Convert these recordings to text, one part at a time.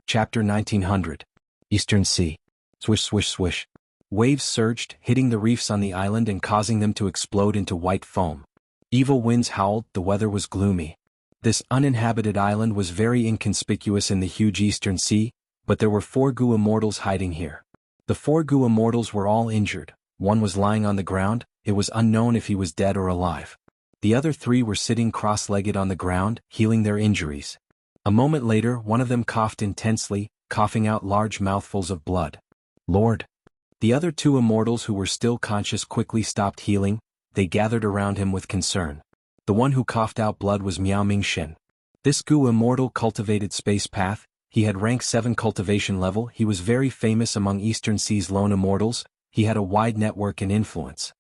Chapter 1900. Eastern Sea. Swish swish swish. Waves surged, hitting the reefs on the island and causing them to explode into white foam. Evil winds howled, the weather was gloomy. This uninhabited island was very inconspicuous in the huge Eastern Sea, but there were 4 Gu immortals hiding here. The 4 Gu immortals were all injured. One was lying on the ground, it was unknown if he was dead or alive. The other 3 were sitting cross-legged on the ground, healing their injuries. A moment later, one of them coughed intensely, coughing out large mouthfuls of blood. Lord! The other 2 immortals who were still conscious quickly stopped healing. They gathered around him with concern. The one who coughed out blood was Miao Mingxin. This Gu immortal cultivated space path. He had rank 7 cultivation level. He was very famous among Eastern Sea's lone immortals. He had a wide network and influence.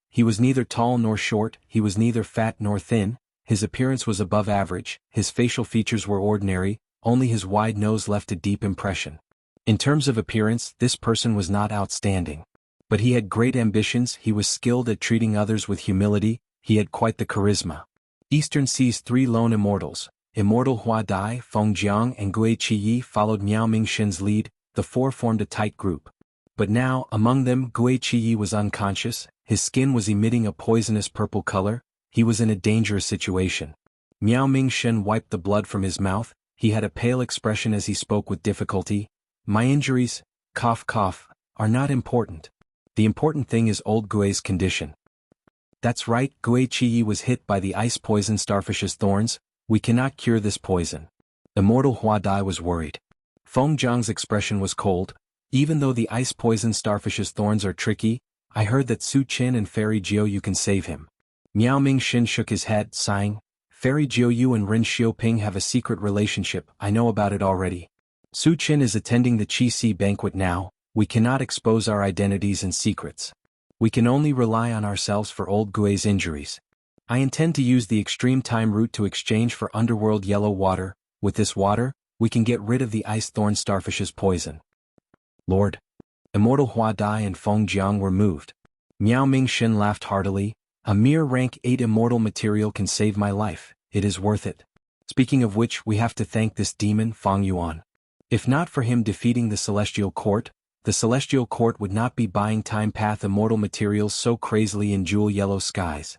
He was neither tall nor short, he was neither fat nor thin. His appearance was above average, his facial features were ordinary, only his wide nose left a deep impression. In terms of appearance, this person was not outstanding. But he had great ambitions, he was skilled at treating others with humility, he had quite the charisma. Eastern Sea's 3 lone immortals, Immortal Hua Dai, Feng Jiang and Gui Qiyi followed Miao Mingxin's lead. The 4 formed a tight group. But now, among them, Gui Qiyi was unconscious, his skin was emitting a poisonous purple color. He was in a dangerous situation. Miao Mingxin wiped the blood from his mouth. He had a pale expression as he spoke with difficulty. My injuries, cough cough, are not important. The important thing is old Gui's condition. That's right, Gui Qiyi was hit by the ice poison starfish's thorns. We cannot cure this poison. Immortal Hua Dai was worried. Feng Jiang's expression was cold. Even though the ice poison starfish's thorns are tricky, I heard that Su Qin and Fairy Jiu can save him. Miao Mingxin shook his head, sighing. Fairy Jiu and Ren Xiaoping have a secret relationship, I know about it already. Su Qin is attending the Qi Si banquet now. We cannot expose our identities and secrets. We can only rely on ourselves for old Gui's injuries. I intend to use the extreme time route to exchange for underworld yellow water. With this water, we can get rid of the ice thorn starfish's poison. Lord! Immortal Hua Dai and Feng Jiang were moved. Miao Mingxin laughed heartily. A mere rank 8 immortal material can save my life, it is worth it. Speaking of which, we have to thank this demon, Fang Yuan. If not for him defeating the Celestial Court, the Celestial Court would not be buying time path immortal materials so crazily in jewel yellow skies.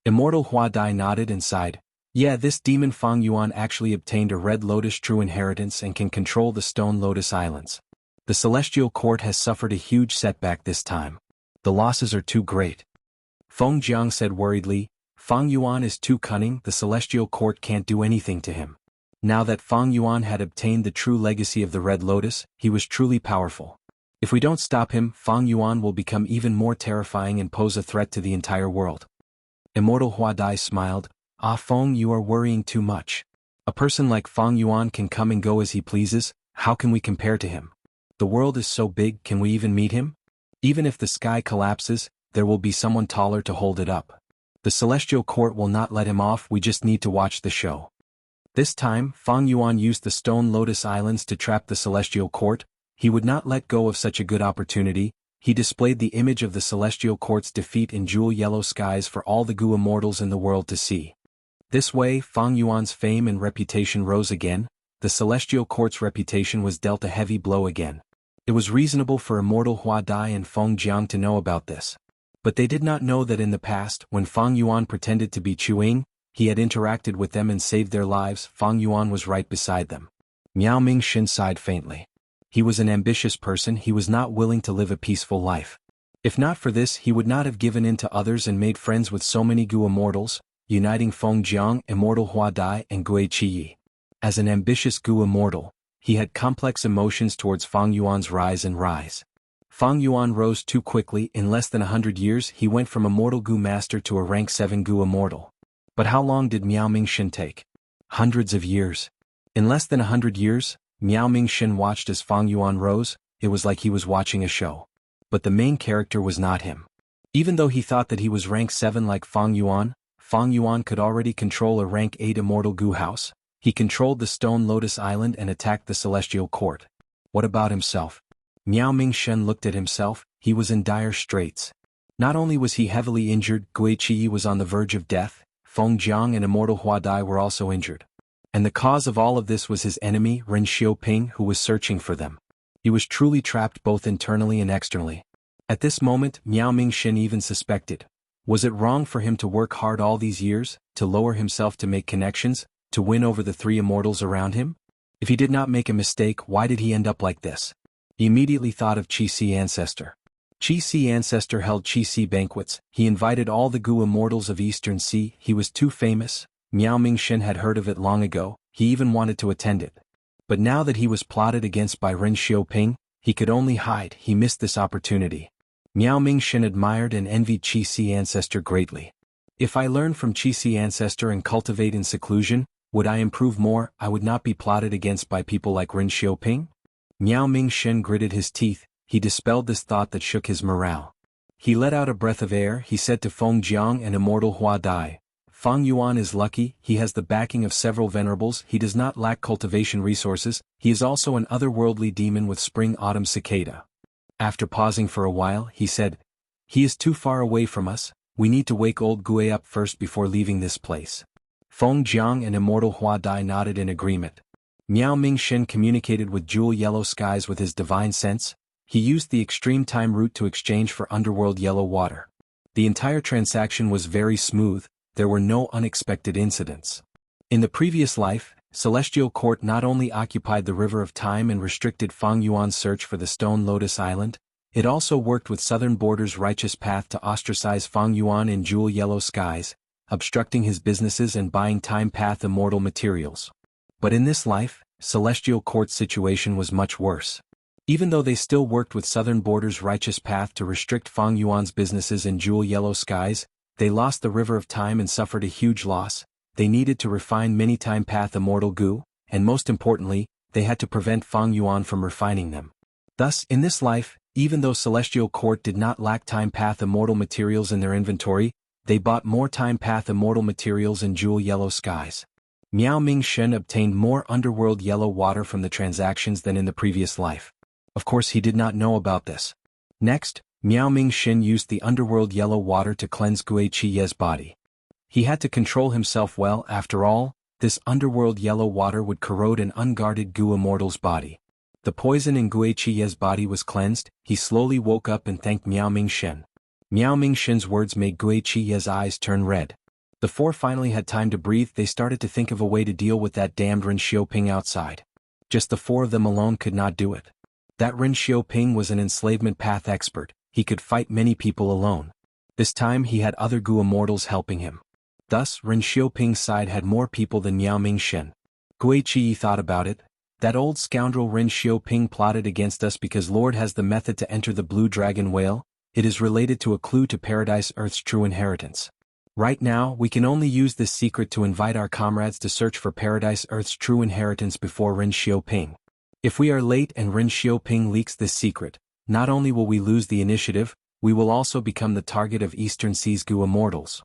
Immortal Hua Dai nodded and sighed. Yeah, this demon Fang Yuan actually obtained a Red Lotus true inheritance and can control the Stone Lotus Islands. The Celestial Court has suffered a huge setback this time. The losses are too great. Feng Jiang said worriedly, Fang Yuan is too cunning, the Celestial Court can't do anything to him. Now that Fang Yuan had obtained the true legacy of the Red Lotus, he was truly powerful. If we don't stop him, Fang Yuan will become even more terrifying and pose a threat to the entire world. Immortal Hua Dai smiled. Ah Feng, you are worrying too much. A person like Fang Yuan can come and go as he pleases, how can we compare to him? The world is so big, can we even meet him? Even if the sky collapses, there will be someone taller to hold it up. The Celestial Court will not let him off, we just need to watch the show. This time, Fang Yuan used the Stone Lotus Islands to trap the Celestial Court. He would not let go of such a good opportunity. He displayed the image of the Celestial Court's defeat in jewel yellow skies for all the Gu immortals in the world to see. This way, Fang Yuan's fame and reputation rose again. The Celestial Court's reputation was dealt a heavy blow again. It was reasonable for Immortal Hua Dai and Feng Jiang to know about this. But they did not know that in the past, when Fang Yuan pretended to be Chuing, he had interacted with them and saved their lives. Fang Yuan was right beside them. Miao Mingxin sighed faintly. He was an ambitious person, he was not willing to live a peaceful life. If not for this, he would not have given in to others and made friends with so many Gu immortals, uniting Feng Jiang, Immortal Hua Dai and Gui Qiyi. As an ambitious Gu immortal, he had complex emotions towards Fang Yuan's rise and rise. Fang Yuan rose too quickly, in less than 100 years he went from Immortal Gu Master to a rank 7 Gu immortal. But how long did Miao Mingxin take? Hundreds of years. In less than 100 years, Miao Mingxin watched as Fang Yuan rose. It was like he was watching a show. But the main character was not him. Even though he thought that he was rank 7 like Fang Yuan could already control a rank 8 Immortal Gu house. He controlled the Stone Lotus Island and attacked the Celestial Court. What about himself? Miao Mingxin looked at himself, he was in dire straits. Not only was he heavily injured, Gui Qiyi was on the verge of death, Feng Jiang and Immortal Hua Dai were also injured. And the cause of all of this was his enemy, Ren Xiaoping, who was searching for them. He was truly trapped both internally and externally. At this moment, Miao Mingxin even suspected. Was it wrong for him to work hard all these years, to lower himself to make connections, to win over the three immortals around him? If he did not make a mistake, why did he end up like this? He immediately thought of Qi-Si Ancestor. Qi-Si Ancestor held Qi-Si banquets. He invited all the Gu immortals of Eastern Sea. He was too famous. Miao Mingxin had heard of it long ago. He even wanted to attend it. But now that he was plotted against by Ren Xiaoping, he could only hide. He missed this opportunity. Miao Mingxin admired and envied Qi-Si Ancestor greatly. If I learn from Qi-Si Ancestor and cultivate in seclusion, would I improve more? I would not be plotted against by people like Ren Xiaoping? Miao Mingxin gritted his teeth. He dispelled this thought that shook his morale. He let out a breath of air. He said to Feng Jiang and immortal Hua Dai, Fang Yuan is lucky. He has the backing of several venerables. He does not lack cultivation resources. He is also an otherworldly demon with spring-autumn cicada. After pausing for a while, he said, he is too far away from us. We need to wake old Gue up first before leaving this place. Feng Jiang and immortal Hua Dai nodded in agreement. Miao Mingxin communicated with Jewel Yellow Skies with his divine sense. He used the extreme time route to exchange for underworld yellow water. The entire transaction was very smooth. There were no unexpected incidents. In the previous life, Celestial Court not only occupied the River of Time and restricted Fang Yuan's search for the Stone Lotus Island, it also worked with Southern Border's righteous path to ostracize Fang Yuan in Jewel Yellow Skies, obstructing his businesses and buying Time Path immortal materials. But in this life, Celestial Court's situation was much worse. Even though they still worked with Southern Border's righteous path to restrict Fang Yuan's businesses in Jewel Yellow Skies, they lost the River of Time and suffered a huge loss. They needed to refine many Time Path immortal goo, and most importantly, they had to prevent Fang Yuan from refining them. Thus, in this life, even though Celestial Court did not lack Time Path immortal materials in their inventory, they bought more Time Path immortal materials in Jewel Yellow Skies. Miao Mingxin obtained more underworld yellow water from the transactions than in the previous life. Of course, he did not know about this. Next, Miao Mingxin used the underworld yellow water to cleanse Gue Qiye's body. He had to control himself well. After all, this underworld yellow water would corrode an unguarded Gu immortal's body. The poison in Gue Qiye's body was cleansed. He slowly woke up and thanked Miao Mingxin. Miao Mingxin's words made Gue Qiye's eyes turn red. The four finally had time to breathe. They started to think of a way to deal with that damned Ren Xiaoping outside. Just the four of them alone could not do it. That Ren Xiaoping was an enslavement path expert. He could fight many people alone. This time he had other Gu immortals helping him. Thus, Ren Xiaoping's side had more people than Miao Mingxin. Gue Qiyi thought about it. That old scoundrel Ren Xiaoping plotted against us because Lord has the method to enter the Blue Dragon Whale. It is related to a clue to Paradise Earth's true inheritance. Right now, we can only use this secret to invite our comrades to search for Paradise Earth's true inheritance before Ren Xiaoping. If we are late and Ren Xiaoping leaks this secret, not only will we lose the initiative, we will also become the target of Eastern Sea's Gu immortals.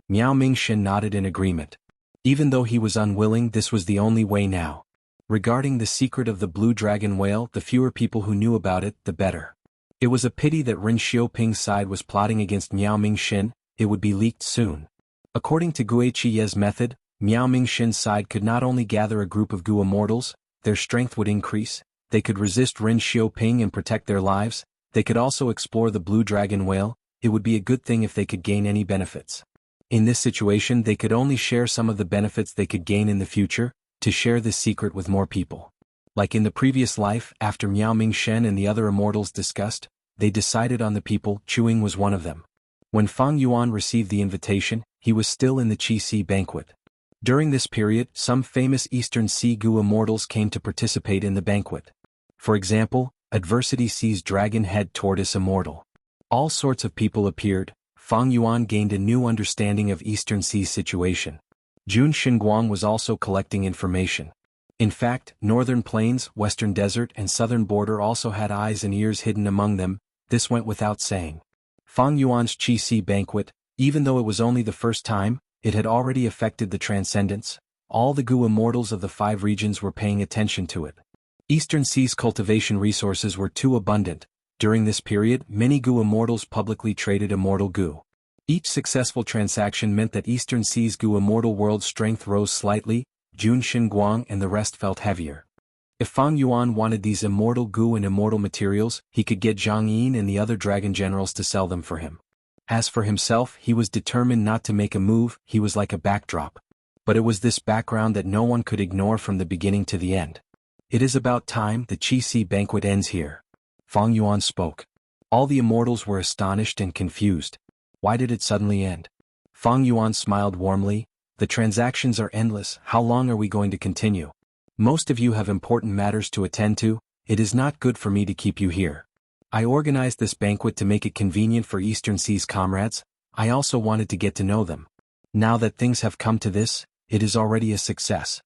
Miao Mingxin nodded in agreement. Even though he was unwilling, this was the only way now. Regarding the secret of the Blue Dragon Whale, the fewer people who knew about it, the better. It was a pity that Ren Xiaoping's side was plotting against Miao Mingxin. It would be leaked soon. According to Gue Qiye's method, Miao Mingxin's side could not only gather a group of Gu immortals, their strength would increase, they could resist Ren Xiaoping and protect their lives, they could also explore the Blue Dragon Whale. It would be a good thing if they could gain any benefits. In this situation, they could only share some of the benefits they could gain in the future, to share this secret with more people. Like in the previous life, after Miao Mingxin and the other immortals discussed, they decided on the people. Chewing was one of them. When Fang Yuan received the invitation, he was still in the Qi-Si banquet. During this period, some famous Eastern Sea Gu immortals came to participate in the banquet. For example, Adversity Sea's Dragon Head Tortoise Immortal. All sorts of people appeared. Fang Yuan gained a new understanding of Eastern Sea's situation. Jun Xinguang was also collecting information. In fact, Northern Plains, Western Desert and Southern Border also had eyes and ears hidden among them. This went without saying. Fang Yuan's Qi-Si banquet, even though it was only the first time, it had already affected the transcendence. All the Gu immortals of the 5 regions were paying attention to it. Eastern Sea's cultivation resources were too abundant. During this period, many Gu immortals publicly traded immortal Gu. Each successful transaction meant that Eastern Sea's Gu immortal world's strength rose slightly. Jun Xinguang and the rest felt heavier. If Fang Yuan wanted these immortal goo and immortal materials, he could get Zhang Yin and the other dragon generals to sell them for him. As for himself, he was determined not to make a move. He was like a backdrop. But it was this background that no one could ignore from the beginning to the end. It is about time. The Qi banquet ends here. Fang Yuan spoke. All the immortals were astonished and confused. Why did it suddenly end? Fang Yuan smiled warmly. The transactions are endless. How long are we going to continue? Most of you have important matters to attend to. It is not good for me to keep you here. I organized this banquet to make it convenient for Eastern Sea's comrades. I also wanted to get to know them. Now that things have come to this, it is already a success.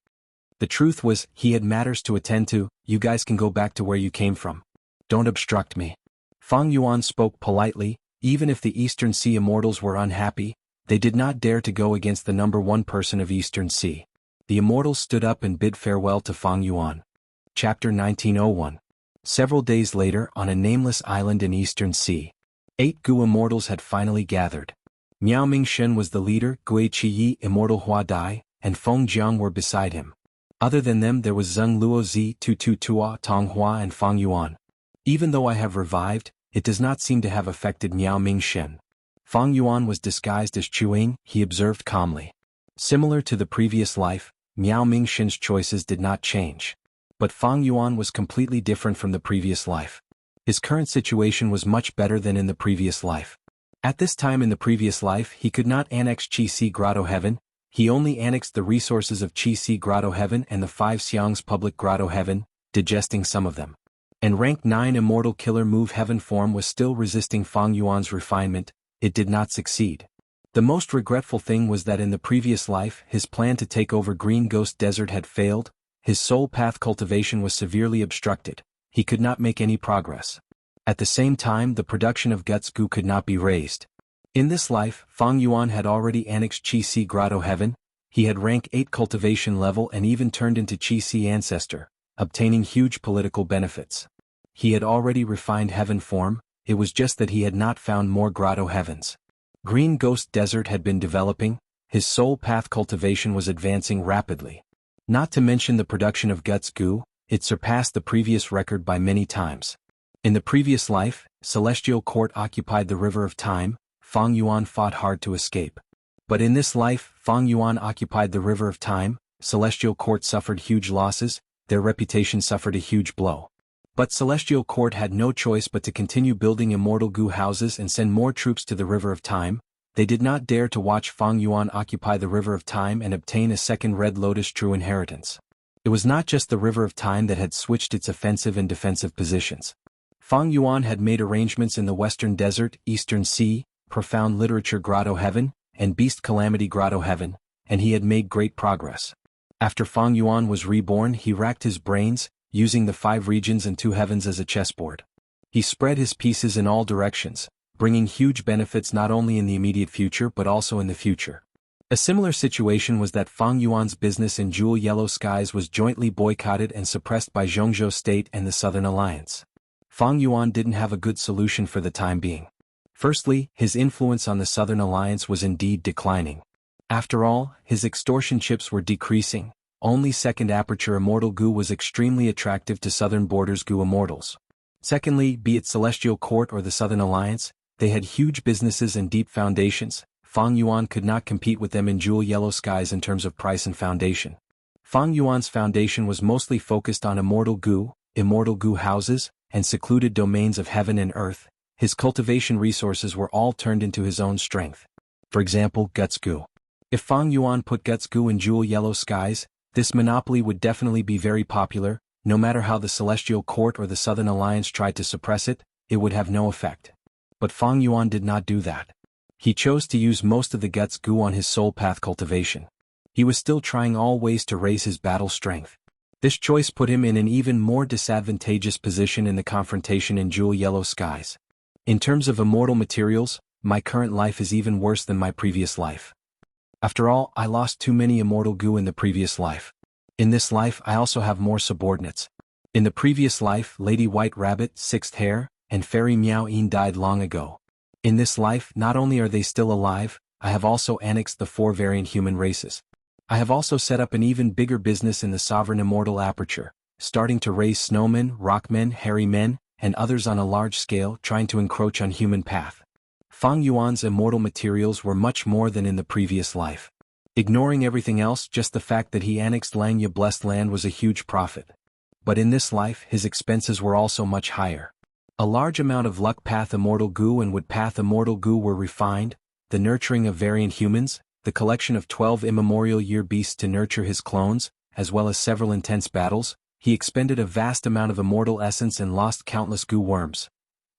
The truth was, he had matters to attend to. You guys can go back to where you came from. Don't obstruct me. Fang Yuan spoke politely. Even if the Eastern Sea immortals were unhappy, they did not dare to go against the #1 person of Eastern Sea. The immortals stood up and bid farewell to Fang Yuan. Chapter 1901. Several days later, on a nameless island in Eastern Sea, 8 Gu immortals had finally gathered. Miao Mingshen was the leader, Gui Qiyi, immortal Hua Dai, and Feng Jiang were beside him. Other than them there was Zheng Luozi, Tu Tua, Tong Hua and Fang Yuan. Even though I have revived, it does not seem to have affected Miao Mingshen. Fang Yuan was disguised as Chuang, he observed calmly. Similar to the previous life, Miao Mingshen's choices did not change. But Fang Yuan was completely different from the previous life. His current situation was much better than in the previous life. At this time in the previous life he could not annex Qi Grotto Heaven, he only annexed the resources of Qi Grotto Heaven and the 5 Xiang's public Grotto Heaven, digesting some of them. And rank 9 immortal killer move Heaven form was still resisting Fang Yuan's refinement, it did not succeed. The most regretful thing was that in the previous life his plan to take over Green Ghost Desert had failed, his soul path cultivation was severely obstructed, he could not make any progress. At the same time the production of Guts Gu could not be raised. In this life, Fang Yuan had already annexed Qi Grotto Heaven, he had rank 8 cultivation level and even turned into Qi Ancestor, obtaining huge political benefits. He had already refined Heaven form, it was just that he had not found more Grotto Heavens. Green Ghost Desert had been developing, his soul path cultivation was advancing rapidly. Not to mention the production of Guts Gu, it surpassed the previous record by many times. In the previous life, Celestial Court occupied the River of Time, Fang Yuan fought hard to escape. But in this life, Fang Yuan occupied the River of Time, Celestial Court suffered huge losses, their reputation suffered a huge blow. But Celestial Court had no choice but to continue building immortal Gu houses and send more troops to the River of Time. They did not dare to watch Fang Yuan occupy the River of Time and obtain a second Red Lotus true inheritance. It was not just the River of Time that had switched its offensive and defensive positions. Fang Yuan had made arrangements in the Western Desert, Eastern Sea, Profound Literature Grotto Heaven, and Beast Calamity Grotto Heaven, and he had made great progress. After Fang Yuan was reborn he racked his brains, using the 5 regions and 2 heavens as a chessboard. He spread his pieces in all directions, bringing huge benefits not only in the immediate future but also in the future. A similar situation was that Fang Yuan's business in Jewel Yellow Skies was jointly boycotted and suppressed by Zhongzhou State and the Southern Alliance. Fang Yuan didn't have a good solution for the time being. Firstly, his influence on the Southern Alliance was indeed declining. After all, his extortion chips were decreasing. Only Second Aperture Immortal Gu was extremely attractive to Southern Borders Gu Immortals. Secondly, be it Celestial Court or the Southern Alliance, they had huge businesses and deep foundations. Fang Yuan could not compete with them in Jewel Yellow Skies in terms of price and foundation. Fang Yuan's foundation was mostly focused on immortal Gu houses, and secluded domains of heaven and earth. His cultivation resources were all turned into his own strength. For example, Guts Gu. If Fang Yuan put Guts Gu in Jewel Yellow Skies, this monopoly would definitely be very popular. No matter how the Celestial Court or the Southern Alliance tried to suppress it, it would have no effect. But Fang Yuan did not do that. He chose to use most of the Guts Gu on his soul path cultivation. He was still trying all ways to raise his battle strength. This choice put him in an even more disadvantageous position in the confrontation in Jewel Yellow Skies. In terms of immortal materials, my current life is even worse than my previous life. After all, I lost too many immortal Gu in the previous life. In this life I also have more subordinates. In the previous life Lady White Rabbit, Sixth Hare, and Fairy Miao Yin died long ago. In this life not only are they still alive, I have also annexed the 4 variant human races. I have also set up an even bigger business in the sovereign immortal aperture, starting to raise snowmen, rockmen, hairy men, and others on a large scale trying to encroach on human path. Fang Yuan's immortal materials were much more than in the previous life. Ignoring everything else, just the fact that he annexed Langya blessed land was a huge profit. But in this life his expenses were also much higher. A large amount of luck path immortal goo and wood path immortal goo were refined, the nurturing of variant humans, the collection of 12 immemorial year beasts to nurture his clones, as well as several intense battles. He expended a vast amount of immortal essence and lost countless goo worms.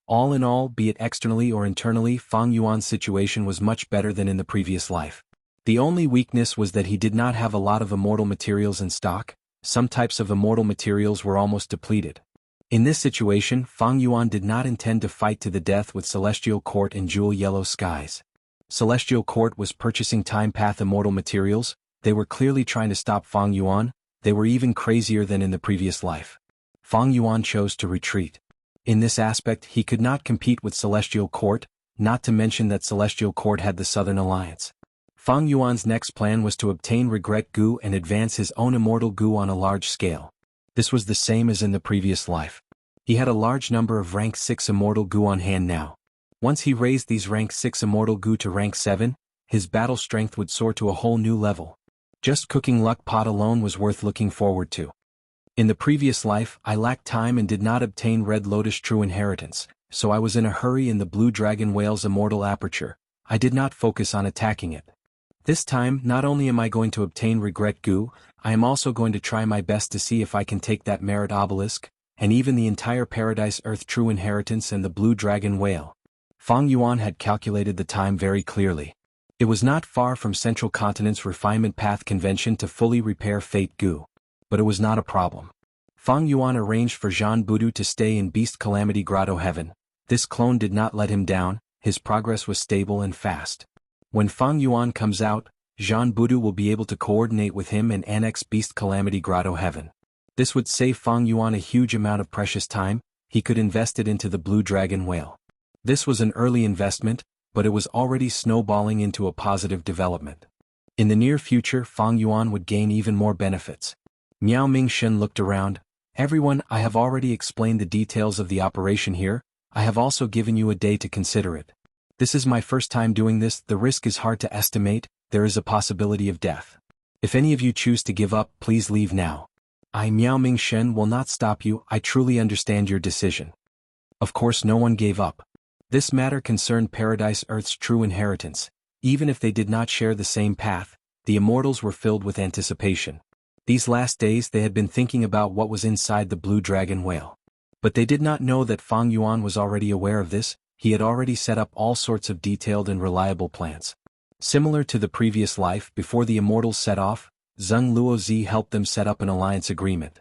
All in all, be it externally or internally, Fang Yuan's situation was much better than in the previous life. The only weakness was that he did not have a lot of immortal materials in stock. Some types of immortal materials were almost depleted. In this situation, Fang Yuan did not intend to fight to the death with Celestial Court and Jewel Yellow Skies. Celestial Court was purchasing Time Path immortal materials. They were clearly trying to stop Fang Yuan. They were even crazier than in the previous life. Fang Yuan chose to retreat. In this aspect he could not compete with Celestial Court, not to mention that Celestial Court had the Southern Alliance. Fang Yuan's next plan was to obtain Regret Goo and advance his own immortal goo on a large scale. This was the same as in the previous life. He had a large number of rank 6 immortal goo on hand now. Once he raised these rank 6 immortal goo to rank 7, his battle strength would soar to a whole new level. Just cooking luck pot alone was worth looking forward to. In the previous life, I lacked time and did not obtain Red Lotus True Inheritance, so I was in a hurry in the Blue Dragon Whale's immortal aperture. I did not focus on attacking it. This time, not only am I going to obtain Regret Goo, I am also going to try my best to see if I can take that Merit Obelisk, and even the entire Paradise Earth True Inheritance and the Blue Dragon Whale. Fang Yuan had calculated the time very clearly. It was not far from Central Continent's Refinement Path Convention to fully repair Fate Goo. But it was not a problem. Fang Yuan arranged for Jean Budu to stay in Beast Calamity Grotto Heaven. This clone did not let him down, his progress was stable and fast. When Fang Yuan comes out, Jean Budu will be able to coordinate with him and annex Beast Calamity Grotto Heaven. This would save Fang Yuan a huge amount of precious time. He could invest it into the Blue Dragon Whale. This was an early investment, but it was already snowballing into a positive development. In the near future, Fang Yuan would gain even more benefits. Miao Mingxin looked around. Everyone, I have already explained the details of the operation here. I have also given you a day to consider it. This is my first time doing this. The risk is hard to estimate. There is a possibility of death. If any of you choose to give up, please leave now. I, Miao Mingxin, will not stop you. I truly understand your decision. Of course, no one gave up. This matter concerned Paradise Earth's true inheritance. Even if they did not share the same path, the immortals were filled with anticipation. These last days they had been thinking about what was inside the Blue Dragon Whale. But they did not know that Fang Yuan was already aware of this. He had already set up all sorts of detailed and reliable plans. Similar to the previous life, before the immortals set off, Zheng Luozi helped them set up an alliance agreement.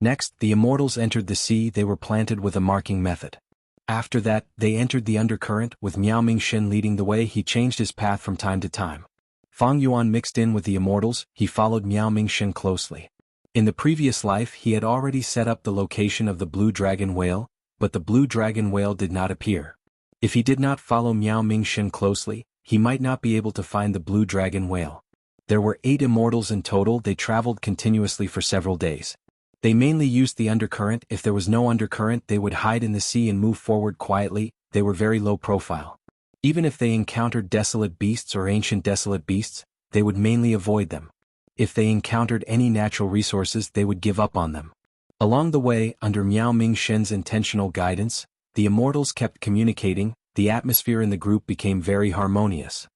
Next, the immortals entered the sea. They were planted with a marking method. After that, they entered the undercurrent, with Miao Mingxin leading the way. He changed his path from time to time. Fang Yuan mixed in with the immortals. He followed Miao Mingxin closely. In the previous life he had already set up the location of the Blue Dragon Whale, but the Blue Dragon Whale did not appear. If he did not follow Miao Mingxin closely, he might not be able to find the Blue Dragon Whale. There were 8 immortals in total. They traveled continuously for several days. They mainly used the undercurrent. If there was no undercurrent, they would hide in the sea and move forward quietly. They were very low profile. Even if they encountered desolate beasts or ancient desolate beasts, they would mainly avoid them. If they encountered any natural resources, they would give up on them. Along the way, under Miao Mingxin's intentional guidance, the immortals kept communicating. The atmosphere in the group became very harmonious.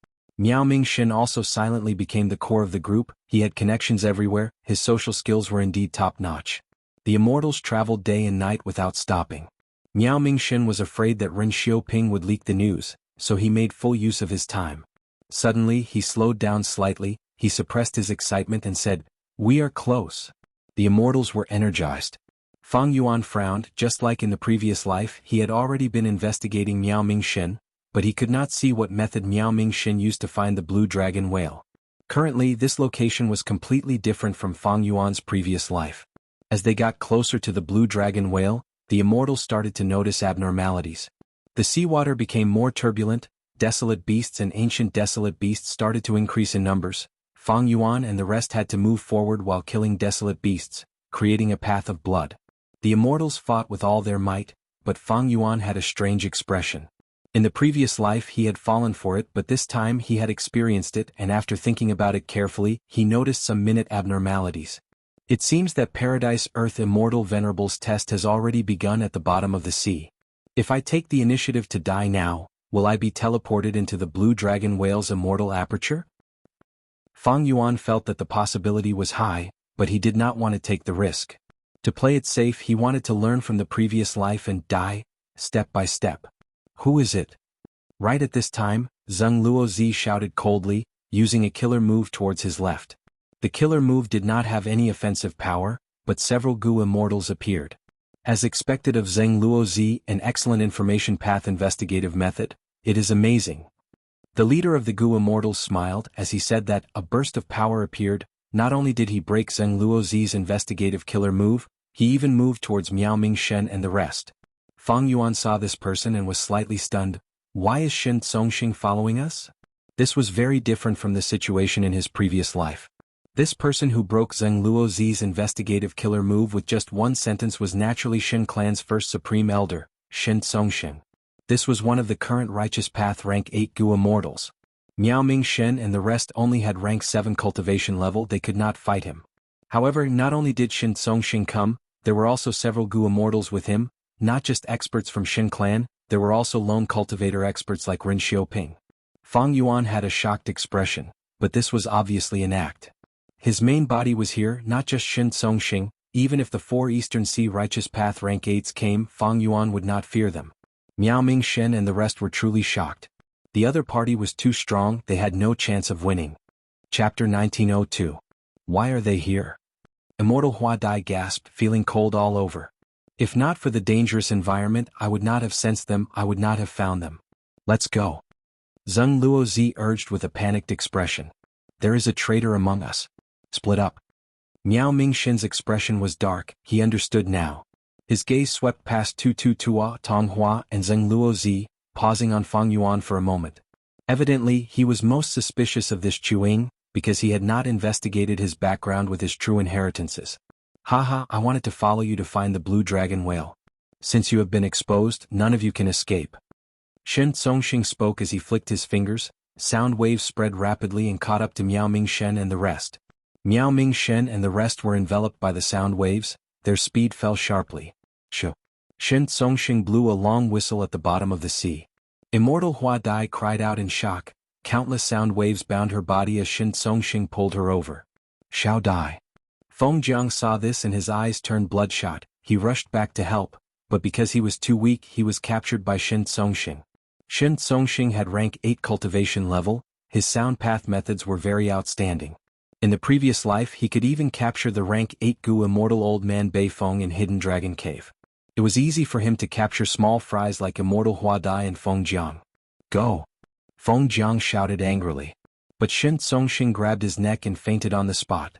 Miao Mingxin also silently became the core of the group. He had connections everywhere. His social skills were indeed top-notch. The immortals traveled day and night without stopping. Miao Mingxin was afraid that Ren Xiaoping would leak the news, so he made full use of his time. Suddenly he slowed down slightly. He suppressed his excitement and said, "We are close." The immortals were energized. Fang Yuan frowned. Just like in the previous life, he had already been investigating Miao Mingxin, but he could not see what method Miao Mingxin used to find the Blue Dragon Whale. Currently, this location was completely different from Fang Yuan's previous life. As they got closer to the Blue Dragon Whale, the immortals started to notice abnormalities. The seawater became more turbulent. Desolate beasts and ancient desolate beasts started to increase in numbers. Fang Yuan and the rest had to move forward while killing desolate beasts, creating a path of blood. The immortals fought with all their might, but Fang Yuan had a strange expression. In the previous life he had fallen for it, but this time he had experienced it, and after thinking about it carefully, he noticed some minute abnormalities. It seems that Paradise Earth Immortal Venerables test has already begun at the bottom of the sea. If I take the initiative to die now, will I be teleported into the Blue Dragon Whale's immortal aperture? Fang Yuan felt that the possibility was high, but he did not want to take the risk. To play it safe, he wanted to learn from the previous life and die, step by step. Who is it? Right at this time, Zheng Luozi shouted coldly, using a killer move towards his left. The killer move did not have any offensive power, but several Gu immortals appeared. As expected of Zheng Luozi, an excellent information path investigative method, it is amazing. The leader of the Gu immortals smiled as he said that a burst of power appeared. Not only did he break Zheng Luozi's investigative killer move, he even moved towards Miao Mingshen and the rest. Fang Yuan saw this person and was slightly stunned. Why is Shen Songxing following us? This was very different from the situation in his previous life. This person who broke Zheng Luozi's investigative killer move with just one sentence was naturally Shen clan's first supreme elder, Shen Songxing. This was one of the current Righteous Path rank 8 Gu immortals. Miao Mingshen and the rest only had rank 7 cultivation level, they could not fight him. However, not only did Shen Songxing come, there were also several Gu immortals with him, not just experts from Shen clan, there were also lone cultivator experts like Ren Xiaoping. Fang Yuan had a shocked expression, but this was obviously an act. His main body was here, not just Shen Songxing. Even if the 4 Eastern Sea Righteous Path rank 8s came, Fang Yuan would not fear them. Miao Mingshen and the rest were truly shocked. The other party was too strong, they had no chance of winning. Chapter 1902. Why are they here? Immortal Hua Dai gasped, feeling cold all over. If not for the dangerous environment, I would not have sensed them, I would not have found them. Let's go. Zheng Luozi urged with a panicked expression. There is a traitor among us. Split up. Miao Mingshen's expression was dark, he understood now. His gaze swept past Tu Tua, Tong Hua, and Zheng Luozi, pausing on Fang Yuan for a moment. Evidently, he was most suspicious of this Chuing, because he had not investigated his background with his true inheritances. Haha, I wanted to follow you to find the Blue Dragon Whale. Since you have been exposed, none of you can escape. Shen Songxing spoke as he flicked his fingers. Sound waves spread rapidly and caught up to Miao Mingshen and the rest. Miao Mingshen and the rest were enveloped by the sound waves, their speed fell sharply. Shen Songxing blew a long whistle at the bottom of the sea. Immortal Hua Dai cried out in shock. Countless sound waves bound her body as Shen Songxing pulled her over. Xiao Dai. Feng Jiang saw this and his eyes turned bloodshot. He rushed back to help, but because he was too weak he was captured by Shen Songxing. Shen Songxing had rank 8 cultivation level, his sound path methods were very outstanding. In the previous life he could even capture the rank 8 Gu immortal old man Beifeng in Hidden Dragon Cave. It was easy for him to capture small fries like Immortal Hua Dai and Feng Jiang. Go! Feng Jiang shouted angrily. But Shen Songxing grabbed his neck and fainted on the spot.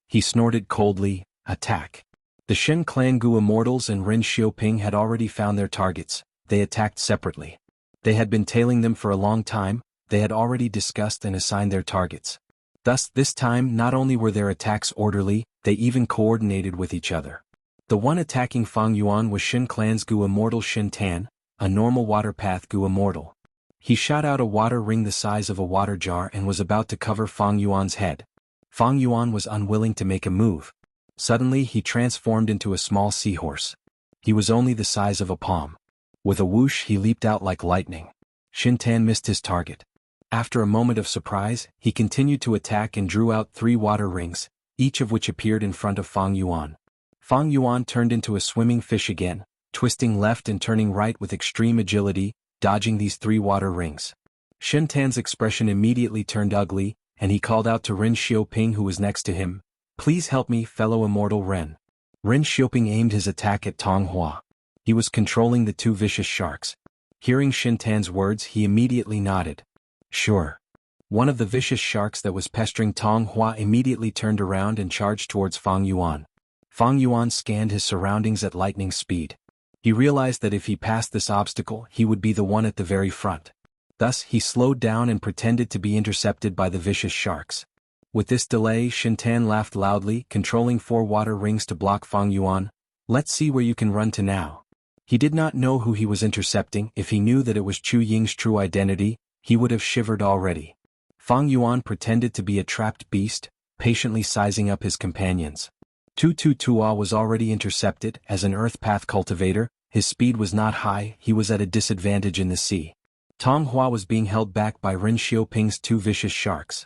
He snorted coldly, attack. The Shen clan Gu immortals and Ren Xiaoping had already found their targets, they attacked separately. They had been tailing them for a long time, they had already discussed and assigned their targets. Thus, this time not only were their attacks orderly, they even coordinated with each other. The one attacking Fang Yuan was Shen clan's Gu immortal Shen Tan, a normal water path Gu immortal. He shot out a water ring the size of a water jar and was about to cover Fang Yuan's head. Fang Yuan was unwilling to make a move. Suddenly he transformed into a small seahorse. He was only the size of a palm. With a whoosh he leaped out like lightning. Shen Tan missed his target. After a moment of surprise, he continued to attack and drew out 3 water rings, each of which appeared in front of Fang Yuan. Fang Yuan turned into a swimming fish again, twisting left and turning right with extreme agility, dodging these 3 water rings. Shen Tan's expression immediately turned ugly, and he called out to Ren Xiaoping who was next to him, "Please help me, fellow immortal Ren." Ren Xiaoping aimed his attack at Tong Hua. He was controlling the 2 vicious sharks. Hearing Shen Tan's words he immediately nodded. Sure. One of the vicious sharks that was pestering Tong Hua immediately turned around and charged towards Fang Yuan. Fang Yuan scanned his surroundings at lightning speed. He realized that if he passed this obstacle he would be the one at the very front. Thus he slowed down and pretended to be intercepted by the vicious sharks. With this delay, Shintan laughed loudly, controlling 4 water rings to block Fang Yuan. Let's see where you can run to now. He did not know who he was intercepting. If he knew that it was Chu Ying's true identity, he would have shivered already. Fang Yuan pretended to be a trapped beast, patiently sizing up his companions. Tu Tua was already intercepted. As an earth path cultivator, his speed was not high, he was at a disadvantage in the sea. Tong Hua was being held back by Ren Xiaoping's 2 vicious sharks.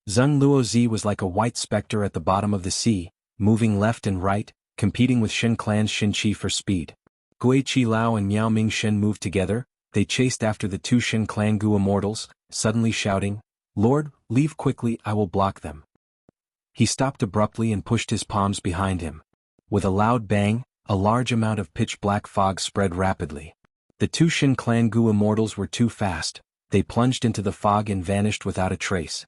Zheng Luozi was like a white specter at the bottom of the sea, moving left and right, competing with Shen Clan's Shen Qi for speed. Gui Qi Lao and Miao Ming Shen moved together. They chased after the 2 Shen Clan Gu immortals, suddenly shouting, "Lord, leave quickly, I will block them." He stopped abruptly and pushed his palms behind him. With a loud bang, a large amount of pitch-black fog spread rapidly. The 2 Shen Clan Gu immortals were too fast. They plunged into the fog and vanished without a trace.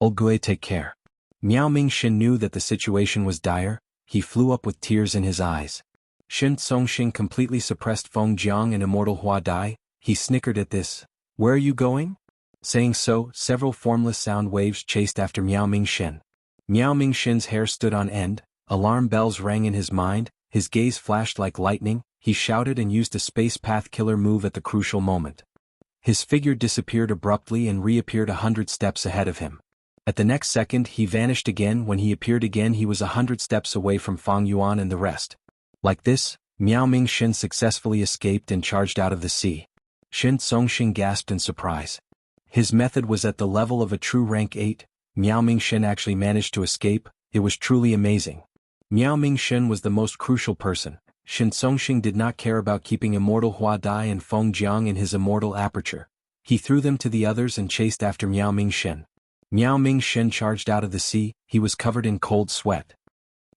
"Old Gui, take care." Miao Ming Shen knew that the situation was dire. He flew up with tears in his eyes. Shen Songxing completely suppressed Feng Jiang and Immortal Hua Dai. He snickered at this. "Where are you going?" Saying so, several formless sound waves chased after Miao Ming Shen. Miao Ming Shen's hair stood on end, alarm bells rang in his mind, his gaze flashed like lightning, he shouted and used a space path killer move at the crucial moment. His figure disappeared abruptly and reappeared 100 steps ahead of him. At the next second he vanished again. When he appeared again he was 100 steps away from Fang Yuan and the rest. Like this, Miao Ming Shen successfully escaped and charged out of the sea. Shen Songxing gasped in surprise. His method was at the level of a true rank 8, Miao Ming Shen actually managed to escape. It was truly amazing. Miao Ming Shen was the most crucial person. Shen Songxing did not care about keeping Immortal Hua Dai and Feng Jiang in his immortal aperture. He threw them to the others and chased after Miao Ming Shen. Miao Ming Shen charged out of the sea. He was covered in cold sweat.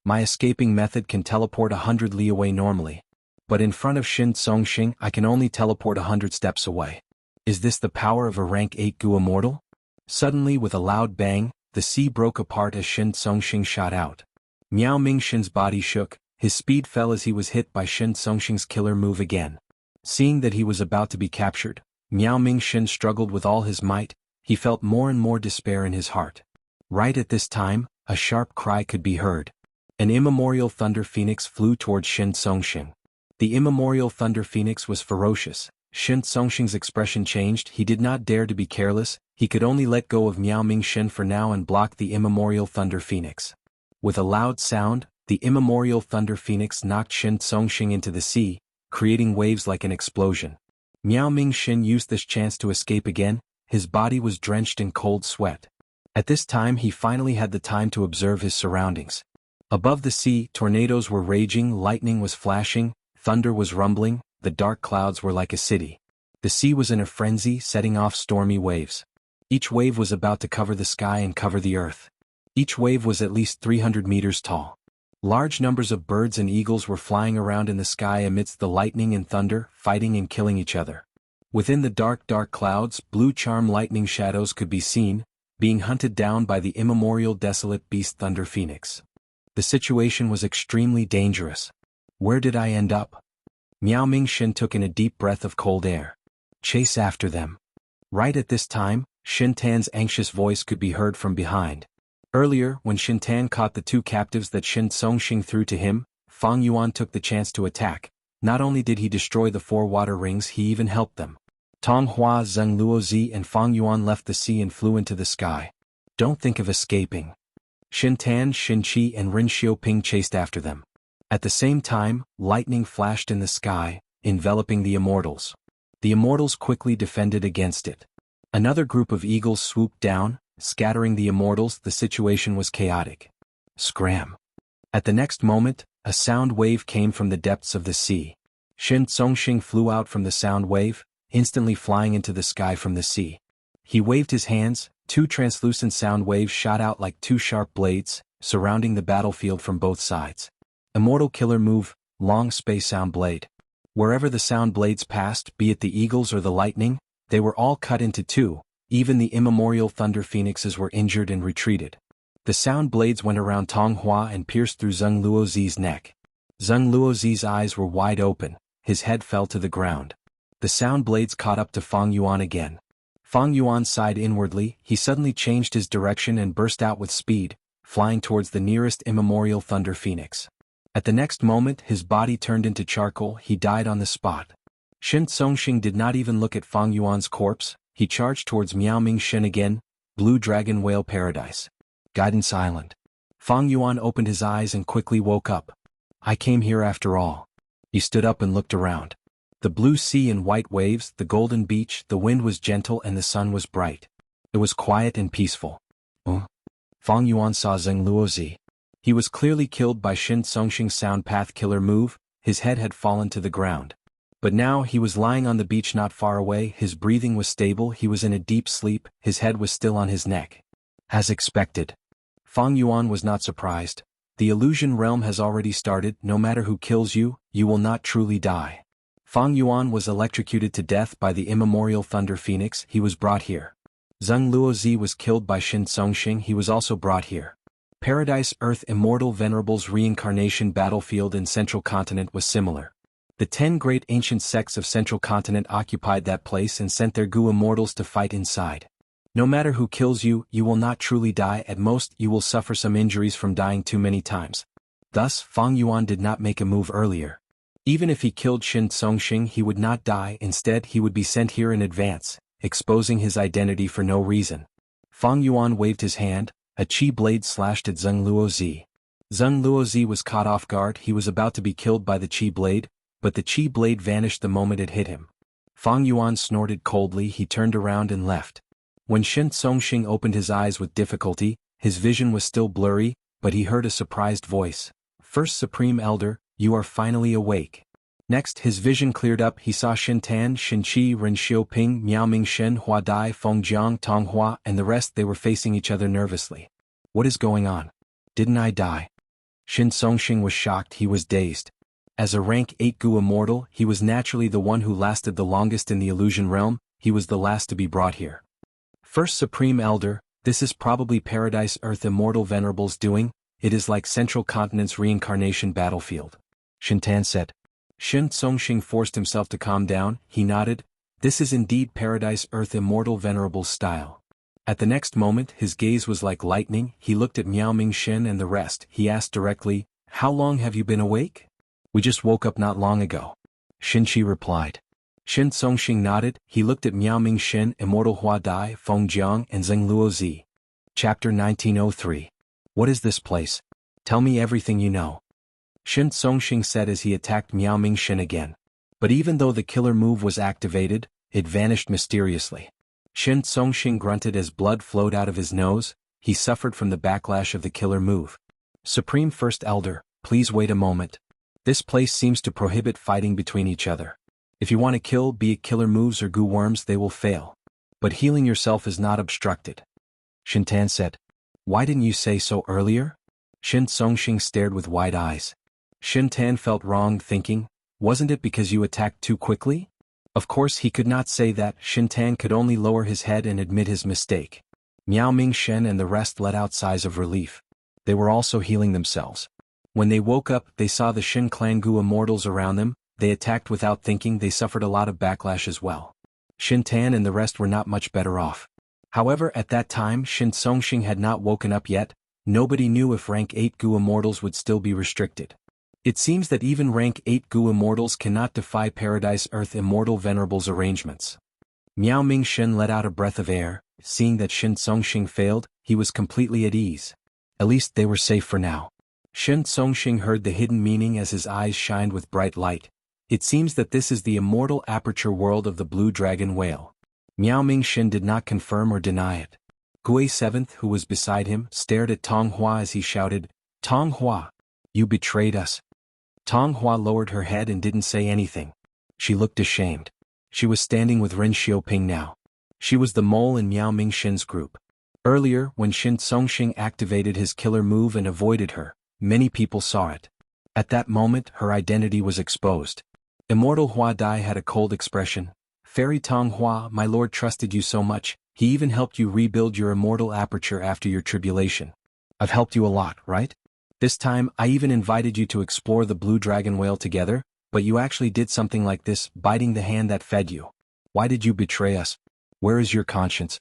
My escaping method can teleport 100 li away normally. But in front of Shen Songxing I can only teleport 100 steps away. Is this the power of a rank 8 Gu immortal? Suddenly with a loud bang, the sea broke apart as Shen Songxing shot out. Miao Ming Shen's body shook, his speed fell as he was hit by Shen Songxing's killer move again. Seeing that he was about to be captured, Miao Ming Shen struggled with all his might. He felt more and more despair in his heart. Right at this time, a sharp cry could be heard. An immemorial thunder phoenix flew towards Shen Songxing. The immemorial thunder phoenix was ferocious. Shen Songxing's expression changed. He did not dare to be careless. He could only let go of Miao Ming Shen for now and block the immemorial thunder phoenix. With a loud sound, the immemorial thunder phoenix knocked Shen Songxing into the sea, creating waves like an explosion. Miao Ming Shen used this chance to escape again. His body was drenched in cold sweat. At this time he finally had the time to observe his surroundings. Above the sea, tornadoes were raging, lightning was flashing, thunder was rumbling, the dark clouds were like a city. The sea was in a frenzy, setting off stormy waves. Each wave was about to cover the sky and cover the earth. Each wave was at least 300 meters tall. Large numbers of birds and eagles were flying around in the sky amidst the lightning and thunder, fighting and killing each other. Within the dark clouds, blue charm lightning shadows could be seen, being hunted down by the immemorial desolate beast Thunder Phoenix. The situation was extremely dangerous. Where did I end up? Miao Ming Shen took in a deep breath of cold air. Chase after them. Right at this time, Shin Tan's anxious voice could be heard from behind. Earlier, when Shin Tan caught the 2 captives that Shen Songxing threw to him, Fang Yuan took the chance to attack. Not only did he destroy the 4 water rings, he even helped them. Tong Hua, Zheng Luozi and Fang Yuan left the sea and flew into the sky. Don't think of escaping. Shin Tan, Shen Qi and Ren Xiaoping chased after them. At the same time, lightning flashed in the sky, enveloping the immortals. The immortals quickly defended against it. Another group of eagles swooped down, scattering the immortals. The situation was chaotic. Scram. At the next moment, a sound wave came from the depths of the sea. Shen Songxing flew out from the sound wave, instantly flying into the sky from the sea. He waved his hands, 2 translucent sound waves shot out like 2 sharp blades, surrounding the battlefield from both sides. Immortal killer move, long space sound blade. Wherever the sound blades passed, be it the eagles or the lightning, they were all cut into 2, even the immemorial thunder phoenixes were injured and retreated. The sound blades went around Tong Hua and pierced through Zheng Luozi's neck. Zheng Luozi's eyes were wide open, his head fell to the ground. The sound blades caught up to Fang Yuan again. Fang Yuan sighed inwardly. He suddenly changed his direction and burst out with speed, flying towards the nearest immemorial thunder phoenix. At the next moment his body turned into charcoal. He died on the spot. Shen Songxing did not even look at Fang Yuan's corpse. He charged towards Miao Ming-shen again. Blue Dragon Whale Paradise. Guidance Island. Fang Yuan opened his eyes and quickly woke up. I came here after all. He stood up and looked around. The blue sea and white waves, the golden beach, the wind was gentle and the sun was bright. It was quiet and peaceful. Fang Yuan saw Zheng Luozi. He was clearly killed by Shen Songxing's sound path killer move. His head had fallen to the ground. But now he was lying on the beach not far away. His breathing was stable. He was in a deep sleep. His head was still on his neck. As expected. Fang Yuan was not surprised. The illusion realm has already started. No matter who kills you, you will not truly die. Fang Yuan was electrocuted to death by the immemorial Thunder Phoenix. He was brought here. Zheng Luozi was killed by Shen Songxing. He was also brought here. Paradise Earth Immortal Venerable's reincarnation battlefield in Central Continent was similar. The 10 great ancient sects of Central Continent occupied that place and sent their Gu immortals to fight inside. No matter who kills you, you will not truly die. At most, you will suffer some injuries from dying too many times. Thus, Fang Yuan did not make a move earlier. Even if he killed Shen Songxing, he would not die. Instead, he would be sent here in advance, exposing his identity for no reason. Fang Yuan waved his hand. A chi blade slashed at Zheng Luozi. Zheng Luozi was caught off guard. He was about to be killed by the chi blade, but the chi blade vanished the moment it hit him. Fang Yuan snorted coldly. He turned around and left. When Shen Songxing opened his eyes with difficulty, his vision was still blurry, but he heard a surprised voice. First Supreme Elder, you are finally awake. Next, his vision cleared up. He saw Shen Tan, Shen Qi, Ren Xiaoping, Miao Ming-shen, Hua Dai, Feng Jiang, Tong Hua, and the rest. They were facing each other nervously. What is going on? Didn't I die? Shen Songxing was shocked. He was dazed. As a rank 8 Gu immortal, he was naturally the one who lasted the longest in the illusion realm. He was the last to be brought here. First Supreme Elder, this is probably Paradise Earth Immortal Venerable's doing. It is like Central Continent's reincarnation battlefield. Shen Tan said. Shen Songxing forced himself to calm down. He nodded. This is indeed Paradise Earth Immortal Venerable's style. At the next moment, his gaze was like lightning. He looked at Miao Ming-shen and the rest. He asked directly, how long have you been awake? We just woke up not long ago. Shen Qi replied. Shen Songxing nodded. He looked at Miao Ming-shen, Immortal Hua Dai, Feng Jiang, and Zheng Luozi. Chapter 1903. What is this place? Tell me everything you know. Shen Songxing said as he attacked Miao Ming-shen again. But even though the killer move was activated, it vanished mysteriously. Shen Songxing grunted as blood flowed out of his nose. He suffered from the backlash of the killer move. Supreme First Elder, please wait a moment. This place seems to prohibit fighting between each other. If you want to kill, be it killer moves or Gu worms, they will fail. But healing yourself is not obstructed. Shen Tan said. Why didn't you say so earlier? Shen Songxing stared with wide eyes. Shen Tan felt wronged, thinking, wasn't it because you attacked too quickly? Of course he could not say that. Shen Tan could only lower his head and admit his mistake. Miao Ming-shen and the rest let out sighs of relief. They were also healing themselves. When they woke up, they saw the Shen Clan Gu immortals around them. They attacked without thinking. They suffered a lot of backlash as well. Shen Tan and the rest were not much better off. However, at that time, Shen Songxing had not woken up yet. Nobody knew if rank 8 Gu immortals would still be restricted. It seems that even rank 8 Gu immortals cannot defy Paradise Earth Immortal Venerable's arrangements. Miao Ming-shen let out a breath of air. Seeing that Shen Songxing failed, he was completely at ease. At least they were safe for now. Shen Songxing heard the hidden meaning as his eyes shined with bright light. It seems that this is the immortal aperture world of the blue dragon whale. Miao Ming-shen did not confirm or deny it. Gui 7th, who was beside him, stared at Tong Hua as he shouted, Tong Hua, you betrayed us. Tong Hua lowered her head and didn't say anything. She looked ashamed. She was standing with Ren Xiaoping now. She was the mole in Miao Ming-shen's group. Earlier, when Shen Songxing activated his killer move and avoided her, many people saw it. At that moment, her identity was exposed. Immortal Hua Dai had a cold expression. Fairy Tong Hua, my lord trusted you so much, he even helped you rebuild your immortal aperture after your tribulation. I've helped you a lot, right? This time, I even invited you to explore the blue dragon whale together, but you actually did something like this, biting the hand that fed you. Why did you betray us? Where is your conscience?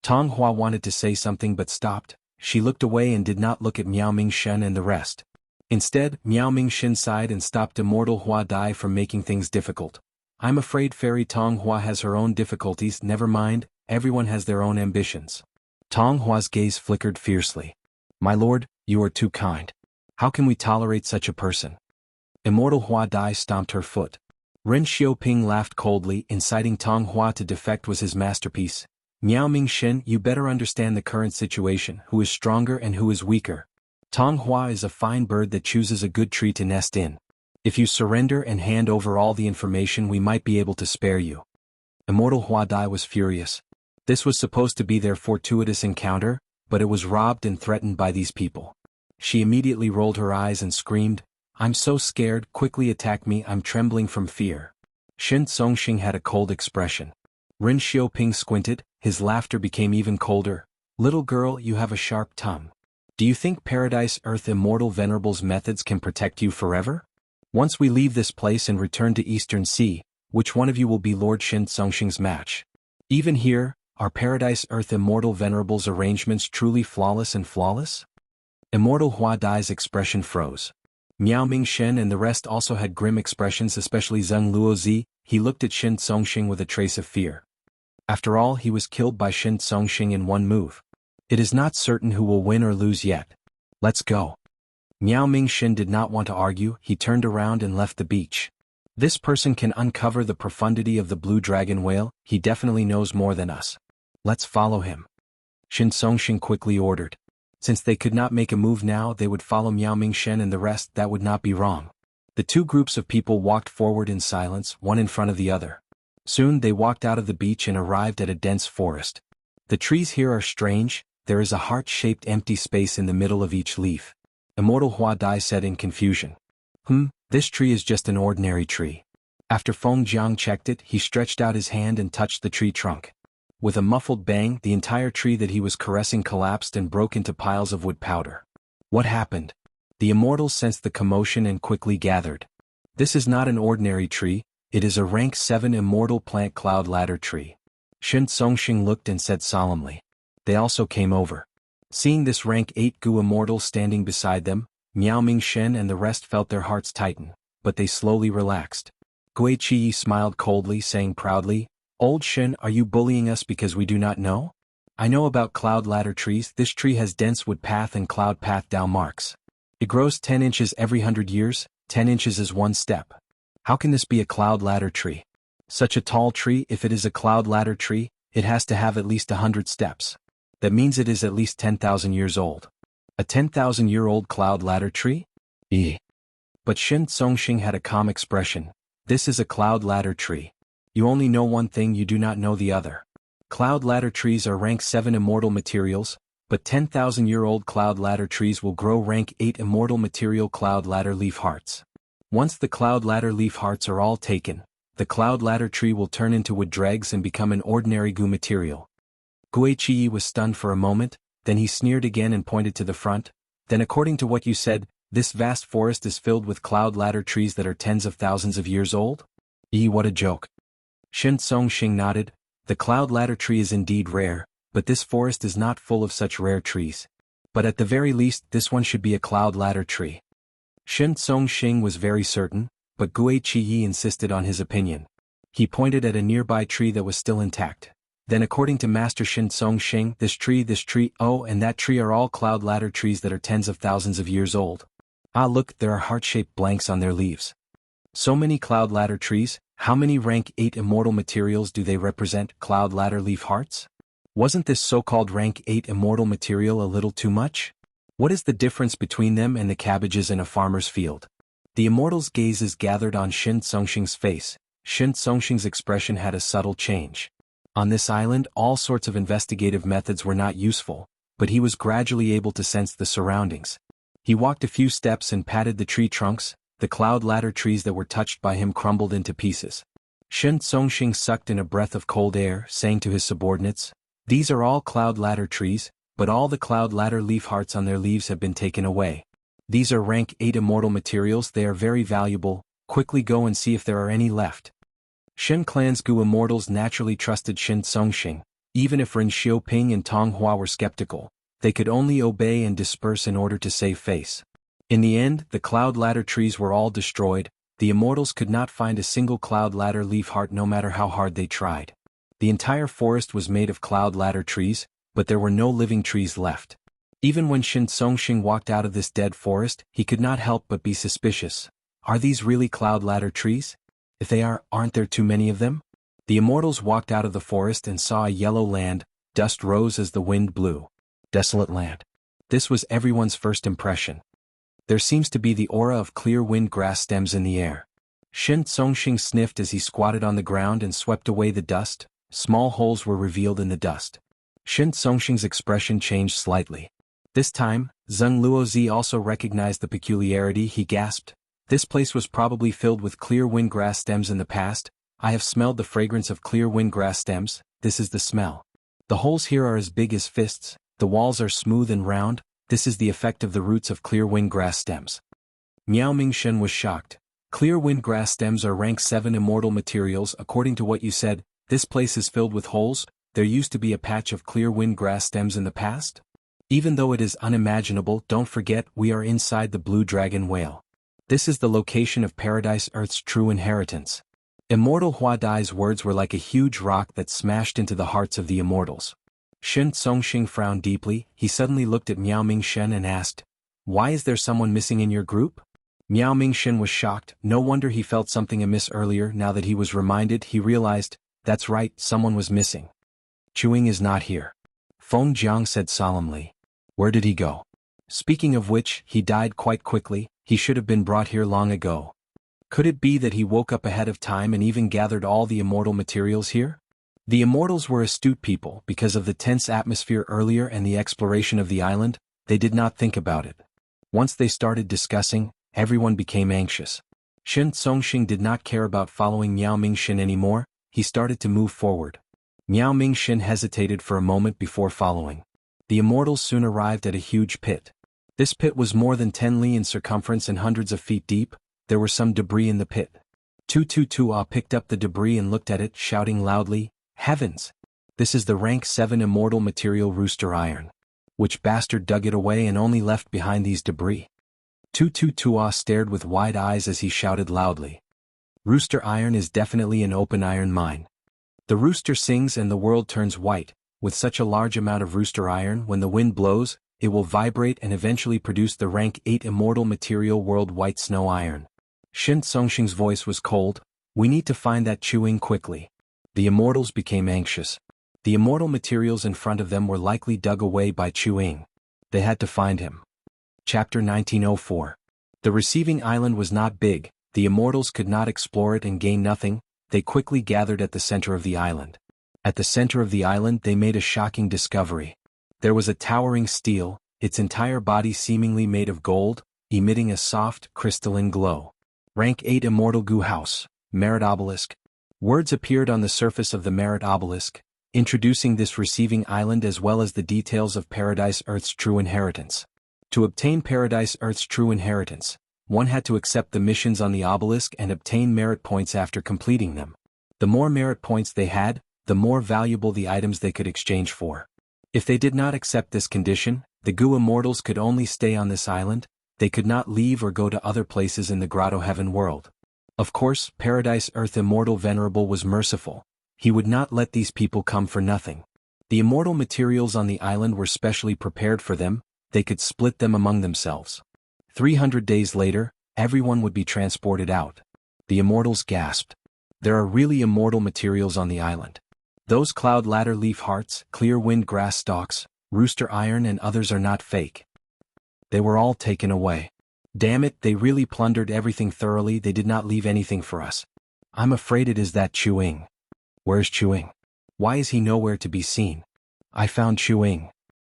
Tong Hua wanted to say something but stopped. She looked away and did not look at Miao Mingshen and the rest. Instead, Miao Mingshen sighed and stopped Immortal Hua Dai from making things difficult. I'm afraid Fairy Tong Hua has her own difficulties. Never mind, everyone has their own ambitions. Tong Hua's gaze flickered fiercely. My lord, you are too kind. How can we tolerate such a person? Immortal Hua Dai stomped her foot. Ren Xiaoping laughed coldly, inciting Tong Hua to defect was his masterpiece. Miao Mingshen, you better understand the current situation, who is stronger and who is weaker. Tong Hua is a fine bird that chooses a good tree to nest in. If you surrender and hand over all the information, we might be able to spare you. Immortal Hua Dai was furious. This was supposed to be their fortuitous encounter, but it was robbed and threatened by these people. She immediately rolled her eyes and screamed, I'm so scared, quickly attack me, I'm trembling from fear. Shen Songxing had a cold expression. Ren Xiaoping squinted, his laughter became even colder. Little girl, you have a sharp tongue. Do you think Paradise Earth Immortal Venerable's methods can protect you forever? Once we leave this place and return to Eastern Sea, which one of you will be Lord Shen Songxing's match? Even here, are Paradise Earth Immortal Venerable's arrangements truly flawless and flawless? Immortal Hua Dai's expression froze. Miao Mingshen and the rest also had grim expressions, especially Zheng Luozi. He looked at Shen Songxing with a trace of fear. After all, he was killed by Shen Songxing in one move. It is not certain who will win or lose yet. Let's go. Miao Mingshen did not want to argue, he turned around and left the beach. This person can uncover the profundity of the blue dragon whale, he definitely knows more than us. Let's follow him. Shen Songxing quickly ordered. Since they could not make a move now, they would follow Miao Mingshen and the rest. That would not be wrong. The two groups of people walked forward in silence, one in front of the other. Soon they walked out of the beach and arrived at a dense forest. The trees here are strange, there is a heart-shaped empty space in the middle of each leaf. Immortal Hua Dai said in confusion. This tree is just an ordinary tree. After Feng Jiang checked it, he stretched out his hand and touched the tree trunk. With a muffled bang, the entire tree that he was caressing collapsed and broke into piles of wood powder. What happened? The immortals sensed the commotion and quickly gathered. This is not an ordinary tree, it is a rank 7 immortal plant cloud ladder tree. Shen Songxing looked and said solemnly. They also came over. Seeing this rank 8 Gu immortal standing beside them, Miao Mingshen and the rest felt their hearts tighten, but they slowly relaxed. Gui Qi smiled coldly, saying proudly, Old Shen, are you bullying us because we do not know? I know about cloud ladder trees. This tree has dense wood path and cloud path down marks. It grows 10 inches every 100 years, 10 inches is one step. How can this be a cloud ladder tree? Such a tall tree, if it is a cloud ladder tree, it has to have at least 100 steps. That means it is at least 10,000 years old. A 10,000-year-old cloud ladder tree? But Shen Songxing had a calm expression. This is a cloud ladder tree. You only know one thing, you do not know the other. Cloud ladder trees are rank 7 immortal materials, but 10,000-year-old cloud ladder trees will grow rank 8 immortal material cloud ladder leaf hearts. Once the cloud ladder leaf hearts are all taken, the cloud ladder tree will turn into wood dregs and become an ordinary Gu material. Gui Qi was stunned for a moment, then he sneered again and pointed to the front. Then according to what you said, this vast forest is filled with cloud ladder trees that are tens of thousands of years old? What a joke. Shen Songxing nodded. The cloud ladder tree is indeed rare, but this forest is not full of such rare trees. But at the very least, this one should be a cloud ladder tree. Shen Songxing was very certain, but Gui Qi insisted on his opinion. He pointed at a nearby tree that was still intact. Then according to Master Shen Songxing, this tree, oh, and that tree are all cloud ladder trees that are tens of thousands of years old. Ah, look, there are heart-shaped blanks on their leaves. So many cloud ladder trees, how many rank 8 immortal materials do they represent, cloud ladder leaf hearts? Wasn't this so-called rank 8 immortal material a little too much? What is the difference between them and the cabbages in a farmer's field? The immortals' gazes gathered on Shen Songxing's face. Shen Songxing's expression had a subtle change. On this island, all sorts of investigative methods were not useful, but he was gradually able to sense the surroundings. He walked a few steps and patted the tree trunks. The cloud ladder trees that were touched by him crumbled into pieces. Shen Songxing sucked in a breath of cold air, saying to his subordinates, These are all cloud ladder trees, but all the cloud ladder leaf hearts on their leaves have been taken away. These are rank 8 immortal materials, they are very valuable, quickly go and see if there are any left. Shen clan's Gu immortals naturally trusted Shen Songxing, even if Ren Xiaoping and Tong Hua were skeptical. They could only obey and disperse in order to save face. In the end, the cloud ladder trees were all destroyed. The immortals could not find a single cloud ladder leaf heart no matter how hard they tried. The entire forest was made of cloud ladder trees, but there were no living trees left. Even when Shen Songxing walked out of this dead forest, he could not help but be suspicious. Are these really cloud ladder trees? If they are, aren't there too many of them? The immortals walked out of the forest and saw a yellow land. Dust rose as the wind blew. Desolate land. This was everyone's first impression. There seems to be the aura of clear wind grass stems in the air. Shen Songxing sniffed as he squatted on the ground and swept away the dust. Small holes were revealed in the dust. Shen Songxing's expression changed slightly. This time, Zheng Luozi also recognized the peculiarity. He gasped. This place was probably filled with clear wind grass stems in the past. I have smelled the fragrance of clear wind grass stems. This is the smell. The holes here are as big as fists. The walls are smooth and round. This is the effect of the roots of clear wind grass stems. Miao Mingshen was shocked. Clear wind grass stems are rank 7 immortal materials. According to what you said, this place is filled with holes. There used to be a patch of clear wind grass stems in the past? Even though it is unimaginable, don't forget we are inside the Blue Dragon Whale. This is the location of Paradise Earth's true inheritance. Immortal Hua Dai's words were like a huge rock that smashed into the hearts of the immortals. Shen Songxing frowned deeply. He suddenly looked at Miao Mingshen and asked, "Why is there someone missing in your group?" Miao Mingshen was shocked. No wonder he felt something amiss earlier. Now that he was reminded, he realized, that's right, someone was missing. Chuing is not here. Feng Jiang said solemnly. Where did he go? Speaking of which, he died quite quickly. He should have been brought here long ago. Could it be that he woke up ahead of time and even gathered all the immortal materials here? The immortals were astute people. Because of the tense atmosphere earlier and the exploration of the island, they did not think about it. Once they started discussing, everyone became anxious. Shen Songxing did not care about following Miao Mingshen anymore. He started to move forward. Miao Mingshen hesitated for a moment before following. The immortals soon arrived at a huge pit. This pit was more than 10 li in circumference and hundreds of feet deep. There were some debris in the pit. Tua picked up the debris and looked at it, shouting loudly, "Heavens! This is the rank 7 immortal material rooster iron. Which bastard dug it away and only left behind these debris?" Tua stared with wide eyes as he shouted loudly. Rooster iron is definitely an open iron mine. The rooster sings and the world turns white. With such a large amount of rooster iron, when the wind blows, it will vibrate and eventually produce the rank 8 immortal material world white snow iron. Shen Songxing's voice was cold. We need to find that Chuing quickly. The immortals became anxious. The immortal materials in front of them were likely dug away by Chuing. They had to find him. Chapter 1904. The receiving island was not big. The immortals could not explore it and gain nothing. They quickly gathered at the center of the island. At the center of the island they made a shocking discovery. There was a towering stele, its entire body seemingly made of gold, emitting a soft, crystalline glow. Rank 8 Immortal Gu House, Merit Obelisk. Words appeared on the surface of the Merit Obelisk, introducing this receiving island as well as the details of Paradise Earth's true inheritance. To obtain Paradise Earth's true inheritance, one had to accept the missions on the obelisk and obtain merit points after completing them. The more merit points they had, the more valuable the items they could exchange for. If they did not accept this condition, the Gu immortals could only stay on this island. They could not leave or go to other places in the Grotto Heaven world. Of course, Paradise Earth Immortal Venerable was merciful. He would not let these people come for nothing. The immortal materials on the island were specially prepared for them. They could split them among themselves. 300 days later, everyone would be transported out. The immortals gasped. There are really immortal materials on the island. Those cloud ladder leaf hearts, clear wind grass stalks, rooster iron and others are not fake. They were all taken away. Damn it, they really plundered everything thoroughly. They did not leave anything for us. I'm afraid it is that Chuing. Where's Chuing? Why is he nowhere to be seen? I found Chuing.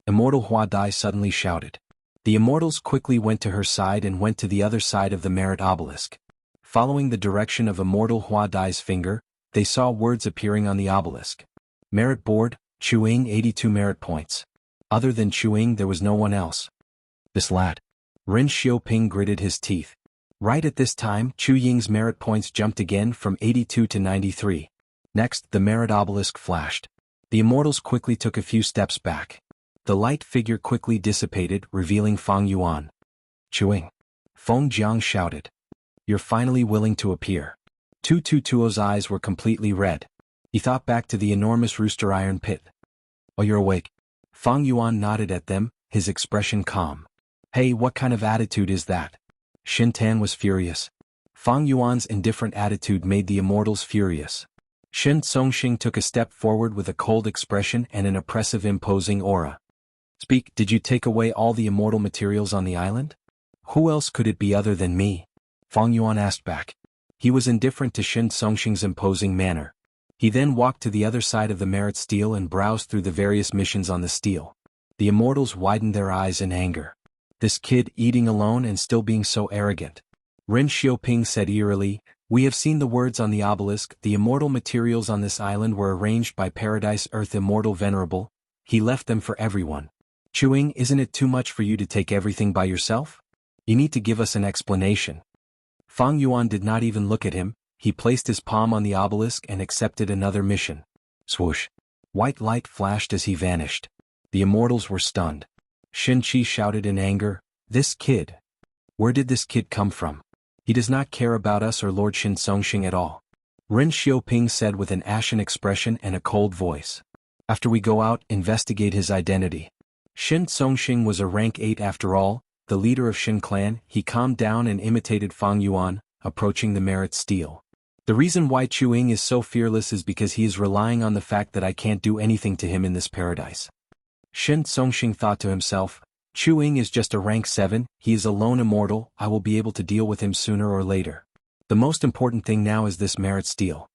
Immortal Hua Dai suddenly shouted. The immortals quickly went to her side and went to the other side of the Merit Obelisk. Following the direction of Immortal Hua Dai's finger, they saw words appearing on the obelisk. Merit Board, Chuing 82 merit points. Other than Chuing there was no one else. This lad. Ren Xiaoping gritted his teeth. Right at this time, Chu Ying's merit points jumped again from 82 to 93. Next, the merit obelisk flashed. The immortals quickly took a few steps back. The light figure quickly dissipated, revealing Fang Yuan. Chuing. Feng Jiang shouted. You're finally willing to appear. Tu Tuo's eyes were completely red. He thought back to the enormous rooster iron pit. Oh, you're awake. Fang Yuan nodded at them, his expression calm. Hey, what kind of attitude is that? Shin Tan was furious. Fang Yuan's indifferent attitude made the immortals furious. Shin Songxing took a step forward with a cold expression and an oppressive imposing aura. Speak, did you take away all the immortal materials on the island? Who else could it be other than me? Fang Yuan asked back. He was indifferent to Shin Songxing's imposing manner. He then walked to the other side of the merit stele and browsed through the various missions on the stele. The immortals widened their eyes in anger. This kid eating alone and still being so arrogant. Ren Xiaoping said eerily, we have seen the words on the obelisk. The immortal materials on this island were arranged by Paradise Earth Immortal Venerable. He left them for everyone. Chuing, isn't it too much for you to take everything by yourself? You need to give us an explanation. Fang Yuan did not even look at him. He placed his palm on the obelisk and accepted another mission. Swoosh. White light flashed as he vanished. The immortals were stunned. Shin Qi shouted in anger, this kid. Where did this kid come from? He does not care about us or Lord Shin Songxing at all. Ren Xiaoping said with an ashen expression and a cold voice. After we go out, investigate his identity. Shin Songxing was a rank 8 after all, the leader of Shin clan. He calmed down and imitated Fang Yuan, approaching the merit stele. The reason why Chuing is so fearless is because he is relying on the fact that I can't do anything to him in this paradise. Shin Songxing thought to himself, Chuing is just a rank 7, he is a lone immortal, I will be able to deal with him sooner or later. The most important thing now is this merit stele.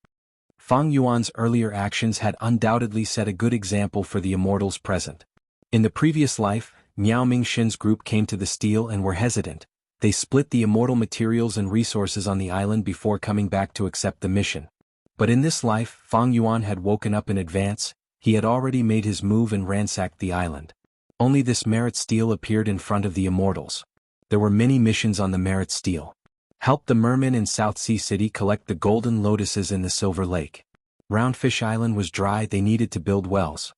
Fang Yuan's earlier actions had undoubtedly set a good example for the immortals present. In the previous life, Miao Mingshin's group came to the stele and were hesitant. They split the immortal materials and resources on the island before coming back to accept the mission. But in this life, Fang Yuan had woken up in advance. He had already made his move and ransacked the island. Only this merit stele appeared in front of the immortals. There were many missions on the merit stele. Help the mermen in South Sea City collect the golden lotuses in the Silver Lake. Roundfish Island was dry, they needed to build wells.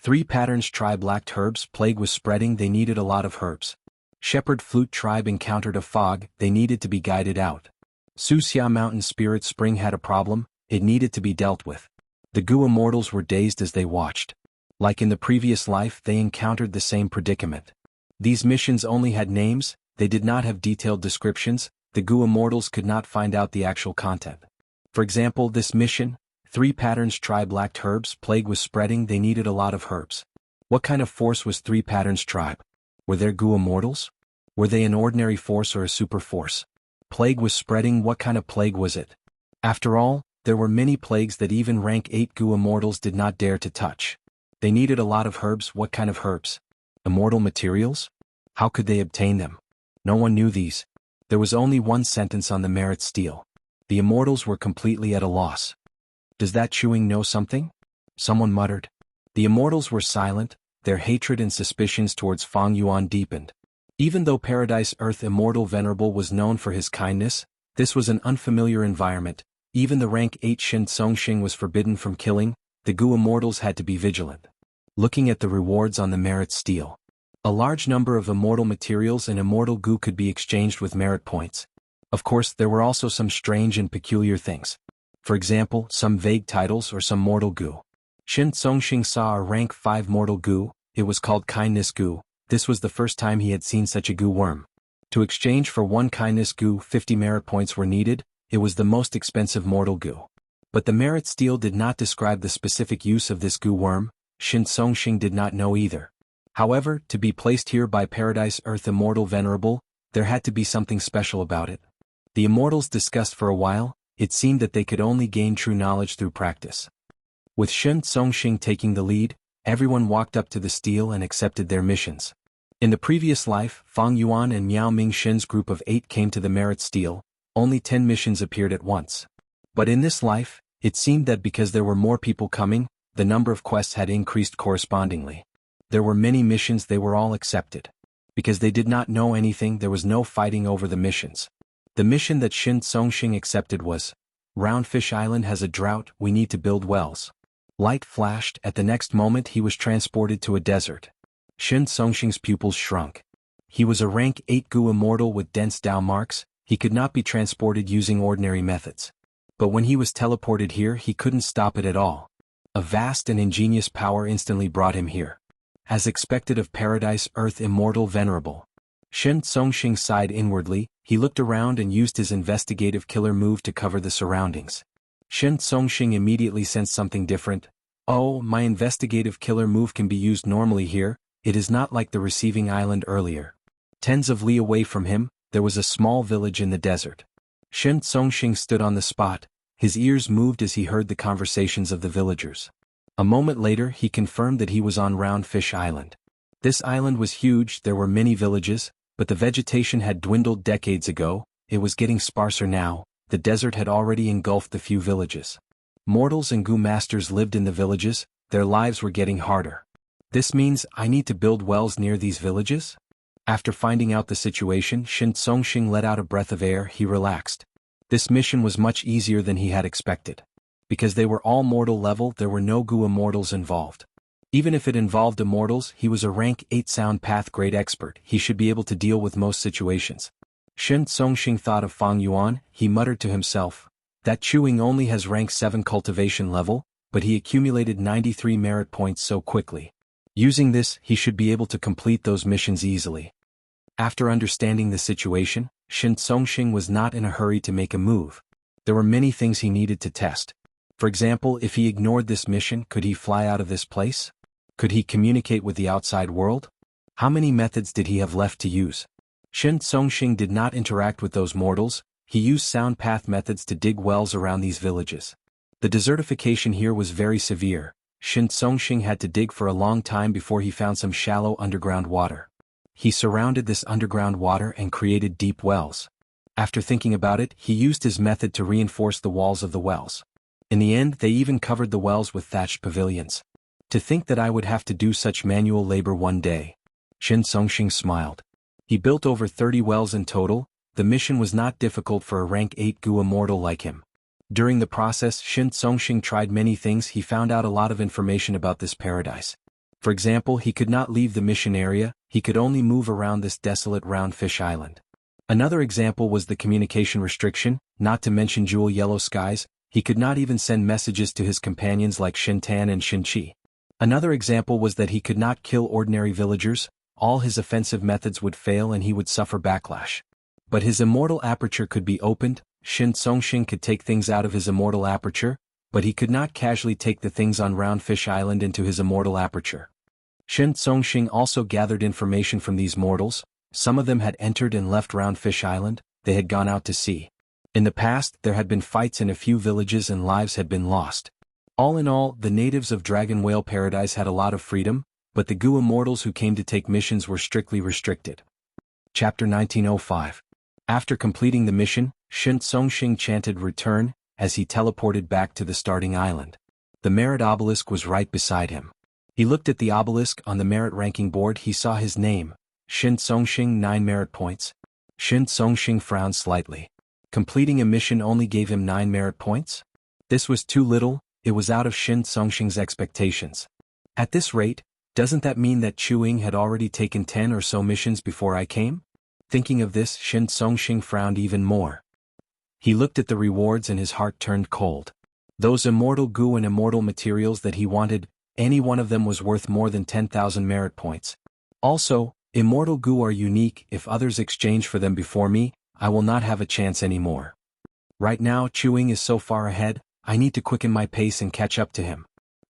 3 Patterns tribe lacked herbs, plague was spreading, they needed a lot of herbs. Shepherd Flute tribe encountered a fog, they needed to be guided out. Suxia Mountain Spirit Spring had a problem, it needed to be dealt with. The Gu immortals were dazed as they watched. Like in the previous life, they encountered the same predicament. These missions only had names, they did not have detailed descriptions, the Gu immortals could not find out the actual content. For example, this mission, 3 Patterns tribe lacked herbs, plague was spreading, they needed a lot of herbs. What kind of force was 3 Patterns tribe? Were there Gu immortals? Were they an ordinary force or a super force? Plague was spreading, what kind of plague was it? After all, there were many plagues that even rank 8 Gu immortals did not dare to touch. They needed a lot of herbs, what kind of herbs? Immortal materials? How could they obtain them? No one knew these. There was only one sentence on the merit stele. The immortals were completely at a loss. Does that Chuing know something? Someone muttered. The immortals were silent, their hatred and suspicions towards Fang Yuan deepened. Even though Paradise Earth Immortal Venerable was known for his kindness, this was an unfamiliar environment. Even the rank 8 Shin Songxing was forbidden from killing, the Gu immortals had to be vigilant. Looking at the rewards on the merit stele. A large number of immortal materials and immortal Gu could be exchanged with merit points. Of course, there were also some strange and peculiar things. For example, some vague titles or some mortal Gu. Shin Songxing saw a rank 5 mortal Gu, it was called Kindness Gu. This was the first time he had seen such a Gu worm. To exchange for 1 Kindness Gu, 50 merit points were needed. It was the most expensive mortal Gu. But the merit stele did not describe the specific use of this Gu worm. Shin Songxing did not know either. However, to be placed here by Paradise Earth Immortal Venerable, there had to be something special about it. The immortals discussed for a while, it seemed that they could only gain true knowledge through practice. With Shin Songxing taking the lead, everyone walked up to the stele and accepted their missions. In the previous life, Fang Yuan and Miao Mingshin's group of 8 came to the merit stele, only 10 missions appeared at once. But in this life, it seemed that because there were more people coming, the number of quests had increased correspondingly. There were many missions, they were all accepted. Because they did not know anything, there was no fighting over the missions. The mission that Shin Songxing accepted was, Roundfish Island has a drought, we need to build wells. Light flashed, at the next moment he was transported to a desert. Shin Songxing's pupils shrunk. He was a rank 8 Gu immortal with dense Dao marks, he could not be transported using ordinary methods. But when he was teleported here he couldn't stop it at all. A vast and ingenious power instantly brought him here. As expected of Paradise Earth immortal venerable. Shin Songxing sighed inwardly, he looked around and used his investigative killer move to cover the surroundings. Shin Songxing immediately sensed something different. Oh, my investigative killer move can be used normally here, it is not like the receiving island earlier. Tens of li away from him, there was a small village in the desert. Shin Songxing stood on the spot, his ears moved as he heard the conversations of the villagers. A moment later he confirmed that he was on Roundfish Island. This island was huge, there were many villages, but the vegetation had dwindled decades ago, it was getting sparser now, the desert had already engulfed the few villages. Mortals and Gu masters lived in the villages, their lives were getting harder. This means I need to build wells near these villages? After finding out the situation, Shin Songxing let out a breath of air, he relaxed. This mission was much easier than he had expected. Because they were all mortal level, there were no Gu immortals involved. Even if it involved immortals, he was a rank 8 sound path grade expert, he should be able to deal with most situations. Shin Songxing thought of Fang Yuan, he muttered to himself. That Chewing only has rank 7 cultivation level, but he accumulated 93 merit points so quickly. Using this, he should be able to complete those missions easily. After understanding the situation, Shin Songxing was not in a hurry to make a move. There were many things he needed to test. For example, if he ignored this mission, could he fly out of this place? Could he communicate with the outside world? How many methods did he have left to use? Shin Songxing did not interact with those mortals, he used sound path methods to dig wells around these villages. The desertification here was very severe. Shin Songxing had to dig for a long time before he found some shallow underground water. He surrounded this underground water and created deep wells. After thinking about it, he used his method to reinforce the walls of the wells. In the end, they even covered the wells with thatched pavilions. To think that I would have to do such manual labor one day. Shin Songxing smiled. He built over 30 wells in total, the mission was not difficult for a rank 8 Gu immortal like him. During the process, Shin Songxing tried many things, he found out a lot of information about this paradise. For example, he could not leave the mission area, he could only move around this desolate Roundfish Island. Another example was the communication restriction, not to mention jewel yellow skies, he could not even send messages to his companions like Shin Tan and Shin Qi. Another example was that he could not kill ordinary villagers, all his offensive methods would fail and he would suffer backlash. But his immortal aperture could be opened, Shin Songxing could take things out of his immortal aperture, but he could not casually take the things on Roundfish Island into his immortal aperture. Shin Songxing also gathered information from these mortals, some of them had entered and left Roundfish Island, they had gone out to sea. In the past, there had been fights in a few villages and lives had been lost. All in all, the natives of Dragon Whale Paradise had a lot of freedom, but the Gu immortals who came to take missions were strictly restricted. Chapter 1905. After completing the mission, Shin Songxing chanted return, as he teleported back to the starting island. The merit obelisk was right beside him. He looked at the obelisk on the merit ranking board, he saw his name, Shin Songxing 9 merit points. Shin Songxing frowned slightly. Completing a mission only gave him 9 merit points? This was too little, it was out of Shin Songxing's expectations. At this rate, doesn't that mean that Chewing had already taken 10 or so missions before I came? Thinking of this, Shin Songxing frowned even more. He looked at the rewards and his heart turned cold. Those immortal Gu and immortal materials that he wanted, any one of them was worth more than 10,000 merit points. Also, immortal Gu are unique, if others exchange for them before me, I will not have a chance anymore. Right now Chewing is so far ahead, I need to quicken my pace and catch up to him.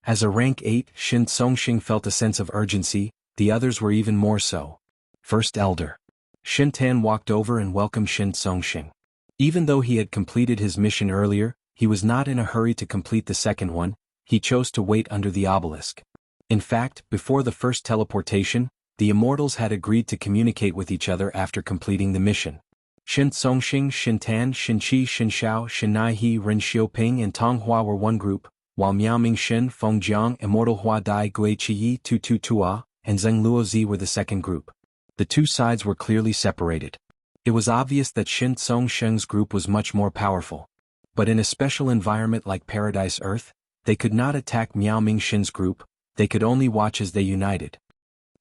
As a rank 8, Shin Songxing felt a sense of urgency, the others were even more so. First Elder. Shin Tan walked over and welcomed Shin Songxing. Even though he had completed his mission earlier, he was not in a hurry to complete the second one, he chose to wait under the obelisk. In fact, before the first teleportation, the immortals had agreed to communicate with each other after completing the mission. Shin Songxing, Shin Tan, Shin Qi, Shin Xiao, Shin Naihe, Ren Xiaoping and Tong Hua were one group, while Miao Mingxin, Feng Jiang, Immortal Hua Dai Gui Qiyi Tu Tu Tua, and Zheng Luozi were the second group. The two sides were clearly separated. It was obvious that Shin Tsongsheng's group was much more powerful. But in a special environment like Paradise Earth, they could not attack Miao Mingshin's group, they could only watch as they united.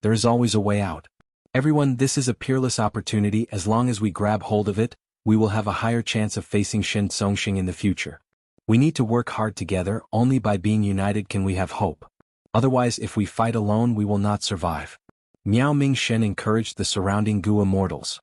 There is always a way out. Everyone, this is a peerless opportunity. As long as we grab hold of it, we will have a higher chance of facing Shin Tsongsheng in the future. We need to work hard together. Only by being united can we have hope. Otherwise, if we fight alone, we will not survive. Miao Mingshin encouraged the surrounding Gu immortals.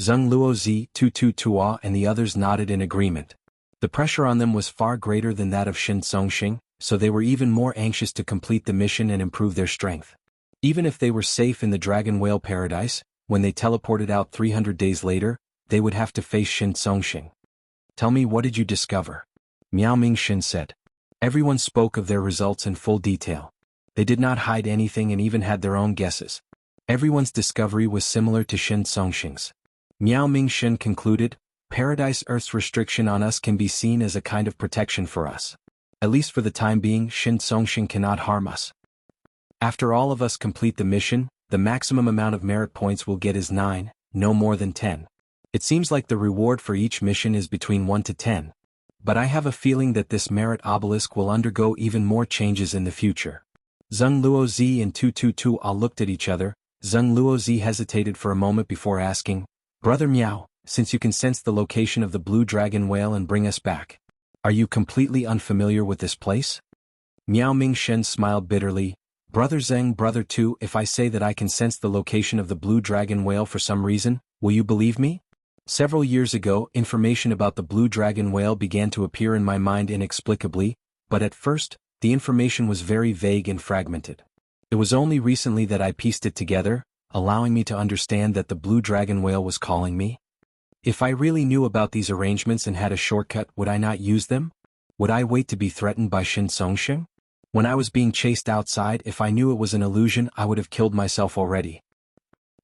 Zheng Luozi, Tu Tua and the others nodded in agreement. The pressure on them was far greater than that of Shin Tsongsheng, so they were even more anxious to complete the mission and improve their strength. Even if they were safe in the Dragon Whale Paradise, when they teleported out 300 days later, they would have to face Shin Tsongsheng. Tell me, what did you discover? Miao Mingshin said. Everyone spoke of their results in full detail. They did not hide anything and even had their own guesses. Everyone's discovery was similar to Shin Tsongsheng's. Miao Mingshin concluded, Paradise Earth's restriction on us can be seen as a kind of protection for us. At least for the time being, Shin Tsongsheng cannot harm us. After all of us complete the mission, the maximum amount of merit points we'll get is 9, no more than 10. It seems like the reward for each mission is between 1 to 10. But I have a feeling that this merit obelisk will undergo even more changes in the future. Zheng Luozi and Tu Tua looked at each other. Zheng Luozi hesitated for a moment before asking, Brother Miao, since you can sense the location of the blue dragon whale and bring us back, are you completely unfamiliar with this place? Miao Mingshin smiled bitterly. Brother Zheng, Brother Tu, if I say that I can sense the location of the blue dragon whale for some reason, will you believe me? Several years ago, information about the blue dragon whale began to appear in my mind inexplicably, but at first, the information was very vague and fragmented. It was only recently that I pieced it together, allowing me to understand that the blue dragon whale was calling me. If I really knew about these arrangements and had a shortcut, would I not use them? Would I wait to be threatened by Shin Tsongsheng? When I was being chased outside, if I knew it was an illusion, I would have killed myself already.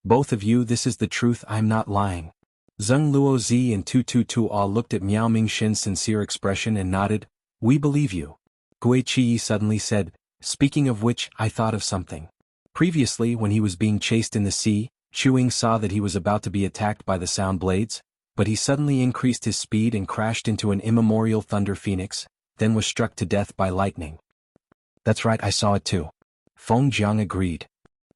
Both of you, this is the truth, I'm not lying. Zheng Luozi and Tu Tua looked at Miao Mingshin's sincere expression and nodded. We believe you. Gui Qi suddenly said, Speaking of which, I thought of something. Previously, when he was being chased in the sea, Chuing saw that he was about to be attacked by the sound blades, but he suddenly increased his speed and crashed into an immemorial thunder phoenix, then was struck to death by lightning. That's right, I saw it too. Feng Jiang agreed.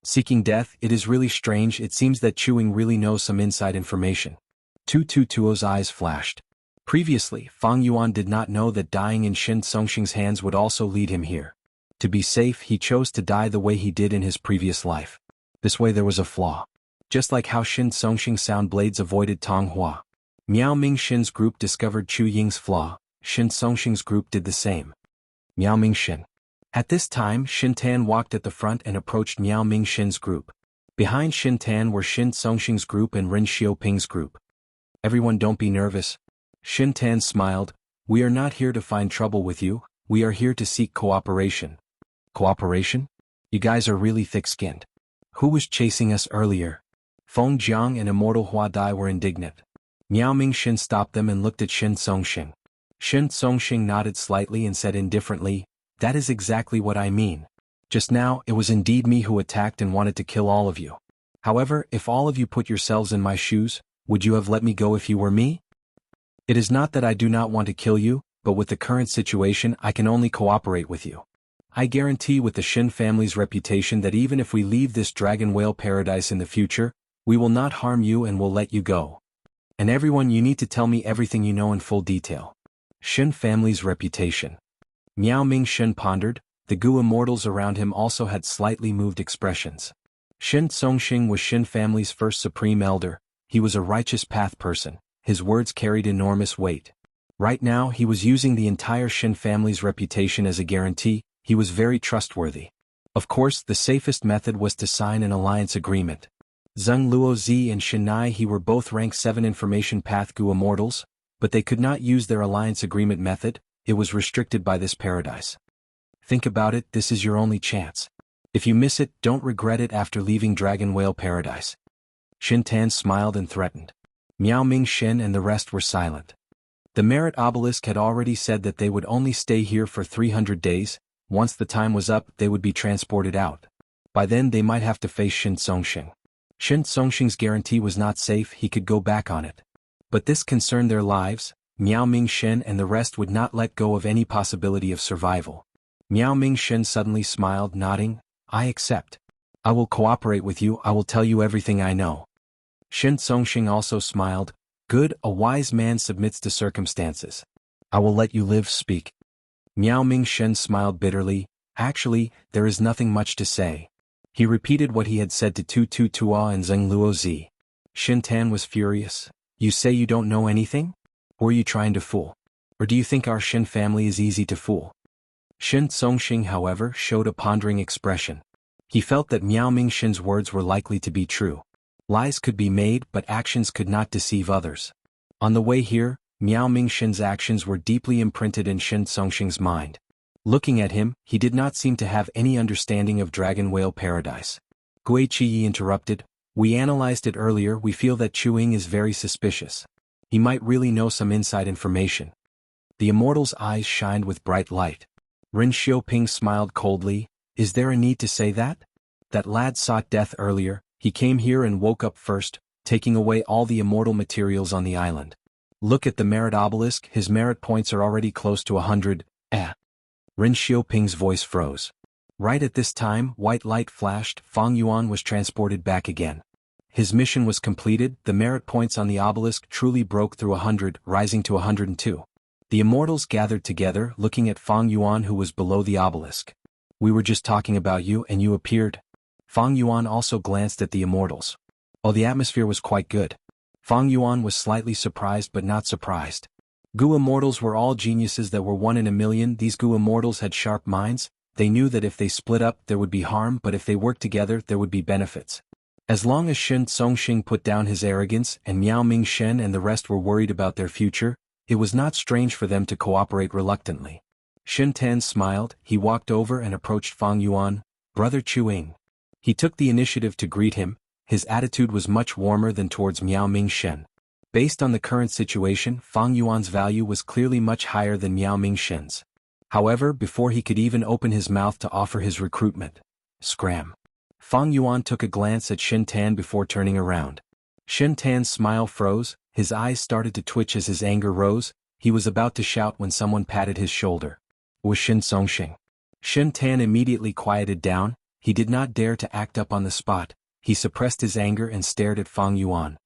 Seeking death, it is really strange. It seems that Chuing really knows some inside information. Tu Tuo's eyes flashed. Previously, Fang Yuan did not know that dying in Shin Tsongsheng's hands would also lead him here. To be safe, he chose to die the way he did in his previous life. This way there was a flaw. Just like how Shin Tsongsheng's sound blades avoided Tong Hua. Miao Mingshin's group discovered Chu Ying's flaw. Shin Tsongsheng's group did the same. Miao Mingshin. At this time, Shin Tan walked at the front and approached Miao Mingshin's group. Behind Shin Tan were Shin Tsongsheng's group and Ren Xiaoping's group. Everyone, don't be nervous. Shin Tan smiled. We are not here to find trouble with you, we are here to seek cooperation. Cooperation? You guys are really thick-skinned. Who was chasing us earlier? Feng Jiang and Immortal Hua Dai were indignant. Miao Mingshin stopped them and looked at Shin Tsongsheng. Shin Tsongsheng nodded slightly and said indifferently, That is exactly what I mean. Just now, it was indeed me who attacked and wanted to kill all of you. However, if all of you put yourselves in my shoes, would you have let me go if you were me? It is not that I do not want to kill you, but with the current situation, I can only cooperate with you. I guarantee with the Shin family's reputation that even if we leave this dragon whale paradise in the future, we will not harm you and will let you go. And everyone, you need to tell me everything you know in full detail. Shin family's reputation. Miao Mingshin pondered. The Gu immortals around him also had slightly moved expressions. Shin Tsongsheng was Shin family's first supreme elder. He was a righteous path person. His words carried enormous weight. Right now, he was using the entire Shin family's reputation as a guarantee. He was very trustworthy. Of course, the safest method was to sign an alliance agreement. Zheng Luozi and Shin Nai were both rank 7 information path Gu immortals, but they could not use their alliance agreement method. It was restricted by this paradise. Think about it, this is your only chance. If you miss it, don't regret it after leaving Dragon Whale Paradise. Shin Tan smiled and threatened. Miao Mingshin and the rest were silent. The merit obelisk had already said that they would only stay here for 300 days, once the time was up they would be transported out. By then they might have to face Shin Tsongsheng. Shen Songxing's guarantee was not safe, he could go back on it. But this concerned their lives. Miao Mingshen and the rest would not let go of any possibility of survival. Miao Mingshen suddenly smiled, nodding, I accept. I will cooperate with you, I will tell you everything I know. Shen Songxing also smiled, good, a wise man submits to circumstances. I will let you live, speak. Miao Mingshen smiled bitterly, actually, there is nothing much to say. He repeated what he had said to Tu Tu Tua and Zheng Luozi. Shin Tan was furious. You say you don't know anything? Or are you trying to fool? Or do you think our Shin family is easy to fool? Shen Songxing, however, showed a pondering expression. He felt that Miao Mingshen's words were likely to be true. Lies could be made, but actions could not deceive others. On the way here, Miao Mingshen's actions were deeply imprinted in Shen Songxing's mind. Looking at him, he did not seem to have any understanding of Dragon Whale Paradise. Gui Qiyi interrupted, we analyzed it earlier, we feel that Chuing is very suspicious. He might really know some inside information. The immortal's eyes shined with bright light. Ren Xiaoping smiled coldly, is there a need to say that? That lad sought death earlier, he came here and woke up first, taking away all the immortal materials on the island. Look at the merit obelisk, his merit points are already close to 100, Ren Xiaoping's voice froze. Right at this time, white light flashed, Fang Yuan was transported back again. His mission was completed, the merit points on the obelisk truly broke through 100, rising to 102. The immortals gathered together, looking at Fang Yuan who was below the obelisk. We were just talking about you and you appeared. Fang Yuan also glanced at the immortals. Oh, the atmosphere was quite good. Fang Yuan was slightly surprised but not surprised. Gu immortals were all geniuses that were one in a million. These Gu immortals had sharp minds. They knew that if they split up there would be harm, but if they worked together there would be benefits. As long as Shen Songxing put down his arrogance and Miao Mingshen and the rest were worried about their future, it was not strange for them to cooperate reluctantly. Shen Tan smiled, he walked over and approached Fang Yuan, Brother Chuing. He took the initiative to greet him, his attitude was much warmer than towards Miao Mingshen. Based on the current situation, Fang Yuan's value was clearly much higher than Miao Mingshen's. However, before he could even open his mouth to offer his recruitment, scram. Fang Yuan took a glance at Shen Tan before turning around. Shen Tan's smile froze, his eyes started to twitch as his anger rose, he was about to shout when someone patted his shoulder. It was Shen Songxing. Shen Tan immediately quieted down, he did not dare to act up on the spot, he suppressed his anger and stared at Fang Yuan.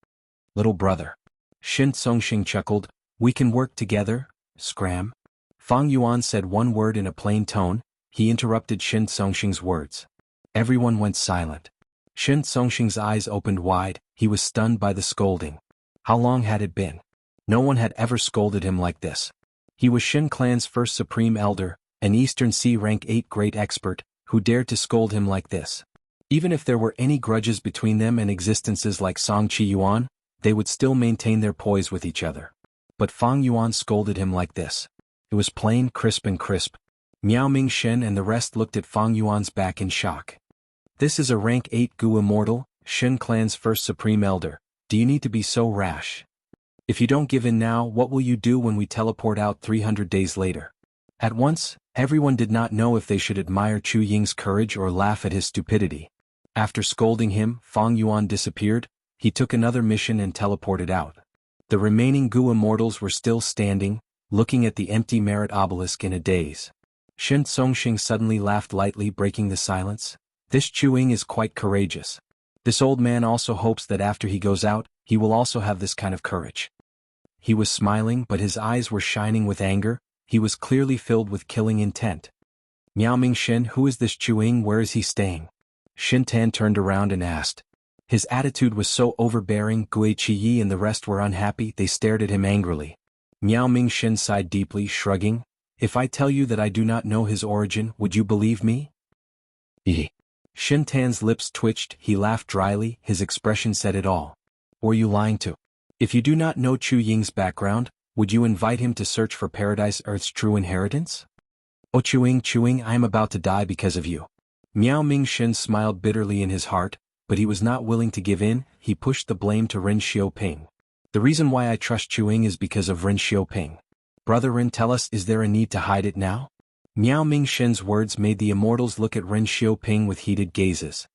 Little brother. Shen Songxing chuckled, we can work together, scram. Fang Yuan said one word in a plain tone, he interrupted Shen Songxing's words. Everyone went silent. Shen Songxing's eyes opened wide, he was stunned by the scolding. How long had it been? No one had ever scolded him like this. He was Shen clan's first supreme elder, an Eastern Sea rank 8 great expert, who dared to scold him like this. Even if there were any grudges between them and existences like Song Qi Yuan, they would still maintain their poise with each other. But Fang Yuan scolded him like this. It was plain, crisp and crisp. Miao Mingshen and the rest looked at Fang Yuan's back in shock. This is a rank 8 Gu immortal, Shen clan's first supreme elder. Do you need to be so rash? If you don't give in now, what will you do when we teleport out 300 days later? At once, everyone did not know if they should admire Chu Ying's courage or laugh at his stupidity. After scolding him, Fang Yuan disappeared, he took another mission and teleported out. The remaining Gu immortals were still standing, looking at the empty merit obelisk in a daze. Shen Songxing suddenly laughed lightly, breaking the silence. This Chuing is quite courageous. This old man also hopes that after he goes out, he will also have this kind of courage. He was smiling, but his eyes were shining with anger, he was clearly filled with killing intent. Miao Mingshen, who is this Chuing, where is he staying? Shen Tan turned around and asked. His attitude was so overbearing, Gui Qiyi and the rest were unhappy, they stared at him angrily. Miao Mingshen sighed deeply, shrugging, if I tell you that I do not know his origin, would you believe me? Shen Tan's lips twitched, he laughed dryly, his expression said it all. Or you lying to? If you do not know Chu Ying's background, would you invite him to search for Paradise Earth's true inheritance? Oh Chuing, I am about to die because of you. Miao Mingshen smiled bitterly in his heart, but he was not willing to give in, he pushed the blame to Ren Xiaoping. The reason why I trust Chuing is because of Ren Xiaoping. Brother Ren, tell us, is there a need to hide it now? Miao Mingshen's words made the immortals look at Ren Xiaoping with heated gazes.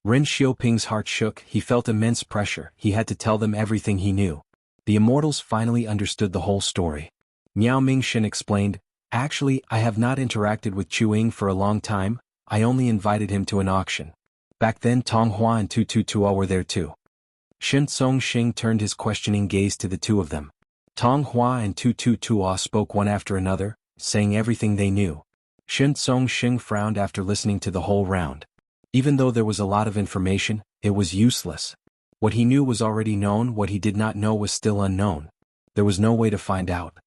Ren Xiaoping's heart shook, he felt immense pressure, he had to tell them everything he knew. The immortals finally understood the whole story. Miao Mingxin explained, actually, I have not interacted with Chu Ying for a long time, I only invited him to an auction. Back then Tong Hua and Tu Tu Tua were there too. Shen Song Xing turned his questioning gaze to the two of them. Tong Hua and Tu Tu Tua spoke one after another, saying everything they knew. Shen Song Xing frowned after listening to the whole round. Even though there was a lot of information, it was useless. What he knew was already known, what he did not know was still unknown. There was no way to find out.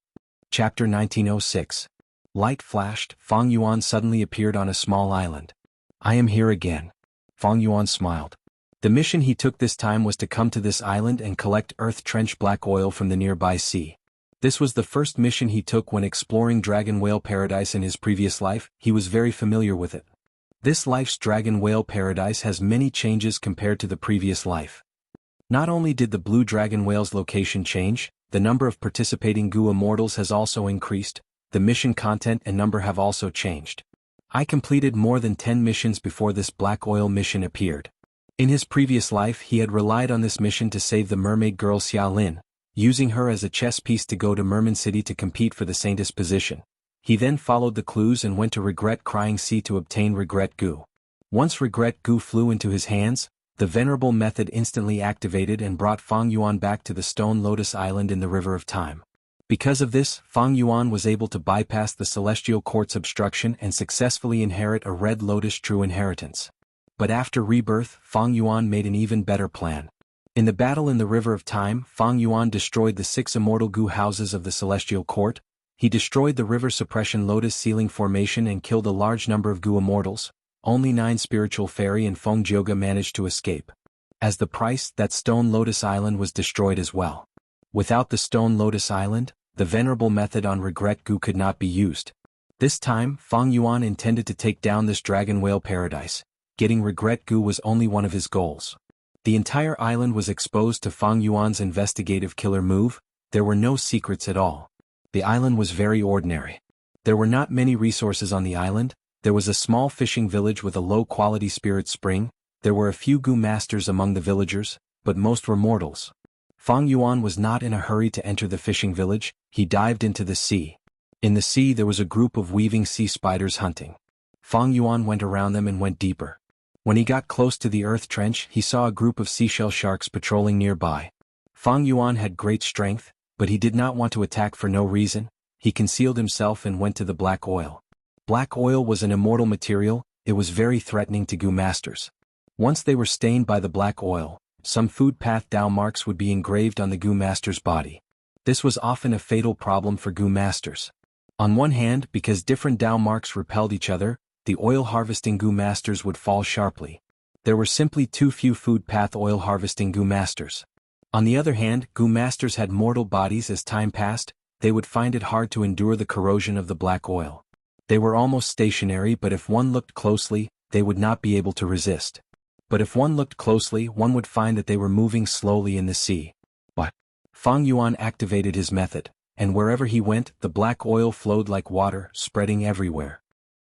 Chapter 1906. Light flashed, Fang Yuan suddenly appeared on a small island. I am here again. Fang Yuan smiled. The mission he took this time was to come to this island and collect earth trench black oil from the nearby sea. This was the first mission he took when exploring Dragon Whale Paradise in his previous life, he was very familiar with it. This life's Dragon Whale Paradise has many changes compared to the previous life. Not only did the Blue Dragon Whale's location change, the number of participating Gu Immortals has also increased, the mission content and number have also changed. I completed more than 10 missions before this black oil mission appeared. In his previous life he had relied on this mission to save the mermaid girl Xia Lin, using her as a chess piece to go to Merman City to compete for the Saintess position. He then followed the clues and went to Regret Crying Sea to obtain Regret Gu. Once Regret Gu flew into his hands, the Venerable Method instantly activated and brought Fang Yuan back to the Stone Lotus Island in the River of Time. Because of this, Fang Yuan was able to bypass the Celestial Court's obstruction and successfully inherit a Red Lotus true inheritance. But after rebirth, Fang Yuan made an even better plan. In the battle in the River of Time, Fang Yuan destroyed the 6 immortal Gu houses of the Celestial Court. He destroyed the River Suppression Lotus Ceiling Formation and killed a large number of Gu immortals. Only 9 Spiritual Fairy and Feng Jioga managed to escape. As the price, that Stone Lotus Island was destroyed as well. Without the Stone Lotus Island, the Venerable Method on Regret Gu could not be used. This time, Fang Yuan intended to take down this Dragon Whale Paradise. Getting Regret Gu was only one of his goals. The entire island was exposed to Fang Yuan's investigative killer move, there were no secrets at all. The island was very ordinary. There were not many resources on the island, there was a small fishing village with a low-quality spirit spring, there were a few Gu masters among the villagers, but most were mortals. Fang Yuan was not in a hurry to enter the fishing village, he dived into the sea. In the sea there was a group of weaving sea spiders hunting. Fang Yuan went around them and went deeper. When he got close to the earth trench, he saw a group of seashell sharks patrolling nearby. Fang Yuan had great strength, but he did not want to attack for no reason. He concealed himself and went to the black oil. Black oil was an immortal material, it was very threatening to Gu masters. Once they were stained by the black oil, some food path Dao marks would be engraved on the Gu master's body. This was often a fatal problem for Gu masters. On one hand, because different Dao marks repelled each other, the oil harvesting Gu masters would fall sharply. There were simply too few food path oil harvesting Gu masters. On the other hand, Gu masters had mortal bodies. As time passed, they would find it hard to endure the corrosion of the black oil. They were almost stationary, but if one looked closely, they would not be able to resist. But if one looked closely, one would find that they were moving slowly in the sea. But Fang Yuan activated his method, and wherever he went, the black oil flowed like water, spreading everywhere.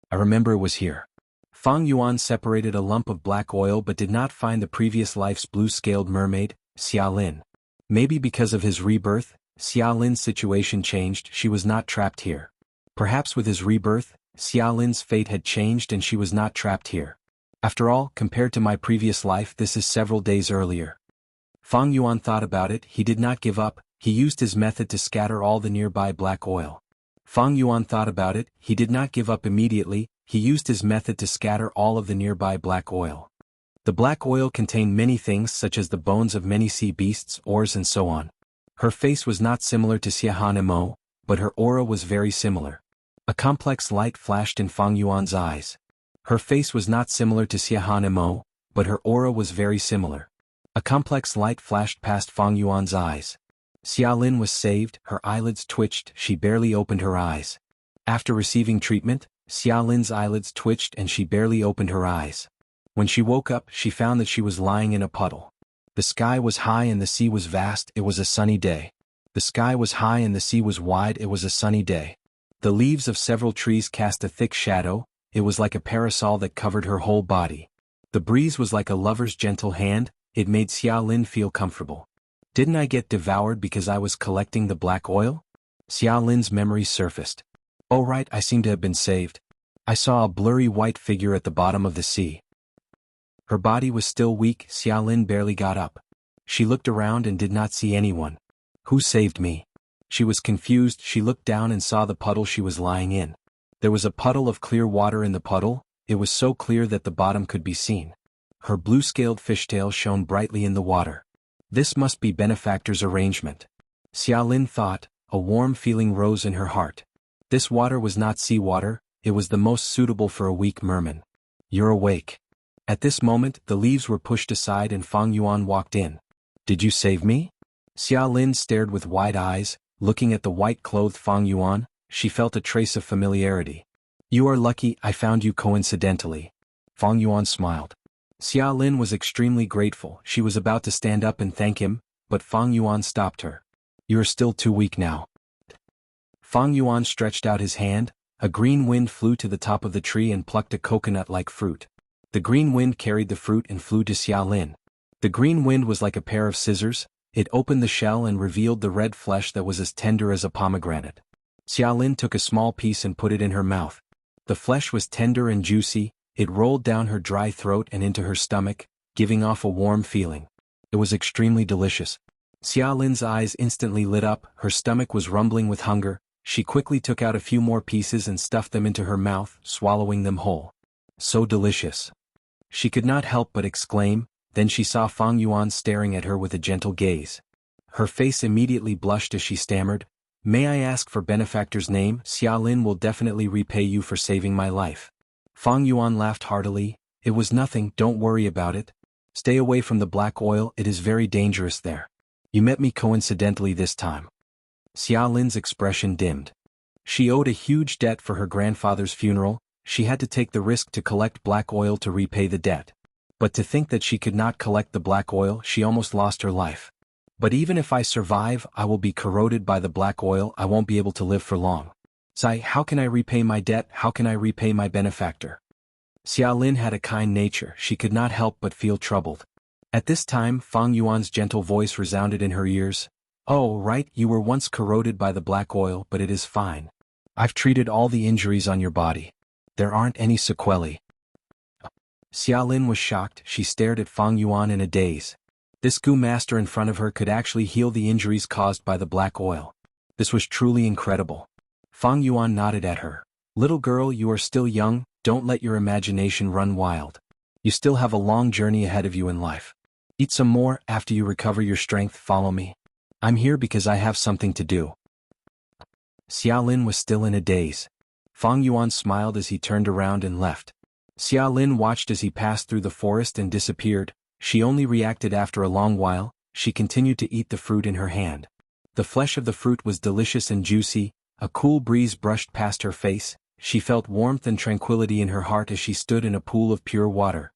I remember it was here. Fang Yuan separated a lump of black oil but did not find the previous life's blue-scaled mermaid, Xia Lin. Maybe because of his rebirth, Xia Lin's situation changed, she was not trapped here. Perhaps with his rebirth, Xia Lin's fate had changed and she was not trapped here. After all, compared to my previous life, this is several days earlier. Fang Yuan thought about it, he did not give up, he used his method to scatter all the nearby black oil. Fang Yuan thought about it, he did not give up immediately, he used his method to scatter all of the nearby black oil. The black oil contained many things such as the bones of many sea beasts, ores and so on. Her face was not similar to Xia Hanemo, but her aura was very similar. A complex light flashed in Fang Yuan's eyes. Her face was not similar to Xia Hanemo, but her aura was very similar. A complex light flashed past Fang Yuan's eyes. Xia Lin was saved, her eyelids twitched, she barely opened her eyes. After receiving treatment, Xia Lin's eyelids twitched and she barely opened her eyes. When she woke up, she found that she was lying in a puddle. The sky was high and the sea was vast, it was a sunny day. The sky was high and the sea was wide, it was a sunny day. The leaves of several trees cast a thick shadow, it was like a parasol that covered her whole body. The breeze was like a lover's gentle hand, it made Xia Lin feel comfortable. Didn't I get devoured because I was collecting the black oil? Xia Lin's memory surfaced. Oh right, I seem to have been saved. I saw a blurry white figure at the bottom of the sea. Her body was still weak, Xia Lin barely got up. She looked around and did not see anyone. Who saved me? She was confused, she looked down and saw the puddle she was lying in. There was a puddle of clear water in the puddle, it was so clear that the bottom could be seen. Her blue-scaled fishtail shone brightly in the water. This must be benefactor's arrangement. Xia Lin thought, a warm feeling rose in her heart. This water was not seawater, it was the most suitable for a weak merman. You're awake. At this moment, the leaves were pushed aside and Fang Yuan walked in. Did you save me? Xia Lin stared with wide eyes, looking at the white-clothed Fang Yuan, she felt a trace of familiarity. You are lucky I found you coincidentally. Fang Yuan smiled. Xia Lin was extremely grateful, she was about to stand up and thank him, but Fang Yuan stopped her. You are still too weak now. Fang Yuan stretched out his hand, a green wind flew to the top of the tree and plucked a coconut-like fruit. The green wind carried the fruit and flew to Xia Lin. The green wind was like a pair of scissors, it opened the shell and revealed the red flesh that was as tender as a pomegranate. Xia Lin took a small piece and put it in her mouth. The flesh was tender and juicy, it rolled down her dry throat and into her stomach, giving off a warm feeling. It was extremely delicious. Xia Lin's eyes instantly lit up, her stomach was rumbling with hunger, she quickly took out a few more pieces and stuffed them into her mouth, swallowing them whole. So delicious. She could not help but exclaim, then she saw Fang Yuan staring at her with a gentle gaze. Her face immediately blushed as she stammered, May I ask for benefactor's name? Xia Lin will definitely repay you for saving my life. Fang Yuan laughed heartily, it was nothing, don't worry about it. Stay away from the black oil, it is very dangerous there. You met me coincidentally this time. Xia Lin's expression dimmed. She owed a huge debt for her grandfather's funeral, she had to take the risk to collect black oil to repay the debt. But to think that she could not collect the black oil, she almost lost her life. But even if I survive, I will be corroded by the black oil, I won't be able to live for long. Sai, how can I repay my debt, how can I repay my benefactor? Xia Lin had a kind nature, she could not help but feel troubled. At this time, Fang Yuan's gentle voice resounded in her ears. Oh, right, you were once corroded by the black oil, but it is fine. I've treated all the injuries on your body. There aren't any sequelae. Xia Lin was shocked, she stared at Fang Yuan in a daze. This Gu master in front of her could actually heal the injuries caused by the black oil. This was truly incredible. Fang Yuan nodded at her. Little girl, you are still young, don't let your imagination run wild. You still have a long journey ahead of you in life. Eat some more, after you recover your strength, follow me. I'm here because I have something to do. Xia Lin was still in a daze. Fang Yuan smiled as he turned around and left. Xia Lin watched as he passed through the forest and disappeared. She only reacted after a long while, she continued to eat the fruit in her hand. The flesh of the fruit was delicious and juicy, a cool breeze brushed past her face, she felt warmth and tranquility in her heart as she stood in a pool of pure water.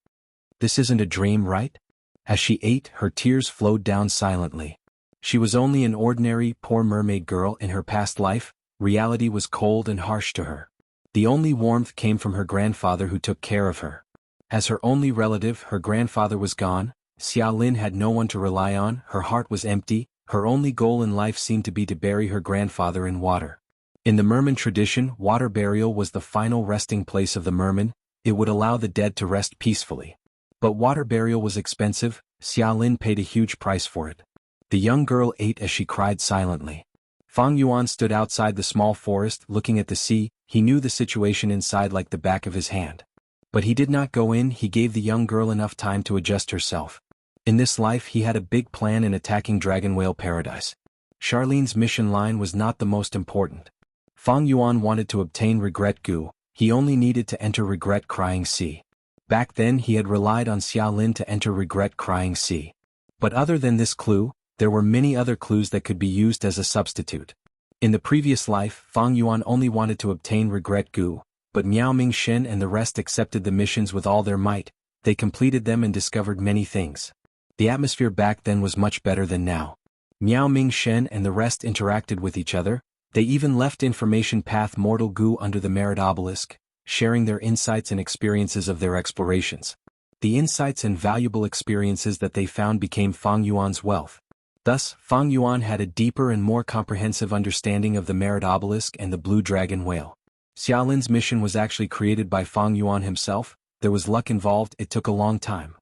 This isn't a dream, right? As she ate, her tears flowed down silently. She was only an ordinary, poor mermaid girl in her past life, reality was cold and harsh to her. The only warmth came from her grandfather who took care of her. As her only relative, her grandfather was gone, Xia Lin had no one to rely on, her heart was empty, her only goal in life seemed to be to bury her grandfather in water. In the merman tradition, water burial was the final resting place of the merman, it would allow the dead to rest peacefully. But water burial was expensive, Xia Lin paid a huge price for it. The young girl ate as she cried silently. Fang Yuan stood outside the small forest looking at the sea, he knew the situation inside like the back of his hand. But he did not go in, he gave the young girl enough time to adjust herself. In this life he had a big plan in attacking Dragon Whale Paradise. Charlene's mission line was not the most important. Fang Yuan wanted to obtain Regret Gu, he only needed to enter Regret Crying Sea. Back then he had relied on Xia Lin to enter Regret Crying Sea. But other than this clue, there were many other clues that could be used as a substitute. In the previous life, Fang Yuan only wanted to obtain Regret Gu, but Miao Ming-shen and the rest accepted the missions with all their might, they completed them and discovered many things. The atmosphere back then was much better than now. Miao Ming-shen and the rest interacted with each other, they even left information path Mortal Gu under the Merit Obelisk, sharing their insights and experiences of their explorations. The insights and valuable experiences that they found became Fang Yuan's wealth. Thus, Fang Yuan had a deeper and more comprehensive understanding of the Merit Obelisk and the Blue Dragon Whale. Xiaolin's mission was actually created by Fang Yuan himself. There was luck involved. It took a long time.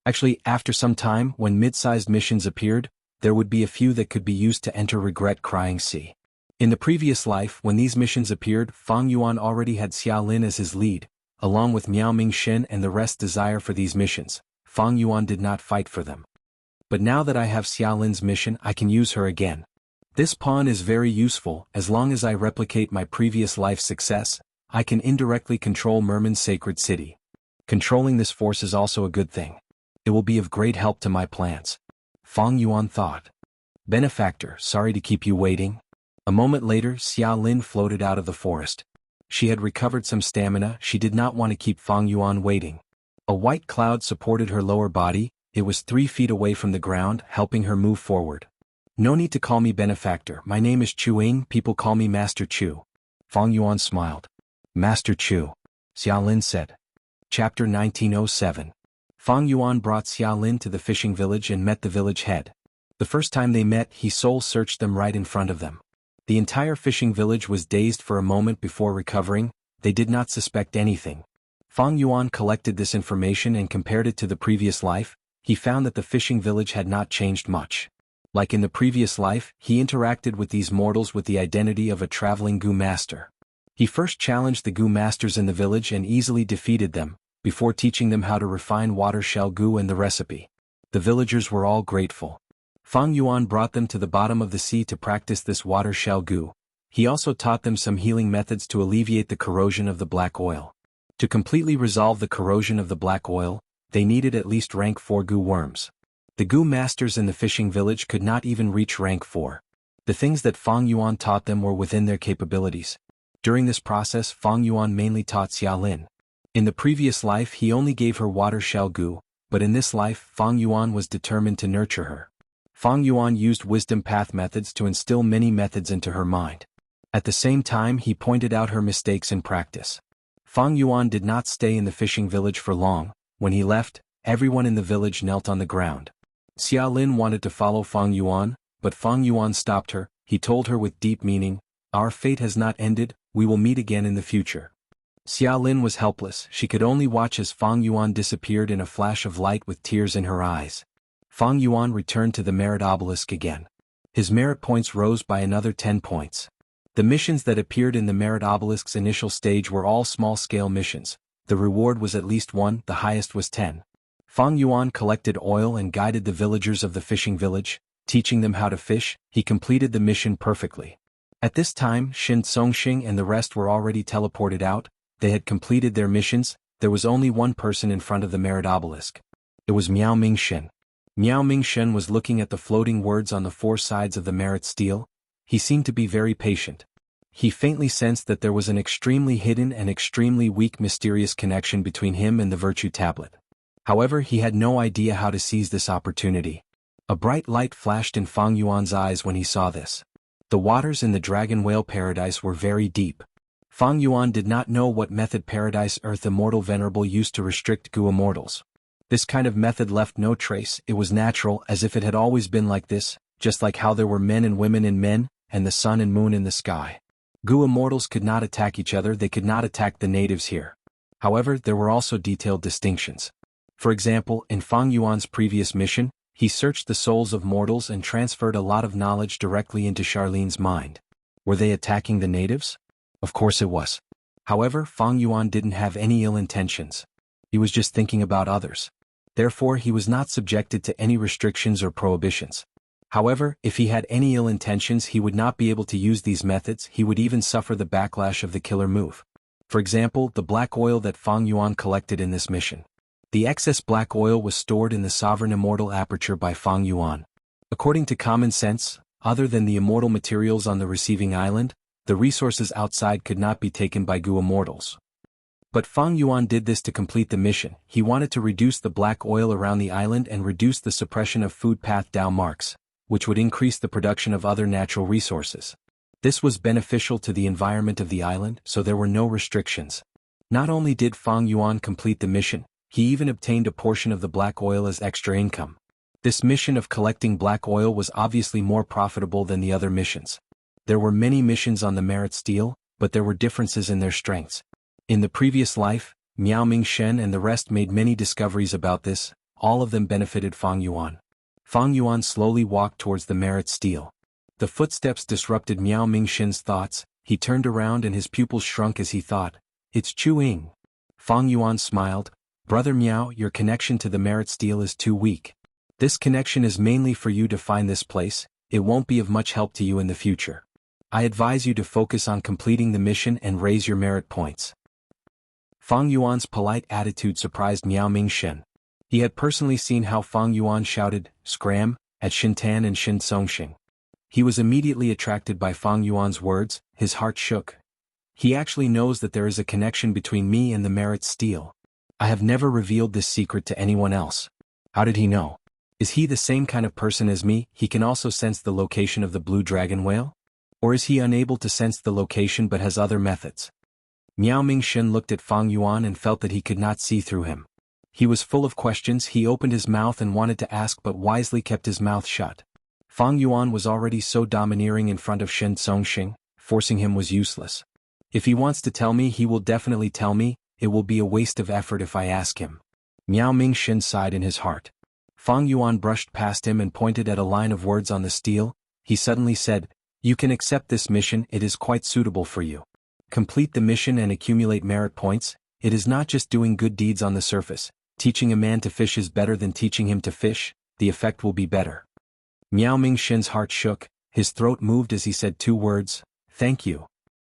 Actually, after some time, when mid-sized missions appeared, there would be a few that could be used to enter Regret Crying Sea. In the previous life, when these missions appeared, Fang Yuan already had Xiaolin as his lead, along with Miao Mingxin and the rest desire for these missions. Fang Yuan did not fight for them. But now that I have Xiaolin's mission, I can use her again. This pawn is very useful. As long as I replicate my previous life's success, I can indirectly control Merman's sacred city. Controlling this force is also a good thing. It will be of great help to my plans. Fang Yuan thought. Benefactor, sorry to keep you waiting. A moment later, Xiaolin floated out of the forest. She had recovered some stamina. She did not want to keep Fang Yuan waiting. A white cloud supported her lower body. It was 3 feet away from the ground, helping her move forward. No need to call me Benefactor. My name is Chuing. People call me Master Chu. Fang Yuan smiled. Master Chu. Xiaolin said. Chapter 1907. Fang Yuan brought Xiaolin to the fishing village and met the village head. The first time they met, he soul-searched them right in front of them. The entire fishing village was dazed for a moment before recovering. They did not suspect anything. Fang Yuan collected this information and compared it to the previous life. He found that the fishing village had not changed much. Like in the previous life, he interacted with these mortals with the identity of a traveling Gu master. He first challenged the Gu masters in the village and easily defeated them, before teaching them how to refine water shell Gu and the recipe. The villagers were all grateful. Fang Yuan brought them to the bottom of the sea to practice this water shell Gu. He also taught them some healing methods to alleviate the corrosion of the black oil. To completely resolve the corrosion of the black oil, they needed at least rank 4 Gu worms. The Gu masters in the fishing village could not even reach rank 4. The things that Fang Yuan taught them were within their capabilities. During this process, Fang Yuan mainly taught Xiaolin. In the previous life he only gave her water shell Gu, but in this life Fang Yuan was determined to nurture her. Fang Yuan used wisdom path methods to instill many methods into her mind. At the same time he pointed out her mistakes in practice. Fang Yuan did not stay in the fishing village for long. When he left, everyone in the village knelt on the ground. Xiaolin wanted to follow Fang Yuan, but Fang Yuan stopped her. He told her with deep meaning, "Our fate has not ended, we will meet again in the future." Xiaolin was helpless. She could only watch as Fang Yuan disappeared in a flash of light with tears in her eyes. Fang Yuan returned to the Merit Obelisk again. His merit points rose by another 10 points. The missions that appeared in the Merit Obelisk's initial stage were all small-scale missions. The reward was at least 1, the highest was 10. Fang Yuan collected oil and guided the villagers of the fishing village, teaching them how to fish. He completed the mission perfectly. At this time, Shin Songxing and the rest were already teleported out. They had completed their missions. There was only one person in front of the Merit Obelisk. It was Miao Mingxin. Miao Mingxin was looking at the floating words on the 4 sides of the Merit stele. He seemed to be very patient. He faintly sensed that there was an extremely hidden and extremely weak mysterious connection between him and the Virtue Tablet. However, he had no idea how to seize this opportunity. A bright light flashed in Fang Yuan's eyes when he saw this. The waters in the Dragon Whale Paradise were very deep. Fang Yuan did not know what method Paradise Earth Immortal Venerable used to restrict Gu immortals. This kind of method left no trace. It was natural, as if it had always been like this, just like how there were men and women in men, and the sun and moon in the sky. Gu immortals could not attack each other. They could not attack the natives here. However, there were also detailed distinctions. For example, in Fang Yuan's previous mission, he searched the souls of mortals and transferred a lot of knowledge directly into Charlene's mind. Were they attacking the natives? Of course it was. However, Fang Yuan didn't have any ill intentions. He was just thinking about others. Therefore, he was not subjected to any restrictions or prohibitions. However, if he had any ill intentions, he would not be able to use these methods. He would even suffer the backlash of the killer move. For example, the black oil that Fang Yuan collected in this mission. The excess black oil was stored in the Sovereign Immortal Aperture by Fang Yuan. According to common sense, other than the immortal materials on the receiving island, the resources outside could not be taken by Gu immortals. But Fang Yuan did this to complete the mission. He wanted to reduce the black oil around the island and reduce the suppression of food path Dao marks, which would increase the production of other natural resources. This was beneficial to the environment of the island, so there were no restrictions. Not only did Fang Yuan complete the mission, He even obtained a portion of the black oil as extra income. This mission of collecting black oil was obviously more profitable than the other missions. There were many missions on the merit stele, but there were differences in their strengths. In the previous life, Miao Mingshen and the rest made many discoveries about this, all of them benefited Fang Yuan. Fang Yuan slowly walked towards the merit stele. The footsteps disrupted Miao Mingshen's thoughts. He turned around and his pupils shrunk as he thought, "It's Chu Ying." Fang Yuan smiled, "Brother Miao, your connection to the merit stele is too weak. This connection is mainly for you to find this place, it won't be of much help to you in the future. I advise you to focus on completing the mission and raise your merit points." Fang Yuan's polite attitude surprised Miao Mingshen. He had personally seen how Fang Yuan shouted, "Scram," at Shintan and Shin Songxing. He was immediately attracted by Fang Yuan's words, his heart shook. He actually knows that there is a connection between me and the merit stele. I have never revealed this secret to anyone else. How did he know? Is he the same kind of person as me? He can also sense the location of the blue dragon whale? Or is he unable to sense the location but has other methods? Miao Mingshen looked at Fang Yuan and felt that he could not see through him. He was full of questions. He opened his mouth and wanted to ask but wisely kept his mouth shut. Fang Yuan was already so domineering in front of Shin Songxing, forcing him was useless. If he wants to tell me, he will definitely tell me, it will be a waste of effort if I ask him. Miao Mingshen sighed in his heart. Fang Yuan brushed past him and pointed at a line of words on the stele. He suddenly said, "You can accept this mission, it is quite suitable for you. Complete the mission and accumulate merit points. It is not just doing good deeds on the surface. Teaching a man to fish is better than teaching him to fish, the effect will be better." Miao Mingshen's heart shook, his throat moved as he said two words, "Thank you."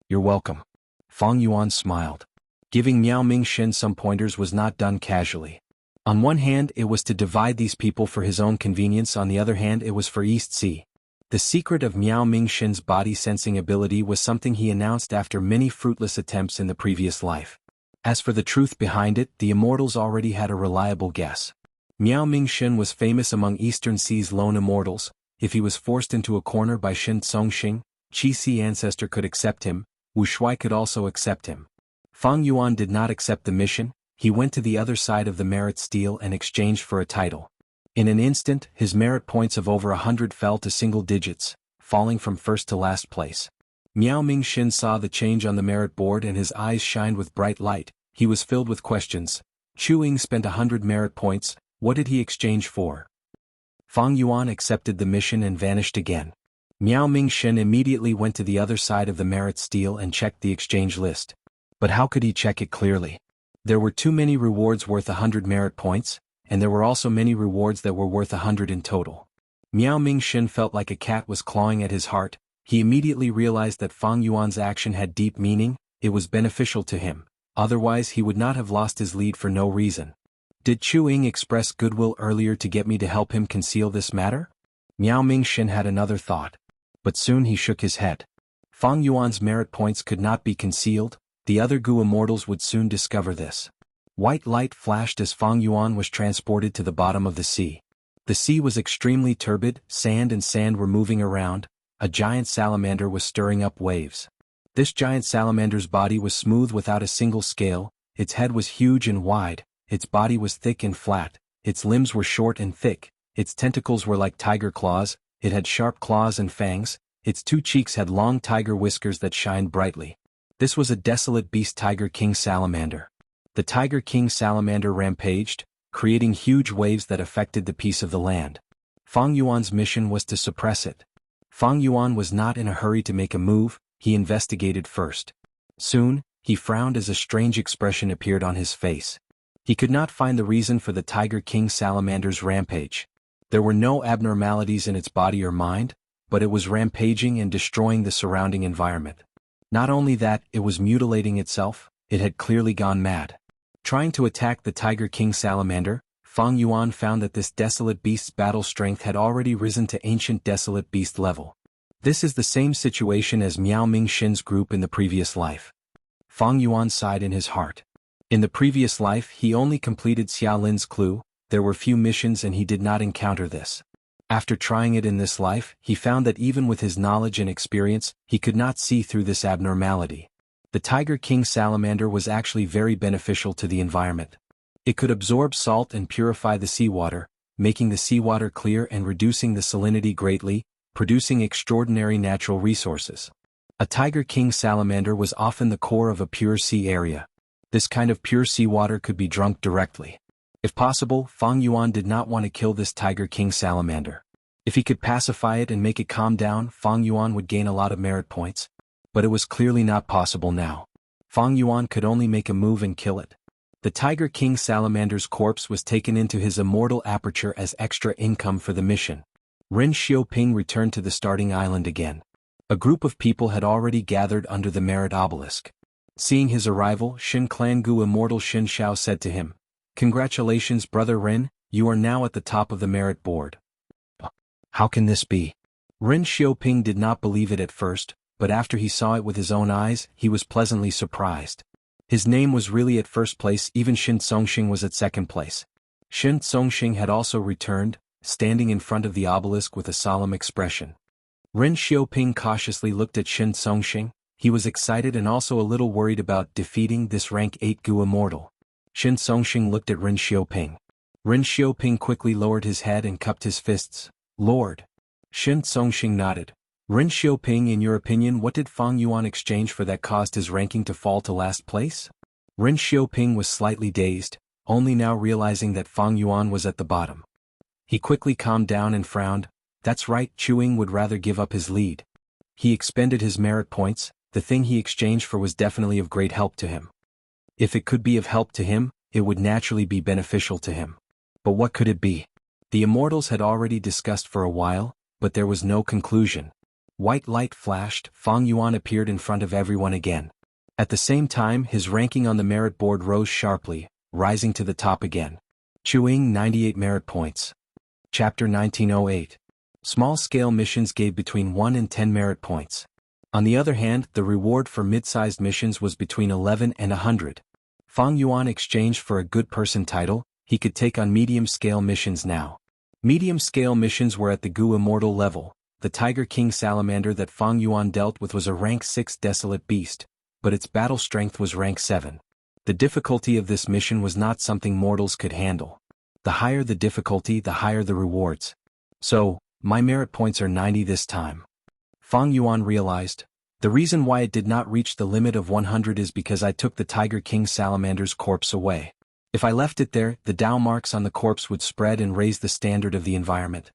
"You're welcome." Fang Yuan smiled. Giving Miao Mingshen some pointers was not done casually. On one hand it was to divide these people for his own convenience, on the other hand it was for East Sea. The secret of Miao Mingshen's body sensing ability was something he announced after many fruitless attempts in the previous life. As for the truth behind it, the immortals already had a reliable guess. Miao Mingshen was famous among Eastern Sea's lone immortals. If he was forced into a corner by Shin Songxing, Qi Si ancestor could accept him, Wu Shuai could also accept him. Fang Yuan did not accept the mission. He went to the other side of the merit stele and exchanged for a title. In an instant, his merit points of over 100 fell to single digits, falling from first to last place. Miao Mingshen saw the change on the merit board and his eyes shined with bright light. He was filled with questions. Chu Ying spent 100 merit points, what did he exchange for? Fang Yuan accepted the mission and vanished again. Miao Mingshen immediately went to the other side of the merit stele and checked the exchange list. But how could he check it clearly? There were too many rewards worth 100 merit points, and there were also many rewards that were worth 100 in total. Miao Mingshen felt like a cat was clawing at his heart. He immediately realized that Fang Yuan's action had deep meaning, it was beneficial to him, otherwise he would not have lost his lead for no reason. Did Chu Ying express goodwill earlier to get me to help him conceal this matter? Miao Mingshen had another thought. But soon he shook his head. Fang Yuan's merit points could not be concealed, the other Gu immortals would soon discover this. White light flashed as Fang Yuan was transported to the bottom of the sea. The sea was extremely turbid, sand and sand were moving around, a giant salamander was stirring up waves. This giant salamander's body was smooth without a single scale, its head was huge and wide, its body was thick and flat, its limbs were short and thick, its tentacles were like tiger claws, it had sharp claws and fangs, its two cheeks had long tiger whiskers that shined brightly. This was a desolate beast Tiger King salamander. The Tiger King salamander rampaged, creating huge waves that affected the peace of the land. Fang Yuan's mission was to suppress it. Fang Yuan was not in a hurry to make a move, he investigated first. Soon, he frowned as a strange expression appeared on his face. He could not find the reason for the Tiger King salamander's rampage. There were no abnormalities in its body or mind, but it was rampaging and destroying the surrounding environment. Not only that, it was mutilating itself, it had clearly gone mad. Trying to attack the Tiger King salamander, Fang Yuan found that this desolate beast's battle strength had already risen to ancient desolate beast level. This is the same situation as Miao Mingshen's group in the previous life. Fang Yuan sighed in his heart. In the previous life he only completed Xia Lin's clue, there were few missions and he did not encounter this. After trying it in this life, he found that even with his knowledge and experience, he could not see through this abnormality. The Tiger King salamander was actually very beneficial to the environment. It could absorb salt and purify the seawater, making the seawater clear and reducing the salinity greatly, producing extraordinary natural resources. A Tiger King salamander was often the core of a pure sea area. This kind of pure seawater could be drunk directly. If possible, Fang Yuan did not want to kill this Tiger King salamander. If he could pacify it and make it calm down, Fang Yuan would gain a lot of merit points. But it was clearly not possible now. Fang Yuan could only make a move and kill it. The Tiger King salamander's corpse was taken into his immortal aperture as extra income for the mission. Ren Xiaoping returned to the starting island again. A group of people had already gathered under the merit obelisk. Seeing his arrival, Shin Clan Gu immortal Xin Xiao said to him, "Congratulations, Brother Ren, you are now at the top of the merit board." How can this be? Ren Xiaoping did not believe it at first, but after he saw it with his own eyes, he was pleasantly surprised. His name was really at first place, even Shin Songxing was at second place. Shin Songxing had also returned, standing in front of the obelisk with a solemn expression. Ren Xiaoping cautiously looked at Shin Songxing. He was excited and also a little worried about defeating this rank 8 Gu immortal. Shin Songxing looked at Ren Xiaoping. Ren Xiaoping quickly lowered his head and cupped his fists. "Lord." Shin Songxing nodded. "Ren Xiaoping, in your opinion, what did Fang Yuan exchange for that caused his ranking to fall to last place?" Ren Xiaoping was slightly dazed, only now realizing that Fang Yuan was at the bottom. He quickly calmed down and frowned. That's right, Chuing would rather give up his lead. He expended his merit points. The thing he exchanged for was definitely of great help to him. If it could be of help to him, it would naturally be beneficial to him. But what could it be? The immortals had already discussed for a while, but there was no conclusion. White light flashed, Fang Yuan appeared in front of everyone again. At the same time, his ranking on the merit board rose sharply, rising to the top again. Chuing 98 merit points. Chapter 1908. Small-scale missions gave between 1 and 10 merit points. On the other hand, the reward for mid-sized missions was between 11 and 100. Fang Yuan exchanged for a good person title. He could take on medium-scale missions now. Medium-scale missions were at the Gu immortal level. The Tiger King salamander that Fang Yuan dealt with was a rank 6 desolate beast, but its battle strength was rank 7. The difficulty of this mission was not something mortals could handle. The higher the difficulty, the higher the rewards. So, my merit points are 90 this time. Fang Yuan realized. The reason why it did not reach the limit of 100 is because I took the Tiger King salamander's corpse away. If I left it there, the Dao marks on the corpse would spread and raise the standard of the environment.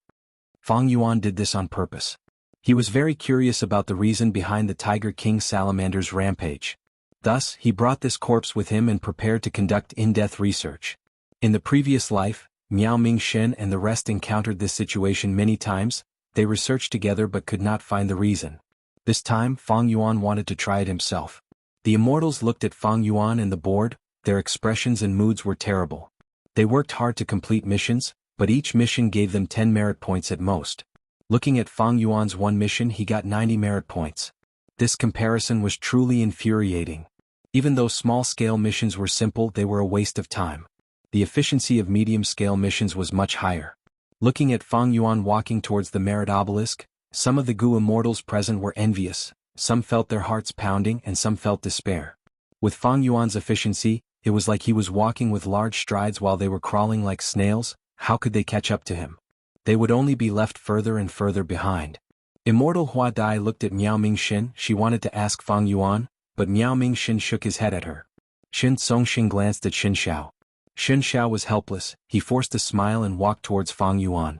Fang Yuan did this on purpose. He was very curious about the reason behind the Tiger King salamander's rampage. Thus, he brought this corpse with him and prepared to conduct in-depth research. In the previous life, Miao Mingxin and the rest encountered this situation many times. They researched together but could not find the reason. This time, Fang Yuan wanted to try it himself. The immortals looked at Fang Yuan and the board. Their expressions and moods were terrible. They worked hard to complete missions, but each mission gave them 10 merit points at most. Looking at Fang Yuan's one mission, he got 90 merit points. This comparison was truly infuriating. Even though small-scale missions were simple, they were a waste of time. The efficiency of medium-scale missions was much higher. Looking at Fang Yuan walking towards the merit obelisk, some of the Gu immortals present were envious, some felt their hearts pounding and some felt despair. With Fang Yuan's efficiency, it was like he was walking with large strides while they were crawling like snails. How could they catch up to him? They would only be left further and further behind. Immortal Hua Dai looked at Miao Mingxin. She wanted to ask Fang Yuan, but Miao Mingxin shook his head at her. Shin Songxing glanced at Xin Xiao. Xin Xiao was helpless. He forced a smile and walked towards Fang Yuan.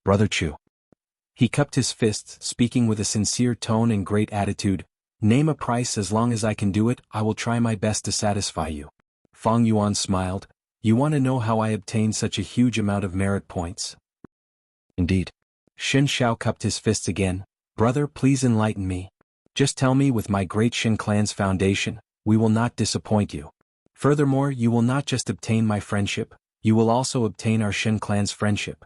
"Brother Chu." He cupped his fists, speaking with a sincere tone and great attitude. "Name a price. As long as I can do it, I will try my best to satisfy you." Fang Yuan smiled. "You want to know how I obtained such a huge amount of merit points?" "Indeed." Xin Xiao cupped his fists again. "Brother, please enlighten me. Just tell me, with my great Shin clan's foundation, we will not disappoint you. Furthermore, you will not just obtain my friendship, you will also obtain our Shin clan's friendship."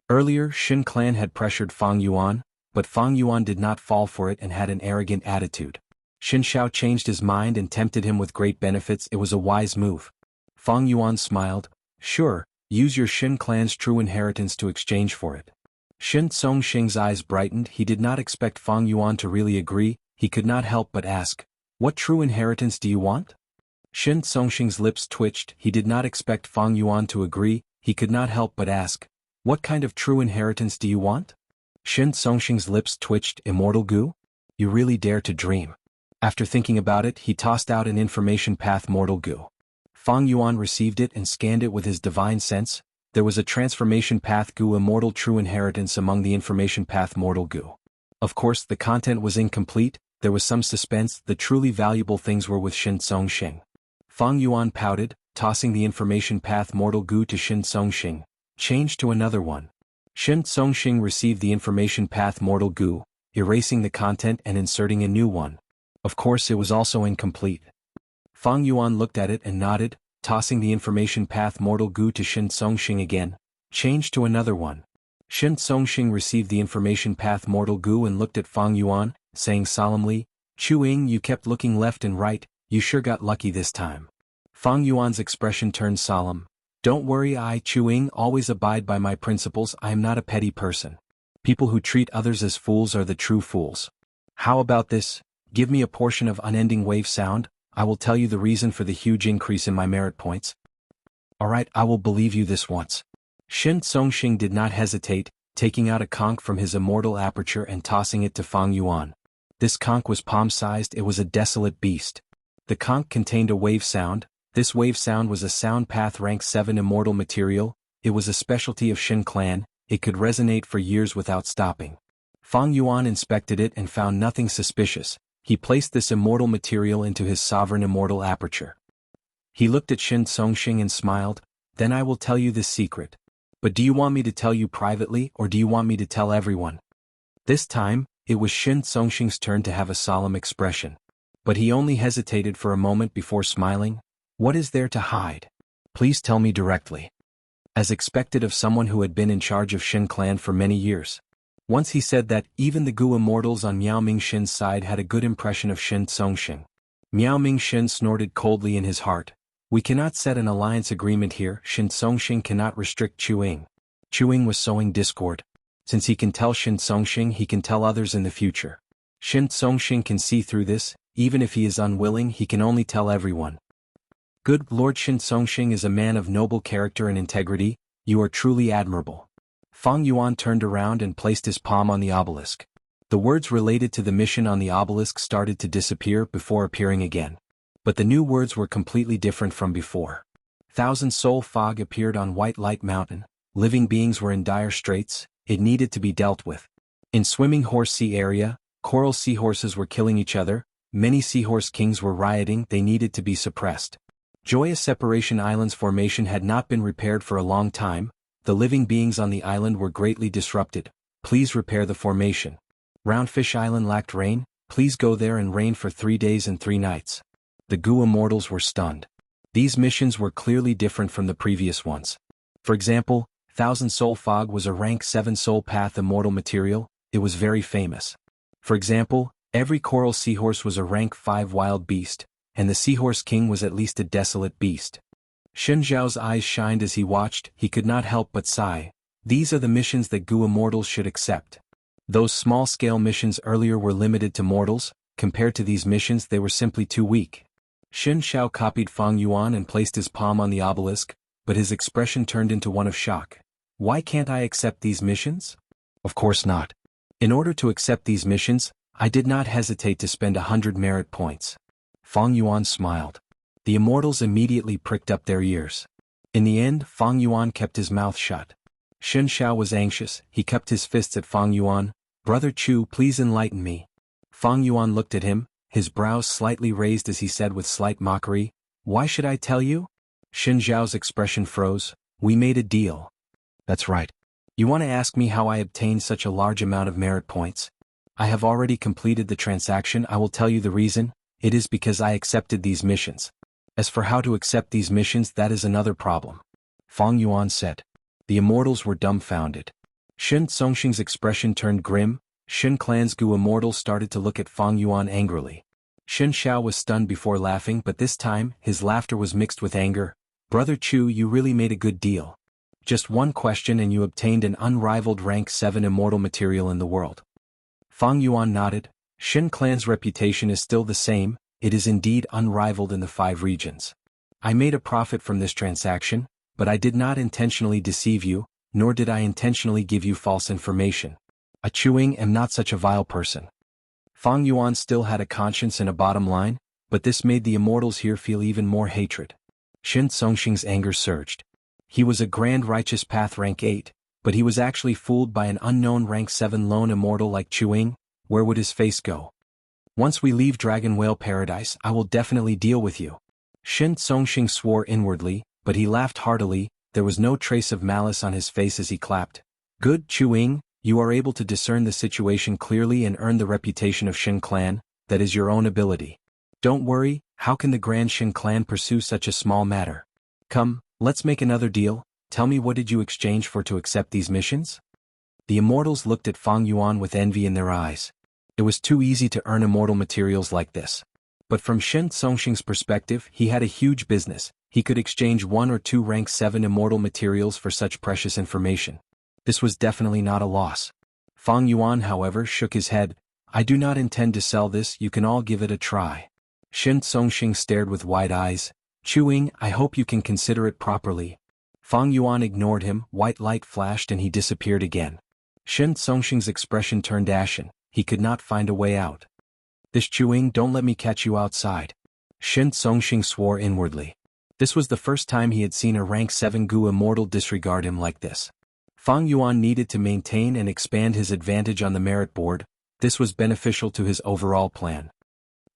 Earlier, Shin clan had pressured Fang Yuan, but Fang Yuan did not fall for it and had an arrogant attitude. Xin Xiao changed his mind and tempted him with great benefits. It was a wise move. Fang Yuan smiled. "Sure, use your Shin clan's true inheritance to exchange for it." Shin Songxing's eyes brightened. He did not expect Fang Yuan to really agree. He could not help but ask, "What true inheritance do you want?" Shin Songxing's lips twitched. He did not expect Fang Yuan to agree. He could not help but ask, "What kind of true inheritance do you want?" Shin Songxing's lips twitched. "Immortal goo? You really dare to dream." After thinking about it, he tossed out an information path mortal goo. Fang Yuan received it and scanned it with his divine sense. There was a transformation path goo immortal true inheritance among the information path mortal goo. Of course, the content was incomplete. There was some suspense. The truly valuable things were with Shin Songxing. Fang Yuan pouted, tossing the information path mortal goo to Shin Songxing. "Change to another one." Shin Songxing received the information path mortal goo, erasing the content and inserting a new one. Of course, it was also incomplete. Fang Yuan looked at it and nodded, tossing the information path mortal goo to Shin Songxing again. "Change to another one." Shin Songxing received the information path mortal goo and looked at Fang Yuan, saying solemnly, "Chu-Ying, you kept looking left and right, you sure got lucky this time." Fang Yuan's expression turned solemn. "Don't worry, I, Chu-Ying, always abide by my principles. I am not a petty person. People who treat others as fools are the true fools. How about this? Give me a portion of unending wave sound, I will tell you the reason for the huge increase in my merit points." "Alright, I will believe you this once." Shin Songxing did not hesitate, taking out a conch from his immortal aperture and tossing it to Fang Yuan. This conch was palm-sized. It was a desolate beast. The conch contained a wave sound. This wave sound was a sound path rank 7 immortal material. It was a specialty of Shin clan. It could resonate for years without stopping. Fang Yuan inspected it and found nothing suspicious. He placed this immortal material into his sovereign immortal aperture. He looked at Shin Songxing and smiled. "Then I will tell you this secret. But do you want me to tell you privately or do you want me to tell everyone?" This time, it was Shin Songxing's turn to have a solemn expression. But he only hesitated for a moment before smiling. "What is there to hide? Please tell me directly." As expected of someone who had been in charge of Shin clan for many years. Once he said that, even the Gu immortals on Miao Mingshin's side had a good impression of Shin Songxing. Miao Mingshin snorted coldly in his heart. "We cannot set an alliance agreement here. Shin Songxing cannot restrict Chu-Ying." Chu-Ying was sowing discord. Since he can tell Shin Songxing, he can tell others in the future. Shin Songxing can see through this. Even if he is unwilling, he can only tell everyone. "Good Lord, Shin Songxing is a man of noble character and integrity. You are truly admirable." Fang Yuan turned around and placed his palm on the obelisk. The words related to the mission on the obelisk started to disappear before appearing again. But the new words were completely different from before. Thousand Soul Fog appeared on White Light Mountain. Living beings were in dire straits. It needed to be dealt with. In Swimming Horse Sea area, coral seahorses were killing each other. Many seahorse kings were rioting. They needed to be suppressed. Joyous Separation Island's formation had not been repaired for a long time. The living beings on the island were greatly disrupted. Please repair the formation. Roundfish Island lacked rain. Please go there and rain for 3 days and 3 nights. The Gu immortals were stunned. These missions were clearly different from the previous ones. For example, Thousand Soul Fog was a rank 7 soul path immortal material. It was very famous. For example, every coral seahorse was a rank 5 wild beast, and the seahorse king was at least a desolate beast. Shen Zhao's eyes shined as he watched. He could not help but sigh. These are the missions that Gu immortals should accept. Those small-scale missions earlier were limited to mortals. Compared to these missions, they were simply too weak. Shen Zhao copied Fang Yuan and placed his palm on the obelisk, but his expression turned into one of shock. "Why can't I accept these missions?" "Of course not. In order to accept these missions, I did not hesitate to spend 100 merit points." Fang Yuan smiled. The immortals immediately pricked up their ears. In the end, Fang Yuan kept his mouth shut. Shen Zhao was anxious. He kept his fists at Fang Yuan. "Brother Chu, please enlighten me." Fang Yuan looked at him, his brows slightly raised as he said with slight mockery, "Why should I tell you?" Shen Zhao's expression froze. "We made a deal." "That's right. You want to ask me how I obtained such a large amount of merit points? I have already completed the transaction. I will tell you the reason. It is because I accepted these missions. As for how to accept these missions, that is another problem," Fang Yuan said. The immortals were dumbfounded. Shin Songxing's expression turned grim. Shin clan's Gu immortals started to look at Fang Yuan angrily. Shin Xiao was stunned before laughing, but this time, his laughter was mixed with anger. "Brother Chu, you really made a good deal. Just one question and you obtained an unrivaled rank 7 immortal material in the world." Fang Yuan nodded. "Shin clan's reputation is still the same. it is indeed unrivaled in the 5 regions. I made a profit from this transaction, but I did not intentionally deceive you, nor did I intentionally give you false information. I am not such a vile person. Fang Yuan still had a conscience and a bottom line, but this made the immortals here feel even more hatred. Shen Songxing's anger surged. He was a grand righteous path rank 8, but he was actually fooled by an unknown rank 7 lone immortal like Chuing. Where would his face go? Once we leave Dragon Whale Paradise, I will definitely deal with you. Shen Songxing swore inwardly, but he laughed heartily. There was no trace of malice on his face as he clapped. Good, Chuing, you are able to discern the situation clearly and earn the reputation of Shen Clan. That is your own ability. Don't worry, how can the Grand Shen Clan pursue such a small matter? Come, let's make another deal. Tell me, what did you exchange for to accept these missions? The immortals looked at Fang Yuan with envy in their eyes. It was too easy to earn immortal materials like this. But from Shen Songxing's perspective, he had a huge business. He could exchange 1 or 2 rank 7 immortal materials for such precious information. This was definitely not a loss. Fang Yuan, however, shook his head. I do not intend to sell this, you can all give it a try. Shen Songxing stared with wide eyes. Chuing, I hope you can consider it properly. Fang Yuan ignored him, white light flashed and he disappeared again. Shen Songxing's expression turned ashen, he could not find a way out. This Chuing, don't let me catch you outside. Shen Songxing swore inwardly. This was the first time he had seen a rank 7 Gu immortal disregard him like this. Fang Yuan needed to maintain and expand his advantage on the merit board. This was beneficial to his overall plan.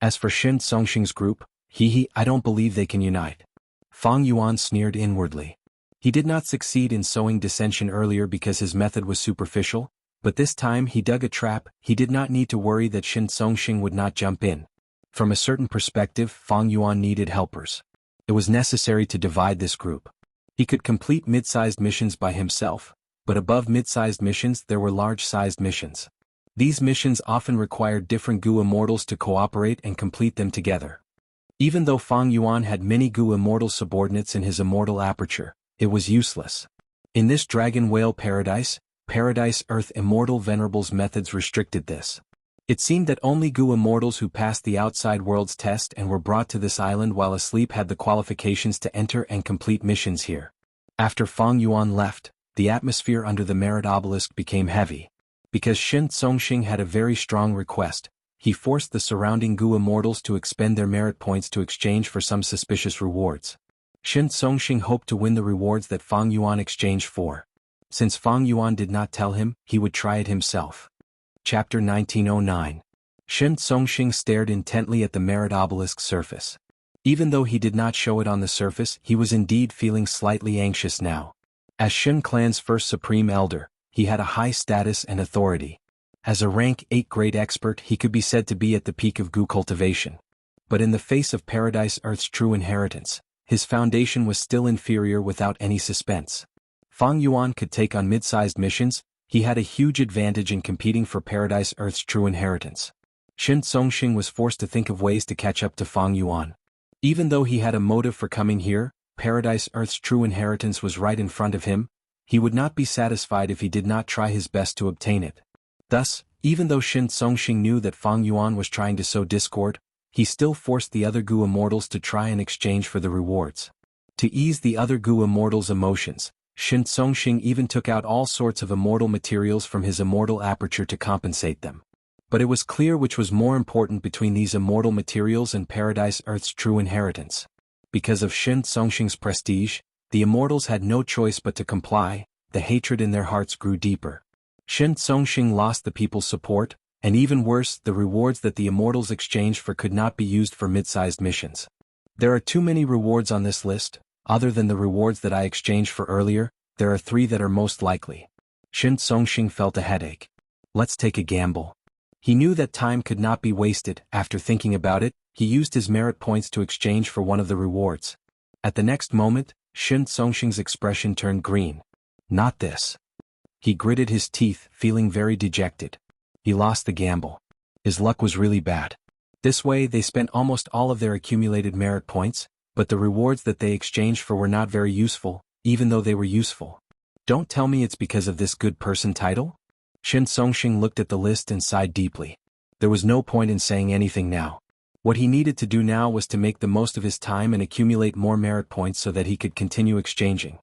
As for Shen Songxing's group, I don't believe they can unite. Fang Yuan sneered inwardly. He did not succeed in sowing dissension earlier because his method was superficial, but this time he dug a trap. He did not need to worry that Shen Songxing would not jump in. From a certain perspective, Fang Yuan needed helpers. It was necessary to divide this group. He could complete mid-sized missions by himself, but above mid-sized missions there were large-sized missions. These missions often required different Gu immortals to cooperate and complete them together. Even though Fang Yuan had many Gu immortal subordinates in his immortal aperture, it was useless. In this Dragon Whale Paradise, Paradise Earth Immortal Venerables methods restricted this. It seemed that only Gu immortals who passed the outside world's test and were brought to this island while asleep had the qualifications to enter and complete missions here. After Fang Yuan left, the atmosphere under the merit obelisk became heavy. Because Shen Songxing had a very strong request, he forced the surrounding Gu immortals to expend their merit points to exchange for some suspicious rewards. Shen Songxing hoped to win the rewards that Fang Yuan exchanged for. Since Fang Yuan did not tell him, he would try it himself. Chapter 1909. Shen Songxing stared intently at the merit obelisk's surface. Even though he did not show it on the surface, he was indeed feeling slightly anxious now. As Shen Clan's first supreme elder, he had a high status and authority. As a rank 8 great expert, he could be said to be at the peak of Gu cultivation. But in the face of Paradise Earth's true inheritance, his foundation was still inferior without any suspense. Fang Yuan could take on mid-sized missions. He had a huge advantage in competing for Paradise Earth's true inheritance. Shen Songxing was forced to think of ways to catch up to Fang Yuan. Even though he had a motive for coming here, Paradise Earth's true inheritance was right in front of him. He would not be satisfied if he did not try his best to obtain it. Thus, even though Shen Songxing knew that Fang Yuan was trying to sow discord, he still forced the other Gu immortals to try and exchange for the rewards. To ease the other Gu immortals' emotions, Shen Songxing even took out all sorts of immortal materials from his immortal aperture to compensate them. But it was clear which was more important between these immortal materials and Paradise Earth's true inheritance. Because of Shen Songxing's prestige, the immortals had no choice but to comply. The hatred in their hearts grew deeper. Shen Songxing lost the people's support, and even worse, the rewards that the immortals exchanged for could not be used for mid-sized missions. There are too many rewards on this list. Other than the rewards that I exchanged for earlier, there are 3 that are most likely. Shen Songxing felt a headache. Let's take a gamble. He knew that time could not be wasted. After thinking about it, he used his merit points to exchange for one of the rewards. At the next moment, Shen Songxing's expression turned green. Not this. He gritted his teeth, feeling very dejected. He lost the gamble. His luck was really bad. This way they spent almost all of their accumulated merit points, but the rewards that they exchanged for were not very useful, even though they were useful. Don't tell me it's because of this good person title? Shen Songxing looked at the list and sighed deeply. There was no point in saying anything now. What he needed to do now was to make the most of his time and accumulate more merit points so that he could continue exchanging.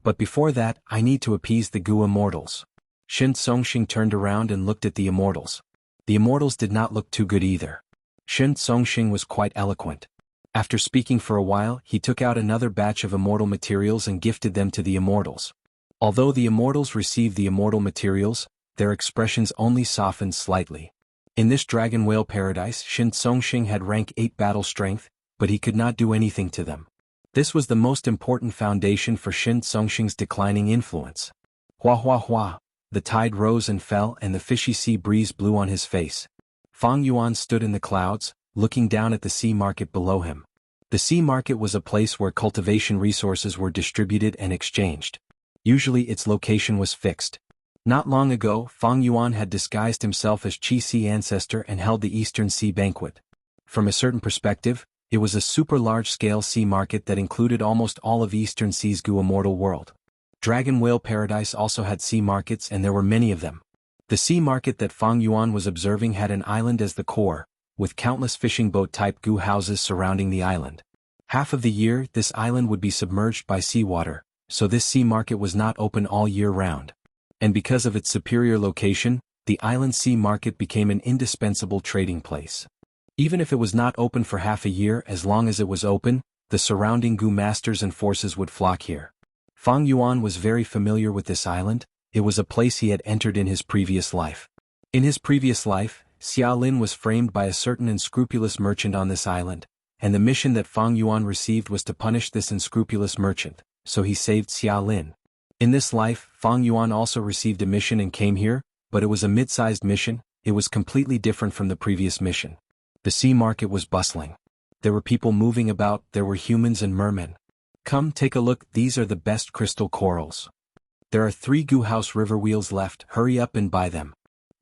But before that, I need to appease the Gu immortals. Shen Songxing turned around and looked at the immortals. The immortals did not look too good either. Shen Songxing was quite eloquent. After speaking for a while, he took out another batch of immortal materials and gifted them to the immortals. Although the immortals received the immortal materials, their expressions only softened slightly. In this dragon whale paradise, Shen Songxing had rank 8 battle strength, but he could not do anything to them. This was the most important foundation for Shen Songxing's declining influence. Hua hua hua, the tide rose and fell and the fishy sea breeze blew on his face. Fang Yuan stood in the clouds, looking down at the sea market below him. The sea market was a place where cultivation resources were distributed and exchanged. Usually its location was fixed. Not long ago, Fang Yuan had disguised himself as Qi Sea ancestor and held the Eastern Sea banquet. From a certain perspective, it was a super large-scale sea market that included almost all of Eastern Sea's Gu immortal world. Dragon Whale Paradise also had sea markets and there were many of them. The sea market that Fang Yuan was observing had an island as the core, with countless fishing boat-type Gu houses surrounding the island. Half of the year, this island would be submerged by seawater, so this sea market was not open all year round. And because of its superior location, the island sea market became an indispensable trading place. Even if it was not open for half a year, as long as it was open, the surrounding Gu masters and forces would flock here. Fang Yuan was very familiar with this island. It was a place he had entered in his previous life. In his previous life, Xia Lin was framed by a certain unscrupulous merchant on this island, and the mission that Fang Yuan received was to punish this unscrupulous merchant, so he saved Xia Lin. In this life, Fang Yuan also received a mission and came here, but it was a mid-sized mission. It was completely different from the previous mission. The sea market was bustling. There were people moving about, there were humans and mermen. Come take a look, these are the best crystal corals. There are 3 Gu House river wheels left, hurry up and buy them.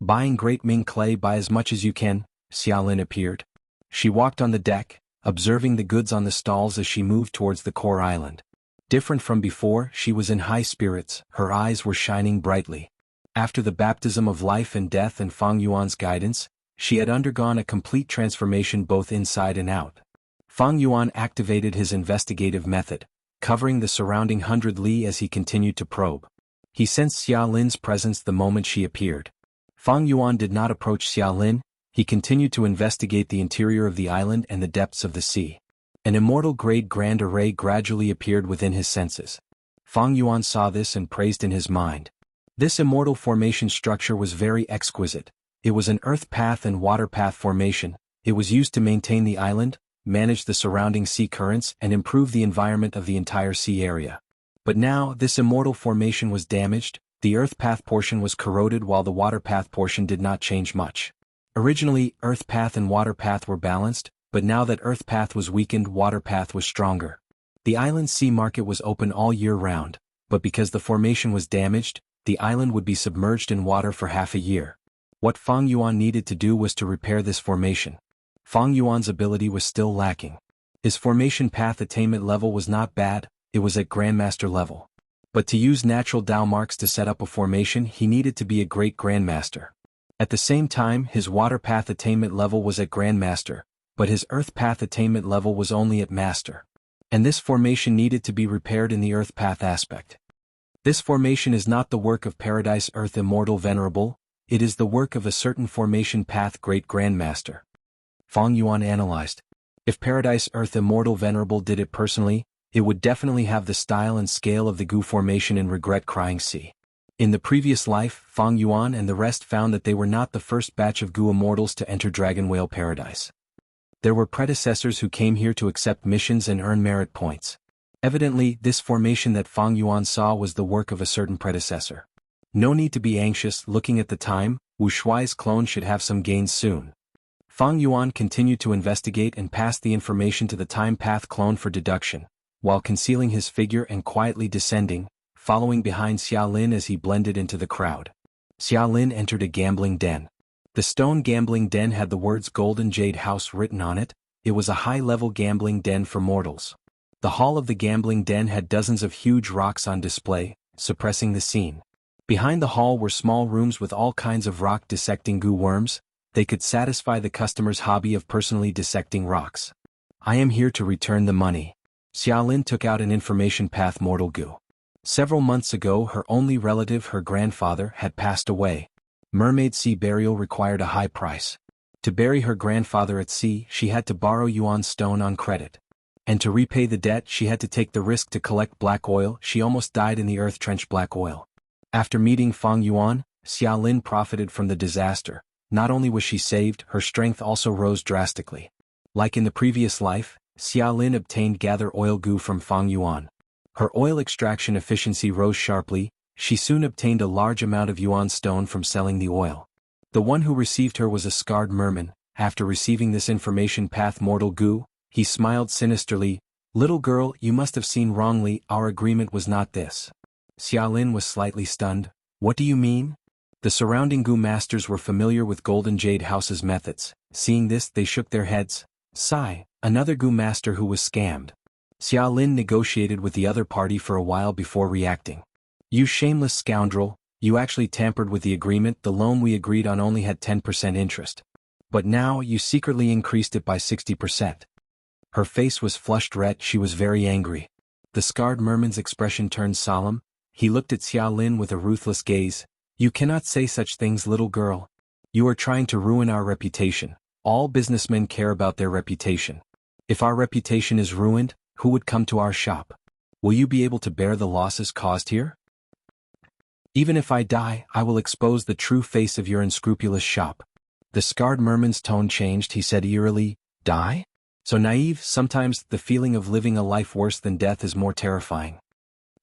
Buying Great Ming clay, buy as much as you can. Xia Lin appeared. She walked on the deck, observing the goods on the stalls as she moved towards the core island. Different from before, she was in high spirits, her eyes were shining brightly. After the baptism of life and death and Fang Yuan's guidance, she had undergone a complete transformation both inside and out. Fang Yuan activated his investigative method, covering the surrounding 100 li as he continued to probe. He sensed Xia Lin's presence the moment she appeared. Fang Yuan did not approach Xia Lin, he continued to investigate the interior of the island and the depths of the sea. An immortal-grade grand array gradually appeared within his senses. Fang Yuan saw this and praised in his mind. This immortal formation structure was very exquisite. It was an earth path and water path formation. It was used to maintain the island, manage the surrounding sea currents and improve the environment of the entire sea area. But now, this immortal formation was damaged, the earth path portion was corroded while the water path portion did not change much. Originally, earth path and water path were balanced, but now that earth path was weakened, water path was stronger. The island sea market was open all year round, but because the formation was damaged, the island would be submerged in water for half a year. What Fang Yuan needed to do was to repair this formation. Fang Yuan's ability was still lacking. His formation path attainment level was not bad, it was at Grandmaster level. But to use natural Dao marks to set up a formation, he needed to be a great Grandmaster. At the same time, his water path attainment level was at Grandmaster, but his earth path attainment level was only at Master. And this formation needed to be repaired in the earth path aspect. This formation is not the work of Paradise Earth Immortal Venerable, it is the work of a certain formation path Great Grandmaster. Fang Yuan analyzed. If Paradise Earth Immortal Venerable did it personally, it would definitely have the style and scale of the Gu formation in Regret Crying Sea. In the previous life, Fang Yuan and the rest found that they were not the first batch of Gu immortals to enter Dragon Whale Paradise. There were predecessors who came here to accept missions and earn merit points. Evidently, this formation that Fang Yuan saw was the work of a certain predecessor. No need to be anxious, looking at the time, Wu Shuai's clone should have some gains soon. Fang Yuan continued to investigate and passed the information to the time path clone for deduction, while concealing his figure and quietly descending, following behind Xia Lin as he blended into the crowd. Xia Lin entered a gambling den. The stone gambling den had the words Golden Jade House written on it. It was a high-level gambling den for mortals. The hall of the gambling den had dozens of huge rocks on display, suppressing the scene. Behind the hall were small rooms with all kinds of rock-dissecting Gu worms. They could satisfy the customer's hobby of personally dissecting rocks. I am here to return the money. Xiaolin took out an information path mortal goo. Several months ago her only relative, her grandfather, had passed away. Mermaid sea burial required a high price. To bury her grandfather at sea, she had to borrow Yuan stone on credit. And to repay the debt, she had to take the risk to collect black oil. She almost died in the earth trench black oil. After meeting Fang Yuan, Xiaolin profited from the disaster. Not only was she saved, her strength also rose drastically. Like in the previous life, Xiaolin obtained gather oil goo from Fang Yuan. Her oil extraction efficiency rose sharply. She soon obtained a large amount of Yuan stone from selling the oil. The one who received her was a scarred merman. After receiving this information path mortal goo, he smiled sinisterly. Little girl, you must have seen wrongly, our agreement was not this. Xiaolin was slightly stunned. What do you mean? The surrounding goo masters were familiar with Golden Jade House's methods. Seeing this, they shook their heads. Sigh, another goo master who was scammed. Xiaolin negotiated with the other party for a while before reacting. You shameless scoundrel, you actually tampered with the agreement. The loan we agreed on only had 10% interest. But now you secretly increased it by 60%. Her face was flushed red. She was very angry. The scarred merman's expression turned solemn. He looked at Xiaolin with a ruthless gaze. You cannot say such things, little girl. You are trying to ruin our reputation. All businessmen care about their reputation. If our reputation is ruined, who would come to our shop? Will you be able to bear the losses caused here? Even if I die, I will expose the true face of your unscrupulous shop. The scarred merman's tone changed. He said eerily, Die? So naive. Sometimes the feeling of living a life worse than death is more terrifying.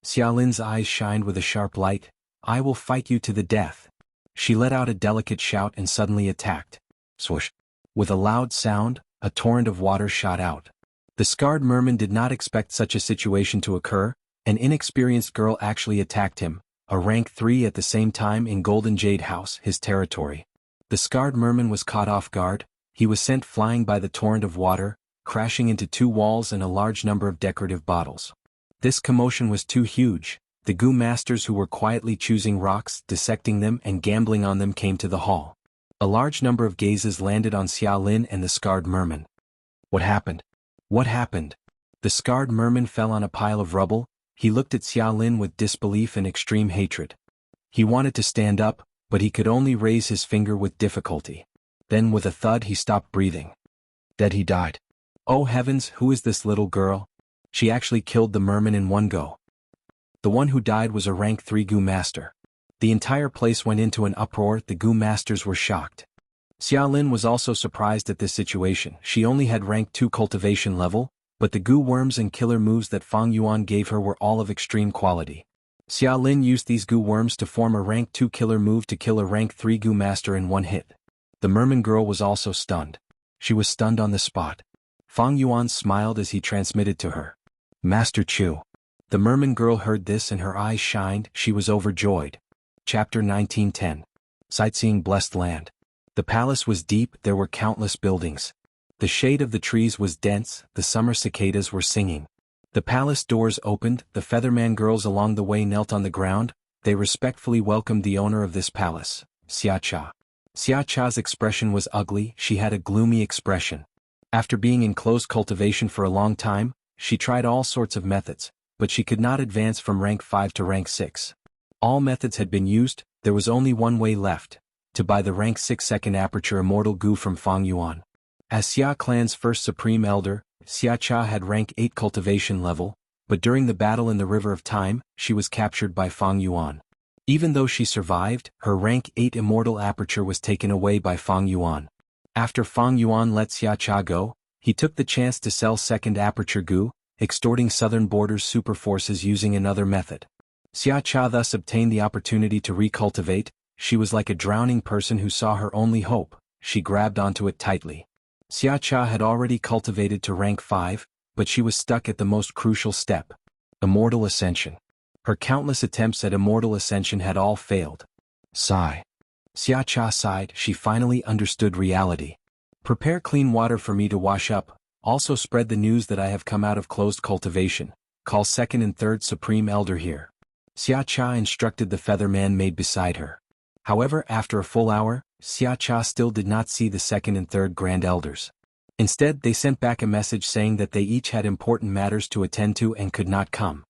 Xiaolin's eyes shined with a sharp light. I will fight you to the death. She let out a delicate shout and suddenly attacked. Swoosh. With a loud sound, a torrent of water shot out. The scarred merman did not expect such a situation to occur. An inexperienced girl actually attacked him, a rank 3 at the same time in Golden Jade House, his territory. The scarred merman was caught off guard. He was sent flying by the torrent of water, crashing into 2 walls and a large number of decorative bottles. This commotion was too huge. The goo masters who were quietly choosing rocks, dissecting them and gambling on them came to the hall. A large number of gazes landed on Xiaolin and the scarred merman. What happened? What happened? The scarred merman fell on a pile of rubble. He looked at Xiaolin with disbelief and extreme hatred. He wanted to stand up, but he could only raise his finger with difficulty. Then with a thud he stopped breathing. Dead he died. Oh heavens, who is this little girl? She actually killed the merman in one go. The one who died was a rank 3 goo master. The entire place went into an uproar. The goo masters were shocked. Xiaolin was also surprised at this situation. She only had rank 2 cultivation level, but the goo worms and killer moves that Fang Yuan gave her were all of extreme quality. Xiaolin used these goo worms to form a rank 2 killer move to kill a rank 3 goo master in one hit. The merman girl was also stunned. She was stunned on the spot. Fang Yuan smiled as he transmitted to her. Master Chu. The merman girl heard this and her eyes shined. She was overjoyed. Chapter 1910. Sightseeing Blessed Land. The palace was deep. There were countless buildings. The shade of the trees was dense. The summer cicadas were singing. The palace doors opened. The Featherman girls along the way knelt on the ground. They respectfully welcomed the owner of this palace, Xia Cha. Xia Cha's expression was ugly. She had a gloomy expression. After being in close cultivation for a long time, she tried all sorts of methods, but she could not advance from rank 5 to rank 6. All methods had been used. There was only one way left: to buy the rank 6 second aperture immortal goo from Fang Yuan. As Xia clan's first supreme elder, Xia Cha had rank 8 cultivation level, but during the battle in the River of Time, she was captured by Fang Yuan. Even though she survived, her rank 8 immortal aperture was taken away by Fang Yuan. After Fang Yuan let Xia Cha go, he took the chance to sell second aperture goo, extorting southern borders super forces using another method. Xia Cha thus obtained the opportunity to recultivate. She was like a drowning person who saw her only hope. She grabbed onto it tightly. Xia Cha had already cultivated to rank 5, but she was stuck at the most crucial step: immortal ascension. Her countless attempts at immortal ascension had all failed. Sigh. Xia Cha sighed. She finally understood reality. Prepare clean water for me to wash up. Also spread the news that I have come out of closed cultivation. Call second and third supreme elder here. Xia Cha instructed the Featherman maid beside her. However, after a full hour, Xia Cha still did not see the second and third Grand Elders. Instead, they sent back a message saying that they each had important matters to attend to and could not come.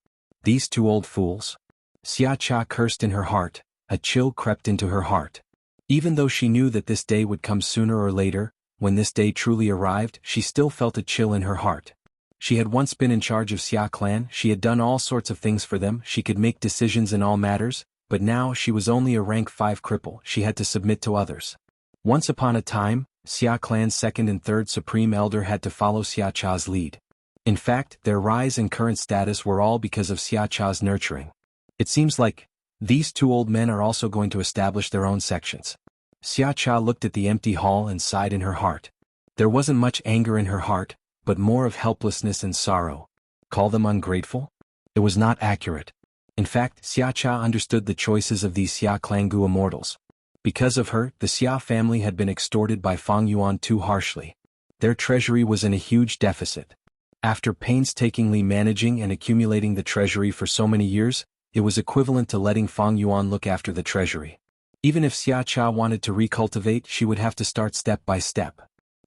These two old fools. Xia Cha cursed in her heart. A chill crept into her heart. Even though she knew that this day would come sooner or later, when this day truly arrived, she still felt a chill in her heart. She had once been in charge of Xia clan, she had done all sorts of things for them, she could make decisions in all matters, but now she was only a rank 5 cripple, she had to submit to others. Once upon a time, Xia clan's second and third supreme elder had to follow Xia Cha's lead. In fact, their rise and current status were all because of Xia Cha's nurturing. It seems like these two old men are also going to establish their own sections. Xia Cha looked at the empty hall and sighed in her heart. There wasn't much anger in her heart, but more of helplessness and sorrow. Call them ungrateful? It was not accurate. In fact, Xia Cha understood the choices of these Xia clan Gu immortals. Because of her, the Xia family had been extorted by Fang Yuan too harshly. Their treasury was in a huge deficit. After painstakingly managing and accumulating the treasury for so many years, it was equivalent to letting Fang Yuan look after the treasury. Even if Xia Cha wanted to recultivate, she would have to start step by step.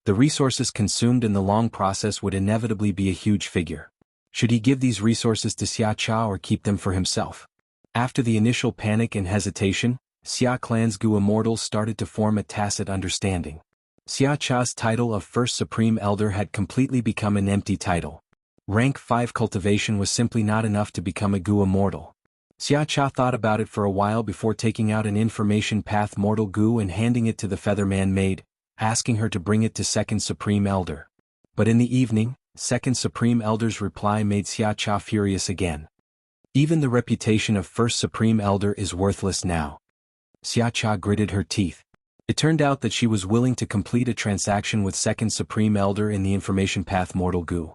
The resources consumed in the long process would inevitably be a huge figure. Should he give these resources to Xia Cha or keep them for himself? After the initial panic and hesitation, Xia clan's Gu immortals started to form a tacit understanding. Xia Cha's title of First Supreme Elder had completely become an empty title. Rank 5 cultivation was simply not enough to become a Gu immortal. Xia Cha thought about it for a while before taking out an information path mortal Gu and handing it to the Featherman maid, asking her to bring it to Second Supreme Elder. But in the evening, Second Supreme Elder's reply made Xia Cha furious again. Even the reputation of First Supreme Elder is worthless now. Xia Cha gritted her teeth. It turned out that she was willing to complete a transaction with Second Supreme Elder in the information path mortal Gu.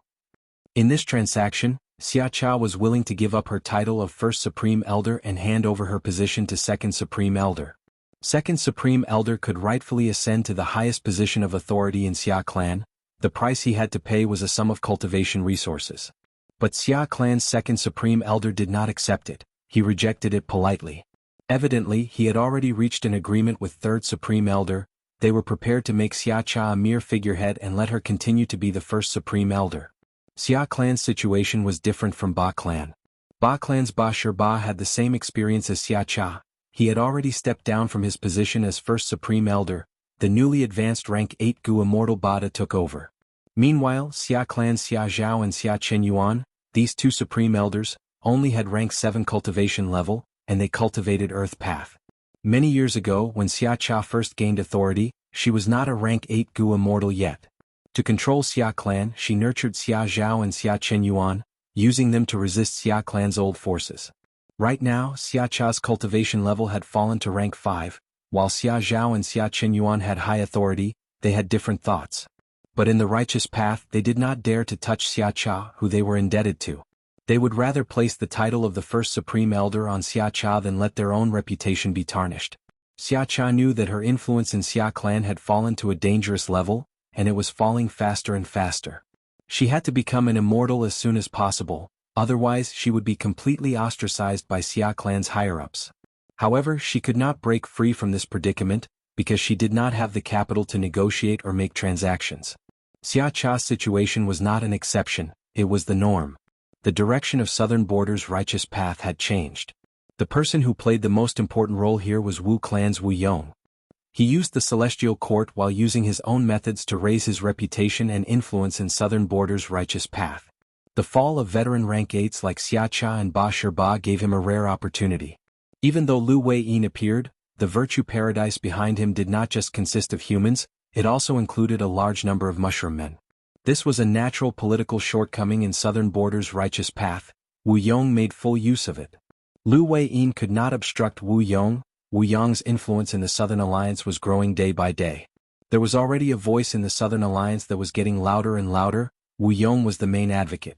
In this transaction, Xia Cha was willing to give up her title of First Supreme Elder and hand over her position to Second Supreme Elder. Second Supreme Elder could rightfully ascend to the highest position of authority in Xia clan. The price he had to pay was a sum of cultivation resources. But Xia clan's Second Supreme Elder did not accept it, he rejected it politely. Evidently, he had already reached an agreement with Third Supreme Elder. They were prepared to make Xia Cha a mere figurehead and let her continue to be the First Supreme Elder. Xia clan's situation was different from Ba clan. Ba clan's Ba Shirba had the same experience as Xia Cha. He had already stepped down from his position as First Supreme Elder. The newly advanced rank 8 Gu immortal Bada took over. Meanwhile, Xia clan's Xia Zhao and Xia Chen Yuan, these two Supreme Elders, only had rank 7 cultivation level, and they cultivated Earth Path. Many years ago, when Xia Cha first gained authority, she was not a rank 8 Gu immortal yet. To control Xia clan, she nurtured Xia Zhao and Xia Chen Yuan, using them to resist Xia clan's old forces. Right now, Xia Cha's cultivation level had fallen to rank 5, while Xia Zhao and Xia Chen Yuan had high authority. They had different thoughts. But in the righteous path, they did not dare to touch Xia Cha, who they were indebted to. They would rather place the title of the First Supreme Elder on Xia Cha than let their own reputation be tarnished. Xia Cha knew that her influence in Xia clan had fallen to a dangerous level, and it was falling faster and faster. She had to become an immortal as soon as possible, otherwise she would be completely ostracized by Xia clan's higher-ups. However, she could not break free from this predicament, because she did not have the capital to negotiate or make transactions. Xia Cha's situation was not an exception, it was the norm. The direction of Southern Border's righteous path had changed. The person who played the most important role here was Wu clan's Wu Yong. He used the Celestial Court while using his own methods to raise his reputation and influence in Southern Border's righteous path. The fall of veteran rank 8s like Xia Cha and Ba Shirba gave him a rare opportunity. Even though Lu Wei-yin appeared, the virtue paradise behind him did not just consist of humans, it also included a large number of mushroom men. This was a natural political shortcoming in Southern Border's righteous path. Wu Yong made full use of it. Lu Wei-yin could not obstruct Wu Yong. Wu Yong's influence in the Southern Alliance was growing day by day. There was already a voice in the Southern Alliance that was getting louder and louder. Wu Yong was the main advocate.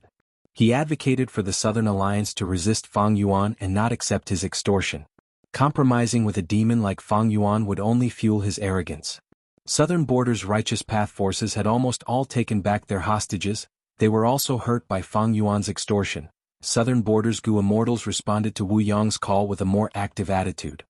He advocated for the Southern Alliance to resist Fang Yuan and not accept his extortion. Compromising with a demon like Fang Yuan would only fuel his arrogance. Southern Border's righteous path forces had almost all taken back their hostages. They were also hurt by Fang Yuan's extortion. Southern Border's Gu immortals responded to Wu Yong's call with a more active attitude.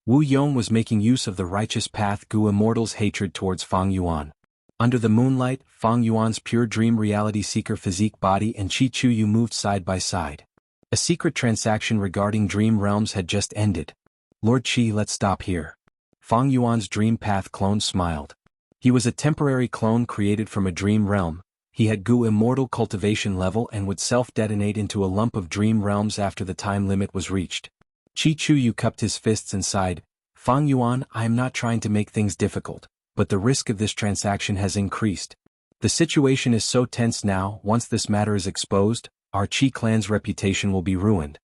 Wu Yong was making use of the righteous path Gu Immortal's hatred towards Fang Yuan. Under the moonlight, Fang Yuan's pure dream reality seeker physique body and Qi Chuyu moved side by side. A secret transaction regarding dream realms had just ended. Lord Qi, let's stop here. Fang Yuan's dream path clone smiled. He was a temporary clone created from a dream realm. He had Gu Immortal cultivation level and would self-detonate into a lump of dream realms after the time limit was reached. Qi Chuyu cupped his fists and sighed. Fang Yuan, I am not trying to make things difficult, but the risk of this transaction has increased. The situation is so tense now, once this matter is exposed, our Qi clan's reputation will be ruined.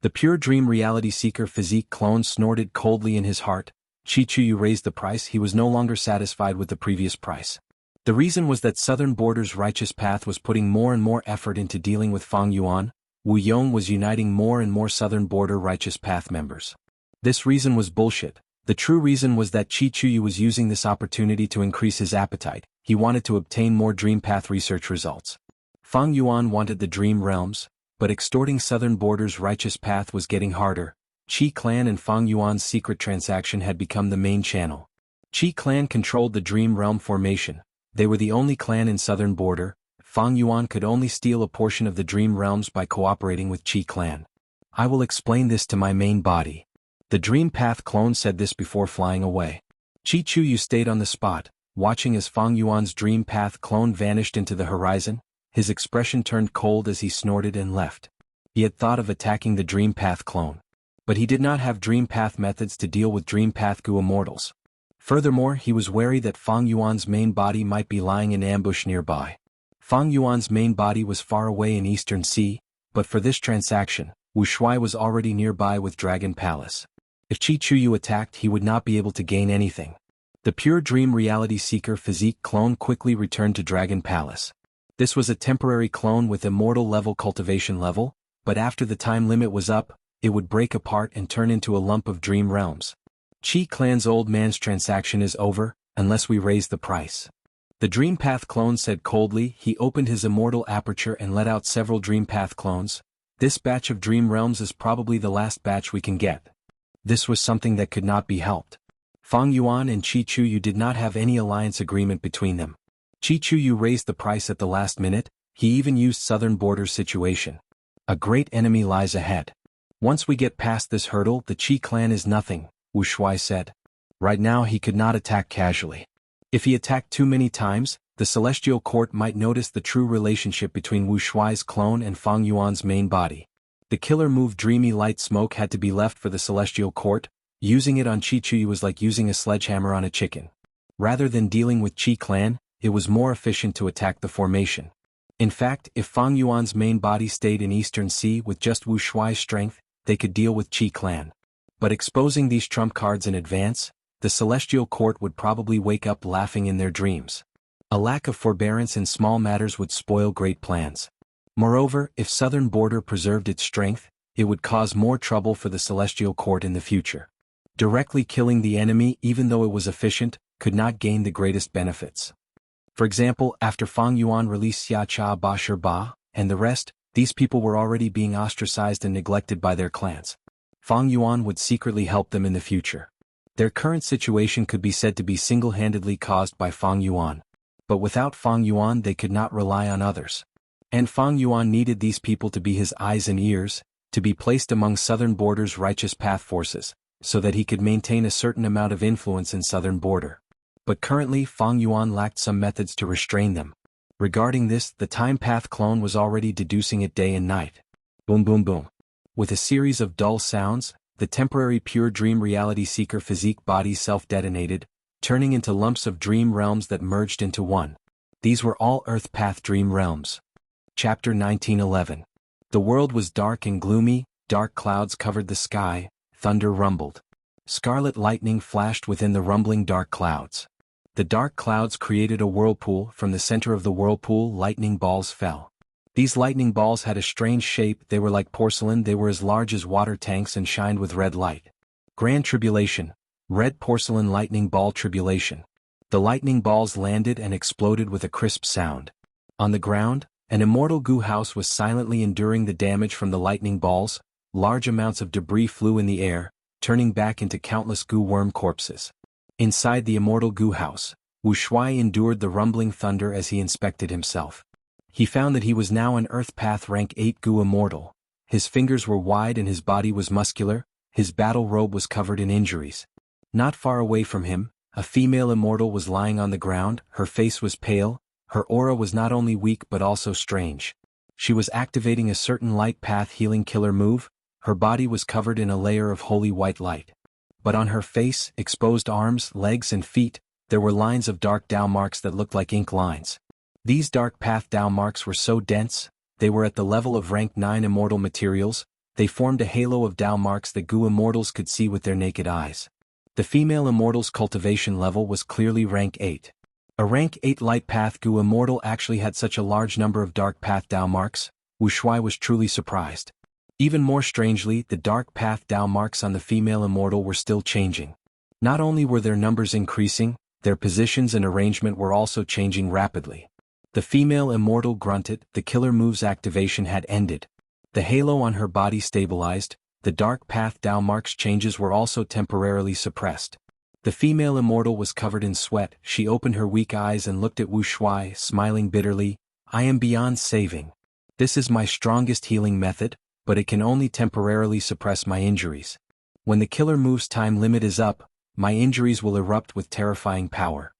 The pure dream reality seeker physique clone snorted coldly in his heart. Qi Chuyu raised the price. He was no longer satisfied with the previous price. The reason was that Southern Border's righteous path was putting more and more effort into dealing with Fang Yuan. Wu Yong was uniting more and more Southern Border righteous path members. This reason was bullshit. The true reason was that Qi Chuyu was using this opportunity to increase his appetite. He wanted to obtain more dream path research results. Fang Yuan wanted the dream realms, but extorting Southern Border's righteous path was getting harder. Qi Clan and Fang Yuan's secret transaction had become the main channel. Qi Clan controlled the dream realm formation. They were the only clan in Southern Border. Fang Yuan could only steal a portion of the dream realms by cooperating with Qi Clan. I will explain this to my main body. The Dream Path clone said this before flying away. Qi Chuyu stayed on the spot, watching as Fang Yuan's Dream Path clone vanished into the horizon. His expression turned cold as he snorted and left. He had thought of attacking the Dream Path clone, but he did not have Dream Path methods to deal with Dream Path Gu Immortals. Furthermore, he was wary that Fang Yuan's main body might be lying in ambush nearby. Fang Yuan's main body was far away in Eastern Sea, but for this transaction, Wu Shuai was already nearby with Dragon Palace. If Qi Chuyu attacked, he would not be able to gain anything. The pure dream reality seeker physique clone quickly returned to Dragon Palace. This was a temporary clone with immortal level cultivation level, but after the time limit was up, it would break apart and turn into a lump of dream realms. Qi Clan's old man's transaction is over, unless we raise the price. The Dream Path clone said coldly. He opened his immortal aperture and let out several Dream Path clones. This batch of dream realms is probably the last batch we can get. This was something that could not be helped. Fang Yuan and Qi Chuyu did not have any alliance agreement between them. Qi Chuyu raised the price at the last minute. He even used Southern Border's situation. A great enemy lies ahead. Once we get past this hurdle, the Qi clan is nothing, Wu Shuai said. Right now he could not attack casually. If he attacked too many times, the Celestial Court might notice the true relationship between Wu Shuai's clone and Fang Yuan's main body. The killer move Dreamy Light Smoke had to be left for the Celestial Court. Using it on Qi Chuyu was like using a sledgehammer on a chicken. Rather than dealing with Qi clan, it was more efficient to attack the formation. In fact, if Fang Yuan's main body stayed in Eastern Sea with just Wu Shuai's strength, they could deal with Qi clan. But exposing these trump cards in advance, the Celestial Court would probably wake up laughing in their dreams. A lack of forbearance in small matters would spoil great plans. Moreover, if Southern Border preserved its strength, it would cause more trouble for the Celestial Court in the future. Directly killing the enemy, even though it was efficient, could not gain the greatest benefits. For example, after Fang Yuan released Xia Cha Ba Shi Ba, and the rest, these people were already being ostracized and neglected by their clans. Fang Yuan would secretly help them in the future. Their current situation could be said to be single-handedly caused by Fang Yuan. But without Fang Yuan they could not rely on others. And Fang Yuan needed these people to be his eyes and ears, to be placed among Southern Border's righteous path forces, so that he could maintain a certain amount of influence in Southern Border. But currently Fang Yuan lacked some methods to restrain them. Regarding this, the Time Path clone was already deducing it day and night. Boom boom boom. With a series of dull sounds, the temporary pure dream reality seeker physique body self-detonated, turning into lumps of dream realms that merged into one. These were all Earth Path dream realms. Chapter 1911. The world was dark and gloomy, dark clouds covered the sky, thunder rumbled. Scarlet lightning flashed within the rumbling dark clouds. The dark clouds created a whirlpool. From the center of the whirlpool lightning balls fell. These lightning balls had a strange shape. They were like porcelain. They were as large as water tanks and shined with red light. Grand Tribulation. Red porcelain lightning ball tribulation. The lightning balls landed and exploded with a crisp sound. On the ground, an immortal Gu house was silently enduring the damage from the lightning balls. Large amounts of debris flew in the air. turning back into countless goo worm corpses. Inside the immortal goo house, Wu Shuai endured the rumbling thunder as he inspected himself. He found that he was now an Earth Path Rank 8 goo immortal. His fingers were wide and his body was muscular, his battle robe was covered in injuries. Not far away from him, a female immortal was lying on the ground, her face was pale, her aura was not only weak but also strange. She was activating a certain light path healing killer move, her body was covered in a layer of holy white light. But on her face, exposed arms, legs and feet, there were lines of dark Dao marks that looked like ink lines. These dark path Dao marks were so dense, they were at the level of rank 9 immortal materials, they formed a halo of Dao marks that goo immortals could see with their naked eyes. The female immortal's cultivation level was clearly rank 8. A rank 8 light path goo immortal actually had such a large number of dark path Dao marks. Wu Shuai was truly surprised. Even more strangely, the dark path Dao marks on the female immortal were still changing. Not only were their numbers increasing, their positions and arrangement were also changing rapidly. The female immortal grunted, the killer move's activation had ended. The halo on her body stabilized, the dark path Dao marks changes were also temporarily suppressed. The female immortal was covered in sweat, she opened her weak eyes and looked at Wu Shuai, smiling bitterly. I am beyond saving. This is my strongest healing method, but it can only temporarily suppress my injuries. When the killer move's time limit is up, my injuries will erupt with terrifying power.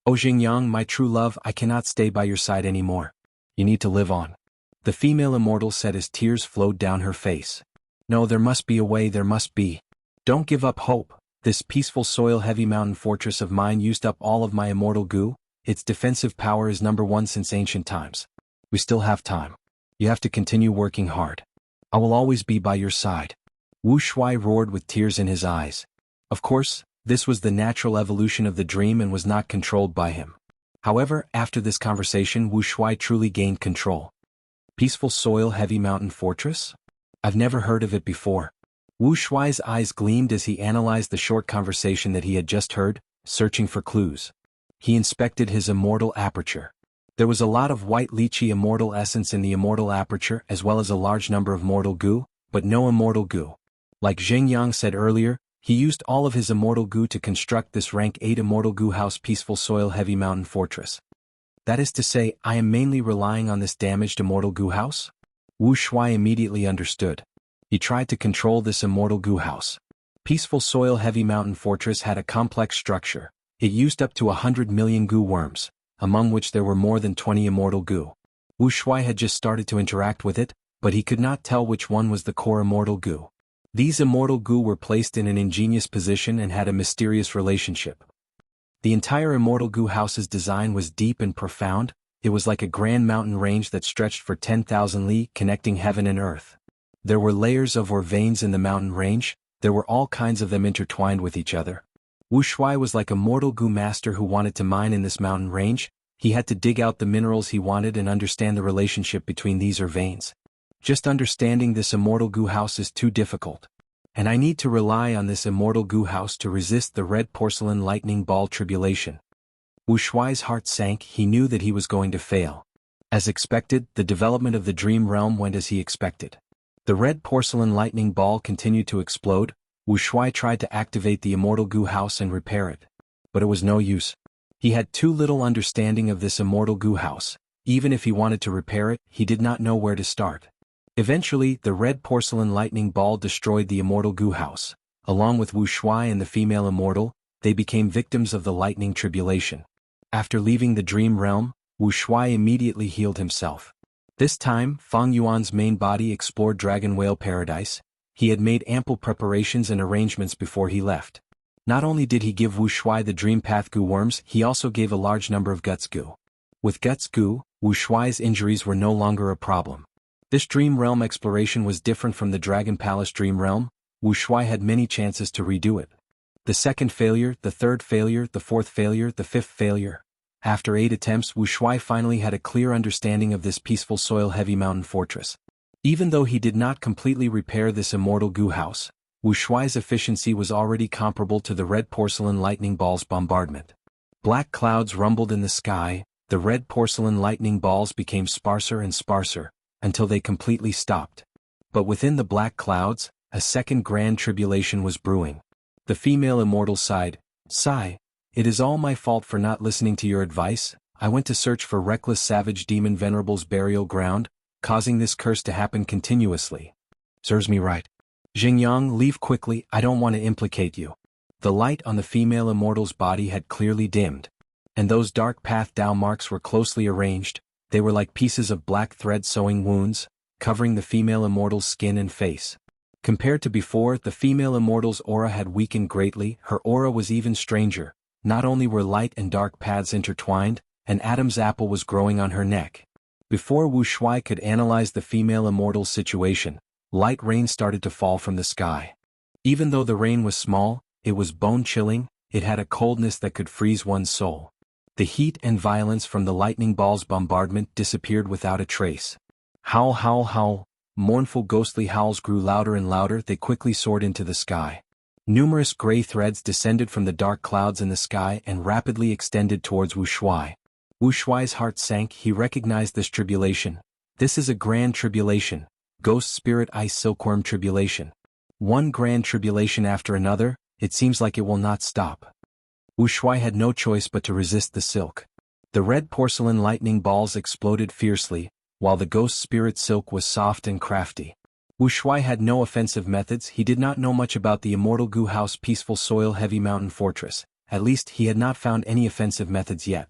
O Xingyang, my true love, I cannot stay by your side anymore. You need to live on. The female immortal said as tears flowed down her face. No, there must be a way, there must be. Don't give up hope. This peaceful soil-heavy mountain fortress of mine used up all of my immortal goo. Its defensive power is #1 since ancient times. We still have time. You have to continue working hard. I will always be by your side. Wu Shuai roared with tears in his eyes. Of course, this was the natural evolution of the dream and was not controlled by him. However, after this conversation, Wu Shuai truly gained control. Peaceful soil-heavy mountain fortress? I've never heard of it before. Wu Shuai's eyes gleamed as he analyzed the short conversation that he had just heard, searching for clues. He inspected his immortal aperture. There was a lot of white lychee immortal essence in the immortal aperture as well as a large number of mortal goo, but no immortal goo. Like Xingyang said earlier, he used all of his immortal goo to construct this rank 8 immortal goo house peaceful soil-heavy mountain fortress. That is to say, I am mainly relying on this damaged immortal goo house? Wu Shuai immediately understood. He tried to control this immortal goo house. Peaceful soil-heavy mountain fortress had a complex structure. It used up to 100 million goo worms, among which there were more than 20 immortal goo. Wu Shuai had just started to interact with it, but he could not tell which one was the core immortal goo. These immortal goo were placed in an ingenious position and had a mysterious relationship. The entire immortal goo house's design was deep and profound. It was like a grand mountain range that stretched for 10,000 li, connecting heaven and earth. There were layers of or veins in the mountain range, there were all kinds of them intertwined with each other. Wu Shuai was like a mortal goo master who wanted to mine in this mountain range. He had to dig out the minerals he wanted and understand the relationship between these or veins. Just understanding this immortal goo house is too difficult. And I need to rely on this immortal goo house to resist the red porcelain lightning ball tribulation. Wu Shuai's heart sank, he knew that he was going to fail. As expected, the development of the dream realm went as he expected. The red porcelain lightning ball continued to explode. Wu Shuai tried to activate the immortal goo house and repair it. But it was no use. He had too little understanding of this immortal goo house. Even if he wanted to repair it, he did not know where to start. Eventually, the red porcelain lightning ball destroyed the immortal goo house. Along with Wu Shuai and the female immortal, they became victims of the lightning tribulation. After leaving the dream realm, Wu Shuai immediately healed himself. This time, Fang Yuan's main body explored Dragon Whale Paradise. He had made ample preparations and arrangements before he left. Not only did he give Wu Shuai the Dream Path Goo worms, he also gave a large number of Guts Goo. With Guts Goo, Wu Shuai's injuries were no longer a problem. This dream realm exploration was different from the Dragon Palace dream realm. Wu Shuai had many chances to redo it. The second failure, the third failure, the fourth failure, the fifth failure. After 8 attempts, Wu Shuai finally had a clear understanding of this peaceful soil-heavy mountain fortress. Even though he did not completely repair this immortal goo house, Wu Shuai's efficiency was already comparable to the red porcelain lightning ball's bombardment. Black clouds rumbled in the sky, the red porcelain lightning balls became sparser and sparser, until they completely stopped. But within the black clouds, a second grand tribulation was brewing. The female immortal sighed, "Sigh, it is all my fault for not listening to your advice. I went to search for reckless savage demon venerable's burial ground, causing this curse to happen continuously. Serves me right. Xingyang, leave quickly, I don't want to implicate you." The light on the female immortal's body had clearly dimmed. And those dark path Dao marks were closely arranged. They were like pieces of black thread sewing wounds, covering the female immortal's skin and face. Compared to before, the female immortal's aura had weakened greatly. Her aura was even stranger. Not only were light and dark paths intertwined, an Adam's apple was growing on her neck. Before Wu Shuai could analyze the female immortal's situation, light rain started to fall from the sky. Even though the rain was small, it was bone-chilling. It had a coldness that could freeze one's soul. The heat and violence from the lightning ball's bombardment disappeared without a trace. Howl, howl, howl. Mournful ghostly howls grew louder and louder. They quickly soared into the sky. Numerous gray threads descended from the dark clouds in the sky and rapidly extended towards Wu Shuai. Wu Shuai's heart sank. He recognized this tribulation. This is a grand tribulation. Ghost spirit ice silkworm tribulation. One grand tribulation after another, it seems like it will not stop. Wu Shuai had no choice but to resist the silk. The red porcelain lightning balls exploded fiercely, while the ghost spirit silk was soft and crafty. Wu Shuai had no offensive methods. He did not know much about the immortal Gu House peaceful soil heavy mountain fortress. At least he had not found any offensive methods yet.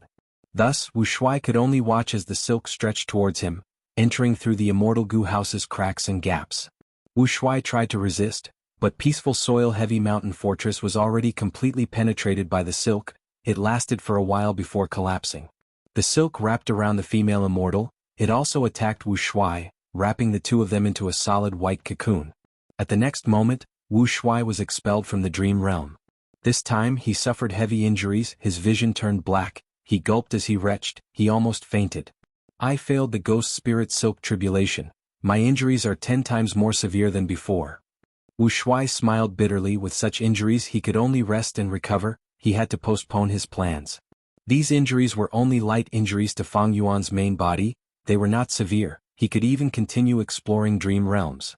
Thus, Wu Shuai could only watch as the silk stretched towards him, entering through the immortal Gu House's cracks and gaps. Wu Shuai tried to resist, but peaceful soil heavy mountain fortress was already completely penetrated by the silk. It lasted for a while before collapsing. The silk wrapped around the female immortal. It also attacked Wu Shuai, wrapping the two of them into a solid white cocoon. At the next moment, Wu Shuai was expelled from the dream realm. This time he suffered heavy injuries. His vision turned black. He gulped as he retched. He almost fainted. "I failed the ghost spirit silk tribulation. My injuries are 10 times more severe than before." Wu Shuai smiled bitterly. With such injuries he could only rest and recover. He had to postpone his plans. These injuries were only light injuries to Fang Yuan's main body. They were not severe. He could even continue exploring dream realms.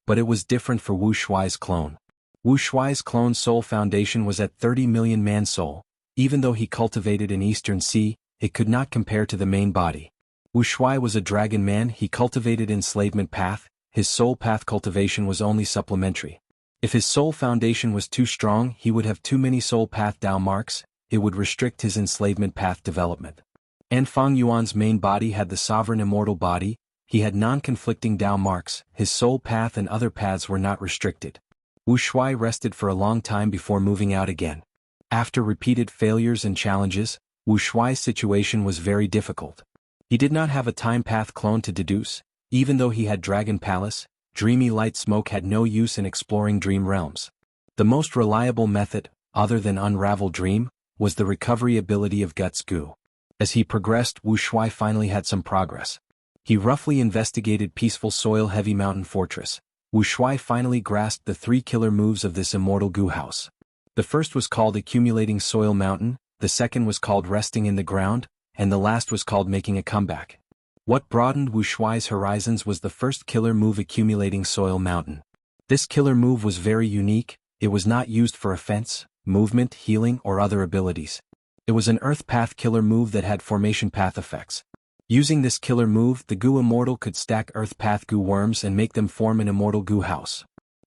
But it was different for Wu Shuai's clone. Wu Shuai's clone soul foundation was at 30 million man soul. Even though he cultivated an Eastern Sea, it could not compare to the main body. Wu Shuai was a dragon man. He cultivated enslavement path. His soul path cultivation was only supplementary. If his soul foundation was too strong, he would have too many soul path Dao marks. It would restrict his enslavement path development. And Fang Yuan's main body had the sovereign immortal body. He had non-conflicting Dao marks. His soul path and other paths were not restricted. Wu Shuai rested for a long time before moving out again. After repeated failures and challenges, Wu Shuai's situation was very difficult. He did not have a time path clone to deduce. Even though he had Dragon Palace, dreamy light smoke had no use in exploring dream realms. The most reliable method, other than Unravel Dream, was the recovery ability of Guts Gu. As he progressed, Wu Shuai finally had some progress. He roughly investigated peaceful soil heavy mountain fortress. Wu Shuai finally grasped the 3 killer moves of this immortal Gu House. The first was called Accumulating Soil Mountain, the second was called Resting in the Ground, and the last was called Making a Comeback. What broadened Wu Shuai's horizons was the first killer move, Accumulating Soil Mountain. This killer move was very unique. It was not used for offense, movement, healing, or other abilities. It was an earth path killer move that had formation path effects. Using this killer move, the Gu Immortal could stack earth path Gu worms and make them form an immortal Gu house.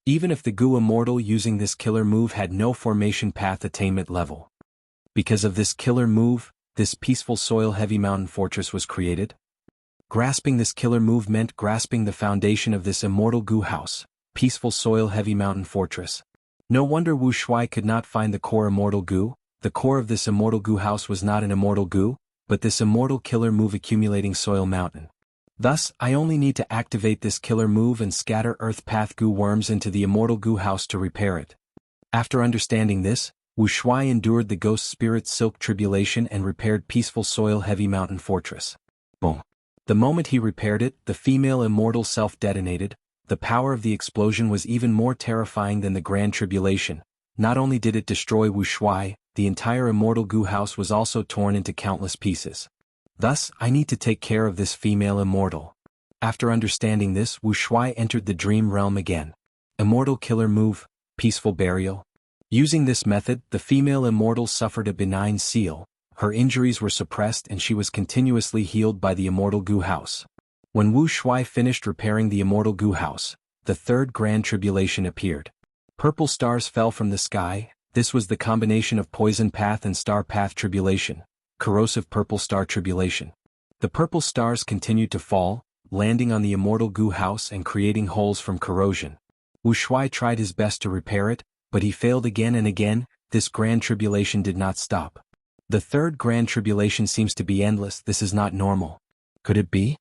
Even if the Gu Immortal using this killer move had no formation path attainment level. Because of this killer move, this peaceful soil heavy mountain fortress was created. Grasping this killer move meant grasping the foundation of this immortal Gu house, peaceful soil heavy mountain fortress. No wonder Wu Shuai could not find the core immortal Gu. The core of this immortal Gu house was not an immortal Gu, but this immortal killer move, Accumulating Soil Mountain. Thus, I only need to activate this killer move and scatter earth path Gu worms into the immortal Gu house to repair it. After understanding this, Wu Shuai endured the ghost spirit silk tribulation and repaired peaceful soil heavy mountain fortress. Boom. The moment he repaired it, the female immortal self detonated. The power of the explosion was even more terrifying than the grand tribulation. Not only did it destroy Wu Shuai, the entire immortal Gu house was also torn into countless pieces. Thus, I need to take care of this female immortal. After understanding this, Wu Shuai entered the dream realm again. Immortal killer move, peaceful burial. Using this method, the female immortal suffered a benign seal, her injuries were suppressed and she was continuously healed by the immortal goo house. When Wu Shuai finished repairing the immortal goo house, the third grand tribulation appeared. Purple stars fell from the sky. This was the combination of poison path and star path tribulation, corrosive purple star tribulation. The purple stars continued to fall, landing on the immortal goo house and creating holes from corrosion. Wu Shuai tried his best to repair it, but he failed again and again. This grand tribulation did not stop. The third grand tribulation seems to be endless. This is not normal. Could it be?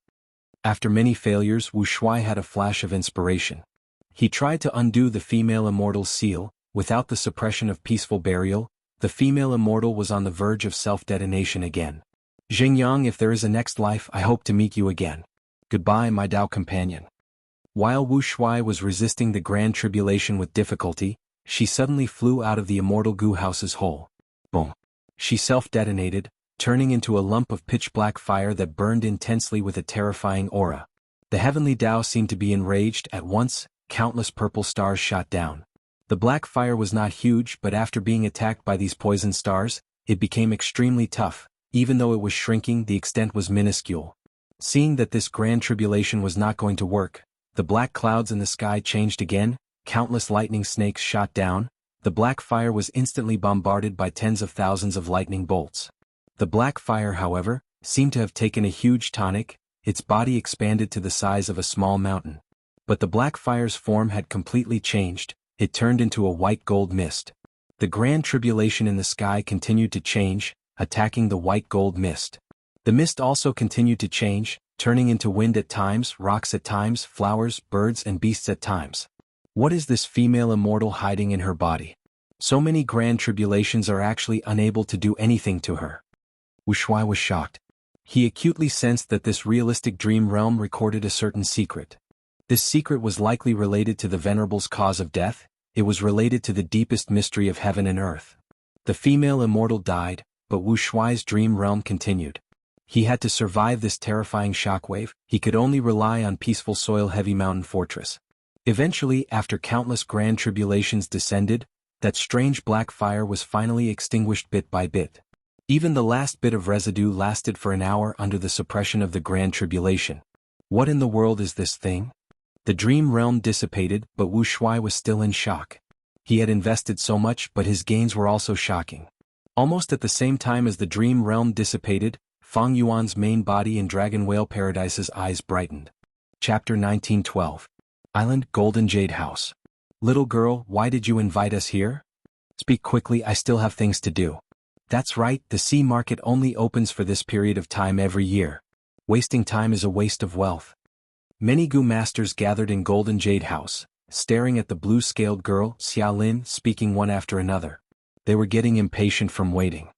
After many failures, Wu Shuai had a flash of inspiration. He tried to undo the female immortal's seal. Without the suppression of peaceful burial, the female immortal was on the verge of self-detonation again. Xingyang, if there is a next life, I hope to meet you again. Goodbye, my Dao companion. While Wu Shuai was resisting the grand tribulation with difficulty, she suddenly flew out of the immortal goo house's hole. Boom. She self-detonated, turning into a lump of pitch-black fire that burned intensely with a terrifying aura. The heavenly Dao seemed to be enraged. At once, countless purple stars shot down. The black fire was not huge, but after being attacked by these poison stars, it became extremely tough. Even though it was shrinking, the extent was minuscule. Seeing that this grand tribulation was not going to work, the black clouds in the sky changed again, countless lightning snakes shot down, the black fire was instantly bombarded by tens of thousands of lightning bolts. The black fire, however, seemed to have taken a huge tonic, its body expanded to the size of a small mountain. But the black fire's form had completely changed. It turned into a white gold mist. The grand tribulation in the sky continued to change, attacking the white gold mist. The mist also continued to change, turning into wind at times, rocks at times, flowers, birds and beasts at times. What is this female immortal hiding in her body? So many grand tribulations are actually unable to do anything to her. Wu Shuai was shocked. He acutely sensed that this realistic dream realm recorded a certain secret. This secret was likely related to the Venerable's cause of death. It was related to the deepest mystery of heaven and earth. The female immortal died, but Wu Shuai's dream realm continued. He had to survive this terrifying shockwave. He could only rely on peaceful soil-heavy mountain fortress. Eventually, after countless grand tribulations descended, that strange black fire was finally extinguished bit by bit. Even the last bit of residue lasted for an hour under the suppression of the grand tribulation. What in the world is this thing? The dream realm dissipated, but Wu Shuai was still in shock. He had invested so much, but his gains were also shocking. Almost at the same time as the dream realm dissipated, Fang Yuan's main body in Dragon Whale Paradise's eyes brightened. Chapter 1912. Island Golden Jade House. Little girl, why did you invite us here? Speak quickly, I still have things to do. That's right, the sea market only opens for this period of time every year. Wasting time is a waste of wealth. Many Gu masters gathered in Golden Jade House, staring at the blue-scaled girl, Xiaolin, speaking one after another. They were getting impatient from waiting.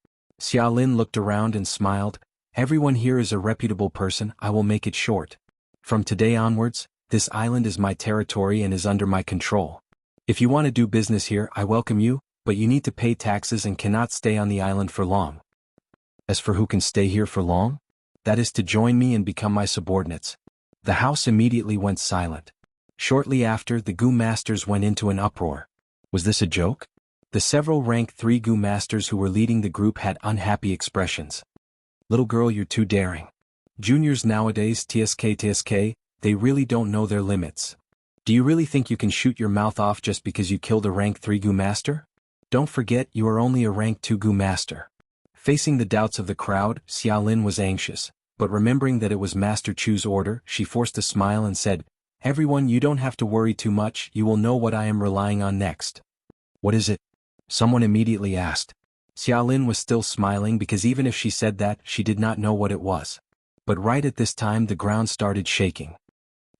Xiaolin looked around and smiled. Everyone here is a reputable person, I will make it short. From today onwards, this island is my territory and is under my control. If you want to do business here, I welcome you, but you need to pay taxes and cannot stay on the island for long. As for who can stay here for long, that is to join me and become my subordinates. The house immediately went silent. Shortly after, the Gu masters went into an uproar. Was this a joke? The several rank 3 Gu masters who were leading the group had unhappy expressions. Little girl, you're too daring. Juniors nowadays, TSK, they really don't know their limits. Do you really think you can shoot your mouth off just because you killed a rank 3 Gu master? Don't forget, you are only a rank 2 Gu master. Facing the doubts of the crowd, Xiaolin was anxious. But remembering that it was Master Chu's order, she forced a smile and said, Everyone, you don't have to worry too much, you will know what I am relying on next. What is it? Someone immediately asked. Xiaolin was still smiling because even if she said that, she did not know what it was. But right at this time the ground started shaking.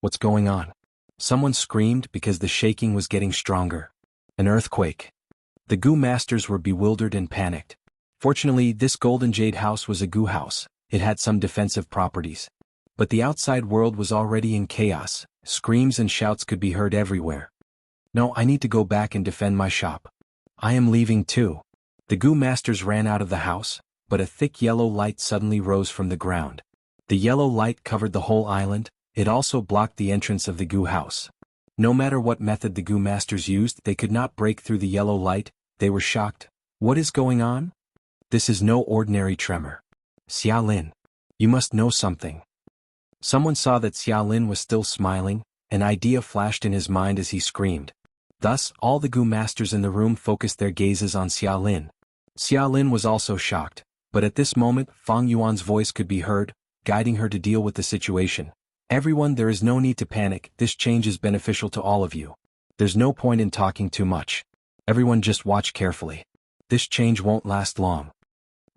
What's going on? Someone screamed because the shaking was getting stronger. An earthquake. The Gu masters were bewildered and panicked. Fortunately, this Golden Jade House was a Gu house. It had some defensive properties. But the outside world was already in chaos. Screams and shouts could be heard everywhere. No, I need to go back and defend my shop. I am leaving too. The Gu masters ran out of the house, but a thick yellow light suddenly rose from the ground. The yellow light covered the whole island. It also blocked the entrance of the Gu house. No matter what method the Goo Masters used, they could not break through the yellow light. They were shocked. What is going on? This is no ordinary tremor. Xiaolin. You must know something. Someone saw that Xiaolin was still smiling. An idea flashed in his mind as he screamed. Thus, all the Goo Masters in the room focused their gazes on Xiaolin. Xiaolin was also shocked, but at this moment Fang Yuan's voice could be heard, guiding her to deal with the situation. Everyone, there is no need to panic. This change is beneficial to all of you. There's no point in talking too much. Everyone just watch carefully. This change won't last long.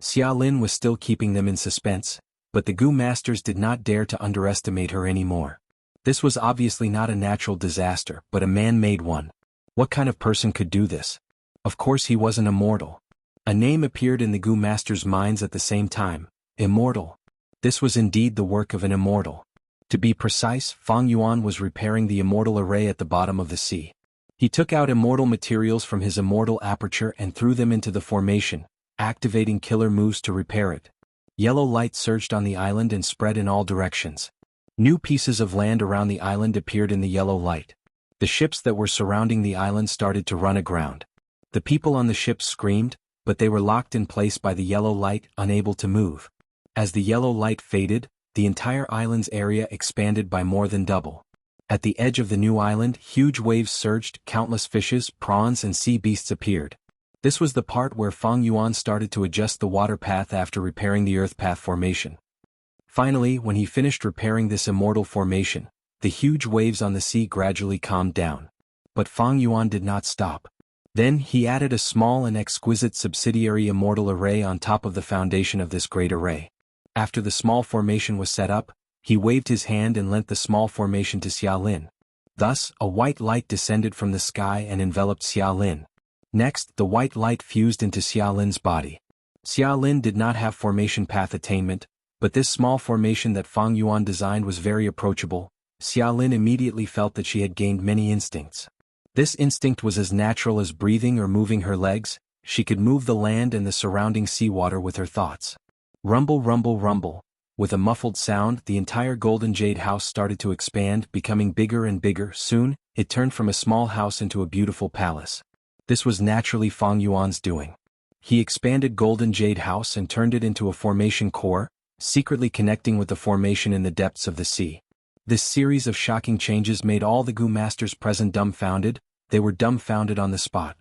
Xiaolin was still keeping them in suspense, but the Goo Masters did not dare to underestimate her anymore. This was obviously not a natural disaster, but a man-made one. What kind of person could do this? Of course he wasn't immortal. A name appeared in the Goo Masters' minds at the same time. Immortal. This was indeed the work of an immortal. To be precise, Fang Yuan was repairing the immortal array at the bottom of the sea. He took out immortal materials from his immortal aperture and threw them into the formation, activating killer moves to repair it. Yellow light surged on the island and spread in all directions. New pieces of land around the island appeared in the yellow light. The ships that were surrounding the island started to run aground. The people on the ships screamed, but they were locked in place by the yellow light, unable to move. As the yellow light faded, the entire island's area expanded by more than double. At the edge of the new island, huge waves surged, countless fishes, prawns and sea beasts appeared. This was the part where Fang Yuan started to adjust the water path after repairing the earth path formation. Finally, when he finished repairing this immortal formation, the huge waves on the sea gradually calmed down. But Fang Yuan did not stop. Then he added a small and exquisite subsidiary immortal array on top of the foundation of this great array. After the small formation was set up, he waved his hand and lent the small formation to Xiaolin. Thus, a white light descended from the sky and enveloped Xiaolin. Next, the white light fused into Xiaolin's body. Xiaolin did not have formation path attainment, but this small formation that Fang Yuan designed was very approachable. Xiaolin immediately felt that she had gained many instincts. This instinct was as natural as breathing or moving her legs. She could move the land and the surrounding seawater with her thoughts. Rumble, rumble, rumble. With a muffled sound, the entire golden jade house started to expand, becoming bigger and bigger. Soon, it turned from a small house into a beautiful palace. This was naturally Fang Yuan's doing. He expanded golden jade house and turned it into a formation core, secretly connecting with the formation in the depths of the sea. This series of shocking changes made all the Goo Masters present dumbfounded. They were dumbfounded on the spot.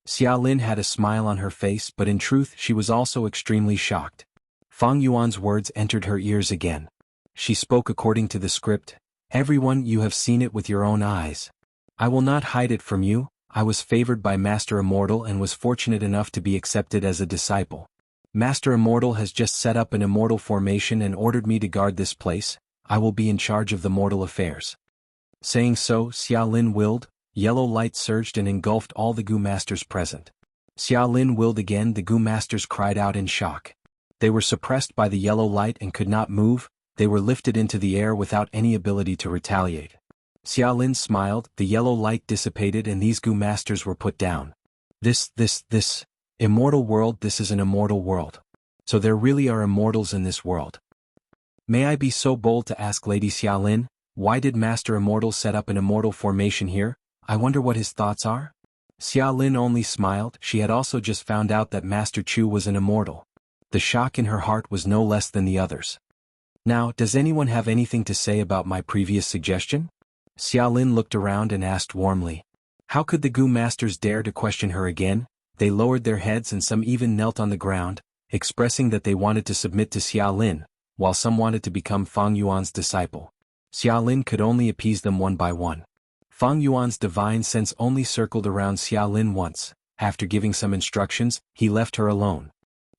Xiaolin had a smile on her face, but in truth she was also extremely shocked. Fang Yuan's words entered her ears again. She spoke according to the script. Everyone, you have seen it with your own eyes. I will not hide it from you. I was favored by Master Immortal and was fortunate enough to be accepted as a disciple. Master Immortal has just set up an immortal formation and ordered me to guard this place. I will be in charge of the mortal affairs. Saying so, Xiaolin willed. Yellow light surged and engulfed all the Goo Masters present. Xiaolin willed again. The Goo Masters cried out in shock. They were suppressed by the yellow light and could not move. They were lifted into the air without any ability to retaliate. Xiaolin smiled. The yellow light dissipated and these Goo Masters were put down. This immortal world, this is an immortal world. So there really are immortals in this world. May I be so bold to ask Lady Xiaolin, why did Master Immortal set up an immortal formation here? I wonder what his thoughts are? Xiaolin only smiled. She had also just found out that Master Chu was an immortal. The shock in her heart was no less than the others. Now, does anyone have anything to say about my previous suggestion? Xiaolin looked around and asked warmly. How could the Goo Masters dare to question her again? They lowered their heads and some even knelt on the ground, expressing that they wanted to submit to Xiaolin, while some wanted to become Fang Yuan's disciple. Xiaolin could only appease them one by one. Fang Yuan's divine sense only circled around Xiaolin once. After giving some instructions, he left her alone.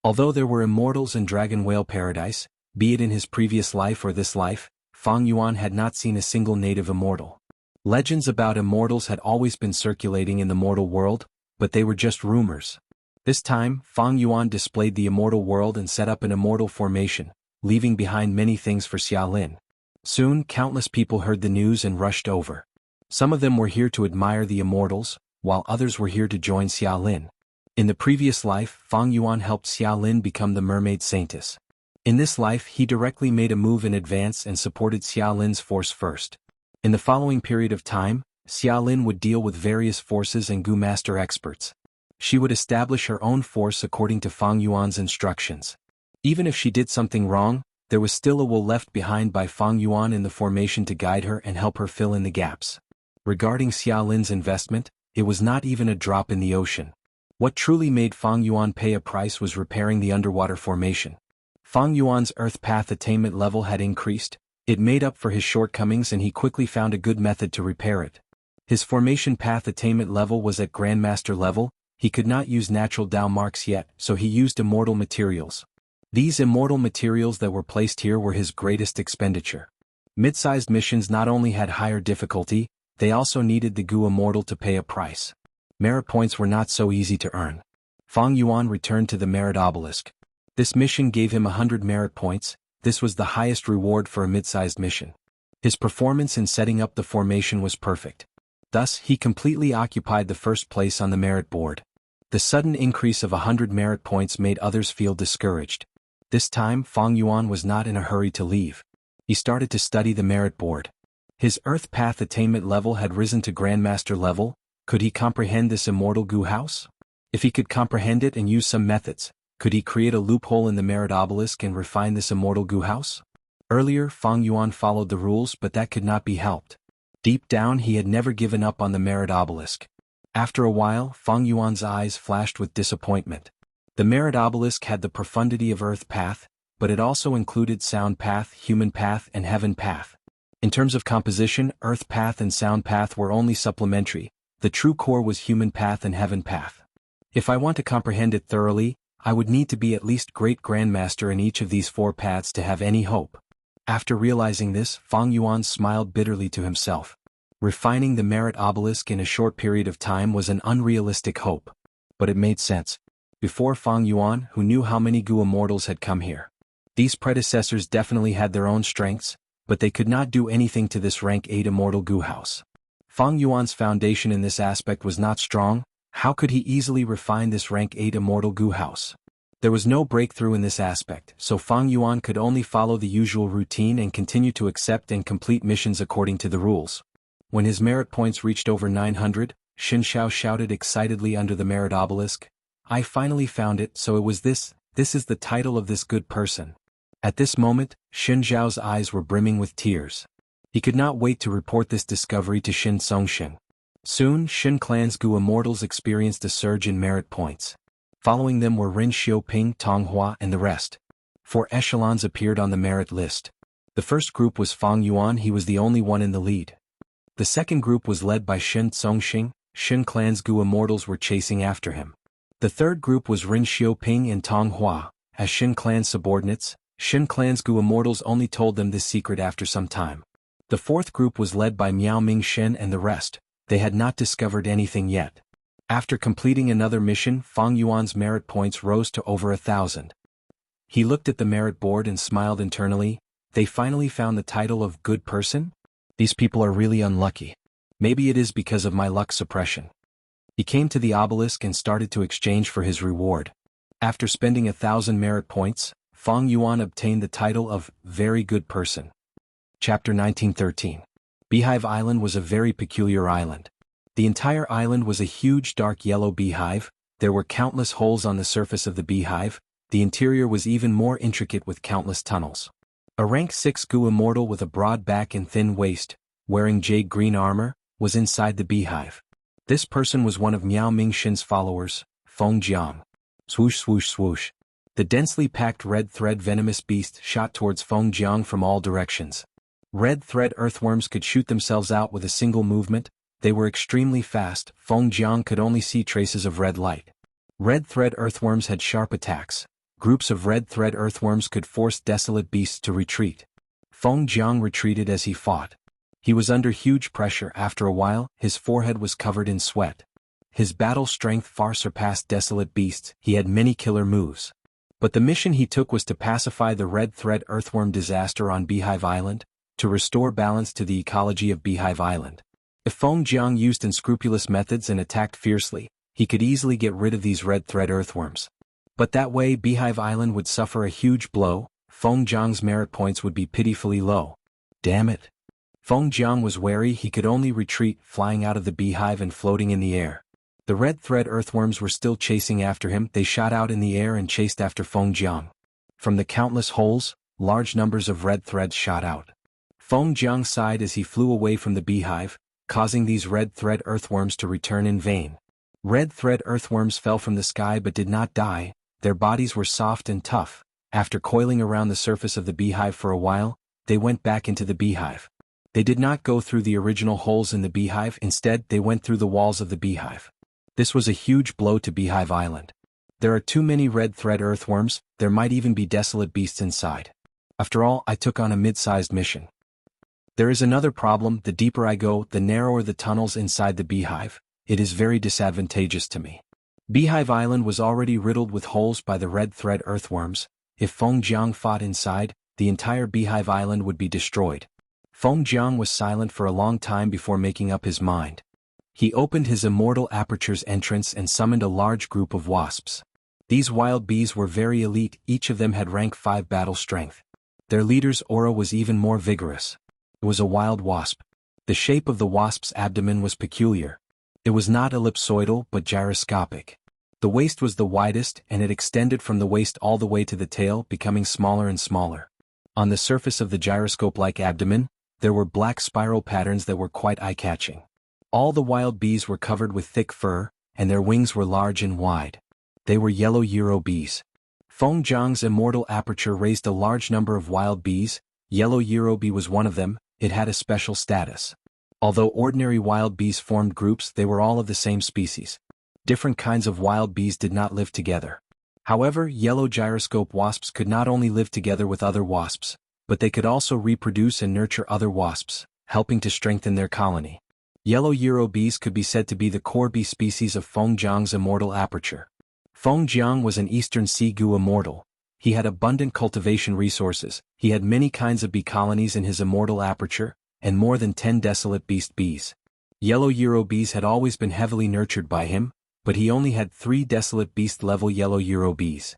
Although there were immortals in Dragon Whale Paradise, be it in his previous life or this life, Fang Yuan had not seen a single native immortal. Legends about immortals had always been circulating in the mortal world, but they were just rumors. This time, Fang Yuan displayed the immortal world and set up an immortal formation, leaving behind many things for Xiaolin. Soon, countless people heard the news and rushed over. Some of them were here to admire the immortals, while others were here to join Xiaolin. In the previous life, Fang Yuan helped Xiaolin become the mermaid saintess. In this life, he directly made a move in advance and supported Xiaolin's force first. In the following period of time, Xiaolin would deal with various forces and Gu master experts. She would establish her own force according to Fang Yuan's instructions. Even if she did something wrong, there was still a will left behind by Fang Yuan in the formation to guide her and help her fill in the gaps. Regarding Xiaolin's investment, it was not even a drop in the ocean. What truly made Fang Yuan pay a price was repairing the underwater formation. Fang Yuan's earth path attainment level had increased, it made up for his shortcomings and he quickly found a good method to repair it. His formation path attainment level was at Grandmaster level, he could not use natural Dao marks yet, so he used immortal materials. These immortal materials that were placed here were his greatest expenditure. Mid-sized missions not only had higher difficulty, they also needed the Gu immortal to pay a price. Merit points were not so easy to earn. Fang Yuan returned to the merit obelisk. This mission gave him 100 merit points, this was the highest reward for a mid-sized mission. His performance in setting up the formation was perfect. Thus, he completely occupied the first place on the merit board. The sudden increase of 100 merit points made others feel discouraged. This time, Fang Yuan was not in a hurry to leave. He started to study the merit board. His earth path attainment level had risen to Grandmaster level. Could he comprehend this immortal Gu house? If he could comprehend it and use some methods, could he create a loophole in the merit obelisk and refine this immortal Gu house? Earlier, Fang Yuan followed the rules, but that could not be helped. Deep down, he had never given up on the merit obelisk. After a while, Fang Yuan's eyes flashed with disappointment. The merit obelisk had the profundity of earth path, but it also included sound path, human path, and heaven path. In terms of composition, earth path and sound path were only supplementary. The true core was human path and heaven path. If I want to comprehend it thoroughly, I would need to be at least great grandmaster in each of these 4 paths to have any hope. After realizing this, Fang Yuan smiled bitterly to himself. Refining the merit obelisk in a short period of time was an unrealistic hope. But it made sense. Before Fang Yuan, who knew how many Gu immortals had come here. These predecessors definitely had their own strengths, but they could not do anything to this rank 8 immortal Gu house. Fang Yuan's foundation in this aspect was not strong. How could he easily refine this rank 8 immortal Gu house? There was no breakthrough in this aspect, so Fang Yuan could only follow the usual routine and continue to accept and complete missions according to the rules. When his merit points reached over 900, Xin Xiao shouted excitedly under the merit obelisk, "I finally found it, so it was this is the title of this good person." At this moment, Xin Xiao's eyes were brimming with tears. He could not wait to report this discovery to Xin Songxing. Soon, Xin Clan's Gu immortals experienced a surge in merit points. Following them were Rin Xiaoping, Tong Hua, and the rest. 4 echelons appeared on the merit list. The first group was Fang Yuan, he was the only one in the lead. The second group was led by Xin Songxing, Xin Clan's Gu immortals were chasing after him. The third group was Rin Xiaoping and Tong Hua, as Xin Clan's subordinates. Xin Clan's Gu immortals only told them this secret after some time. The fourth group was led by Miao Mingxin and the rest. They had not discovered anything yet. After completing another mission, Fang Yuan's merit points rose to over 1,000. He looked at the merit board and smiled internally. They finally found the title of good person? These people are really unlucky. Maybe it is because of my luck suppression. He came to the obelisk and started to exchange for his reward. After spending 1,000 merit points, Fang Yuan obtained the title of very good person. Chapter 1913. Beehive Island was a very peculiar island. The entire island was a huge dark yellow beehive. There were countless holes on the surface of the beehive. The interior was even more intricate with countless tunnels. A rank 6 Gu immortal with a broad back and thin waist, wearing jade green armor, was inside the beehive. This person was one of Miao Mingxin's followers, Feng Jiang. Swoosh swoosh swoosh. The densely packed red thread venomous beast shot towards Feng Jiang from all directions. Red thread earthworms could shoot themselves out with a single movement. They were extremely fast. Feng Jiang could only see traces of red light. Red thread earthworms had sharp attacks. Groups of red thread earthworms could force desolate beasts to retreat. Feng Jiang retreated as he fought. He was under huge pressure. After a while, his forehead was covered in sweat. His battle strength far surpassed desolate beasts. He had many killer moves. But the mission he took was to pacify the red thread earthworm disaster on Beehive Island, to restore balance to the ecology of Beehive Island. If Feng Jiang used unscrupulous methods and attacked fiercely, he could easily get rid of these red thread earthworms. But that way Beehive Island would suffer a huge blow. Feng Jiang's merit points would be pitifully low. Damn it. Feng Jiang was wary. He could only retreat, flying out of the beehive and floating in the air. The red thread earthworms were still chasing after him. They shot out in the air and chased after Feng Jiang. From the countless holes, large numbers of red threads shot out. Feng Jiang sighed as he flew away from the beehive, causing these red thread earthworms to return in vain. Red thread earthworms fell from the sky but did not die. Their bodies were soft and tough. After coiling around the surface of the beehive for a while, they went back into the beehive. They did not go through the original holes in the beehive. Instead, they went through the walls of the beehive. This was a huge blow to Beehive Island. There are too many red thread earthworms. There might even be desolate beasts inside. After all, I took on a mid-sized mission. There is another problem. The deeper I go, the narrower the tunnels inside the beehive. It is very disadvantageous to me. Beehive Island was already riddled with holes by the red thread earthworms. If Feng Jiang fought inside, the entire Beehive Island would be destroyed. Feng Jiang was silent for a long time before making up his mind. He opened his immortal aperture's entrance and summoned a large group of wasps. These wild bees were very elite. Each of them had rank 5 battle strength. Their leader's aura was even more vigorous. It was a wild wasp. The shape of the wasp's abdomen was peculiar. It was not ellipsoidal but gyroscopic. The waist was the widest, and it extended from the waist all the way to the tail, becoming smaller and smaller. On the surface of the gyroscope-like abdomen, there were black spiral patterns that were quite eye-catching. All the wild bees were covered with thick fur, and their wings were large and wide. They were yellow Euro bees. Feng Jiang's immortal aperture raised a large number of wild bees. Yellow Euro bee was one of them. It had a special status. Although ordinary wild bees formed groups, they were all of the same species. Different kinds of wild bees did not live together. However, yellow gyroscope wasps could not only live together with other wasps, but they could also reproduce and nurture other wasps, helping to strengthen their colony. Yellow Euro bees could be said to be the core bee species of Feng Jiang's immortal aperture. Feng Jiang was an Eastern Sea Goo immortal. He had abundant cultivation resources. He had many kinds of bee colonies in his immortal aperture, and more than 10 desolate beast bees. Yellow Euro bees had always been heavily nurtured by him, but he only had 3 desolate beast-level yellow Euro bees.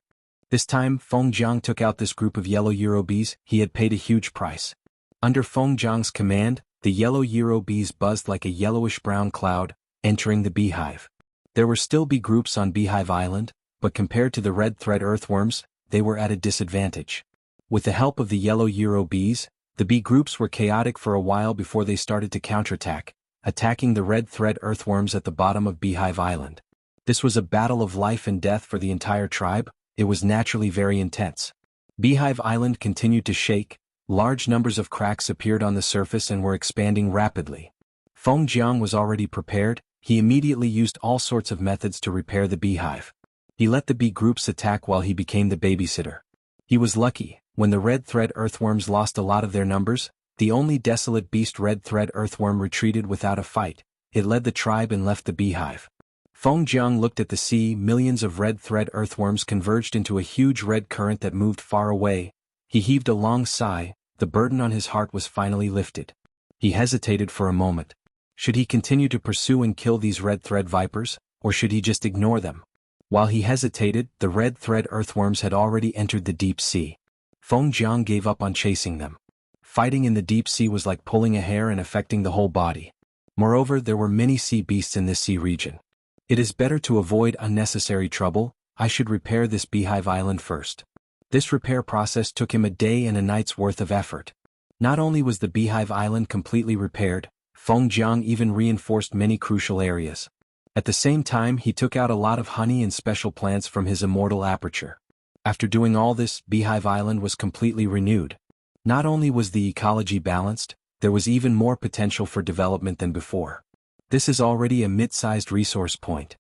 This time, Feng Jiang took out this group of yellow Euro bees. He had paid a huge price. Under Feng Jiang's command, the yellow Euro bees buzzed like a yellowish-brown cloud, entering the beehive. There were still bee groups on Beehive Island, but compared to the red thread earthworms, they were at a disadvantage. With the help of the yellow Euro bees, the bee groups were chaotic for a while before they started to counterattack, attacking the red thread earthworms at the bottom of Beehive Island. This was a battle of life and death for the entire tribe. It was naturally very intense. Beehive Island continued to shake. Large numbers of cracks appeared on the surface and were expanding rapidly. Feng Jiang was already prepared. He immediately used all sorts of methods to repair the beehive. He let the bee groups attack while he became the babysitter. He was lucky. When the red thread earthworms lost a lot of their numbers, the only desolate beast red thread earthworm retreated without a fight. It led the tribe and left the beehive. Feng Jiang looked at the sea. Millions of red thread earthworms converged into a huge red current that moved far away. He heaved a long sigh. The burden on his heart was finally lifted. He hesitated for a moment. Should he continue to pursue and kill these red thread vipers, or should he just ignore them? While he hesitated, the red thread earthworms had already entered the deep sea. Feng Jiang gave up on chasing them. Fighting in the deep sea was like pulling a hair and affecting the whole body. Moreover, there were many sea beasts in this sea region. It is better to avoid unnecessary trouble. I should repair this beehive island first. This repair process took him a day and a night's worth of effort. Not only was the beehive island completely repaired, Feng Jiang even reinforced many crucial areas. At the same time, he took out a lot of honey and special plants from his immortal aperture. After doing all this, Beehive Island was completely renewed. Not only was the ecology balanced, there was even more potential for development than before. This is already a mid-sized resource point.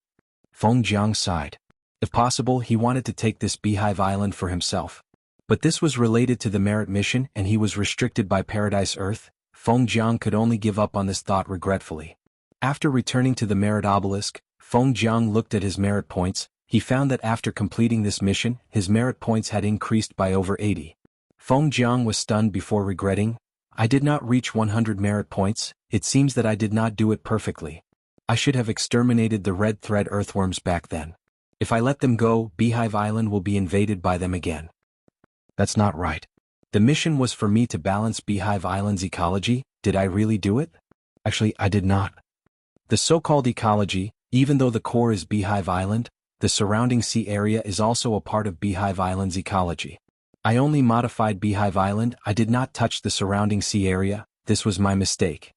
Feng Jiang sighed. If possible, he wanted to take this Beehive Island for himself. But this was related to the merit mission and he was restricted by Paradise Earth. Feng Jiang could only give up on this thought regretfully. After returning to the merit obelisk, Feng Jiang looked at his merit points. He found that after completing this mission, his merit points had increased by over 80. Feng Jiang was stunned before regretting. I did not reach 100 merit points. It seems that I did not do it perfectly. I should have exterminated the red thread earthworms back then. If I let them go, Beehive Island will be invaded by them again. That's not right. The mission was for me to balance Beehive Island's ecology. Did I really do it? Actually, I did not. The so-called ecology, even though the core is Beehive Island, the surrounding sea area is also a part of Beehive Island's ecology. I only modified Beehive Island, I did not touch the surrounding sea area. This was my mistake.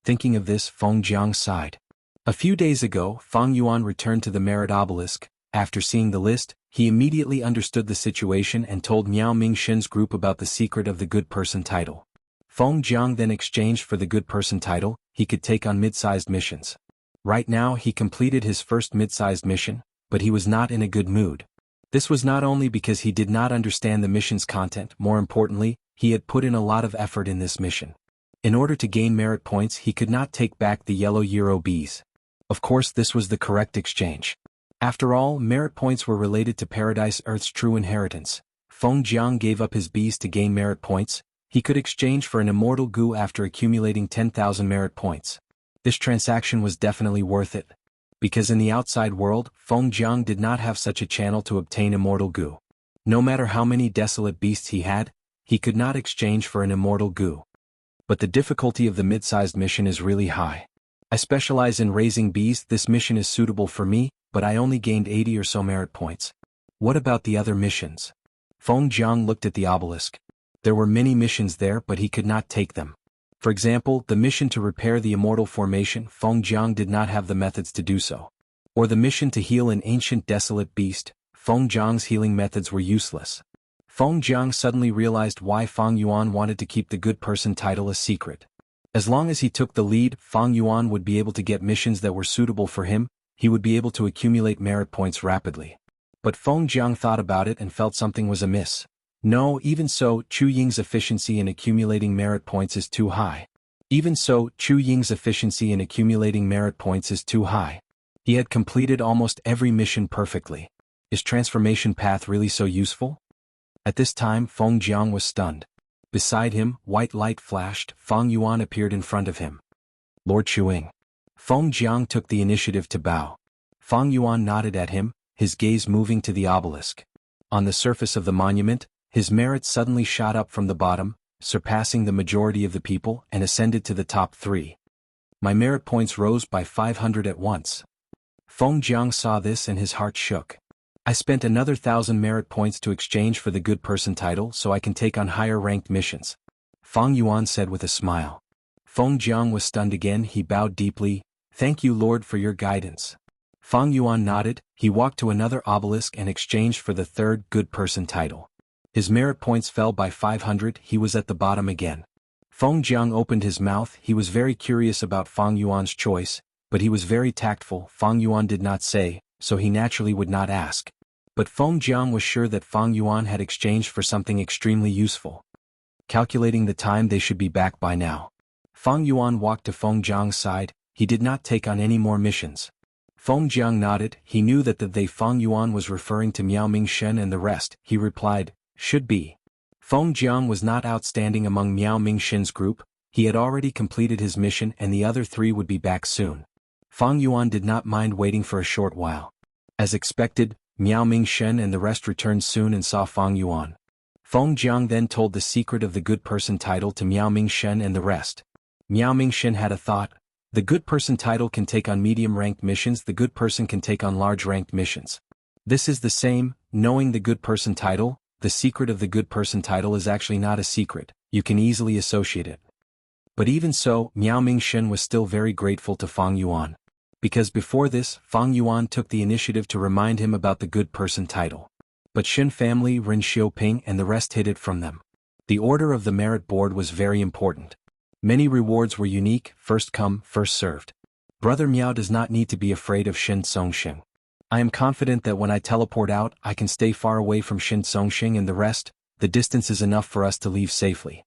Thinking of this, Feng Jiang sighed. A few days ago, Fang Yuan returned to the Merit Obelisk. After seeing the list, he immediately understood the situation and told Miao Mingxin's group about the secret of the Good Person title. Feng Jiang then exchanged for the Good Person title. He could take on mid-sized missions. Right now he completed his first mid-sized mission, but he was not in a good mood. This was not only because he did not understand the mission's content, more importantly, he had put in a lot of effort in this mission. In order to gain merit points he could not take back the yellow Euro bees. Of course this was the correct exchange. After all, merit points were related to Paradise Earth's true inheritance. Feng Jiang gave up his bees to gain merit points. He could exchange for an immortal goo after accumulating 10,000 merit points. This transaction was definitely worth it. Because in the outside world, Feng Jiang did not have such a channel to obtain immortal goo. No matter how many desolate beasts he had, he could not exchange for an immortal goo. But the difficulty of the mid-sized mission is really high. I specialize in raising bees. This mission is suitable for me, but I only gained 80 or so merit points. What about the other missions? Feng Jiang looked at the obelisk. There were many missions there, but he could not take them. For example, the mission to repair the immortal formation, Feng Jiang did not have the methods to do so. Or the mission to heal an ancient desolate beast, Feng Jiang's healing methods were useless. Feng Jiang suddenly realized why Fang Yuan wanted to keep the Good Person title a secret. As long as he took the lead, Fang Yuan would be able to get missions that were suitable for him. He would be able to accumulate merit points rapidly. But Feng Jiang thought about it and felt something was amiss. No, even so, Chu Ying's efficiency in accumulating merit points is too high. Even so, Chu Ying's efficiency in accumulating merit points is too high. He had completed almost every mission perfectly. Is transformation path really so useful? At this time, Feng Jiang was stunned. Beside him, white light flashed. Fang Yuan appeared in front of him. Lord Chuing. Feng Jiang took the initiative to bow. Fang Yuan nodded at him, his gaze moving to the obelisk. On the surface of the monument, his merit suddenly shot up from the bottom, surpassing the majority of the people and ascended to the top 3. My merit points rose by 500 at once. Feng Jiang saw this and his heart shook. I spent another 1,000 merit points to exchange for the Good Person title so I can take on higher ranked missions. Fang Yuan said with a smile. Feng Jiang was stunned again. He bowed deeply. Thank you, Lord, for your guidance. Fang Yuan nodded. He walked to another obelisk and exchanged for the 3rd Good Person title. His merit points fell by 500. He was at the bottom again. Feng Jiang opened his mouth. He was very curious about Fang Yuan's choice, but he was very tactful. Fang Yuan did not say, so he naturally would not ask. But Feng Jiang was sure that Fang Yuan had exchanged for something extremely useful. Calculating the time, they should be back by now. Fang Yuan walked to Feng Jiang's side. He did not take on any more missions. Feng Jiang nodded. He knew that the Fang Yuan was referring to Miao Mingxin and the rest. He replied, should be. Feng Jiang was not outstanding among Miao Mingxin's group. He had already completed his mission and the other 3 would be back soon. Fang Yuan did not mind waiting for a short while. As expected, Miao Mingxin and the rest returned soon and saw Fang Yuan. Feng Jiang then told the secret of the Good Person title to Miao Mingxin and the rest. Miao Mingxin had a thought. The Good Person title can take on medium-ranked missions. The Good Person can take on large-ranked missions. This is the same. Knowing the Good Person title, the secret of the Good Person title is actually not a secret. You can easily associate it. But even so, Miao Mingxin was still very grateful to Fang Yuan. Because before this, Fang Yuan took the initiative to remind him about the Good Person title. But Xin family, Ren Xiaoping and the rest hid it from them. The order of the merit board was very important. Many rewards were unique, first come, first served. Brother Miao does not need to be afraid of Xin Songxing. I am confident that when I teleport out, I can stay far away from Xin Songxing and the rest. The distance is enough for us to leave safely.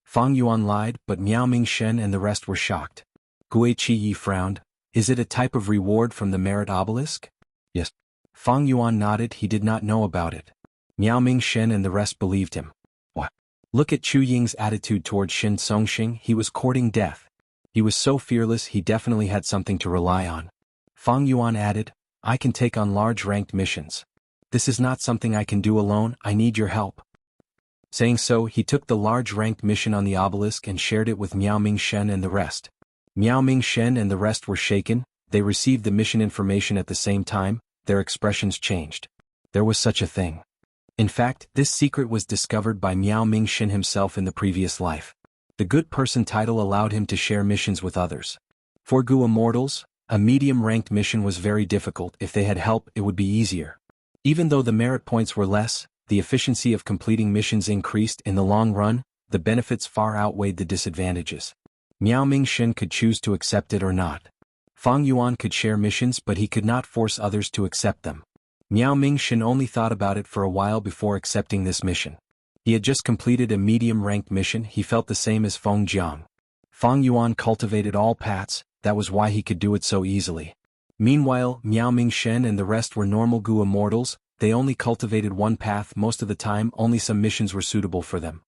Fang Yuan lied, but Miao Mingxin and the rest were shocked. Gui Qiyi frowned. Is it a type of reward from the merit obelisk? Yes. Fang Yuan nodded. He did not know about it. Miao Mingxin and the rest believed him. What? Look at Chu Ying's attitude toward Xin Songxing. He was courting death. He was so fearless. He definitely had something to rely on. Fang Yuan added, I can take on large ranked missions. This is not something I can do alone. I need your help. Saying so, he took the large ranked mission on the obelisk and shared it with Miao Mingshen and the rest. Miao Mingshen and the rest were shaken. They received the mission information at the same time. Their expressions changed. There was such a thing. In fact, this secret was discovered by Miao Mingshen himself in the previous life. The good person title allowed him to share missions with others. For Gu Immortals, a medium-ranked mission was very difficult. If they had help, it would be easier. Even though the merit points were less, the efficiency of completing missions increased. In the long run, the benefits far outweighed the disadvantages. Miao Mingshen could choose to accept it or not. Fang Yuan could share missions, but he could not force others to accept them. Miao Mingshen only thought about it for a while before accepting this mission. He had just completed a medium-ranked mission. He felt the same as Feng Jiang. Fang Yuan cultivated all paths. That was why he could do it so easily. Meanwhile, Miao Mingshen and the rest were normal Gu Immortals. They only cultivated one path most of the time. Only some missions were suitable for them.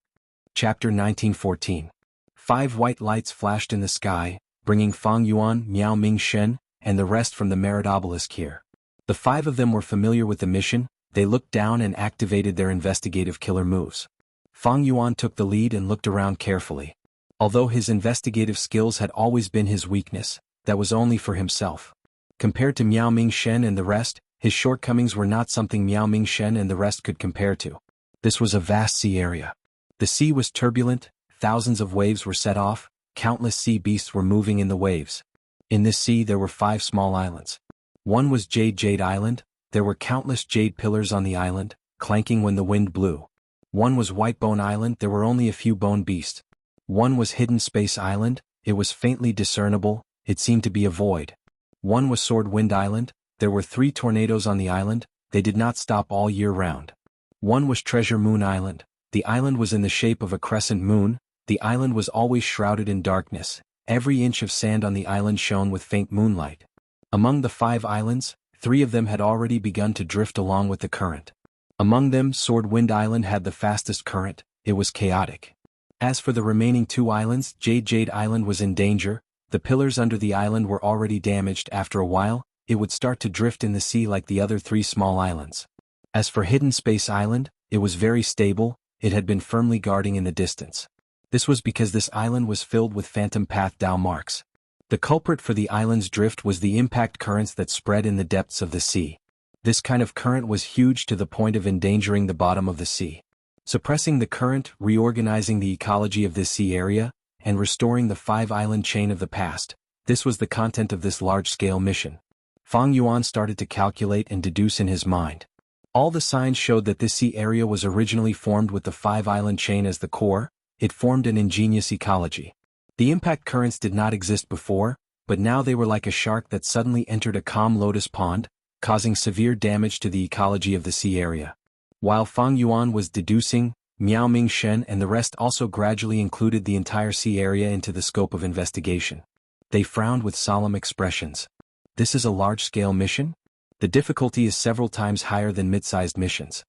Chapter 1914. 5 white lights flashed in the sky, bringing Fang Yuan, Miao Mingshen, and the rest from the merit obelisk here. The 5 of them were familiar with the mission. They looked down and activated their investigative killer moves. Fang Yuan took the lead and looked around carefully. Although his investigative skills had always been his weakness, that was only for himself. Compared to Miao Mingshen and the rest, his shortcomings were not something Miao Mingshen and the rest could compare to. This was a vast sea area. The sea was turbulent, thousands of waves were set off, countless sea beasts were moving in the waves. In this sea there were 5 small islands. One was Jade Island. There were countless jade pillars on the island, clanking when the wind blew. One was White Bone Island. There were only a few bone beasts. One was Hidden Space Island. It was faintly discernible. It seemed to be a void. One was Sword Wind Island. There were 3 tornadoes on the island. They did not stop all year round. One was Treasure Moon Island. The island was in the shape of a crescent moon. The island was always shrouded in darkness. Every inch of sand on the island shone with faint moonlight. Among the 5 islands, 3 of them had already begun to drift along with the current. Among them, Sword Wind Island had the fastest current. It was chaotic. As for the remaining 2 islands, Jade Island was in danger. The pillars under the island were already damaged. After a while, it would start to drift in the sea like the other 3 small islands. As for Hidden Space Island, it was very stable. It had been firmly guarding in the distance. This was because this island was filled with phantom path Dao marks. The culprit for the island's drift was the impact currents that spread in the depths of the sea. This kind of current was huge to the point of endangering the bottom of the sea. Suppressing the current, reorganizing the ecology of this sea area, and restoring the 5-island chain of the past, this was the content of this large-scale mission. Fang Yuan started to calculate and deduce in his mind. All the signs showed that this sea area was originally formed with the 5-island chain as the core. It formed an ingenious ecology. The impact currents did not exist before, but now they were like a shark that suddenly entered a calm lotus pond, causing severe damage to the ecology of the sea area. While Fang Yuan was deducing, Miao Mingshen and the rest also gradually included the entire sea area into the scope of investigation. They frowned with solemn expressions. This is a large-scale mission? The difficulty is several times higher than mid-sized missions.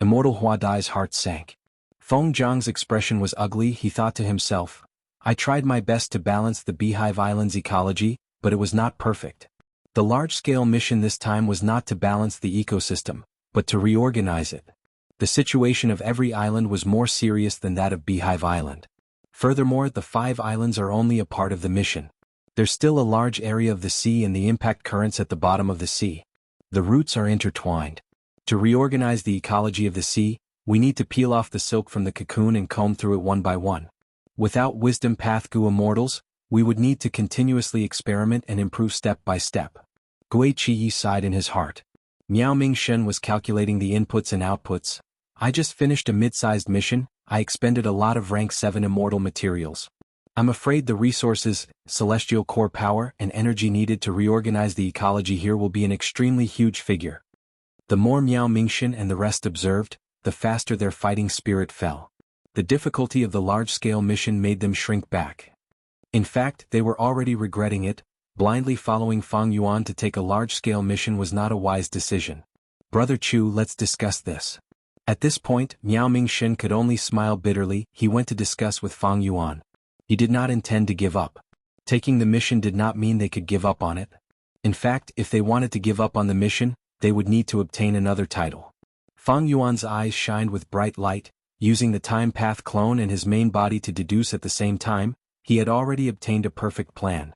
Immortal Hua Dai's heart sank. Feng Zhang's expression was ugly. He thought to himself, I tried my best to balance the Beehive Island's ecology, but it was not perfect. The large-scale mission this time was not to balance the ecosystem, but to reorganize it. The situation of every island was more serious than that of Beehive Island. Furthermore, the 5 islands are only a part of the mission. There's still a large area of the sea and the impact currents at the bottom of the sea. The roots are intertwined. To reorganize the ecology of the sea, we need to peel off the silk from the cocoon and comb through it one by one. Without wisdom path Gu Immortals, we would need to continuously experiment and improve step by step. Gui Qiyi sighed in his heart. Miao Mingshen was calculating the inputs and outputs. I just finished a mid-sized mission. I expended a lot of rank 7 immortal materials. I'm afraid the resources, celestial core power, and energy needed to reorganize the ecology here will be an extremely huge figure. The more Miao Mingshen and the rest observed, the faster their fighting spirit fell. The difficulty of the large-scale mission made them shrink back. In fact, they were already regretting it. Blindly following Fang Yuan to take a large-scale mission was not a wise decision. Brother Chu, let's discuss this. At this point, Miao Mingshen could only smile bitterly. He went to discuss with Fang Yuan. He did not intend to give up. Taking the mission did not mean they could give up on it. In fact, if they wanted to give up on the mission, they would need to obtain another title. Fang Yuan's eyes shined with bright light. using the time path clone and his main body to deduce at the same time, he had already obtained a perfect plan.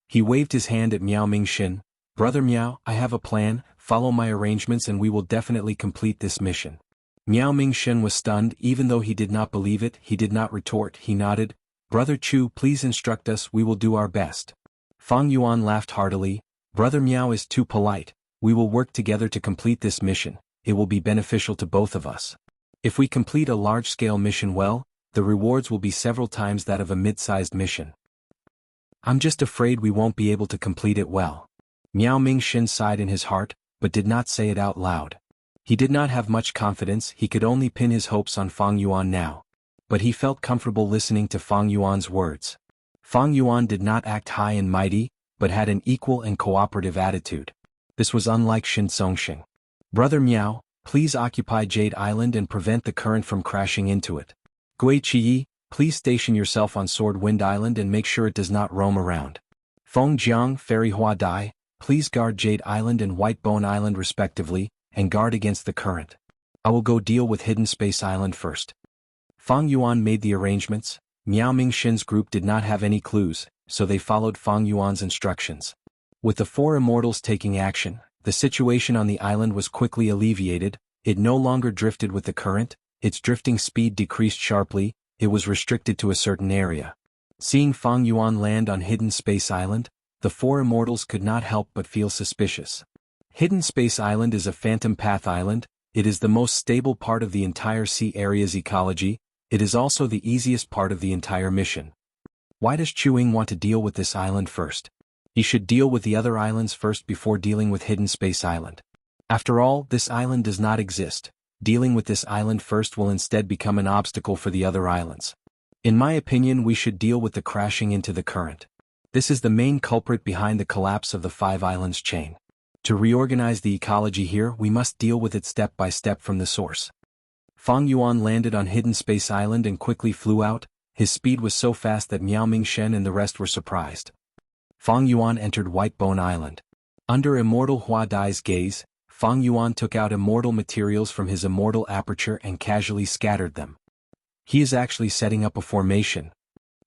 He waved his hand at Miao Mingxin. "Brother Miao, I have a plan, follow my arrangements and we will definitely complete this mission." Miao Mingxin was stunned. Even though he did not believe it, he did not retort. He nodded. "Brother Chu, please instruct us, we will do our best." Fang Yuan laughed heartily. "Brother Miao is too polite. We will work together to complete this mission. It will be beneficial to both of us. If we complete a large-scale mission well, the rewards will be several times that of a mid-sized mission. I'm just afraid we won't be able to complete it well." Miao Mingxin sighed in his heart, but did not say it out loud. He did not have much confidence. He could only pin his hopes on Fang Yuan now. But he felt comfortable listening to Fang Yuan's words. Fang Yuan did not act high and mighty, but had an equal and cooperative attitude. This was unlike Shin Songxing. "Brother Miao, please occupy Jade Island and prevent the current from crashing into it. Gui Qiyi, please station yourself on Sword Wind Island and make sure it does not roam around. Feng Jiang, Fairy Hua Dai, please guard Jade Island and White Bone Island respectively, and guard against the current. I will go deal with Hidden Space Island first." Fang Yuan made the arrangements. Miao Mingxin's group did not have any clues, so they followed Fang Yuan's instructions. With the four immortals taking action, the situation on the island was quickly alleviated. It no longer drifted with the current, its drifting speed decreased sharply, it was restricted to a certain area. Seeing Fang Yuan land on Hidden Space Island, the four immortals could not help but feel suspicious. Hidden Space Island is a phantom path island. It is the most stable part of the entire sea area's ecology. It is also the easiest part of the entire mission. Why does Chuing want to deal with this island first? He should deal with the other islands first before dealing with Hidden Space Island. After all, this island does not exist. Dealing with this island first will instead become an obstacle for the other islands. In my opinion, we should deal with the crashing into the current. This is the main culprit behind the collapse of the Five Islands chain. To reorganize the ecology here, we must deal with it step by step from the source. Fang Yuan landed on Hidden Space Island and quickly flew out. His speed was so fast that Miao Mingxin and the rest were surprised. Fang Yuan entered White Bone Island. Under Immortal Hua Dai's gaze, Fang Yuan took out immortal materials from his immortal aperture and casually scattered them. He is actually setting up a formation.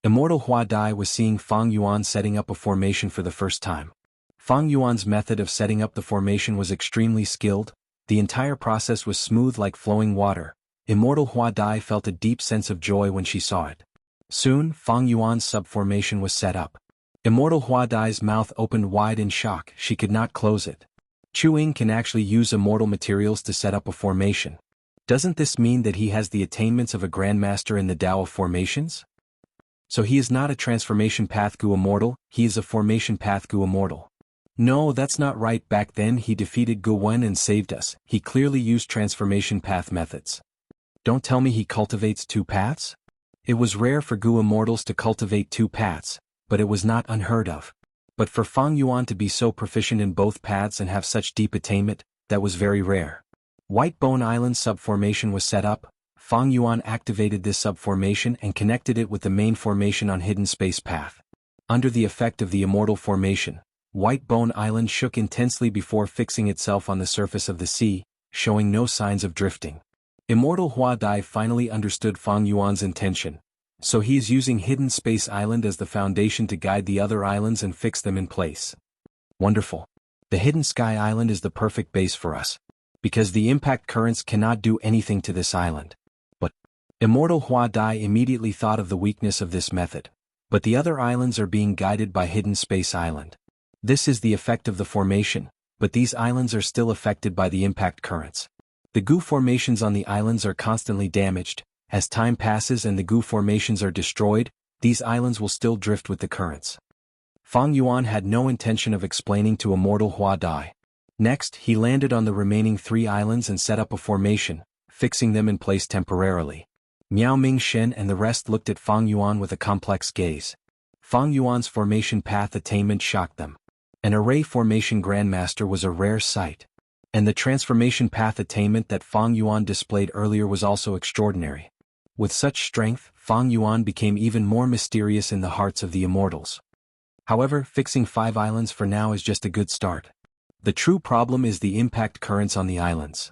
Immortal Hua Dai was seeing Fang Yuan setting up a formation for the first time. Fang Yuan's method of setting up the formation was extremely skilled. The entire process was smooth like flowing water. Immortal Hua Dai felt a deep sense of joy when she saw it. Soon, Fang Yuan's subformation was set up. Immortal Hua Dai's mouth opened wide in shock. She could not close it. Chuing can actually use immortal materials to set up a formation. Doesn't this mean that he has the attainments of a grandmaster in the Tao of formations? So he is not a transformation path Gu immortal, he is a formation path Gu immortal. No, that's not right. Back then he defeated Gu Wen and saved us. He clearly used transformation path methods. Don't tell me he cultivates two paths? It was rare for Gu immortals to cultivate two paths, but it was not unheard of. But for Fang Yuan to be so proficient in both paths and have such deep attainment, that was very rare. White Bone Island subformation was set up. Fang Yuan activated this subformation and connected it with the main formation on Hidden Space Path. Under the effect of the immortal formation, White Bone Island shook intensely before fixing itself on the surface of the sea, showing no signs of drifting. Immortal Hua Dai finally understood Fang Yuan's intention, so he is using Hidden Space Island as the foundation to guide the other islands and fix them in place. Wonderful. The Hidden Sky Island is the perfect base for us, because the impact currents cannot do anything to this island. But Immortal Hua Dai immediately thought of the weakness of this method. But the other islands are being guided by Hidden Space Island. This is the effect of the formation, but these islands are still affected by the impact currents. The Gu formations on the islands are constantly damaged. As time passes and the Gu formations are destroyed, these islands will still drift with the currents. Fang Yuan had no intention of explaining to Immortal Hua Dai. Next, he landed on the remaining 3 islands and set up a formation, fixing them in place temporarily. Miao Mingxin and the rest looked at Fang Yuan with a complex gaze. Fang Yuan's formation path attainment shocked them. An array formation grandmaster was a rare sight. And the transformation path attainment that Fang Yuan displayed earlier was also extraordinary. With such strength, Fang Yuan became even more mysterious in the hearts of the immortals. However, fixing 5 islands for now is just a good start. The true problem is the impact currents on the islands.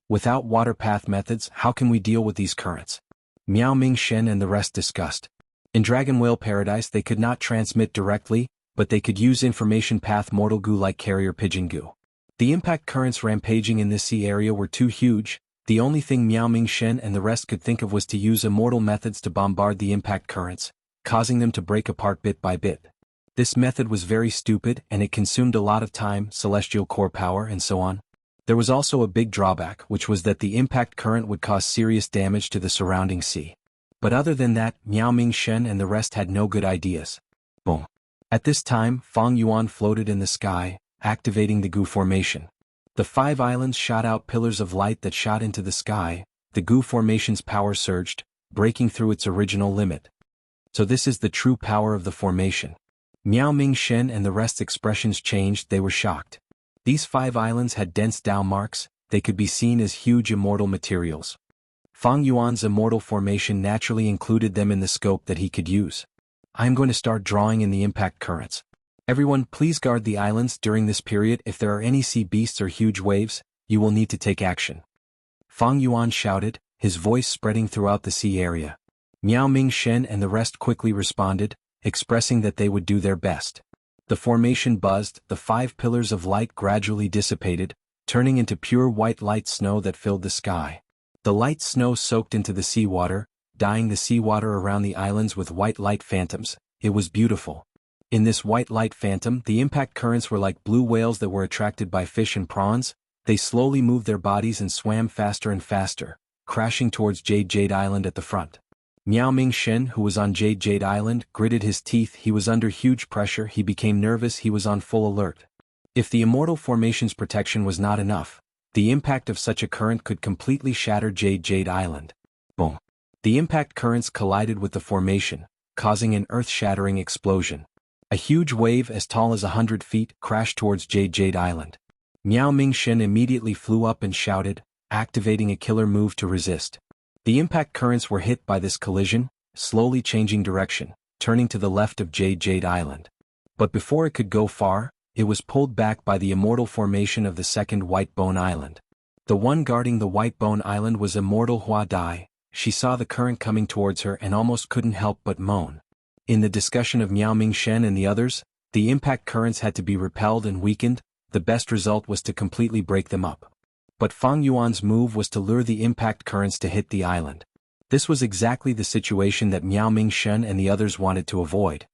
Without water path methods, how can we deal with these currents? Miao Ming Shen and the rest discussed. In Dragon Whale Paradise they could not transmit directly, but they could use information path mortal goo like carrier pigeon goo. The impact currents rampaging in this sea area were too huge. The only thing Miao Ming Shen and the rest could think of was to use immortal methods to bombard the impact currents, causing them to break apart bit by bit. This method was very stupid and it consumed a lot of time, celestial core power and so on. There was also a big drawback, which was that the impact current would cause serious damage to the surrounding sea. But other than that, Miao Ming Shen and the rest had no good ideas. Boom. At this time, Fang Yuan floated in the sky, activating the goo formation. The 5 islands shot out pillars of light that shot into the sky. The goo formation's power surged, breaking through its original limit. So this is the true power of the formation. Miao Ming Shen and the rest's expressions changed. They were shocked. These 5 islands had dense Dao marks. They could be seen as huge immortal materials. Fang Yuan's immortal formation naturally included them in the scope that he could use. I am going to start drawing in the impact currents. Everyone, please guard the islands during this period. If there are any sea beasts or huge waves, you will need to take action. Fang Yuan shouted, his voice spreading throughout the sea area. Miao Ming Shen and the rest quickly responded, expressing that they would do their best. The formation buzzed, the 5 pillars of light gradually dissipated, turning into pure white light snow that filled the sky. The light snow soaked into the seawater, dyeing the seawater around the islands with white light phantoms. It was beautiful. In this white light phantom, the impact currents were like blue whales that were attracted by fish and prawns. They slowly moved their bodies and swam faster and faster, crashing towards Jade Island at the front. Miao Ming Shen, who was on Jade Island, gritted his teeth. He was under huge pressure. He became nervous. He was on full alert. If the immortal formation's protection was not enough, the impact of such a current could completely shatter Jade Island. Boom. The impact currents collided with the formation, causing an earth-shattering explosion. A huge wave as tall as 100 feet crashed towards Jade Island. Miao Ming Shen immediately flew up and shouted, activating a killer move to resist. The impact currents were hit by this collision, slowly changing direction, turning to the left of Jade Island. But before it could go far, it was pulled back by the immortal formation of the second White Bone Island. The one guarding the White Bone Island was immortal Hua Dai. She saw the current coming towards her and almost couldn't help but moan. In the discussion of Miao Ming Shen and the others, the impact currents had to be repelled and weakened. The best result was to completely break them up. But Fang Yuan's move was to lure the impact currents to hit the island. This was exactly the situation that Miao Ming Shen and the others wanted to avoid.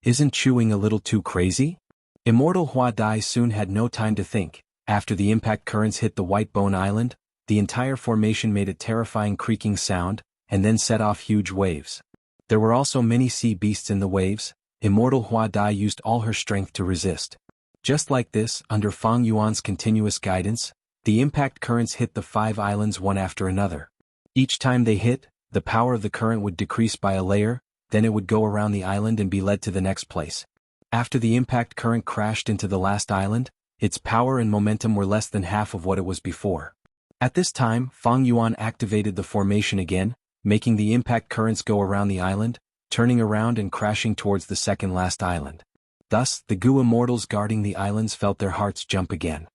Isn't chewing a little too crazy? Immortal Hua Dai soon had no time to think. After the impact currents hit the White Bone Island, the entire formation made a terrifying creaking sound, and then set off huge waves. There were also many sea beasts in the waves. Immortal Hua Dai used all her strength to resist. Just like this, under Fang Yuan's continuous guidance, the impact currents hit the 5 islands one after another. Each time they hit, the power of the current would decrease by a layer, then it would go around the island and be led to the next place. After the impact current crashed into the last island, its power and momentum were less than half of what it was before. At this time, Fang Yuan activated the formation again, making the impact currents go around the island, turning around and crashing towards the second last island. Thus, the Goo immortals guarding the islands felt their hearts jump again.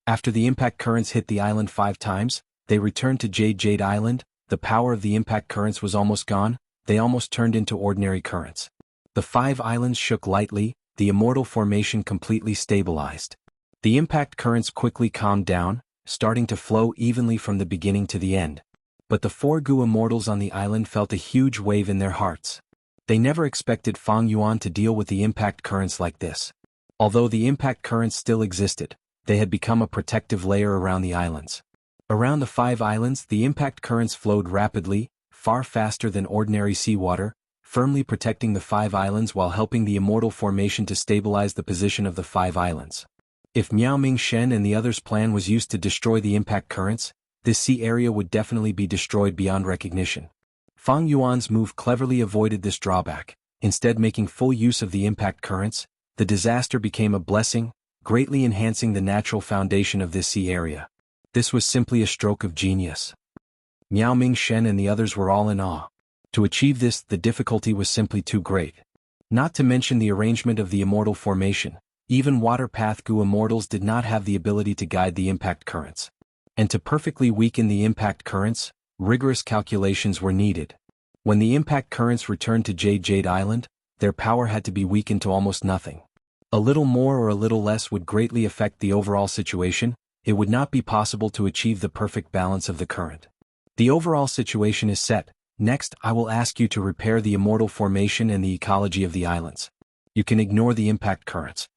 After the impact currents hit the island 5 times, they returned to Jade Island. The power of the impact currents was almost gone. They almost turned into ordinary currents. The 5 islands shook lightly. The immortal formation completely stabilized. The impact currents quickly calmed down, starting to flow evenly from the beginning to the end. But the 4 Goo immortals on the island felt a huge wave in their hearts. They never expected Fang Yuan to deal with the impact currents like this. Although the impact currents still existed, they had become a protective layer around the islands. Around the 5 islands, the impact currents flowed rapidly, far faster than ordinary seawater, firmly protecting the 5 islands while helping the immortal formation to stabilize the position of the 5 islands. If Miao Ming Shen and the others' plan was used to destroy the impact currents, this sea area would definitely be destroyed beyond recognition. Fang Yuan's move cleverly avoided this drawback, instead making full use of the impact currents. The disaster became a blessing, greatly enhancing the natural foundation of this sea area. This was simply a stroke of genius. Miao Ming Shen and the others were all in awe. To achieve this, the difficulty was simply too great. Not to mention the arrangement of the immortal formation. Even water path Goo immortals did not have the ability to guide the impact currents. And to perfectly weaken the impact currents, rigorous calculations were needed. When the impact currents returned to Jade Island, their power had to be weakened to almost nothing. A little more or a little less would greatly affect the overall situation. It would not be possible to achieve the perfect balance of the current. The overall situation is set. Next, I will ask you to repair the immortal formation and the ecology of the islands. You can ignore the impact currents.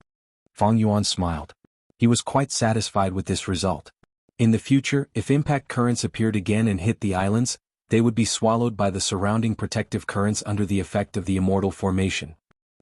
Fang Yuan smiled. He was quite satisfied with this result. In the future, if impact currents appeared again and hit the islands, they would be swallowed by the surrounding protective currents under the effect of the immortal formation.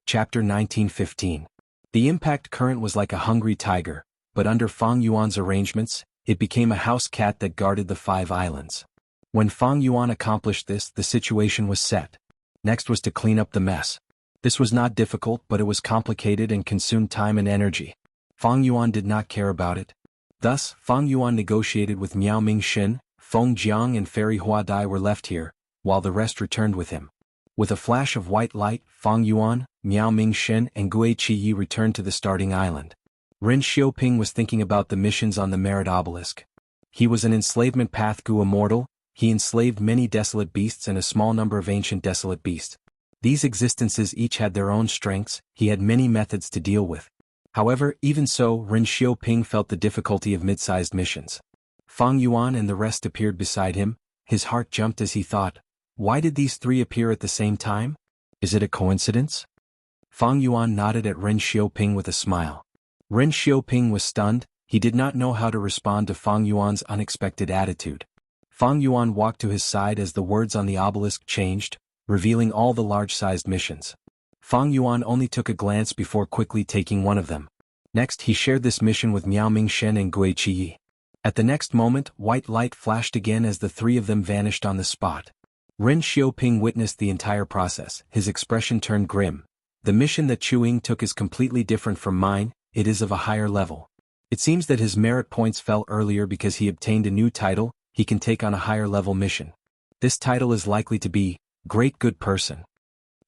Chapter 1915. The impact current was like a hungry tiger, but under Fang Yuan's arrangements, it became a house cat that guarded the 5 islands. When Fang Yuan accomplished this, the situation was set. Next was to clean up the mess. This was not difficult, but it was complicated and consumed time and energy. Fang Yuan did not care about it. Thus, Fang Yuan negotiated with Miao Mingxin, Feng Jiang and Fairy Huadai were left here, while the rest returned with him. With a flash of white light, Fang Yuan, Miao Mingxin and Gui Qiyi returned to the starting island. Ren Xiaoping was thinking about the missions on the Merit Obelisk. He was an enslavement path Gu immortal. He enslaved many desolate beasts and a small number of ancient desolate beasts. These existences each had their own strengths. He had many methods to deal with. However, even so, Ren Xiaoping felt the difficulty of mid-sized missions. Fang Yuan and the rest appeared beside him. His heart jumped as he thought, why did these 3 appear at the same time? Is it a coincidence? Fang Yuan nodded at Ren Xiaoping with a smile. Ren Xiaoping was stunned. He did not know how to respond to Fang Yuan's unexpected attitude. Fang Yuan walked to his side as the words on the obelisk changed, revealing all the large-sized missions. Fang Yuan only took a glance before quickly taking one of them. Next, he shared this mission with Miao Mingxin and Gui Qiyi. At the next moment, white light flashed again as the 3 of them vanished on the spot. Ren Xiaoping witnessed the entire process. His expression turned grim. The mission that Chuing took is completely different from mine. It is of a higher level. It seems that his merit points fell earlier because he obtained a new title. He can take on a higher level mission. This title is likely to be Great Good Person.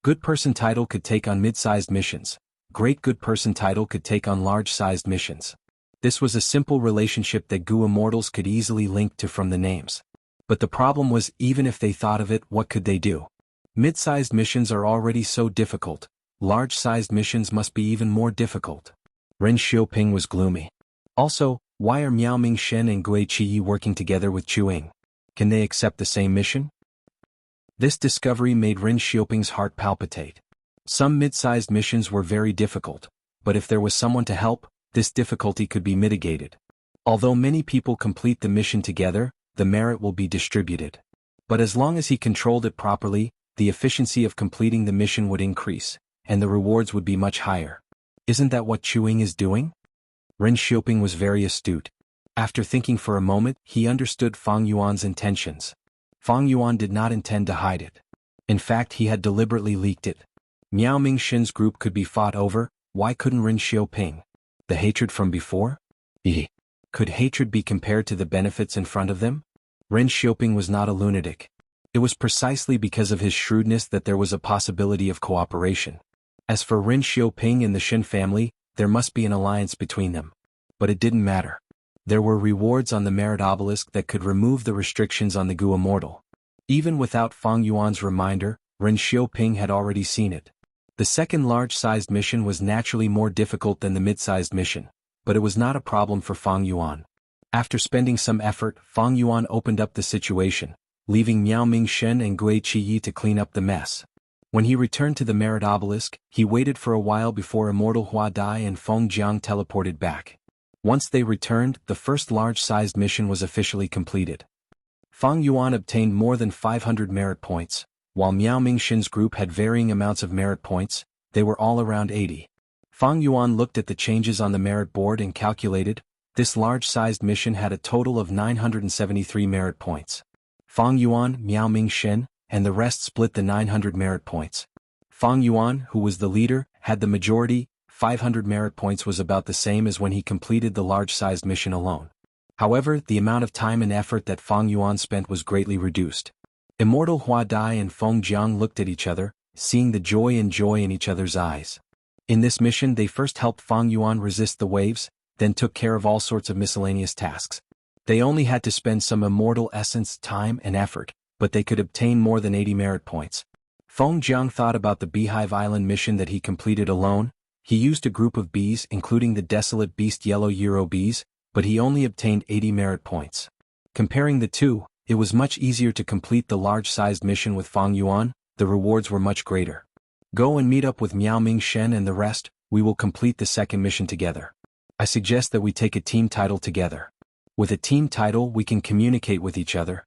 Good Person title could take on mid-sized missions. Great Good Person title could take on large-sized missions. This was a simple relationship that Gu immortals could easily link to from the names. But the problem was, even if they thought of it, what could they do? Mid-sized missions are already so difficult. Large-sized missions must be even more difficult. Ren Xiaoping was gloomy. Also, why are Miao Mingxin and Gui Qiyi working together with Chuing? Can they accept the same mission? This discovery made Ren Xiaoping's heart palpitate. Some mid-sized missions were very difficult, but if there was someone to help, this difficulty could be mitigated. Although many people complete the mission together, the merit will be distributed. But as long as he controlled it properly, the efficiency of completing the mission would increase, and the rewards would be much higher. Isn't that what Chuing is doing? Ren Xiaoping was very astute. After thinking for a moment, he understood Fang Yuan's intentions. Fang Yuan did not intend to hide it. In fact, he had deliberately leaked it. Miao Mingxin's group could be fought over. Why couldn't Ren Xiaoping? The hatred from before? Could hatred be compared to the benefits in front of them? Ren Xiaoping was not a lunatic. It was precisely because of his shrewdness that there was a possibility of cooperation. As for Ren Xiaoping and the Shin family, there must be an alliance between them. But it didn't matter. There were rewards on the Merit Obelisk that could remove the restrictions on the Gu immortal. Even without Fang Yuan's reminder, Ren Xiaoping had already seen it. The second large-sized mission was naturally more difficult than the mid-sized mission, but it was not a problem for Fang Yuan. After spending some effort, Fang Yuan opened up the situation, leaving Miao Mingxin and Gui Qiyi to clean up the mess. When he returned to the Merit Obelisk, he waited for a while before Immortal Huadai and Feng Jiang teleported back. Once they returned, the first large-sized mission was officially completed. Fang Yuan obtained more than 500 merit points, while Miao Mingxin's group had varying amounts of merit points. They were all around 80. Fang Yuan looked at the changes on the merit board and calculated. This large-sized mission had a total of 973 merit points. Fang Yuan, Miao Mingxin, and the rest split the 900 merit points. Fang Yuan, who was the leader, had the majority. 500 merit points was about the same as when he completed the large-sized mission alone. However, the amount of time and effort that Fang Yuan spent was greatly reduced. Immortal Huadai and Feng Jiang looked at each other, seeing the joy in each other's eyes. In this mission they first helped Fang Yuan resist the waves, then took care of all sorts of miscellaneous tasks. They only had to spend some immortal essence, time, and effort, but they could obtain more than 80 merit points. Feng Jiang thought about the Beehive Island mission that he completed alone. He used a group of bees, including the desolate beast yellow Euro bees, but he only obtained 80 merit points. Comparing the two, it was much easier to complete the large-sized mission with Fang Yuan. The rewards were much greater. Go and meet up with Miao Ming Shen and the rest, we will complete the second mission together. I suggest that we take a team title together. With a team title we can communicate with each other,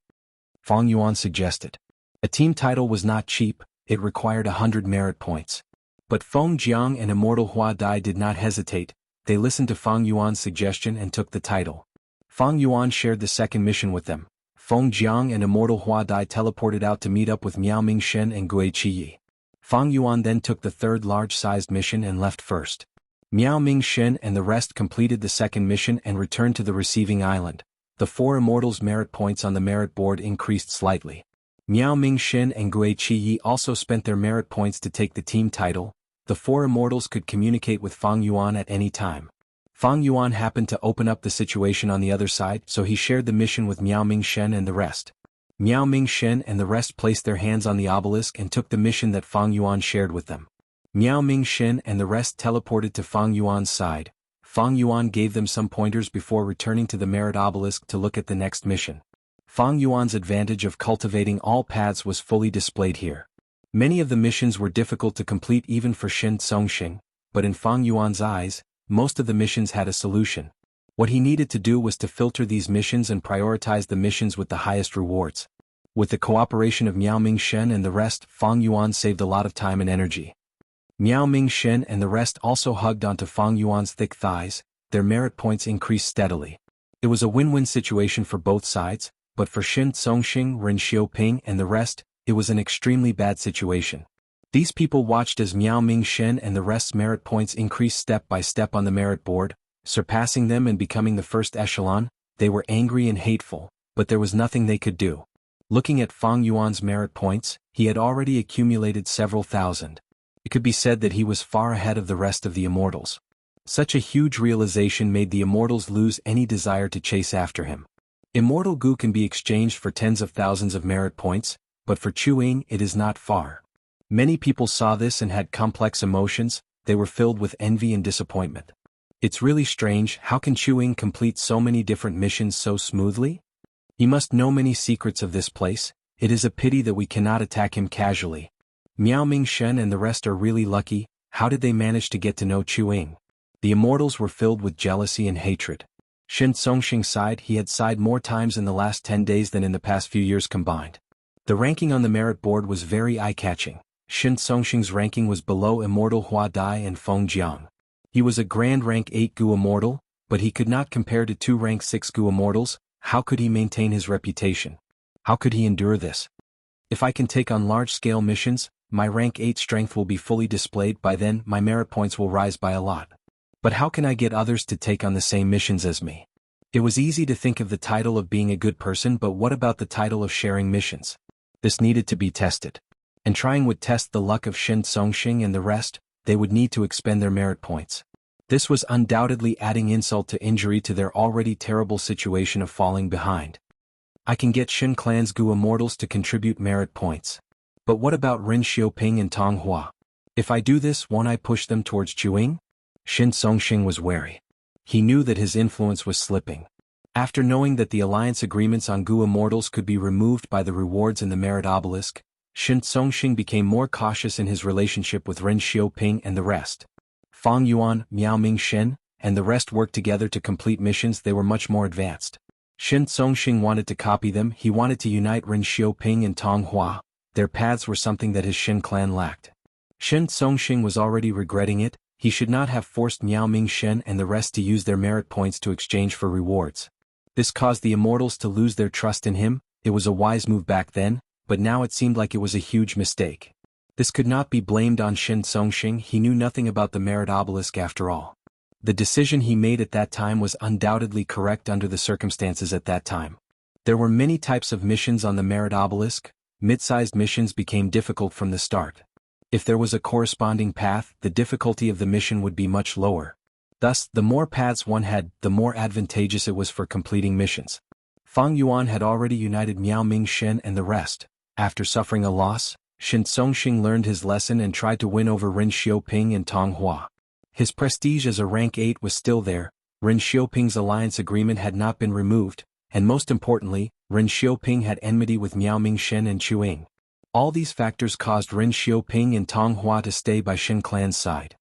Fang Yuan suggested. A team title was not cheap, it required 100 merit points. But Feng Jiang and Immortal Hua Dai did not hesitate, they listened to Fang Yuan's suggestion and took the title. Fang Yuan shared the second mission with them. Feng Jiang and Immortal Hua Dai teleported out to meet up with Miao Ming Shen and Gui Qiyi. Fang Yuan then took the third large-sized mission and left first. Miao Ming Shen and the rest completed the second mission and returned to the receiving island. The four immortals' merit points on the merit board increased slightly. Miao Ming Shen and Gui Qiyi also spent their merit points to take the team title. The four immortals could communicate with Fang Yuan at any time. Fang Yuan happened to open up the situation on the other side, so he shared the mission with Miao Ming Shen and the rest. Miao Ming Shen and the rest placed their hands on the obelisk and took the mission that Fang Yuan shared with them. Miao Ming Shen and the rest teleported to Fang Yuan's side. Fang Yuan gave them some pointers before returning to the merit obelisk to look at the next mission. Fang Yuan's advantage of cultivating all paths was fully displayed here. Many of the missions were difficult to complete even for Shen Songxing, but in Fang Yuan's eyes, most of the missions had a solution. What he needed to do was to filter these missions and prioritize the missions with the highest rewards. With the cooperation of Miao Ming Shen and the rest, Fang Yuan saved a lot of time and energy. Miao Ming Shen and the rest also hugged onto Fang Yuan's thick thighs, their merit points increased steadily. It was a win-win situation for both sides, but for Shen Songxing, Ren Xiaoping and the rest, it was an extremely bad situation. These people watched as Miao Ming Shen and the rest's merit points increased step by step on the merit board, surpassing them and becoming the first echelon. They were angry and hateful, but there was nothing they could do. Looking at Fang Yuan's merit points, he had already accumulated several thousand. It could be said that he was far ahead of the rest of the immortals. Such a huge realization made the immortals lose any desire to chase after him. Immortal Gu can be exchanged for tens of thousands of merit points, but for Chuing it is not far. Many people saw this and had complex emotions, they were filled with envy and disappointment. It's really strange, how can Chuing complete so many different missions so smoothly? He must know many secrets of this place, it is a pity that we cannot attack him casually. Miao Ming Shen and the rest are really lucky, how did they manage to get to know Chuing? The immortals were filled with jealousy and hatred. Shen Songxing sighed, he had sighed more times in the last 10 days than in the past few years combined. The ranking on the merit board was very eye-catching. Shen Songxing's ranking was below Immortal Hua Dai and Feng Jiang. He was a grand rank 8 Gu immortal, but he could not compare to 2 rank 6 Gu immortals. How could he maintain his reputation? How could he endure this? If I can take on large-scale missions, my rank 8 strength will be fully displayed. By then my merit points will rise by a lot. But how can I get others to take on the same missions as me? It was easy to think of the title of being a good person, but what about the title of sharing missions? This needed to be tested. And trying would test the luck of Shen Songxing and the rest, they would need to expend their merit points. This was undoubtedly adding insult to injury to their already terrible situation of falling behind. I can get Shen Clan's Gu immortals to contribute merit points. But what about Ren Xiaoping and Tong Hua? If I do this, won't I push them towards Chuing? Shen Songxing was wary. He knew that his influence was slipping. After knowing that the alliance agreements on Gu immortals could be removed by the rewards in the merit obelisk, Shen Songxing became more cautious in his relationship with Ren Xiaoping and the rest. Fang Yuan, Miao Ming Shen, and the rest worked together to complete missions. They were much more advanced. Shen Songxing wanted to copy them, he wanted to unite Ren Xiaoping and Tong Hua. Their paths were something that his Shen clan lacked. Shen Songxing was already regretting it, he should not have forced Miao Ming Shen and the rest to use their merit points to exchange for rewards. This caused the immortals to lose their trust in him. It was a wise move back then, but now it seemed like it was a huge mistake. This could not be blamed on Shen Songxing, he knew nothing about the merit obelisk after all. The decision he made at that time was undoubtedly correct under the circumstances at that time. There were many types of missions on the merit obelisk. Mid-sized missions became difficult from the start. If there was a corresponding path, the difficulty of the mission would be much lower. Thus, the more paths one had, the more advantageous it was for completing missions. Fang Yuan had already united Miao Ming Shen and the rest. After suffering a loss, Shen Songxing learned his lesson and tried to win over Ren Xiaoping and Tong Hua. His prestige as a rank 8 was still there, Ren Xiaoping's alliance agreement had not been removed, and most importantly, Ren Xiaoping had enmity with Miao Ming Shen and Chuing. All these factors caused Ren Xiaoping and Tong Hua to stay by Shen clan's side.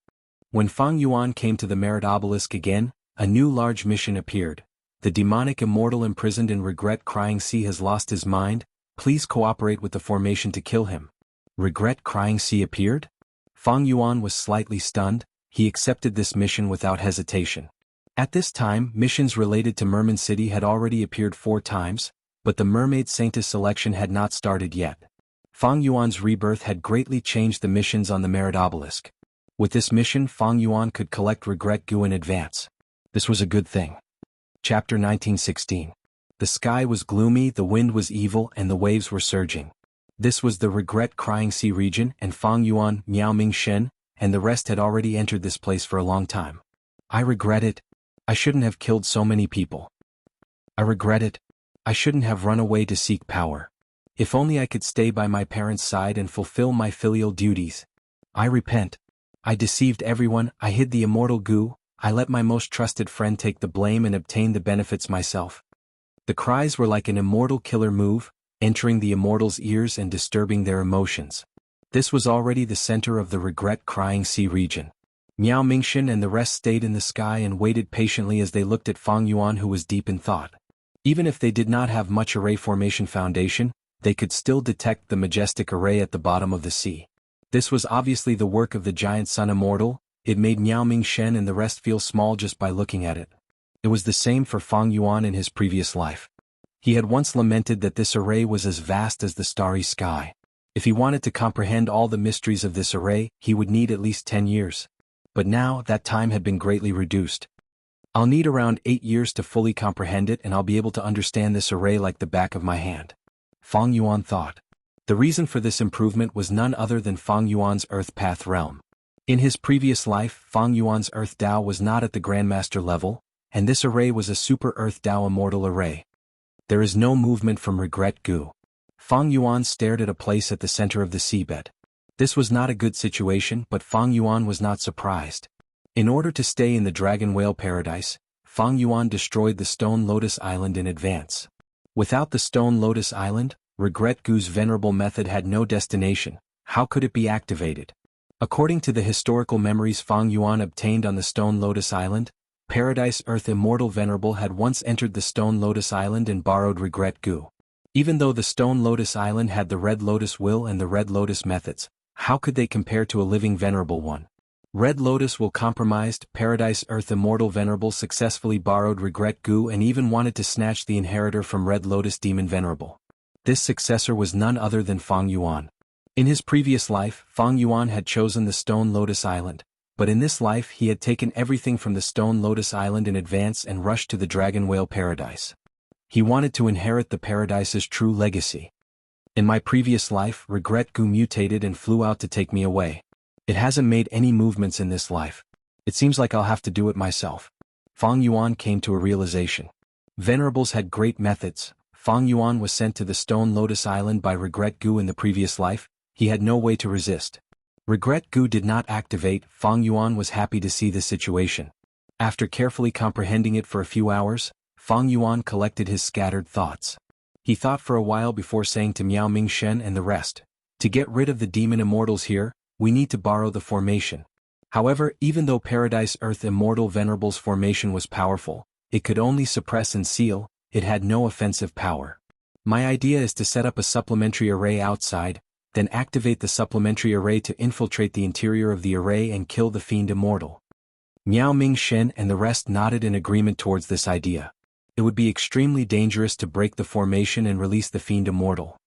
When Fang Yuan came to the Merit Obelisk again, a new large mission appeared. The demonic immortal imprisoned in Regret Crying Sea has lost his mind, please cooperate with the formation to kill him. Regret Crying Sea appeared? Fang Yuan was slightly stunned, he accepted this mission without hesitation. At this time, missions related to Merman City had already appeared 4 times, but the Mermaid Saintess selection had not started yet. Fang Yuan's rebirth had greatly changed the missions on the Merit Obelisk. With this mission, Fang Yuan could collect Regret Gu in advance. This was a good thing. Chapter 1916. The sky was gloomy, the wind was evil, and the waves were surging. This was the Regret Crying Sea region, and Fang Yuan, Miao Ming Shen, and the rest had already entered this place for a long time. I regret it. I shouldn't have killed so many people. I regret it. I shouldn't have run away to seek power. If only I could stay by my parents' side and fulfill my filial duties. I repent. I deceived everyone, I hid the immortal Gu, I let my most trusted friend take the blame and obtain the benefits myself. The cries were like an immortal killer move, entering the immortals' ears and disturbing their emotions. This was already the center of the Regret Crying Sea region. Miao Mingshen and the rest stayed in the sky and waited patiently as they looked at Fang Yuan, who was deep in thought. Even if they did not have much array formation foundation, they could still detect the majestic array at the bottom of the sea. This was obviously the work of the giant sun immortal, it made Miao Mingshen and the rest feel small just by looking at it. It was the same for Fang Yuan in his previous life. He had once lamented that this array was as vast as the starry sky. If he wanted to comprehend all the mysteries of this array, he would need at least 10 years. But now, that time had been greatly reduced. I'll need around 8 years to fully comprehend it, and I'll be able to understand this array like the back of my hand. Fang Yuan thought. The reason for this improvement was none other than Fang Yuan's Earth Path realm. In his previous life, Fang Yuan's Earth Dao was not at the Grandmaster level, and this array was a Super Earth Dao Immortal array. There is no movement from Regret Gu. Fang Yuan stared at a place at the center of the seabed. This was not a good situation, but Fang Yuan was not surprised. In order to stay in the Dragon Whale Paradise, Fang Yuan destroyed the Stone Lotus Island in advance. Without the Stone Lotus Island, Regret Gu's venerable method had no destination. How could it be activated? According to the historical memories Fang Yuan obtained on the Stone Lotus Island, Paradise Earth Immortal Venerable had once entered the Stone Lotus Island and borrowed Regret Gu. Even though the Stone Lotus Island had the Red Lotus Will and the Red Lotus methods, how could they compare to a living Venerable one? Red Lotus Will compromised, Paradise Earth Immortal Venerable successfully borrowed Regret Gu and even wanted to snatch the inheritor from Red Lotus Demon Venerable. This successor was none other than Fang Yuan. In his previous life, Fang Yuan had chosen the Stone Lotus Island, but in this life he had taken everything from the Stone Lotus Island in advance and rushed to the Dragon Whale Paradise. He wanted to inherit the Paradise's true legacy. In my previous life, Regret Gu mutated and flew out to take me away. It hasn't made any movements in this life. It seems like I'll have to do it myself. Fang Yuan came to a realization. Venerables had great methods. Fang Yuan was sent to the Stone Lotus Island by Regret Gu in the previous life, he had no way to resist. Regret Gu did not activate, Fang Yuan was happy to see this situation. After carefully comprehending it for a few hours, Fang Yuan collected his scattered thoughts. He thought for a while before saying to Miao Mingshen and the rest, to get rid of the demon immortals here, we need to borrow the formation. However, even though Paradise Earth Immortal Venerable's formation was powerful, it could only suppress and seal, it had no offensive power. My idea is to set up a supplementary array outside, then activate the supplementary array to infiltrate the interior of the array and kill the Fiend Immortal. Miao Mingshen and the rest nodded in agreement towards this idea. It would be extremely dangerous to break the formation and release the Fiend Immortal.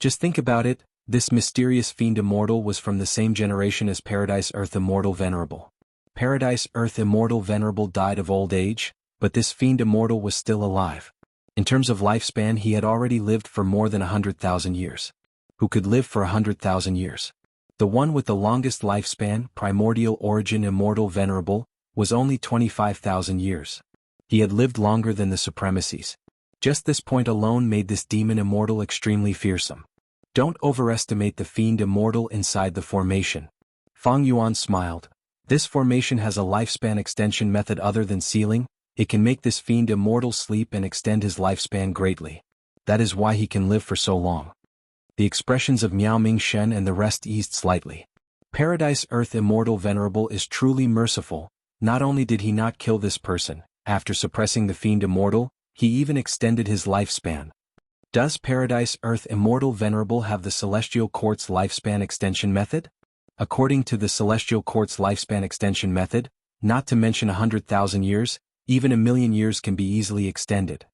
Just think about it, this mysterious Fiend Immortal was from the same generation as Paradise Earth Immortal Venerable. Paradise Earth Immortal Venerable died of old age, but this Fiend Immortal was still alive. In terms of lifespan, he had already lived for more than 100,000 years. Who could live for 100,000 years? The one with the longest lifespan, Primordial Origin Immortal Venerable, was only 25,000 years. He had lived longer than the Supremacies. Just this point alone made this demon immortal extremely fearsome. Don't overestimate the fiend immortal inside the formation. Fang Yuan smiled. This formation has a lifespan extension method other than sealing. It can make this fiend immortal sleep and extend his lifespan greatly. That is why he can live for so long. The expressions of Miao Ming-shen and the rest eased slightly. Paradise Earth Immortal Venerable is truly merciful. Not only did he not kill this person, after suppressing the fiend immortal, he even extended his lifespan. Does Paradise Earth Immortal Venerable have the Celestial Court's lifespan extension method? According to the Celestial Court's lifespan extension method, not to mention 100,000 years, even 1,000,000 years can be easily extended.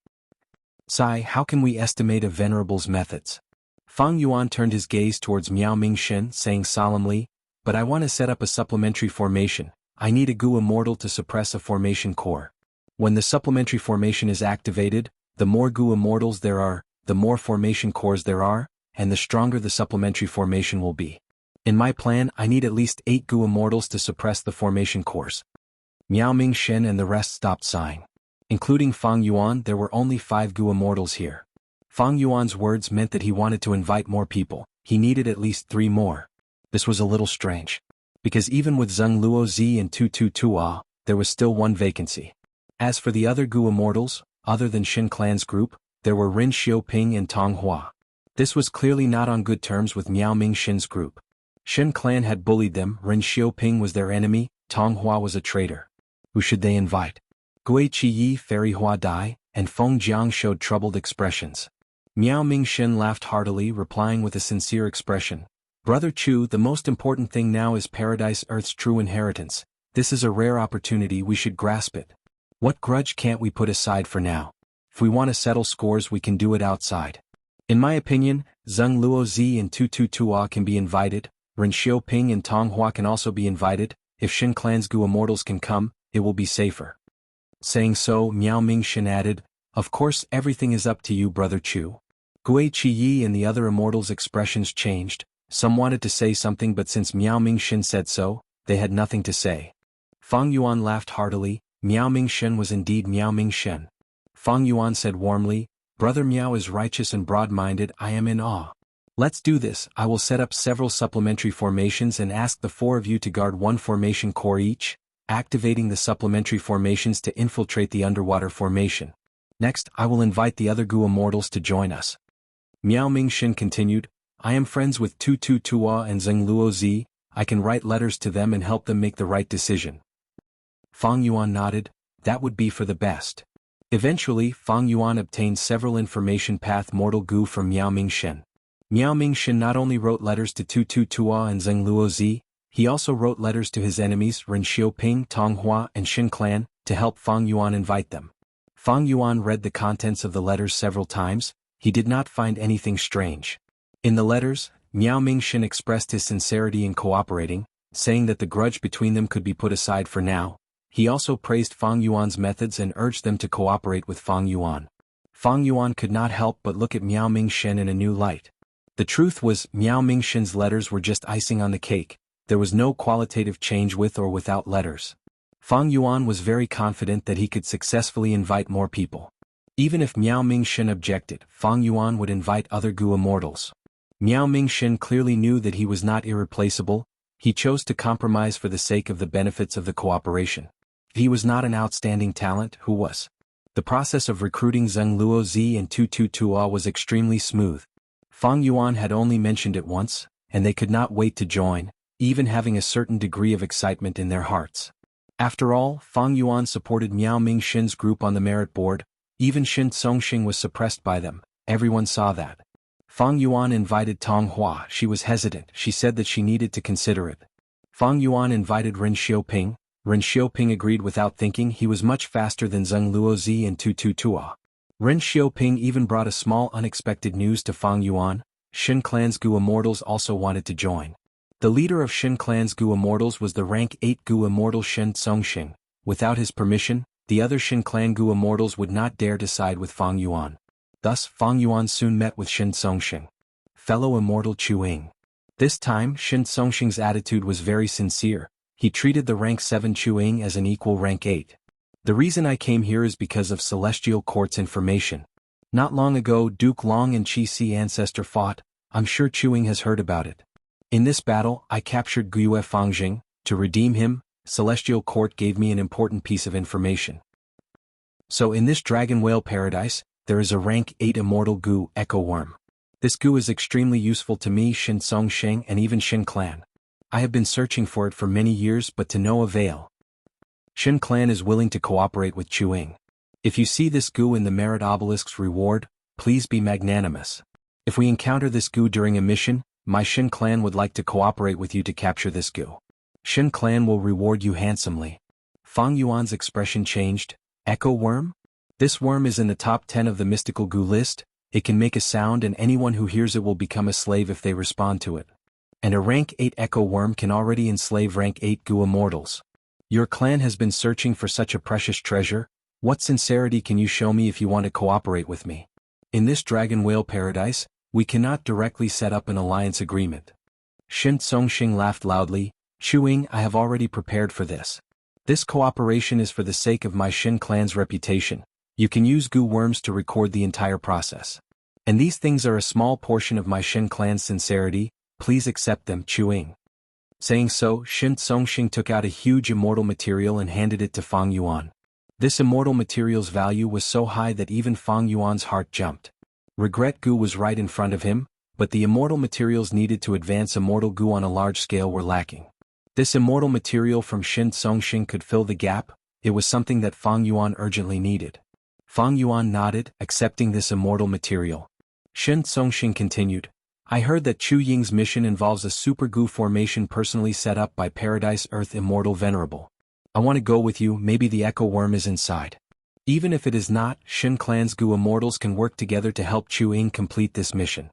Sai, how can we estimate a Venerable's methods? Fang Yuan turned his gaze towards Miao Ming-shen, saying solemnly, but I want to set up a supplementary formation. I need a Gu Immortal to suppress a formation core. When the supplementary formation is activated, the more Gu Immortals there are, the more formation cores there are, and the stronger the supplementary formation will be. In my plan, I need at least 8 Gu Immortals to suppress the formation cores. Miao Ming-shen and the rest stopped sighing. Including Fang Yuan, there were only 5 Gu Immortals here. Fang Yuan's words meant that he wanted to invite more people. He needed at least 3 more. This was a little strange. Because even with Zheng Luozi and Tu Tu Tua, there was still one vacancy. As for the other Gu Immortals, other than Shin Clan's group, there were Ren Xiaoping and Tong Hua. This was clearly not on good terms with Miao Ming-shen's group. Shin Clan had bullied them, Ren Xiaoping was their enemy, Tong Hua was a traitor. Who should they invite? Gui Qiyi, Fairy Hua Dai, and Feng Jiang showed troubled expressions. Miao Ming-shen laughed heartily, replying with a sincere expression. Brother Chu, the most important thing now is Paradise Earth's true inheritance. This is a rare opportunity, we should grasp it. What grudge can't we put aside for now? If we want to settle scores, we can do it outside. In my opinion, Zheng Luozi and Tu Tu Tua can be invited, Ren Xiaoping and Tong Hua can also be invited. If Shin Clan's Gu Immortals can come, it will be safer. Saying so, Miao Ming-shen added, of course everything is up to you, Brother Chu. Gui Qiyi and the other immortals' expressions changed. Some wanted to say something, but since Miao Ming-shen said so, they had nothing to say. Fang Yuan laughed heartily. Miao Ming-shen was indeed Miao Ming-shen. Fang Yuan said warmly, Brother Miao is righteous and broad-minded, I am in awe. Let's do this. I will set up several supplementary formations and ask the 4 of you to guard 1 formation core each, activating the supplementary formations to infiltrate the underwater formation. Next, I will invite the other Gu Immortals to join us. Miao Ming-shen continued, I am friends with Tu Tu Tua and Zheng Luozi, I can write letters to them and help them make the right decision. Fang Yuan nodded, that would be for the best. Eventually, Fang Yuan obtained several information path mortal Gu from Miao Ming-shen. Miao Ming-shen not only wrote letters to Tu Tu Tua and Zheng Luozi, he also wrote letters to his enemies Ren Xiaoping, Tong Hua, and Shin Clan, to help Fang Yuan invite them. Fang Yuan read the contents of the letters several times. He did not find anything strange. In the letters, Miao Ming-shen expressed his sincerity in cooperating, saying that the grudge between them could be put aside for now. He also praised Fang Yuan's methods and urged them to cooperate with Fang Yuan. Fang Yuan could not help but look at Miao Ming-shen in a new light. The truth was, Miao Ming-shen's letters were just icing on the cake. There was no qualitative change with or without letters. Fang Yuan was very confident that he could successfully invite more people. Even if Miao Ming-shen objected, Fang Yuan would invite other Gu Immortals. Miao Ming-shen clearly knew that he was not irreplaceable. He chose to compromise for the sake of the benefits of the cooperation. If he was not an outstanding talent, who was? The process of recruiting Zheng Luozi and Tu Tu Tua was extremely smooth. Fang Yuan had only mentioned it once, and they could not wait to join, even having a certain degree of excitement in their hearts. After all, Fang Yuan supported Miao Ming-shen's group on the merit board. Even Shin Tsongxing was suppressed by them, everyone saw that. Fang Yuan invited Tong Hua, she was hesitant, she said that she needed to consider it. Fang Yuan invited Ren Xiaoping. Ren Xiaoping agreed without thinking. He was much faster than Zheng Luozi and Tu Tu Tua. Ren Xiaoping even brought a small unexpected news to Fang Yuan. Shin Clan's Gu Immortals also wanted to join. The leader of Shin Clan's Gu Immortals was the rank 8 Gu Immortal Shin Tsongxing. Without his permission, the other Shin Clan Gu Immortals would not dare to side with Fang Yuan. Thus, Fang Yuan soon met with Shin Tsongxing. Fellow Immortal Chuing. This time, Shin Tsongxing's attitude was very sincere. He treated the rank 7 Chuing as an equal rank 8. The reason I came here is because of Celestial Court's information. Not long ago Duke Long and Qi Si ancestor fought. I'm sure Chuing has heard about it. In this battle, I captured Guiyue Fangjing. To redeem him, Celestial Court gave me an important piece of information. So in this dragon whale paradise, there is a rank 8 immortal goo echo worm. This goo is extremely useful to me, Shin Songsheng, and even Shin Clan. I have been searching for it for many years but to no avail. Shin Clan is willing to cooperate with Chuing. If you see this goo in the Merit Obelisk's reward, please be magnanimous. If we encounter this goo during a mission, my Shin Clan would like to cooperate with you to capture this goo. Shin Clan will reward you handsomely. Fang Yuan's expression changed. Echo worm? This worm is in the top 10 of the mystical goo list. It can make a sound and anyone who hears it will become a slave if they respond to it. And a rank 8 echo worm can already enslave rank 8 goo immortals. Your clan has been searching for such a precious treasure. What sincerity can you show me if you want to cooperate with me? In this dragon whale paradise, we cannot directly set up an alliance agreement. Shin Songsheng laughed loudly. Chuing, I have already prepared for this. This cooperation is for the sake of my Shin clan's reputation. You can use goo worms to record the entire process. And these things are a small portion of my Shin clan's sincerity, please accept them, Chuing. Saying so, Shin Songsheng took out a huge immortal material and handed it to Fang Yuan. This immortal material's value was so high that even Fang Yuan's heart jumped. Regret goo was right in front of him, but the immortal materials needed to advance immortal goo on a large scale were lacking. This immortal material from Shin Songsheng could fill the gap. It was something that Fang Yuan urgently needed. Fang Yuan nodded, accepting this immortal material. Shin Songsheng continued, I heard that Chu Ying's mission involves a super goo formation personally set up by Paradise Earth Immortal Venerable. I want to go with you, maybe the echo worm is inside. Even if it is not, Shin Clan's goo immortals can work together to help Chu Ying complete this mission.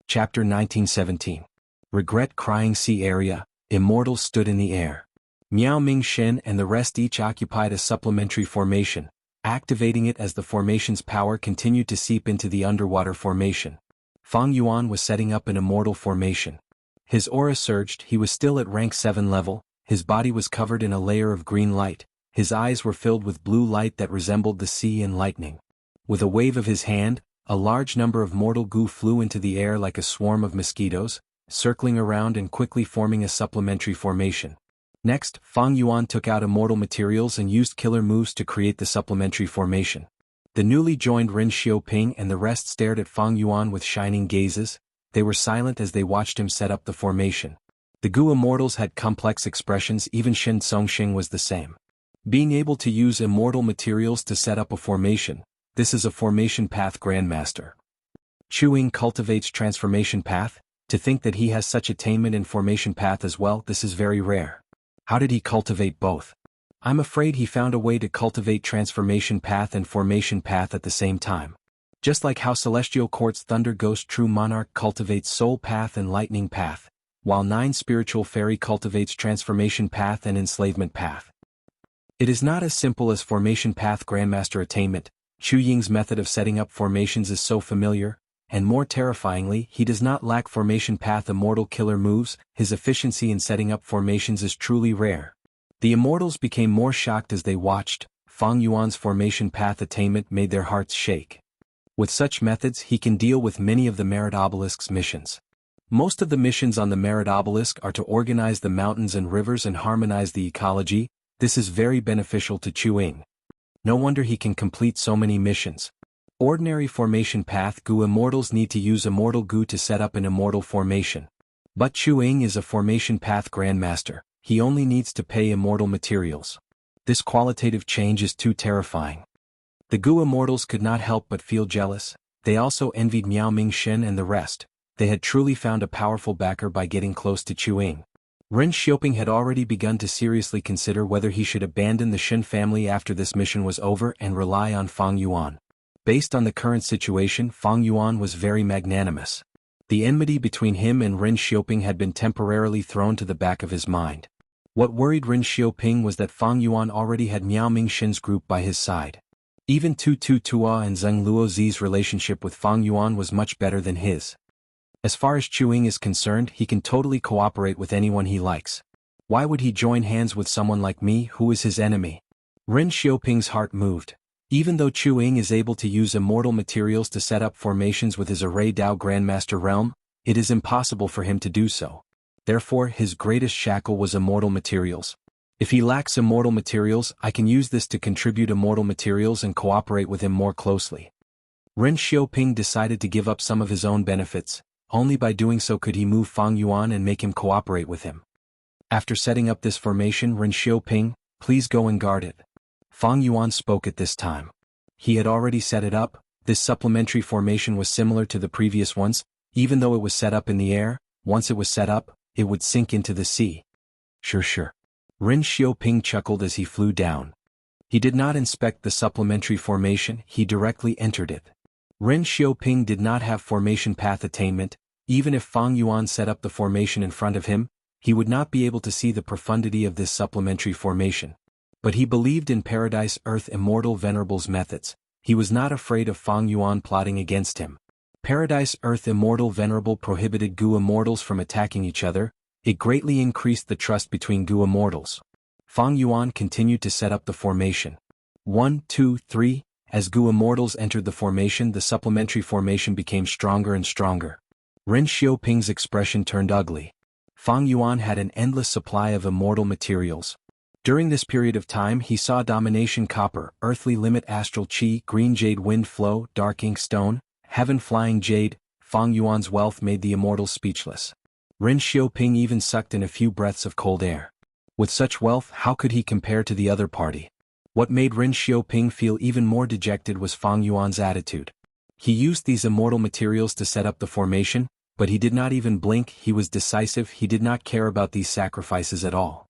Chapter 1917. Regret Crying Sea Area. Immortals stood in the air. Miao Ming Shen and the rest each occupied a supplementary formation, activating it as the formation's power continued to seep into the underwater formation. Fang Yuan was setting up an immortal formation. His aura surged, he was still at rank 7 level, his body was covered in a layer of green light, his eyes were filled with blue light that resembled the sea and lightning. With a wave of his hand, a large number of mortal goo flew into the air like a swarm of mosquitoes, circling around and quickly forming a supplementary formation. Next, Fang Yuan took out immortal materials and used killer moves to create the supplementary formation. The newly joined Ren Xiaoping and the rest stared at Fang Yuan with shining gazes. They were silent as they watched him set up the formation. The goo immortals had complex expressions, even Shin Songsheng was the same. Being able to use immortal materials to set up a formation, this is a formation path grandmaster. Chuing cultivates transformation path. To think that he has such attainment in formation path as well, this is very rare. How did he cultivate both? I'm afraid he found a way to cultivate transformation path and formation path at the same time. Just like how Celestial Court's Thunder Ghost True Monarch cultivates soul path and lightning path, while 9 spiritual fairy cultivates transformation path and enslavement path. It is not as simple as formation path grandmaster attainment. Chu Ying's method of setting up formations is so familiar. And more terrifyingly, he does not lack formation path immortal killer moves, his efficiency in setting up formations is truly rare. The immortals became more shocked as they watched. Fang Yuan's formation path attainment made their hearts shake. With such methods he can deal with many of the Merit Obelisk's missions. Most of the missions on the Merit Obelisk are to organize the mountains and rivers and harmonize the ecology. This is very beneficial to Chuing. No wonder he can complete so many missions. Ordinary formation path goo immortals need to use immortal goo to set up an immortal formation. But Chuing is a formation path grandmaster, he only needs to pay immortal materials. This qualitative change is too terrifying. The goo immortals could not help but feel jealous, they also envied Miao Ming Shen and the rest. They had truly found a powerful backer by getting close to Chuing. Ren Xiaoping had already begun to seriously consider whether he should abandon the Shen family after this mission was over and rely on Fang Yuan. Based on the current situation, Fang Yuan was very magnanimous. The enmity between him and Ren Xiaoping had been temporarily thrown to the back of his mind. What worried Ren Xiaoping was that Fang Yuan already had Miao Ming Shen's group by his side. Even Tu Tu Tua and Zheng Luozi's relationship with Fang Yuan was much better than his. As far as Chuing is concerned, he can totally cooperate with anyone he likes. Why would he join hands with someone like me who is his enemy? Ren Xiaoping's heart moved. Even though Chu Ying is able to use immortal materials to set up formations with his Array Dao Grandmaster realm, it is impossible for him to do so. Therefore, his greatest shackle was immortal materials. If he lacks immortal materials, I can use this to contribute immortal materials and cooperate with him more closely. Ren Xiaoping decided to give up some of his own benefits. Only by doing so could he move Fang Yuan and make him cooperate with him. After setting up this formation, Ren Xiaoping, please go and guard it. Fang Yuan spoke at this time. He had already set it up. This supplementary formation was similar to the previous ones. Even though it was set up in the air, once it was set up, it would sink into the sea. Sure. Ren Xiaoping chuckled as he flew down. He did not inspect the supplementary formation, he directly entered it. Ren Xiaoping did not have formation path attainment. Even if Fang Yuan set up the formation in front of him, he would not be able to see the profundity of this supplementary formation. But he believed in Paradise Earth Immortal Venerable's methods. He was not afraid of Fang Yuan plotting against him. Paradise Earth Immortal Venerable prohibited Gu Immortals from attacking each other. It greatly increased the trust between Gu Immortals. Fang Yuan continued to set up the formation. 1, 2, 3. As Gu Immortals entered the formation, the supplementary formation became stronger and stronger. Ren Xiaoping's expression turned ugly. Fang Yuan had an endless supply of immortal materials. During this period of time he saw Domination Copper, Earthly Limit Astral Chi, Green Jade Wind Flow, Dark Ink Stone, Heaven Flying Jade. Fang Yuan's wealth made the immortals speechless. Ren Xiaoping even sucked in a few breaths of cold air. With such wealth, how could he compare to the other party? What made Ren Xiaoping feel even more dejected was Fang Yuan's attitude. He used these immortal materials to set up the formation, but he did not even blink. He was decisive. He did not care about these sacrifices at all.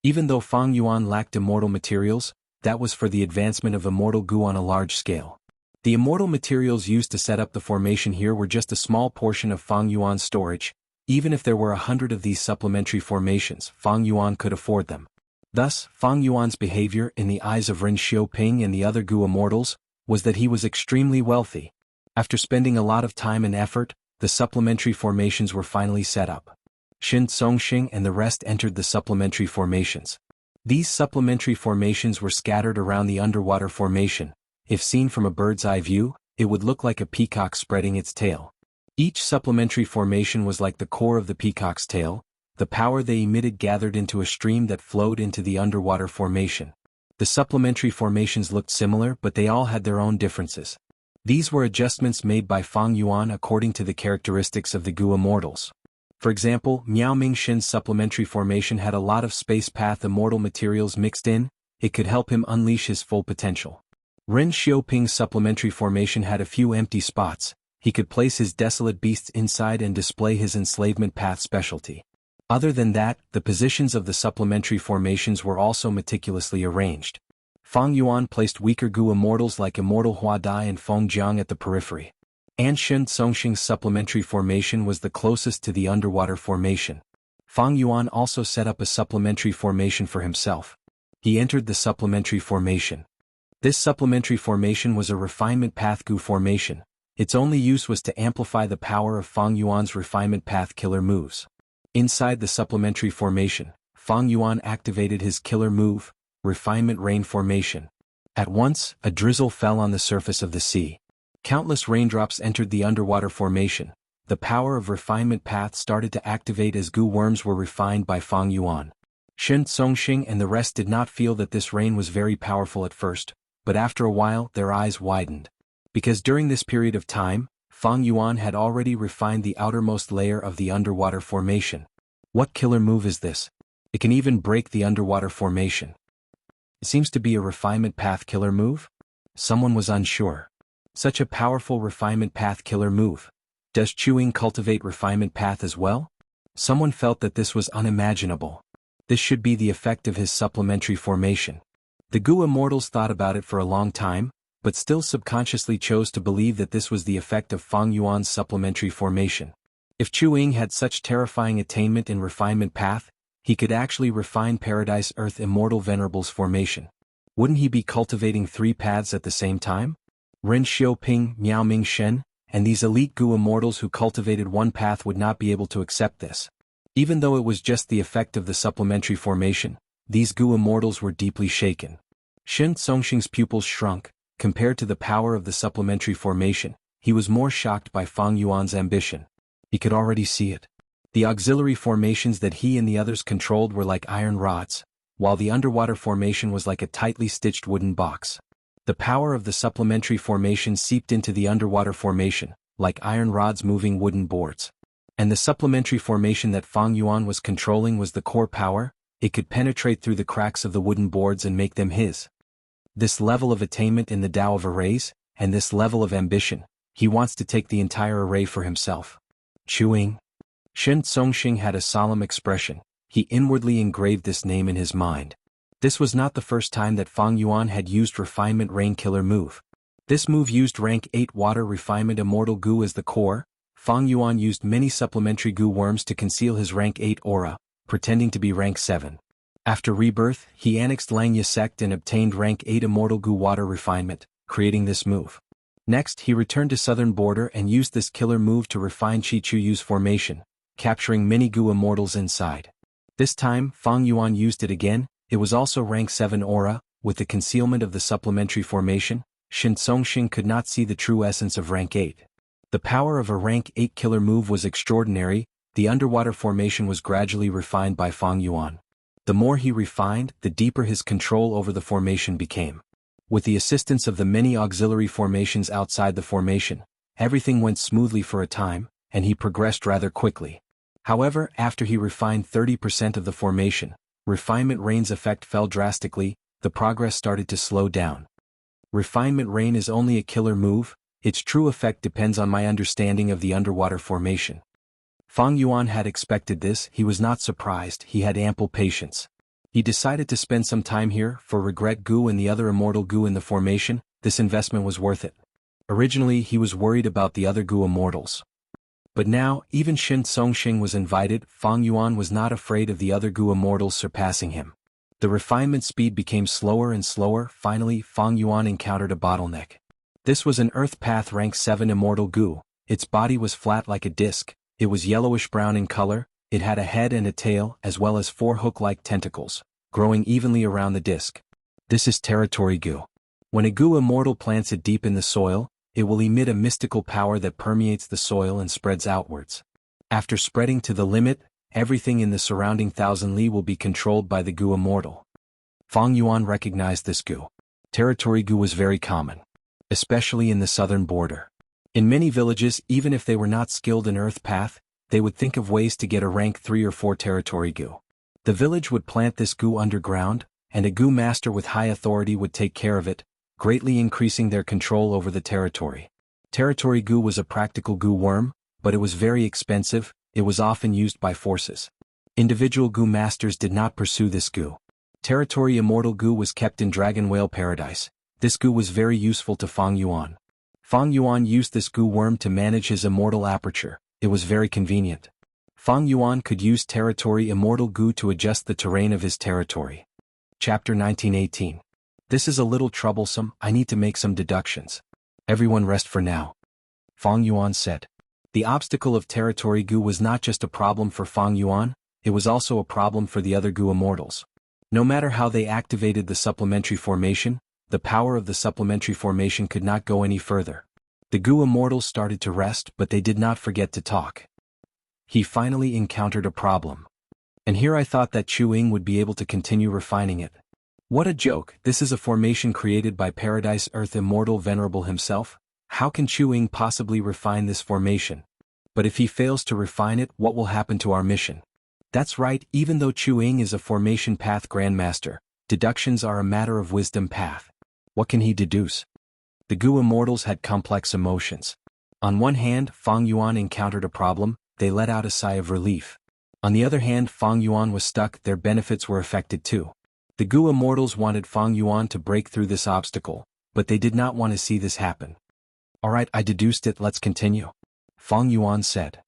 Even though Fang Yuan lacked immortal materials, that was for the advancement of immortal Gu on a large scale. The immortal materials used to set up the formation here were just a small portion of Fang Yuan's storage. Even if there were 100 of these supplementary formations, Fang Yuan could afford them. Thus, Fang Yuan's behavior in the eyes of Ren Xiaoping and the other Gu Immortals was that he was extremely wealthy. After spending a lot of time and effort, the supplementary formations were finally set up. Shen Songxing and the rest entered the supplementary formations. These supplementary formations were scattered around the underwater formation. If seen from a bird's eye view, it would look like a peacock spreading its tail. Each supplementary formation was like the core of the peacock's tail. The power they emitted gathered into a stream that flowed into the underwater formation. The supplementary formations looked similar, but they all had their own differences. These were adjustments made by Fang Yuan according to the characteristics of the Gu Immortals. For example, Miao Mingshen's supplementary formation had a lot of space path immortal materials mixed in. It could help him unleash his full potential. Ren Xiaoping's supplementary formation had a few empty spots. He could place his desolate beasts inside and display his enslavement path specialty. Other than that, the positions of the supplementary formations were also meticulously arranged. Fang Yuan placed weaker Gu Immortals like Immortal Hua Dai and Feng Jiang at the periphery. Shen Songxing's supplementary formation was the closest to the underwater formation. Fang Yuan also set up a supplementary formation for himself. He entered the supplementary formation. This supplementary formation was a refinement path Gu formation. Its only use was to amplify the power of Fang Yuan's refinement path killer moves. Inside the supplementary formation, Fang Yuan activated his killer move, Refinement Rain Formation. At once, a drizzle fell on the surface of the sea. Countless raindrops entered the underwater formation. The power of Refinement Path started to activate as Gu worms were refined by Fang Yuan. Shen Songxing and the rest did not feel that this rain was very powerful at first, but after a while their eyes widened. Because during this period of time, Fang Yuan had already refined the outermost layer of the underwater formation. What killer move is this? It can even break the underwater formation. It seems to be a refinement path killer move? Someone was unsure. Such a powerful refinement path killer move. Does Chu Ying cultivate refinement path as well? Someone felt that this was unimaginable. This should be the effect of his supplementary formation. The Gu Immortals thought about it for a long time, but still subconsciously chose to believe that this was the effect of Fang Yuan's supplementary formation. If Chu Ying had such terrifying attainment in refinement path, he could actually refine Paradise Earth Immortal Venerable's formation. Wouldn't he be cultivating 3 paths at the same time? Ren Xiaoping, Miao Mingshen, and these elite Gu Immortals who cultivated one path would not be able to accept this. Even though it was just the effect of the supplementary formation, these Gu Immortals were deeply shaken. Shen Songxing's pupils shrunk. compared to the power of the supplementary formation, he was more shocked by Fang Yuan's ambition. He could already see it. The auxiliary formations that he and the others controlled were like iron rods, while the underwater formation was like a tightly stitched wooden box. The power of the supplementary formation seeped into the underwater formation, like iron rods moving wooden boards. And the supplementary formation that Fang Yuan was controlling was the core power. It could penetrate through the cracks of the wooden boards and make them his. This level of attainment in the Tao of arrays, and this level of ambition, he wants to take the entire array for himself. Chuing. Shen Songxing had a solemn expression. He inwardly engraved this name in his mind. This was not the first time that Fang Yuan had used Refinement Rain Killer move. This move used rank 8 Water Refinement Immortal Goo as the core. Fang Yuan used many supplementary goo worms to conceal his rank 8 aura, pretending to be rank 7. After rebirth, he annexed Langya sect and obtained rank 8 Immortal Goo Water Refinement, creating this move. Next, he returned to Southern Border and used this killer move to refine Chi Chuyu's formation, capturing many goo immortals inside. This time, Fang Yuan used it again. It was also rank 7 aura. With the concealment of the supplementary formation, Shen Songxing could not see the true essence of rank 8. The power of a rank 8 killer move was extraordinary. The underwater formation was gradually refined by Fang Yuan. The more he refined, the deeper his control over the formation became. With the assistance of the many auxiliary formations outside the formation, everything went smoothly for a time, and he progressed rather quickly. However, after he refined 30% of the formation, Refinement Rain's effect fell drastically. The progress started to slow down. Refinement Rain is only a killer move. Its true effect depends on my understanding of the underwater formation. Fang Yuan had expected this. He was not surprised. He had ample patience. He decided to spend some time here for Regret Goo and the other immortal goo in the formation. This investment was worth it. Originally, he was worried about the other goo immortals. But now, even Shen Songxing was invited. Fang Yuan was not afraid of the other goo immortals surpassing him. The refinement speed became slower and slower. Finally, Fang Yuan encountered a bottleneck. This was an Earth Path rank 7 immortal goo. Its body was flat like a disc. It was yellowish-brown in color. It had a head and a tail, as well as 4 hook-like tentacles, growing evenly around the disc. This is territory goo. When a goo immortal plants it deep in the soil, it will emit a mystical power that permeates the soil and spreads outwards. After spreading to the limit, everything in the surrounding 1,000 li will be controlled by the goo immortal. Fang Yuan recognized this goo. Territory goo was very common, especially in the southern border. In many villages, even if they were not skilled in Earth Path, they would think of ways to get a rank 3 or 4 territory goo. The village would plant this goo underground, and a goo master with high authority would take care of it, greatly increasing their control over the territory. Territory goo was a practical goo worm, but it was very expensive. It was often used by forces. Individual goo masters did not pursue this goo. Territory immortal goo was kept in Dragon Whale Paradise. This goo was very useful to Fang Yuan. Fang Yuan used this goo worm to manage his immortal aperture. It was very convenient. Fang Yuan could use territory immortal goo to adjust the terrain of his territory. Chapter 1918. This is a little troublesome. I need to make some deductions. Everyone rest for now. Fang Yuan said. The obstacle of territory goo was not just a problem for Fang Yuan, it was also a problem for the other goo immortals. No matter how they activated the supplementary formation, the power of the supplementary formation could not go any further. The goo immortals started to rest, but they did not forget to talk. He finally encountered a problem. And here I thought that Chu Ying would be able to continue refining it. What a joke! This is a formation created by Paradise Earth Immortal Venerable himself. How can Chu Ying possibly refine this formation? But if he fails to refine it, what will happen to our mission? That's right, even though Chu Ying is a formation path grandmaster, deductions are a matter of wisdom path. What can he deduce? The goo immortals had complex emotions. On one hand, Fang Yuan encountered a problem. They let out a sigh of relief. On the other hand, Fang Yuan was stuck. Their benefits were affected too. The goo immortals wanted Fang Yuan to break through this obstacle, but they did not want to see this happen. Alright, I deduced it, let's continue. Fang Yuan said.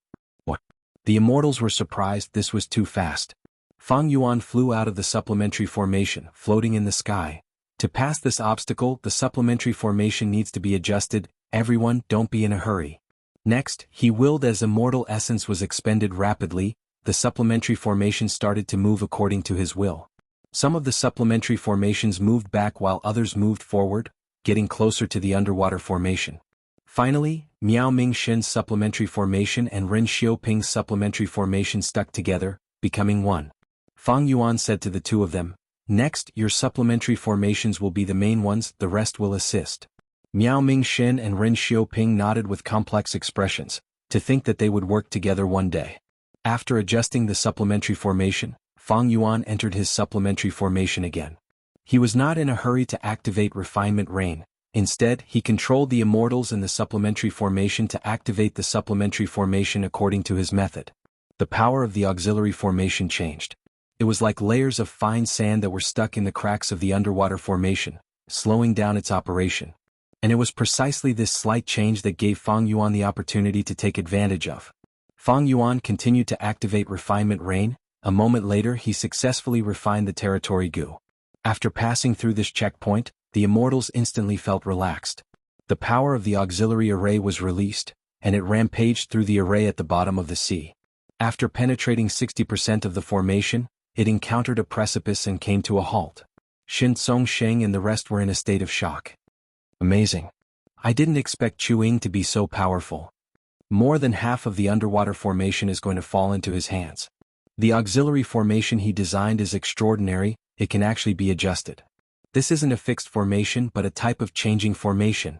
What? The immortals were surprised. This was too fast. Fang Yuan flew out of the supplementary formation, floating in the sky. To pass this obstacle, the supplementary formation needs to be adjusted. Everyone, don't be in a hurry. Next, he willed as immortal essence was expended rapidly. The supplementary formation started to move according to his will. Some of the supplementary formations moved back while others moved forward. getting closer to the underwater formation. Finally, Miao Ming Shen's supplementary formation and Ren Xiaoping's supplementary formation stuck together, becoming one. Fang Yuan said to the two of them, "Next, your supplementary formations will be the main ones, the rest will assist." Miao Ming Shen and Ren Xiaoping nodded with complex expressions, to think that they would work together one day. After adjusting the supplementary formation, Fang Yuan entered his supplementary formation again. He was not in a hurry to activate Refinement Rain. Instead, he controlled the immortals in the supplementary formation to activate the supplementary formation according to his method. The power of the auxiliary formation changed. It was like layers of fine sand that were stuck in the cracks of the underwater formation, slowing down its operation. And it was precisely this slight change that gave Fang Yuan the opportunity to take advantage of. Fang Yuan continued to activate Refinement Rain. A moment later he successfully refined the territory Gu. After passing through this checkpoint, the immortals instantly felt relaxed. The power of the auxiliary array was released, and it rampaged through the array at the bottom of the sea. After penetrating 60% of the formation, it encountered a precipice and came to a halt. Shin Song Sheng and the rest were in a state of shock. Amazing. I didn't expect Chu Ying to be so powerful. More than half of the underwater formation is going to fall into his hands. The auxiliary formation he designed is extraordinary, it can actually be adjusted. This isn't a fixed formation but a type of changing formation.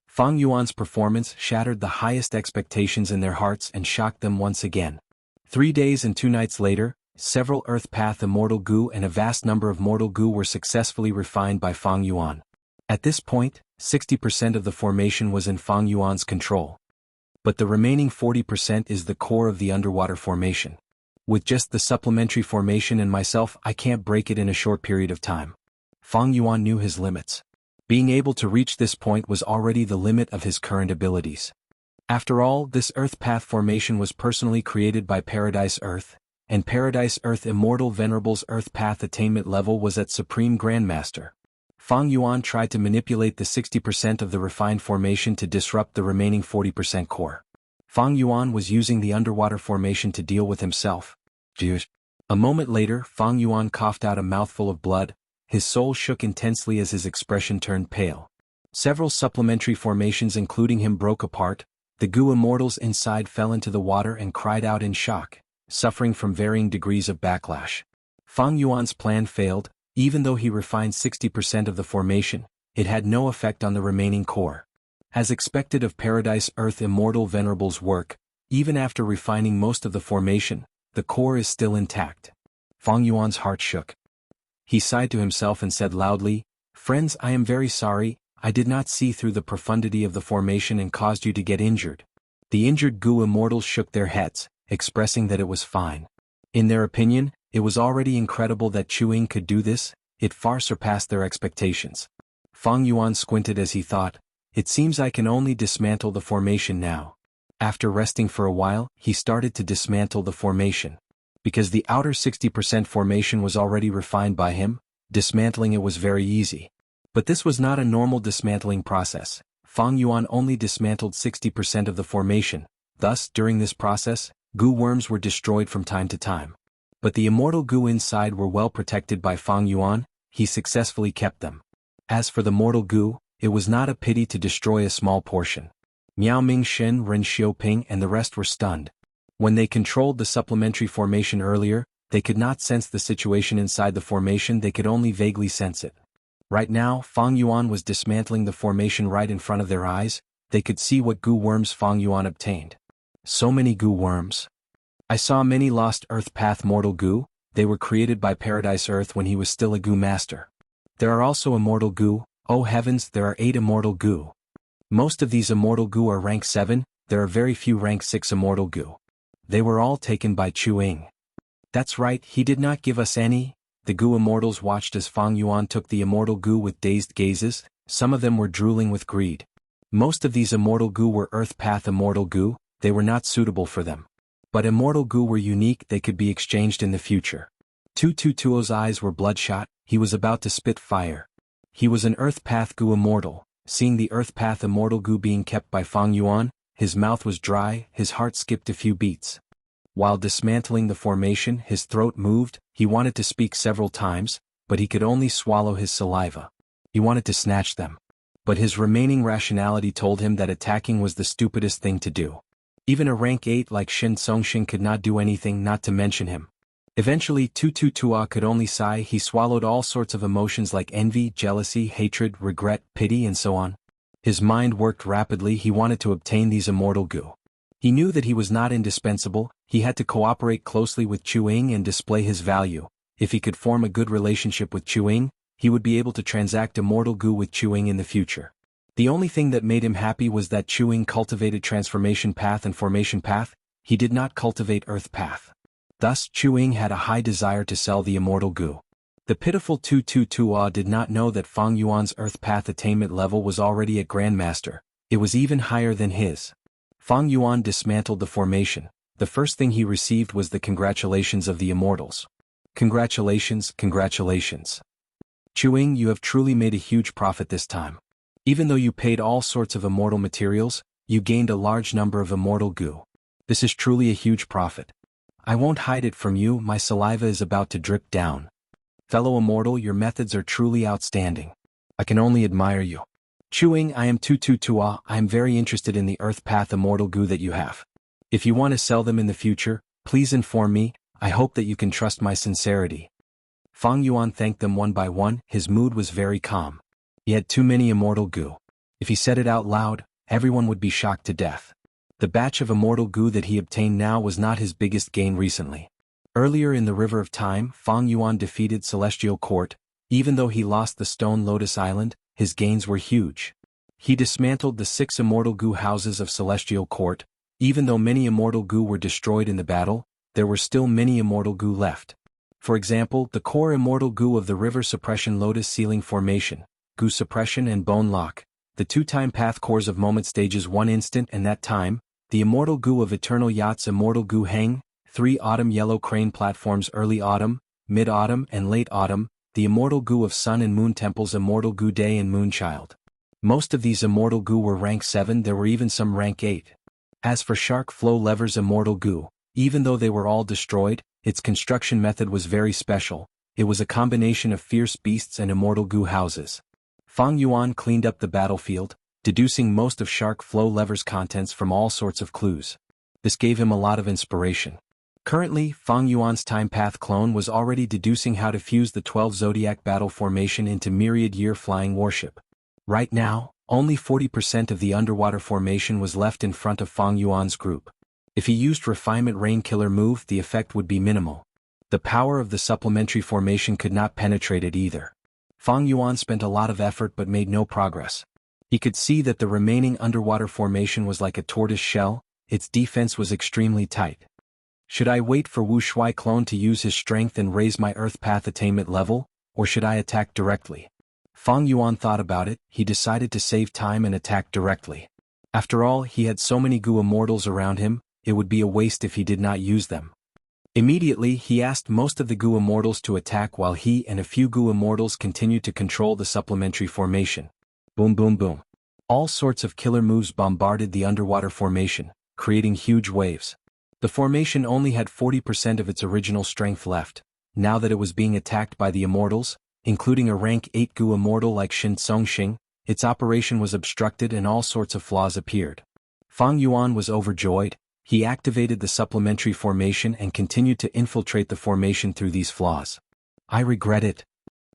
Fang Yuan's performance shattered the highest expectations in their hearts and shocked them once again. 3 days and 2 nights later, several Earth Path Immortal Gu and a vast number of Mortal Gu were successfully refined by Fang Yuan. At this point, 60% of the formation was in Fang Yuan's control. But the remaining 40% is the core of the underwater formation. With just the supplementary formation and myself, I can't break it in a short period of time. Fang Yuan knew his limits. Being able to reach this point was already the limit of his current abilities. After all, this Earth Path formation was personally created by Paradise Earth, and Paradise Earth Immortal Venerable's Earth Path attainment level was at Supreme Grandmaster. Fang Yuan tried to manipulate the 60% of the refined formation to disrupt the remaining 40% core. Fang Yuan was using the underwater formation to deal with himself. A moment later, Fang Yuan coughed out a mouthful of blood. His soul shook intensely as his expression turned pale. Several supplementary formations including him broke apart. The Gu immortals inside fell into the water and cried out in shock, suffering from varying degrees of backlash. Fang Yuan's plan failed. Even though he refined 60% of the formation, it had no effect on the remaining core. As expected of Paradise Earth Immortal Venerable's work, even after refining most of the formation, the core is still intact. Fang Yuan's heart shook. He sighed to himself and said loudly, "Friends, I am very sorry, I did not see through the profundity of the formation and caused you to get injured." The injured Gu immortals shook their heads, expressing that it was fine. In their opinion, it was already incredible that Chu Ying could do this, it far surpassed their expectations. Fang Yuan squinted as he thought, "It seems I can only dismantle the formation now." After resting for a while, he started to dismantle the formation. Because the outer 60% formation was already refined by him, dismantling it was very easy. But this was not a normal dismantling process. Fang Yuan only dismantled 60% of the formation. Thus, during this process, Gu worms were destroyed from time to time. But the immortal Gu inside were well protected by Fang Yuan, he successfully kept them. As for the mortal Gu, it was not a pity to destroy a small portion. Miao Ming Shen, Ren Xiaoping and the rest were stunned. When they controlled the supplementary formation earlier, they could not sense the situation inside the formation, they could only vaguely sense it. Right now, Fang Yuan was dismantling the formation right in front of their eyes, they could see what Gu worms Fang Yuan obtained. So many Gu worms. I saw many lost Earth Path Mortal Gu, they were created by Paradise Earth when he was still a Gu master. There are also immortal Gu, oh heavens, there are 8 immortal Gu. Most of these immortal Gu are rank 7, there are very few rank 6 immortal Gu. They were all taken by Chu Ying. That's right, he did not give us any. The Gu immortals watched as Fang Yuan took the immortal Gu with dazed gazes, some of them were drooling with greed. Most of these immortal Gu were Earth Path immortal Gu, they were not suitable for them. But immortal Gu were unique, they could be exchanged in the future. Tuo's eyes were bloodshot, he was about to spit fire. He was an Earth Path Gu immortal. Seeing the Earth Path Immortal Gu being kept by Fang Yuan, his mouth was dry, his heart skipped a few beats. While dismantling the formation, his throat moved, he wanted to speak several times, but he could only swallow his saliva. He wanted to snatch them. but his remaining rationality told him that attacking was the stupidest thing to do. Even a rank 8 like Shin Songxing could not do anything, not to mention him. Eventually Tua could only sigh. He swallowed all sorts of emotions like envy, jealousy, hatred, regret, pity and so on. His mind worked rapidly. He wanted to obtain these immortal goo. He knew that he was not indispensable. He had to cooperate closely with Chuing and display his value. If he could form a good relationship with Chuing, he would be able to transact immortal goo with Chuing in the future. The only thing that made him happy was that Chuing cultivated transformation path and formation path. He did not cultivate earth path. Thus Chuing had a high desire to sell the immortal goo. The pitiful Tua did not know that Fang Yuan's earth path attainment level was already at Grandmaster. It was even higher than his. Fang Yuan dismantled the formation. The first thing he received was the congratulations of the immortals. Congratulations, congratulations. Chuing, you have truly made a huge profit this time. Even though you paid all sorts of immortal materials, you gained a large number of immortal goo. This is truly a huge profit. I won't hide it from you, my saliva is about to drip down. Fellow immortal, your methods are truly outstanding. I can only admire you. Chuing, I am Tua, I am very interested in the earth path immortal goo that you have. If you want to sell them in the future, please inform me. I hope that you can trust my sincerity. Fang Yuan thanked them one by one. His mood was very calm. He had too many immortal goo. If he said it out loud, everyone would be shocked to death. The batch of immortal goo that he obtained now was not his biggest gain recently. Earlier in the River of Time, Fang Yuan defeated Celestial Court. Even though he lost the Stone Lotus Island, his gains were huge. He dismantled the 6 immortal goo houses of Celestial Court. Even though many immortal goo were destroyed in the battle, there were still many immortal goo left. For example, the core immortal goo of the River Suppression Lotus Ceiling Formation, Goo Suppression and Bone Lock, the 2-time path cores of Moment Stages 1 Instant and That Time, the immortal goo of Eternal Yachts Immortal Goo Hang, 3 Autumn Yellow Crane Platforms Early Autumn, Mid-Autumn and Late Autumn, the immortal goo of Sun and Moon Temples Immortal Goo Day and Moonchild. Most of these immortal goo were rank 7, there were even some rank 8. As for Shark Flow Lever's immortal goo, even though they were all destroyed, its construction method was very special. It was a combination of fierce beasts and immortal goo houses. Fang Yuan cleaned up the battlefield, deducing most of Shark Flow Lever's contents from all sorts of clues. This gave him a lot of inspiration. Currently, Fang Yuan's Time Path clone was already deducing how to fuse the 12 Zodiac Battle Formation into Myriad Year Flying Warship. Right now, only 40% of the underwater formation was left in front of Fang Yuan's group. If he used Refinement Rain Killer move, the effect would be minimal. The power of the supplementary formation could not penetrate it either. Fang Yuan spent a lot of effort but made no progress. He could see that the remaining underwater formation was like a tortoise shell. Its defense was extremely tight. Should I wait for Wu Shui clone to use his strength and raise my Earth Path attainment level, or should I attack directly? Fang Yuan thought about it. He decided to save time and attack directly. After all, he had so many Goo Immortals around him, it would be a waste if he did not use them. Immediately, he asked most of the Goo Immortals to attack while he and a few Goo Immortals continued to control the supplementary formation. Boom boom boom. All sorts of killer moves bombarded the underwater formation, creating huge waves. The formation only had 40% of its original strength left. Now that it was being attacked by the Immortals, including a rank 8 Goo Immortal like Shin Songxing, its operation was obstructed and all sorts of flaws appeared. Fang Yuan was overjoyed. He activated the supplementary formation and continued to infiltrate the formation through these flaws. I regret it.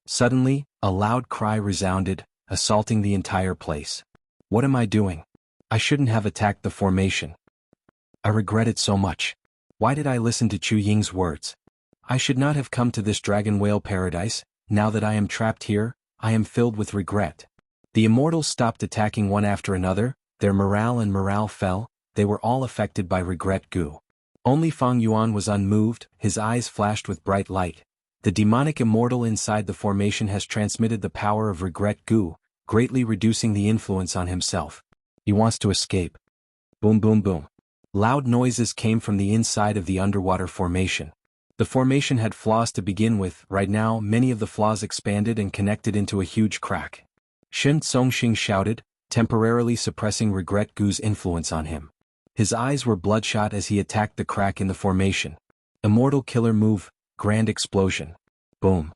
Suddenly, a loud cry resounded, assaulting the entire place. What am I doing? I shouldn't have attacked the formation. I regret it so much. Why did I listen to Chu Ying's words? I should not have come to this dragon whale paradise. Now that I am trapped here, I am filled with regret. The Immortals stopped attacking one after another. Their morale fell. They were all affected by regret goo. Only Fang Yuan was unmoved. His eyes flashed with bright light. The demonic immortal inside the formation has transmitted the power of regret goo, greatly reducing the influence on himself. He wants to escape. Boom boom boom. Loud noises came from the inside of the underwater formation. The formation had flaws to begin with. Right now, many of the flaws expanded and connected into a huge crack. Shin Songxing shouted, temporarily suppressing regret goo's influence on him. His eyes were bloodshot as he attacked the crack in the formation. Immortal killer move, grand explosion. Boom.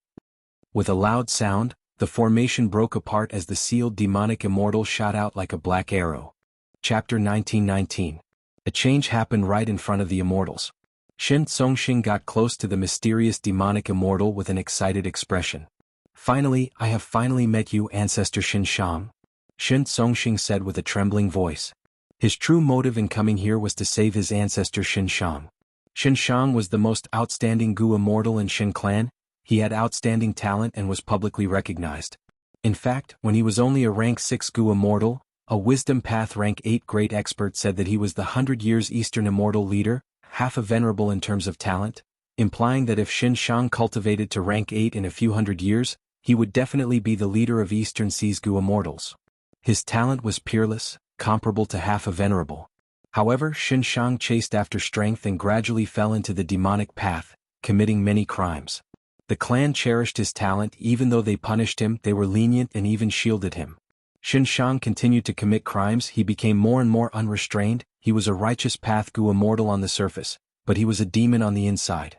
With a loud sound, The formation broke apart as the sealed demonic immortal shot out like a black arrow. Chapter 1919. A change happened right in front of the immortals. Shen Songxing got close to the mysterious demonic immortal with an excited expression. "Finally, I have finally met you, Ancestor Shen Shang," Shen Songxing said with a trembling voice. His true motive in coming here was to save his ancestor Shen Shang. Shen Shang was the most outstanding Gu immortal in Shen clan. He had outstanding talent and was publicly recognized. In fact, when he was only a rank 6 Gu immortal, a Wisdom Path rank 8 great expert said that he was the 100 years Eastern immortal leader, half a venerable in terms of talent, implying that if Shen Shang cultivated to rank 8 in a few hundred years, he would definitely be the leader of Eastern Sea's Gu immortals. His talent was peerless, comparable to half a venerable. However, Shen Shang chased after strength and gradually fell into the demonic path, committing many crimes. The clan cherished his talent. Even though they punished him, they were lenient and even shielded him. Shen Shang continued to commit crimes. He became more and more unrestrained. He was a righteous path Gu immortal on the surface, but he was a demon on the inside.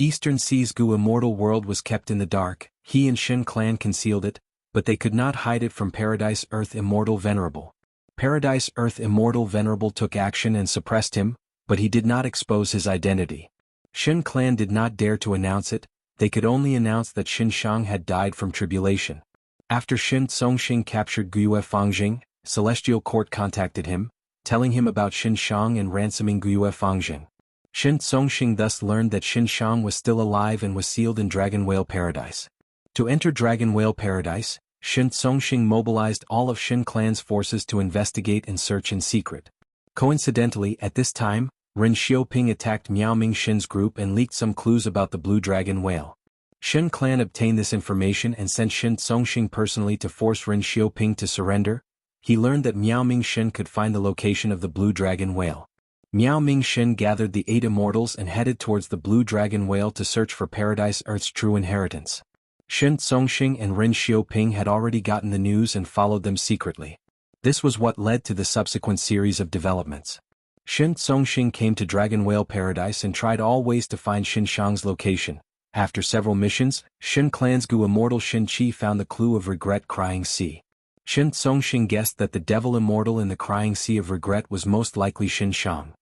Eastern Sea's Gu immortal world was kept in the dark. He and Shen clan concealed it, but they could not hide it from Paradise Earth Immortal Venerable. Paradise Earth Immortal Venerable took action and suppressed him, but he did not expose his identity. Shen clan did not dare to announce it. They could only announce that Shen Shang had died from tribulation. After Shen Songxing captured Guiyue Fangjing, Celestial Court contacted him, telling him about Shen Shang and ransoming Guiyue Fangjing. Shen Songxing thus learned that Shen Shang was still alive and was sealed in Dragon Whale Paradise. To enter Dragon Whale Paradise, Shen Songxing mobilized all of Shen clan's forces to investigate and search in secret. Coincidentally, at this time, Ren Xiaoping attacked Miao Ming Shen's group and leaked some clues about the Blue Dragon Whale. Shen clan obtained this information and sent Shen Songxing personally to force Ren Xiaoping to surrender. He learned that Miao Ming Shen could find the location of the Blue Dragon Whale. Miao Ming Shen gathered the 8 immortals and headed towards the Blue Dragon Whale to search for Paradise Earth's true inheritance. Shen Songxing and Ren Xiaoping had already gotten the news and followed them secretly. This was what led to the subsequent series of developments. Shen Songxing came to Dragon Whale Paradise and tried all ways to find Shen Shang's location. After several missions, Shen clan's Gu immortal Shen Qi found the clue of regret Crying Sea. Shen Songxing guessed that the devil immortal in the Crying Sea of regret was most likely Shen Shang.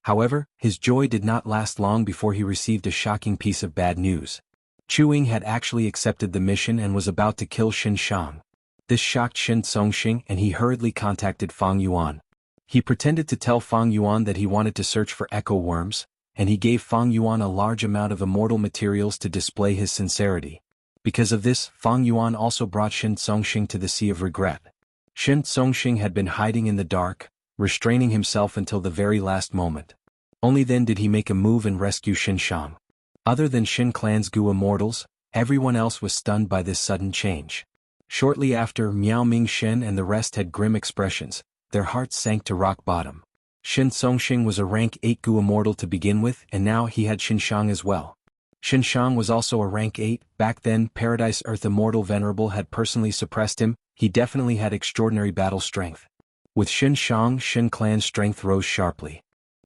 However, his joy did not last long before he received a shocking piece of bad news. Chuing had actually accepted the mission and was about to kill Shen Shang. This shocked Shen Songxing and he hurriedly contacted Fang Yuan. He pretended to tell Fang Yuan that he wanted to search for echo worms, and he gave Fang Yuan a large amount of immortal materials to display his sincerity. Because of this, Fang Yuan also brought Shen Songxing to the Sea of Regret. Shen Songxing had been hiding in the dark, restraining himself until the very last moment. Only then did he make a move and rescue Shen Shang. Other than Shen clan's Gu immortals, everyone else was stunned by this sudden change. Shortly after, Miao Ming Shen and the rest had grim expressions. Their hearts sank to rock bottom. Shen Songxing was a rank 8 Gu immortal to begin with, and now he had Shen Shang as well. Shen Shang was also a rank 8. Back then, Paradise Earth Immortal Venerable had personally suppressed him. He definitely had extraordinary battle strength. With Shen Shang, Shen clan's strength rose sharply.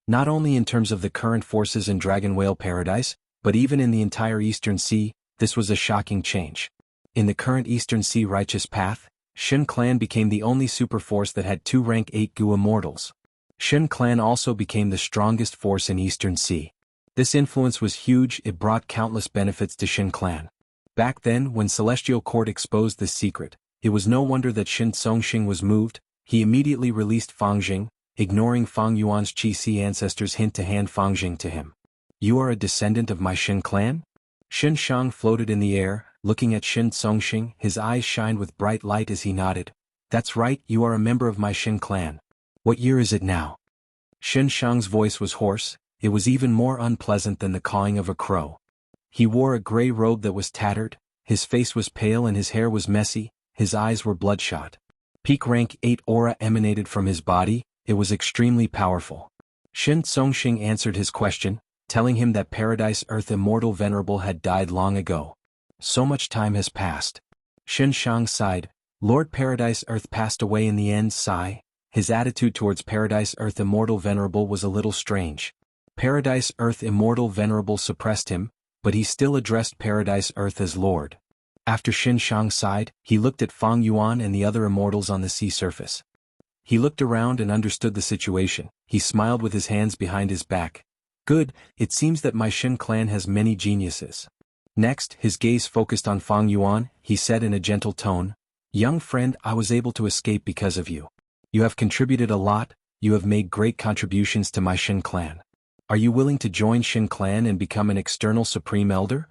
Not only in terms of the current forces in Dragon Whale Paradise, but even in the entire Eastern Sea, this was a shocking change. In the current Eastern Sea righteous path, Shen clan became the only superforce that had 2 rank 8 Gu immortals. Shen clan also became the strongest force in Eastern Sea. This influence was huge. It brought countless benefits to Shen clan. Back then, when Celestial Court exposed this secret, it was no wonder that Shen Songxing was moved. He immediately released Fangjing, ignoring Fang Yuan's Qi ancestors' hint to hand Fangjing to him. "You are a descendant of my Shen clan?" Shen Shang floated in the air, looking at Shen Songxing. His eyes shined with bright light as he nodded. "That's right, you are a member of my Shen clan. What year is it now?" Shen Shang's voice was hoarse. It was even more unpleasant than the cawing of a crow. He wore a gray robe that was tattered, his face was pale and his hair was messy, his eyes were bloodshot. Peak rank 8 aura emanated from his body. It was extremely powerful. Shen Songxing answered his question, telling him that Paradise Earth Immortal Venerable had died long ago. So much time has passed. Shen Shang sighed. Lord Paradise Earth passed away in the end. Sigh. His attitude towards Paradise Earth Immortal Venerable was a little strange. Paradise Earth Immortal Venerable suppressed him, but he still addressed Paradise Earth as Lord. After Xin Shang sighed, he looked at Fang Yuan and the other immortals on the sea surface. He looked around and understood the situation. He smiled with his hands behind his back. Good, it seems that my Xin clan has many geniuses. Next, his gaze focused on Fang Yuan. He said in a gentle tone, "Young friend, I was able to escape because of you. You have contributed a lot, you have made great contributions to my Xin clan. Are you willing to join Xin clan and become an external supreme elder?"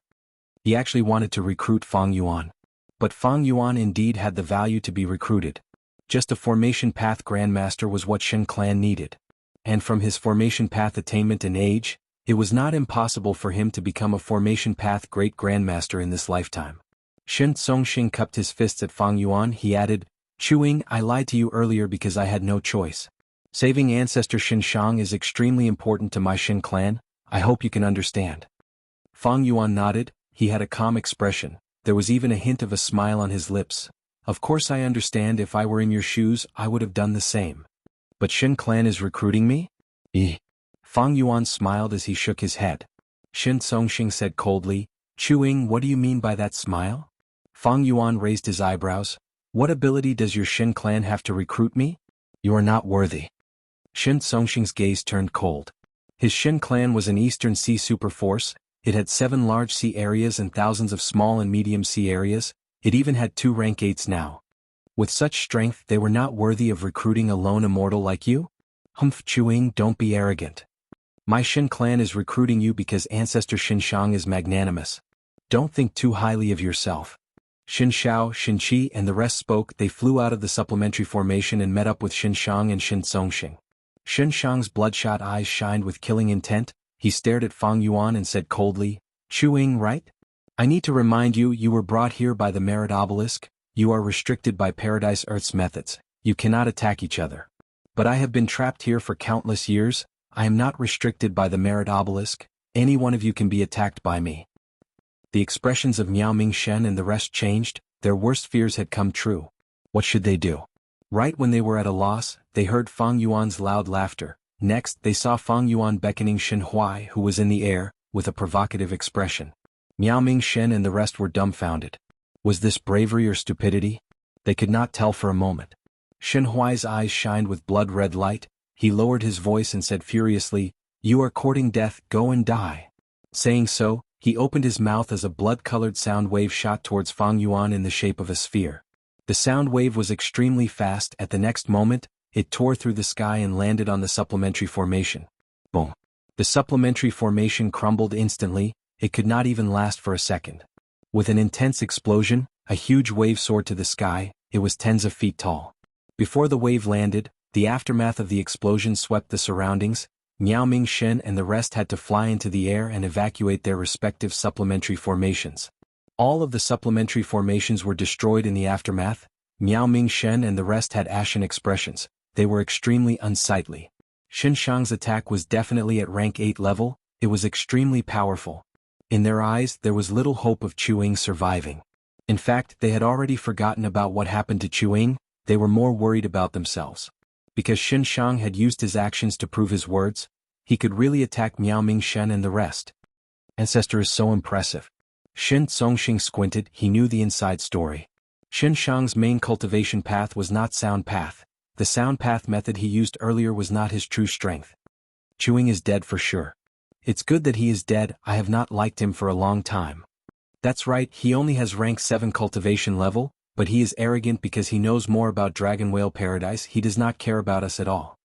He actually wanted to recruit Fang Yuan. But Fang Yuan indeed had the value to be recruited. Just a formation path grandmaster was what Xin clan needed. And from his formation path attainment and age, it was not impossible for him to become a formation path great grandmaster in this lifetime. Shen Tsongxing cupped his fists at Fang Yuan. He added, "Chuing, I lied to you earlier because I had no choice. Saving ancestor Xin Shang is extremely important to my Xin clan, I hope you can understand." Fang Yuan nodded. He had a calm expression. There was even a hint of a smile on his lips. "Of course I understand. If I were in your shoes, I would have done the same. But Xin clan is recruiting me?" Fang Yuan smiled as he shook his head. Shen Tsongxing said coldly, "Chuing, what do you mean by that smile?" Fang Yuan raised his eyebrows. "What ability does your Xin clan have to recruit me? You are not worthy." Shen Tsongxing's gaze turned cold. His Xin clan was an Eastern Sea superforce. It had 7 large sea areas and thousands of small and medium sea areas. It even had 2 rank 8s now. With such strength, they were not worthy of recruiting a lone immortal like you? Humph, Chuing, don't be arrogant. My Xin clan is recruiting you because ancestor Xin Shang is magnanimous. Don't think too highly of yourself. Xin Shao, Xin Qi and the rest spoke. They flew out of the supplementary formation and met up with Xin Shang and Xin Tsongxing. Xin Shang's bloodshot eyes shined with killing intent. He stared at Fang Yuan and said coldly, "Chuing, right? I need to remind you, you were brought here by the Merit Obelisk. You are restricted by Paradise Earth's methods. You cannot attack each other. But I have been trapped here for countless years. I am not restricted by the Merit Obelisk. Any one of you can be attacked by me." The expressions of Miao Mingshen and the rest changed. Their worst fears had come true. What should they do? Right when they were at a loss, they heard Fang Yuan's loud laughter. Next, they saw Fang Yuan beckoning Shen Huai, who was in the air, with a provocative expression. Miao Mingshen and the rest were dumbfounded. Was this bravery or stupidity? They could not tell for a moment. Shen Huai's eyes shined with blood-red light. He lowered his voice and said furiously, "You are courting death, go and die." Saying so, he opened his mouth as a blood-colored sound wave shot towards Fang Yuan in the shape of a sphere. The sound wave was extremely fast. At the next moment, it tore through the sky and landed on the supplementary formation. Boom. The supplementary formation crumbled instantly. It could not even last for a second. With an intense explosion, a huge wave soared to the sky. It was tens of feet tall. Before the wave landed, the aftermath of the explosion swept the surroundings. Miao Mingshen and the rest had to fly into the air and evacuate their respective supplementary formations. All of the supplementary formations were destroyed in the aftermath. Miao Mingshen and the rest had ashen expressions. They were extremely unsightly. Xin Shang's attack was definitely at rank 8 level. It was extremely powerful. In their eyes, there was little hope of Chuing surviving. In fact, they had already forgotten about what happened to Chuing. They were more worried about themselves. Because Xin Shang had used his actions to prove his words, he could really attack Miao Mingshen and the rest. Ancestor is so impressive. Xin Tsongxing squinted. He knew the inside story. Xin Shang's main cultivation path was not sound path. The sound path method he used earlier was not his true strength. Chuing is dead for sure. It's good that he is dead. I have not liked him for a long time. That's right, he only has rank 7 cultivation level, but he is arrogant because he knows more about Dragon Whale Paradise. He does not care about us at all.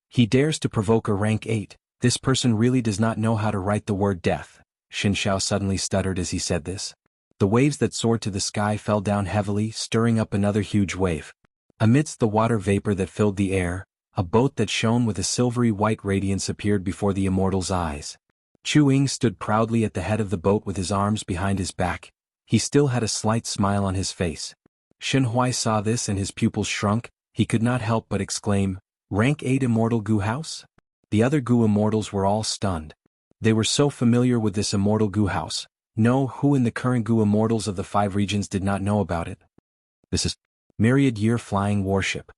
He dares to provoke a rank 8. This person really does not know how to write the word death. Xin Shao suddenly stuttered as he said this. The waves that soared to the sky fell down heavily, stirring up another huge wave. Amidst the water vapor that filled the air, a boat that shone with a silvery white radiance appeared before the immortal's eyes. Chuing stood proudly at the head of the boat with his arms behind his back. He still had a slight smile on his face. Shen Huai saw this and his pupils shrunk. He could not help but exclaim, "Rank 8 immortal Gu House?" The other Gu immortals were all stunned. They were so familiar with this immortal Gu House. No, who in the current Gu immortals of the 5 regions did not know about it? This is Myriad Year Flying Warship.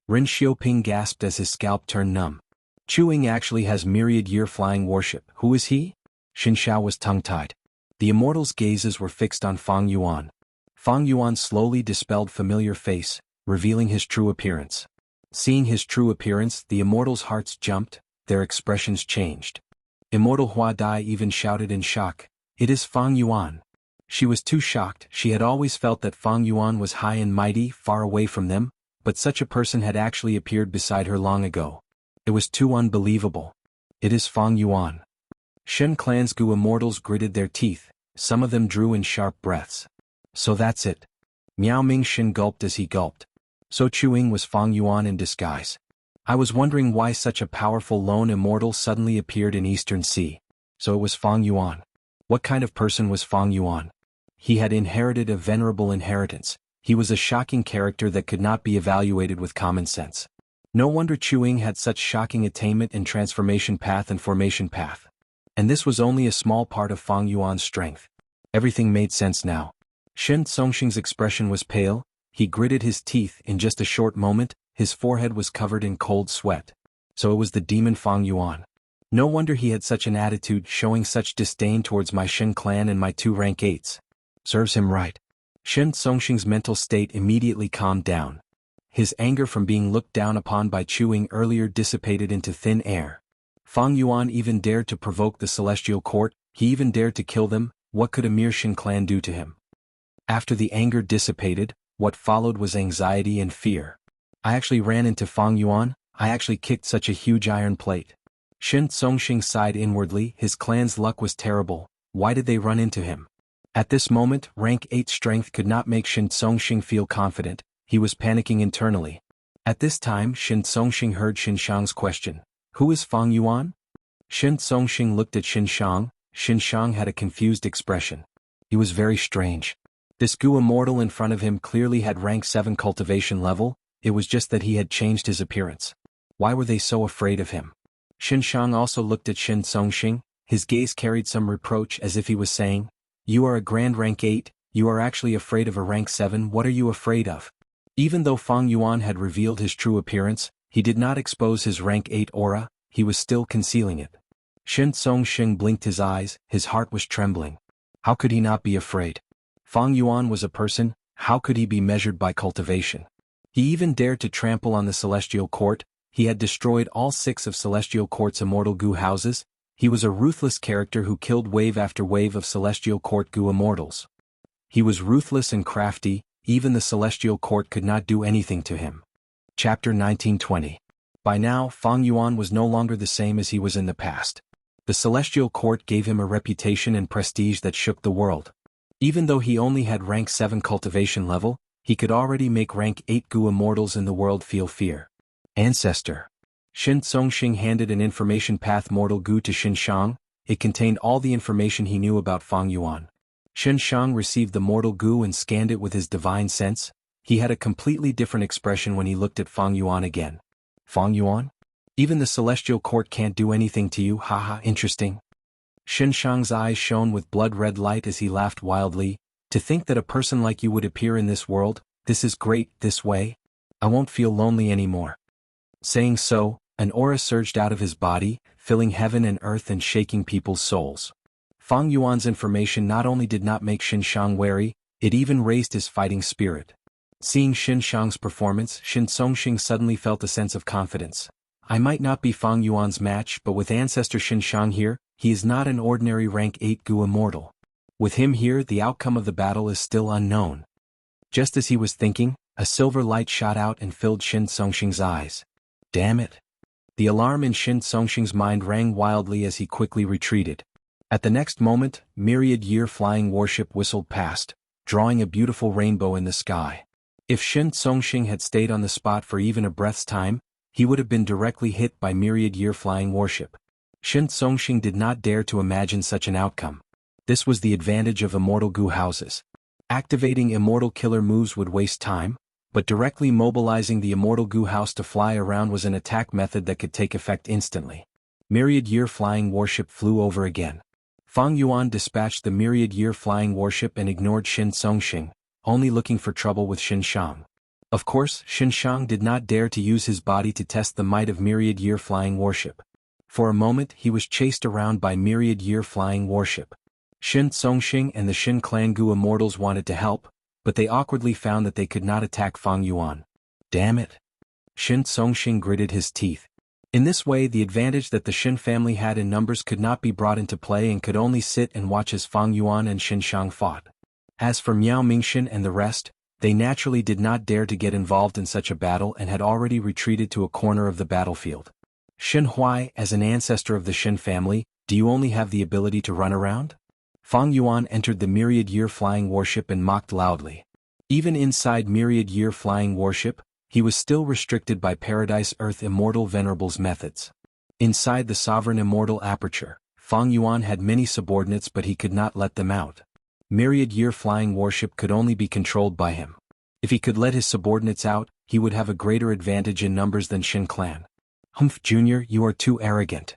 Ren Xiaoping gasped as his scalp turned numb. Chuing actually has Myriad Year Flying Warship. Who is he? Xin Shao was tongue-tied. The immortals' gazes were fixed on Fang Yuan. Fang Yuan slowly dispelled familiar face, revealing his true appearance. Seeing his true appearance, the immortals' hearts jumped, their expressions changed. Immortal Hua Dai even shouted in shock, "It is Fang Yuan." She was too shocked. She had always felt that Fang Yuan was high and mighty, far away from them, but such a person had actually appeared beside her long ago. It was too unbelievable. It is Fang Yuan. Shen Clan's Gu immortals gritted their teeth, some of them drew in sharp breaths. So that's it. Miao Ming Shen gulped as he gulped. So Chuing was Fang Yuan in disguise. I was wondering why such a powerful lone immortal suddenly appeared in Eastern Sea. So it was Fang Yuan. What kind of person was Fang Yuan? He had inherited a venerable inheritance. He was a shocking character that could not be evaluated with common sense. No wonder Chuing had such shocking attainment in transformation path and formation path. And this was only a small part of Fang Yuan's strength. Everything made sense now. Shen Songxing's expression was pale. He gritted his teeth. In just a short moment, his forehead was covered in cold sweat. So it was the demon Fang Yuan. No wonder he had such an attitude, showing such disdain towards my Shen clan and my 2 rank 8s. Serves him right. Shen Songxing's mental state immediately calmed down. His anger from being looked down upon by Chuing earlier dissipated into thin air. Fang Yuan even dared to provoke the Celestial Court, he even dared to kill them. What could a mere Shen clan do to him? After the anger dissipated, what followed was anxiety and fear. I actually ran into Fang Yuan, I actually kicked such a huge iron plate. Shen Songxing sighed inwardly, his clan's luck was terrible. Why did they run into him? At this moment, rank 8 strength could not make Shen Songxing feel confident, he was panicking internally. At this time Shen Songxing heard Shen Shang's question. Who is Fang Yuan? Shen Songxing looked at Shen Shang. Shen Shang had a confused expression. He was very strange. This Gu immortal in front of him clearly had rank 7 cultivation level, it was just that he had changed his appearance. Why were they so afraid of him? Shen Shang also looked at Shen Songxing, his gaze carried some reproach as if he was saying, "You are a grand rank 8, you are actually afraid of a rank 7, what are you afraid of?" Even though Fang Yuan had revealed his true appearance, he did not expose his rank 8 aura, he was still concealing it. Shen Songxing blinked his eyes, his heart was trembling. How could he not be afraid? Fang Yuan was a person, how could he be measured by cultivation? He even dared to trample on the Celestial Court, he had destroyed all 6 of Celestial Court's immortal Gu houses, he was a ruthless character who killed wave after wave of Celestial Court Gu immortals. He was ruthless and crafty, even the Celestial Court could not do anything to him. Chapter 1920. By now, Fang Yuan was no longer the same as he was in the past. The Celestial Court gave him a reputation and prestige that shook the world. Even though he only had rank 7 cultivation level, he could already make rank 8 Gu immortals in the world feel fear. Ancestor. Shen Songxing handed an information path mortal Gu to Shen Shang, it contained all the information he knew about Fang Yuan. Shen Shang received the mortal Gu and scanned it with his divine sense. He had a completely different expression when he looked at Fang Yuan again. Fang Yuan? Even the Celestial Court can't do anything to you, haha, interesting. Shen Shang's eyes shone with blood-red light as he laughed wildly. To think that a person like you would appear in this world, this is great, this way. I won't feel lonely anymore. Saying so, an aura surged out of his body, filling heaven and earth and shaking people's souls. Fang Yuan's information not only did not make Shen Shang wary, it even raised his fighting spirit. Seeing Shen Shang's performance, Shen Songxing suddenly felt a sense of confidence. I might not be Fang Yuan's match, but with Ancestor Shen Shang here, he is not an ordinary rank 8 Gu immortal. With him here, the outcome of the battle is still unknown. Just as he was thinking, a silver light shot out and filled Shen Songxing's eyes. Damn it. The alarm in Shen Songxing's mind rang wildly as he quickly retreated. At the next moment, myriad year flying warship whistled past, drawing a beautiful rainbow in the sky. If Shen Songxing had stayed on the spot for even a breath's time, he would have been directly hit by myriad year flying warship. Shen Songxing did not dare to imagine such an outcome. This was the advantage of immortal Gu houses. Activating immortal killer moves would waste time, but directly mobilizing the immortal Gu house to fly around was an attack method that could take effect instantly. Myriad year flying warship flew over again. Fang Yuan dispatched the myriad year flying warship and ignored Shen Songxing, only looking for trouble with Shen Shang. Of course, Shen Shang did not dare to use his body to test the might of myriad year flying warship. For a moment he was chased around by myriad year flying warship. Shen Songxing and the Shen clan Gu immortals wanted to help, but they awkwardly found that they could not attack Fang Yuan. Damn it. Shin Songxing gritted his teeth. In this way, the advantage that the Shin family had in numbers could not be brought into play and could only sit and watch as Fang Yuan and Shin Shang fought. As for Miao Mingxin and the rest, they naturally did not dare to get involved in such a battle and had already retreated to a corner of the battlefield. Shin Huai, as an ancestor of the Shin family, do you only have the ability to run around? Fang Yuan entered the Myriad-Year Flying Warship and mocked loudly. Even inside Myriad-Year Flying Warship, he was still restricted by Paradise Earth Immortal Venerable's methods. Inside the Sovereign Immortal Aperture, Fang Yuan had many subordinates but he could not let them out. Myriad-Year Flying Warship could only be controlled by him. If he could let his subordinates out, he would have a greater advantage in numbers than Shin Clan. Humph, Jr., you are too arrogant.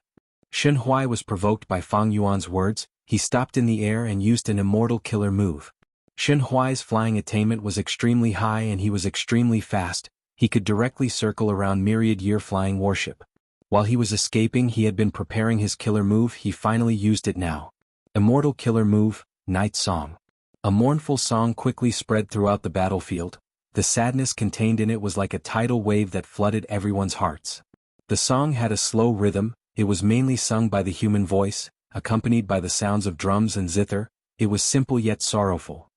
Shin Huai was provoked by Fang Yuan's words. He stopped in the air and used an immortal killer move. Shin Huai's flying attainment was extremely high and he was extremely fast. He could directly circle around Myriad-Year Flying Warship. While he was escaping, he had been preparing his killer move. He finally used it now. Immortal killer move, Night Song. A mournful song quickly spread throughout the battlefield. The sadness contained in it was like a tidal wave that flooded everyone's hearts. The song had a slow rhythm. It was mainly sung by the human voice, accompanied by the sounds of drums and zither. It was simple yet sorrowful.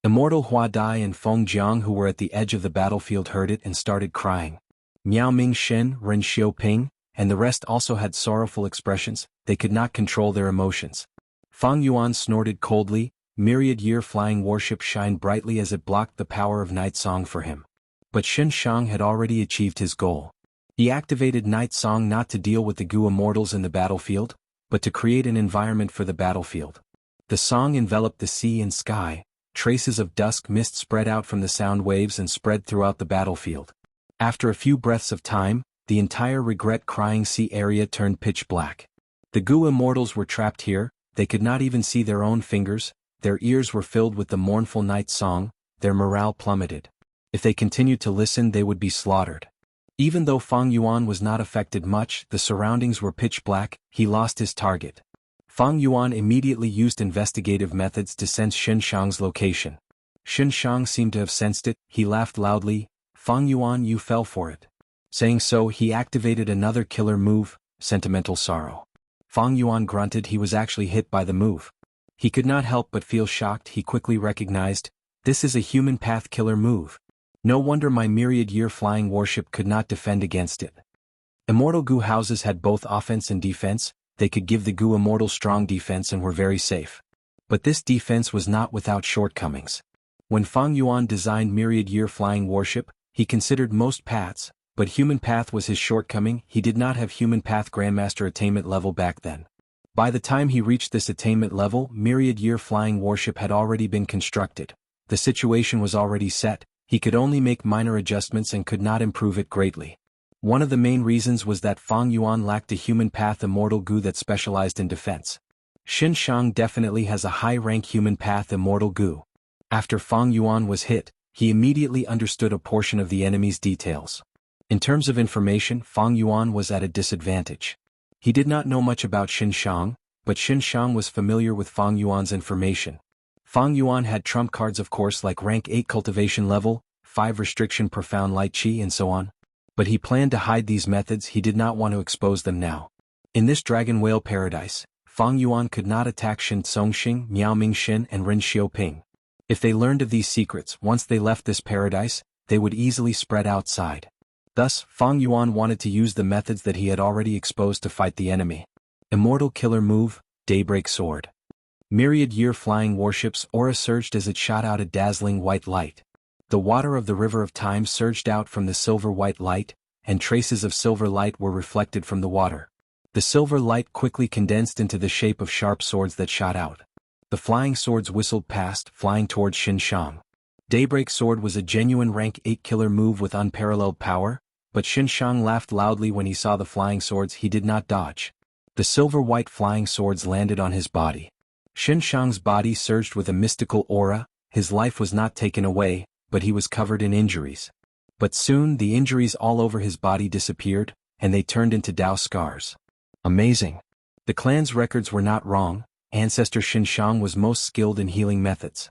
Immortal Hua Dai and Feng Jiang, who were at the edge of the battlefield, heard it and started crying. Miao Mingxin, Ren Xiaoping, and the rest also had sorrowful expressions. They could not control their emotions. Fang Yuan snorted coldly. Myriad-Year Flying Warship shined brightly as it blocked the power of Night Song for him. But Shin Shang had already achieved his goal. He activated Night Song not to deal with the Gu Immortals in the battlefield, but to create an environment for the battlefield. The song enveloped the sea and sky. Traces of dusk mist spread out from the sound waves and spread throughout the battlefield. After a few breaths of time, the entire regret-crying sea area turned pitch black. The Gu Immortals were trapped here. They could not even see their own fingers. Their ears were filled with the mournful night song. Their morale plummeted. If they continued to listen, they would be slaughtered. Even though Fang Yuan was not affected much, the surroundings were pitch black. He lost his target. Fang Yuan immediately used investigative methods to sense Shin Shang's location. Shin Shang seemed to have sensed it. He laughed loudly. Fang Yuan, you fell for it. Saying so, he activated another killer move, Sentimental Sorrow. Fang Yuan grunted. He was actually hit by the move. He could not help but feel shocked. He quickly recognized, this is a human path killer move. No wonder my Myriad-Year Flying Warship could not defend against it. Immortal Gu houses had both offense and defense. They could give the Gu Immortal strong defense and were very safe. But this defense was not without shortcomings. When Fang Yuan designed Myriad-Year Flying Warship, he considered most paths, but human path was his shortcoming. He did not have human path Grandmaster attainment level back then. By the time he reached this attainment level, Myriad-Year Flying Warship had already been constructed. The situation was already set. He could only make minor adjustments and could not improve it greatly. One of the main reasons was that Fang Yuan lacked a human path Immortal Gu that specialized in defense. Shin Shang definitely has a high-rank human path Immortal Gu. After Fang Yuan was hit, he immediately understood a portion of the enemy's details. In terms of information, Fang Yuan was at a disadvantage. He did not know much about Shin Shang, but Shin Shang was familiar with Fang Yuan's information. Fang Yuan had trump cards, of course, like rank 8 cultivation level, 5 restriction profound light chi and so on. But he planned to hide these methods. He did not want to expose them now. In this dragon whale paradise, Fang Yuan could not attack Shin Songxing, Miao Mingxin and Ren Xiaoping. If they learned of these secrets once they left this paradise, they would easily spread outside. Thus, Fang Yuan wanted to use the methods that he had already exposed to fight the enemy. Immortal killer move, Daybreak Sword. Myriad-Year Flying Warship's aura surged as it shot out a dazzling white light. The water of the River of Time surged out from the silver-white light, and traces of silver light were reflected from the water. The silver light quickly condensed into the shape of sharp swords that shot out. The flying swords whistled past, flying towards Shin Shang. Daybreak Sword was a genuine rank 8 killer move with unparalleled power, but Shin Shang laughed loudly when he saw the flying swords. He did not dodge. The silver-white flying swords landed on his body. Shin Shang's body surged with a mystical aura. His life was not taken away, but he was covered in injuries. But soon the injuries all over his body disappeared, and they turned into Dao scars. Amazing. The clan's records were not wrong. Ancestor Shin Shang was most skilled in healing methods.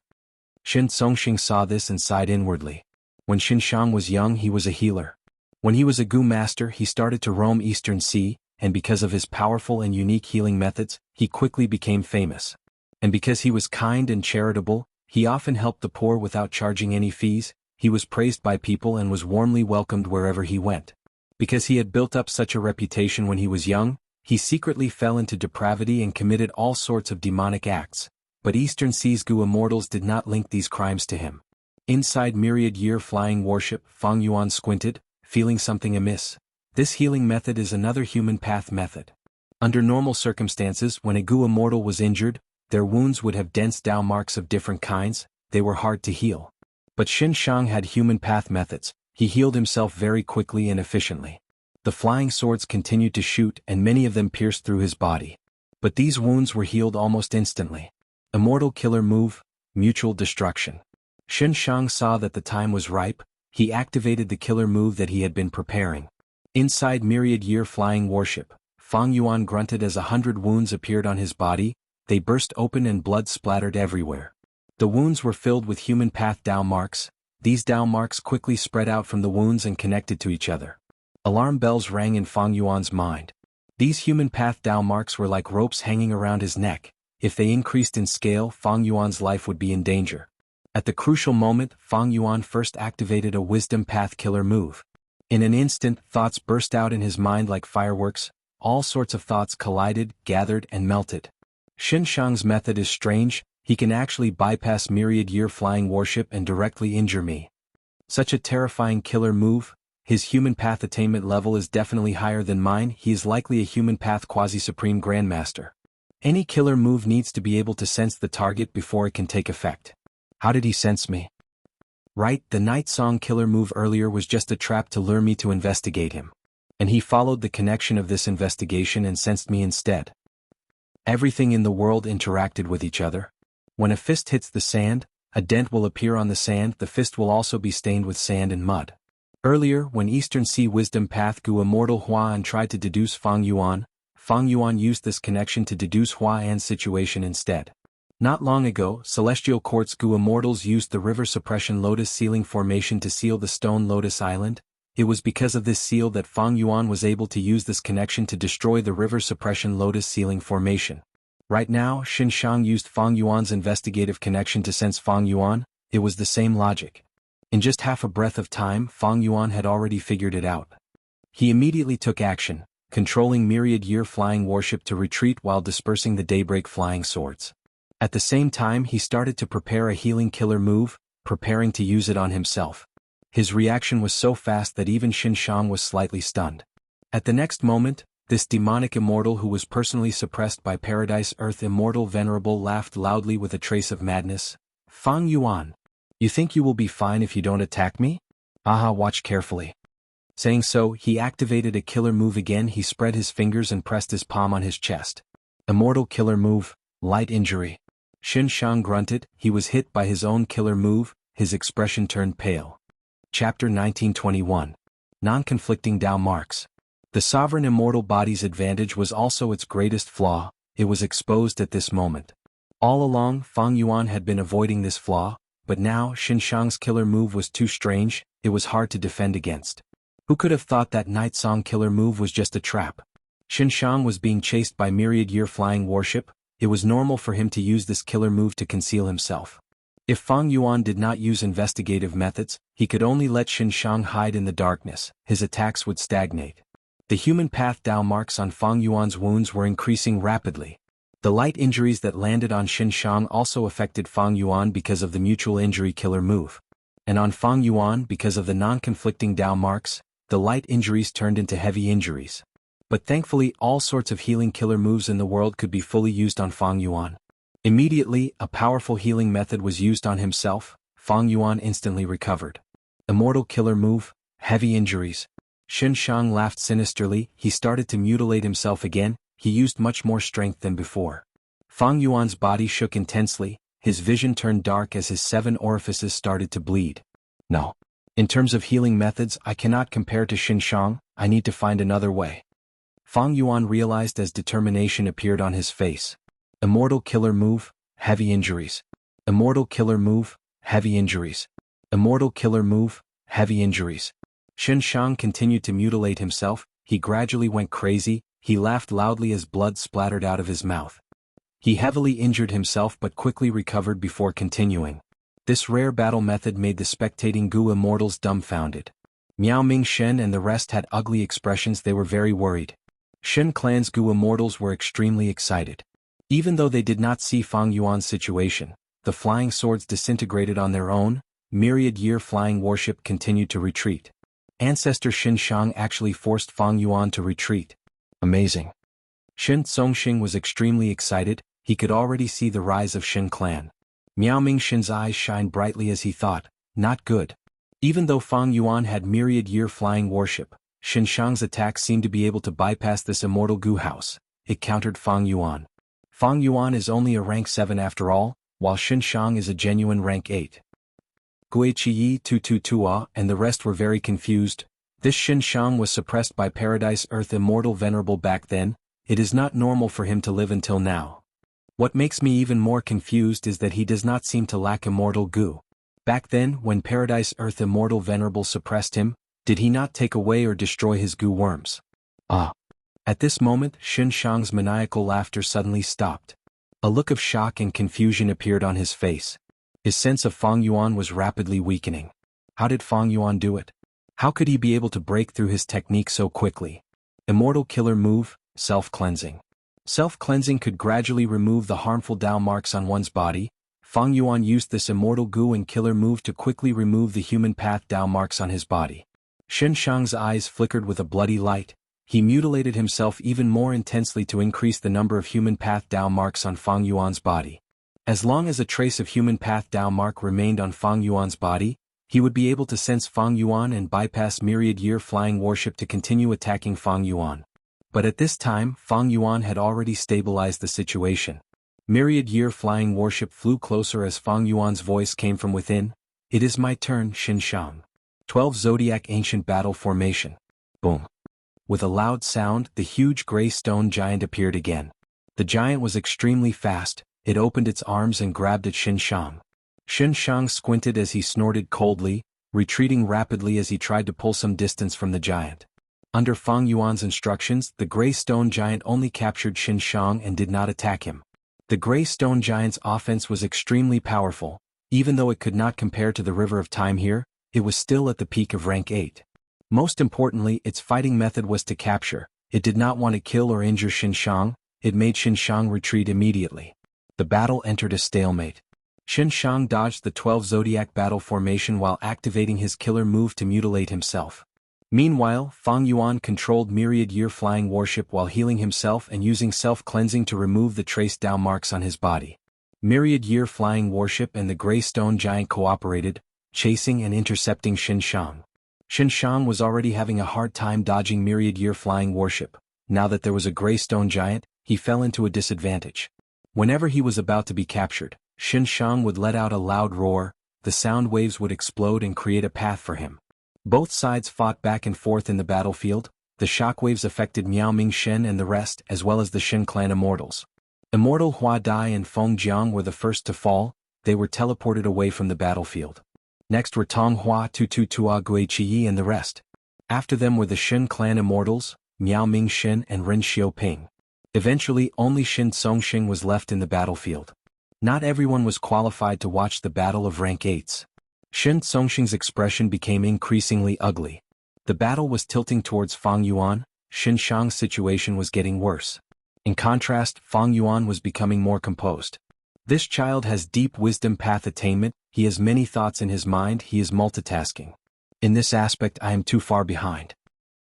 Shen Songxing saw this and sighed inwardly. When Xinshang was young he was a healer. When he was a Gu master he started to roam Eastern Sea, and because of his powerful and unique healing methods, he quickly became famous. And because he was kind and charitable, he often helped the poor without charging any fees, he was praised by people and was warmly welcomed wherever he went. Because he had built up such a reputation when he was young, he secretly fell into depravity and committed all sorts of demonic acts. But Eastern Sea's Gu immortals did not link these crimes to him. Inside myriad-year flying worship, Fang Yuan squinted, feeling something amiss. This healing method is another human path method. Under normal circumstances, when a Gu immortal was injured, their wounds would have dense Dao marks of different kinds, they were hard to heal. But Xinshang had human path methods, he healed himself very quickly and efficiently. The flying swords continued to shoot and many of them pierced through his body. But these wounds were healed almost instantly. Immortal killer move, mutual destruction. Xinshang saw that the time was ripe, he activated the killer move that he had been preparing. Inside myriad-year flying worship, Fang Yuan grunted as 100 wounds appeared on his body, they burst open and blood splattered everywhere. The wounds were filled with human path Dao marks, these Dao marks quickly spread out from the wounds and connected to each other. Alarm bells rang in Fang Yuan's mind. These human path Dao marks were like ropes hanging around his neck, if they increased in scale Fang Yuan's life would be in danger. At the crucial moment, Fang Yuan first activated a wisdom path killer move. In an instant, thoughts burst out in his mind like fireworks, all sorts of thoughts collided, gathered and melted. Xinshang's method is strange, he can actually bypass myriad-year flying worship and directly injure me. Such a terrifying killer move, his human path attainment level is definitely higher than mine, he is likely a human path quasi-supreme grandmaster. Any killer move needs to be able to sense the target before it can take effect. How did he sense me? Right, the Night Song killer move earlier was just a trap to lure me to investigate him. And he followed the connection of this investigation and sensed me instead. Everything in the world interacted with each other. When a fist hits the sand, a dent will appear on the sand, the fist will also be stained with sand and mud. Earlier, when Eastern Sea Wisdom Path Gu Immortal Huan tried to deduce Fang Yuan used this connection to deduce Huan's situation instead. Not long ago, Celestial Quartz Gu Immortals used the River Suppression Lotus Sealing Formation to seal the Stone Lotus Island. It was because of this seal that Fang Yuan was able to use this connection to destroy the River Suppression Lotus Sealing Formation. Right now, Xinshang used Fang Yuan's investigative connection to sense Fang Yuan, it was the same logic. In just half a breath of time, Fang Yuan had already figured it out. He immediately took action, controlling myriad-year flying worship to retreat while dispersing the daybreak flying swords. At the same time he started to prepare a healing killer move, preparing to use it on himself. His reaction was so fast that even Xinshang was slightly stunned. At the next moment, this demonic immortal who was personally suppressed by Paradise Earth Immortal Venerable laughed loudly with a trace of madness. Fang Yuan, you think you will be fine if you don't attack me? Aha, watch carefully. Saying so, he activated a killer move again. He spread his fingers and pressed his palm on his chest. Immortal killer move, light injury. Xinshang grunted, he was hit by his own killer move, his expression turned pale. Chapter 1921. Non-conflicting Dao marks. The sovereign immortal body's advantage was also its greatest flaw, it was exposed at this moment. All along, Fang Yuan had been avoiding this flaw, but now Xinshang's killer move was too strange, it was hard to defend against. Who could have thought that Night Song killer move was just a trap? Xinshang was being chased by myriad-year flying worship, it was normal for him to use this killer move to conceal himself. If Fang Yuan did not use investigative methods, he could only let Xinshang hide in the darkness, his attacks would stagnate. The human path Dao marks on Fang Yuan's wounds were increasing rapidly. The light injuries that landed on Xinshang also affected Fang Yuan because of the mutual injury killer move. And on Fang Yuan because of the non-conflicting Dao marks, the light injuries turned into heavy injuries. But thankfully all sorts of healing killer moves in the world could be fully used on Fang Yuan. Immediately, a powerful healing method was used on himself, Fang Yuan instantly recovered. Immortal killer move, heavy injuries. Xinshang laughed sinisterly, he started to mutilate himself again, he used much more strength than before. Fang Yuan's body shook intensely, his vision turned dark as his 7 orifices started to bleed. No. In terms of healing methods, I cannot compare to Xinshang, I need to find another way. Fang Yuan realized as determination appeared on his face. Immortal killer move, heavy injuries. Immortal killer move, heavy injuries. Immortal killer move, heavy injuries. Shen Shang continued to mutilate himself, he gradually went crazy, he laughed loudly as blood splattered out of his mouth. He heavily injured himself but quickly recovered before continuing. This rare battle method made the spectating Gu immortals dumbfounded. Miao Ming Shen and the rest had ugly expressions, they were very worried. Shen clan's Gu immortals were extremely excited. Even though they did not see Fang Yuan's situation, the flying swords disintegrated on their own, myriad-year flying warship continued to retreat. Ancestor Shen Shang actually forced Fang Yuan to retreat. Amazing. Shen Tsongxing was extremely excited, he could already see the rise of Shen clan. Miao Ming Shen's eyes shined brightly as he thought, not good. Even though Fang Yuan had myriad-year flying warship, Shen Shang's attack seemed to be able to bypass this immortal Gu house. It countered Fang Yuan. Fang Yuan is only a rank 7 after all, while Shen Shang is a genuine rank 8. Gui Qiyi Tutua and the rest were very confused. This Shen Shang was suppressed by Paradise Earth Immortal Venerable back then, it is not normal for him to live until now. What makes me even more confused is that he does not seem to lack immortal Gu. Back then, when Paradise Earth Immortal Venerable suppressed him, did he not take away or destroy his Gu worms? Ah. At this moment, Shen Shang's maniacal laughter suddenly stopped. A look of shock and confusion appeared on his face. His sense of Fang Yuan was rapidly weakening. How did Fang Yuan do it? How could he be able to break through his technique so quickly? Immortal killer move, self-cleansing. Self-cleansing could gradually remove the harmful Dao marks on one's body. Fang Yuan used this immortal Gu and killer move to quickly remove the human path Dao marks on his body. Shen Shang's eyes flickered with a bloody light. He mutilated himself even more intensely to increase the number of human path Dao marks on Fang Yuan's body. As long as a trace of human path Dao mark remained on Fang Yuan's body, he would be able to sense Fang Yuan and bypass myriad-year flying warship to continue attacking Fang Yuan. But at this time, Fang Yuan had already stabilized the situation. Myriad-year flying warship flew closer as Fang Yuan's voice came from within. It is my turn, Shen Shang. 12 Zodiac Ancient Battle Formation. Boom. With a loud sound, the huge gray stone giant appeared again. The giant was extremely fast, it opened its arms and grabbed at Shen Shang. Shen Shang squinted as he snorted coldly, retreating rapidly as he tried to pull some distance from the giant. Under Fang Yuan's instructions, the gray stone giant only captured Shen Shang and did not attack him. The gray stone giant's offense was extremely powerful, even though it could not compare to the River of Time here, it was still at the peak of rank 8. Most importantly, its fighting method was to capture, it did not want to kill or injure Shen Shang, it made Shen Shang retreat immediately. The battle entered a stalemate. Shen Shang dodged the 12 Zodiac battle formation while activating his killer move to mutilate himself. Meanwhile, Fang Yuan controlled myriad-year flying warship while healing himself and using self-cleansing to remove the trace Dao marks on his body. Myriad-year flying warship and the gray stone giant cooperated, chasing and intercepting Shen Shang. Shen Shang was already having a hard time dodging myriad-year flying warship. Now that there was a gray stone giant, he fell into a disadvantage. Whenever he was about to be captured, Shen Shang would let out a loud roar, the sound waves would explode and create a path for him. Both sides fought back and forth in the battlefield, the shockwaves affected Miao Ming Shen and the rest as well as the Shen clan immortals. Immortal Hua Dai and Feng Jiang were the first to fall, they were teleported away from the battlefield. Next were Tong Hua Tua Gui Qiyi and the rest. After them were the Shen clan immortals, Miao Ming Shen and Ren Xiaoping. Eventually only Shen Tsongxing was left in the battlefield. Not everyone was qualified to watch the battle of rank 8s. Shen Tsongxing's expression became increasingly ugly. The battle was tilting towards Fang Yuan, Shen Shang's situation was getting worse. In contrast, Fang Yuan was becoming more composed. This child has deep wisdom path attainment, he has many thoughts in his mind, he is multitasking. In this aspect I am too far behind.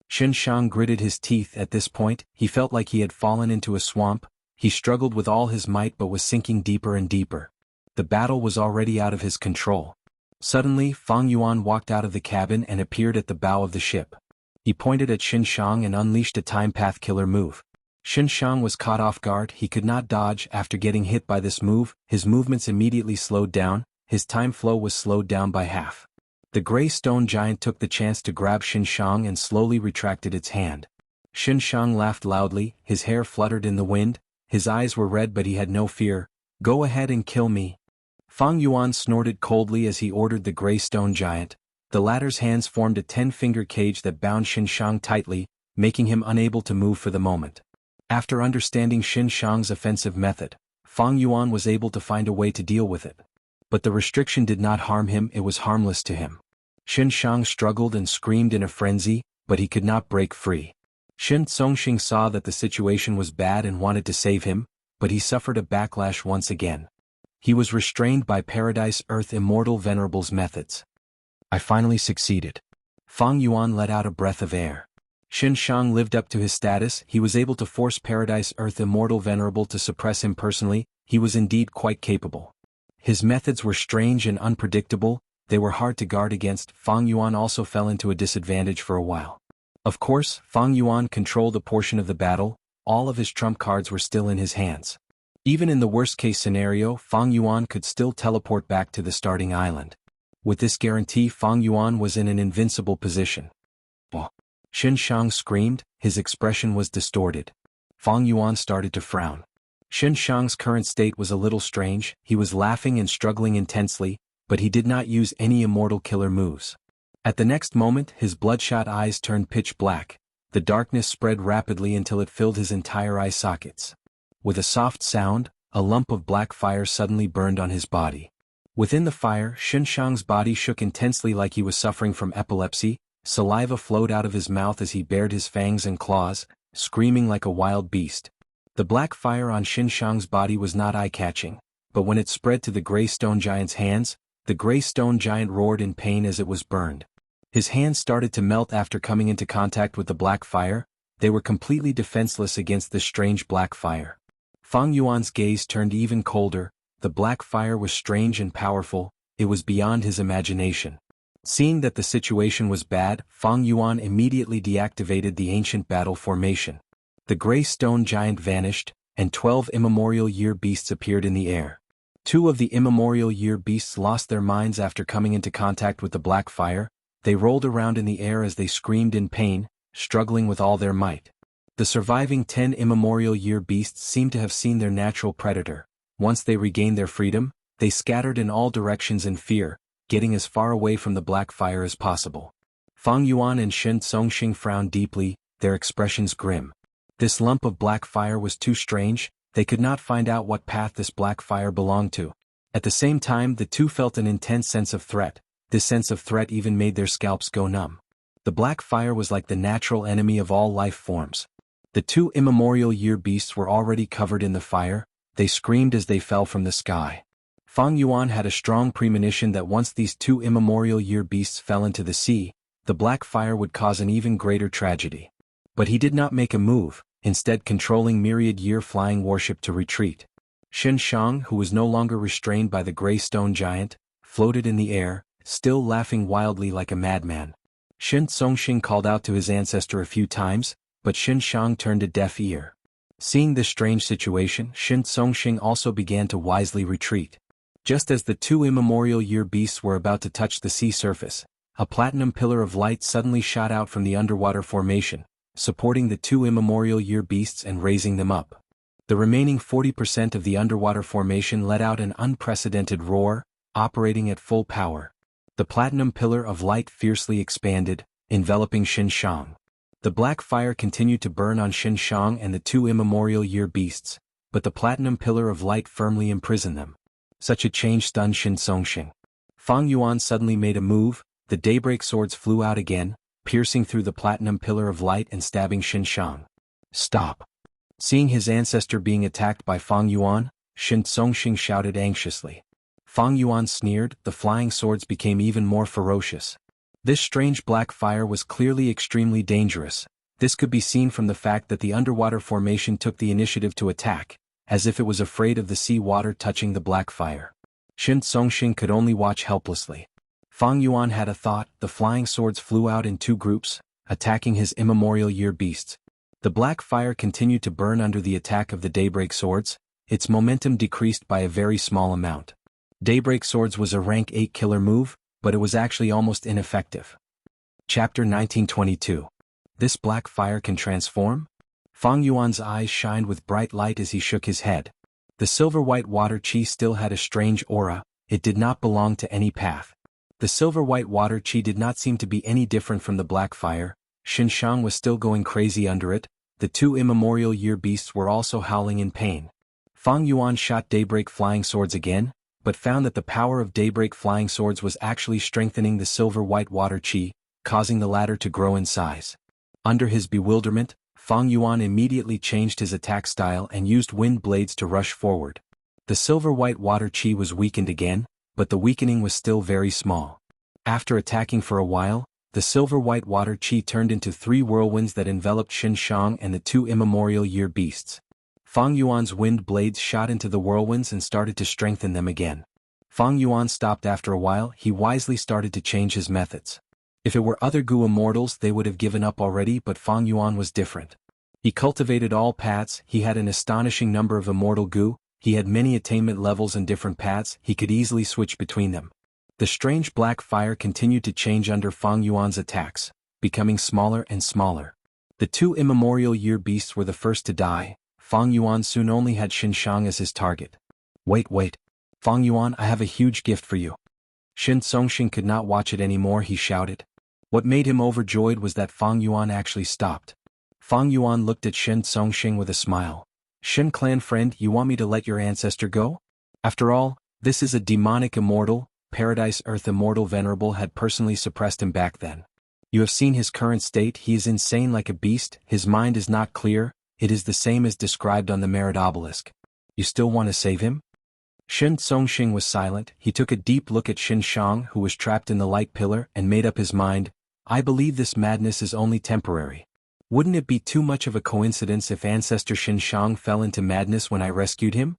Shen Shang gritted his teeth at this point, he felt like he had fallen into a swamp, he struggled with all his might but was sinking deeper and deeper. The battle was already out of his control. Suddenly, Fang Yuan walked out of the cabin and appeared at the bow of the ship. He pointed at Shen Shang and unleashed a time path killer move. Shen Shang was caught off guard, he could not dodge after getting hit by this move, his movements immediately slowed down, his time flow was slowed down by half. The gray stone giant took the chance to grab Shen Shang and slowly retracted its hand. Shen Shang laughed loudly, his hair fluttered in the wind, his eyes were red but he had no fear. Go ahead and kill me. Fang Yuan snorted coldly as he ordered the gray stone giant. The latter's hands formed a 10-finger cage that bound Xinshang tightly, making him unable to move for the moment. After understanding Xinshang's offensive method, Fang Yuan was able to find a way to deal with it. But the restriction did not harm him, it was harmless to him. Xinshang struggled and screamed in a frenzy, but he could not break free. Shen Songxing saw that the situation was bad and wanted to save him, but he suffered a backlash once again. He was restrained by Paradise Earth Immortal Venerable's methods. I finally succeeded. Fang Yuan let out a breath of air. Xinshang lived up to his status, he was able to force Paradise Earth Immortal Venerable to suppress him personally, he was indeed quite capable. His methods were strange and unpredictable, they were hard to guard against. Fang Yuan also fell into a disadvantage for a while. Of course, Fang Yuan controlled a portion of the battle, all of his trump cards were still in his hands. Even in the worst-case scenario, Fang Yuan could still teleport back to the starting island. With this guarantee, Fang Yuan was in an invincible position. Oh! Xinshang screamed, his expression was distorted. Fang Yuan started to frown. Xinshang's current state was a little strange, he was laughing and struggling intensely, but he did not use any immortal killer moves. At the next moment, his bloodshot eyes turned pitch black. The darkness spread rapidly until it filled his entire eye sockets. With a soft sound, a lump of black fire suddenly burned on his body. Within the fire, Xinshang's body shook intensely like he was suffering from epilepsy, saliva flowed out of his mouth as he bared his fangs and claws, screaming like a wild beast. The black fire on Xinshang's body was not eye-catching, but when it spread to the gray stone giant's hands, the gray stone giant roared in pain as it was burned. His hands started to melt after coming into contact with the black fire, they were completely defenseless against this strange black fire. Fang Yuan's gaze turned even colder, the black fire was strange and powerful, it was beyond his imagination. Seeing that the situation was bad, Fang Yuan immediately deactivated the ancient battle formation. The gray stone giant vanished, and 12 immemorial year beasts appeared in the air. 2 of the immemorial year beasts lost their minds after coming into contact with the black fire, they rolled around in the air as they screamed in pain, struggling with all their might. The surviving 10 immemorial year beasts seemed to have seen their natural predator. Once they regained their freedom, they scattered in all directions in fear, getting as far away from the black fire as possible. Fang Yuan and Shen Songxing frowned deeply, their expressions grim. This lump of black fire was too strange, they could not find out what path this black fire belonged to. At the same time, the two felt an intense sense of threat. This sense of threat even made their scalps go numb. The black fire was like the natural enemy of all life forms. The 2 immemorial year beasts were already covered in the fire, they screamed as they fell from the sky. Fang Yuan had a strong premonition that once these 2 immemorial year beasts fell into the sea, the black fire would cause an even greater tragedy. But he did not make a move, instead controlling myriad year flying warship to retreat. Xinshang, who was no longer restrained by the gray stone giant, floated in the air, still laughing wildly like a madman. Shen Songxing called out to his ancestor a few times, but Xinshang turned a deaf ear. Seeing this strange situation, Shen Songxing also began to wisely retreat. Just as the 2 immemorial year beasts were about to touch the sea surface, a platinum pillar of light suddenly shot out from the underwater formation, supporting the 2 immemorial year beasts and raising them up. The remaining 40% of the underwater formation let out an unprecedented roar, operating at full power. The platinum pillar of light fiercely expanded, enveloping Xinshang. The black fire continued to burn on Xinshang and the 2 immemorial year beasts, but the platinum pillar of light firmly imprisoned them. Such a change stunned Shen Songxing. Fang Yuan suddenly made a move, the daybreak swords flew out again, piercing through the platinum pillar of light and stabbing Xinshang. Stop! Seeing his ancestor being attacked by Fang Yuan, Shen Songxing shouted anxiously. Fang Yuan sneered, the flying swords became even more ferocious. This strange black fire was clearly extremely dangerous. This could be seen from the fact that the underwater formation took the initiative to attack, as if it was afraid of the sea water touching the black fire. Shen Songxing could only watch helplessly. Fang Yuan had a thought, the flying swords flew out in 2 groups, attacking his immemorial year beasts. The black fire continued to burn under the attack of the daybreak swords, its momentum decreased by a very small amount. Daybreak Swords was a rank 8 killer move, but it was actually almost ineffective. Chapter 1922. This black fire can transform? Fang Yuan's eyes shined with bright light as he shook his head. The silver-white water chi still had a strange aura, it did not belong to any path. The silver-white water qi did not seem to be any different from the black fire. Xinshang was still going crazy under it. The two immemorial year beasts were also howling in pain. Fang Yuan shot daybreak flying swords again, but found that the power of daybreak flying swords was actually strengthening the silver-white water qi, causing the latter to grow in size. Under his bewilderment, Fang Yuan immediately changed his attack style and used wind blades to rush forward. The silver-white water qi was weakened again, but the weakening was still very small. After attacking for a while, the silver-white water qi turned into 3 whirlwinds that enveloped Xinshang and the 2 immemorial year beasts. Fang Yuan's wind blades shot into the whirlwinds and started to strengthen them again. Fang Yuan stopped after a while. He wisely started to change his methods. If it were other Gu immortals, they would have given up already, but Fang Yuan was different. He cultivated all paths. He had an astonishing number of immortal Gu. He had many attainment levels and different paths. He could easily switch between them. The strange black fire continued to change under Fang Yuan's attacks, becoming smaller and smaller. The 2 immemorial year beasts were the first to die. Fang Yuan soon only had Xinshang as his target. Wait. Fang Yuan, I have a huge gift for you. Shen Songxing could not watch it anymore. He shouted. What made him overjoyed was that Fang Yuan actually stopped. Fang Yuan looked at Shen Songxing with a smile. Shen clan friend, you want me to let your ancestor go? After all, this is a demonic immortal. Paradise Earth immortal venerable had personally suppressed him back then. You have seen his current state. He is insane like a beast. His mind is not clear. It is the same as described on the Merit Obelisk. You still want to save him? Shen Songxing was silent. He took a deep look at Xinshang, who was trapped in the light pillar, and made up his mind. I believe this madness is only temporary. Wouldn't it be too much of a coincidence if Ancestor Xinshang fell into madness when I rescued him?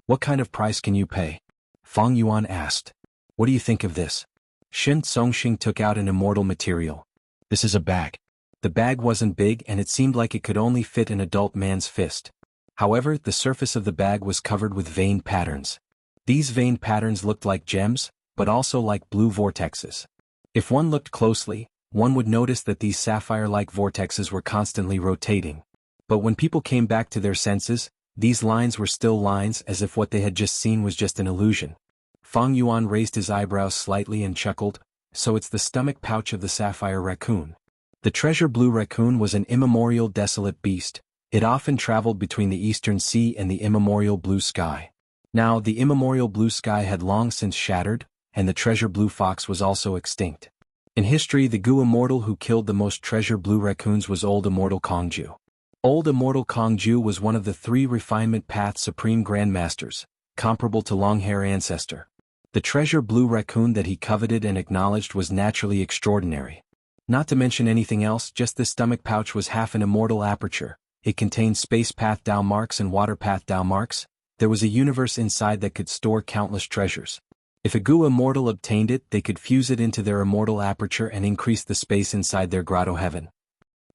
What kind of price can you pay? Fang Yuan asked. What do you think of this? Shen Songxing took out an immortal material. This is a bag. The bag wasn't big and it seemed like it could only fit an adult man's fist. However, the surface of the bag was covered with veined patterns. These veined patterns looked like gems, but also like blue vortexes. If one looked closely, one would notice that these sapphire-like vortexes were constantly rotating. But when people came back to their senses, these lines were still lines, as if what they had just seen was just an illusion. Fang Yuan raised his eyebrows slightly and chuckled. So it's the stomach pouch of the sapphire raccoon. The treasure blue raccoon was an immemorial desolate beast. It often traveled between the eastern sea and the immemorial blue sky. Now the immemorial blue sky had long since shattered, and the treasure blue fox was also extinct. In history, the Gu immortal who killed the most treasure blue raccoons was Old Immortal Kongju. Old Immortal Kongju was one of the 3 refinement path supreme grandmasters, comparable to Longhair Ancestor. The treasure blue raccoon that he coveted and acknowledged was naturally extraordinary. Not to mention anything else, just the stomach pouch was half an immortal aperture. It contained space path Dao marks and water path Dao marks. There was a universe inside that could store countless treasures. If a Gu immortal obtained it, they could fuse it into their immortal aperture and increase the space inside their grotto heaven.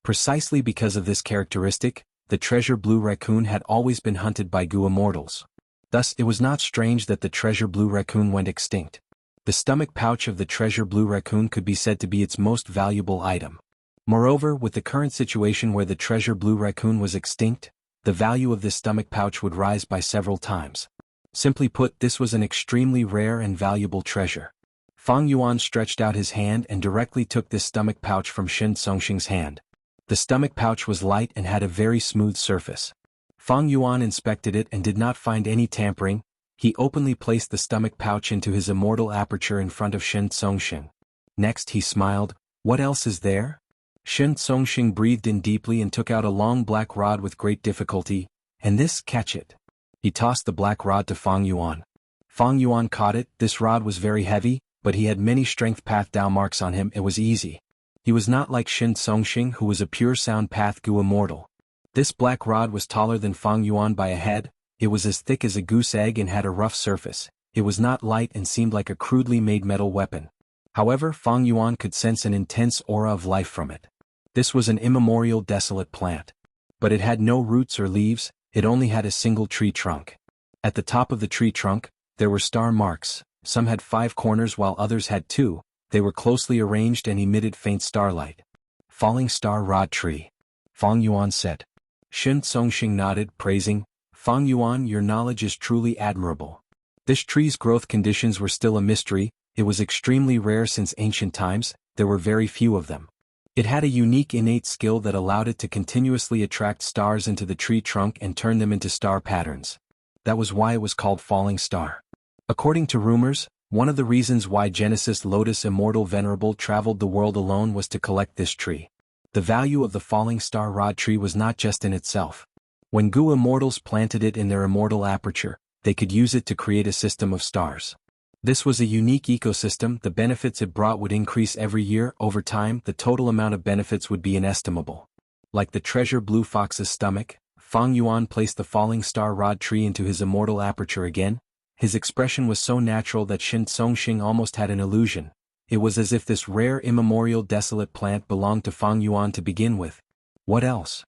Precisely because of this characteristic, the treasure blue raccoon had always been hunted by Gu immortals. Thus, it was not strange that the treasure blue raccoon went extinct. The stomach pouch of the treasure blue raccoon could be said to be its most valuable item. Moreover, with the current situation where the treasure blue raccoon was extinct, the value of this stomach pouch would rise by several times. Simply put, this was an extremely rare and valuable treasure. Fang Yuan stretched out his hand and directly took this stomach pouch from Shen Songxing's hand. The stomach pouch was light and had a very smooth surface. Fang Yuan inspected it and did not find any tampering. He openly placed the stomach pouch into his immortal aperture in front of Shen Songxing. Next he smiled. What else is there? Shen Songxing breathed in deeply and took out a long black rod with great difficulty. And this, catch it. He tossed the black rod to Fang Yuan. Fang Yuan caught it. This rod was very heavy, but he had many strength path Dao marks on him. It was easy. He was not like Shen Songxing, who was a pure sound path Gu immortal. This black rod was taller than Fang Yuan by a head. It was as thick as a goose egg and had a rough surface. It was not light and seemed like a crudely made metal weapon. However, Fang Yuan could sense an intense aura of life from it. This was an immemorial desolate plant. But it had no roots or leaves, it only had a single tree trunk. At the top of the tree trunk, there were star marks. Some had 5 corners while others had 2. They were closely arranged and emitted faint starlight. Falling star rod tree. Fang Yuan said. Shen Songxing nodded, praising. Fang Yuan, your knowledge is truly admirable. This tree's growth conditions were still a mystery. It was extremely rare since ancient times, there were very few of them. It had a unique innate skill that allowed it to continuously attract stars into the tree trunk and turn them into star patterns. That was why it was called falling star. According to rumors, one of the reasons why Genesis Lotus Immortal Venerable traveled the world alone was to collect this tree. The value of the falling star rod tree was not just in itself. When Gu immortals planted it in their immortal aperture, they could use it to create a system of stars. This was a unique ecosystem. The benefits it brought would increase every year. Over time, the total amount of benefits would be inestimable. Like the treasure blue fox's stomach, Fang Yuan placed the falling star rod tree into his immortal aperture again. His expression was so natural that Shin Songxing almost had an illusion. It was as if this rare immemorial desolate plant belonged to Fang Yuan to begin with. What else?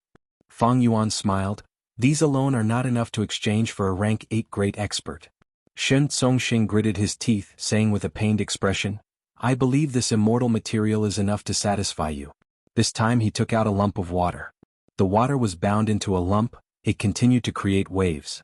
Fang Yuan smiled. These alone are not enough to exchange for a rank 8 great expert. Shen Songxing gritted his teeth, saying with a pained expression, I believe this immortal material is enough to satisfy you. This time he took out a lump of water. The water was bound into a lump. It continued to create waves.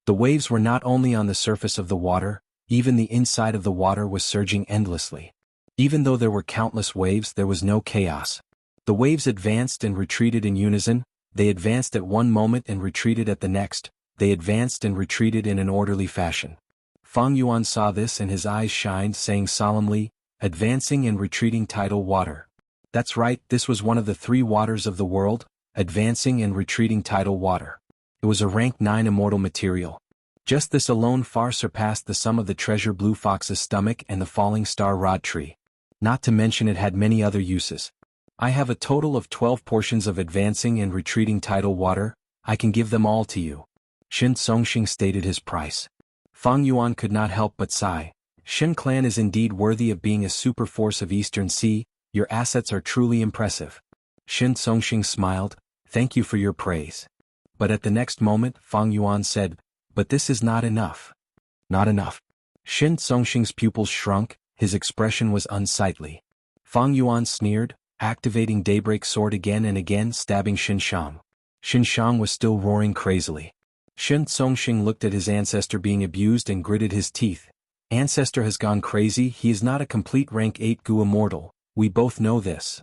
The waves were not only on the surface of the water, even the inside of the water was surging endlessly. Even though there were countless waves, there was no chaos. The waves advanced and retreated in unison. They advanced at one moment and retreated at the next. They advanced and retreated in an orderly fashion. Fang Yuan saw this and his eyes shined, saying solemnly, advancing and retreating tidal water. That's right, this was one of the 3 waters of the world, advancing and retreating tidal water. It was a rank 9 immortal material. Just this alone far surpassed the sum of the treasure blue fox's stomach and the falling star rod tree. Not to mention it had many other uses. I have a total of 12 portions of advancing and retreating tidal water. I can give them all to you. Shin Songxing stated his price. Fang Yuan could not help but sigh. Shin clan is indeed worthy of being a super force of Eastern Sea. Your assets are truly impressive. Shin Songxing smiled. Thank you for your praise. But at the next moment, Fang Yuan said, but this is not enough. Not enough. Shin Songxing's pupils shrunk, his expression was unsightly. Fang Yuan sneered, activating Daybreak Sword again and again, stabbing Xinshang. Xinshang was still roaring crazily. Shin Songxing looked at his ancestor being abused and gritted his teeth. Ancestor has gone crazy. He is not a complete rank 8 Gu immortal. We both know this.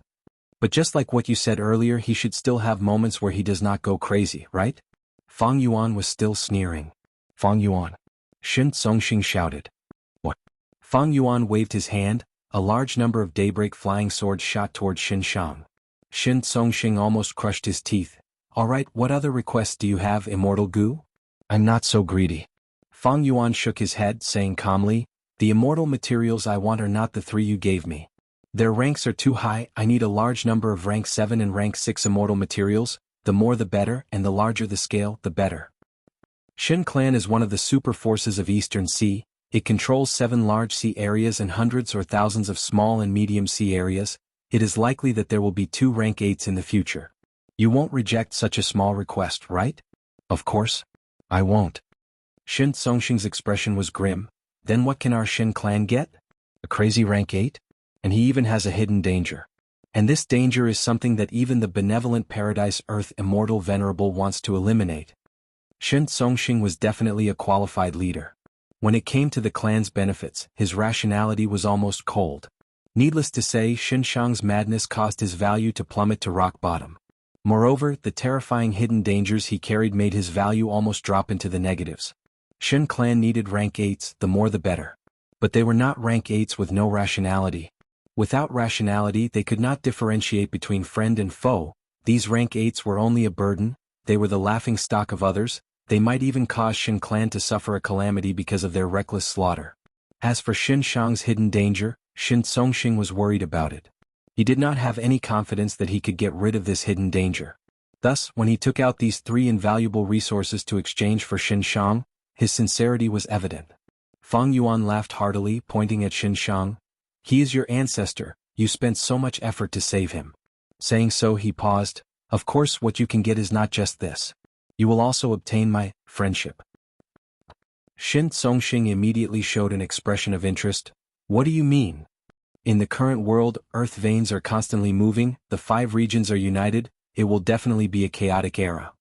But just like what you said earlier, he should still have moments where he does not go crazy, right? Fang Yuan was still sneering. Fang Yuan. Shin Songxing shouted. What? Fang Yuan waved his hand. A large number of daybreak flying swords shot toward Xinshang. Shin Songxing almost crushed his teeth. Alright, what other requests do you have, Immortal Gu? I'm not so greedy. Fang Yuan shook his head, saying calmly, the immortal materials I want are not the 3 you gave me. Their ranks are too high. I need a large number of rank 7 and rank 6 immortal materials. The more the better, and the larger the scale, the better. Shin Clan is one of the super forces of Eastern Sea. It controls 7 large sea areas and hundreds or thousands of small and medium sea areas. It is likely that there will be 2 rank 8s in the future. You won't reject such a small request, right? Of course. I won't. Shin Songxing's expression was grim. Then what can our Shin clan get? A crazy rank 8? And he even has a hidden danger. And this danger is something that even the benevolent Paradise Earth Immortal Venerable wants to eliminate. Shin Songxing was definitely a qualified leader. When it came to the clan's benefits, his rationality was almost cold. Needless to say, Xinshang's madness caused his value to plummet to rock bottom. Moreover, the terrifying hidden dangers he carried made his value almost drop into the negatives. Shin clan needed rank 8s, the more the better. But they were not rank 8s with no rationality. Without rationality, they could not differentiate between friend and foe. These rank 8s were only a burden. They were the laughing stock of others. They might even cause Shin clan to suffer a calamity because of their reckless slaughter. As for Xinshang's hidden danger, Shin Songxing was worried about it. He did not have any confidence that he could get rid of this hidden danger. Thus, when he took out these 3 invaluable resources to exchange for Xinshang, his sincerity was evident. Fang Yuan laughed heartily, pointing at Xinshang. He is your ancestor. You spent so much effort to save him. Saying so, he paused. Of course, what you can get is not just this. You will also obtain my friendship. Shin Songxing immediately showed an expression of interest. What do you mean? In the current world, Earth veins are constantly moving, the 5 regions are united, it will definitely be a chaotic era.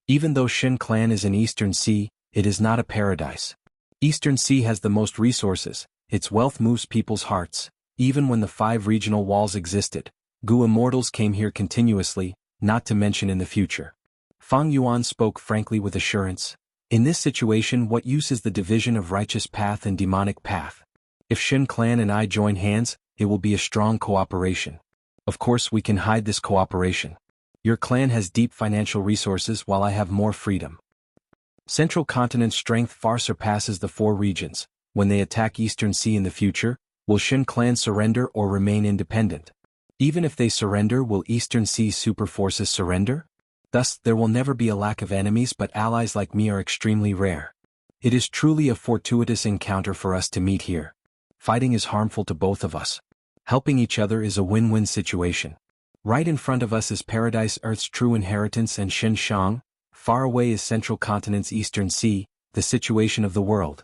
Even though Shin clan is in Eastern Sea, it is not a paradise. Eastern Sea has the most resources, its wealth moves people's hearts. Even when the 5 regional walls existed, Gu immortals came here continuously, not to mention in the future. Fang Yuan spoke frankly with assurance. In this situation, what use is the division of righteous path and demonic path? If Shin clan and I join hands, it will be a strong cooperation. Of course we can hide this cooperation. Your clan has deep financial resources while I have more freedom. Central Continent's strength far surpasses the 4 regions. When they attack Eastern Sea in the future, will Shin clan surrender or remain independent? Even if they surrender, will Eastern Sea's super forces surrender? Thus, there will never be a lack of enemies, but allies like me are extremely rare. It is truly a fortuitous encounter for us to meet here. Fighting is harmful to both of us. Helping each other is a win-win situation. Right in front of us is Paradise Earth's true inheritance and Xinjiang. Far away is Central Continent's Eastern Sea, the situation of the world.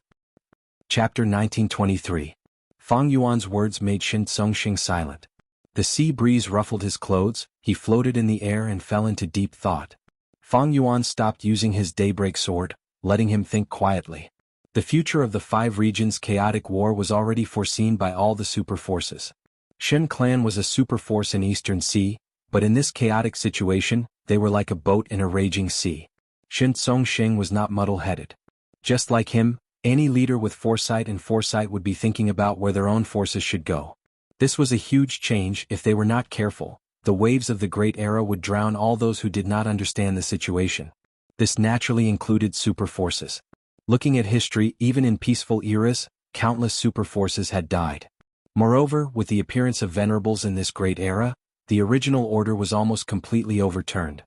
Chapter 1923. Fang Yuan's words made Shin Tsongxing silent. The sea breeze ruffled his clothes, he floated in the air and fell into deep thought. Fang Yuan stopped using his daybreak sword, letting him think quietly. The future of the 5 regions' chaotic war was already foreseen by all the super forces. Shin clan was a super force in Eastern Sea, but in this chaotic situation, they were like a boat in a raging sea. Shin Tsongxing was not muddle-headed. Just like him, any leader with foresight would be thinking about where their own forces should go. This was a huge change. If they were not careful, the waves of the Great Era would drown all those who did not understand the situation. This naturally included super forces. Looking at history, even in peaceful eras, countless super forces had died. Moreover, with the appearance of venerables in this Great Era, the original order was almost completely overturned.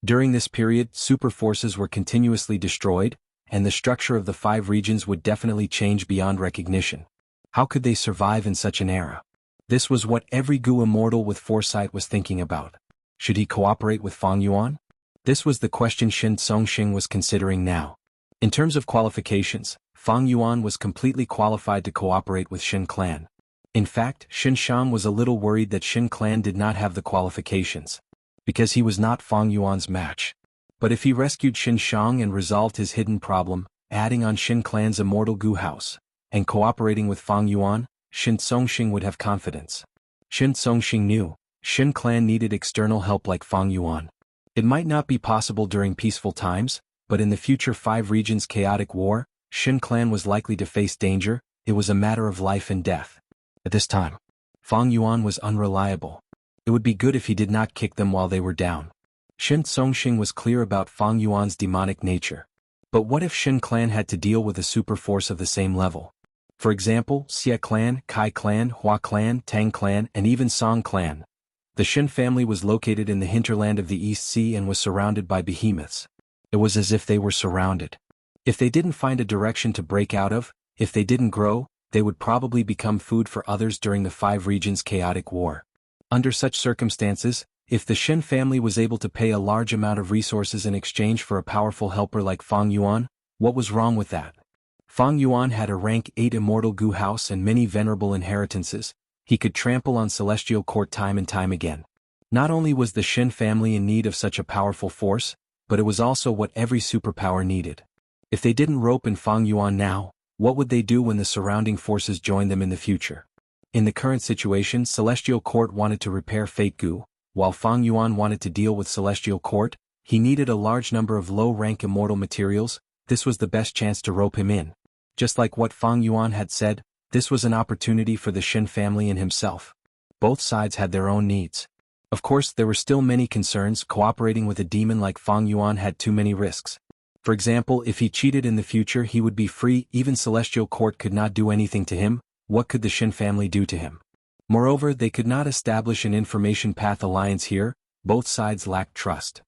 During this period, super forces were continuously destroyed, and the structure of the 5 regions would definitely change beyond recognition. How could they survive in such an era? This was what every Gu immortal with foresight was thinking about. Should he cooperate with Fang Yuan? This was the question Shin Tsongxing was considering now. In terms of qualifications, Fang Yuan was completely qualified to cooperate with Shin clan. In fact, Xinjiang was a little worried that Shin clan did not have the qualifications, because he was not Fang Yuan's match. But if he rescued Xinjiang and resolved his hidden problem, adding on Shin clan's immortal Gu house, and cooperating with Fang Yuan, Shin Tsongxing would have confidence. Shin Tsongxing knew, Shin clan needed external help like Fang Yuan. It might not be possible during peaceful times, but in the future 5 regions' chaotic war, Shin clan was likely to face danger. It was a matter of life and death. At this time, Fang Yuan was unreliable. It would be good if he did not kick them while they were down. Shin Tsongxing was clear about Fang Yuan's demonic nature. But what if Shin clan had to deal with a super force of the same level? For example, Xie clan, Kai clan, Hua clan, Tang clan, and even Song clan. The Shin family was located in the hinterland of the East Sea and was surrounded by behemoths. It was as if they were surrounded. If they didn't find a direction to break out of, if they didn't grow, they would probably become food for others during the 5 regions' chaotic war. Under such circumstances, if the Shin family was able to pay a large amount of resources in exchange for a powerful helper like Fang Yuan, what was wrong with that? Fang Yuan had a rank 8 immortal Gu house and many venerable inheritances. He could trample on Celestial Court time and time again. Not only was the Shin family in need of such a powerful force, but it was also what every superpower needed. If they didn't rope in Fang Yuan now, what would they do when the surrounding forces joined them in the future? In the current situation, Celestial Court wanted to repair Fate Gu, while Fang Yuan wanted to deal with Celestial Court. He needed a large number of low-rank immortal materials. This was the best chance to rope him in. Just like what Fang Yuan had said, this was an opportunity for the Shin family and himself. Both sides had their own needs. Of course, there were still many concerns. Cooperating with a demon like Fang Yuan had too many risks. For example, if he cheated in the future, he would be free. Even Celestial Court could not do anything to him. What could the Shin family do to him? Moreover, they could not establish an information path alliance here. Both sides lacked trust.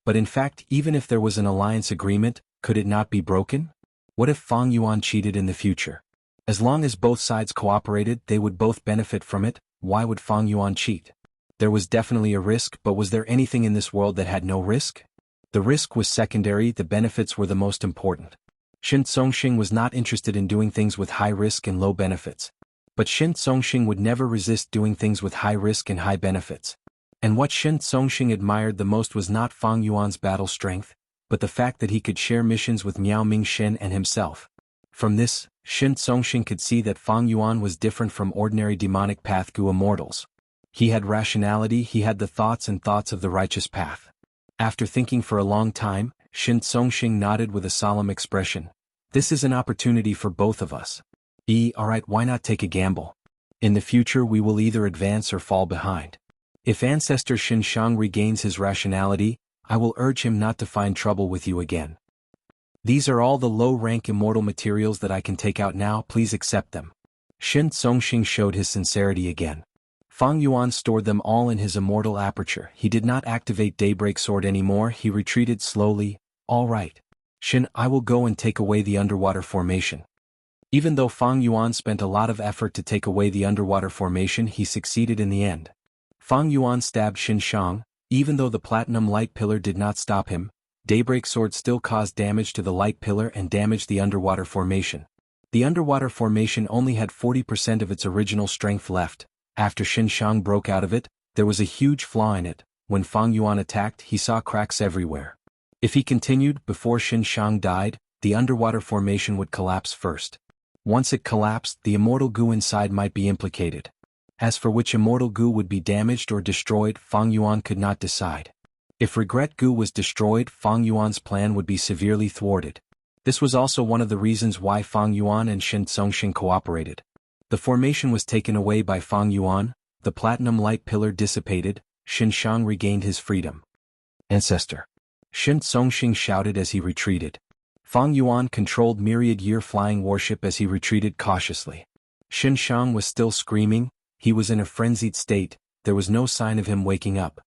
But in fact, even if there was an alliance agreement, could it not be broken? What if Fang Yuan cheated in the future? As long as both sides cooperated, they would both benefit from it. Why would Fang Yuan cheat? There was definitely a risk, but was there anything in this world that had no risk? The risk was secondary, the benefits were the most important. Shin Tsongxing was not interested in doing things with high risk and low benefits. But Shin Tsongxing would never resist doing things with high risk and high benefits. And what Shin Tsongxing admired the most was not Fang Yuan's battle strength, but the fact that he could share missions with Miao Ming Shin and himself. From this, Shin Songxing could see that Fang Yuan was different from ordinary demonic path Gu immortals. He had rationality, he had the thoughts of the righteous path. After thinking for a long time, Shin Songxing nodded with a solemn expression. This is an opportunity for both of us. Alright, why not take a gamble? In the future we will either advance or fall behind. If Ancestor Shin Shang regains his rationality, I will urge him not to find trouble with you again. These are all the low-rank immortal materials that I can take out now, please accept them. Shin Songxing showed his sincerity again. Fang Yuan stored them all in his immortal aperture. He did not activate Daybreak Sword anymore, he retreated slowly. All right. Shin, I will go and take away the underwater formation. Even though Fang Yuan spent a lot of effort to take away the underwater formation, he succeeded in the end. Fang Yuan stabbed Shin Shang. Even though the platinum light pillar did not stop him, Daybreak Sword still caused damage to the light pillar and damaged the underwater formation. The underwater formation only had 40% of its original strength left. After Shin Shang broke out of it, there was a huge flaw in it. When Fang Yuan attacked, he saw cracks everywhere. If he continued before Shin Shang died, the underwater formation would collapse first. Once it collapsed, the immortal Gu inside might be implicated. As for which immortal Gu would be damaged or destroyed, Fang Yuan could not decide. If Regret Gu was destroyed, Fang Yuan's plan would be severely thwarted. This was also one of the reasons why Fang Yuan and Shin Songxing cooperated. The formation was taken away by Fang Yuan, the platinum light pillar dissipated, Shin Shang regained his freedom. Ancestor. Shin Songxing shouted as he retreated. Fang Yuan controlled myriad year flying warship as he retreated cautiously. Shin Shang was still screaming, he was in a frenzied state, there was no sign of him waking up.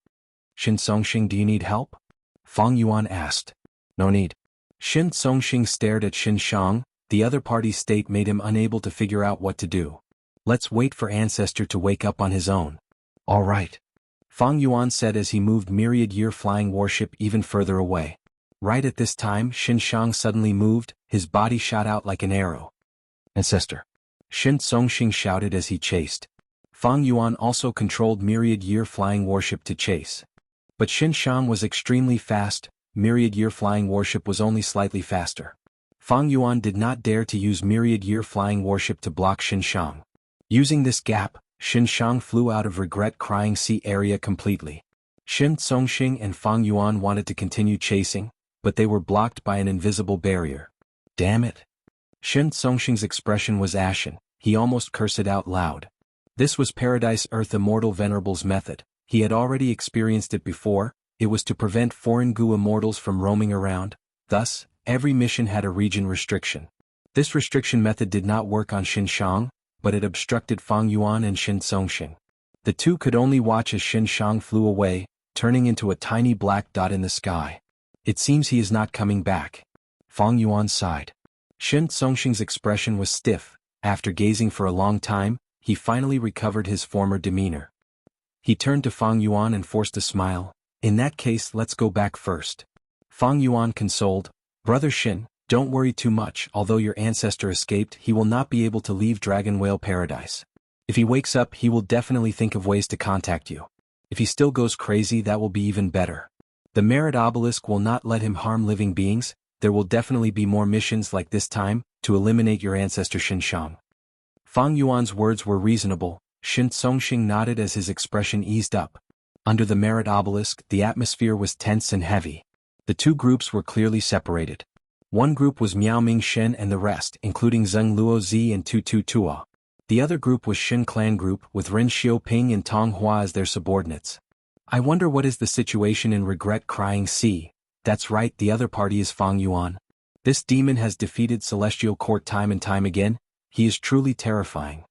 Shin Songxing, do you need help? Fang Yuan asked. No need. Shin Songxing stared at Shin Shang. The other party's state made him unable to figure out what to do. Let's wait for Ancestor to wake up on his own. All right. Fang Yuan said as he moved myriad year flying warship even further away. Right at this time, Shin Shang suddenly moved, his body shot out like an arrow. Ancestor. Shin Songxing shouted as he chased. Fang Yuan also controlled myriad year flying warship to chase. But Shin Shang was extremely fast, myriad year flying warship was only slightly faster. Fang Yuan did not dare to use myriad year flying warship to block Shin Shang. Using this gap, Shin Shang flew out of Regret Crying Sea area completely. Shin Songxing and Fang Yuan wanted to continue chasing, but they were blocked by an invisible barrier. Damn it. Shin Songxing's expression was ashen, he almost cursed out loud. This was Paradise Earth Immortal Venerable's method, he had already experienced it before, it was to prevent foreign Gu immortals from roaming around, thus, every mission had a region restriction. This restriction method did not work on Shin Shang, but it obstructed Fang Yuan and Shin Songxing. The two could only watch as Shin Shang flew away, turning into a tiny black dot in the sky. It seems he is not coming back. Fang Yuan sighed. Shin Songxing's expression was stiff. After gazing for a long time, he finally recovered his former demeanor. He turned to Fang Yuan and forced a smile. In that case, let's go back first. Fang Yuan consoled, Brother Shin, don't worry too much, although your ancestor escaped, he will not be able to leave Dragon Whale Paradise. If he wakes up, he will definitely think of ways to contact you. If he still goes crazy, that will be even better. The Merit Obelisk will not let him harm living beings, there will definitely be more missions like this time, to eliminate your ancestor Shin Shang. Fang Yuan's words were reasonable, Shin Songxing nodded as his expression eased up. Under the Merit Obelisk, the atmosphere was tense and heavy. The two groups were clearly separated. One group was Miao Ming Shen and the rest, including Zheng Luo Zi and Tu Tu Tua. The other group was Shin Clan Group, with Ren Xiaoping and Tong Hua as their subordinates. I wonder what is the situation in Regret Crying Sea. That's right, the other party is Fang Yuan. This demon has defeated Celestial Court time and time again, he is truly terrifying.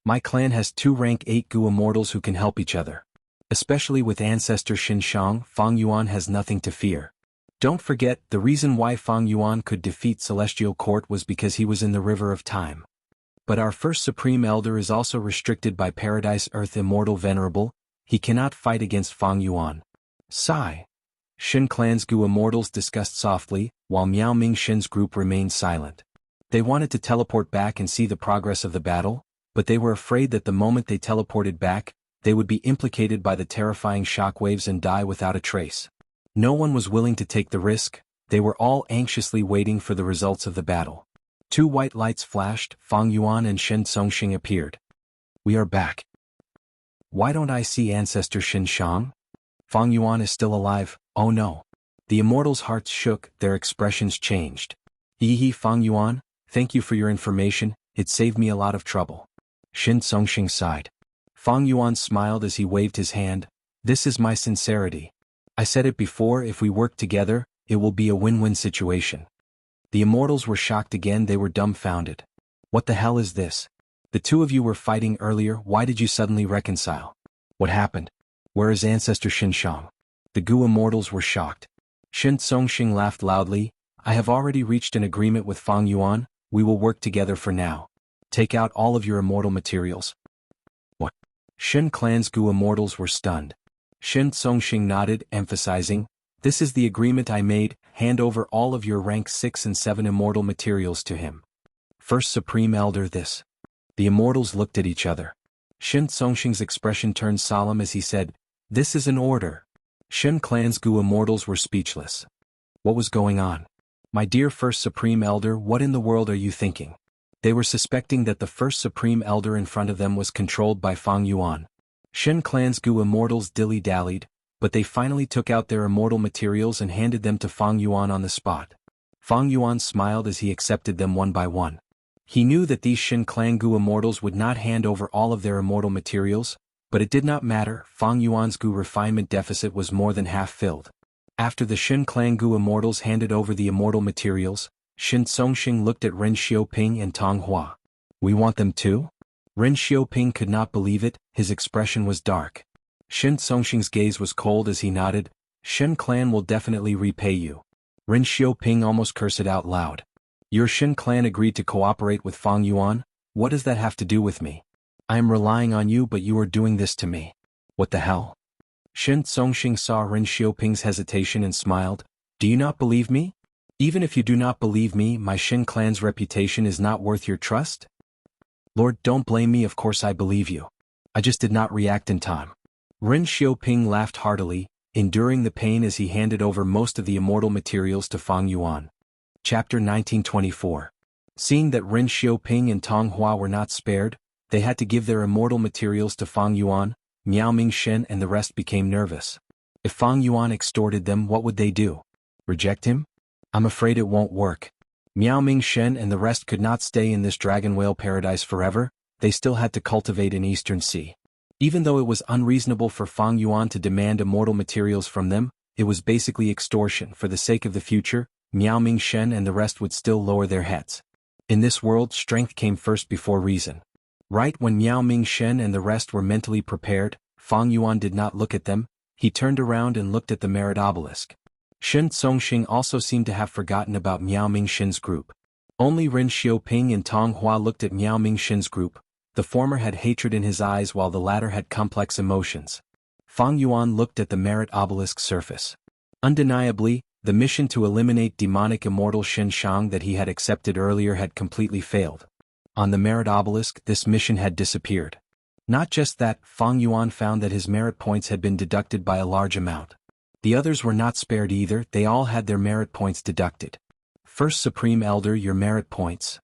My clan has 2 rank 8 Gu immortals who can help each other. Especially with ancestor Shin Shang, Fang Yuan has nothing to fear. Don't forget, the reason why Fang Yuan could defeat Celestial Court was because he was in the River of Time. But our first Supreme Elder is also restricted by Paradise Earth Immortal Venerable, he cannot fight against Fang Yuan. Sigh. Shin Clan's Gu immortals discussed softly, while Miao Ming Shin's group remained silent. They wanted to teleport back and see the progress of the battle, but they were afraid that the moment they teleported back, they would be implicated by the terrifying shockwaves and die without a trace. No one was willing to take the risk, they were all anxiously waiting for the results of the battle. Two white lights flashed, Fang Yuan and Shen Songxing appeared. We are back. Why don't I see Ancestor Shen Shang? Fang Yuan is still alive, oh no. The immortals' hearts shook, their expressions changed. Yi Fang Yuan, thank you for your information, it saved me a lot of trouble. Shen Songxing sighed. Fang Yuan smiled as he waved his hand. This is my sincerity. I said it before, if we work together, it will be a win-win situation. The immortals were shocked again, they were dumbfounded. What the hell is this? The two of you were fighting earlier, why did you suddenly reconcile? What happened? Where is Ancestor Shen Shang? The Gu immortals were shocked. Shen Songxing laughed loudly. I have already reached an agreement with Fang Yuan, we will work together for now. Take out all of your immortal materials. What? Shen Clan's Gu immortals were stunned. Shen Songxing nodded, emphasizing, this is the agreement I made, hand over all of your rank 6 and 7 immortal materials to him. First Supreme Elder this. The immortals looked at each other. Shen Songxing's expression turned solemn as he said, this is an order. Shen Clan's Gu immortals were speechless. What was going on? My dear First Supreme Elder, what in the world are you thinking? They were suspecting that the First Supreme Elder in front of them was controlled by Fang Yuan. Shen Clan's Gu immortals dilly-dallied, but they finally took out their immortal materials and handed them to Fang Yuan on the spot. Fang Yuan smiled as he accepted them one by one. He knew that these Shen Clan Gu immortals would not hand over all of their immortal materials, but it did not matter, Fang Yuan's Gu refinement deficit was more than half filled. After the Shen Clan Gu immortals handed over the immortal materials, Shen Songxing looked at Ren Xiaoping and Tong Hua. We want them too? Ren Xiaoping could not believe it, his expression was dark. Shen Songxing's gaze was cold as he nodded, Shen Clan will definitely repay you. Ren Xiaoping almost cursed it out loud. Your Shen Clan agreed to cooperate with Fang Yuan? What does that have to do with me? I am relying on you, but you are doing this to me. What the hell? Shen Songxing saw Ren Xiaoping's hesitation and smiled. Do you not believe me? Even if you do not believe me, my Shen Clan's reputation is not worth your trust? Lord, don't blame me, of course I believe you. I just did not react in time. Ren Xiaoping laughed heartily, enduring the pain as he handed over most of the immortal materials to Fang Yuan. Chapter 1924. Seeing that Ren Xiaoping and Tong Hua were not spared, they had to give their immortal materials to Fang Yuan. Miaoming Shen and the rest became nervous. If Fang Yuan extorted them, what would they do? Reject him? I'm afraid it won't work. Miaoming Shen and the rest could not stay in this dragon whale paradise forever, they still had to cultivate in Eastern Sea. Even though it was unreasonable for Fang Yuan to demand immortal materials from them, it was basically extortion. For the sake of the future, Miaoming Shen and the rest would still lower their heads. In this world, strength came first before reason. Right when Miaoming Shen and the rest were mentally prepared, Fang Yuan did not look at them, he turned around and looked at the merit obelisk. Shen Songxing also seemed to have forgotten about Miaoming Shen's group. Only Ren Xiaoping and Tong Hua looked at Miaoming Shen's group. The former had hatred in his eyes while the latter had complex emotions. Fang Yuan looked at the merit obelisk surface. Undeniably, the mission to eliminate demonic immortal Shen Shang that he had accepted earlier had completely failed. On the merit obelisk, this mission had disappeared. Not just that, Fang Yuan found that his merit points had been deducted by a large amount. The others were not spared either, they all had their merit points deducted. First Supreme Elder, your merit points.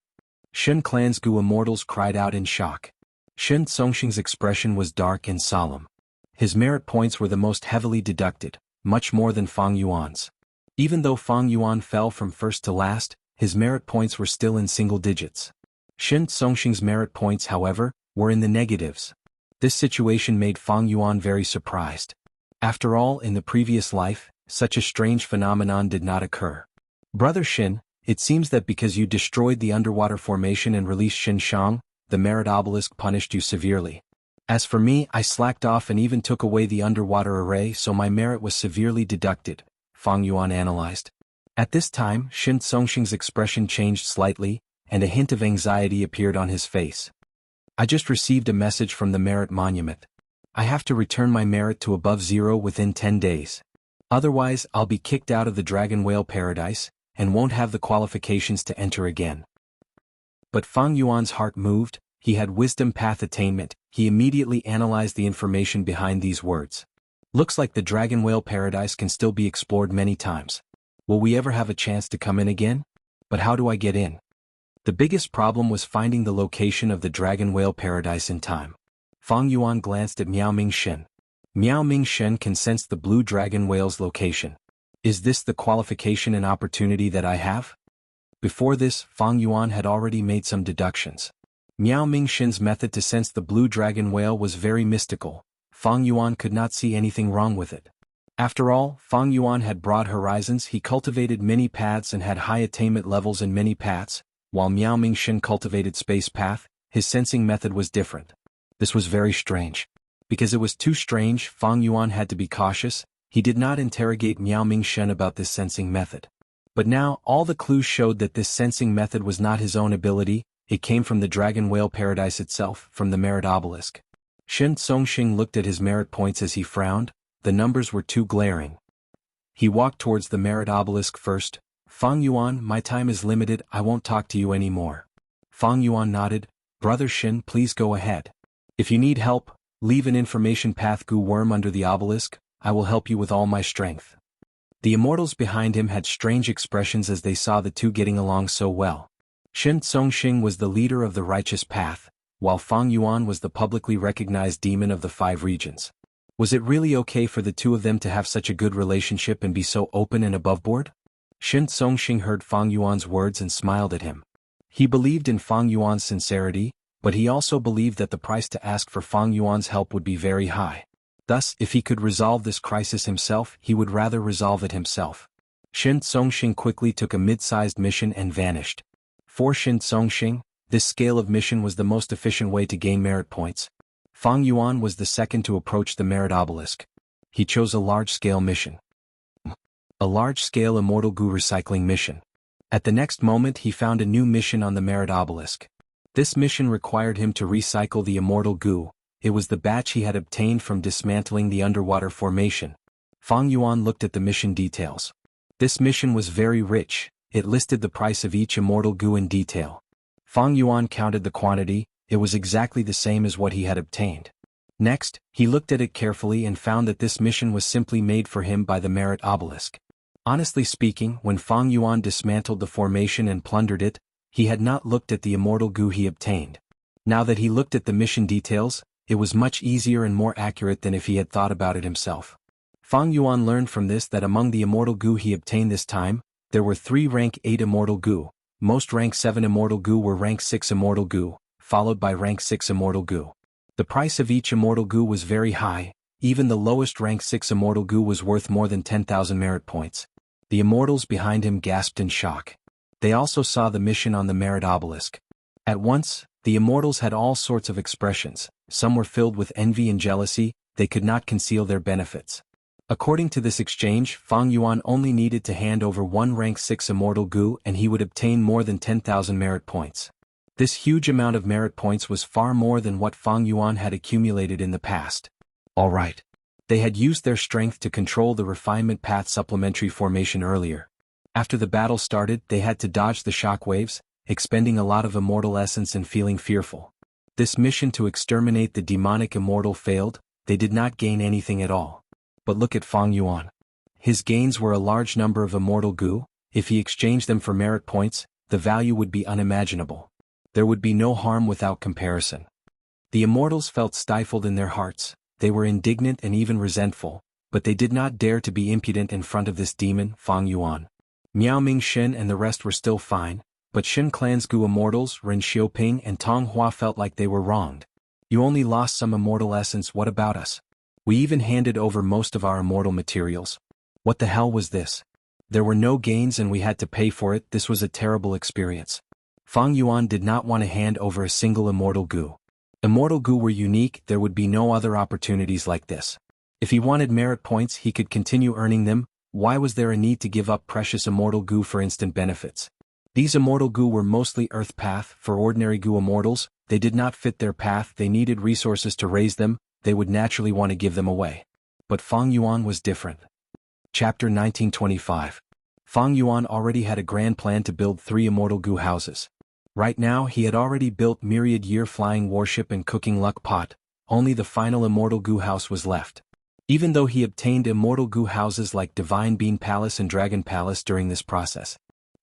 Shen Clan's Gu immortals cried out in shock. Shen Songxing's expression was dark and solemn. His merit points were the most heavily deducted, much more than Fang Yuan's. Even though Fang Yuan fell from first to last, his merit points were still in single digits. Shen Songxing's merit points, however, were in the negatives. This situation made Fang Yuan very surprised. After all, in the previous life, such a strange phenomenon did not occur. Brother Shen, it seems that because you destroyed the underwater formation and released Shen Shang, the merit obelisk punished you severely. As for me, I slacked off and even took away the underwater array, so my merit was severely deducted, Fang Yuan analyzed. At this time, Shen Songxing's expression changed slightly, and a hint of anxiety appeared on his face. I just received a message from the merit monument. I have to return my merit to above 0 within 10 days. Otherwise, I'll be kicked out of the dragon whale paradise, and won't have the qualifications to enter again. But Fang Yuan's heart moved, he had wisdom path attainment, he immediately analyzed the information behind these words. Looks like the dragon whale paradise can still be explored many times. Will we ever have a chance to come in again? But how do I get in? The biggest problem was finding the location of the dragon whale paradise in time. Fang Yuan glanced at Miao Mingshen. Miao Mingshen can sense the blue dragon whale's location. Is this the qualification and opportunity that I have? Before this, Fang Yuan had already made some deductions. Miao Mingshen's method to sense the blue dragon whale was very mystical. Fang Yuan could not see anything wrong with it. After all, Fang Yuan had broad horizons, he cultivated many paths and had high attainment levels in many paths, while Miao Mingshen cultivated space path, his sensing method was different. This was very strange. Because it was too strange, Fang Yuan had to be cautious. He did not interrogate Miao Mingshen about this sensing method. But now, all the clues showed that this sensing method was not his own ability, it came from the dragon whale paradise itself, from the merit obelisk. Shen Songxing looked at his merit points as he frowned. The numbers were too glaring. He walked towards the merit obelisk first. Fang Yuan, my time is limited, I won't talk to you anymore. Fang Yuan nodded. Brother Shen, please go ahead. If you need help, leave an information path Gu worm under the obelisk, I will help you with all my strength. The immortals behind him had strange expressions as they saw the two getting along so well. Shen Songxing was the leader of the righteous path, while Fang Yuan was the publicly recognized demon of the 5 regions. Was it really okay for the two of them to have such a good relationship and be so open and aboveboard? Shen Songxing heard Fang Yuan's words and smiled at him. He believed in Fang Yuan's sincerity, but he also believed that the price to ask for Fang Yuan's help would be very high. Thus, if he could resolve this crisis himself, he would rather resolve it himself. Shen Songxing quickly took a mid-sized mission and vanished. For Shen Songxing, this scale of mission was the most efficient way to gain merit points. Fang Yuan was the second to approach the merit obelisk. He chose a large-scale mission. A large-scale immortal Gu recycling mission. At the next moment he found a new mission on the merit obelisk. This mission required him to recycle the immortal Gu. It was the batch he had obtained from dismantling the underwater formation. Fang Yuan looked at the mission details. This mission was very rich, it listed the price of each immortal Gu in detail. Fang Yuan counted the quantity, it was exactly the same as what he had obtained. Next, he looked at it carefully and found that this mission was simply made for him by the merit obelisk. Honestly speaking, when Fang Yuan dismantled the formation and plundered it, he had not looked at the immortal Gu he obtained. Now that he looked at the mission details, it was much easier and more accurate than if he had thought about it himself. Fang Yuan learned from this that among the immortal Gu he obtained this time, there were 3 rank 8 immortal Gu. Most rank 7 immortal Gu were rank 6 immortal Gu, followed by rank 6 immortal Gu. The price of each immortal Gu was very high, even the lowest rank 6 immortal Gu was worth more than 10,000 merit points. The immortals behind him gasped in shock. They also saw the mission on the merit obelisk. At once, the immortals had all sorts of expressions, some were filled with envy and jealousy, they could not conceal their benefits. According to this exchange, Fang Yuan only needed to hand over 1 rank 6 immortal Gu and he would obtain more than 10,000 merit points. This huge amount of merit points was far more than what Fang Yuan had accumulated in the past. Alright. They had used their strength to control the refinement path supplementary formation earlier. After the battle started, they had to dodge the shockwaves, expending a lot of immortal essence and feeling fearful. This mission to exterminate the demonic immortal failed, they did not gain anything at all. But look at Fang Yuan. His gains were a large number of immortal Gu. If he exchanged them for merit points, the value would be unimaginable. There would be no harm without comparison. The immortals felt stifled in their hearts, they were indignant and even resentful, but they did not dare to be impudent in front of this demon, Fang Yuan. Miao Mingshen and the rest were still fine, but Shen Clan's Gu immortals, Ren Xiaoping and Tong Hua felt like they were wronged. You only lost some immortal essence, what about us? We even handed over most of our immortal materials. What the hell was this? There were no gains and we had to pay for it, this was a terrible experience. Fang Yuan did not want to hand over a single immortal Gu. Immortal Gu were unique, there would be no other opportunities like this. If he wanted merit points he could continue earning them, why was there a need to give up precious immortal Gu for instant benefits? These immortal Gu were mostly earth path, for ordinary Gu immortals, they did not fit their path, they needed resources to raise them, they would naturally want to give them away. But Fang Yuan was different. Chapter 1925. Fang Yuan already had a grand plan to build 3 immortal Gu houses. Right now he had already built myriad year flying warship and cooking luck pot, only the final immortal Gu house was left. Even though he obtained immortal Gu houses like Divine Bean Palace and Dragon Palace during this process.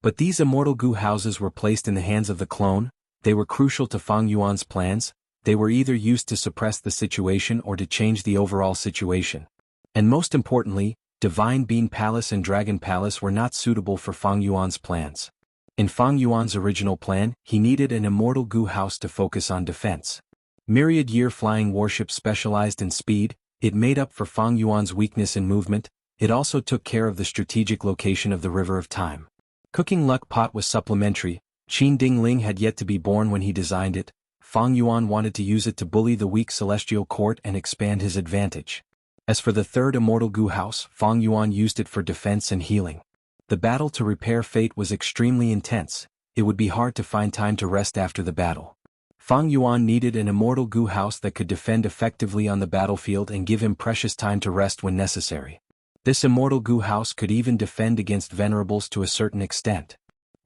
But these immortal goo houses were placed in the hands of the clone. They were crucial to Fang Yuan's plans. They were either used to suppress the situation or to change the overall situation. And most importantly, Divine Bean Palace and Dragon Palace were not suitable for Fang Yuan's plans. In Fang Yuan's original plan, he needed an immortal goo house to focus on defense. Myriad Year flying warship specialized in speed. It made up for Fang Yuan's weakness in movement. It also took care of the strategic location of the River of Time. Cooking Luck Pot was supplementary. Qin Ding Ling had yet to be born when he designed it. Fang Yuan wanted to use it to bully the weak celestial court and expand his advantage. As for the third immortal goo house, Fang Yuan used it for defense and healing. The battle to repair fate was extremely intense. It would be hard to find time to rest after the battle. Fang Yuan needed an immortal goo house that could defend effectively on the battlefield and give him precious time to rest when necessary. This immortal goo house could even defend against venerables to a certain extent.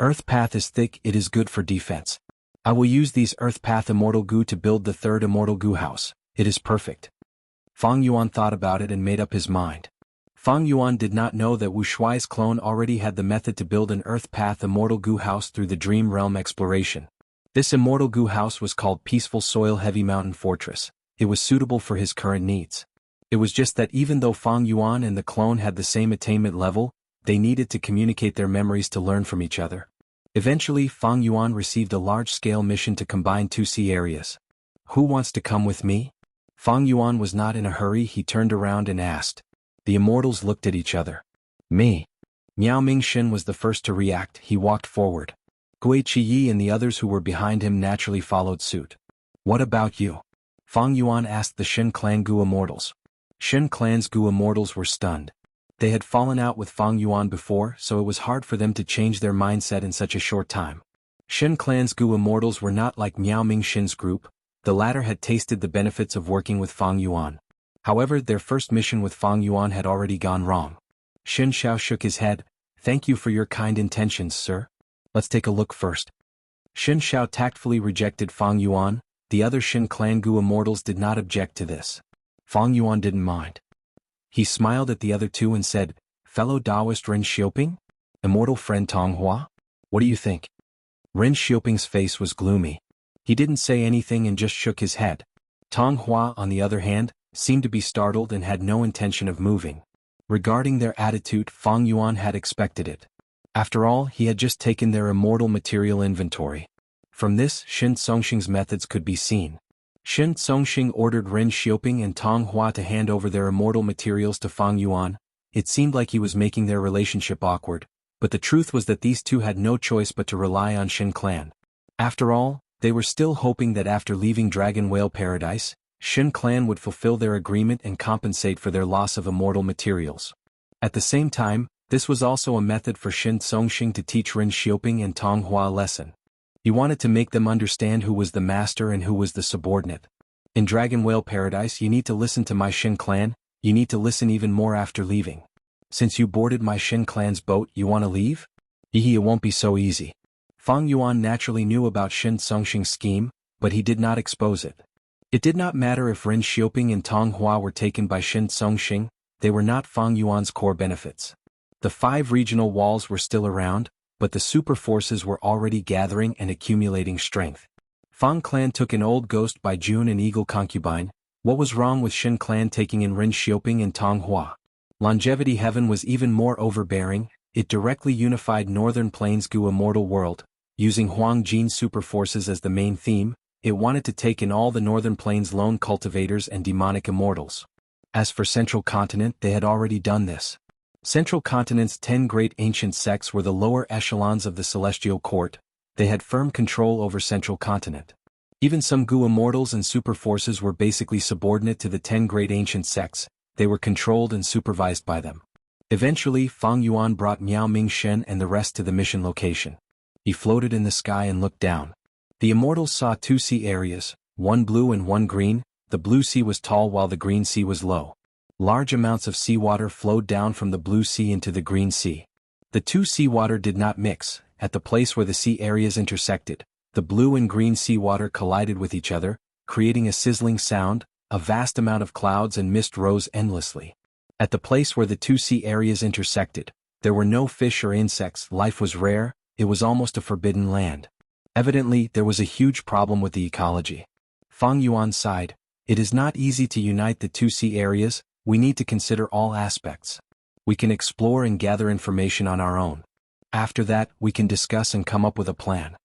Earth Path is thick, it is good for defense. I will use these Earth Path immortal goo to build the third immortal goo house. It is perfect. Fang Yuan thought about it and made up his mind. Fang Yuan did not know that Wu Shuai's clone already had the method to build an Earth Path immortal goo house through the Dream Realm exploration. This immortal goo house was called Peaceful Soil Heavy Mountain Fortress. It was suitable for his current needs. It was just that even though Fang Yuan and the clone had the same attainment level, they needed to communicate their memories to learn from each other. Eventually, Fang Yuan received a large-scale mission to combine 2 sea areas. Who wants to come with me? Fang Yuan was not in a hurry. He turned around and asked. The immortals looked at each other. Me. Miao Mingxin was the first to react. He walked forward. Gui Qiyi and the others who were behind him naturally followed suit. What about you? Fang Yuan asked the Shen Clan Gu immortals. Shen Clan's Gu immortals were stunned. They had fallen out with Fang Yuan before, so it was hard for them to change their mindset in such a short time. Shen Clan's Gu immortals were not like Miao Mingxin's group. The latter had tasted the benefits of working with Fang Yuan. However, their first mission with Fang Yuan had already gone wrong. Shen Xiao shook his head. Thank you for your kind intentions, sir. Let's take a look first. Shen Xiao tactfully rejected Fang Yuan. The other Shen Clan Gu immortals did not object to this. Fang Yuan didn't mind. He smiled at the other two and said, Fellow Taoist Ren Xiuping? Immortal friend Tong Hua? What do you think? Ren Xiuping's face was gloomy. He didn't say anything and just shook his head. Tong Hua, on the other hand, seemed to be startled and had no intention of moving. Regarding their attitude, Fang Yuan had expected it. After all, he had just taken their immortal material inventory. From this, Shen Songxing's methods could be seen. Shen Songxing ordered Ren Xiuping and Tong Hua to hand over their immortal materials to Fang Yuan. It seemed like he was making their relationship awkward, but the truth was that these two had no choice but to rely on Shen Clan. After all, they were still hoping that after leaving Dragon Whale Paradise, Shen Clan would fulfill their agreement and compensate for their loss of immortal materials. At the same time, this was also a method for Shen Songxing to teach Ren Xiuping and Tong Hua a lesson. He wanted to make them understand who was the master and who was the subordinate. In Dragon Whale Paradise, you need to listen to my Shen Clan. You need to listen even more after leaving. Since you boarded my Shen Clan's boat, you want to leave? It won't be so easy. Fang Yuan naturally knew about Shen Songxing's scheme, but he did not expose it. It did not matter if Ren Xiuping and Tong Hua were taken by Shen Songxing, they were not Fang Yuan's core benefits. The 5 regional walls were still around, but the super forces were already gathering and accumulating strength. Fang Clan took an old ghost by June and Eagle concubine. What was wrong with Shen Clan taking in Ren Xiuping and Tong Hua? Longevity Heaven was even more overbearing. It directly unified Northern Plains Gu immortal world. Using Huang Jin's super forces as the main theme, it wanted to take in all the Northern Plains lone cultivators and demonic immortals. As for Central Continent, they had already done this. Central Continent's 10 great ancient sects were the lower echelons of the Celestial Court. They had firm control over Central Continent. Even some Gu immortals and super forces were basically subordinate to the 10 great ancient sects. They were controlled and supervised by them. Eventually, Fang Yuan brought Miao Mingxin and the rest to the mission location. He floated in the sky and looked down. The immortals saw 2 sea areas, one blue and one green. The blue sea was tall while the green sea was low. Large amounts of seawater flowed down from the blue sea into the green sea. The 2 seawater did not mix. At the place where the sea areas intersected, the blue and green seawater collided with each other, creating a sizzling sound. A vast amount of clouds and mist rose endlessly. At the place where the 2 sea areas intersected, there were no fish or insects. Life was rare. it was almost a forbidden land. Evidently, there was a huge problem with the ecology. Fang Yuan sighed, "It is not easy to unite the two sea areas, we need to consider all aspects. We can explore and gather information on our own. After that, we can discuss and come up with a plan."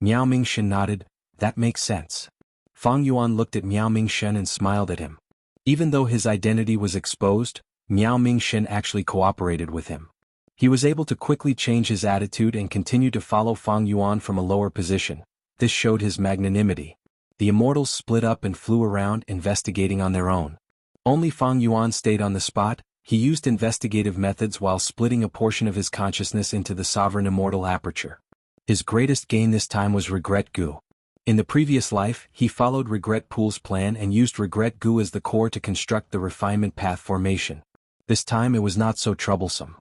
Miao Mingshen nodded, "That makes sense." Fang Yuan looked at Miao Mingshen and smiled at him. Even though his identity was exposed, Miao Mingshen actually cooperated with him. He was able to quickly change his attitude and continue to follow Fang Yuan from a lower position. This showed his magnanimity. The immortals split up and flew around investigating on their own. Only Fang Yuan stayed on the spot. He used investigative methods while splitting a portion of his consciousness into the sovereign immortal aperture. His greatest gain this time was Regret Gu. In the previous life, he followed Regret Pool's plan and used Regret Gu as the core to construct the refinement path formation. This time it was not so troublesome.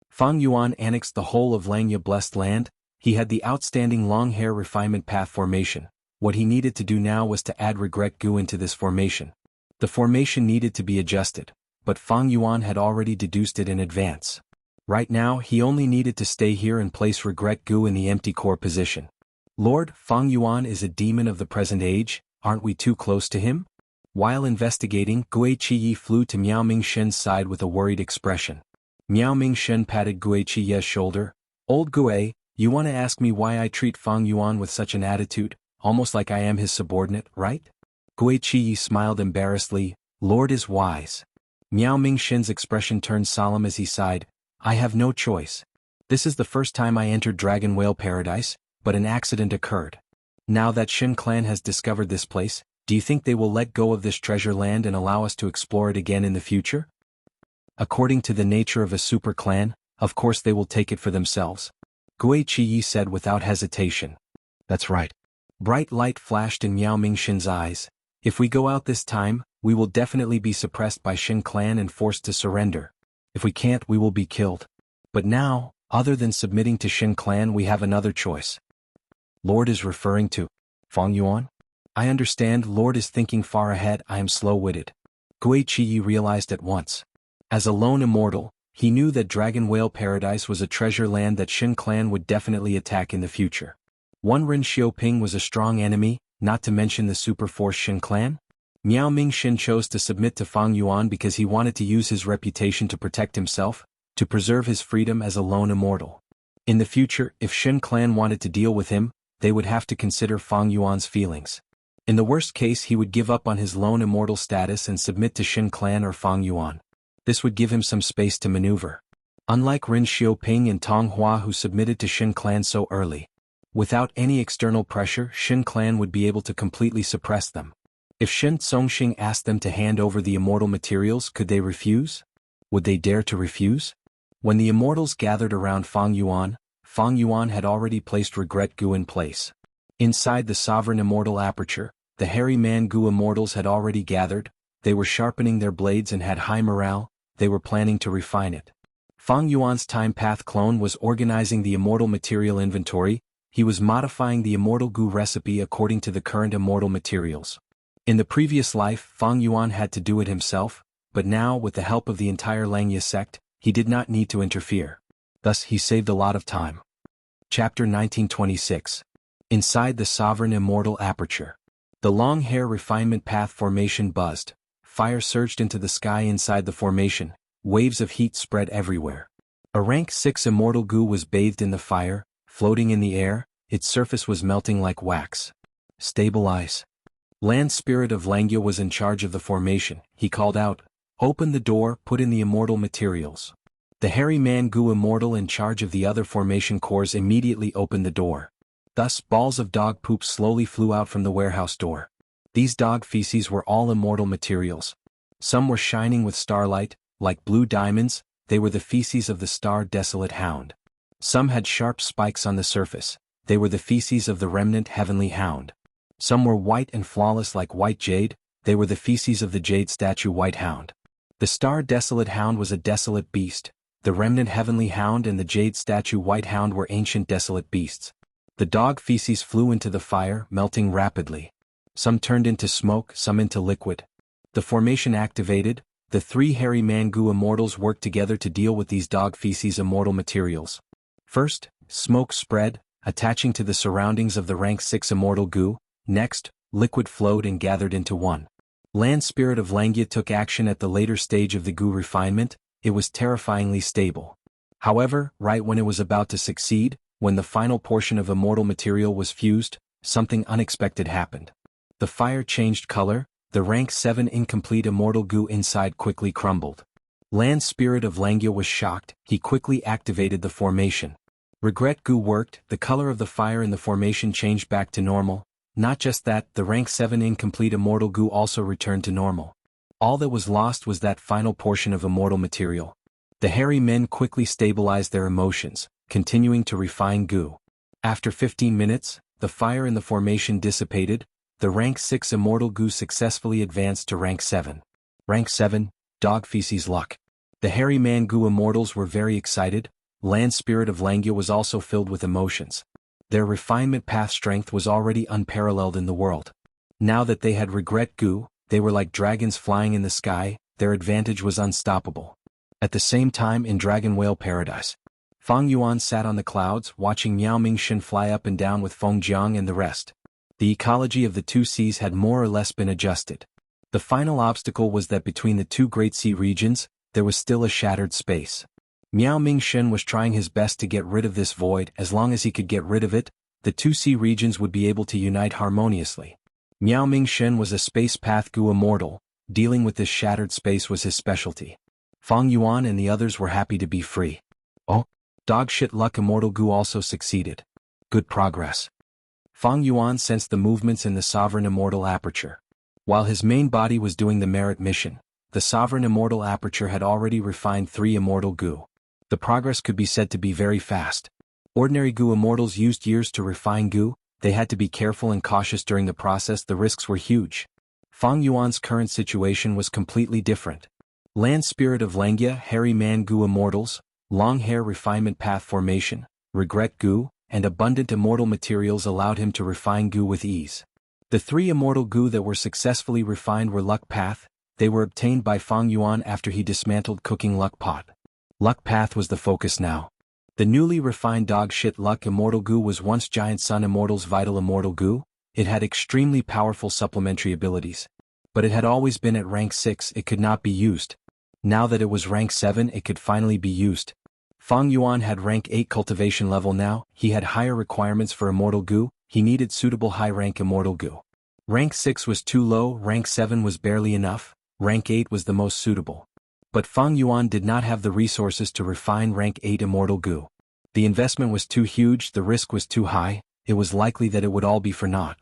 Fang Yuan annexed the whole of Langya Blessed Land. He had the outstanding long hair refinement path formation. What he needed to do now was to add Regret Gu into this formation. The formation needed to be adjusted, but Fang Yuan had already deduced it in advance. Right now he only needed to stay here and place Regret Gu in the empty core position. "Lord, Fang Yuan is a demon of the present age, aren't we too close to him?" While investigating, Gui Qiyi flew to Miao Mingshen's side with a worried expression. Miao Mingshen patted Gui Qiyi's shoulder. "Old Gui, you want to ask me why I treat Fang Yuan with such an attitude, almost like I am his subordinate, right?" Gui Qiyi smiled embarrassedly. "Lord is wise." Miao Mingshen's expression turned solemn as he sighed. "I have no choice. This is the first time I entered Dragon Whale Paradise, but an accident occurred. Now that Shin clan has discovered this place, do you think they will let go of this treasure land and allow us to explore it again in the future?" "According to the nature of a super clan, of course they will take it for themselves," Gui Qiyi said without hesitation. "That's right." Bright light flashed in Miao Mingshen's eyes. "If we go out this time, we will definitely be suppressed by Shin clan and forced to surrender. If we can't, we will be killed. But now, other than submitting to Shin clan, we have another choice." Lord is referring to Fang Yuan? "I understand Lord is thinking far ahead. I am slow-witted." Gui Qiyi realized at once. As a lone immortal, he knew that Dragon Whale Paradise was a treasure land that Shin clan would definitely attack in the future. One Ren Xiaoping was a strong enemy, not to mention the super force Shin clan. Miao Mingshen chose to submit to Fang Yuan because he wanted to use his reputation to protect himself, to preserve his freedom as a lone immortal. In the future, if Shin clan wanted to deal with him, they would have to consider Fang Yuan's feelings. In the worst case, he would give up on his lone immortal status and submit to Shin clan or Fang Yuan. This would give him some space to maneuver. Unlike Ren Xiaoping and Tong Hua who submitted to Shin clan so early. Without any external pressure, Shin clan would be able to completely suppress them. If Shin Tsongxing asked them to hand over the immortal materials, could they refuse? Would they dare to refuse? When the immortals gathered around Fang Yuan had already placed Regret Gu in place. Inside the sovereign immortal aperture, the hairy man Gu immortals had already gathered. They were sharpening their blades and had high morale. They were planning to refine it. Fang Yuan's time path clone was organizing the immortal material inventory. He was modifying the immortal Gu recipe according to the current immortal materials. In the previous life, Fang Yuan had to do it himself, but now, with the help of the entire Langya sect, he did not need to interfere. Thus, he saved a lot of time. Chapter 1926. Inside the sovereign immortal aperture. The long hair refinement path formation buzzed. Fire surged into the sky inside the formation. Waves of heat spread everywhere. A rank 6 immortal Gu was bathed in the fire, floating in the air. Its surface was melting like wax. "Stabilize." Land Spirit of Langya was in charge of the formation. He called out, "Open the door, put in the immortal materials." The hairy man Gu immortal in charge of the other formation cores immediately opened the door. Thus balls of dog poop slowly flew out from the warehouse door. These dog feces were all immortal materials. Some were shining with starlight, like blue diamonds. They were the feces of the star desolate hound. Some had sharp spikes on the surface. They were the feces of the remnant heavenly hound. Some were white and flawless like white jade. They were the feces of the jade statue white hound. The star desolate hound was a desolate beast. The remnant heavenly hound and the jade statue white hound were ancient desolate beasts. The dog feces flew into the fire, melting rapidly. Some turned into smoke, some into liquid. The formation activated. The 3 hairy man Gu immortals worked together to deal with these dog feces immortal materials. First, Smoke spread, attaching to the surroundings of the rank 6 immortal goo. Next, liquid flowed and gathered into one. Land Spirit of Langya took action at the later stage of the goo refinement. It was terrifyingly stable. However, right when it was about to succeed, when the final portion of immortal material was fused, something unexpected happened. The fire changed color, the rank 7 incomplete immortal goo inside quickly crumbled. Land Spirit of Langya was shocked. He quickly activated the formation. Regret goo worked, the color of the fire in the formation changed back to normal. Not just that, the rank 7 incomplete immortal goo also returned to normal. All that was lost was that final portion of immortal material. The hairy men quickly stabilized their emotions, continuing to refine goo. After 15 minutes, the fire in the formation dissipated. The rank 6 immortal goo successfully advanced to rank 7. Rank 7, Dog Feces Luck. The hairy man goo immortals were very excited. Land Spirit of Langya was also filled with emotions. Their refinement path strength was already unparalleled in the world. Now that they had regret goo, they were like dragons flying in the sky. Their advantage was unstoppable. At the same time in Dragon Whale Paradise, Fang Yuan sat on the clouds watching Miao Mingshin fly up and down with Feng Jiang and the rest. The ecology of the two seas had more or less been adjusted. The final obstacle was that between the two great sea regions, there was still a shattered space. Miao Mingshin was trying his best to get rid of this void. As long as he could get rid of it, the two sea regions would be able to unite harmoniously. Miao Mingshin was a space path goo immortal. Dealing with this shattered space was his specialty. Fang Yuan and the others were happy to be free. Oh, Dogshit Luck immortal goo also succeeded. Good progress. Fang Yuan sensed the movements in the Sovereign Immortal Aperture. While his main body was doing the merit mission, the Sovereign Immortal Aperture had already refined 3 immortal goo. The progress could be said to be very fast. Ordinary goo immortals used years to refine goo. They had to be careful and cautious during the process. The risks were huge. Fang Yuan's current situation was completely different. Land Spirit of Langya hairy man goo immortals, long hair refinement path formation, regret goo, and abundant immortal materials allowed him to refine goo with ease. The 3 immortal goo that were successfully refined were Luck Path. They were obtained by Fang Yuan after he dismantled Cooking Luck Pot. Luck Path was the focus now. The newly refined Dog Shit Luck immortal goo was once Giant Sun Immortal's vital immortal goo. It had extremely powerful supplementary abilities. But it had always been at rank 6. It could not be used. Now that it was rank 7, it could finally be used. Fang Yuan had rank 8 cultivation level now. He had higher requirements for immortal goo. He needed suitable high rank immortal goo. Rank 6 was too low, rank 7 was barely enough, rank 8 was the most suitable. But Fang Yuan did not have the resources to refine rank 8 immortal goo. The investment was too huge, the risk was too high. It was likely that it would all be for naught.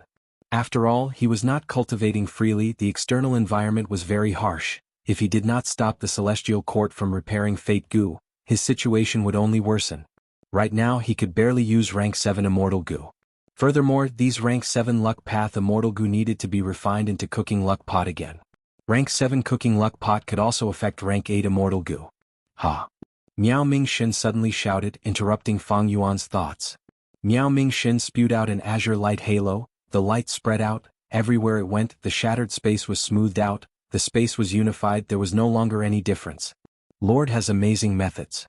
After all, he was not cultivating freely. The external environment was very harsh. If he did not stop the Celestial Court from repairing Fate goo, his situation would only worsen. Right now he could barely use rank 7 immortal goo. Furthermore, these rank 7 Luck Path immortal goo needed to be refined into Cooking Luck Pot again. Rank 7 Cooking Luck Pot could also affect rank 8 immortal goo. Ha! Miao Mingshin suddenly shouted, interrupting Fang Yuan's thoughts. Miao Mingshin spewed out an azure light halo. The light spread out. Everywhere it went, the shattered space was smoothed out. The space was unified. There was no longer any difference. Lord has amazing methods.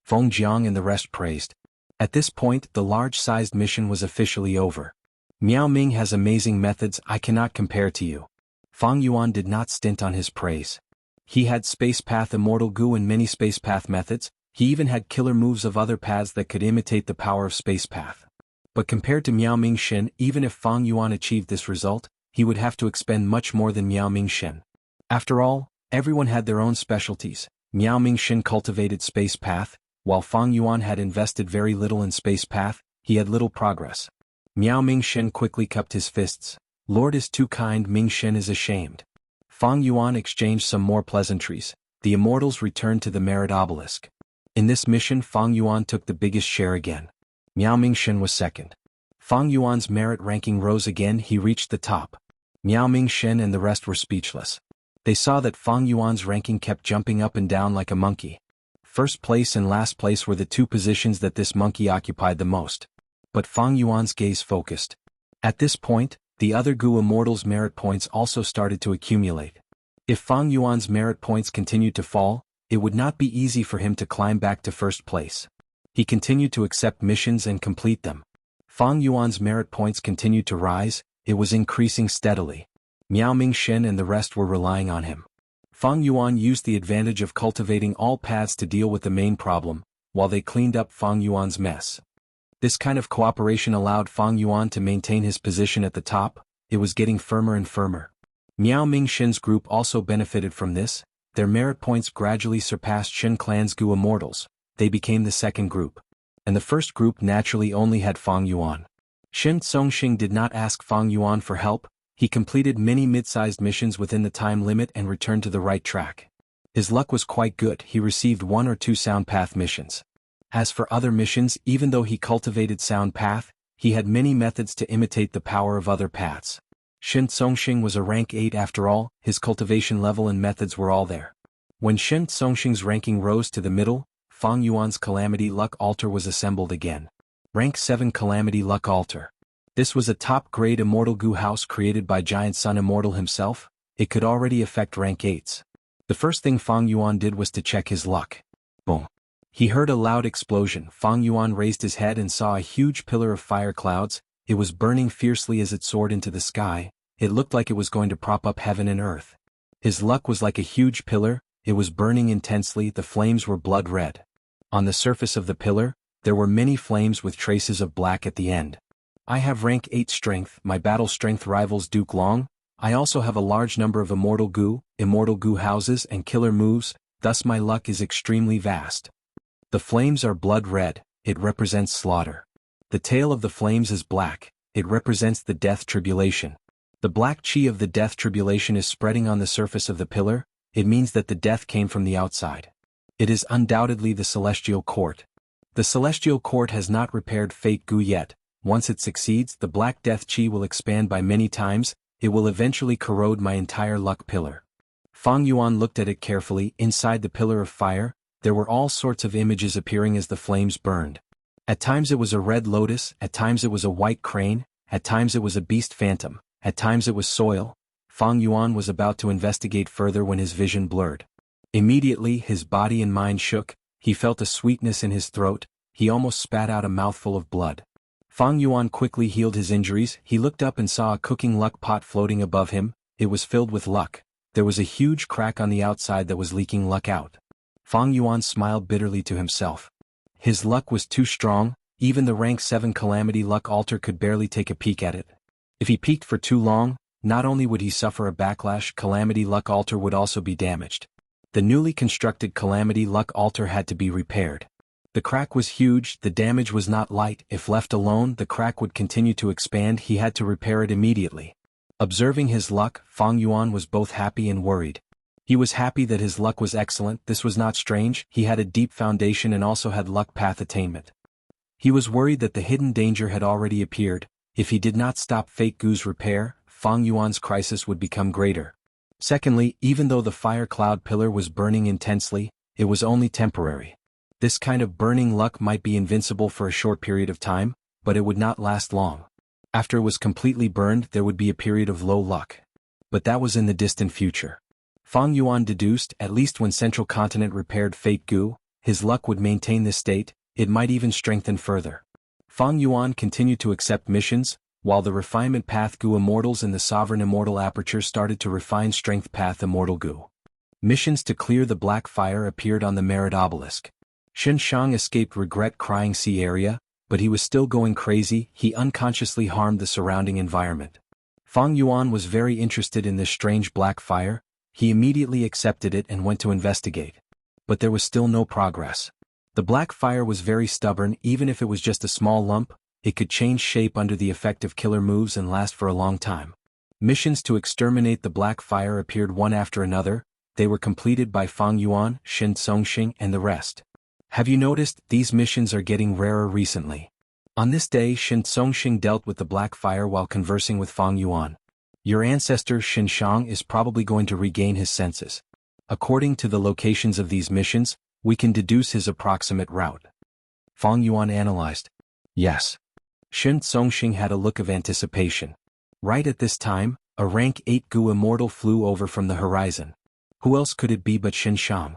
Feng Jiang and the rest praised. At this point, the large-sized mission was officially over. Miao Ming has amazing methods I cannot compare to you. Fang Yuan did not stint on his praise. He had Space Path Immortal Goo and many Space Path methods. He even had killer moves of other paths that could imitate the power of Space Path. But compared to Miao Mingshin, even if Fang Yuan achieved this result, he would have to expend much more than Miao Mingshin. After all, everyone had their own specialties. Miao Mingshin cultivated Space Path, while Fang Yuan had invested very little in Space Path. He had little progress. Miao Mingshin quickly cupped his fists. Lord is too kind, Mingshin is ashamed. Fang Yuan exchanged some more pleasantries. The immortals returned to the merit obelisk. In this mission Fang Yuan took the biggest share again. Miao Mingshin was second. Fang Yuan's merit ranking rose again. He reached the top. Miao Mingshin and the rest were speechless. They saw that Fang Yuan's ranking kept jumping up and down like a monkey. First place and last place were the two positions that this monkey occupied the most. But Fang Yuan's gaze focused. At this point, the other Gu Immortals' merit points also started to accumulate. If Fang Yuan's merit points continued to fall, it would not be easy for him to climb back to first place. He continued to accept missions and complete them. Fang Yuan's merit points continued to rise, it was increasing steadily. Miao Mingxin and the rest were relying on him. Fang Yuan used the advantage of cultivating all paths to deal with the main problem, while they cleaned up Fang Yuan's mess. This kind of cooperation allowed Fang Yuan to maintain his position at the top, it was getting firmer and firmer. Miao Mingxin's group also benefited from this, their merit points gradually surpassed Shen Clan's Gu Immortals, they became the second group. And the first group naturally only had Fang Yuan. Shen Songxing did not ask Fang Yuan for help, he completed many mid-sized missions within the time limit and returned to the right track. His luck was quite good, he received 1 or 2 Sound Path missions. As for other missions, even though he cultivated Sound Path, he had many methods to imitate the power of other paths. Shen Songxing was a rank 8 after all, his cultivation level and methods were all there. When Shen Songxing's ranking rose to the middle, Fang Yuan's Calamity Luck Altar was assembled again. Rank 7 Calamity Luck Altar. This was a top-grade Immortal Gu house created by Giant Sun Immortal himself, it could already affect rank 8s. The first thing Fang Yuan did was to check his luck. Boom. He heard a loud explosion, Fang Yuan raised his head and saw a huge pillar of fire clouds, it was burning fiercely as it soared into the sky, it looked like it was going to prop up heaven and earth. His luck was like a huge pillar, it was burning intensely, the flames were blood red. On the surface of the pillar, there were many flames with traces of black at the end. I have rank 8 strength, my battle strength rivals Duke Long, I also have a large number of Immortal Gu houses and killer moves, thus my luck is extremely vast. The flames are blood red, it represents slaughter. The tail of the flames is black, it represents the death tribulation. The black chi of the death tribulation is spreading on the surface of the pillar, it means that the death came from the outside. It is undoubtedly the Celestial Court. The Celestial Court has not repaired Fate Gu yet, once it succeeds the Black Death Chi will expand by many times, it will eventually corrode my entire luck pillar. Fang Yuan looked at it carefully, inside the pillar of fire, there were all sorts of images appearing as the flames burned. At times it was a red lotus, at times it was a white crane, at times it was a beast phantom, at times it was soil. Fang Yuan was about to investigate further when his vision blurred. Immediately his body and mind shook, he felt a sweetness in his throat, he almost spat out a mouthful of blood. Fang Yuan quickly healed his injuries, he looked up and saw a cooking luck pot floating above him, it was filled with luck. There was a huge crack on the outside that was leaking luck out. Fang Yuan smiled bitterly to himself. His luck was too strong, even the rank 7 Calamity Luck Altar could barely take a peek at it. If he peeked for too long, not only would he suffer a backlash, Calamity Luck Altar would also be damaged. The newly constructed Calamity Luck Altar had to be repaired. The crack was huge, the damage was not light, if left alone the crack would continue to expand, he had to repair it immediately. Observing his luck, Fang Yuan was both happy and worried. He was happy that his luck was excellent, this was not strange, he had a deep foundation and also had luck path attainment. He was worried that the hidden danger had already appeared, if he did not stop Fate Gu's repair, Fang Yuan's crisis would become greater. Secondly, even though the fire cloud pillar was burning intensely, it was only temporary. This kind of burning luck might be invincible for a short period of time, but it would not last long. After it was completely burned, there would be a period of low luck. But that was in the distant future. Fang Yuan deduced, at least when Central Continent repaired Fate Gu, his luck would maintain this state, it might even strengthen further. Fang Yuan continued to accept missions, while the Refinement Path Gu Immortals and the Sovereign Immortal Aperture started to refine Strength Path Immortal Gu. Missions to clear the Black Fire appeared on the Merit Obelisk. Shen Shang escaped Regret Crying Sea area, but he was still going crazy, he unconsciously harmed the surrounding environment. Fang Yuan was very interested in this strange black fire, he immediately accepted it and went to investigate. But there was still no progress. The black fire was very stubborn, even if it was just a small lump, it could change shape under the effect of killer moves and last for a long time. Missions to exterminate the black fire appeared one after another, they were completed by Fang Yuan, Shen Songxing and the rest. Have you noticed, these missions are getting rarer recently? On this day Shen Songxing dealt with the black fire while conversing with Fang Yuan. Your ancestor Shen Shang is probably going to regain his senses. According to the locations of these missions, we can deduce his approximate route. Fang Yuan analyzed. Yes. Shen Songxing had a look of anticipation. Right at this time, a rank 8 Gu Immortal flew over from the horizon. Who else could it be but Shen Shang?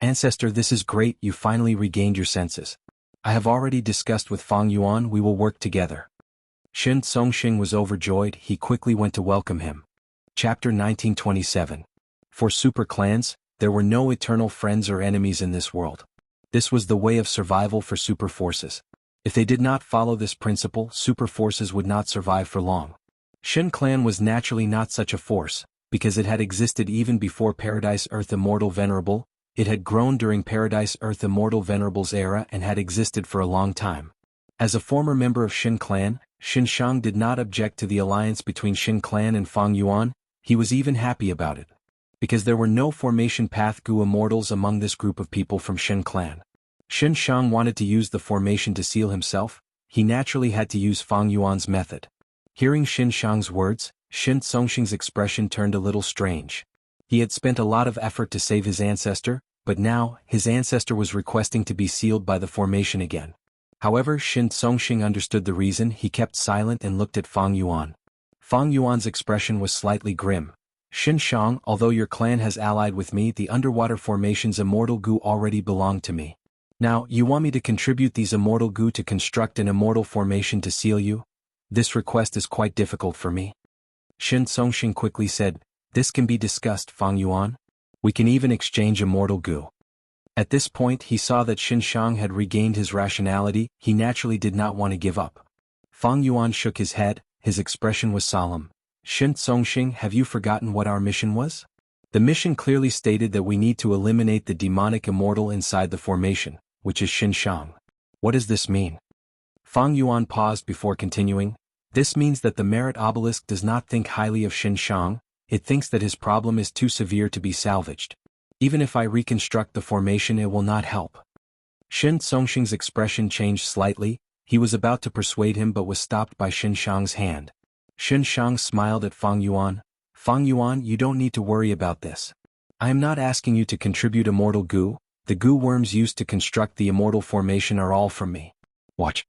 Ancestor, this is great, you finally regained your senses. I have already discussed with Fang Yuan, we will work together. Shen Songxing was overjoyed. He quickly went to welcome him. Chapter 1927. For super clans, there were no eternal friends or enemies in this world. This was the way of survival for super forces. If they did not follow this principle, super forces would not survive for long. Shen clan was naturally not such a force, because it had existed even before Paradise Earth Immortal Venerable. It had grown during Paradise Earth Immortal Venerable's era and had existed for a long time. As a former member of Shen clan, Shen Shang did not object to the alliance between Shen clan and Fang Yuan. He was even happy about it. Because there were no formation path Gu immortals among this group of people from Shen clan. Shen Shang wanted to use the formation to seal himself. He naturally had to use Fang Yuan's method. Hearing Shen Shang's words, Shen Songxing's expression turned a little strange. He had spent a lot of effort to save his ancestor, but now, his ancestor was requesting to be sealed by the formation again. However, Shen Songxing understood the reason. He kept silent and looked at Fang Yuan. Fang Yuan's expression was slightly grim. Shen Shang, although your clan has allied with me, the underwater formation's immortal Gu already belong to me. Now, you want me to contribute these immortal Gu to construct an immortal formation to seal you? This request is quite difficult for me. Shen Songxing quickly said, this can be discussed, Fang Yuan. We can even exchange immortal Gu. At this point he saw that Shen Shang had regained his rationality. He naturally did not want to give up. Fang Yuan shook his head, his expression was solemn. Shen Songxing, have you forgotten what our mission was? The mission clearly stated that we need to eliminate the demonic immortal inside the formation, which is Shen Shang. What does this mean? Fang Yuan paused before continuing. This means that the Merit Obelisk does not think highly of Shen Shang. It thinks that his problem is too severe to be salvaged. Even if I reconstruct the formation, it will not help. Shen Songxing's expression changed slightly. He was about to persuade him but was stopped by Shen Shang's hand. Shen Shang smiled at Fang Yuan. Fang Yuan, you don't need to worry about this. I am not asking you to contribute immortal Gu. The Gu worms used to construct the immortal formation are all from me. Watch.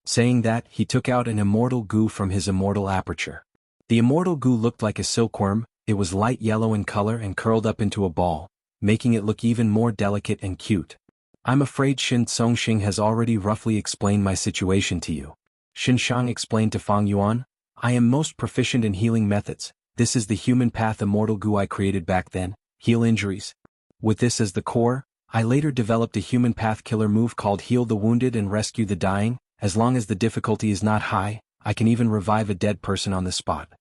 Saying that, he took out an immortal Gu from his immortal aperture. The immortal Gu looked like a silkworm. It was light yellow in color and curled up into a ball, making it look even more delicate and cute. I'm afraid Shen Songxing has already roughly explained my situation to you. Shen Shang explained to Fang Yuan, I am most proficient in healing methods. This is the human path immortal Gu I created back then, heal injuries. With this as the core, I later developed a human path killer move called heal the wounded and rescue the dying. As long as the difficulty is not high, I can even revive a dead person on the spot.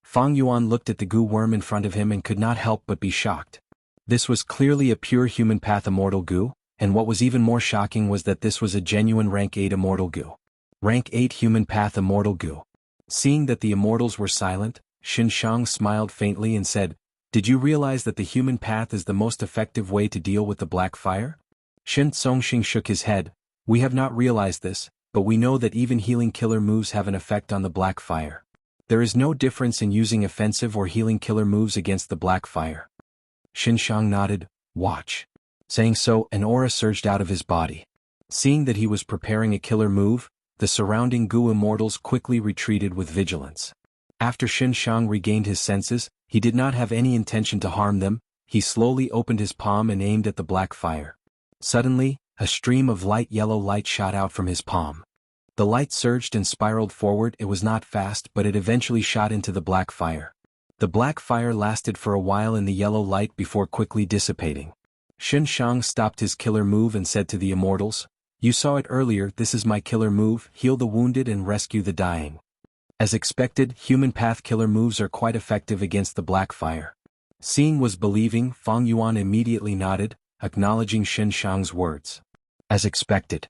Fang Yuan looked at the Gu worm in front of him and could not help but be shocked. This was clearly a pure human path immortal Gu, and what was even more shocking was that this was a genuine rank 8 immortal Gu. Rank 8 human path immortal Gu. Seeing that the immortals were silent, Shen Shang smiled faintly and said, did you realize that the human path is the most effective way to deal with the black fire? Shen Songxing shook his head. We have not realized this, but we know that even healing killer moves have an effect on the black fire. There is no difference in using offensive or healing killer moves against the black fire. Shen Shang nodded, watch. Saying so, an aura surged out of his body. Seeing that he was preparing a killer move, the surrounding Gu immortals quickly retreated with vigilance. After Shen Shang regained his senses, he did not have any intention to harm them. He slowly opened his palm and aimed at the black fire. Suddenly, a stream of light yellow light shot out from his palm. The light surged and spiraled forward. It was not fast, but it eventually shot into the black fire. The black fire lasted for a while in the yellow light before quickly dissipating. Shen Shang stopped his killer move and said to the immortals, you saw it earlier, this is my killer move, heal the wounded and rescue the dying. As expected, human path killer moves are quite effective against the black fire. Seeing was believing, Fang Yuan immediately nodded, acknowledging Shen Shang's words. As expected.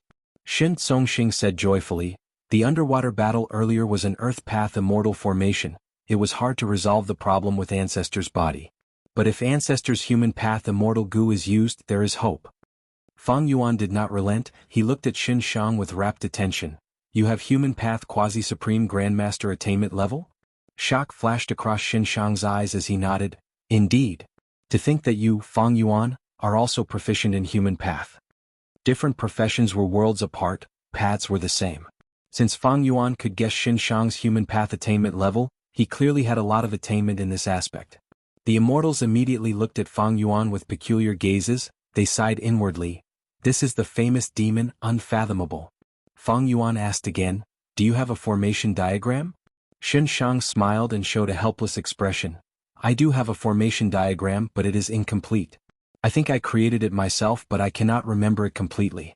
Shen Songxing said joyfully, the underwater battle earlier was an earth path immortal formation. It was hard to resolve the problem with Ancestor's body. But if Ancestor's human path immortal Gu is used, there is hope. Fang Yuan did not relent. He looked at Shen Shang with rapt attention. You have human path quasi-supreme grandmaster attainment level? Shock flashed across Shen Shang's eyes as he nodded. Indeed. To think that you, Fang Yuan, are also proficient in human path. Different professions were worlds apart, paths were the same. Since Fang Yuan could guess Shen Shang's human path attainment level, he clearly had a lot of attainment in this aspect. The immortals immediately looked at Fang Yuan with peculiar gazes. They sighed inwardly. This is the famous demon, Unfathomable. Fang Yuan asked again, do you have a formation diagram? Shen Shang smiled and showed a helpless expression. I do have a formation diagram, but it is incomplete. I think I created it myself, but I cannot remember it completely.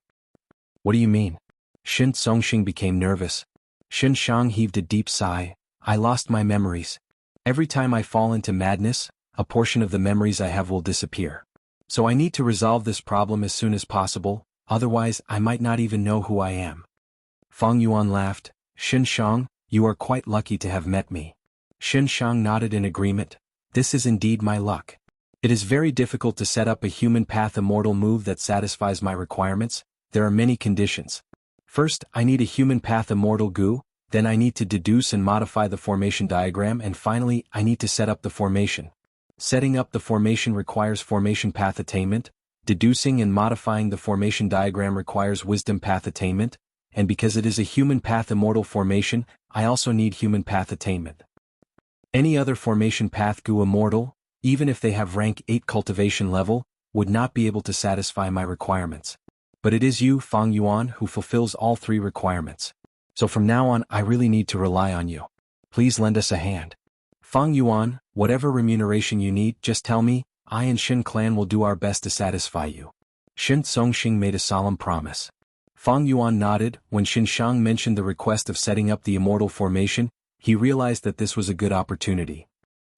What do you mean? Shen Songxing became nervous. Shen Shang heaved a deep sigh. I lost my memories. Every time I fall into madness, a portion of the memories I have will disappear. So I need to resolve this problem as soon as possible, otherwise I might not even know who I am. Fang Yuan laughed. Shen Shang, you are quite lucky to have met me. Shen Shang nodded in agreement. This is indeed my luck. It is very difficult to set up a human path immortal move that satisfies my requirements. There are many conditions. First, I need a human path immortal goo, then I need to deduce and modify the formation diagram, and finally, I need to set up the formation. Setting up the formation requires formation path attainment, deducing and modifying the formation diagram requires wisdom path attainment, and because it is a human path immortal formation, I also need human path attainment. Any other formation path goo immortal, even if they have rank 8 cultivation level, would not be able to satisfy my requirements. But it is you, Fang Yuan, who fulfills all 3 requirements. So from now on I really need to rely on you. Please lend us a hand. Fang Yuan, whatever remuneration you need, just tell me, I and Shen clan will do our best to satisfy you. Shen Songxing made a solemn promise. Fang Yuan nodded. When Shen Shang mentioned the request of setting up the immortal formation, he realized that this was a good opportunity.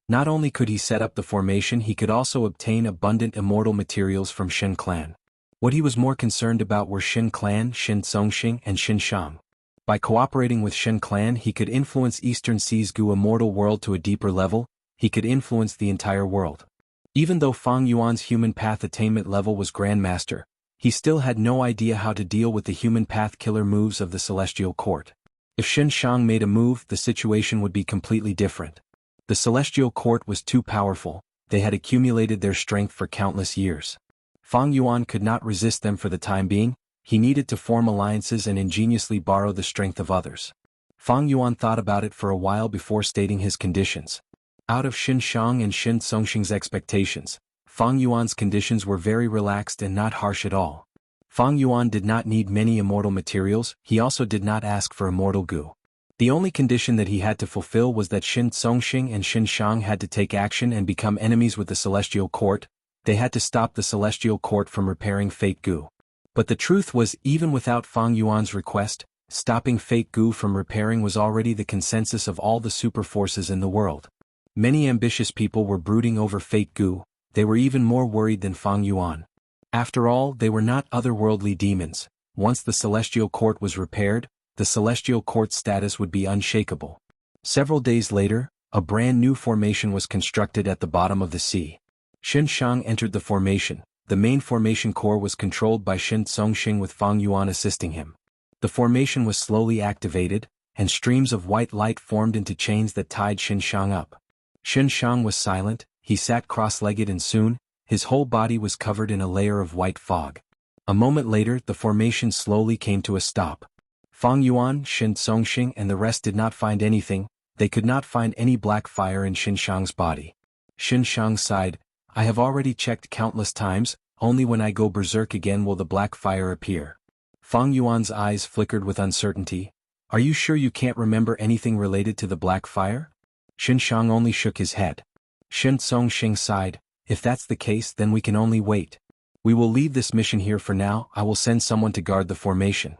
Not only could he set up the formation, he could also obtain abundant immortal materials from Shen clan. What he was more concerned about were Shen clan, Shen Songxing, and Shen Shang. By cooperating with Shen clan, he could influence Eastern Sea's Gu immortal world to a deeper level. He could influence the entire world. Even though Fang Yuan's human path attainment level was Grandmaster, he still had no idea how to deal with the human path killer moves of the Celestial Court. If Shen Shang made a move, the situation would be completely different. The Celestial Court was too powerful. They had accumulated their strength for countless years. Fang Yuan could not resist them for the time being. He needed to form alliances and ingeniously borrow the strength of others. Fang Yuan thought about it for a while before stating his conditions. Out of Shen Shang and Shen Songxing's expectations, Fang Yuan's conditions were very relaxed and not harsh at all. Fang Yuan did not need many immortal materials. He also did not ask for immortal goo. The only condition that he had to fulfill was that Shen Songxing and Shen Shang had to take action and become enemies with the Celestial Court. They had to stop the Celestial Court from repairing Fate Gu. But the truth was, even without Fang Yuan's request, stopping Fate Gu from repairing was already the consensus of all the super forces in the world. Many ambitious people were brooding over Fate Gu. They were even more worried than Fang Yuan. After all, they were not otherworldly demons. Once the Celestial Court was repaired, the Celestial Court's status would be unshakable. Several days later, a brand new formation was constructed at the bottom of the sea. Shen Shang entered the formation. The main formation core was controlled by Shen Songxing with Fang Yuan assisting him. The formation was slowly activated, and streams of white light formed into chains that tied Shen Shang up. Shen Shang was silent. He sat cross-legged and soon, his whole body was covered in a layer of white fog. A moment later, the formation slowly came to a stop. Fang Yuan, Shen Songxing and the rest did not find anything. They could not find any black fire in Shen Shang's body. Shen Shang sighed. I have already checked countless times. Only when I go berserk again will the black fire appear. Fang Yuan's eyes flickered with uncertainty. Are you sure you can't remember anything related to the black fire? Shen Shang only shook his head. Shen Songxing sighed. If that's the case, then we can only wait. We will leave this mission here for now. I will send someone to guard the formation.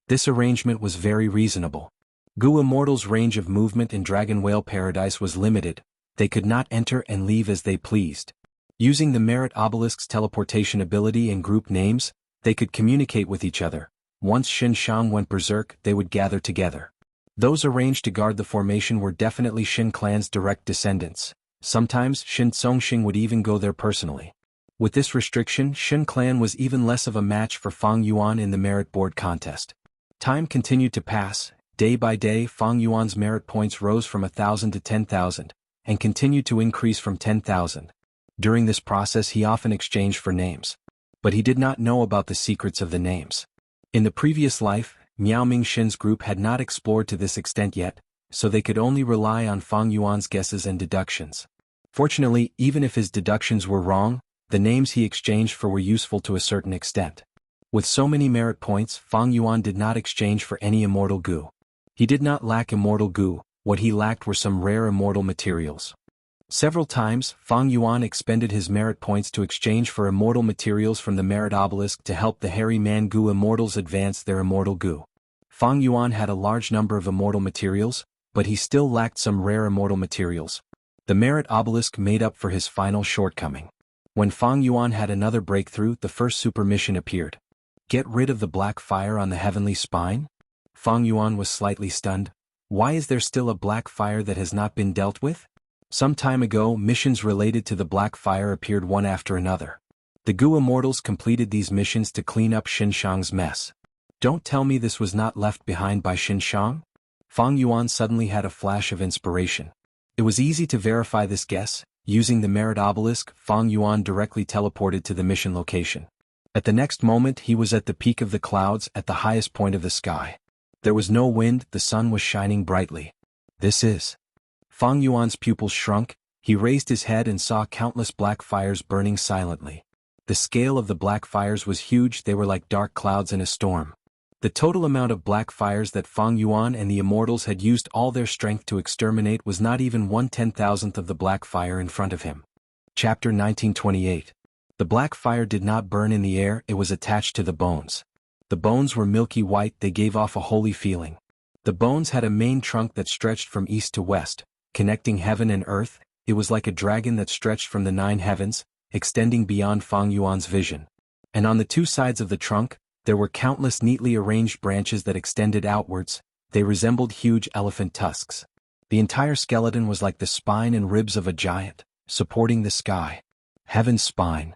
This arrangement was very reasonable. Gu Immortal's range of movement in Dragon Whale Paradise was limited. They could not enter and leave as they pleased. Using the Merit Obelisk's teleportation ability and group names, they could communicate with each other. Once Shen Shang went berserk, they would gather together. Those arranged to guard the formation were definitely Shen clan's direct descendants. Sometimes Shen Songxing would even go there personally. With this restriction, Shen clan was even less of a match for Fang Yuan in the merit board contest. Time continued to pass. Day by day, Fang Yuan's merit points rose from 1,000 to 10,000, and continued to increase from 10,000. During this process he often exchanged for names. But he did not know about the secrets of the names. In the previous life, Miao Mingshen's group had not explored to this extent yet, so they could only rely on Fang Yuan's guesses and deductions. Fortunately, even if his deductions were wrong, the names he exchanged for were useful to a certain extent. With so many merit points, Fang Yuan did not exchange for any immortal goo. He did not lack immortal goo, what he lacked were some rare immortal materials. Several times, Fang Yuan expended his merit points to exchange for immortal materials from the merit obelisk to help the hairy man goo immortals advance their immortal goo. Fang Yuan had a large number of immortal materials, but he still lacked some rare immortal materials. The merit obelisk made up for his final shortcoming. When Fang Yuan had another breakthrough, the first super mission appeared. Get rid of the black fire on the heavenly spine? Fang Yuan was slightly stunned. Why is there still a black fire that has not been dealt with? Some time ago, missions related to the black fire appeared one after another. The Goo Immortals completed these missions to clean up Xinshang's mess. Don't tell me this was not left behind by Xinshang? Fang Yuan suddenly had a flash of inspiration. It was easy to verify this guess. Using the merit obelisk, Fang Yuan directly teleported to the mission location. At the next moment he was at the peak of the clouds at the highest point of the sky. There was no wind, the sun was shining brightly. This is... Fang Yuan's pupils shrunk, he raised his head and saw countless black fires burning silently. The scale of the black fires was huge, they were like dark clouds in a storm. The total amount of black fires that Fang Yuan and the immortals had used all their strength to exterminate was not even 1/10,000th of the black fire in front of him. Chapter 1928. The black fire did not burn in the air, it was attached to the bones. The bones were milky white, they gave off a holy feeling. The bones had a main trunk that stretched from east to west, connecting heaven and earth. It was like a dragon that stretched from the 9 heavens, extending beyond Fang Yuan's vision. And on the 2 sides of the trunk, there were countless neatly arranged branches that extended outwards, they resembled huge elephant tusks. The entire skeleton was like the spine and ribs of a giant, supporting the sky. Heaven's spine.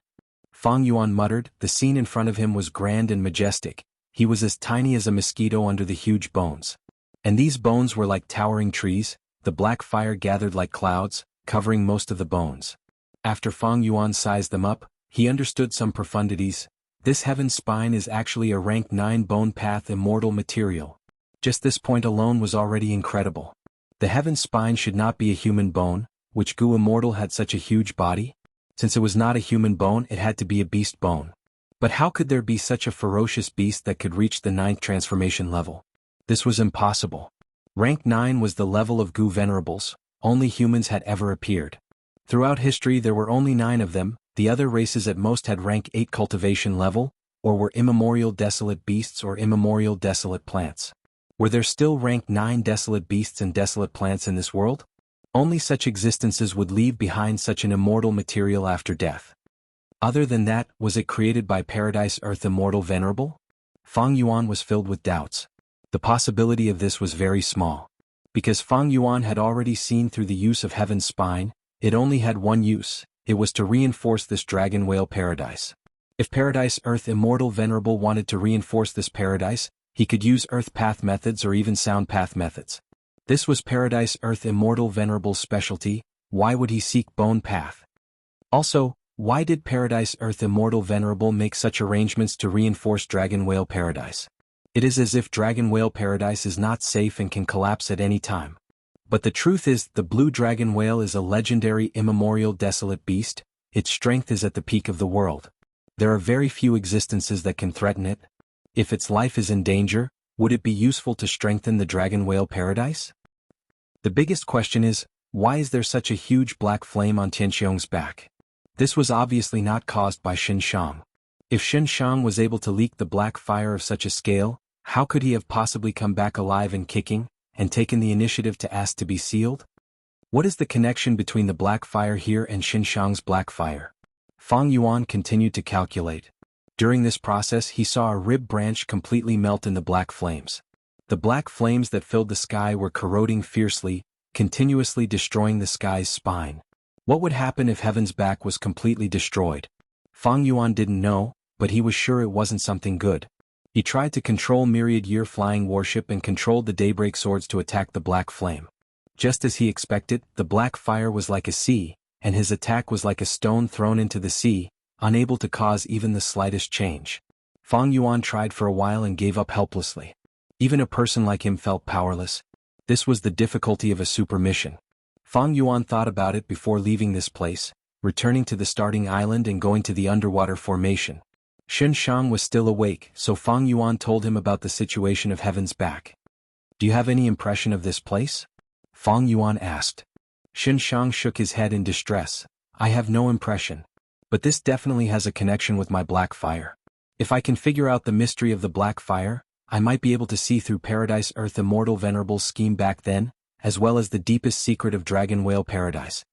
Fang Yuan muttered, the scene in front of him was grand and majestic, he was as tiny as a mosquito under the huge bones. And these bones were like towering trees, the black fire gathered like clouds, covering most of the bones. After Fang Yuan sized them up, he understood some profundities. This heaven's spine is actually a rank 9 bone path immortal material. Just this point alone was already incredible. The heaven's spine should not be a human bone, which Goo Immortal had such a huge body? Since it was not a human bone, it had to be a beast bone. But how could there be such a ferocious beast that could reach the 9th transformation level? This was impossible. Rank 9 was the level of Goo Venerables, only humans had ever appeared. Throughout history there were only 9 of them, the other races at most had rank 8 cultivation level, or were immemorial desolate beasts or immemorial desolate plants. Were there still rank 9 desolate beasts and desolate plants in this world? Only such existences would leave behind such an immortal material after death. Other than that, was it created by Paradise Earth Immortal Venerable? Fang Yuan was filled with doubts. The possibility of this was very small. Because Fang Yuan had already seen through the use of Heaven's Spine, it only had one use, it was to reinforce this dragon whale paradise. If Paradise Earth Immortal Venerable wanted to reinforce this paradise, he could use Earth Path methods or even Sound Path methods. This was Paradise Earth Immortal Venerable's specialty, why would he seek Bone Path? Also, why did Paradise Earth Immortal Venerable make such arrangements to reinforce Dragon Whale Paradise? It is as if Dragon Whale Paradise is not safe and can collapse at any time. But the truth is, the blue dragon whale is a legendary immemorial desolate beast, its strength is at the peak of the world. There are very few existences that can threaten it. If its life is in danger, would it be useful to strengthen the dragon whale paradise? The biggest question is, why is there such a huge black flame on Tianxiong's back? This was obviously not caused by Xinshang. If Xinshang was able to leak the black fire of such a scale, how could he have possibly come back alive and kicking, and taken the initiative to ask to be sealed? What is the connection between the black fire here and Xinshang's black fire? Fang Yuan continued to calculate. During this process he saw a rib branch completely melt in the black flames. The black flames that filled the sky were corroding fiercely, continuously destroying the sky's spine. What would happen if Heaven's back was completely destroyed? Fang Yuan didn't know, but he was sure it wasn't something good. He tried to control Myriad Year Flying Warship and controlled the Daybreak Swords to attack the black flame. Just as he expected, the black fire was like a sea, and his attack was like a stone thrown into the sea, unable to cause even the slightest change. Fang Yuan tried for a while and gave up helplessly. Even a person like him felt powerless. This was the difficulty of a super mission. Fang Yuan thought about it before leaving this place, returning to the starting island and going to the underwater formation. Xin Shang was still awake, so Fang Yuan told him about the situation of Heaven's Back. Do you have any impression of this place? Fang Yuan asked. Xin Shang shook his head in distress. I have no impression. But this definitely has a connection with my black fire. If I can figure out the mystery of the black fire, I might be able to see through Paradise Earth Immortal Venerable's scheme back then, as well as the deepest secret of Dragon Whale Paradise.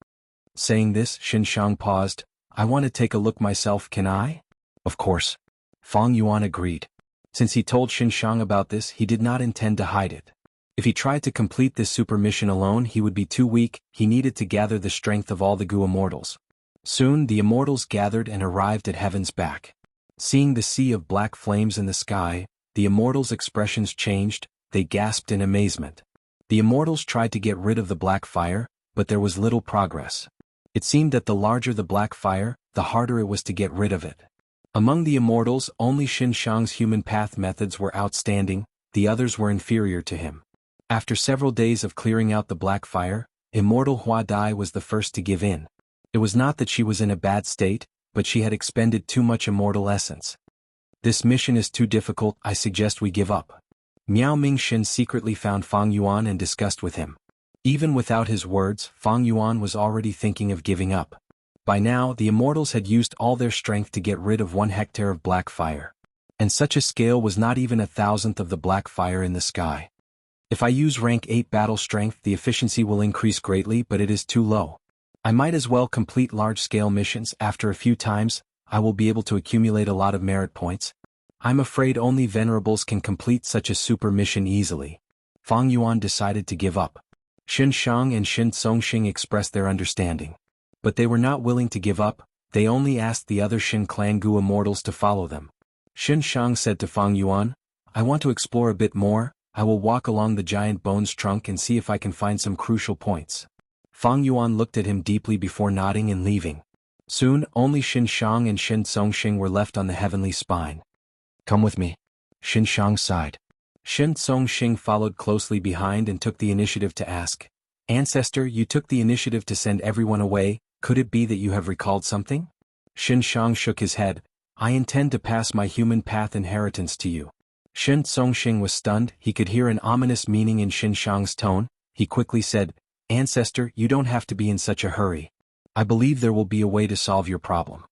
Saying this, Xin Shang paused. I want to take a look myself, can I? Of course. Fang Yuan agreed. Since he told Xin Shang about this, he did not intend to hide it. If he tried to complete this super mission alone, he would be too weak. He needed to gather the strength of all the Gu immortals. Soon the immortals gathered and arrived at Heaven's Back. Seeing the sea of black flames in the sky, the immortals' expressions changed. They gasped in amazement. The immortals tried to get rid of the black fire, but there was little progress. It seemed that the larger the black fire, the harder it was to get rid of it. Among the immortals, only Xin Shang's human path methods were outstanding, the others were inferior to him. After several days of clearing out the black fire, Immortal Hua Dai was the first to give in. It was not that she was in a bad state, but she had expended too much immortal essence. This mission is too difficult, I suggest we give up. Miao Mingxin secretly found Fang Yuan and discussed with him. Even without his words, Fang Yuan was already thinking of giving up. By now, the immortals had used all their strength to get rid of 1 hectare of black fire. And such a scale was not even 1,000th of the black fire in the sky. If I use rank 8 battle strength, the efficiency will increase greatly, but it is too low. I might as well complete large-scale missions. After a few times, I will be able to accumulate a lot of merit points. I'm afraid only venerables can complete such a super mission easily. Fang Yuan decided to give up. Xin Shang and Xin Songxing expressed their understanding. But they were not willing to give up. They only asked the other Xin clan Gu immortals to follow them. Xin Shang said to Fang Yuan, I want to explore a bit more. I will walk along the giant bone's trunk and see if I can find some crucial points. Fang Yuan looked at him deeply before nodding and leaving. Soon, only Xin Shang and Xin Songxing were left on the heavenly spine. Come with me. Xin Shang sighed. Xin Songxing followed closely behind and took the initiative to ask, Ancestor, you took the initiative to send everyone away, could it be that you have recalled something? Xin Shang shook his head. I intend to pass my human path inheritance to you. Xin Songxing was stunned. He could hear an ominous meaning in Xin Shang's tone. He quickly said, Ancestor, you don't have to be in such a hurry. I believe there will be a way to solve your problem.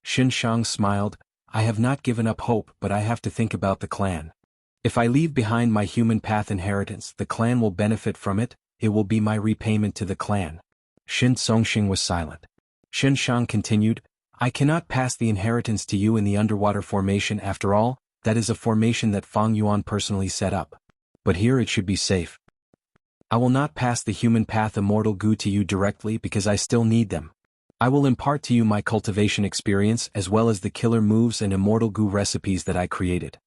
Xin Shang smiled. I have not given up hope, but I have to think about the clan. If I leave behind my human path inheritance, the clan will benefit from it. It will be my repayment to the clan. Xin Songxing was silent. Xin Shang continued, I cannot pass the inheritance to you in the underwater formation after all. That is a formation that Fang Yuan personally set up. But here it should be safe. I will not pass the human path immortal Gu to you directly because I still need them. I will impart to you my cultivation experience as well as the killer moves and immortal Gu recipes that I created.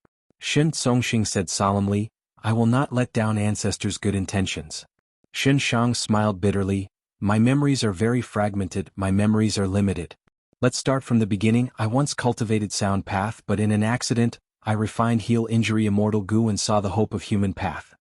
Xin Songxing said solemnly, I will not let down ancestors' good intentions. Xin Shang smiled bitterly, my memories are very fragmented, my memories are limited. Let's start from the beginning. I once cultivated sound path, but in an accident, I refined heal injury immortal Gu and saw the hope of human path.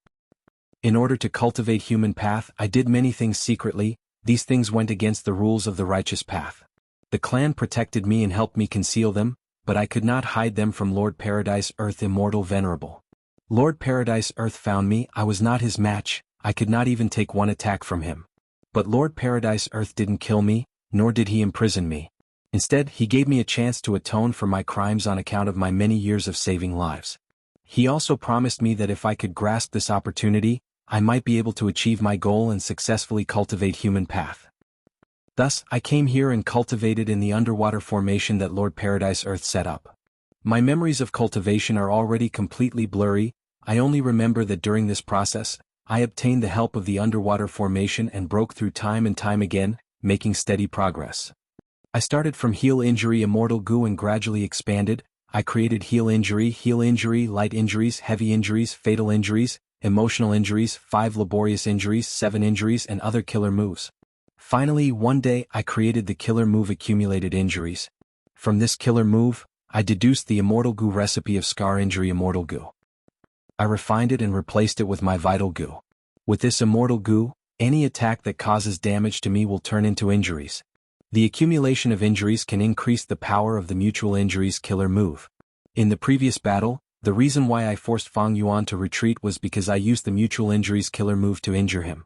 In order to cultivate human path, I did many things secretly. These things went against the rules of the righteous path. The clan protected me and helped me conceal them, but I could not hide them from Lord Paradise Earth Immortal Venerable. Lord Paradise Earth found me. I was not his match. I could not even take one attack from him. But Lord Paradise Earth didn't kill me, nor did he imprison me. Instead, he gave me a chance to atone for my crimes on account of my many years of saving lives. He also promised me that if I could grasp this opportunity, I might be able to achieve my goal and successfully cultivate human path. Thus, I came here and cultivated in the underwater formation that Lord Paradise Earth set up. My memories of cultivation are already completely blurry. I only remember that during this process, I obtained the help of the underwater formation and broke through time and time again, making steady progress. I started from heal injury immortal Gu and gradually expanded. I created heal injury, light injuries, heavy injuries, fatal injuries, emotional injuries, 5 laborious injuries, 7 injuries and other killer moves. Finally, one day I created the killer move accumulated injuries. From this killer move, I deduced the immortal Gu recipe of scar injury immortal Gu. I refined it and replaced it with my vital Gu. With this immortal Gu, any attack that causes damage to me will turn into injuries. The accumulation of injuries can increase the power of the mutual injuries killer move. In the previous battle, the reason why I forced Fang Yuan to retreat was because I used the mutual injuries killer move to injure him.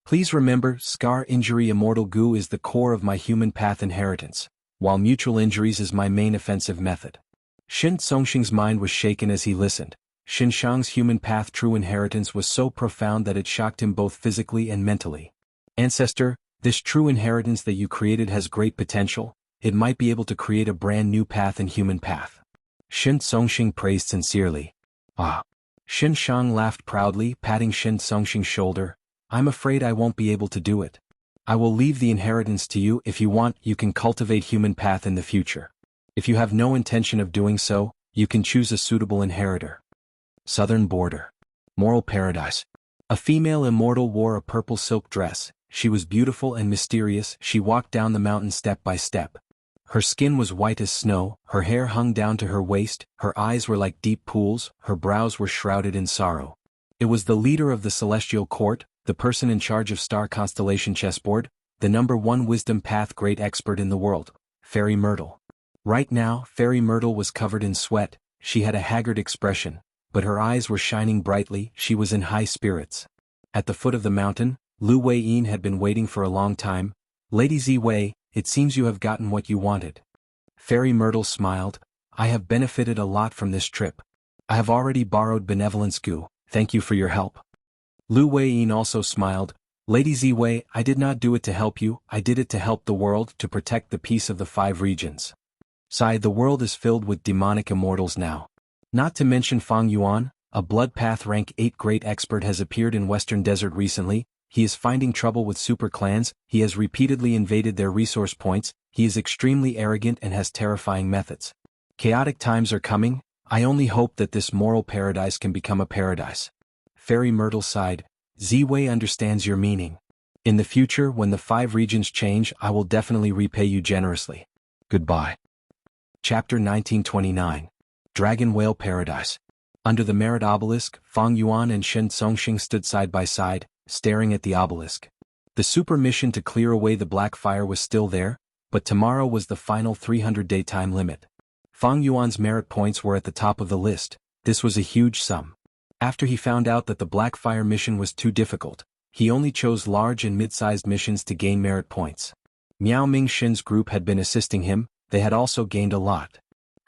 Please remember, Scar Injury Immortal Goo is the core of my human path inheritance, while mutual injuries is my main offensive method. Shen Songxing's mind was shaken as he listened. Shen Shang's human path true inheritance was so profound that it shocked him both physically and mentally. Ancestor, this true inheritance that you created has great potential. It might be able to create a brand new path in human path. Shen Songxing praised sincerely. Ah. Shen Shang laughed proudly, patting Shen Songxing's shoulder. I'm afraid I won't be able to do it. I will leave the inheritance to you. If you want, you can cultivate human path in the future. If you have no intention of doing so, you can choose a suitable inheritor. Southern Border. Moral Paradise. A female immortal wore a purple silk dress. She was beautiful and mysterious. She walked down the mountain step by step. Her skin was white as snow, her hair hung down to her waist, her eyes were like deep pools, her brows were shrouded in sorrow. It was the leader of the Celestial Court, the person in charge of Star Constellation Chessboard, the #1 wisdom path great expert in the world, Fairy Myrtle. Right now, Fairy Myrtle was covered in sweat. She had a haggard expression, but her eyes were shining brightly. She was in high spirits. At the foot of the mountain, Lu Weiyin had been waiting for a long time. Lady Ziwei, it seems you have gotten what you wanted. Fairy Myrtle smiled. I have benefited a lot from this trip. I have already borrowed benevolence goo. Thank you for your help. Lu Weiyin also smiled. Lady Ziwei, I did not do it to help you, I did it to help the world, to protect the peace of the 5 regions. Sigh, the world is filled with demonic immortals now. Not to mention Fang Yuan, a blood path rank 8 great expert has appeared in Western Desert recently. He is finding trouble with super clans, he has repeatedly invaded their resource points, he is extremely arrogant and has terrifying methods. Chaotic times are coming, I only hope that this moral paradise can become a paradise. Fairy Myrtle sighed. Ziwei understands your meaning. In the future, when the 5 regions change, I will definitely repay you generously. Goodbye. Chapter 1929. Dragon Whale Paradise. Under the Merit Obelisk, Fang Yuan and Shen Songxing stood side by side, staring at the obelisk. The super mission to clear away the black fire was still there, but tomorrow was the final 300-day time limit. Fang Yuan's merit points were at the top of the list. This was a huge sum. After he found out that the black fire mission was too difficult, he only chose large and mid-sized missions to gain merit points. Miao Ming Shen's group had been assisting him, they had also gained a lot.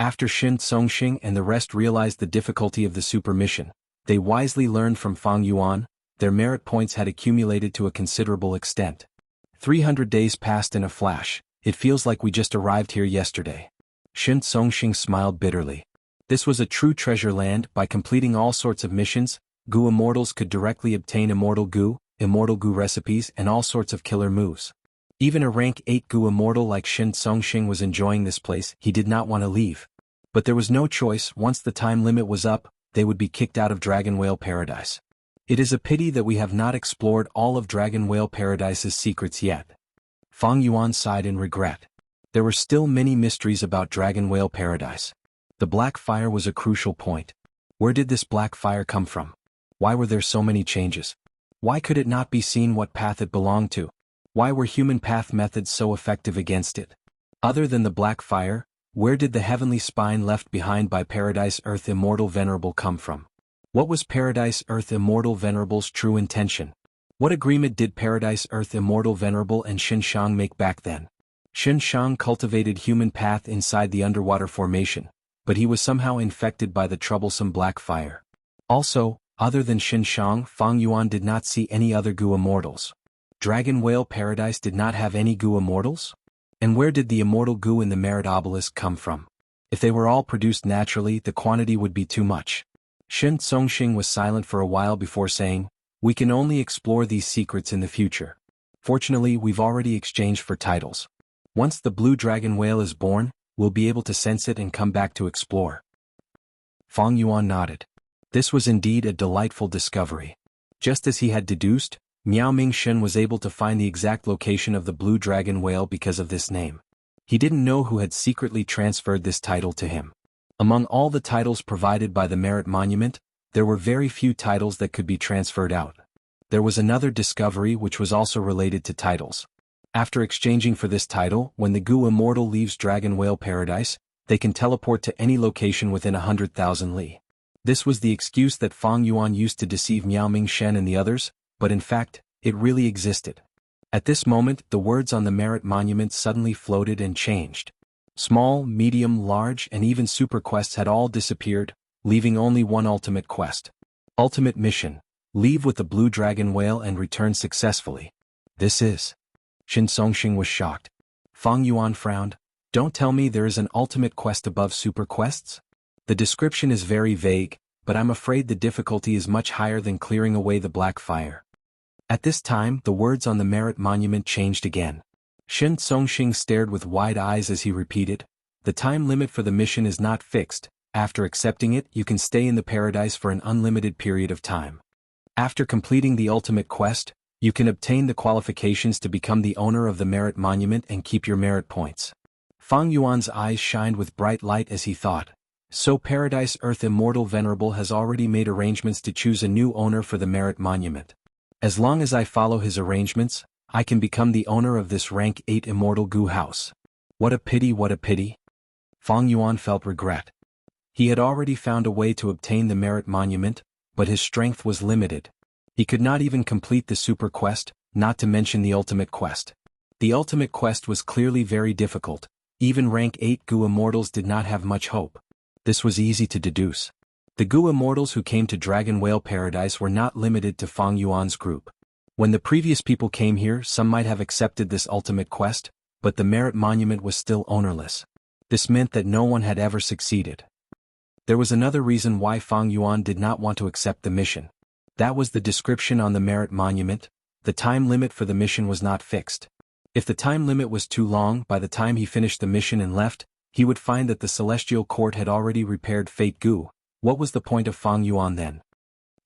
After Shen Songxing and the rest realized the difficulty of the super mission, they wisely learned from Fang Yuan. Their merit points had accumulated to a considerable extent. 300 days passed in a flash, it feels like we just arrived here yesterday. Shen Songxing smiled bitterly. This was a true treasure land. By completing all sorts of missions, Goo Immortals could directly obtain Immortal Goo recipes and all sorts of killer moves. Even a rank 8 Goo Immortal like Shen Songxing was enjoying this place. He did not want to leave. But there was no choice. Once the time limit was up, they would be kicked out of Dragon Whale Paradise. It is a pity that we have not explored all of Dragon Whale Paradise's secrets yet. Fang Yuan sighed in regret. There were still many mysteries about Dragon Whale Paradise. The black fire was a crucial point. Where did this black fire come from? Why were there so many changes? Why could it not be seen what path it belonged to? Why were human path methods so effective against it? Other than the black fire, where did the heavenly spine left behind by Paradise Earth Immortal Venerable come from? What was Paradise Earth Immortal Venerable's true intention? What agreement did Paradise Earth Immortal Venerable and Shen Shang make back then? Shen Shang cultivated human path inside the underwater formation, but he was somehow infected by the troublesome black fire. Also, other than Shen Shang, Fang Yuan did not see any other Goo Immortals. Dragon Whale Paradise did not have any Goo Immortals? And where did the immortal Goo in the Merit Obelisk come from? If they were all produced naturally, the quantity would be too much. Shen Songxing was silent for a while before saying, we can only explore these secrets in the future. Fortunately, we've already exchanged for titles. Once the blue dragon whale is born, we'll be able to sense it and come back to explore. Fang Yuan nodded. This was indeed a delightful discovery. Just as he had deduced, Miao Ming Shen was able to find the exact location of the blue dragon whale because of this name. He didn't know who had secretly transferred this title to him. Among all the titles provided by the Merit Monument, there were very few titles that could be transferred out. There was another discovery which was also related to titles. After exchanging for this title, when the Gu Immortal leaves Dragon Whale Paradise, they can teleport to any location within 100,000 li. This was the excuse that Fang Yuan used to deceive Miao Ming Shen and the others, but in fact, it really existed. At this moment, the words on the merit monument suddenly floated and changed. Small, medium, large, and even super quests had all disappeared, leaving only one ultimate quest. Ultimate mission: leave with the blue dragon whale and return successfully. This is... Shin Songxing was shocked. Fang Yuan frowned. Don't tell me there is an ultimate quest above super quests? The description is very vague, but I'm afraid the difficulty is much higher than clearing away the black fire. At this time, the words on the merit monument changed again. Shin Songxing stared with wide eyes as he repeated, "The time limit for the mission is not fixed. After accepting it, you can stay in the paradise for an unlimited period of time. After completing the ultimate quest, you can obtain the qualifications to become the owner of the merit monument and keep your merit points." Fang Yuan's eyes shined with bright light as he thought, so Paradise Earth Immortal Venerable has already made arrangements to choose a new owner for the merit monument. As long as I follow his arrangements, I can become the owner of this rank 8 Immortal Gu house. What a pity, what a pity. Fang Yuan felt regret. He had already found a way to obtain the merit monument, but his strength was limited. He could not even complete the super quest, not to mention the ultimate quest. The ultimate quest was clearly very difficult. Even rank 8 Gu Immortals did not have much hope. This was easy to deduce. The Gu Immortals who came to Dragon Whale Paradise were not limited to Fang Yuan's group. When the previous people came here, some might have accepted this ultimate quest, but the merit monument was still ownerless. This meant that no one had ever succeeded. There was another reason why Fang Yuan did not want to accept the mission. That was the description on the merit monument. The time limit for the mission was not fixed. If the time limit was too long, by the time he finished the mission and left, he would find that the Celestial Court had already repaired Fate Gu. What was the point of Fang Yuan then?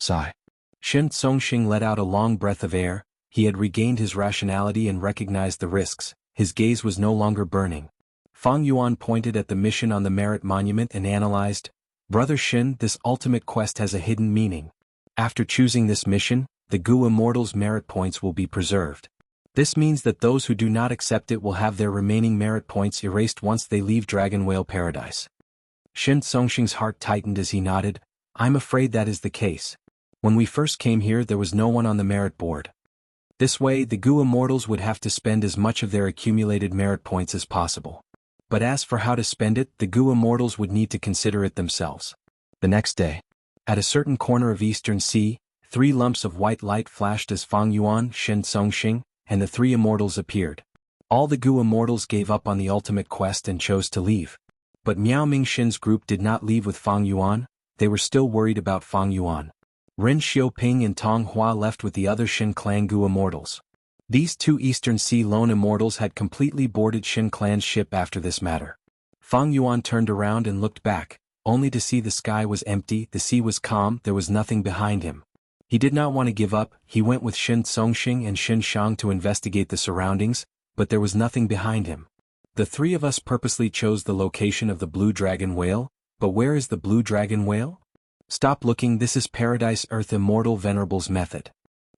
Sigh. Shin Songxing let out a long breath of air. He had regained his rationality and recognized the risks. His gaze was no longer burning. Fang Yuan pointed at the mission on the merit monument and analyzed, "Brother Shin, this ultimate quest has a hidden meaning. After choosing this mission, the Gu Immortals' merit points will be preserved. This means that those who do not accept it will have their remaining merit points erased once they leave Dragon Whale Paradise." Shin Songxing's heart tightened as he nodded. "I'm afraid that is the case. When we first came here, there was no one on the merit board. This way, the Gu Immortals would have to spend as much of their accumulated merit points as possible. But as for how to spend it, the Gu Immortals would need to consider it themselves." The next day, at a certain corner of Eastern Sea, 3 lumps of white light flashed as Fang Yuan, Shin Songxing, and the 3 immortals appeared. All the Gu Immortals gave up on the ultimate quest and chose to leave. But Miao Ming Shin's group did not leave with Fang Yuan. They were still worried about Fang Yuan. Ren Xiaoping and Tong Hua left with the other Shin Clan Gu Immortals. These 2 Eastern Sea lone immortals had completely boarded Shin Clan's ship after this matter. Fang Yuan turned around and looked back, only to see the sky was empty, the sea was calm, there was nothing behind him. He did not want to give up. He went with Shin Songxing and Shin Shang to investigate the surroundings, but there was nothing behind him. "The 3 of us purposely chose the location of the Blue Dragon Whale, but where is the Blue Dragon Whale? Stop looking, this is Paradise Earth Immortal Venerable's method.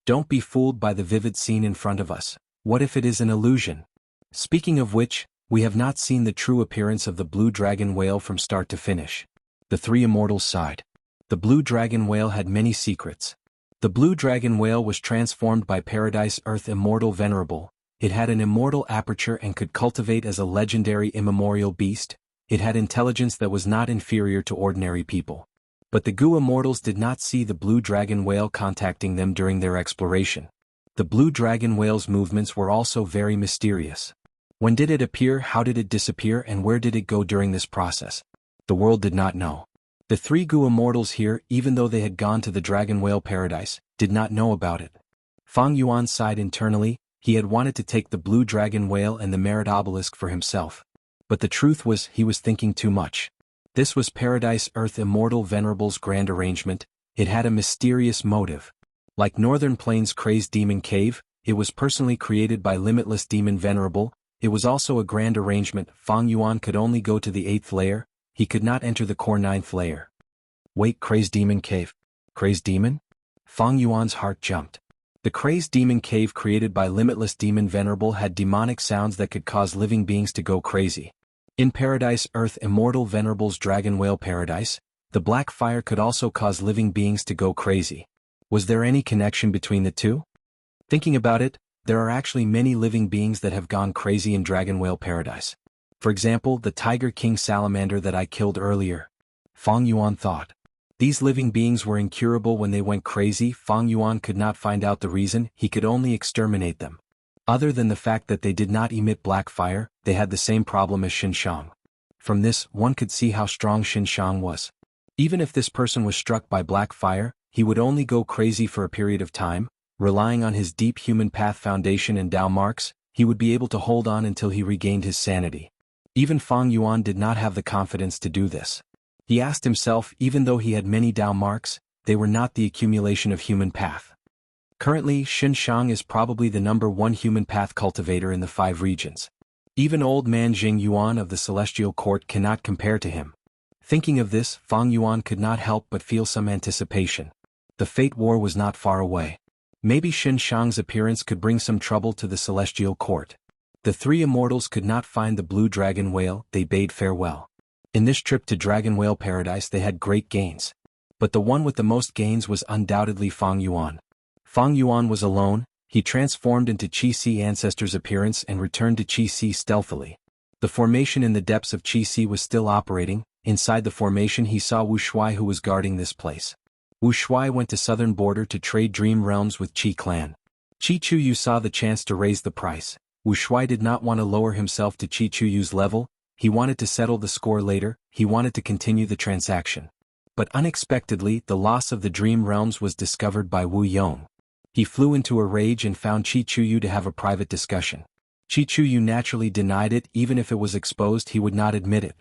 Don't be fooled by the vivid scene in front of us. What if it is an illusion? Speaking of which, we have not seen the true appearance of the Blue Dragon Whale from start to finish." The 3 immortals sighed. The Blue Dragon Whale had many secrets. The Blue Dragon Whale was transformed by Paradise Earth Immortal Venerable. It had an immortal aperture and could cultivate as a legendary immemorial beast. It had intelligence that was not inferior to ordinary people. But the Gu Immortals did not see the Blue Dragon Whale contacting them during their exploration. The Blue Dragon Whale's movements were also very mysterious. When did it appear, how did it disappear, and where did it go during this process? The world did not know. The 3 Gu Immortals here, even though they had gone to the Dragon Whale Paradise, did not know about it. Fang Yuan sighed internally. He had wanted to take the Blue Dragon Whale and the Merit Obelisk for himself. But the truth was, he was thinking too much. This was Paradise Earth Immortal Venerable's grand arrangement. It had a mysterious motive. Like Northern Plains' Crazed Demon Cave, it was personally created by Limitless Demon Venerable. It was also a grand arrangement. Fang Yuan could only go to the 8th layer. He could not enter the core 9th layer. Wait, Crazed Demon Cave? Crazed Demon? Fang Yuan's heart jumped. The crazed demon cave created by Limitless Demon Venerable had demonic sounds that could cause living beings to go crazy. In Paradise Earth Immortal Venerable's Dragon Whale Paradise, the black fire could also cause living beings to go crazy. Was there any connection between the two? Thinking about it, there are actually many living beings that have gone crazy in Dragon Whale Paradise. For example, the Tiger King Salamander that I killed earlier. Fang Yuan thought. These living beings were incurable when they went crazy. Fang Yuan could not find out the reason, he could only exterminate them. Other than the fact that they did not emit black fire, they had the same problem as Xinshang. From this, one could see how strong Xinshang was. Even if this person was struck by black fire, he would only go crazy for a period of time. Relying on his deep human path foundation and Dao marks, he would be able to hold on until he regained his sanity. Even Fang Yuan did not have the confidence to do this. He asked himself, even though he had many Dao marks, they were not the accumulation of human path. Currently, Xinshang is probably the #1 human path cultivator in the 5 regions. Even old man Jing Yuan of the Celestial Court cannot compare to him. Thinking of this, Fang Yuan could not help but feel some anticipation. The Fate War was not far away. Maybe Xinshang's appearance could bring some trouble to the Celestial Court. The 3 immortals could not find the blue dragon whale, they bade farewell. In this trip to Dragon Whale Paradise they had great gains. But the one with the most gains was undoubtedly Fang Yuan. Fang Yuan was alone, he transformed into Qi-Si Ancestor's appearance and returned to Qi-Si stealthily. The formation in the depths of Qi-Si was still operating. Inside the formation he saw Wu Shuai who was guarding this place. Wu Shuai went to southern border to trade dream realms with Qi clan. Qi Chuyu saw the chance to raise the price. Wu Shuai did not want to lower himself to Qi Chuyu's level, he wanted to settle the score later, he wanted to continue the transaction. But unexpectedly, the loss of the dream realms was discovered by Wu Yong. He flew into a rage and found Qi Chuyu to have a private discussion. Qi Chuyu naturally denied it, even if it was exposed he would not admit it.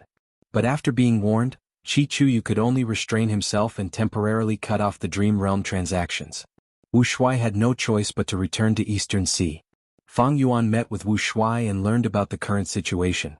But after being warned, Qi Chuyu could only restrain himself and temporarily cut off the dream realm transactions. Wu Shuai had no choice but to return to Eastern Sea. Fang Yuan met with Wu Shuai and learned about the current situation.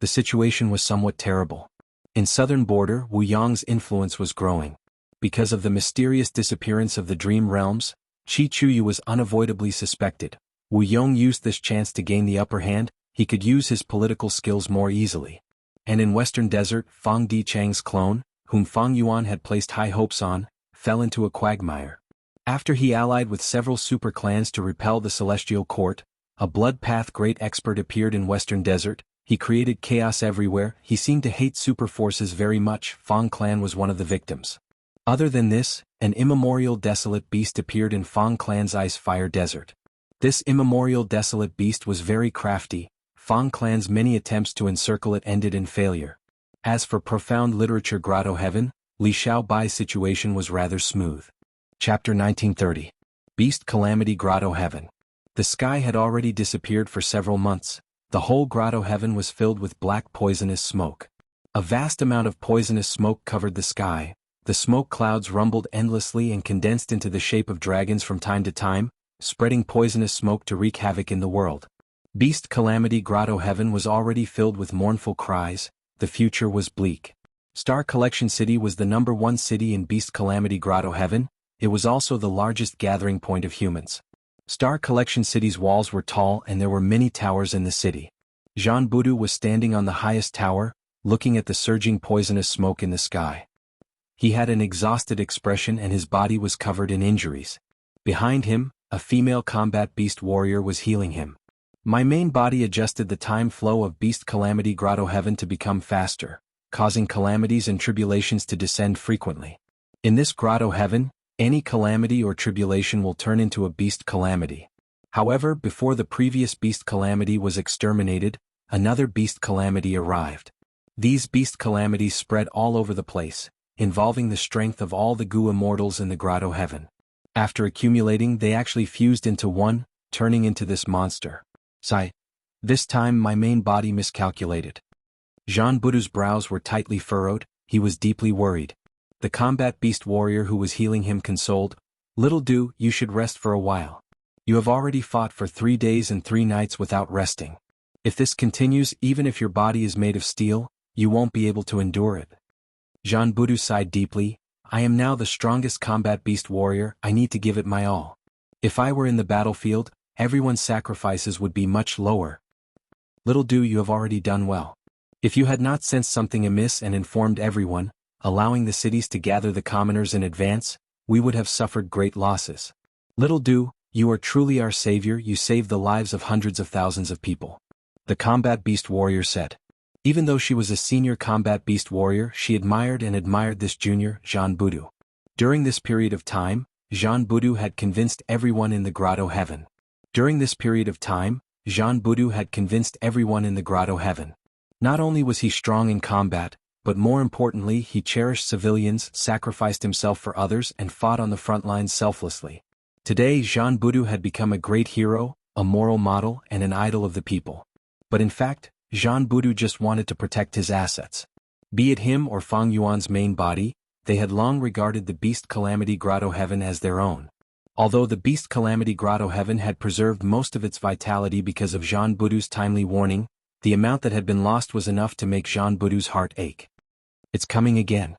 The situation was somewhat terrible. In southern border, Wu Yong's influence was growing. Because of the mysterious disappearance of the dream realms, Qi Chuyu was unavoidably suspected. Wu Yong used this chance to gain the upper hand, he could use his political skills more easily. And in Western Desert, Fang Dichang's clone, whom Fang Yuan had placed high hopes on, fell into a quagmire. After he allied with several super clans to repel the Celestial Court, a blood path great expert appeared in Western Desert. He created chaos everywhere, he seemed to hate super forces very much. Fang clan was one of the victims. Other than this, an immemorial desolate beast appeared in Fang clan's ice fire desert. This immemorial desolate beast was very crafty. Fang clan's many attempts to encircle it ended in failure. As for profound literature Grotto Heaven, Li Xiaobai's situation was rather smooth. Chapter 1930. Beast Calamity Grotto Heaven. The sky had already disappeared for several months. The whole Grotto Heaven was filled with black poisonous smoke. A vast amount of poisonous smoke covered the sky. The smoke clouds rumbled endlessly and condensed into the shape of dragons from time to time, spreading poisonous smoke to wreak havoc in the world. Beast Calamity Grotto Heaven was already filled with mournful cries, the future was bleak. Star Collection City was the #1 city in Beast Calamity Grotto Heaven, it was also the largest gathering point of humans. Star Collection City's walls were tall and there were many towers in the city. Jean Budu was standing on the highest tower, looking at the surging poisonous smoke in the sky. He had an exhausted expression and his body was covered in injuries. Behind him, a female combat beast warrior was healing him. My main body adjusted the time flow of Beast Calamity Grotto Heaven to become faster, causing calamities and tribulations to descend frequently. In this Grotto Heaven, any calamity or tribulation will turn into a beast calamity. However, before the previous beast calamity was exterminated, another beast calamity arrived. These beast calamities spread all over the place, involving the strength of all the Gu immortals in the Grotto Heaven. After accumulating, they actually fused into one, turning into this monster. Sigh. This time my main body miscalculated. Jean Budu's brows were tightly furrowed, he was deeply worried. The combat beast warrior who was healing him consoled, "Little Du, you should rest for a while. You have already fought for 3 days and 3 nights without resting. If this continues, even if your body is made of steel, you won't be able to endure it." Jean Budu sighed deeply, "I am now the strongest combat beast warrior, I need to give it my all." If I were in the battlefield, everyone's sacrifices would be much lower. Little do you have already done well. If you had not sensed something amiss and informed everyone, allowing the cities to gather the commoners in advance, we would have suffered great losses. Little do, you are truly our savior, you saved the lives of hundreds of thousands of people. The combat beast warrior said. Even though she was a senior combat beast warrior, she admired this junior, Jean Budu. During this period of time, Jean Budu had convinced everyone in the grotto heaven. Not only was he strong in combat, but more importantly he cherished civilians, sacrificed himself for others and fought on the front lines selflessly. Today Jean Budu had become a great hero, a moral model and an idol of the people. But in fact, Jean Budu just wanted to protect his assets. Be it him or Fang Yuan's main body, they had long regarded the Beast Calamity Grotto Heaven as their own. Although the Beast Calamity Grotto Heaven had preserved most of its vitality because of Jean Budu's timely warning, the amount that had been lost was enough to make Jean Budu's heart ache. It's coming again.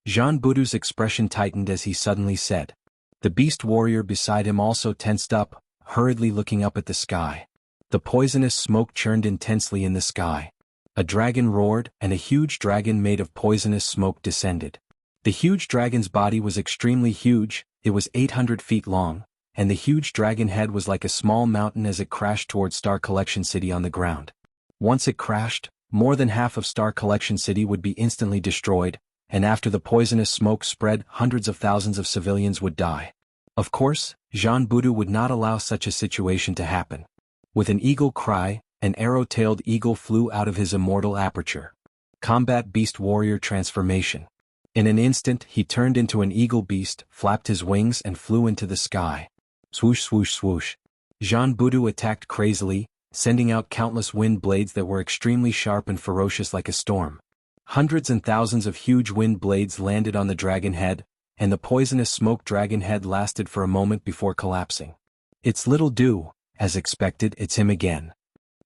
Jean Budu's expression tightened as he suddenly said. The beast warrior beside him also tensed up, hurriedly looking up at the sky. The poisonous smoke churned intensely in the sky. A dragon roared, and a huge dragon made of poisonous smoke descended. The huge dragon's body was extremely huge, it was 800 feet long, and the huge dragon head was like a small mountain as it crashed toward Star Collection City on the ground. Once it crashed, more than half of Star Collection City would be instantly destroyed, and after the poisonous smoke spread, hundreds of thousands of civilians would die. Of course, Jean Budu would not allow such a situation to happen. With an eagle cry, an arrow-tailed eagle flew out of his immortal aperture. Combat Beast Warrior Transformation. In an instant he turned into an eagle beast, flapped his wings and flew into the sky. Swoosh swoosh swoosh. Jean Budu attacked crazily, sending out countless wind blades that were extremely sharp and ferocious like a storm. Hundreds and thousands of huge wind blades landed on the dragon head, and the poisonous smoke dragon head lasted for a moment before collapsing. It's Little Do, as expected, it's him again.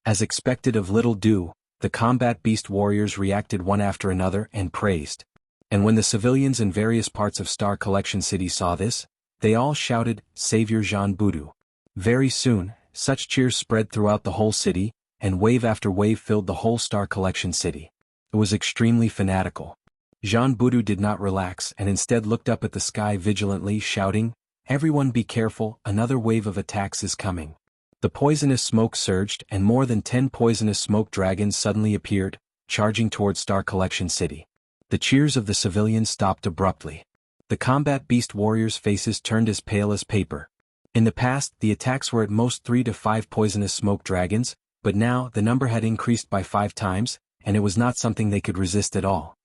As expected of Little Do, the combat beast warriors reacted one after another and praised. And when the civilians in various parts of Star Collection City saw this, they all shouted, Savior Jean Budu. Very soon, such cheers spread throughout the whole city, and wave after wave filled the whole Star Collection City. It was extremely fanatical. Jean Budu did not relax and instead looked up at the sky vigilantly, shouting, Everyone be careful, another wave of attacks is coming. The poisonous smoke surged and more than 10 poisonous smoke dragons suddenly appeared, charging toward Star Collection City. The cheers of the civilians stopped abruptly. The combat beast warriors' faces turned as pale as paper. In the past, the attacks were at most 3 to 5 poisonous smoke dragons, but now the number had increased by 5 times, and it was not something they could resist at all.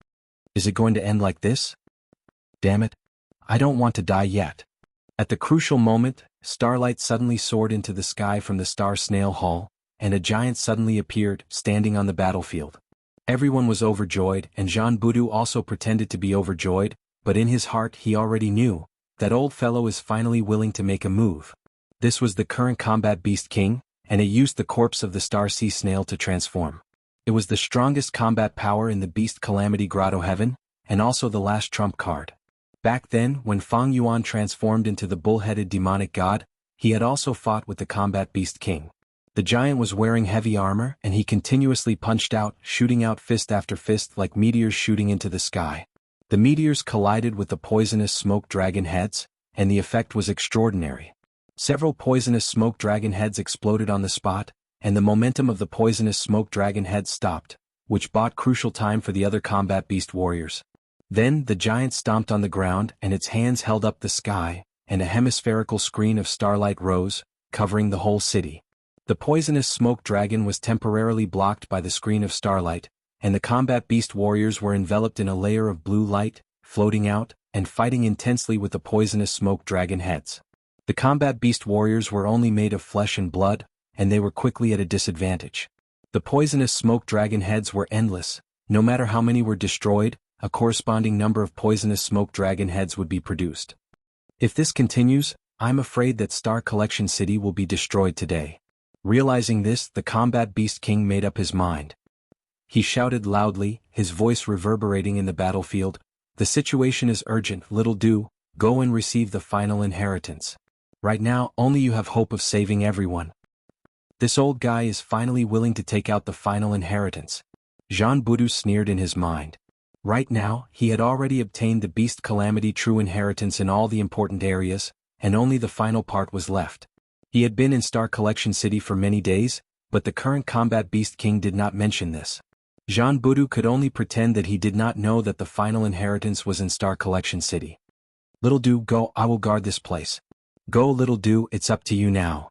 Is it going to end like this? Damn it. I don't want to die yet. At the crucial moment, starlight suddenly soared into the sky from the Star Snail Hall, and a giant suddenly appeared, standing on the battlefield. Everyone was overjoyed, and Jean Budu also pretended to be overjoyed, but in his heart he already knew, that old fellow is finally willing to make a move. This was the current combat beast king, and it used the corpse of the Star Sea Snail to transform. It was the strongest combat power in the Beast Calamity Grotto Heaven, and also the last trump card. Back then, when Fang Yuan transformed into the bull-headed demonic god, he had also fought with the combat beast king. The giant was wearing heavy armor, and he continuously punched out, shooting out fist after fist like meteors shooting into the sky. The meteors collided with the poisonous smoke dragon heads, and the effect was extraordinary. Several poisonous smoke dragon heads exploded on the spot, and the momentum of the poisonous smoke dragon heads stopped, which bought crucial time for the other combat beast warriors. Then the giant stomped on the ground and its hands held up the sky, and a hemispherical screen of starlight rose, covering the whole city. The poisonous smoke dragon was temporarily blocked by the screen of starlight, and the combat beast warriors were enveloped in a layer of blue light, floating out, and fighting intensely with the poisonous smoke dragon heads. The combat beast warriors were only made of flesh and blood, and they were quickly at a disadvantage. The poisonous smoke dragon heads were endless. No matter how many were destroyed, a corresponding number of poisonous smoke dragon heads would be produced. If this continues, I'm afraid that Star Collection City will be destroyed today. Realizing this, the combat beast king made up his mind. He shouted loudly, his voice reverberating in the battlefield, The situation is urgent, Little Do, go and receive the final inheritance. Right now, only you have hope of saving everyone. This old guy is finally willing to take out the final inheritance. Jean Boudou sneered in his mind. Right now, he had already obtained the Beast Calamity true inheritance in all the important areas, and only the final part was left. He had been in Star Collection City for many days, but the current Combat Beast King did not mention this. Jean Boudou could only pretend that he did not know that the final inheritance was in Star Collection City. Little Do, go, I will guard this place. Go, Little Do, it's up to you now.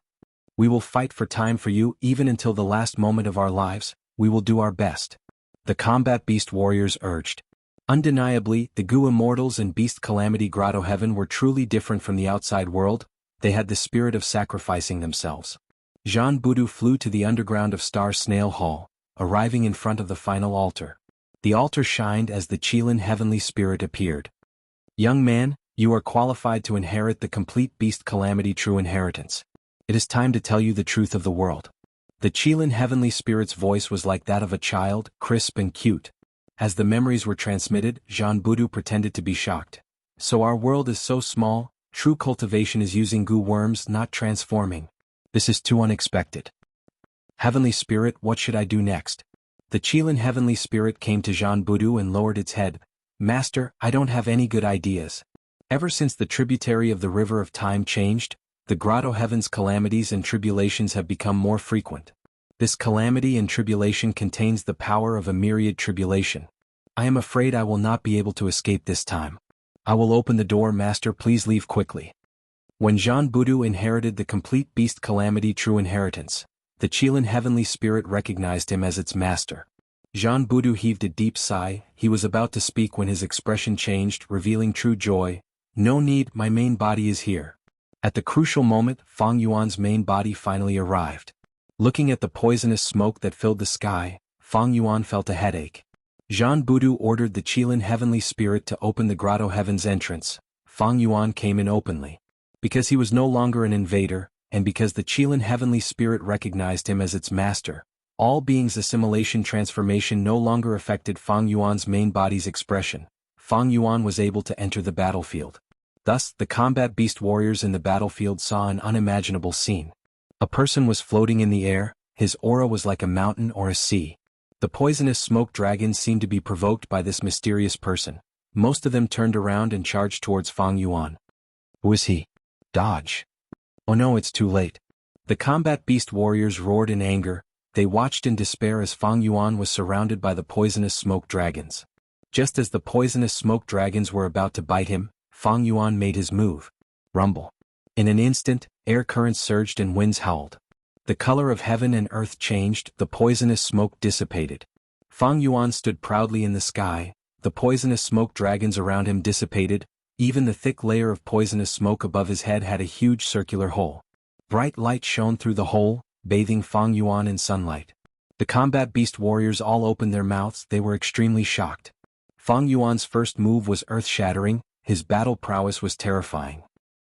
We will fight for time for you even until the last moment of our lives, we will do our best. The Combat Beast warriors urged. Undeniably, the Gu Immortals and Beast Calamity Grotto Heaven were truly different from the outside world, they had the spirit of sacrificing themselves. Jean Boudou flew to the underground of Star Snail Hall, arriving in front of the final altar. The altar shined as the Qilin Heavenly Spirit appeared. Young man, you are qualified to inherit the complete Beast Calamity true inheritance. It is time to tell you the truth of the world. The Qilin Heavenly Spirit's voice was like that of a child, crisp and cute. As the memories were transmitted, Jean Boudou pretended to be shocked. So our world is so small, true cultivation is using goo worms, not transforming. This is too unexpected. Heavenly Spirit, what should I do next? The Qilin Heavenly Spirit came to Jean Boudou and lowered its head. Master, I don't have any good ideas. Ever since the tributary of the River of Time changed, the Grotto Heaven's calamities and tribulations have become more frequent. This calamity and tribulation contains the power of a myriad tribulation. I am afraid I will not be able to escape this time. I will open the door, Master, please leave quickly. When Jean Boudou inherited the complete Beast Calamity true inheritance, the Qilin Heavenly Spirit recognized him as its master. Jean Boudou heaved a deep sigh, he was about to speak when his expression changed, revealing true joy. No need, my main body is here. At the crucial moment, Fang Yuan's main body finally arrived. Looking at the poisonous smoke that filled the sky, Fang Yuan felt a headache. Jean Boudou ordered the Qilin Heavenly Spirit to open the Grotto Heaven's entrance. Fang Yuan came in openly. Because he was no longer an invader, and because the Qilin Heavenly Spirit recognized him as its master, all beings' assimilation transformation no longer affected Fang Yuan's main body's expression. Fang Yuan was able to enter the battlefield. Thus, the combat beast warriors in the battlefield saw an unimaginable scene. A person was floating in the air, his aura was like a mountain or a sea. The poisonous smoke dragons seemed to be provoked by this mysterious person. Most of them turned around and charged towards Fang Yuan. Who is he? Dodge. Oh no, it's too late. The combat beast warriors roared in anger, they watched in despair as Fang Yuan was surrounded by the poisonous smoke dragons. Just as the poisonous smoke dragons were about to bite him, Fang Yuan made his move. Rumble. In an instant, air currents surged and winds howled. The color of heaven and earth changed, the poisonous smoke dissipated. Fang Yuan stood proudly in the sky, the poisonous smoke dragons around him dissipated, even the thick layer of poisonous smoke above his head had a huge circular hole. Bright light shone through the hole, bathing Fang Yuan in sunlight. The combat beast warriors all opened their mouths, they were extremely shocked. Fang Yuan's first move was earth-shattering, his battle prowess was terrifying.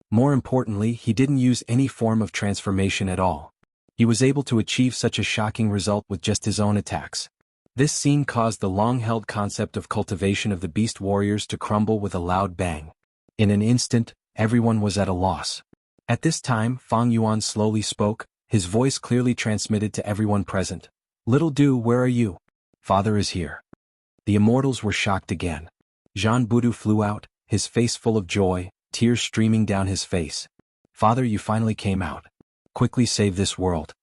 More importantly, he didn't use any form of transformation at all. He was able to achieve such a shocking result with just his own attacks. This scene caused the long-held concept of cultivation of the beast warriors to crumble with a loud bang. In an instant, everyone was at a loss. At this time, Fang Yuan slowly spoke, his voice clearly transmitted to everyone present. Little Do, where are you? Father is here. The immortals were shocked again. Jean Boudou flew out, his face full of joy, tears streaming down his face. Father, you finally came out. Quickly save this world.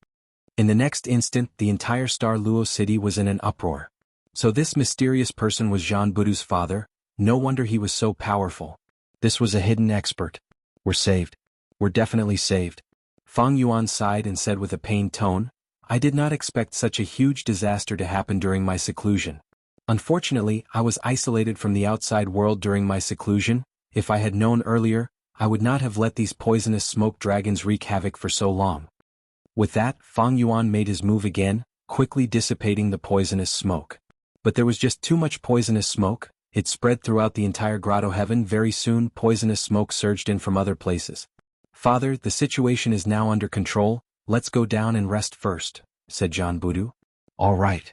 In the next instant, the entire Star Luo city was in an uproar. So this mysterious person was Jean Boudou's father, no wonder he was so powerful. This was a hidden expert. We're saved. We're definitely saved. Fang Yuan sighed and said with a pained tone, I did not expect such a huge disaster to happen during my seclusion. Unfortunately, I was isolated from the outside world during my seclusion. If I had known earlier, I would not have let these poisonous smoke dragons wreak havoc for so long. With that, Fang Yuan made his move again, quickly dissipating the poisonous smoke. But there was just too much poisonous smoke, it spread throughout the entire Grotto Heaven. Very soon, poisonous smoke surged in from other places. Father, the situation is now under control, let's go down and rest first, said Jean Boudou. All right.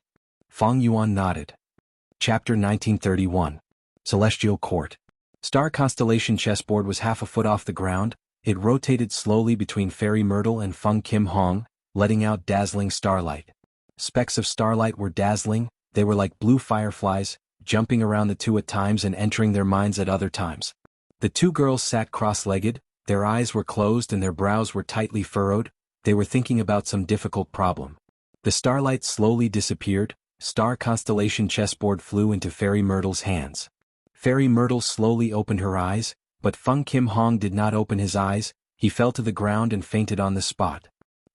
Fang Yuan nodded. Chapter 1931. Celestial Court. Star Constellation chessboard was half a foot off the ground, It rotated slowly between Fairy Myrtle and Feng Kim Hong, letting out dazzling starlight. Specks of starlight were dazzling, they were like blue fireflies, jumping around the two at times and entering their minds at other times. The two girls sat cross-legged, their eyes were closed and their brows were tightly furrowed, they were thinking about some difficult problem. The starlight slowly disappeared, star constellation chessboard flew into Fairy Myrtle's hands. Fairy Myrtle slowly opened her eyes, but Feng Kim Hong did not open his eyes, he fell to the ground and fainted on the spot.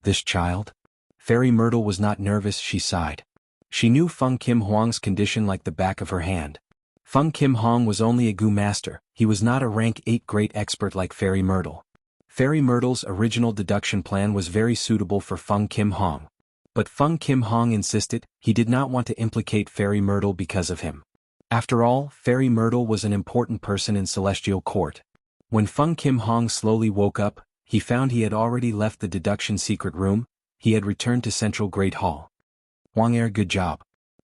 This child? Fairy Myrtle was not nervous, she sighed. She knew Feng Kim Hong's condition like the back of her hand. Feng Kim Hong was only a Gu master, he was not a rank 8 great expert like Fairy Myrtle. Fairy Myrtle's original deduction plan was very suitable for Feng Kim Hong. But Feng Kim Hong insisted, he did not want to implicate Fairy Myrtle because of him. After all, Fairy Myrtle was an important person in Celestial Court. When Feng Kim Hong slowly woke up, he found he had already left the deduction secret room, he had returned to Central Great Hall. Huang Er, good job.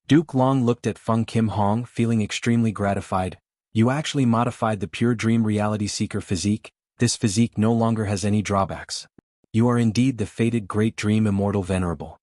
Duke Long looked at Feng Kim Hong feeling extremely gratified. You actually modified the pure dream reality seeker physique, this physique no longer has any drawbacks. You are indeed the fated great dream immortal venerable.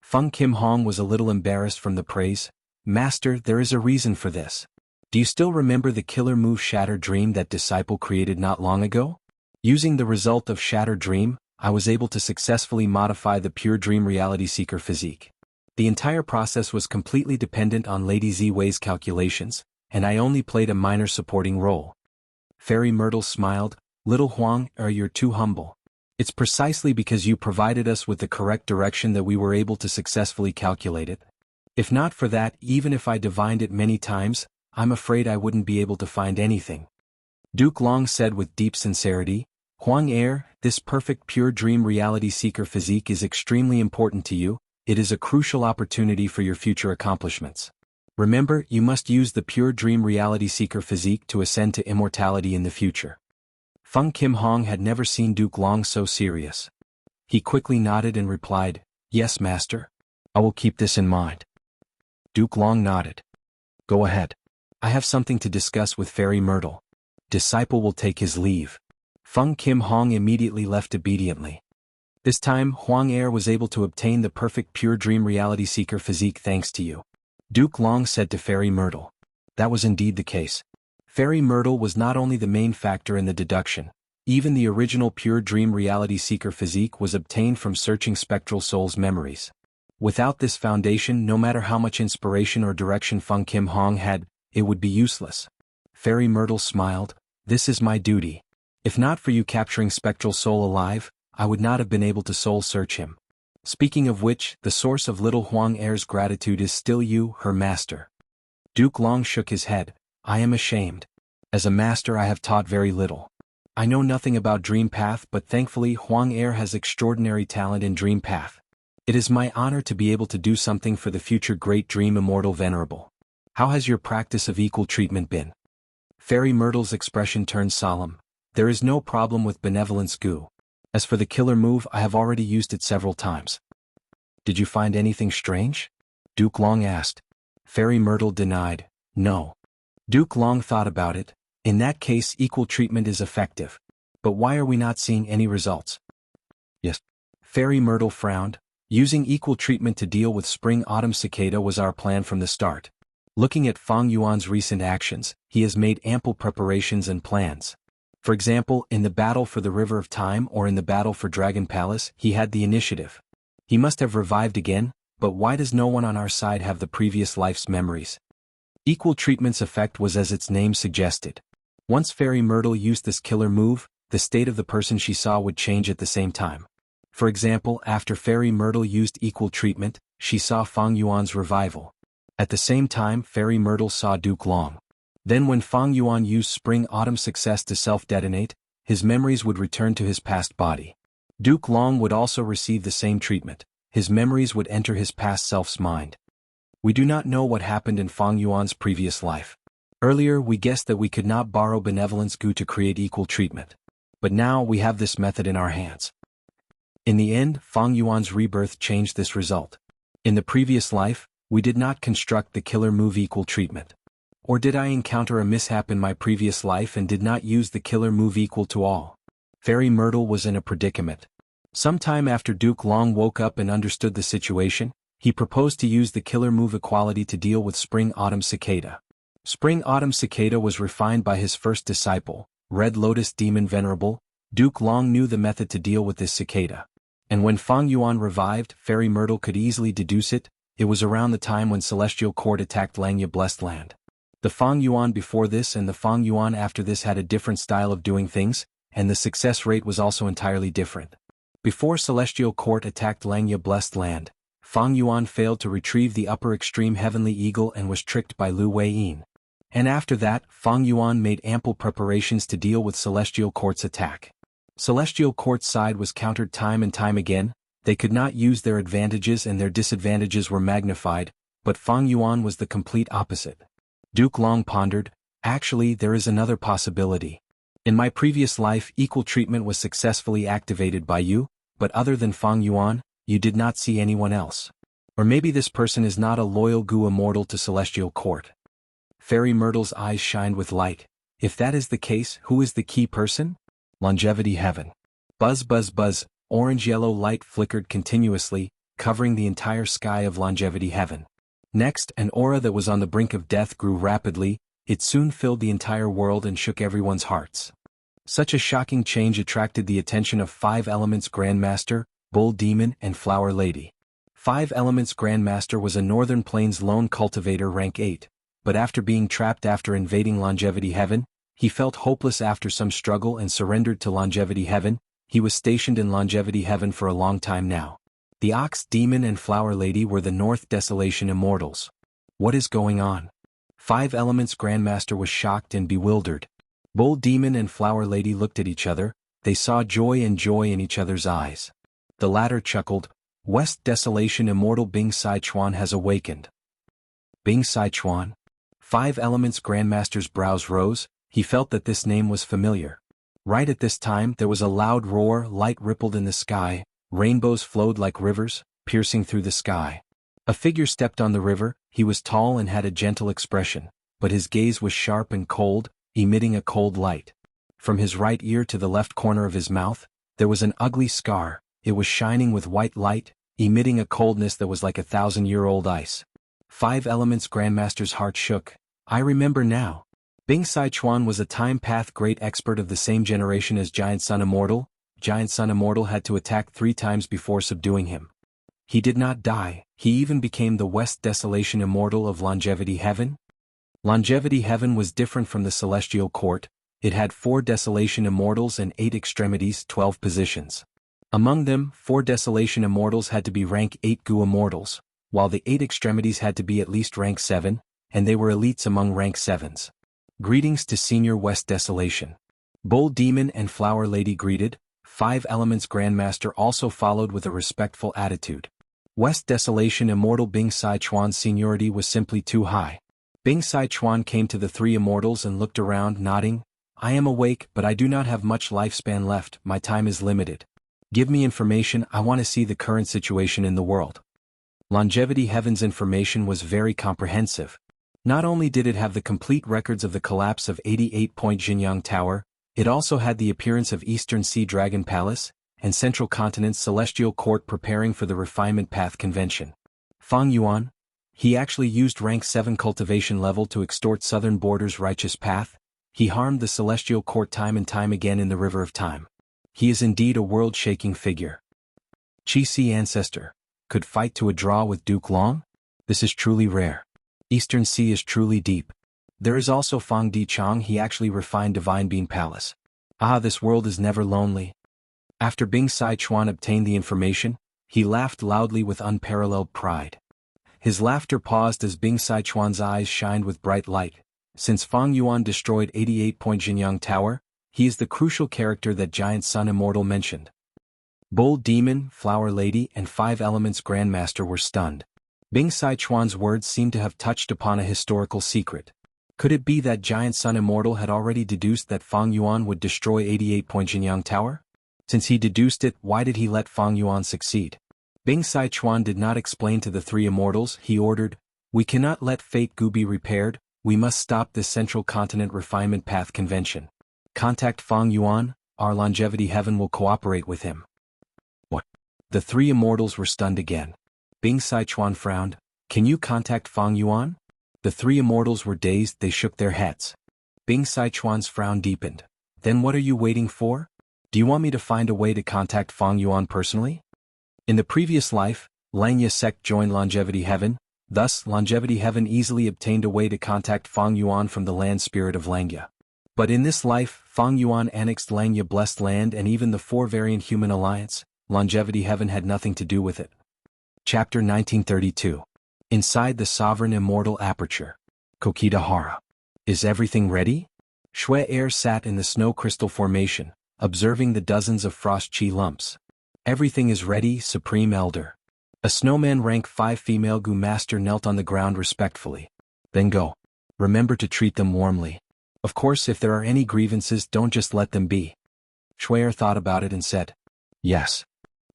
Feng Kim Hong was a little embarrassed from the praise. Master, there is a reason for this. Do you still remember the killer move Shatter Dream that disciple created not long ago? Using the result of Shatter Dream, I was able to successfully modify the pure dream reality seeker physique. The entire process was completely dependent on Lady Ziwei's calculations, and I only played a minor supporting role. Fairy Myrtle smiled, Little Huang, you're too humble. It's precisely because you provided us with the correct direction that we were able to successfully calculate it. If not for that, even if I divined it many times, I'm afraid I wouldn't be able to find anything. Duke Long said with deep sincerity, Huang Er, this perfect pure dream reality seeker physique is extremely important to you, it is a crucial opportunity for your future accomplishments. Remember, you must use the pure dream reality seeker physique to ascend to immortality in the future. Feng Kim Hong had never seen Duke Long so serious. He quickly nodded and replied, Yes, master. I will keep this in mind. Duke Long nodded. Go ahead. I have something to discuss with Fairy Myrtle. Disciple will take his leave. Feng Kim Hong immediately left obediently. This time, Huang Er was able to obtain the perfect pure dream reality seeker physique thanks to you. Duke Long said to Fairy Myrtle. That was indeed the case. Fairy Myrtle was not only the main factor in the deduction, even the original pure dream reality seeker physique was obtained from searching Spectral Soul's memories. Without this foundation, no matter how much inspiration or direction Feng Kim Hong had, it would be useless. Fairy Myrtle smiled, This is my duty. If not for you capturing Spectral Soul alive, I would not have been able to soul search him. Speaking of which, the source of little Huang Er's gratitude is still you, her master. Duke Long shook his head, I am ashamed. As a master I have taught very little. I know nothing about Dream Path, but thankfully Huang Er has extraordinary talent in Dream Path. It is my honor to be able to do something for the future great dream immortal venerable. How has your practice of equal treatment been? Fairy Myrtle's expression turned solemn. There is no problem with benevolence Gu. As for the killer move, I have already used it several times. Did you find anything strange? Duke Long asked. Fairy Myrtle denied, No. Duke Long thought about it. In that case, equal treatment is effective. But why are we not seeing any results? Yes. Fairy Myrtle frowned. Using equal treatment to deal with Spring-Autumn Cicada was our plan from the start. Looking at Fang Yuan's recent actions, he has made ample preparations and plans. For example, in the battle for the River of Time or in the battle for Dragon Palace, he had the initiative. He must have revived again, but why does no one on our side have the previous life's memories? Equal treatment's effect was as its name suggested. Once Fairy Myrtle used this killer move, the state of the person she saw would change at the same time. For example, after Fairy Myrtle used equal treatment, she saw Fang Yuan's revival. At the same time, Fairy Myrtle saw Duke Long. Then when Fang Yuan used Spring-Autumn Success to self-detonate, his memories would return to his past body. Duke Long would also receive the same treatment. His memories would enter his past self's mind. We do not know what happened in Fang Yuan's previous life. Earlier we guessed that we could not borrow benevolence Gu to create equal treatment. But now we have this method in our hands. In the end, Fang Yuan's rebirth changed this result. In the previous life, we did not construct the killer move equal treatment. Or did I encounter a mishap in my previous life and did not use the killer move equal to all? Fairy Myrtle was in a predicament. Sometime after Duke Long woke up and understood the situation, he proposed to use the killer move equality to deal with Spring-Autumn Cicada. Spring-Autumn Cicada was refined by his first disciple, Red Lotus Demon Venerable. Duke Long knew the method to deal with this cicada. And when Fang Yuan revived, Fairy Myrtle could easily deduce it. It was around the time when Celestial Court attacked Langya Blessed Land. The Fang Yuan before this and the Fang Yuan after this had a different style of doing things, and the success rate was also entirely different. Before Celestial Court attacked Langya Blessed Land, Fang Yuan failed to retrieve the upper extreme Heavenly Eagle and was tricked by Lu Weiyin. And after that, Fang Yuan made ample preparations to deal with Celestial Court's attack. Celestial Court's side was countered time and time again. They could not use their advantages and their disadvantages were magnified, but Fang Yuan was the complete opposite. Duke Long pondered, actually there is another possibility. In my previous life equal treatment was successfully activated by you, but other than Fang Yuan, you did not see anyone else. Or maybe this person is not a loyal Gu immortal to Celestial Court. Fairy Myrtle's eyes shined with light. If that is the case, who is the key person? Longevity Heaven. Buzz buzz buzz, orange-yellow light flickered continuously, covering the entire sky of Longevity Heaven. Next, an aura that was on the brink of death grew rapidly. It soon filled the entire world and shook everyone's hearts. Such a shocking change attracted the attention of 5 Elements Grandmaster, Bull Demon and Flower Lady. 5 Elements Grandmaster was a Northern Plains lone cultivator rank 8, but after being trapped after invading Longevity Heaven, he felt hopeless after some struggle and surrendered to Longevity Heaven. He was stationed in Longevity Heaven for a long time now. The Ox Demon and Flower Lady were the North Desolation Immortals. What is going on? 5 Elements Grandmaster was shocked and bewildered. Bull Demon and Flower Lady looked at each other. They saw joy and joy in each other's eyes. The latter chuckled, West Desolation Immortal Bing Sai Chuan has awakened. Bing Sai Chuan? 5 Elements Grandmaster's brows rose. He felt that this name was familiar. Right at this time there was a loud roar, light rippled in the sky, rainbows flowed like rivers, piercing through the sky. A figure stepped on the river. He was tall and had a gentle expression, but his gaze was sharp and cold, emitting a cold light. From his right ear to the left corner of his mouth, there was an ugly scar. It was shining with white light, emitting a coldness that was like 1,000-year-old ice. 5 Elements Grandmaster's heart shook. I remember now. Bing Sai Chuan was a time path great expert of the same generation as Giant Sun Immortal. Giant Sun Immortal had to attack 3 times before subduing him. He did not die. He even became the West Desolation Immortal of Longevity Heaven. Longevity Heaven was different from the Celestial Court. It had 4 Desolation Immortals and 8 extremities, 12 positions. Among them, 4 Desolation Immortals had to be rank 8 Gu Immortals, while the 8 extremities had to be at least rank 7, and they were elites among rank 7s. Greetings to Senior West Desolation. Bull Demon and Flower Lady greeted. 5 Elements Grandmaster also followed with a respectful attitude. West Desolation Immortal Bing Sai Chuan's seniority was simply too high. Bing Sai Chuan came to the 3 immortals and looked around, nodding. I am awake, but I do not have much lifespan left. My time is limited. Give me information. I want to see the current situation in the world. Longevity Heaven's information was very comprehensive. Not only did it have the complete records of the collapse of 88-point Jinyang Tower, it also had the appearance of Eastern Sea Dragon Palace, and Central Continent's Celestial Court preparing for the Refinement Path Convention. Fang Yuan? He actually used rank 7 cultivation level to extort Southern Border's righteous path. He harmed the Celestial Court time and time again in the River of Time. He is indeed a world-shaking figure. Qi Si Ancestor could fight to a draw with Duke Long? This is truly rare. Eastern Sea is truly deep. There is also Fang Di Chang. He actually refined Divine Bean Palace. Ah, this world is never lonely. After Bing Sai Chuan obtained the information, he laughed loudly with unparalleled pride. His laughter paused as Bing Sai Chuan's eyes shined with bright light. Since Fang Yuan destroyed 88-point Jinyang Tower, he is the crucial character that Giant Sun Immortal mentioned. Bull Demon, Flower Lady, and 5 Elements Grandmaster were stunned. Bing Sai Chuan's words seemed to have touched upon a historical secret. Could it be that Giant Sun Immortal had already deduced that Fang Yuan would destroy 88-point Jinyang Tower? Since he deduced it, why did he let Fang Yuan succeed? Bing Sai Chuan did not explain to the 3 immortals. He ordered, we cannot let Fate Gu be repaired. We must stop this Central Continent Refinement Path Convention. Contact Fang Yuan. our longevity heaven will cooperate with him. What? The three immortals were stunned again. Bing Sichuan frowned. Can you contact Fang Yuan? The three immortals were dazed, they shook their heads. Bing Sichuan's frown deepened. Then what are you waiting for? Do you want me to find a way to contact Fang Yuan personally? In the previous life, Langya sect joined Longevity Heaven, thus Longevity Heaven easily obtained a way to contact Fang Yuan from the land spirit of Langya. But in this life, Fang Yuan annexed Langya Blessed Land and even the four-variant human alliance, Longevity Heaven had nothing to do with it. Chapter 1932. Inside the Sovereign Immortal Aperture. Kokidahara. Is everything ready? Shui Air sat in the snow crystal formation, observing the dozens of frost chi lumps. Everything is ready, Supreme Elder. A snowman rank 5 female Gu master knelt on the ground respectfully. Then go. Remember to treat them warmly. Of course, if there are any grievances, don't just let them be. Shui Air thought about it and said, yes.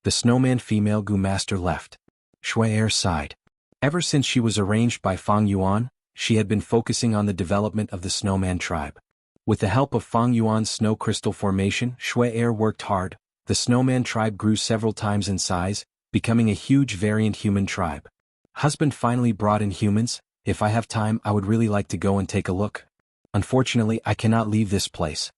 The snowman female Gu master left. Shui Air sighed. Ever since she was arranged by Fang Yuan, she had been focusing on the development of the snowman tribe. With the help of Fang Yuan's snow crystal formation, Shui Air worked hard. The snowman tribe grew several times in size, becoming a huge variant human tribe. Husband finally brought in humans. If I have time, I would really like to go and take a look. Unfortunately, I cannot leave this place.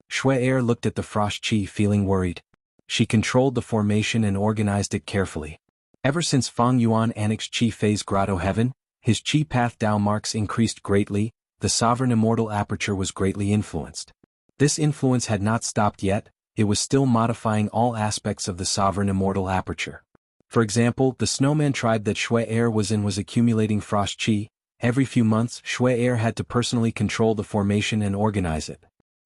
Shui Air looked at the frost chi, feeling worried. She controlled the formation and organized it carefully. Ever since Fang Yuan annexed Chi Phase Grotto Heaven, his Chi Path Dao marks increased greatly, the Sovereign Immortal Aperture was greatly influenced. This influence had not stopped yet, it was still modifying all aspects of the Sovereign Immortal Aperture. For example, the snowman tribe that Shui Air was in was accumulating frost chi. Every few months, Shui Air had to personally control the formation and organize it.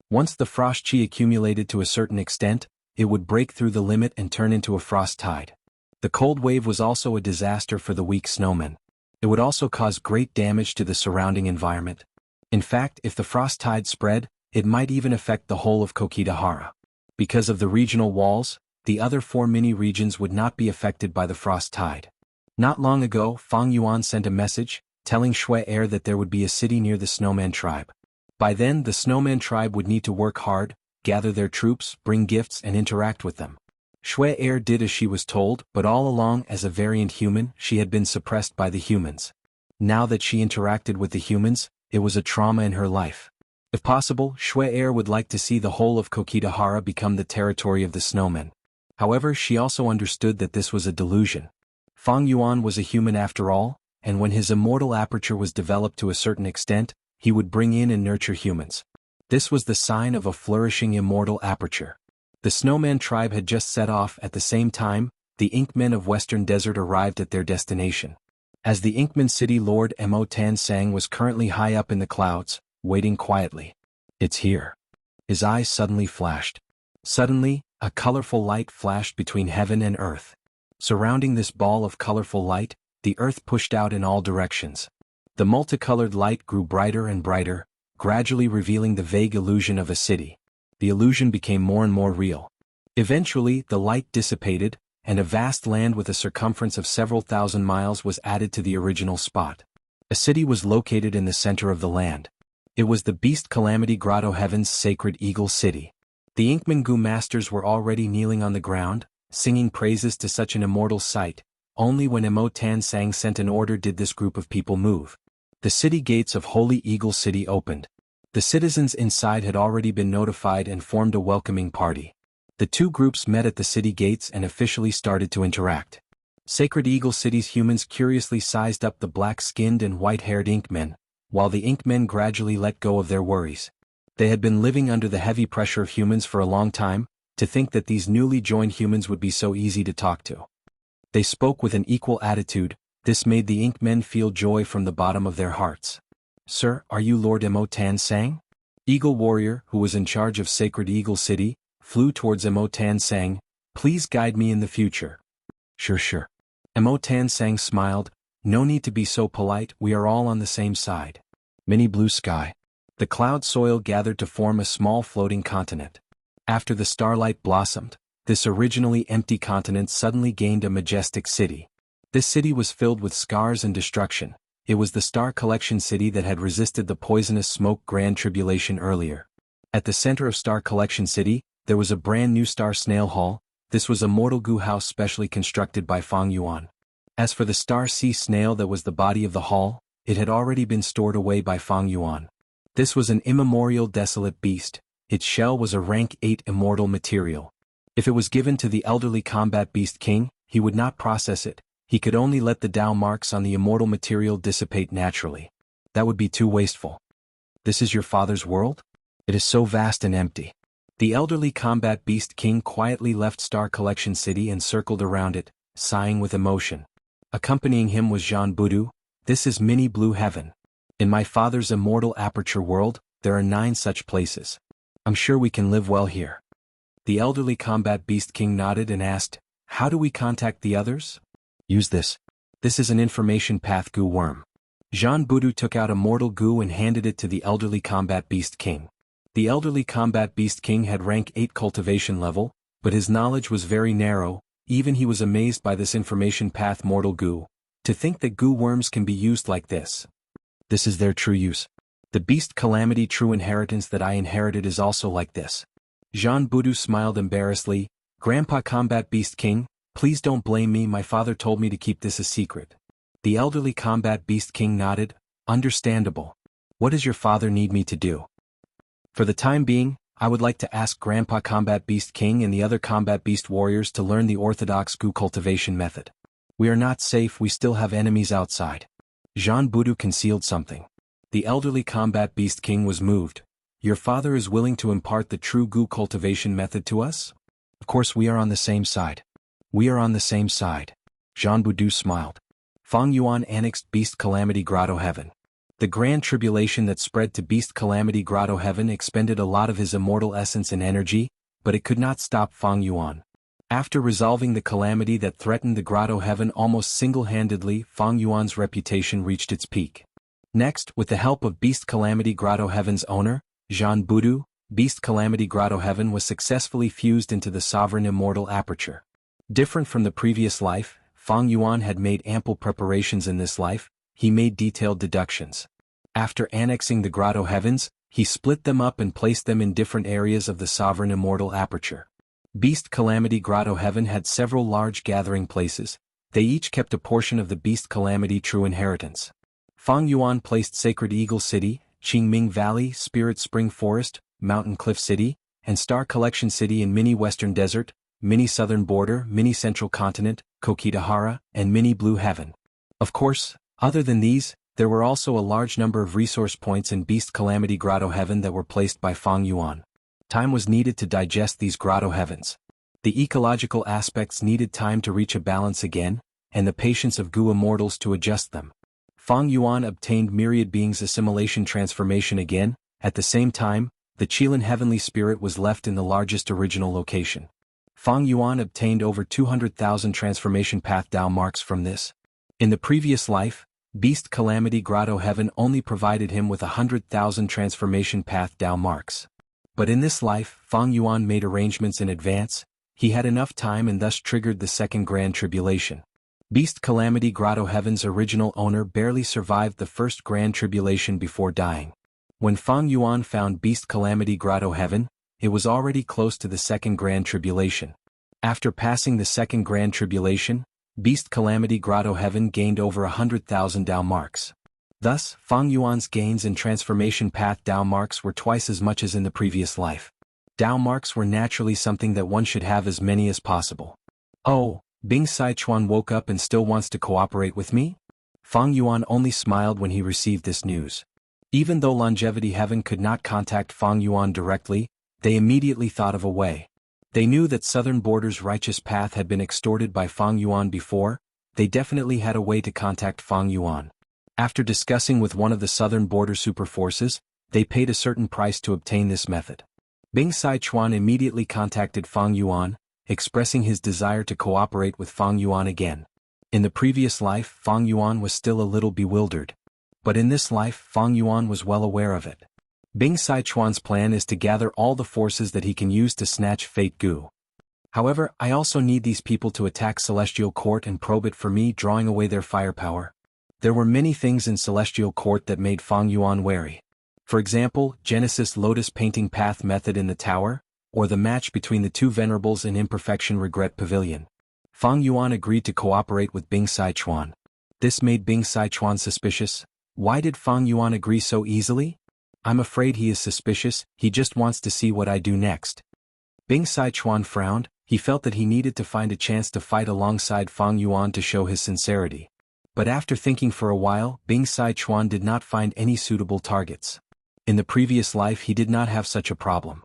Once the frost chi accumulated to a certain extent, it would break through the limit and turn into a frost tide. The cold wave was also a disaster for the weak snowmen. It would also cause great damage to the surrounding environment. In fact, if the frost tide spread, it might even affect the whole of Kokidahara. Because of the regional walls, the other 4 mini-regions would not be affected by the frost tide. Not long ago, Fang Yuan sent a message, telling Shui Air that there would be a city near the snowman tribe. By then, the snowman tribe would need to work hard, gather their troops, bring gifts and interact with them. Shui Air did as she was told, but all along as a variant human, she had been suppressed by the humans. Now that she interacted with the humans, it was a trauma in her life. If possible, Shui Air would like to see the whole of Kokidahara become the territory of the snowmen. However, she also understood that this was a delusion. Fang Yuan was a human after all, and when his immortal aperture was developed to a certain extent, he would bring in and nurture humans. This was the sign of a flourishing immortal aperture. The snowman tribe had just set off. At the same time, the Inkmen of Western Desert arrived at their destination. As the Inkman city lord Mo Tan Sang was currently high up in the clouds, waiting quietly. It's here. His eyes suddenly flashed. Suddenly, a colorful light flashed between heaven and earth. Surrounding this ball of colorful light, the earth pushed out in all directions. The multicolored light grew brighter and brighter, gradually revealing the vague illusion of a city. The illusion became more and more real. Eventually, the light dissipated, and a vast land with a circumference of several thousand miles was added to the original spot. A city was located in the center of the land. It was the Beast Calamity Grotto Heaven's sacred Eagle City. The Inkman Gu masters were already kneeling on the ground, singing praises to such an immortal sight. Only when Mo Tan Sang sent an order did this group of people move. The city gates of Holy Eagle City opened. The citizens inside had already been notified and formed a welcoming party. The two groups met at the city gates and officially started to interact. Sacred Eagle City's humans curiously sized up the black-skinned and white-haired Inkmen, while the Inkmen gradually let go of their worries. They had been living under the heavy pressure of humans for a long time. To think that these newly joined humans would be so easy to talk to. They spoke with an equal attitude. This made the Inkmen feel joy from the bottom of their hearts. Sir, are you Lord Mo Tan Sang? Eagle Warrior, who was in charge of Sacred Eagle City, flew towards Mo Tan Sang. Please guide me in the future. Sure. Mo Tan Sang smiled. No need to be so polite, we are all on the same side. Mini blue sky. The cloud soil gathered to form a small floating continent. After the starlight blossomed, this originally empty continent suddenly gained a majestic city. This city was filled with scars and destruction. It was the Star Collection City that had resisted the poisonous smoke Grand Tribulation earlier. At the center of Star Collection City, there was a brand new Star Snail Hall. This was a mortal goo house specially constructed by Fang Yuan. As for the Star Sea Snail that was the body of the hall, it had already been stored away by Fang Yuan. This was an immemorial desolate beast. Its shell was a rank 8 immortal material. If it was given to the elderly combat beast king, he would not process it. He could only let the Tao marks on the immortal material dissipate naturally. That would be too wasteful. This is your father's world? It is so vast and empty. The elderly combat beast king quietly left Star Collection City and circled around it, sighing with emotion. Accompanying him was Jean Budu. This is mini blue heaven. In my father's immortal aperture world, there are 9 such places. I'm sure we can live well here. The elderly combat beast king nodded and asked, how do we contact the others? Use this. This is an information path goo worm. Jean Budu took out a mortal goo and handed it to the elderly combat beast king. The elderly combat beast king had rank 8 cultivation level, but his knowledge was very narrow. Even he was amazed by this information path mortal goo. To think that goo worms can be used like this. This is their true use. The beast calamity true inheritance that I inherited is also like this. Jean Budu smiled embarrassedly. Grandpa combat beast king, please don't blame me, my father told me to keep this a secret. The elderly combat beast king nodded. Understandable. What does your father need me to do? For the time being, I would like to ask Grandpa combat beast king and the other combat beast warriors to learn the orthodox goo cultivation method. We are not safe, we still have enemies outside. Jean Budu concealed something. The elderly combat beast king was moved. Your father is willing to impart the true goo cultivation method to us? Of course we are on the same side. We are on the same side. Jean Budu smiled. Fang Yuan annexed Beast Calamity Grotto Heaven. The grand tribulation that spread to Beast Calamity Grotto Heaven expended a lot of his immortal essence and energy, but it could not stop Fang Yuan. After resolving the calamity that threatened the Grotto Heaven almost single-handedly, Fang Yuan's reputation reached its peak. Next, with the help of Beast Calamity Grotto Heaven's owner, Jean Budu, Beast Calamity Grotto Heaven was successfully fused into the sovereign immortal aperture. Different from the previous life, Fang Yuan had made ample preparations in this life. He made detailed deductions. After annexing the Grotto Heavens, he split them up and placed them in different areas of the sovereign immortal aperture. Beast Calamity Grotto Heaven had several large gathering places. They each kept a portion of the Beast Calamity true inheritance. Fang Yuan placed Sacred Eagle City, Qingming Valley, Spirit Spring Forest, Mountain Cliff City, and Star Collection City in Mini Western Desert, Mini Southern Border, Mini Central Continent, Kokitahara, and Mini Blue Heaven. Of course, other than these, there were also a large number of resource points in Beast Calamity Grotto Heaven that were placed by Fang Yuan. Time was needed to digest these Grotto Heavens. The ecological aspects needed time to reach a balance again, and the patience of goo immortals to adjust them. Fang Yuan obtained myriad beings assimilation transformation again. At the same time, the Qilin heavenly spirit was left in the largest original location. Fang Yuan obtained over 200,000 transformation path Tao marks from this. In the previous life, Beast Calamity Grotto Heaven only provided him with 100,000 transformation path Tao marks. But in this life, Fang Yuan made arrangements in advance. He had enough time and thus triggered the second grand tribulation. Beast Calamity Grotto Heaven's original owner barely survived the first grand tribulation before dying. When Fang Yuan found Beast Calamity Grotto Heaven, it was already close to the second grand tribulation. After passing the second grand tribulation, Beast Calamity Grotto Heaven gained over 100,000 Tao marks. Thus, Fang Yuan's gains in transformation path Tao marks were twice as much as in the previous life. Tao marks were naturally something that one should have as many as possible. Oh, Bing Sichuan woke up and still wants to cooperate with me? Fang Yuan only smiled when he received this news. Even though Longevity Heaven could not contact Fang Yuan directly, they immediately thought of a way. They knew that Southern Border's righteous path had been extorted by Fang Yuan before. They definitely had a way to contact Fang Yuan. After discussing with one of the Southern Border super forces, they paid a certain price to obtain this method. Bing Sichuan immediately contacted Fang Yuan, expressing his desire to cooperate with Fang Yuan again. In the previous life, Fang Yuan was still a little bewildered. But in this life, Fang Yuan was well aware of it. Bing Sichuan's plan is to gather all the forces that he can use to snatch Fate Goo. However, I also need these people to attack Celestial Court and probe it for me, drawing away their firepower. There were many things in Celestial Court that made Fang Yuan wary. For example, Genesis Lotus Painting Path method in the tower. or the match between the two venerables in Imperfection Regret Pavilion. Fang Yuan agreed to cooperate with Bing Sichuan. This made Bing Sichuan suspicious. Why did Fang Yuan agree so easily? I'm afraid he is suspicious, he just wants to see what I do next. Bing Sichuan frowned. He felt that he needed to find a chance to fight alongside Fang Yuan to show his sincerity. But after thinking for a while, Bing Sichuan did not find any suitable targets. In the previous life he did not have such a problem.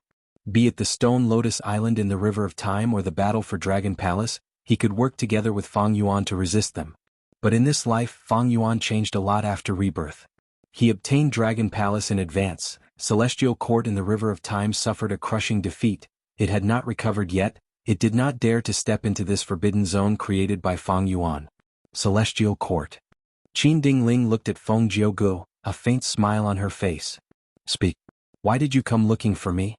Be it the Stone Lotus Island in the River of Time or the battle for Dragon Palace, he could work together with Fang Yuan to resist them. But in this life, Fang Yuan changed a lot after rebirth. He obtained Dragon Palace in advance. Celestial Court in the River of Time suffered a crushing defeat. It had not recovered yet. It did not dare to step into this forbidden zone created by Fang Yuan. Celestial Court. Qin Dingling looked at Feng Jiugu, a faint smile on her face. Speak. Why did you come looking for me?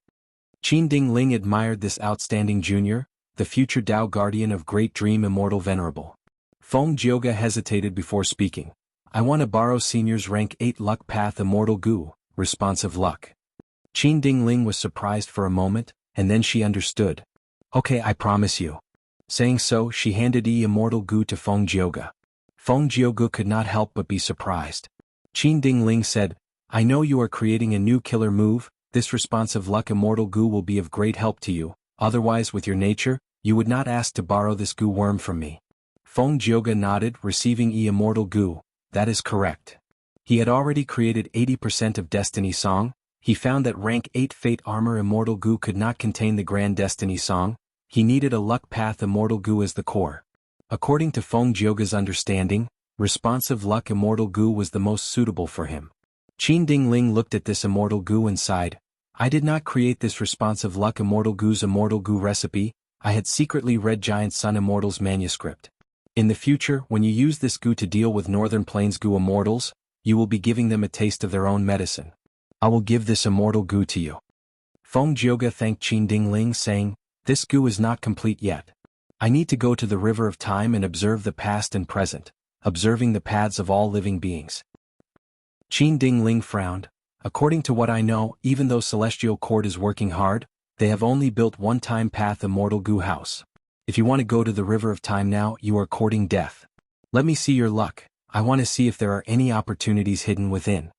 Qin Dingling admired this outstanding junior, the future Tao Guardian of Great Dream Immortal Venerable. Feng Jiugu hesitated before speaking. I want to borrow Senior's rank 8 Luck Path Immortal Gu, Responsive Luck. Qin Dingling was surprised for a moment, and then she understood. Okay, I promise you. Saying so, she handed Immortal Gu to Feng Jiugu. Feng Jiugu could not help but be surprised. Qin Dingling said, I know you are creating a new killer move. This Responsive Luck Immortal Gu will be of great help to you, otherwise with your nature, you would not ask to borrow this Gu worm from me. Feng Jiugu nodded, receiving Immortal Gu. That is correct. He had already created 80% of Destiny Song. He found that rank 8 Fate Armor Immortal Gu could not contain the Grand Destiny Song. He needed a Luck Path Immortal Gu as the core. According to Feng Jiugu's understanding, Responsive Luck Immortal Gu was the most suitable for him. Qin Dingling looked at this Immortal Gu and sighed. I did not create this Responsive Luck Immortal Gu's Immortal Gu recipe. I had secretly read Giant Sun Immortal's manuscript. In the future, when you use this Gu to deal with Northern Plains Gu Immortals, you will be giving them a taste of their own medicine. I will give this Immortal Gu to you. Feng Jiugu thanked Qin Dingling, saying, This Gu is not complete yet. I need to go to the River of Time and observe the past and present, observing the paths of all living beings. Qin Dingling frowned. According to what I know, even though Celestial Court is working hard, they have only built one-time path Immortal Gu house. If you want to go to the River of Time now, you are courting death. Let me see your luck. I want to see if there are any opportunities hidden within.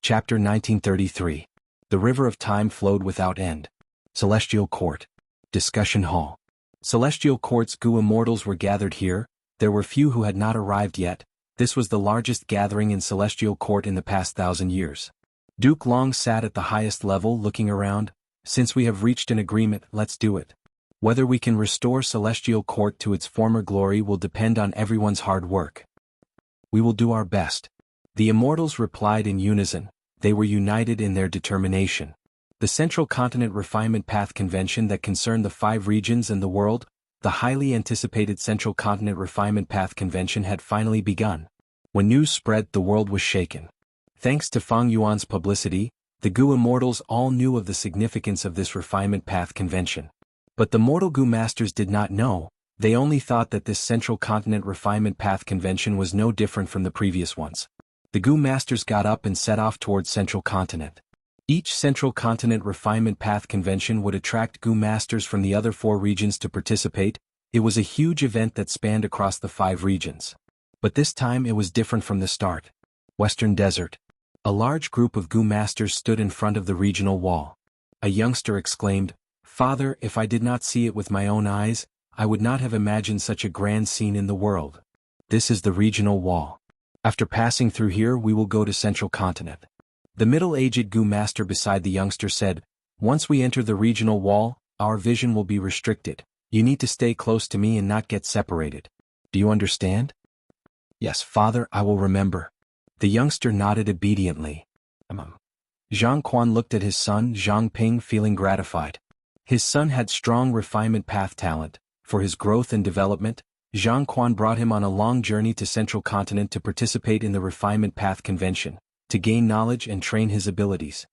Chapter 1933. The River of Time flowed without end. Celestial Court. Discussion Hall. Celestial Court's Gu Immortals were gathered here. There were few who had not arrived yet. This was the largest gathering in Celestial Court in the past 1,000 years. Duke Long sat at the highest level looking around. Since we have reached an agreement, let's do it. Whether we can restore Celestial Court to its former glory will depend on everyone's hard work. We will do our best. The Immortals replied in unison. They were united in their determination. The Central Continent Refinement Path Convention that concerned the 5 regions and the world, the highly anticipated Central Continent Refinement Path Convention had finally begun. When news spread, the world was shaken. Thanks to Fang Yuan's publicity, the Gu Immortals all knew of the significance of this Refinement Path Convention. But the Mortal Gu Masters did not know. They only thought that this Central Continent Refinement Path Convention was no different from the previous ones. The Gu Masters got up and set off towards Central Continent. Each Central Continent Refinement Path Convention would attract Gu Masters from the other 4 regions to participate. It was a huge event that spanned across the 5 regions. But this time it was different from the start. Western Desert. A large group of Gu Masters stood in front of the regional wall. A youngster exclaimed, Father, if I did not see it with my own eyes, I would not have imagined such a grand scene in the world. This is the regional wall. After passing through here we will go to Central Continent. The middle-aged Gu Master beside the youngster said, Once we enter the regional wall, our vision will be restricted. You need to stay close to me and not get separated. Do you understand? Yes, Father, I will remember. The youngster nodded obediently. Zhang Quan looked at his son Zhang Ping, feeling gratified. His son had strong refinement path talent. For his growth and development, Zhang Quan brought him on a long journey to Central Continent to participate in the Refinement Path Convention, to gain knowledge and train his abilities.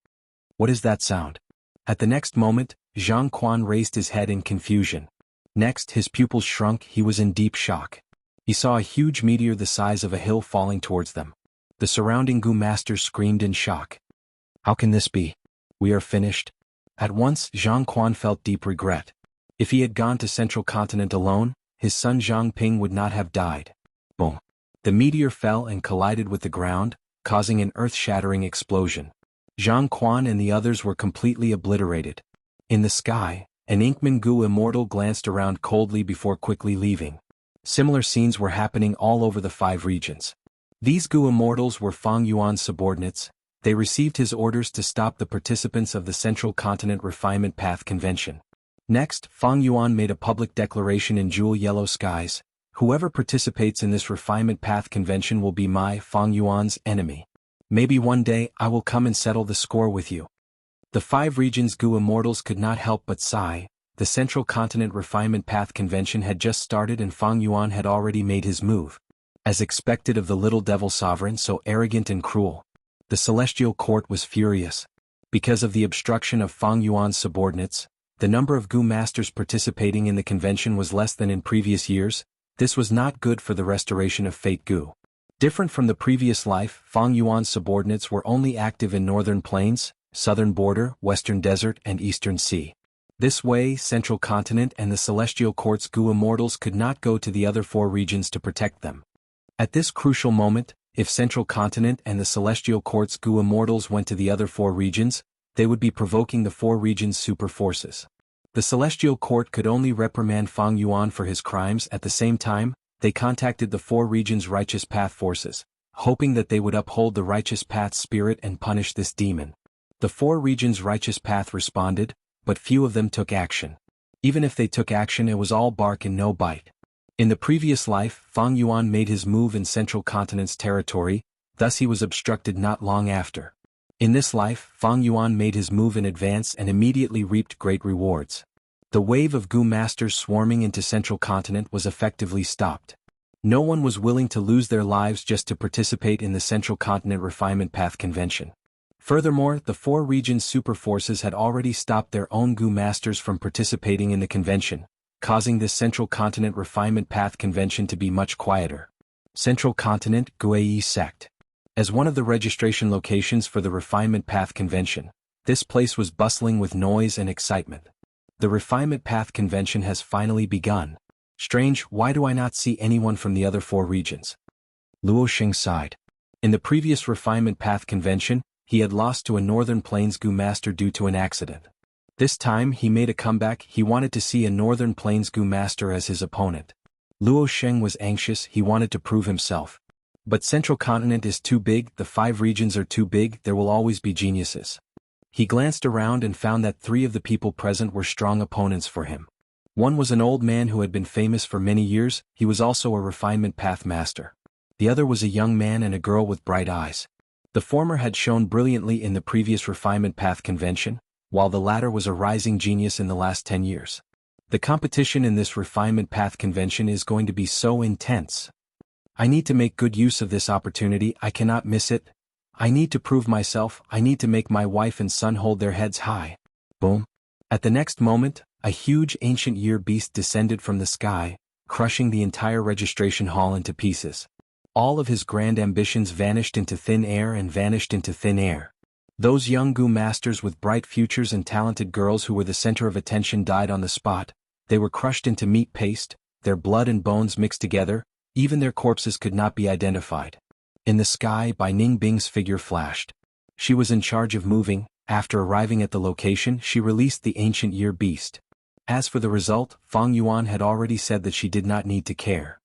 What is that sound? At the next moment, Zhang Quan raised his head in confusion. Next, his pupils shrunk. He was in deep shock. He saw a huge meteor the size of a hill falling towards them. The surrounding Gu Masters screamed in shock. How can this be? We are finished. At once, Zhang Quan felt deep regret. If he had gone to Central Continent alone, his son Zhang Ping would not have died. Boom. The meteor fell and collided with the ground, causing an earth-shattering explosion. Zhang Quan and the others were completely obliterated. In the sky, an Inkman Gu immortal glanced around coldly before quickly leaving. Similar scenes were happening all over the 5 regions. These Gu immortals were Fang Yuan's subordinates. They received his orders to stop the participants of the Central Continent Refinement Path Convention. Next, Fang Yuan made a public declaration in jewel yellow skies. Whoever participates in this Refinement Path Convention will be my, Fang Yuan's, enemy. Maybe one day I will come and settle the score with you. The 5 regions' Gu immortals could not help but sigh. The Central Continent Refinement Path Convention had just started and Fang Yuan had already made his move. As expected of the little devil sovereign so arrogant and cruel. The Celestial Court was furious. Because of the obstruction of Fang Yuan's subordinates, the number of Gu masters participating in the convention was less than in previous years. This was not good for the restoration of Fate Gu. Different from the previous life, Fang Yuan's subordinates were only active in Northern Plains, Southern Border, Western Desert, and Eastern Sea. This way, Central Continent and the Celestial Court's Gu immortals could not go to the other 4 regions to protect them. At this crucial moment, if Central Continent and the Celestial Court's Gu immortals went to the other 4 regions, they would be provoking the 4 regions' super forces. The Celestial Court could only reprimand Fang Yuan for his crimes. At the same time, they contacted the 4 regions' Righteous Path forces, hoping that they would uphold the Righteous Path spirit and punish this demon. The 4 regions' Righteous Path responded, but few of them took action. Even if they took action, it was all bark and no bite. In the previous life, Fang Yuan made his move in Central Continent's territory, thus he was obstructed not long after. In this life, Fang Yuan made his move in advance and immediately reaped great rewards. The wave of Gu masters swarming into Central Continent was effectively stopped. No one was willing to lose their lives just to participate in the Central Continent Refinement Path Convention. Furthermore, the 4 regions' super forces had already stopped their own Gu masters from participating in the convention, causing this Central Continent Refinement Path Convention to be much quieter. Central Continent Guai Sect. As one of the registration locations for the Refinement Path Convention, this place was bustling with noise and excitement. The Refinement Path Convention has finally begun. Strange, why do I not see anyone from the other 4 regions? Luo Xing sighed. In the previous Refinement Path Convention, he had lost to a Northern Plains Gu master due to an accident. This time he made a comeback. He wanted to see a Northern Plains Gu master as his opponent. Luo Sheng was anxious. He wanted to prove himself. But Central Continent is too big, the 5 regions are too big, there will always be geniuses. He glanced around and found that 3 of the people present were strong opponents for him. One was an old man who had been famous for many years. He was also a refinement path master. The other was a young man and a girl with bright eyes. The former had shone brilliantly in the previous refinement path convention, while the latter was a rising genius in the last 10 years. The competition in this refinement path convention is going to be so intense. I need to make good use of this opportunity. I cannot miss it. I need to prove myself. I need to make my wife and son hold their heads high. Boom. At the next moment, a huge ancient year beast descended from the sky, crushing the entire registration hall into pieces. All of his grand ambitions vanished into thin air and vanished into thin air. Those young Gu masters with bright futures and talented girls who were the center of attention died on the spot. They were crushed into meat paste, their blood and bones mixed together. Even their corpses could not be identified. In the sky, Bai Ningbing's figure flashed. She was in charge of moving. After arriving at the location, she released the ancient year beast. As for the result, Fang Yuan had already said that she did not need to care.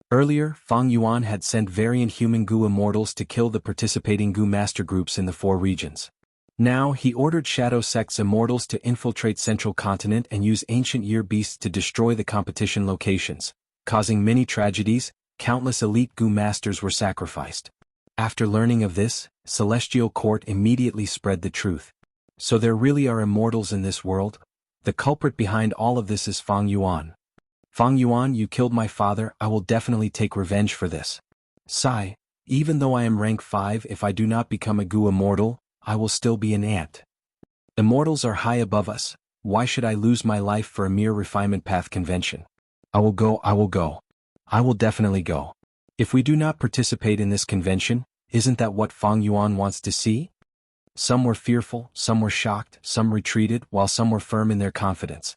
Earlier, Fang Yuan had sent variant human Gu immortals to kill the participating Gu master groups in the 4 regions. Now, he ordered Shadow Sect's immortals to infiltrate Central Continent and use ancient year beasts to destroy the competition locations, causing many tragedies. Countless elite Gu masters were sacrificed. After learning of this, Celestial Court immediately spread the truth. So there really are immortals in this world? The culprit behind all of this is Fang Yuan. Fang Yuan, you killed my father. I will definitely take revenge for this. Sigh, even though I am rank 5, if I do not become a Gu immortal, I will still be an ant. Immortals are high above us. Why should I lose my life for a mere refinement path convention? I will go. I will definitely go. If we do not participate in this convention, isn't that what Fang Yuan wants to see? Some were fearful, some were shocked, some retreated, while some were firm in their confidence.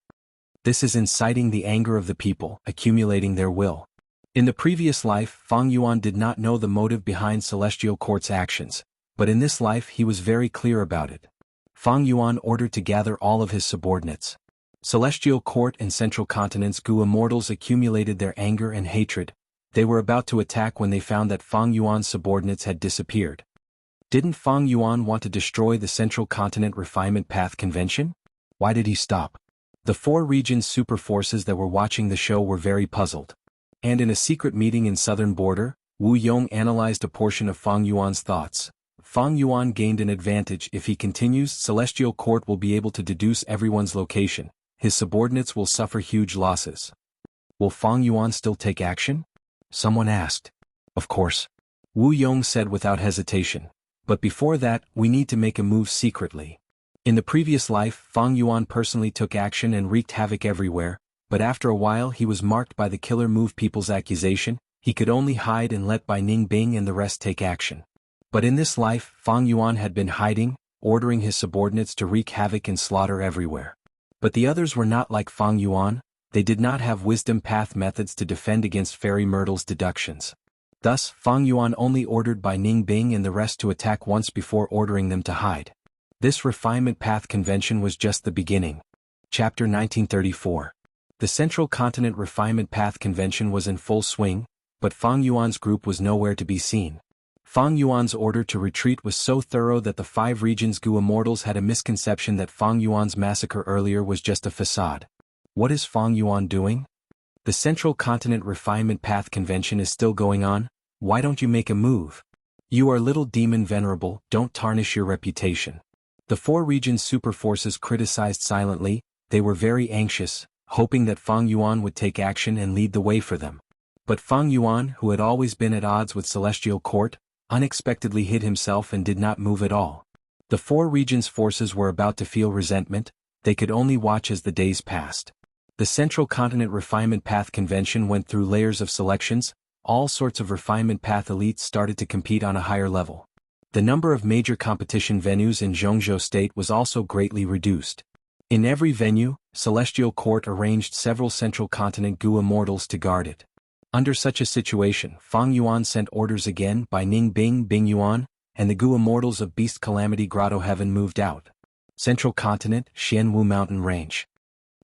This is inciting the anger of the people, accumulating their will. In the previous life, Fang Yuan did not know the motive behind Celestial Court's actions, but in this life he was very clear about it. Fang Yuan ordered to gather all of his subordinates. Celestial Court and Central Continent's Gu immortals accumulated their anger and hatred. They were about to attack when they found that Fang Yuan's subordinates had disappeared. Didn't Fang Yuan want to destroy the Central Continent Refinement Path Convention? Why did he stop? The four regions' super forces that were watching the show were very puzzled. And in a secret meeting in Southern Border, Wu Yong analyzed a portion of Fang Yuan's thoughts. Fang Yuan gained an advantage. If he continues, Celestial Court will be able to deduce everyone's location. His subordinates will suffer huge losses. Will Fang Yuan still take action? Someone asked. Of course. Wu Yong said without hesitation. But before that, we need to make a move secretly. In the previous life, Fang Yuan personally took action and wreaked havoc everywhere, but after a while he was marked by the killer move people's accusation. He could only hide and let Bai Ningbing and the rest take action. But in this life, Fang Yuan had been hiding, ordering his subordinates to wreak havoc and slaughter everywhere. But the others were not like Fang Yuan. They did not have wisdom path methods to defend against Fairy Myrtle's deductions. Thus, Fang Yuan only ordered Bai Ningbing and the rest to attack once before ordering them to hide. This refinement path convention was just the beginning. Chapter 1934. The Central Continent Refinement Path Convention was in full swing, but Fang Yuan's group was nowhere to be seen. Fang Yuan's order to retreat was so thorough that the five regions' Gu immortals had a misconception that Fang Yuan's massacre earlier was just a facade. What is Fang Yuan doing? The Central Continent Refinement Path Convention is still going on. Why don't you make a move? You are little demon venerable, don't tarnish your reputation. The four regions' super forces criticized silently. They were very anxious, hoping that Fang Yuan would take action and lead the way for them. But Fang Yuan, who had always been at odds with Celestial Court, unexpectedly hid himself and did not move at all. The four regions' forces were about to feel resentment. They could only watch as the days passed. The Central Continent Refinement Path Convention went through layers of selections. All sorts of refinement path elites started to compete on a higher level. The number of major competition venues in Zhongzhou State was also greatly reduced. In every venue, Celestial Court arranged several Central Continent Gu immortals to guard it. Under such a situation, Fang Yuan sent orders again by Bing Yuan, and the Gu immortals of Beast Calamity Grotto Heaven moved out. Central Continent, Xianwu Mountain Range.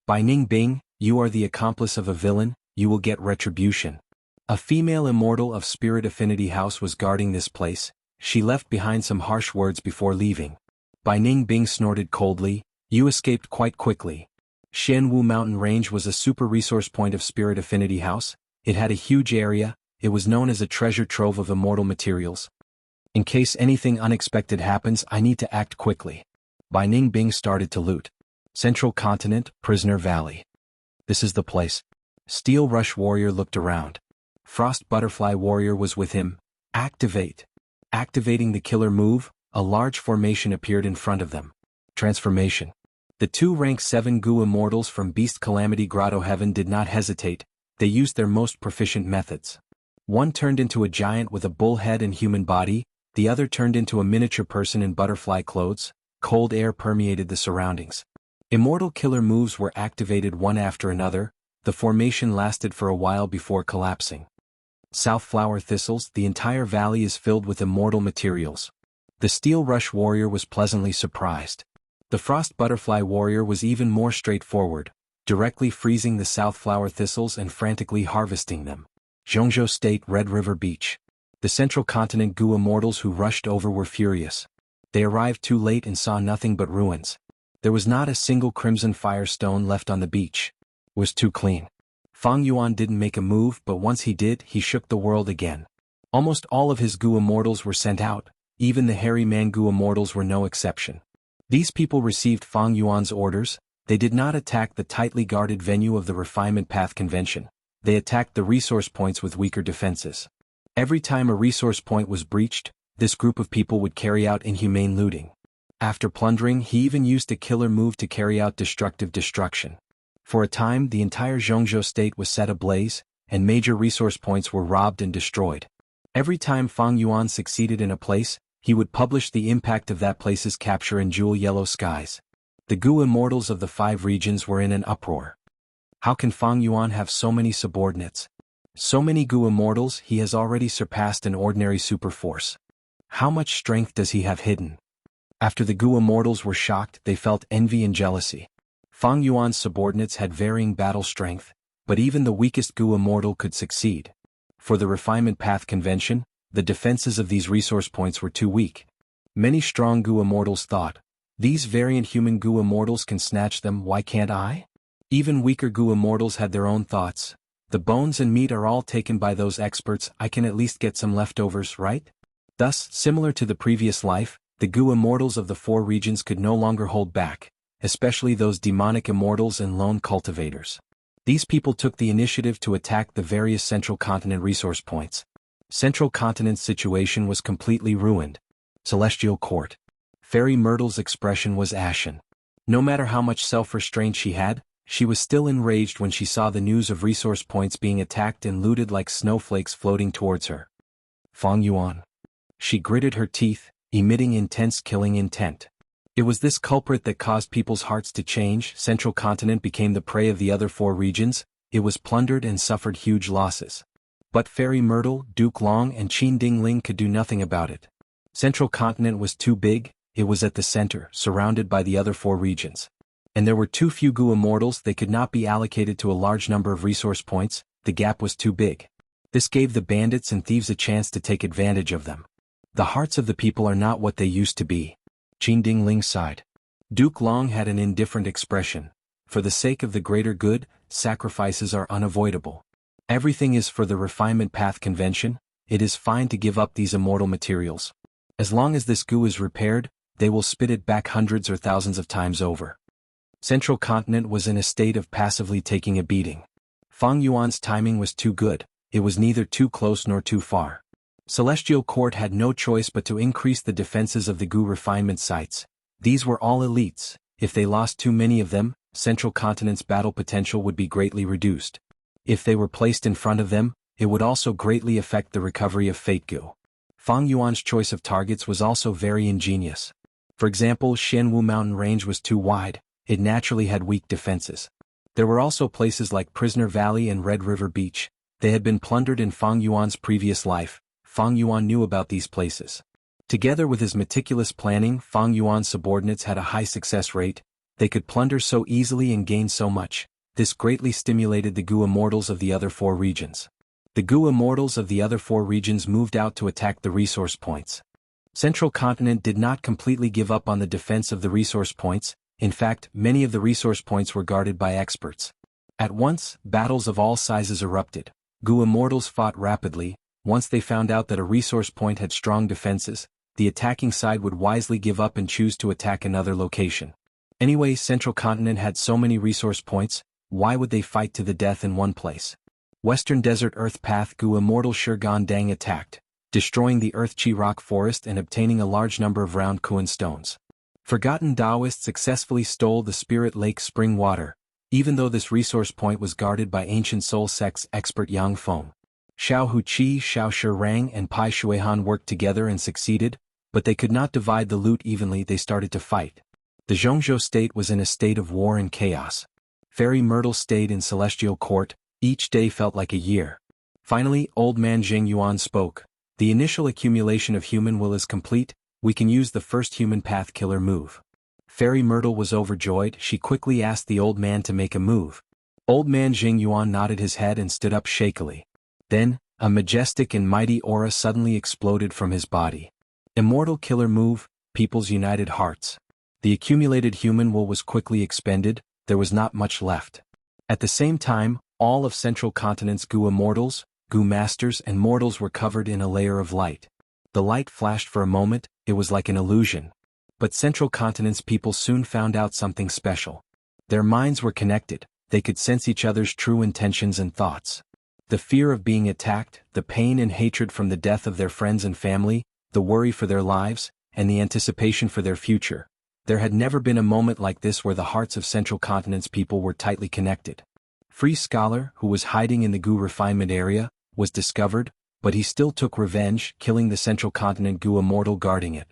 By Bing, you are the accomplice of a villain, you will get retribution. A female immortal of Spirit Affinity House was guarding this place. She left behind some harsh words before leaving. Bai Ningbing snorted coldly. You escaped quite quickly. Xianwu Mountain Range was a super resource point of Spirit Affinity House. It had a huge area. It was known as a treasure trove of immortal materials. In case anything unexpected happens, I need to act quickly. Bai Ningbing started to loot. Central Continent, Prisoner Valley. This is the place. Steel Rush Warrior looked around. Frost Butterfly Warrior was with him. Activate. Activating the killer move, a large formation appeared in front of them. Transformation. The two rank 7 Gu immortals from Beast Calamity Grotto Heaven did not hesitate. They used their most proficient methods. One turned into a giant with a bull head and human body, the other turned into a miniature person in butterfly clothes. Cold air permeated the surroundings. Immortal killer moves were activated one after another. The formation lasted for a while before collapsing. South Flower Thistles, the entire valley is filled with immortal materials. The Steel Rush Warrior was pleasantly surprised. The Frost Butterfly Warrior was even more straightforward, directly freezing the South Flower Thistles and frantically harvesting them. Zhongzhou State, Red River Beach. The Central Continent Gu immortals who rushed over were furious. They arrived too late and saw nothing but ruins. There was not a single crimson firestone left on the beach. It was too clean. Fang Yuan didn't make a move, but once he did, he shook the world again. Almost all of his Gu immortals were sent out. Even the Hairy Man Gu immortals were no exception. These people received Fang Yuan's orders. They did not attack the tightly guarded venue of the Refinement Path Convention. They attacked the resource points with weaker defenses. Every time a resource point was breached, this group of people would carry out inhumane looting. After plundering, he even used a killer move to carry out destructive destruction. For a time, the entire Zhongzhou State was set ablaze, and major resource points were robbed and destroyed. Every time Fang Yuan succeeded in a place, He would publish the impact of that place's capture in jewel yellow skies. The Gu immortals of the 5 regions were in an uproar. How can Fang Yuan have so many subordinates? So many Gu immortals, he has already surpassed an ordinary super force. How much strength does he have hidden? After the Gu immortals were shocked, they felt envy and jealousy. Fang Yuan's subordinates had varying battle strength, but even the weakest Gu immortal could succeed. For the refinement path convention, the defenses of these resource points were too weak. Many strong Gu immortals thought, these variant human Gu immortals can snatch them, why can't I? Even weaker Gu immortals had their own thoughts. The bones and meat are all taken by those experts, I can at least get some leftovers, right? Thus, similar to the previous life, the Gu immortals of the 4 regions could no longer hold back, especially those demonic immortals and lone cultivators. These people took the initiative to attack the various Central Continent resource points. Central Continent's situation was completely ruined. Celestial Court. Fairy Myrtle's expression was ashen. No matter how much self-restraint she had, she was still enraged when she saw the news of resource points being attacked and looted like snowflakes floating towards her. Fang Yuan. She gritted her teeth, emitting intense killing intent. It was this culprit that caused people's hearts to change. Central Continent became the prey of the other 4 regions, it was plundered and suffered huge losses. But Fairy Myrtle, Duke Long and Qin Dingling could do nothing about it. Central Continent was too big, it was at the center, surrounded by the other 4 regions. And there were too few Gu immortals, they could not be allocated to a large number of resource points, the gap was too big. This gave the bandits and thieves a chance to take advantage of them. The hearts of the people are not what they used to be. Qin Dingling sighed. Duke Long had an indifferent expression. For the sake of the greater good, sacrifices are unavoidable. Everything is for the refinement path convention, it is fine to give up these immortal materials. As long as this Gu is repaired, they will spit it back hundreds or thousands of times over. Central Continent was in a state of passively taking a beating. Fang Yuan's timing was too good, it was neither too close nor too far. Celestial Court had no choice but to increase the defenses of the Gu refinement sites. These were all elites, if they lost too many of them, Central Continent's battle potential would be greatly reduced. If they were placed in front of them, it would also greatly affect the recovery of Fate Gu. Fang Yuan's choice of targets was also very ingenious. For example, Xianwu Mountain Range was too wide, it naturally had weak defenses. There were also places like Prisoner Valley and Red River Beach. They had been plundered in Fang Yuan's previous life. Fang Yuan knew about these places. Together with his meticulous planning, Fang Yuan's subordinates had a high success rate. They could plunder so easily and gain so much. This greatly stimulated the Gu immortals of the other 4 regions. The Gu immortals of the other 4 regions moved out to attack the resource points. Central Continent did not completely give up on the defense of the resource points. In fact, many of the resource points were guarded by experts. At once, battles of all sizes erupted. Gu immortals fought rapidly. Once they found out that a resource point had strong defenses, the attacking side would wisely give up and choose to attack another location. Anyway, Central Continent had so many resource points, why would they fight to the death in one place? Western Desert Earth Path Gu immortal Shurgan Dang attacked, destroying the Earth Chi Rock Forest and obtaining a large number of round Kuan stones. Forgotten Taoist successfully stole the Spirit Lake spring water, even though this resource point was guarded by ancient soul sects expert Yang Feng. Xiao Huqi, Xiao Shirang and Pai Shuihan worked together and succeeded, but they could not divide the loot evenly. They started to fight. The Zhongzhou state was in a state of war and chaos. Fairy Myrtle stayed in Celestial Court, each day felt like a year. Finally, Old Man Zheng Yuan spoke. The initial accumulation of human will is complete, we can use the first human path killer move. Fairy Myrtle was overjoyed, she quickly asked the old man to make a move. Old Man Zheng Yuan nodded his head and stood up shakily. Then, a majestic and mighty aura suddenly exploded from his body. Immortal killer move, People's United Hearts. The accumulated human will was quickly expended, there was not much left. At the same time, all of Central Continent's Gu immortals, Gu masters and mortals were covered in a layer of light. The light flashed for a moment, it was like an illusion. But Central Continent's people soon found out something special. Their minds were connected, they could sense each other's true intentions and thoughts. The fear of being attacked, the pain and hatred from the death of their friends and family, the worry for their lives, and the anticipation for their future. There had never been a moment like this where the hearts of Central Continent's people were tightly connected. Free Scholar, who was hiding in the Gu refinement area, was discovered, but he still took revenge, killing the central continent Gu immortal guarding it.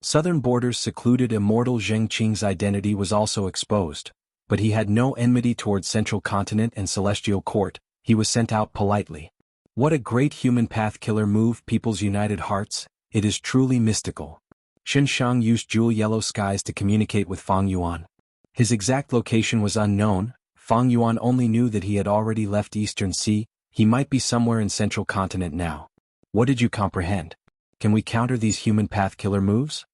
Southern border's secluded immortal Zheng Qing's identity was also exposed, but he had no enmity towards central continent and celestial court. He was sent out politely. What a great human path killer move, people's united hearts. It is truly mystical. Xin Shang used jewel yellow skies to communicate with Fang Yuan. His exact location was unknown. Fang Yuan only knew that he had already left Eastern Sea. He might be somewhere in central continent now. What did you comprehend? Can we counter these human path killer moves?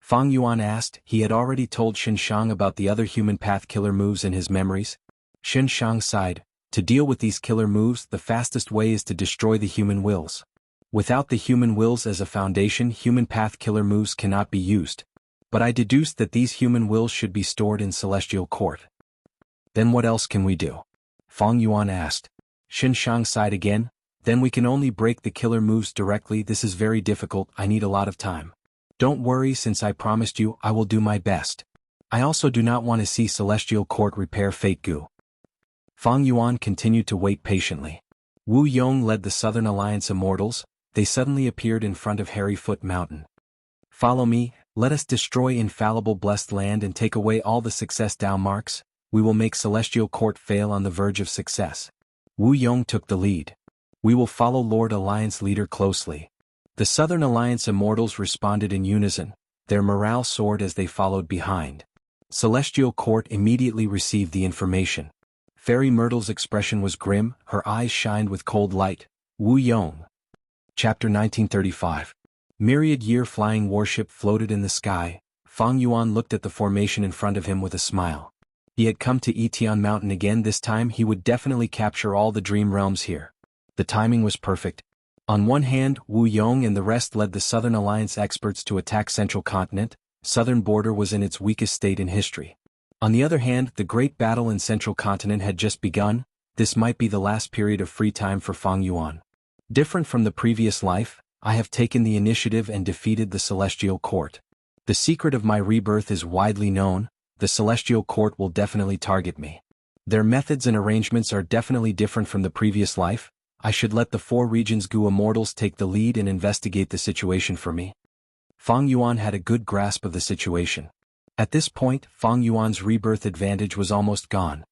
Fang Yuan asked. He had already told Xin Shang about the other human path killer moves in his memories. Xin Shang sighed. To deal with these killer moves, the fastest way is to destroy the human wills. Without the human wills as a foundation, human path killer moves cannot be used. But I deduced that these human wills should be stored in celestial court. Then what else can we do? Fang Yuan asked. Xin Shang sighed again. Then we can only break the killer moves directly. This is very difficult. I need a lot of time. Don't worry, since I promised you, I will do my best. I also do not want to see celestial court repair fate Gu. Fang Yuan continued to wait patiently. Wu Yong led the Southern Alliance Immortals. They suddenly appeared in front of Hairy Foot Mountain. Follow me, let us destroy infallible blessed land and take away all the success Dao marks. We will make celestial court fail on the verge of success. Wu Yong took the lead. We will follow Lord Alliance leader closely. The Southern Alliance Immortals responded in unison. Their morale soared as they followed behind. Celestial court immediately received the information. Fairy Myrtle's expression was grim, her eyes shined with cold light. Wu Yong. Chapter 1935. Myriad year flying warship floated in the sky. Fang Yuan looked at the formation in front of him with a smile. He had come to Yitian Mountain again. This time he would definitely capture all the dream realms here. The timing was perfect. On one hand, Wu Yong and the rest led the Southern Alliance experts to attack Central Continent. Southern border was in its weakest state in history. On the other hand, the great battle in Central Continent had just begun. This might be the last period of free time for Fang Yuan. Different from the previous life, I have taken the initiative and defeated the Celestial Court. The secret of my rebirth is widely known. The Celestial Court will definitely target me. Their methods and arrangements are definitely different from the previous life. I should let the 4 regions Gu Immortals take the lead and investigate the situation for me. Fang Yuan had a good grasp of the situation. At this point, Fang Yuan's rebirth advantage was almost gone.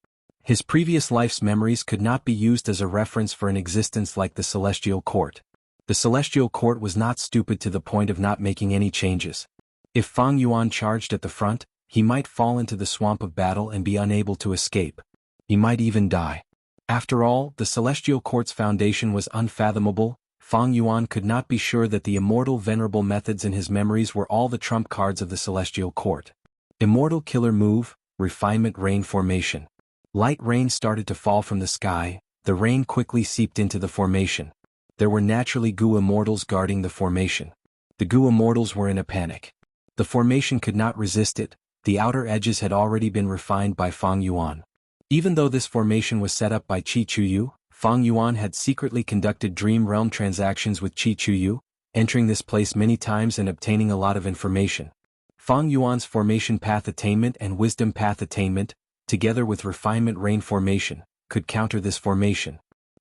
His previous life's memories could not be used as a reference for an existence like the Celestial Court. The Celestial Court was not stupid to the point of not making any changes. If Fang Yuan charged at the front, he might fall into the swamp of battle and be unable to escape. He might even die. After all, the Celestial Court's foundation was unfathomable. Fang Yuan could not be sure that the immortal venerable methods in his memories were all the trump cards of the Celestial Court. Immortal killer move, refinement rain formation. Light rain started to fall from the sky. The rain quickly seeped into the formation. There were naturally Gu Immortals guarding the formation. The Gu Immortals were in a panic. The formation could not resist it. The outer edges had already been refined by Fang Yuan. Even though this formation was set up by Qi Chuyu, Fang Yuan had secretly conducted dream realm transactions with Qi Chuyu, entering this place many times and obtaining a lot of information. Fang Yuan's formation path attainment and wisdom path attainment, together with refinement rain formation, could counter this formation.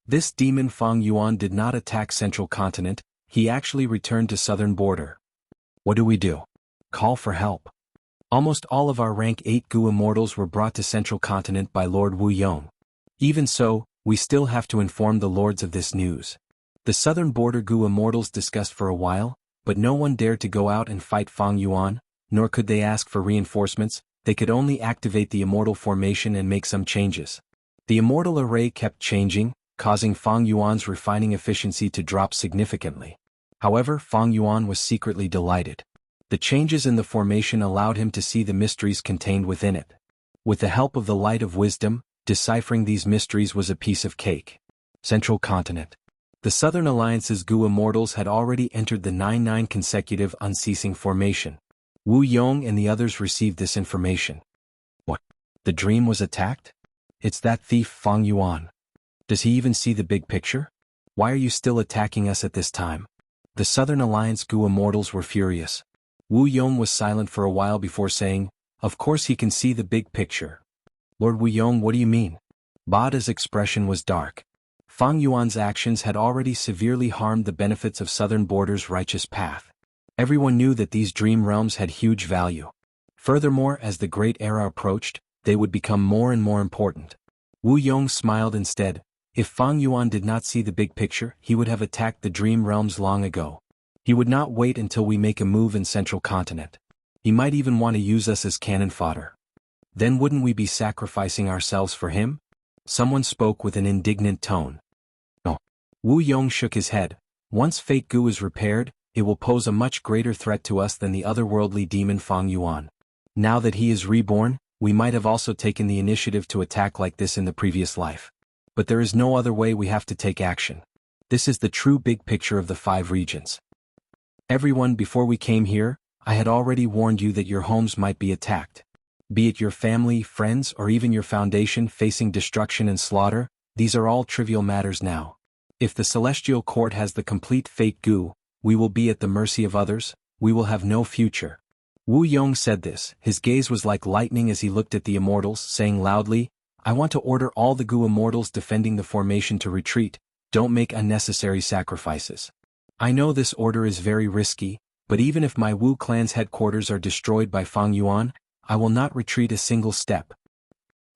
This demon Fang Yuan did not attack Central Continent, he actually returned to southern border. What do we do? Call for help. Almost all of our rank 8 Gu Immortals were brought to Central Continent by Lord Wu Yong. Even so, we still have to inform the lords of this news. The southern border Gu Immortals discussed for a while, but no one dared to go out and fight Fang Yuan, nor could they ask for reinforcements. They could only activate the immortal formation and make some changes. The immortal array kept changing, causing Fang Yuan's refining efficiency to drop significantly. However, Fang Yuan was secretly delighted. The changes in the formation allowed him to see the mysteries contained within it. With the help of the light of wisdom, deciphering these mysteries was a piece of cake. Central Continent. The Southern Alliance's Gu Immortals had already entered the 9-9 consecutive unceasing formation. Wu Yong and the others received this information. What? The dream was attacked? It's that thief Fang Yuan. Does he even see the big picture? Why are you still attacking us at this time? The Southern Alliance Gu Immortals were furious. Wu Yong was silent for a while before saying, "Of course he can see the big picture." Lord Wu Yong, what do you mean? Bada's expression was dark. Fang Yuan's actions had already severely harmed the benefits of Southern Border's righteous path. Everyone knew that these dream realms had huge value. Furthermore, as the Great Era approached, they would become more and more important. Wu Yong smiled instead. If Fang Yuan did not see the big picture, he would have attacked the dream realms long ago. He would not wait until we make a move in Central Continent. He might even want to use us as cannon fodder. Then wouldn't we be sacrificing ourselves for him? Someone spoke with an indignant tone. No. Wu Yong shook his head. Once Fate Gu is repaired, it will pose a much greater threat to us than the otherworldly demon Fang Yuan. Now that he is reborn, we might have also taken the initiative to attack like this in the previous life. But there is no other way. We have to take action. This is the true big picture of the 5 regions. Everyone, before we came here, I had already warned you that your homes might be attacked. Be it your family, friends, or even your foundation facing destruction and slaughter, these are all trivial matters now. If the Celestial Court has the complete Fate Gu, we will be at the mercy of others, we will have no future. Wu Yong said this. His gaze was like lightning as he looked at the immortals, saying loudly, I want to order all the Gu immortals defending the formation to retreat. Don't make unnecessary sacrifices. I know this order is very risky, but even if my Wu clan's headquarters are destroyed by Fang Yuan, I will not retreat a single step.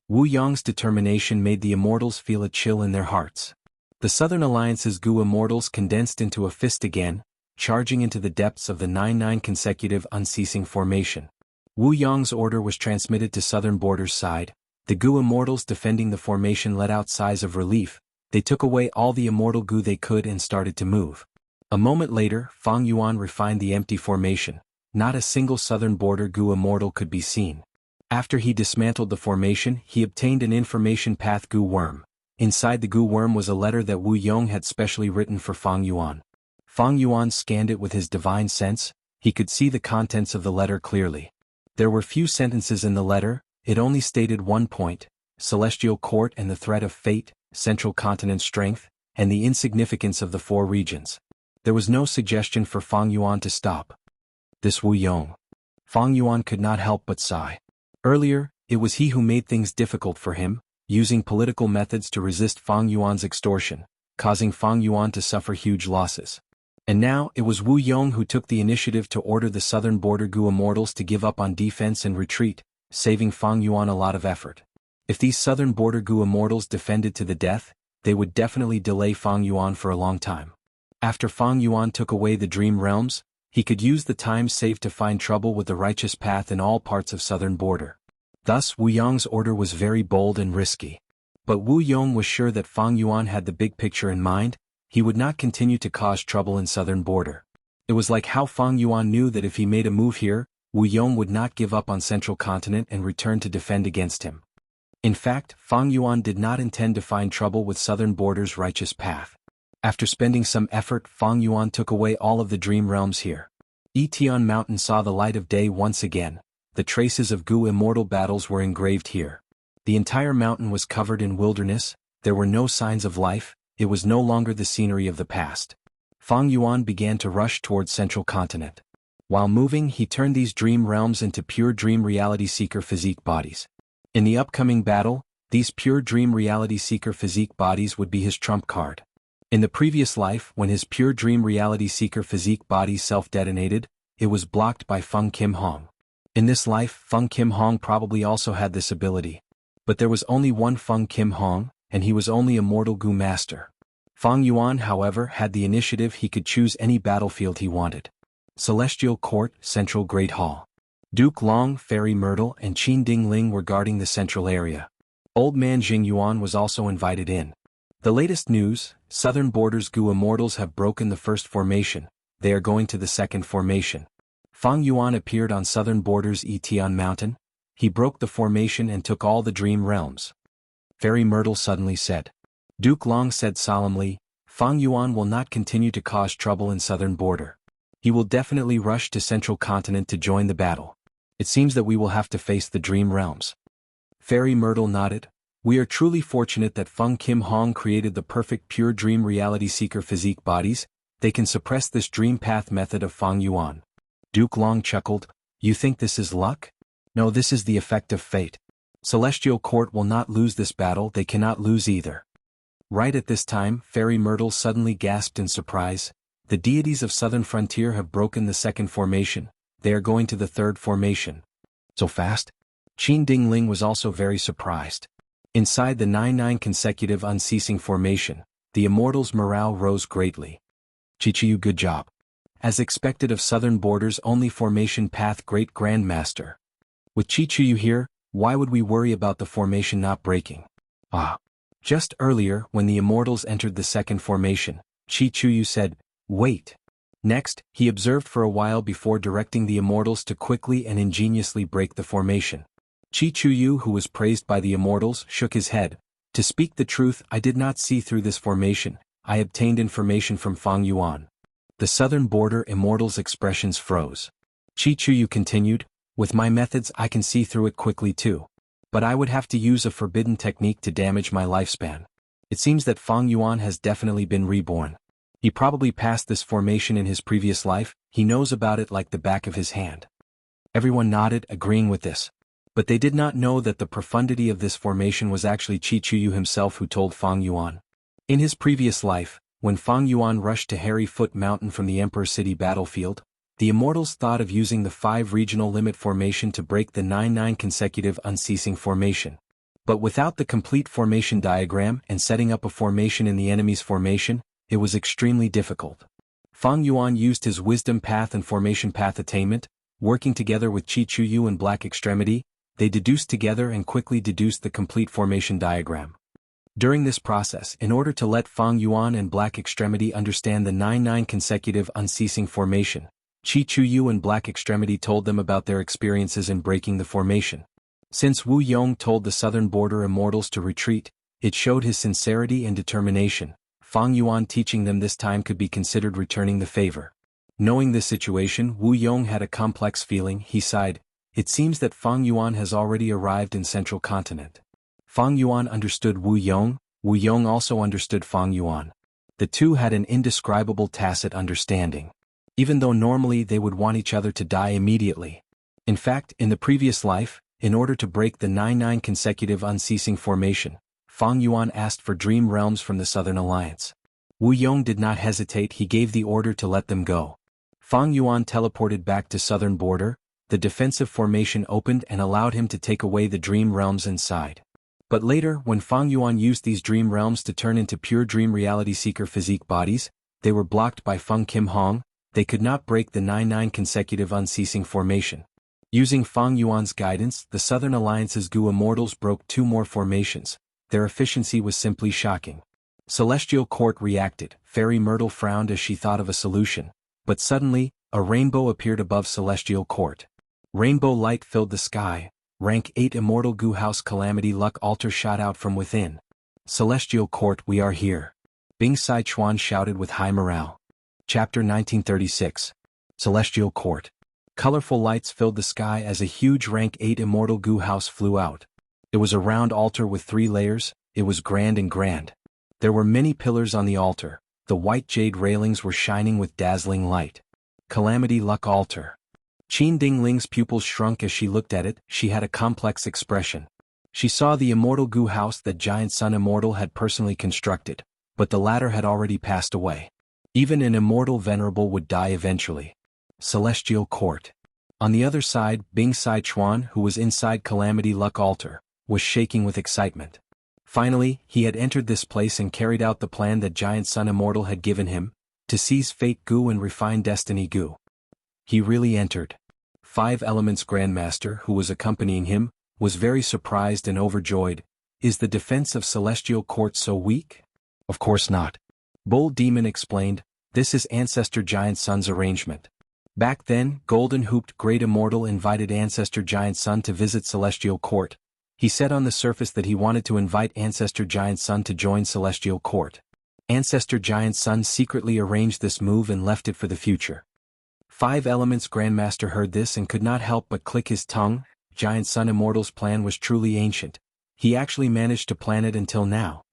Wu Yong's determination made the immortals feel a chill in their hearts. The Southern Alliance's Gu immortals condensed into a fist again, charging into the depths of the 9-9 consecutive unceasing formation. Wu Yong's order was transmitted to Southern Border's side. The Gu immortals defending the formation let out sighs of relief. They took away all the immortal Gu they could and started to move. A moment later, Fang Yuan refined the empty formation. Not a single Southern Border Gu immortal could be seen. After he dismantled the formation, he obtained an information path Gu worm. Inside the Gu worm was a letter that Wu Yong had specially written for Fang Yuan. Fang Yuan scanned it with his divine sense. He could see the contents of the letter clearly. There were few sentences in the letter. It only stated one point: Celestial Court and the threat of fate, Central Continent strength, and the insignificance of the 4 regions. There was no suggestion for Fang Yuan to stop. This Wu Yong. Fang Yuan could not help but sigh. Earlier, it was he who made things difficult for him, using political methods to resist Fang Yuan's extortion, causing Fang Yuan to suffer huge losses. And now, it was Wu Yong who took the initiative to order the Southern Border Gu immortals to give up on defense and retreat, saving Fang Yuan a lot of effort. If these Southern Border Gu immortals defended to the death, they would definitely delay Fang Yuan for a long time. After Fang Yuan took away the Dream Realms, he could use the time saved to find trouble with the righteous path in all parts of Southern Border. Thus Wu Yong's order was very bold and risky. But Wu Yong was sure that Fang Yuan had the big picture in mind. He would not continue to cause trouble in Southern Border. It was like how Fang Yuan knew that if he made a move here, Wu Yong would not give up on Central Continent and return to defend against him. In fact, Fang Yuan did not intend to find trouble with Southern Border's righteous path. After spending some effort, Fang Yuan took away all of the dream realms here. Etion Mountain saw the light of day once again. The traces of Gu immortal battles were engraved here. The entire mountain was covered in wilderness. There were no signs of life. It was no longer the scenery of the past. Fang Yuan began to rush towards Central Continent. While moving, he turned these dream realms into pure dream reality seeker physique bodies. In the upcoming battle, these pure dream reality seeker physique bodies would be his trump card. In the previous life, when his pure dream reality seeker physique body self-detonated, it was blocked by Feng Kim Hong. In this life, Feng Kim Hong probably also had this ability. But there was only one Feng Kim Hong, and he was only a mortal Gu master. Fang Yuan, however, had the initiative. He could choose any battlefield he wanted. Celestial Court, Central Great Hall. Duke Long, Fairy Myrtle, and Qin Ding Ling were guarding the central area. Old Man Jing Yuan was also invited in. The latest news: Southern Border's Gu immortals have broken the first formation. They are going to the second formation. Fang Yuan appeared on Southern Border's Etion Mountain. He broke the formation and took all the dream realms. Fairy Myrtle suddenly said. Duke Long said solemnly, Fang Yuan will not continue to cause trouble in Southern Border. He will definitely rush to Central Continent to join the battle. It seems that we will have to face the dream realms. Fairy Myrtle nodded. We are truly fortunate that Feng Kim Hong created the perfect pure dream reality seeker physique bodies. They can suppress this dream path method of Fang Yuan. Duke Long chuckled. You think this is luck? No, this is the effect of fate. Celestial Court will not lose this battle. They cannot lose either. Right at this time, Fairy Myrtle suddenly gasped in surprise. The deities of Southern Frontier have broken the second formation. They are going to the third formation. So fast? Qin Dingling was also very surprised. Inside the 9-9 consecutive unceasing formation, the Immortals' morale rose greatly. Chichiyu, good job. As expected of Southern Border's only formation path Great Grandmaster. With Chichiyu here, why would we worry about the formation not breaking? Just earlier, when the Immortals entered the second formation, Chichiyu said, "Wait." Next, he observed for a while before directing the Immortals to quickly and ingeniously break the formation. Chichiyu, who was praised by the Immortals, shook his head. "To speak the truth, I did not see through this formation. I obtained information from Fang Yuan." The Southern Border Immortals' expressions froze. Chichiyu continued, "With my methods I can see through it quickly too. But I would have to use a forbidden technique to damage my lifespan. It seems that Fang Yuan has definitely been reborn. He probably passed this formation in his previous life, he knows about it like the back of his hand." Everyone nodded, agreeing with this. But they did not know that the profundity of this formation was actually Chichiyu himself who told Fang Yuan. In his previous life, when Fang Yuan rushed to Hairy Foot Mountain from the Emperor City battlefield, the Immortals thought of using the 5 regional limit formation to break the 9-9 consecutive unceasing formation. But without the complete formation diagram and setting up a formation in the enemy's formation, it was extremely difficult. Fang Yuan used his wisdom path and formation path attainment, working together with Chichiyu and Black Extremity, they deduced together and quickly deduced the complete formation diagram. During this process, in order to let Fang Yuan and Black Extremity understand the 9-9 consecutive unceasing formation, Chichiyu and Black Extremity told them about their experiences in breaking the formation. Since Wu Yong told the Southern Border Immortals to retreat, it showed his sincerity and determination. Fang Yuan teaching them this time could be considered returning the favor. Knowing this situation, Wu Yong had a complex feeling. He sighed. It seems that Fang Yuan has already arrived in Central Continent. Fang Yuan understood Wu Yong also understood Fang Yuan. The two had an indescribable tacit understanding. Even though normally they would want each other to die immediately. In fact, in the previous life, in order to break the 9-9 consecutive unceasing formation, Fang Yuan asked for dream realms from the Southern Alliance. Wu Yong did not hesitate, he gave the order to let them go. Fang Yuan teleported back to Southern Border, the defensive formation opened and allowed him to take away the dream realms inside. But later, when Fang Yuan used these dream realms to turn into pure dream reality seeker physique bodies, they were blocked by Feng Kim Hong. They could not break the 9-9 consecutive unceasing formation. Using Fang Yuan's guidance, the Southern Alliance's Gu Immortals broke 2 more formations. Their efficiency was simply shocking. Celestial Court reacted. Fairy Myrtle frowned as she thought of a solution. But suddenly, a rainbow appeared above Celestial Court. Rainbow light filled the sky. Rank 8 Immortal Gu House Calamity Luck Altar shot out from within. Celestial Court, we are here. Bing Sai Chuan shouted with high morale. Chapter 1936. Celestial Court. Colorful lights filled the sky as a huge rank 8 Immortal Gu House flew out. It was a round altar with 3 layers, it was grand and grand. There were many pillars on the altar, the white jade railings were shining with dazzling light. Calamity Luck Altar. Qin Dingling's pupils shrunk as she looked at it, she had a complex expression. She saw the Immortal Gu House that Giant Sun Immortal had personally constructed, but the latter had already passed away. Even an immortal venerable would die eventually. Celestial Court. On the other side, Bing Sai Chuan, who was inside Calamity Luck Altar, was shaking with excitement. Finally, he had entered this place and carried out the plan that Giant Sun Immortal had given him, to seize Fate Gu and refine Destiny Gu. He really entered. 5 Elements Grandmaster, who was accompanying him, was very surprised and overjoyed. Is the defense of Celestial Court so weak? Of course not. Bull Demon explained, this is Ancestor Giant Sun's arrangement. Back then, Golden Hooped Great Immortal invited Ancestor Giant Sun to visit Celestial Court. He said on the surface that he wanted to invite Ancestor Giant Sun to join Celestial Court. Ancestor Giant Sun secretly arranged this move and left it for the future. 5 Elements Grandmaster heard this and could not help but click his tongue. Giant Sun Immortal's plan was truly ancient. He actually managed to plan it until now.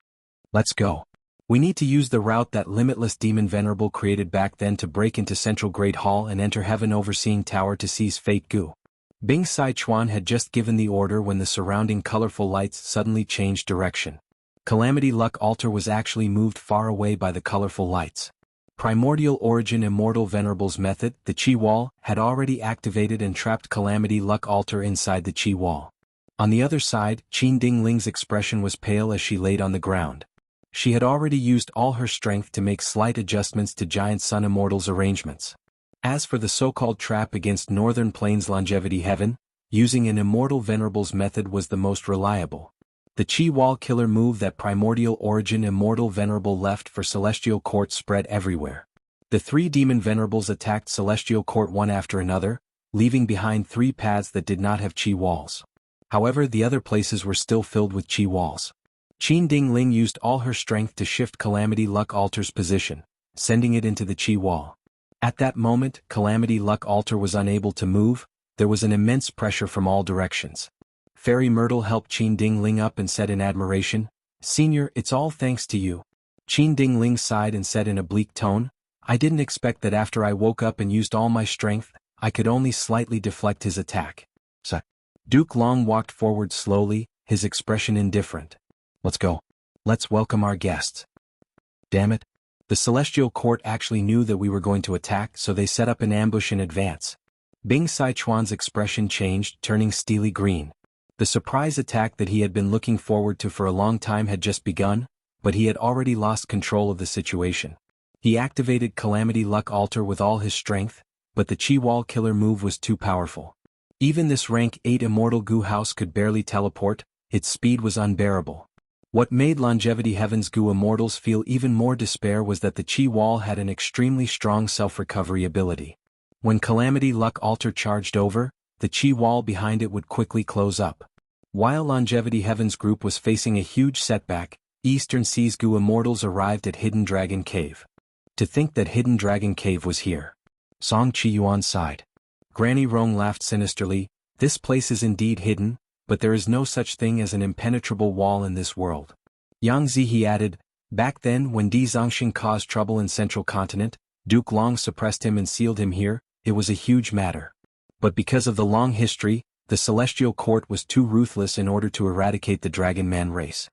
Let's go. We need to use the route that Limitless Demon Venerable created back then to break into Central Great Hall and enter Heaven Overseeing Tower to seize Fate Gu. Bing Sai Chuan had just given the order when the surrounding colorful lights suddenly changed direction. Calamity Luck Altar was actually moved far away by the colorful lights. Primordial Origin Immortal Venerable's method, the Chi Wall, had already activated and trapped Calamity Luck Altar inside the Chi Wall. On the other side, Qin Dingling's expression was pale as she laid on the ground. She had already used all her strength to make slight adjustments to Giant Sun Immortal's arrangements. As for the so-called trap against Northern Plains Longevity Heaven, using an Immortal Venerable's method was the most reliable. The Chi Wall killer move that Primordial Origin Immortal Venerable left for Celestial Court spread everywhere. The three demon venerables attacked Celestial Court one after another, leaving behind three paths that did not have Chi Walls. However, the other places were still filled with Chi Walls. Qin Dingling used all her strength to shift Calamity Luck Altar's position, sending it into the Chi Wall. At that moment, Calamity Luck Altar was unable to move. There was an immense pressure from all directions. Fairy Myrtle helped Qin Dingling up and said in admiration, "Senior, it's all thanks to you." Qin Dingling sighed and said in a bleak tone, "I didn't expect that after I woke up and used all my strength, I could only slightly deflect his attack." Duke Long walked forward slowly, his expression indifferent. "Let's go. Let's welcome our guests." Damn it. The Celestial Court actually knew that we were going to attack, so they set up an ambush in advance. Bing Sichuan's expression changed, turning steely green. The surprise attack that he had been looking forward to for a long time had just begun, but he had already lost control of the situation. He activated Calamity Luck Altar with all his strength, but the Chi Wall killer move was too powerful. Even this rank 8 Immortal Goo House could barely teleport, its speed was unbearable. What made Longevity Heaven's Goo Immortals feel even more despair was that the Chi Wall had an extremely strong self-recovery ability. When Calamity Luck Altar charged over, the Chi Wall behind it would quickly close up. While Longevity Heaven's group was facing a huge setback, Eastern Sea's Goo Immortals arrived at Hidden Dragon Cave. To think that Hidden Dragon Cave was here. Song Chi Yuan sighed. Granny Rong laughed sinisterly. "This place is indeed hidden, but there is no such thing as an impenetrable wall in this world." Yang Zihe added, "Back then when Di Zongxing caused trouble in Central Continent, Duke Long suppressed him and sealed him here. It was a huge matter. But because of the long history, the Celestial Court was too ruthless in order to eradicate the Dragon Man race."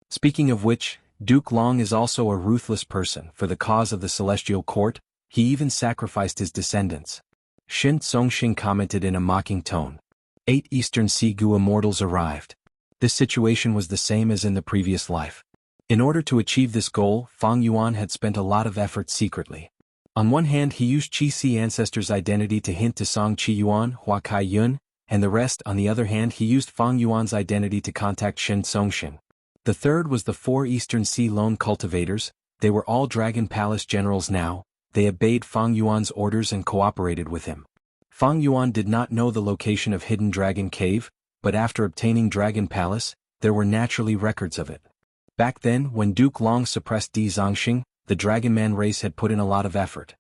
Speaking of which, Duke Long is also a ruthless person. For the cause of the Celestial Court, he even sacrificed his descendants. Shin Zongxing commented in a mocking tone. 8 Eastern Sea Goo Immortals arrived. This situation was the same as in the previous life. In order to achieve this goal, Fang Yuan had spent a lot of effort secretly. On one hand, he used Qi Si Ancestor's identity to hint to Song Qi Yuan, Hua Kai Yun, and the rest. On the other hand, he used Fang Yuan's identity to contact Shin Zongxing. The third was the 4 Eastern Sea Lone Cultivators. They were all Dragon Palace generals now. They obeyed Fang Yuan's orders and cooperated with him. Fang Yuan did not know the location of Hidden Dragon Cave, but after obtaining Dragon Palace, there were naturally records of it. Back then, when Duke Long suppressed Di Zongxing, the Dragon Man race had put in a lot of effort.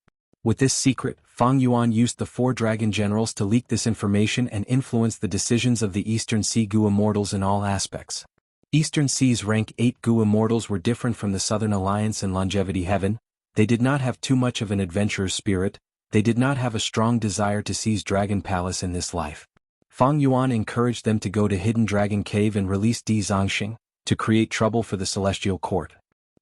With this secret, Fang Yuan used the 4 Dragon Generals to leak this information and influence the decisions of the Eastern Sea Goo Immortals in all aspects. Eastern Sea's rank 8 Goo Immortals were different from the Southern Alliance and Longevity Heaven. They did not have too much of an adventurer's spirit. They did not have a strong desire to seize Dragon Palace in this life. Fang Yuan encouraged them to go to Hidden Dragon Cave and release Di Zongxing, to create trouble for the Celestial Court.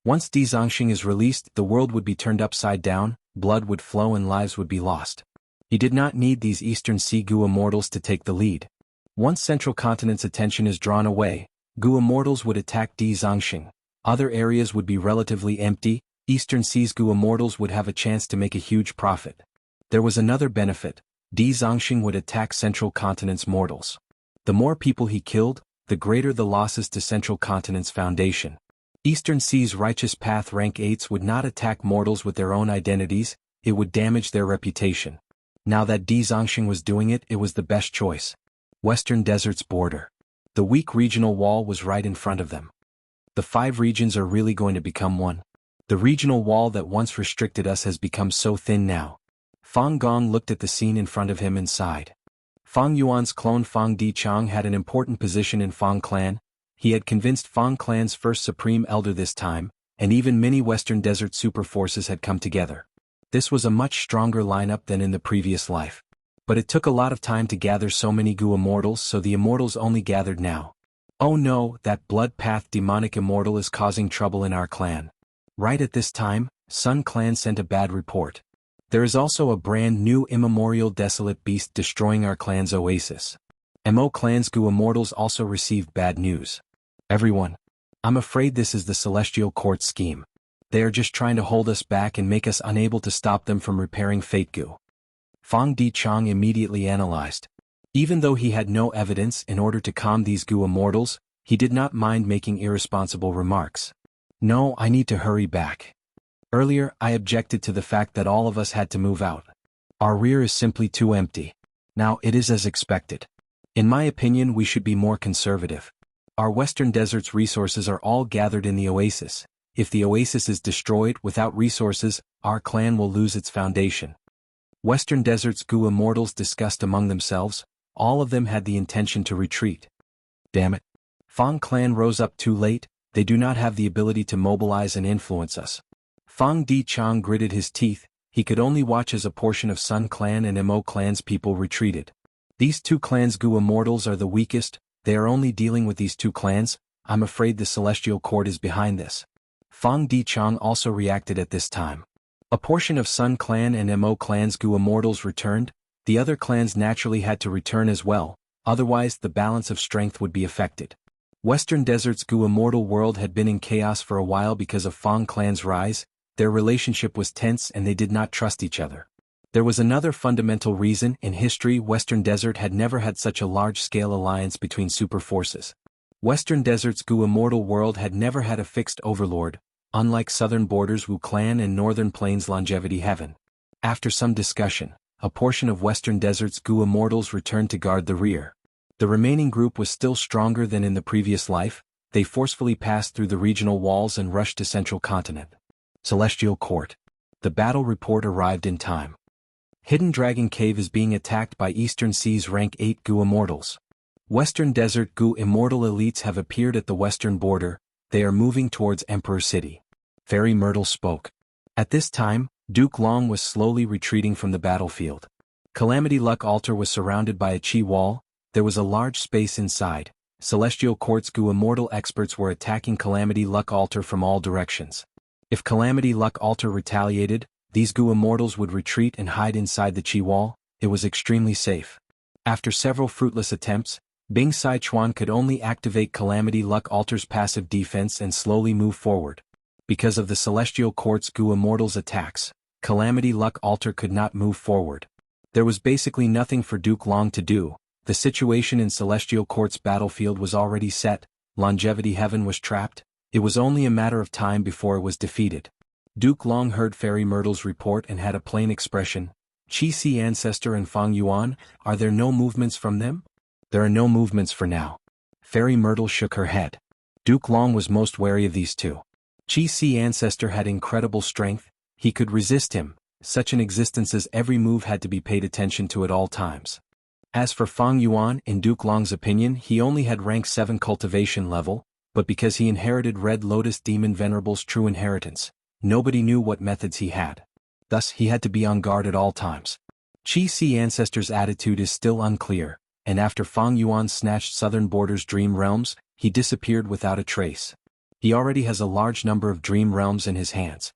Once Di Zongxing is released, the world would be turned upside down, blood would flow and lives would be lost. He did not need these Eastern Sea Goo Immortals to take the lead. Once Central Continent's attention is drawn away, Goo Immortals would attack Di Zongxing. Other areas would be relatively empty. Eastern Sea's Goo Immortals would have a chance to make a huge profit. There was another benefit. Di Zongxing would attack Central Continent's mortals. The more people he killed, the greater the losses to Central Continent's foundation. Eastern Sea's Righteous Path rank 8s would not attack mortals with their own identities. It would damage their reputation. Now that Di Zongxing was doing it, it was the best choice. Western Desert's border. The weak regional wall was right in front of them. The 5 regions are really going to become one. The regional wall that once restricted us has become so thin now. Fang Gong looked at the scene in front of him and sighed. Fang Yuan's clone Fang Dichang had an important position in Fang Clan. He had convinced Fang Clan's first Supreme Elder this time, and even many Western Desert super forces had come together. This was a much stronger lineup than in the previous life. But it took a lot of time to gather so many Goo Immortals, so the Immortals only gathered now. Oh no, that blood path demonic immortal is causing trouble in our clan. Right at this time, Sun Clan sent a bad report. There is also a brand new immemorial desolate beast destroying our clan's oasis. Mo Clan's Gu immortals also received bad news. Everyone. I'm afraid this is the Celestial Court's scheme. They are just trying to hold us back and make us unable to stop them from repairing Fate Gu. Fang Dichang immediately analyzed. Even though he had no evidence in order to calm these Gu immortals, he did not mind making irresponsible remarks. No, I need to hurry back. Earlier, I objected to the fact that all of us had to move out. Our rear is simply too empty. Now it is as expected. In my opinion, we should be more conservative. Our Western Desert's resources are all gathered in the oasis. If the oasis is destroyed without resources, our clan will lose its foundation. Western Desert's Gu immortals discussed among themselves. All of them had the intention to retreat. Damn it. Fang clan rose up too late. They do not have the ability to mobilize and influence us. Fang Dichang gritted his teeth. He could only watch as a portion of Sun Clan and Mo Clan's people retreated. These two clans' Gu immortals are the weakest. They are only dealing with these two clans. I'm afraid the Celestial Court is behind this. Fang Dichang also reacted at this time. A portion of Sun Clan and Mo Clan's Gu immortals returned. The other clans naturally had to return as well, otherwise the balance of strength would be affected. Western Desert's Gu immortal world had been in chaos for a while because of Fang Clan's rise. Their relationship was tense and they did not trust each other. There was another fundamental reason. In history, Western Desert had never had such a large-scale alliance between super forces. Western Desert's Gu immortal world had never had a fixed overlord, unlike Southern Borders Wu Clan and Northern Plains Longevity Heaven. After some discussion, a portion of Western Desert's Gu immortals returned to guard the rear. The remaining group was still stronger than in the previous life. They forcefully passed through the regional walls and rushed to Central Continent. Celestial Court. The battle report arrived in time. Hidden Dragon Cave is being attacked by Eastern Sea's Rank 8 Gu immortals. Western Desert Gu immortal elites have appeared at the western border. They are moving towards Emperor City. Fairy Myrtle spoke. At this time, Duke Long was slowly retreating from the battlefield. Calamity Luck Altar was surrounded by a chi wall. There was a large space inside. Celestial Court's Gu immortal experts were attacking Calamity Luck Altar from all directions. If Calamity Luck Altar retaliated, these Gu immortals would retreat and hide inside the chi wall. It was extremely safe. After several fruitless attempts, Bing Sichuan could only activate Calamity Luck Altar's passive defense and slowly move forward. Because of the Celestial Court's Gu immortals' attacks, Calamity Luck Altar could not move forward. There was basically nothing for Duke Long to do. The situation in Celestial Court's battlefield was already set. Longevity Heaven was trapped. It was only a matter of time before it was defeated. Duke Long heard Fairy Myrtle's report and had a plain expression. Qi Si Ancestor and Fang Yuan, are there no movements from them? There are no movements for now. Fairy Myrtle shook her head. Duke Long was most wary of these two. Qi Si Ancestor had incredible strength. He could resist him. Such an existence as every move had to be paid attention to at all times. As for Fang Yuan, in Duke Long's opinion, he only had rank 7 cultivation level, but because he inherited Red Lotus Demon Venerable's true inheritance, nobody knew what methods he had. Thus, he had to be on guard at all times. Qi Si Ancestor's attitude is still unclear, and after Fang Yuan snatched Southern Border's Dream Realms, he disappeared without a trace. He already has a large number of Dream Realms in his hands.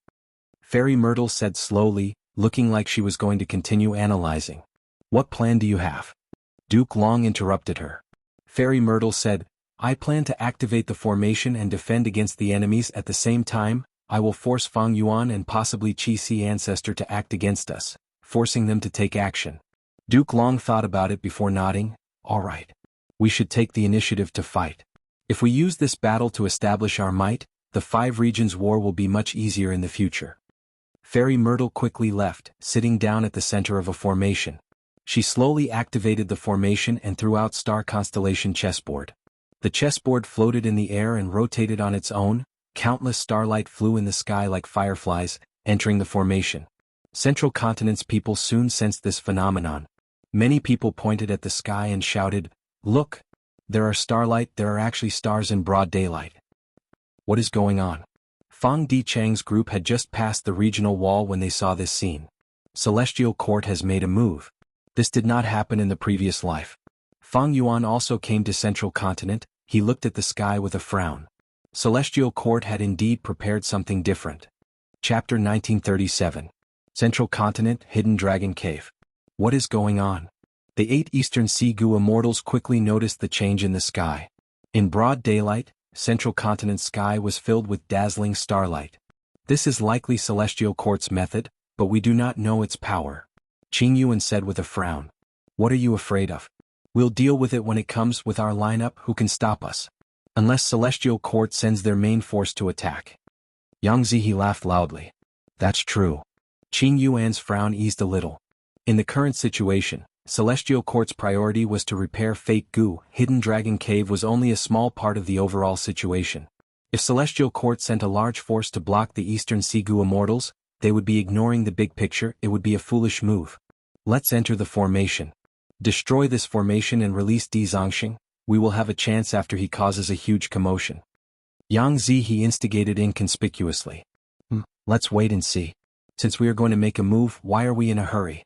Fairy Myrtle said slowly, looking like she was going to continue analyzing. What plan do you have? Duke Long interrupted her. Fairy Myrtle said, I plan to activate the formation and defend against the enemies at the same time. I will force Fang Yuan and possibly Qi Si Ancestor to act against us, forcing them to take action. Duke Long thought about it before nodding. All right. We should take the initiative to fight. If we use this battle to establish our might, the 5 regions war will be much easier in the future. Fairy Myrtle quickly left, sitting down at the center of a formation. She slowly activated the formation and threw out Star Constellation chessboard. The chessboard floated in the air and rotated on its own. Countless starlight flew in the sky like fireflies, entering the formation. Central Continent's people soon sensed this phenomenon. Many people pointed at the sky and shouted, Look! There are starlight, there are actually stars in broad daylight. What is going on? Fang Dichang's group had just passed the regional wall when they saw this scene. Celestial Court has made a move. This did not happen in the previous life. Fang Yuan also came to Central Continent. he looked at the sky with a frown. Celestial Court had indeed prepared something different. Chapter 1937. Central Continent, Hidden Dragon Cave. What is going on? The 8 Eastern Sea Goo immortals quickly noticed the change in the sky. In broad daylight, Central Continent's sky was filled with dazzling starlight. This is likely Celestial Court's method, but we do not know its power. Yuan said with a frown. What are you afraid of? We'll deal with it when it comes with our lineup. Who can stop us? Unless Celestial Court sends their main force to attack. Yang Zihe laughed loudly. That's true. Yuan's frown eased a little. In the current situation, Celestial Court's priority was to repair Fake Goo. Hidden Dragon Cave was only a small part of the overall situation. If Celestial Court sent a large force to block the Eastern Sea Goo immortals, they would be ignoring the big picture. It would be a foolish move. Let's enter the formation. Destroy this formation and release Di Zongxing. We will have a chance after he causes a huge commotion. Yang Zihe instigated inconspicuously. Let's wait and see. Since we are going to make a move, why are we in a hurry?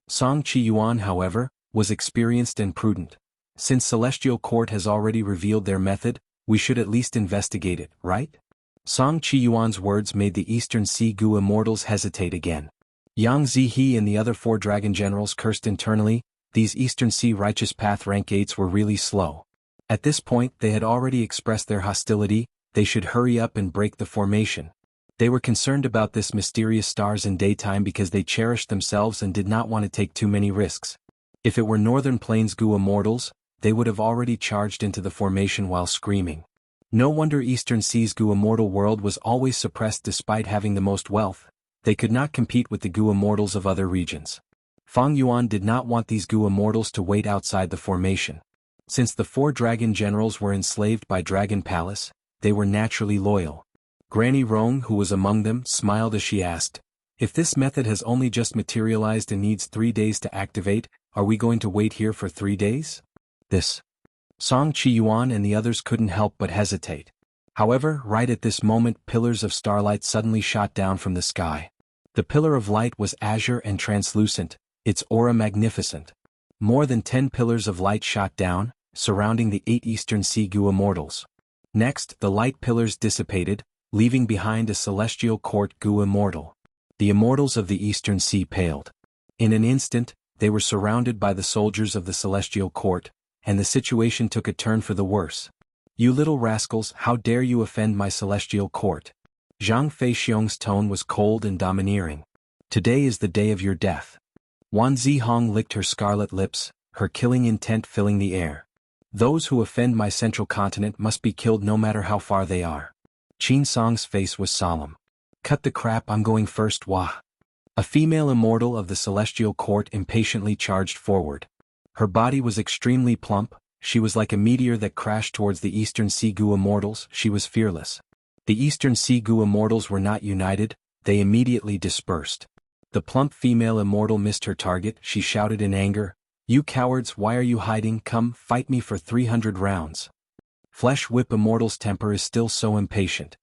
Song Yuan, however, was experienced and prudent. Since Celestial Court has already revealed their method, we should at least investigate it, right? Song Yuan's words made the Eastern Sea Goo immortals hesitate again. Yang Zihe and the other 4 dragon generals cursed internally. These Eastern Sea Righteous Path rank 8s were really slow. At this point they had already expressed their hostility. They should hurry up and break the formation. They were concerned about this mysterious stars in daytime because they cherished themselves and did not want to take too many risks. If it were Northern Plains Goo immortals, they would have already charged into the formation while screaming. No wonder Eastern Sea's Goo immortal world was always suppressed despite having the most wealth. They could not compete with the Goo immortals of other regions. Fang Yuan did not want these Goo immortals to wait outside the formation. Since the 4 dragon generals were enslaved by Dragon Palace, they were naturally loyal. Granny Rong, who was among them, smiled as she asked, if this method has only just materialized and needs 3 days to activate, are we going to wait here for 3 days? This. Song Yuan and the others couldn't help but hesitate. However, right at this moment pillars of starlight suddenly shot down from the sky. The pillar of light was azure and translucent, its aura magnificent. More than 10 pillars of light shot down, surrounding the 8 Eastern Sea Goo immortals. Next, the light pillars dissipated, leaving behind a Celestial Court Goo immortal. The immortals of the Eastern Sea paled. In an instant, they were surrounded by the soldiers of the Celestial Court, and the situation took a turn for the worse. You little rascals, how dare you offend my Celestial Court? Zhang Feixiong's tone was cold and domineering. Today is the day of your death. Wan Zihong licked her scarlet lips, her killing intent filling the air. Those who offend my Central Continent must be killed no matter how far they are. Qin Song's face was solemn. Cut the crap, I'm going first, wah. A female immortal of the Celestial Court impatiently charged forward. Her body was extremely plump, she was like a meteor that crashed towards the Eastern Sea Goo immortals. She was fearless. The Eastern Sea Goo immortals were not united, they immediately dispersed. The plump female immortal missed her target. She shouted in anger, you cowards, why are you hiding? Come, fight me for 300 rounds. Flesh Whip immortal's temper is still so impatient.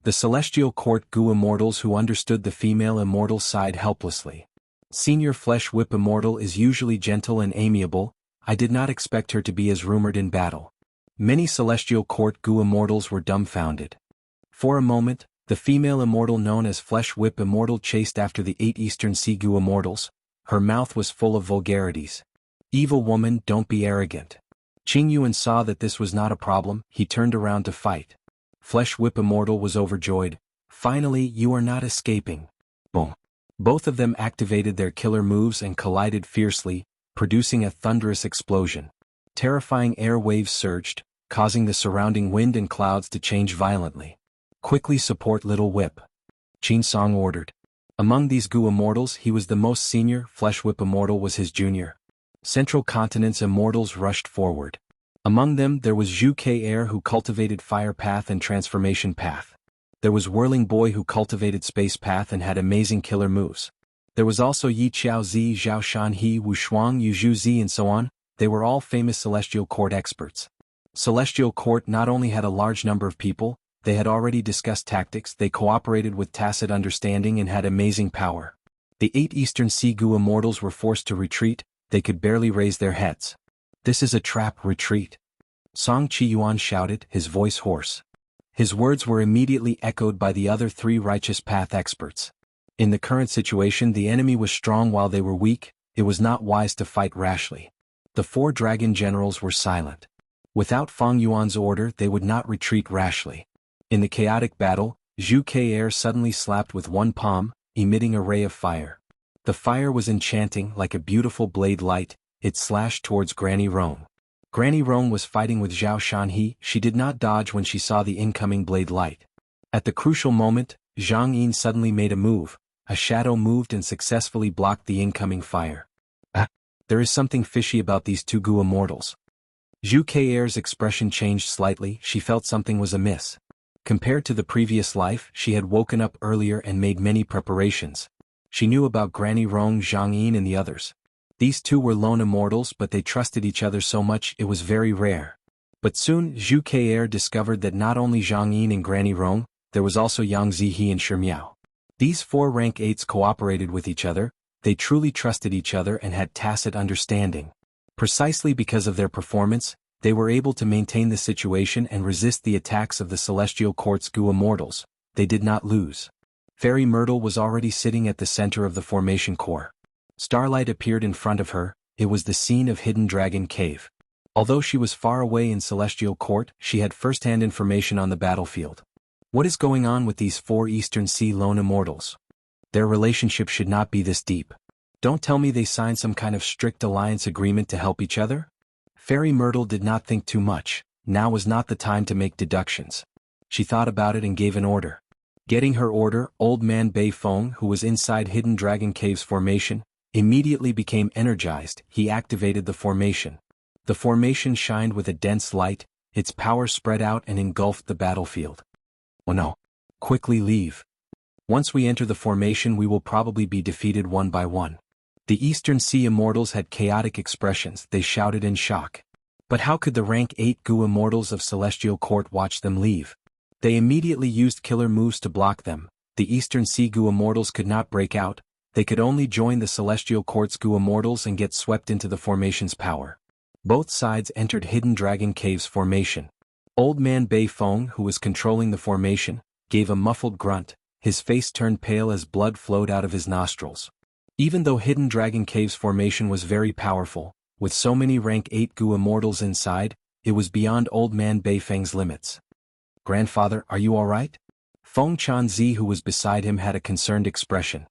The Celestial Court Goo immortals who understood the female immortal sighed helplessly. Senior Flesh Whip immortal is usually gentle and amiable. I did not expect her to be as rumored in battle. Many Celestial Court Goo immortals were dumbfounded. For a moment, the female immortal known as Flesh Whip immortal chased after the 8 Eastern Sea Goo immortals. Her mouth was full of vulgarities. Evil woman, don't be arrogant. Yuan saw that this was not a problem. He turned around to fight. Flesh Whip immortal was overjoyed. Finally, you are not escaping. Boom. Both of them activated their killer moves and collided fiercely, producing a thunderous explosion. Terrifying air waves surged, causing the surrounding wind and clouds to change violently. Quickly support Little Whip. Qin Song ordered. Among these Goo immortals he was the most senior. Flesh Whip immortal was his junior. Central Continent's immortals rushed forward. Among them there was Zhu Ke Air who cultivated Fire Path and Transformation Path. There was Whirling Boy who cultivated Space Path and had amazing killer moves. There was also Yi Qiao Zi, Zhao Shan He, Wu Shuang, Yu Zhu Zi and so on. They were all famous Celestial Court experts. Celestial Court not only had a large number of people, they had already discussed tactics, they cooperated with tacit understanding and had amazing power. The 8 Eastern Sea Goo immortals were forced to retreat, they could barely raise their heads. This is a trap, retreat. Song Yuan shouted, his voice hoarse. His words were immediately echoed by the other 3 righteous path experts. In the current situation, the enemy was strong while they were weak. It was not wise to fight rashly. The 4 dragon generals were silent. Without Fang Yuan's order, they would not retreat rashly. In the chaotic battle, Zhu Ke suddenly slapped with one palm, emitting a ray of fire. The fire was enchanting, like a beautiful blade light. It slashed towards Granny Rong. Granny Rong was fighting with Zhao Shanhe. She did not dodge when she saw the incoming blade light. At the crucial moment, Zhang Yin suddenly made a move. A shadow moved and successfully blocked the incoming fire. There is something fishy about these 2 Gu immortals. Zhu Ke's expression changed slightly. She felt something was amiss. Compared to the previous life, she had woken up earlier and made many preparations. She knew about Granny Rong, Zhang Yin and the others. These 2 were lone immortals, but they trusted each other so much it was very rare. But soon, Zhu Ke discovered that not only Zhang Yin and Granny Rong, there was also Yang Zihe and Shi Miao. These 4 rank 8s cooperated with each other. They truly trusted each other and had tacit understanding. Precisely because of their performance, they were able to maintain the situation and resist the attacks of the Celestial Court's Gu immortals. They did not lose. Fairy Myrtle was already sitting at the center of the formation core. Starlight appeared in front of her. It was the scene of Hidden Dragon Cave. Although she was far away in Celestial Court, she had first-hand information on the battlefield. What is going on with these 4 Eastern Sea lone immortals? Their relationship should not be this deep. Don't tell me they signed some kind of strict alliance agreement to help each other? Fairy Myrtle did not think too much. Now was not the time to make deductions. She thought about it and gave an order. Getting her order, Old Man Bei Feng, who was inside Hidden Dragon Cave's formation, immediately became energized. He activated the formation. The formation shined with a dense light. Its power spread out and engulfed the battlefield. Oh no. Quickly leave. Once we enter the formation, we will probably be defeated one by one. The Eastern Sea Immortals had chaotic expressions. They shouted in shock. But how could the rank 8 Gu Immortals of Celestial Court watch them leave? They immediately used killer moves to block them. The Eastern Sea Gu Immortals could not break out. They could only join the Celestial Court's Gu Immortals and get swept into the formation's power. Both sides entered Hidden Dragon Cave's formation. Old Man Bei Feng, who was controlling the formation, gave a muffled grunt. His face turned pale as blood flowed out of his nostrils. Even though Hidden Dragon Cave's formation was very powerful, with so many rank 8 Gu Immortals inside, it was beyond Old Man Bei Feng's limits. Grandfather, are you alright? Feng Chanzi, who was beside him, had a concerned expression.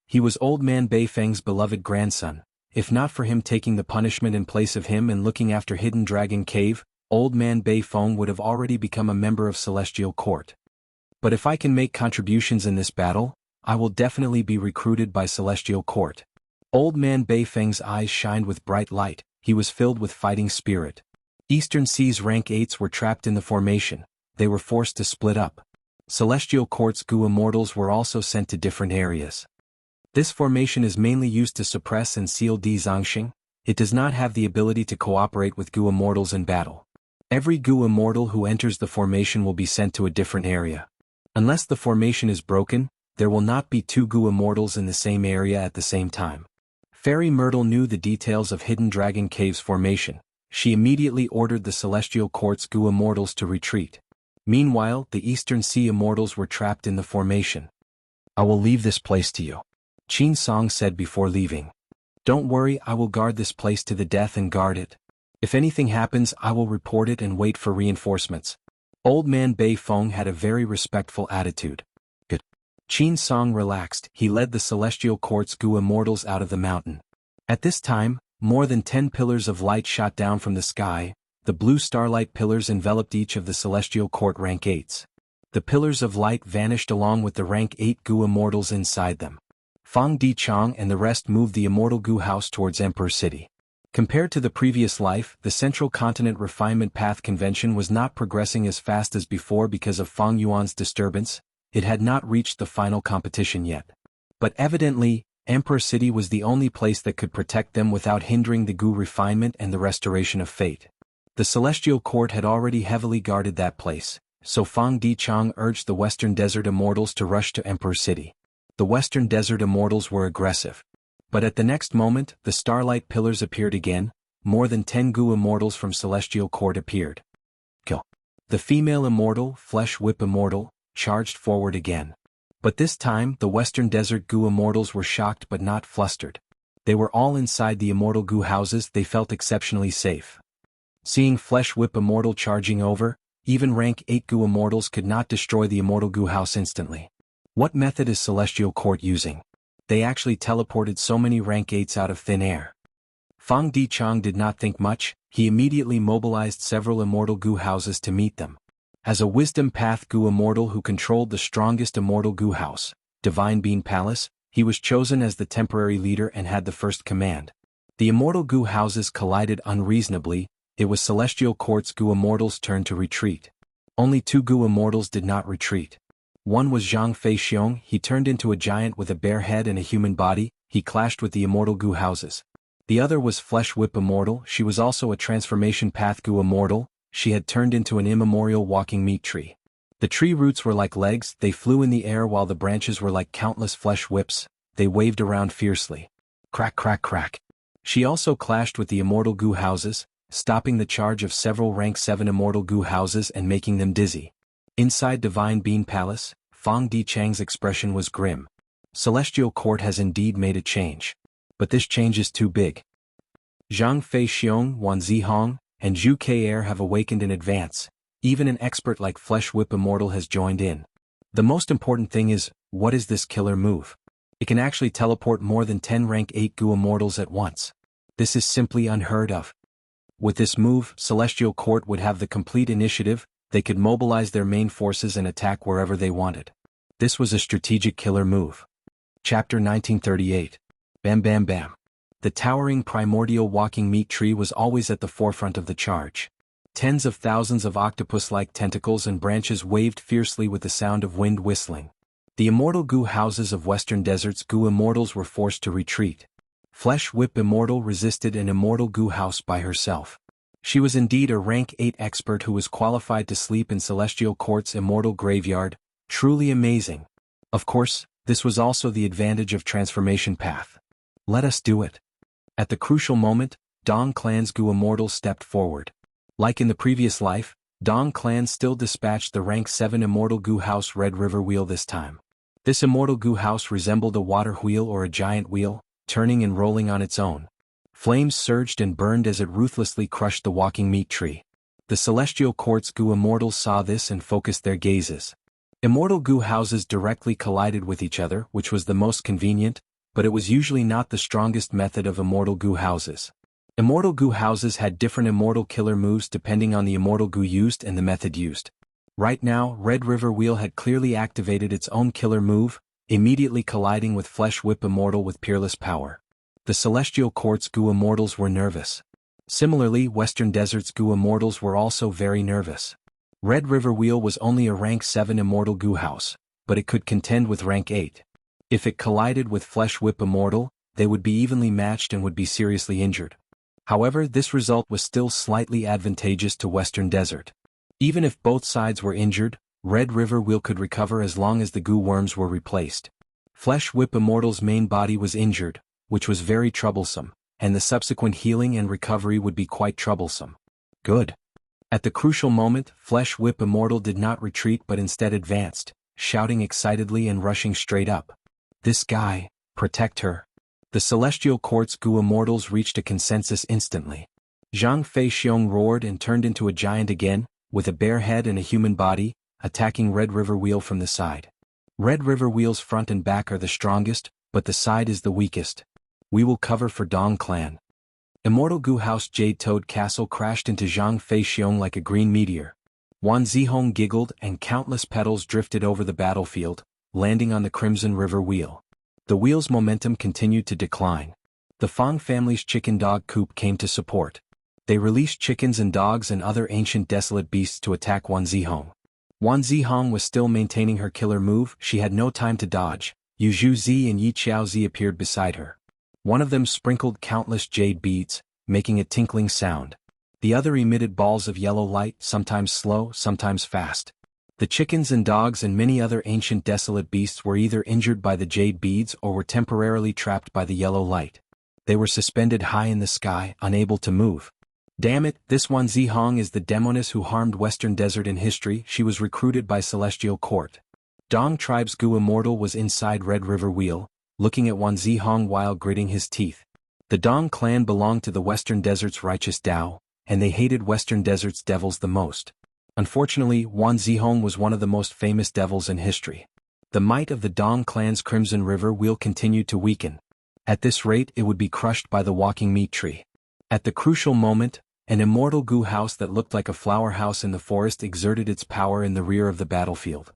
He was Old Man Bei Feng's beloved grandson. If not for him taking the punishment in place of him and looking after Hidden Dragon Cave, Old Man Bei Feng would have already become a member of Celestial Court. But if I can make contributions in this battle, I will definitely be recruited by Celestial Court. Old Man Bei Feng's eyes shined with bright light. He was filled with fighting spirit. Eastern Sea's rank 8s were trapped in the formation. They were forced to split up. Celestial Court's Gu Immortals were also sent to different areas. This formation is mainly used to suppress and seal Di Zongxing. It does not have the ability to cooperate with Gu Immortals in battle. Every Gu Immortal who enters the formation will be sent to a different area. Unless the formation is broken, there will not be 2 Gu Immortals in the same area at the same time. Fairy Myrtle knew the details of Hidden Dragon Cave's formation. She immediately ordered the Celestial Court's Gu Immortals to retreat. Meanwhile, the Eastern Sea Immortals were trapped in the formation. I will leave this place to you, Qin Song said before leaving. Don't worry, I will guard this place to the death and guard it. If anything happens, I will report it and wait for reinforcements. Old Man Bei Feng had a very respectful attitude. Good. Qin Song relaxed. He led the Celestial Court's Gu Immortals out of the mountain. At this time, more than 10 pillars of light shot down from the sky. The blue starlight pillars enveloped each of the Celestial Court rank 8s. The pillars of light vanished along with the rank 8 Gu Immortals inside them. Fang Dichang and the rest moved the Immortal Gu House towards Emperor City. Compared to the previous life, the Central Continent Refinement Path Convention was not progressing as fast as before because of Fang Yuan's disturbance. It had not reached the final competition yet. But evidently, Emperor City was the only place that could protect them without hindering the Gu refinement and the restoration of fate. The Celestial Court had already heavily guarded that place, so Fang Dichang urged the Western Desert Immortals to rush to Emperor City. The Western Desert Immortals were aggressive. But at the next moment, the starlight pillars appeared again. more than 10 Gu immortals from Celestial Court appeared. Kill. The female immortal, Flesh Whip Immortal, charged forward again. But this time, the Western Desert Gu immortals were shocked but not flustered. They were all inside the immortal Gu houses. They felt exceptionally safe. Seeing Flesh Whip Immortal charging over, even rank 8 Gu immortals could not destroy the immortal Gu house instantly. What method is Celestial Court using? They actually teleported so many rank 8s out of thin air. Fang Dichang did not think much. He immediately mobilized several immortal Gu houses to meet them. As a Wisdom Path Gu immortal who controlled the strongest immortal Gu house, Divine Bean Palace, he was chosen as the temporary leader and had the first command. The immortal Gu houses collided unreasonably. It was Celestial Court's Gu immortals' turn to retreat. Only 2 Gu immortals did not retreat. One was Zhang Fei Xiong. He turned into a giant with a bare head and a human body. He clashed with the immortal Gu houses. The other was Flesh Whip Immortal. She was also a Transformation Path Gu immortal. She had turned into an immemorial walking meat tree. The tree roots were like legs. They flew in the air while the branches were like countless flesh whips. They waved around fiercely. Crack, crack, crack. She also clashed with the immortal Gu houses, stopping the charge of several rank 7 immortal Gu houses and making them dizzy. Inside Divine Bean Palace, Fang Dichang's expression was grim. Celestial Court has indeed made a change. But this change is too big. Zhang Fei Xiong, Wan Zihong, and Zhu Ke have awakened in advance. Even an expert like Flesh Whip Immortal has joined in. The most important thing is, what is this killer move? It can actually teleport more than 10 rank 8 Gu immortals at once. This is simply unheard of. With this move, Celestial Court would have the complete initiative. They could mobilize their main forces and attack wherever they wanted. This was a strategic killer move. Chapter 1938. Bam bam bam. The towering primordial walking meat tree was always at the forefront of the charge. Tens of thousands of octopus-like tentacles and branches waved fiercely with the sound of wind whistling. The immortal Gu houses of Western Desert's Gu immortals were forced to retreat. Flesh Whip Immortal resisted an immortal Gu house by herself. She was indeed a rank 8 expert who was qualified to sleep in Celestial Court's immortal graveyard. Truly amazing. Of course, this was also the advantage of Transformation Path. Let us do it. At the crucial moment, Dong Clan's Gu immortal stepped forward. Like in the previous life, Dong Clan still dispatched the rank 7 immortal Gu house Red River Wheel this time. This immortal Gu house resembled a water wheel or a giant wheel, turning and rolling on its own. Flames surged and burned as it ruthlessly crushed the walking meat tree. The Celestial Court's Gu immortals saw this and focused their gazes. Immortal Gu houses directly collided with each other, which was the most convenient, but it was usually not the strongest method of immortal Gu houses. Immortal Gu houses had different immortal killer moves depending on the immortal Gu used and the method used. Right now, Red River Wheel had clearly activated its own killer move, immediately colliding with Flesh Whip Immortal with peerless power. The Celestial Court's Gu immortals were nervous. Similarly, Western Desert's Gu immortals were also very nervous. Red River Wheel was only a rank 7 immortal Gu house, but it could contend with rank 8. If it collided with Flesh Whip Immortal, they would be evenly matched and would be seriously injured. However, this result was still slightly advantageous to Western Desert. Even if both sides were injured, Red River Wheel could recover as long as the Gu worms were replaced. Flesh Whip Immortal's main body was injured, which was very troublesome, and the subsequent healing and recovery would be quite troublesome. Good. At the crucial moment, Flesh Whip Immortal did not retreat but instead advanced, shouting excitedly and rushing straight up. This guy, protect her. The Celestial Court's Gu immortals reached a consensus instantly. Zhang Fei Xiong roared and turned into a giant again, with a bare head and a human body, attacking Red River Wheel from the side. Red River Wheel's front and back are the strongest, but the side is the weakest. We will cover for Dong Clan. Immortal Gu House Jade Toad Castle crashed into Zhang Fei Xiong like a green meteor. Wan Zihong giggled and countless petals drifted over the battlefield, landing on the Crimson River Wheel. The wheel's momentum continued to decline. The Fang family's chicken dog coop came to support. They released chickens and dogs and other ancient desolate beasts to attack Wan Zihong. Wan Zihong was still maintaining her killer move. She had no time to dodge. Yu Zhu Zi and Yi Qiao Zi appeared beside her. One of them sprinkled countless jade beads, making a tinkling sound. The other emitted balls of yellow light, sometimes slow, sometimes fast. The chickens and dogs and many other ancient desolate beasts were either injured by the jade beads or were temporarily trapped by the yellow light. They were suspended high in the sky, unable to move. Damn it, this Wan Zihong is the demoness who harmed Western Desert in history. She was recruited by Celestial Court. Dong Tribe's Gu Immortal was inside Red River Wheel, looking at Wan Zihong while gritting his teeth. The Dong clan belonged to the Western Desert's righteous Tao, and they hated Western Desert's devils the most. Unfortunately, Wan Zihong was one of the most famous devils in history. The might of the Dong clan's Crimson River Wheel continued to weaken. At this rate it would be crushed by the walking meat tree. At the crucial moment, an immortal Gu house that looked like a flower house in the forest exerted its power in the rear of the battlefield.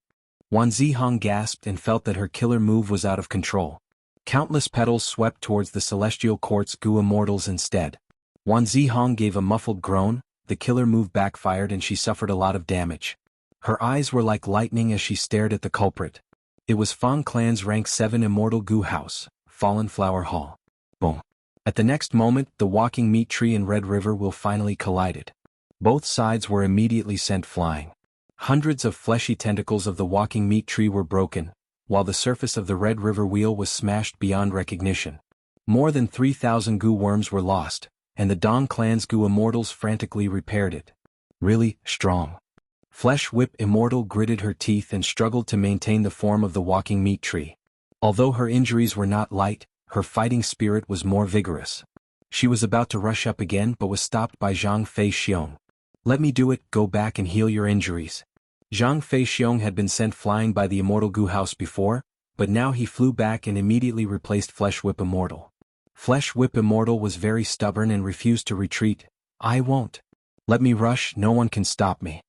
Wan Zihong gasped and felt that her killer move was out of control. Countless petals swept towards the Celestial Court's Gu Immortals instead. Wan Zihong gave a muffled groan, the killer move backfired and she suffered a lot of damage. Her eyes were like lightning as she stared at the culprit. It was Fang clan's rank 7 immortal Gu house, Fallen Flower Hall. Boom. At the next moment, the walking meat tree and Red River Wheel finally collided. Both sides were immediately sent flying. Hundreds of fleshy tentacles of the walking meat tree were broken, while the surface of the Red River Wheel was smashed beyond recognition. More than 3,000 Gu worms were lost, and the Dong clan's Gu Immortals frantically repaired it. Really strong. Flesh Whip Immortal gritted her teeth and struggled to maintain the form of the walking meat tree. Although her injuries were not light, her fighting spirit was more vigorous. She was about to rush up again but was stopped by Zhang Fei Xiong. "Let me do it, go back and heal your injuries." Zhang Fei Xiong had been sent flying by the immortal Gu house before, but now he flew back and immediately replaced Flesh Whip Immortal. Flesh Whip Immortal was very stubborn and refused to retreat. "I won't. Let me rush, no one can stop me."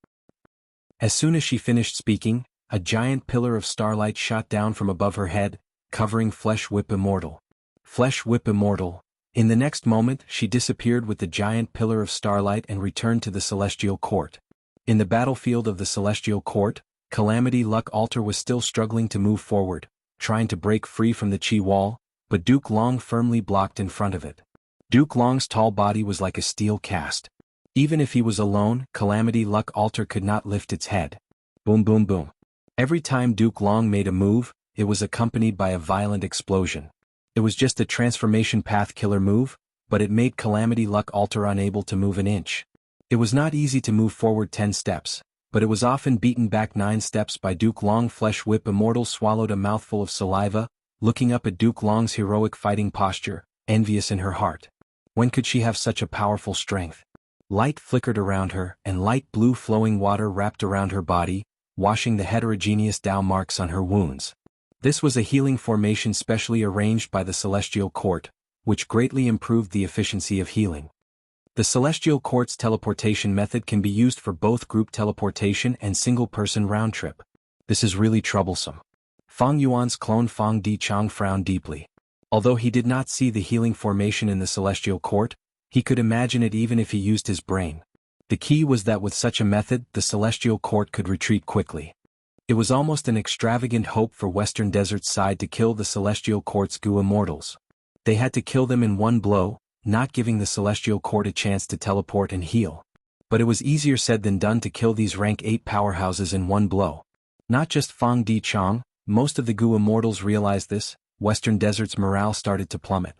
As soon as she finished speaking, a giant pillar of starlight shot down from above her head, covering Flesh Whip Immortal. Flesh Whip Immortal. In the next moment, she disappeared with the giant pillar of starlight and returned to the Celestial Court. In the battlefield of the Celestial Court, Calamity Luck Altar was still struggling to move forward, trying to break free from the Qi wall, but Duke Long firmly blocked in front of it. Duke Long's tall body was like a steel cast. Even if he was alone, Calamity Luck Altar could not lift its head. Boom boom boom. Every time Duke Long made a move, it was accompanied by a violent explosion. It was just a transformation path killer move, but it made Calamity Luck Altar unable to move an inch. It was not easy to move forward 10 steps, but it was often beaten back 9 steps by Duke Long. Flesh Whip Immortal swallowed a mouthful of saliva, looking up at Duke Long's heroic fighting posture, envious in her heart. When could she have such a powerful strength? Light flickered around her, and light blue flowing water wrapped around her body, washing the heterogeneous Tao marks on her wounds. This was a healing formation specially arranged by the Celestial Court, which greatly improved the efficiency of healing. The Celestial Court's teleportation method can be used for both group teleportation and single-person round trip. This is really troublesome. Fang Yuan's clone Fang Dichang frowned deeply. Although he did not see the healing formation in the Celestial Court, he could imagine it even if he used his brain. The key was that with such a method, the Celestial Court could retreat quickly. It was almost an extravagant hope for Western Desert's side to kill the Celestial Court's Gu Immortals. They had to kill them in one blow, not giving the Celestial Court a chance to teleport and heal. But it was easier said than done to kill these rank 8 powerhouses in one blow. Not just Fang Dichang, most of the Gu Immortals realized this. Western Desert's morale started to plummet.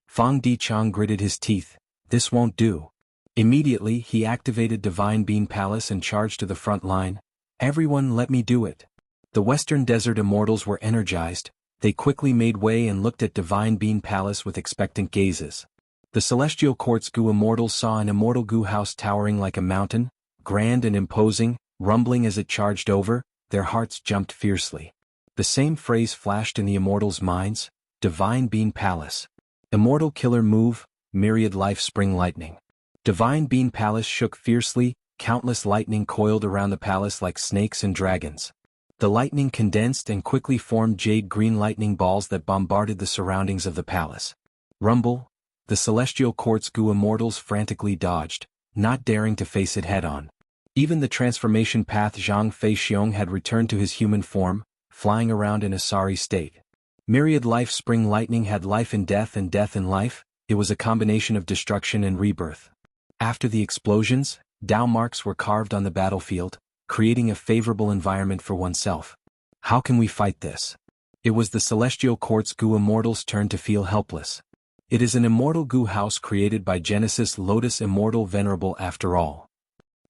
Fang Dichang gritted his teeth. "This won't do." Immediately, he activated Divine Bean Palace and charged to the front line. "Everyone, let me do it." The Western Desert Immortals were energized. They quickly made way and looked at Divine Bean Palace with expectant gazes. The Celestial Court's Gu Immortals saw an immortal Gu house towering like a mountain, grand and imposing, rumbling as it charged over. Their hearts jumped fiercely. The same phrase flashed in the Immortals' minds: Divine Bean Palace. Immortal Killer Move, Myriad Life Spring Lightning. Divine Bean Palace shook fiercely, countless lightning coiled around the palace like snakes and dragons. The lightning condensed and quickly formed jade-green lightning balls that bombarded the surroundings of the palace. Rumble. The Celestial Court's Gu Immortals frantically dodged, not daring to face it head-on. Even the transformation path Zhang Fei Xiong had returned to his human form, flying around in a sorry state. Myriad Life Spring Lightning had life in death and death in life. It was a combination of destruction and rebirth. After the explosions, Tao marks were carved on the battlefield, creating a favorable environment for oneself. How can we fight this? It was the Celestial Court's Gu Immortals' turn to feel helpless. It is an immortal goo house created by Genesis Lotus Immortal Venerable after all.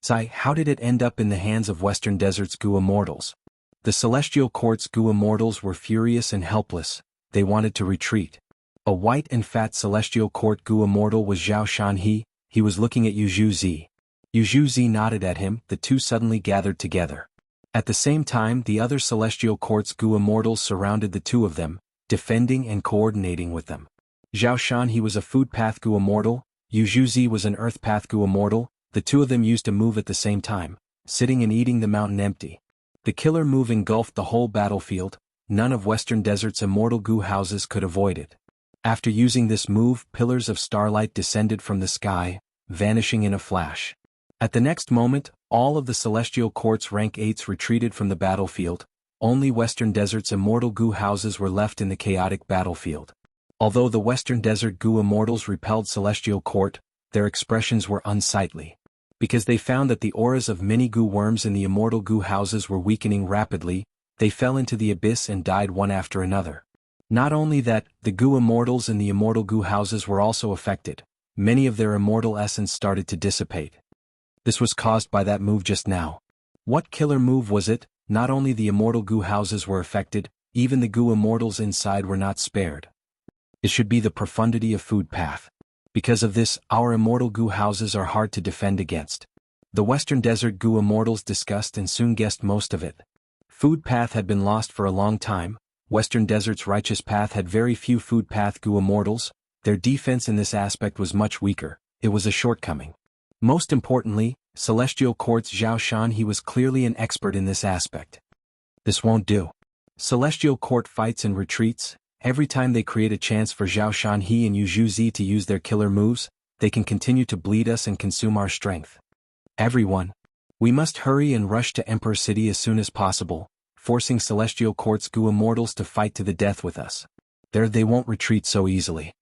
How did it end up in the hands of Western Desert's goo immortals? The Celestial Court's goo immortals were furious and helpless. They wanted to retreat. A white and fat Celestial Court goo immortal was Zhao Shanhe. He was looking at Yu Zhi. Yu Zhi nodded at him. The two suddenly gathered together. At the same time, the other Celestial Court's goo immortals surrounded the two of them, defending and coordinating with them. Zhao Shanhe was a food path goo immortal. Yu Zhi was an earth path goo immortal. The two of them used a move at the same time, sitting and eating the mountain empty. The killer move engulfed the whole battlefield. None of Western Desert's immortal goo houses could avoid it. After using this move, pillars of starlight descended from the sky, vanishing in a flash. At the next moment, all of the Celestial Court's rank 8s retreated from the battlefield. Only Western Desert's immortal goo houses were left in the chaotic battlefield. Although the Western Desert goo immortals repelled Celestial Court, their expressions were unsightly. Because they found that the auras of many goo worms in the immortal goo houses were weakening rapidly, they fell into the abyss and died one after another. Not only that, the goo immortals in the immortal goo houses were also affected. Many of their immortal essence started to dissipate. This was caused by that move just now. What killer move was it? Not only the immortal goo houses were affected, even the goo immortals inside were not spared. It should be the profundity of food path. Because of this, our immortal goo houses are hard to defend against. The Western Desert goo immortals discussed and soon guessed most of it. Food path had been lost for a long time. Western Desert's righteous path had very few food path goo immortals. Their defense in this aspect was much weaker. It was a shortcoming. Most importantly, Celestial Court's Zhao Shanhe was clearly an expert in this aspect. This won't do. Celestial Court fights and retreats. Every time they create a chance for Zhao Shanhe and Yu Zhi to use their killer moves, they can continue to bleed us and consume our strength. Everyone, we must hurry and rush to Emperor City as soon as possible, forcing Celestial Court's goo immortals to fight to the death with us. There they won't retreat so easily.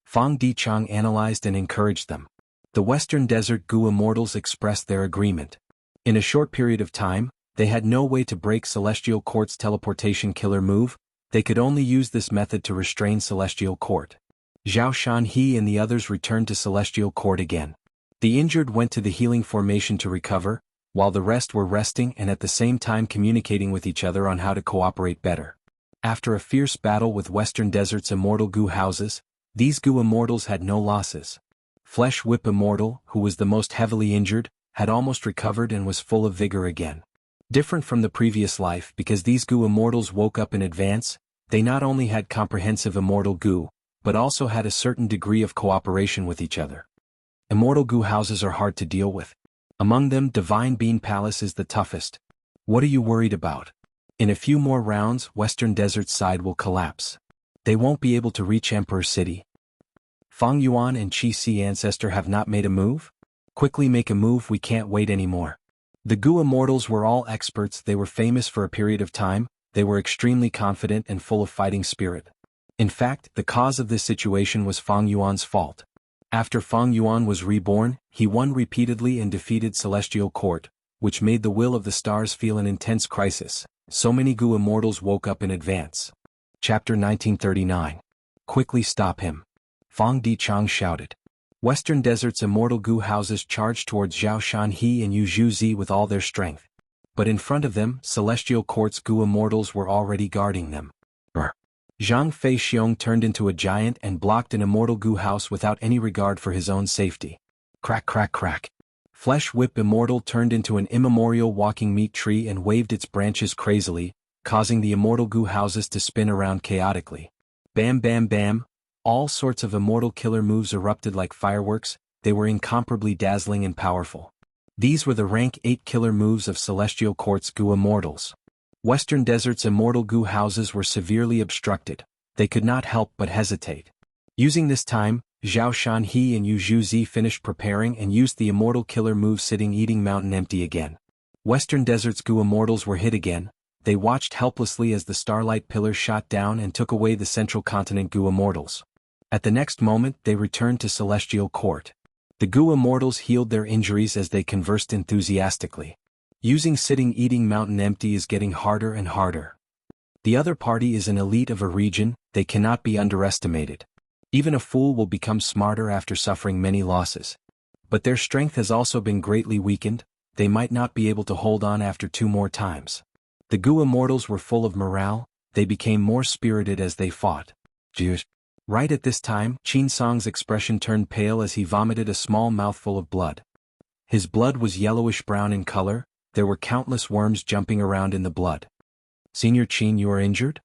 Fang Dichang analyzed and encouraged them. The Western Desert goo immortals expressed their agreement. In a short period of time, they had no way to break Celestial Court's teleportation killer move. They could only use this method to restrain Celestial Court. Zhao Shanhe and the others returned to Celestial Court again. The injured went to the healing formation to recover, while the rest were resting and at the same time communicating with each other on how to cooperate better. After a fierce battle with Western Desert's immortal goo houses, these goo immortals had no losses. Flesh Whip Immortal, who was the most heavily injured, had almost recovered and was full of vigor again. Different from the previous life because these goo immortals woke up in advance, they not only had comprehensive immortal goo, but also had a certain degree of cooperation with each other. Immortal goo houses are hard to deal with. Among them, Divine Bean Palace is the toughest. What are you worried about? In a few more rounds, Western Desert's side will collapse. They won't be able to reach Emperor City. Fang Yuan and Qi Si Ancestor have not made a move? Quickly make a move, we can't wait anymore. The goo immortals were all experts. They were famous for a period of time. They were extremely confident and full of fighting spirit. In fact, the cause of this situation was Fang Yuan's fault. After Fang Yuan was reborn, he won repeatedly and defeated Celestial Court, which made the will of the stars feel an intense crisis. So many goo immortals woke up in advance. Chapter 1939. Quickly stop him. Fang Dichang shouted. Western Desert's immortal goo houses charged towards Zhao Shanhe and Yu Zhi with all their strength. But in front of them, Celestial Court's goo immortals were already guarding them. Zhang Fei Xiong turned into a giant and blocked an immortal goo house without any regard for his own safety. Crack crack crack. Flesh Whip Immortal turned into an immemorial walking meat tree and waved its branches crazily, causing the immortal goo houses to spin around chaotically. Bam bam bam. All sorts of immortal killer moves erupted like fireworks. They were incomparably dazzling and powerful. These were the rank 8 killer moves of Celestial Court's goo immortals. Western Desert's immortal goo houses were severely obstructed. They could not help but hesitate. Using this time, Zhao Shanhe and Yu Zhi finished preparing and used the immortal killer move sitting eating mountain empty again. Western Desert's goo immortals were hit again. They watched helplessly as the starlight pillars shot down and took away the central continent goo immortals. At the next moment, they returned to Celestial Court. The goo immortals healed their injuries as they conversed enthusiastically. Using sitting eating mountain empty is getting harder and harder. The other party is an elite of a region. They cannot be underestimated. Even a fool will become smarter after suffering many losses. But their strength has also been greatly weakened, they might not be able to hold on after 2 more times. The Gu immortals were full of morale, they became more spirited as they fought. Right at this time, Qin Song's expression turned pale as he vomited a small mouthful of blood. His blood was yellowish-brown in color, there were countless worms jumping around in the blood. "Senior Qin, you are injured?"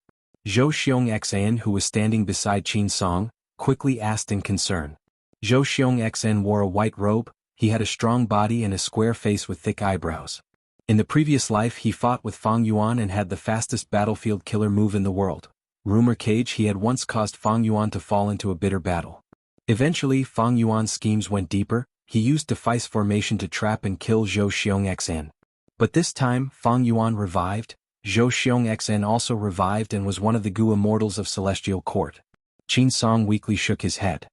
Zhou Xiong Xan, who was standing beside Qin Song, quickly asked in concern. Zhou Xiong Xan wore a white robe, he had a strong body and a square face with thick eyebrows. In the previous life he fought with Fang Yuan and had the fastest battlefield killer move in the world. Rumor cage he had once caused Fang Yuan to fall into a bitter battle. Eventually Fang Yuan's schemes went deeper, he used defice formation to trap and kill Zhou Xiong Xan. But this time Fang Yuan revived, Zhou Xiong Xan also revived and was one of the Gu immortals of Celestial Court. Qin Song weakly shook his head.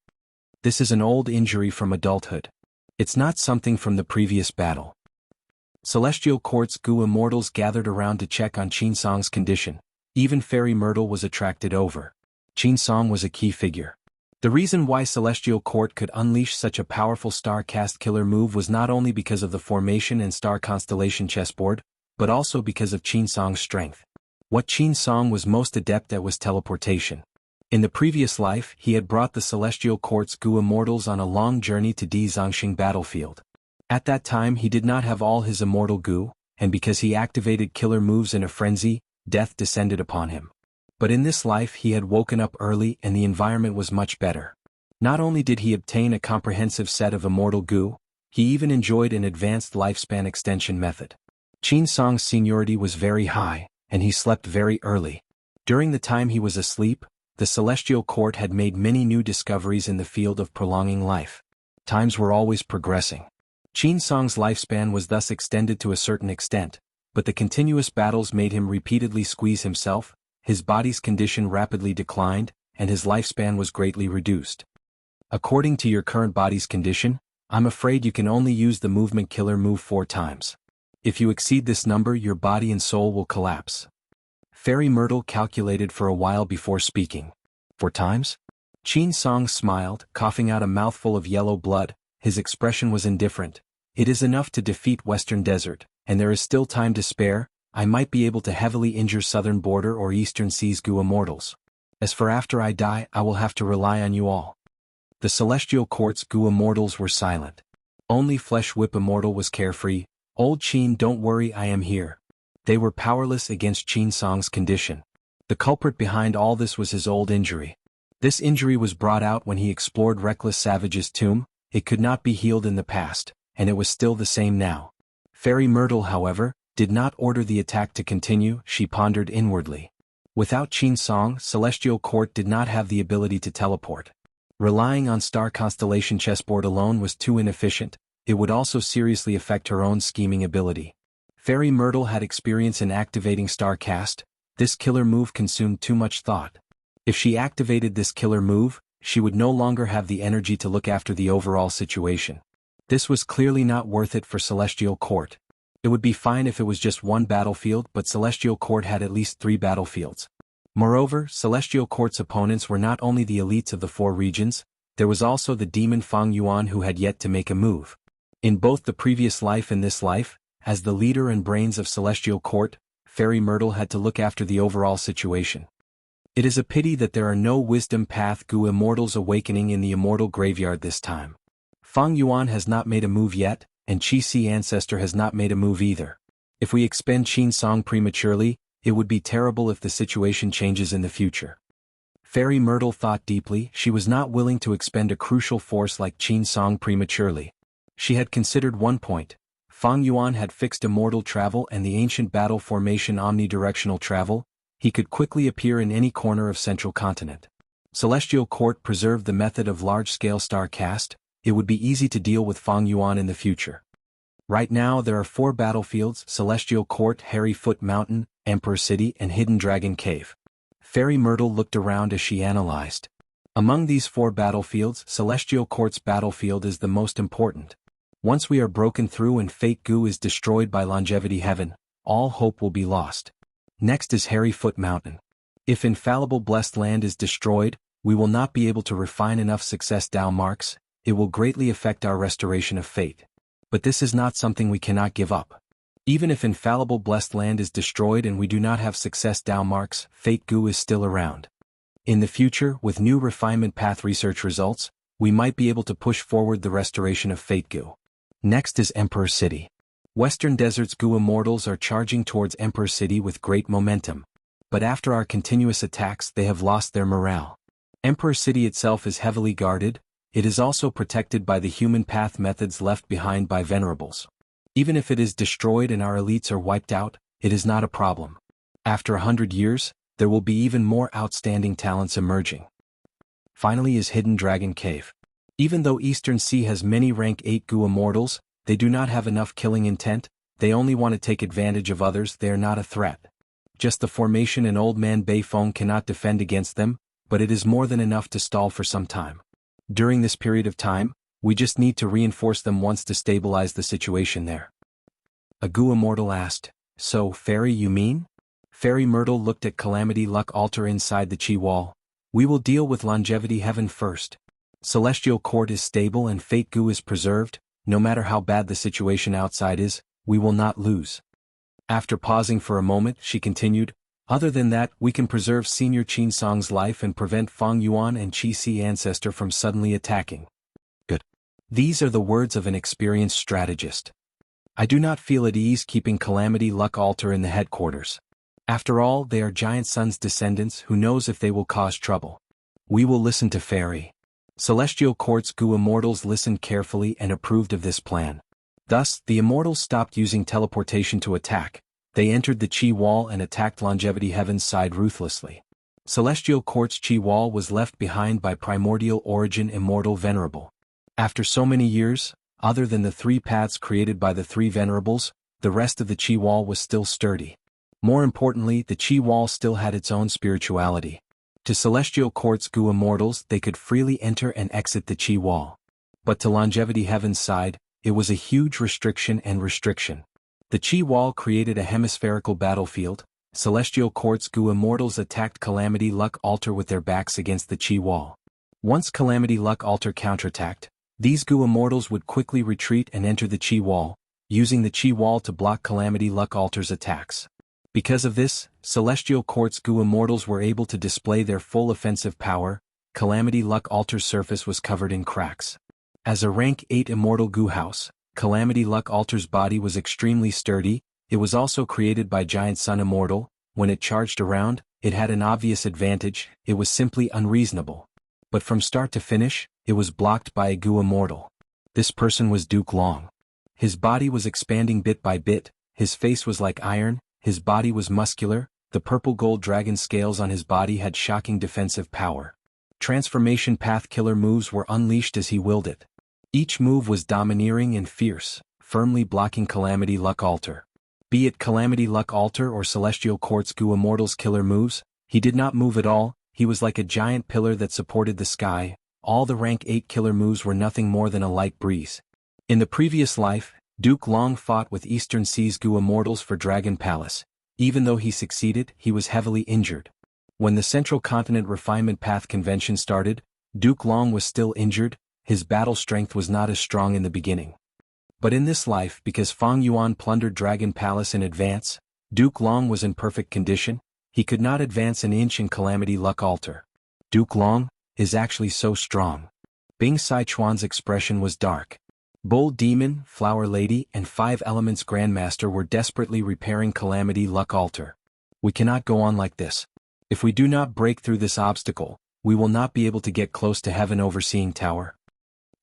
This is an old injury from adulthood. It's not something from the previous battle. Celestial Court's Gu immortals gathered around to check on Qin Song's condition. Even Fairy Myrtle was attracted over. Qin Song was a key figure. The reason why Celestial Court could unleash such a powerful star-cast killer move was not only because of the formation and star constellation chessboard, but also because of Qin Song's strength. What Qin Song was most adept at was teleportation. In the previous life, he had brought the Celestial Court's Gu immortals on a long journey to Di Zongxing battlefield. At that time he did not have all his immortal Gu, and because he activated killer moves in a frenzy, death descended upon him. But in this life he had woken up early and the environment was much better. Not only did he obtain a comprehensive set of immortal Gu, he even enjoyed an advanced lifespan extension method. Qin Song's seniority was very high, and he slept very early. During the time he was asleep, the Celestial Court had made many new discoveries in the field of prolonging life. Times were always progressing. Qin Song's lifespan was thus extended to a certain extent, but the continuous battles made him repeatedly squeeze himself, his body's condition rapidly declined, and his lifespan was greatly reduced. According to your current body's condition, I'm afraid you can only use the movement killer move 4 times. If you exceed this number, your body and soul will collapse. Fairy Myrtle calculated for a while before speaking. 4 times? Qin Song smiled, coughing out a mouthful of yellow blood, his expression was indifferent. It is enough to defeat Western Desert, and there is still time to spare. I might be able to heavily injure Southern Border or Eastern Seas Gu immortals. As for after I die, I will have to rely on you all. The Celestial Court's Gu immortals were silent. Only Flesh Whip immortal was carefree. Old Qin, don't worry, I am here. They were powerless against Qin Song's condition. The culprit behind all this was his old injury. This injury was brought out when he explored Reckless Savage's tomb. It could not be healed in the past, and it was still the same now. Fairy Myrtle, however, did not order the attack to continue, she pondered inwardly. Without Qin Song, Celestial Court did not have the ability to teleport. Relying on star constellation chessboard alone was too inefficient, it would also seriously affect her own scheming ability. Fairy Myrtle had experience in activating Starcast, this killer move consumed too much thought. If she activated this killer move, she would no longer have the energy to look after the overall situation. This was clearly not worth it for Celestial Court. It would be fine if it was just 1 battlefield, but Celestial Court had at least 3 battlefields. Moreover, Celestial Court's opponents were not only the elites of the 4 regions, there was also the demon Fang Yuan who had yet to make a move. In both the previous life and this life, as the leader and brains of Celestial Court, Fairy Myrtle had to look after the overall situation. It is a pity that there are no Wisdom Path Gu Immortals awakening in the Immortal Graveyard this time. Fang Yuan has not made a move yet, and Qi Si Ancestor has not made a move either. If we expend Qin Song prematurely, it would be terrible if the situation changes in the future. Fairy Myrtle thought deeply, she was not willing to expend a crucial force like Qin Song prematurely. She had considered one point. Fang Yuan had fixed immortal travel and the ancient battle formation omnidirectional travel. He could quickly appear in any corner of Central Continent. Celestial Court preserved the method of large-scale star cast. It would be easy to deal with Fang Yuan in the future. Right now there are 4 battlefields: Celestial Court, Hairy Foot Mountain, Emperor City, and Hidden Dragon Cave. Fairy Myrtle looked around as she analyzed. Among these 4 battlefields, Celestial Court's battlefield is the most important. Once we are broken through and Fate Gu is destroyed by Longevity Heaven, all hope will be lost. Next is Hairy Foot Mountain. If Infallible Blessed Land is destroyed, we will not be able to refine enough success Tao marks, it will greatly affect our restoration of fate. But this is not something we cannot give up. Even if infallible blessed land is destroyed and we do not have success Tao marks, fate goo is still around. In the future, with new refinement path research results, we might be able to push forward the restoration of fate goo. Next is Emperor City. Western Desert's goo immortals are charging towards Emperor City with great momentum. But after our continuous attacks they have lost their morale. Emperor City itself is heavily guarded, it is also protected by the human path methods left behind by Venerables. Even if it is destroyed and our elites are wiped out, it is not a problem. After 100 years, there will be even more outstanding talents emerging. Finally is Hidden Dragon Cave. Even though Eastern Sea has many rank 8 goo immortals, they do not have enough killing intent, they only want to take advantage of others, they are not a threat. Just the formation and Old Man Bei Feng cannot defend against them, but it is more than enough to stall for some time. During this period of time, we just need to reinforce them once to stabilize the situation there. A goo immortal asked, "So, Fairy you mean?" Fairy Myrtle looked at Calamity Luck Altar inside the Chi wall. "We will deal with Longevity Heaven first. Celestial Court is stable and Fate goo is preserved, no matter how bad the situation outside is, we will not lose." After pausing for a moment, she continued, "Other than that, we can preserve Senior Qin Song's life and prevent Fang Yuan and Qi Si ancestor from suddenly attacking." Good. These are the words of an experienced strategist. I do not feel at ease keeping Calamity Luck Altar in the headquarters. After all, they are Giant Sun's descendants, who knows if they will cause trouble. We will listen to Fairy. Celestial Court's goo immortals listened carefully and approved of this plan. Thus, the immortals stopped using teleportation to attack. They entered the Chi wall and attacked Longevity Heaven's side ruthlessly. Celestial Court's Chi wall was left behind by Primordial Origin Immortal Venerable. After so many years, other than the 3 paths created by the 3 Venerables, the rest of the Chi wall was still sturdy. More importantly, the Chi wall still had its own spirituality. To Celestial Court's goo immortals they could freely enter and exit the Chi wall. But to Longevity Heaven's side, it was a huge restriction. The Chi wall created a hemispherical battlefield. Celestial Court's goo immortals attacked Calamity Luck Altar with their backs against the Chi wall. Once Calamity Luck Altar counterattacked, these goo immortals would quickly retreat and enter the Chi wall, using the Chi wall to block Calamity Luck Altar's attacks. Because of this, Celestial Court's goo immortals were able to display their full offensive power. Calamity Luck Altar's surface was covered in cracks. As a rank 8 immortal goo house, Calamity Luck Altar's body was extremely sturdy. It was also created by Giant Sun Immortal. When it charged around, it had an obvious advantage, it was simply unreasonable. But from start to finish, it was blocked by a goo immortal. This person was Duke Long. His body was expanding bit by bit, his face was like iron, his body was muscular, the purple gold dragon scales on his body had shocking defensive power. Transformation path killer moves were unleashed as he willed it. Each move was domineering and fierce, firmly blocking Calamity Luck Altar. Be it Calamity Luck Altar or Celestial Court's goo immortals' killer moves, he did not move at all, he was like a giant pillar that supported the sky. All the rank 8 killer moves were nothing more than a light breeze. In the previous life, Duke Long fought with Eastern Sea's goo immortals for Dragon Palace. Even though he succeeded, he was heavily injured. When the Central Continent Refinement Path Convention started, Duke Long was still injured, his battle strength was not as strong in the beginning. But in this life, because Fang Yuan plundered Dragon Palace in advance, Duke Long was in perfect condition, he could not advance an inch in Calamity Luck Altar. Duke Long is actually so strong. Bing Sichuan's expression was dark. Bull Demon, Flower Lady, and 5 Elements Grandmaster were desperately repairing Calamity Luck Altar. We cannot go on like this. If we do not break through this obstacle, we will not be able to get close to Heaven Overseeing Tower.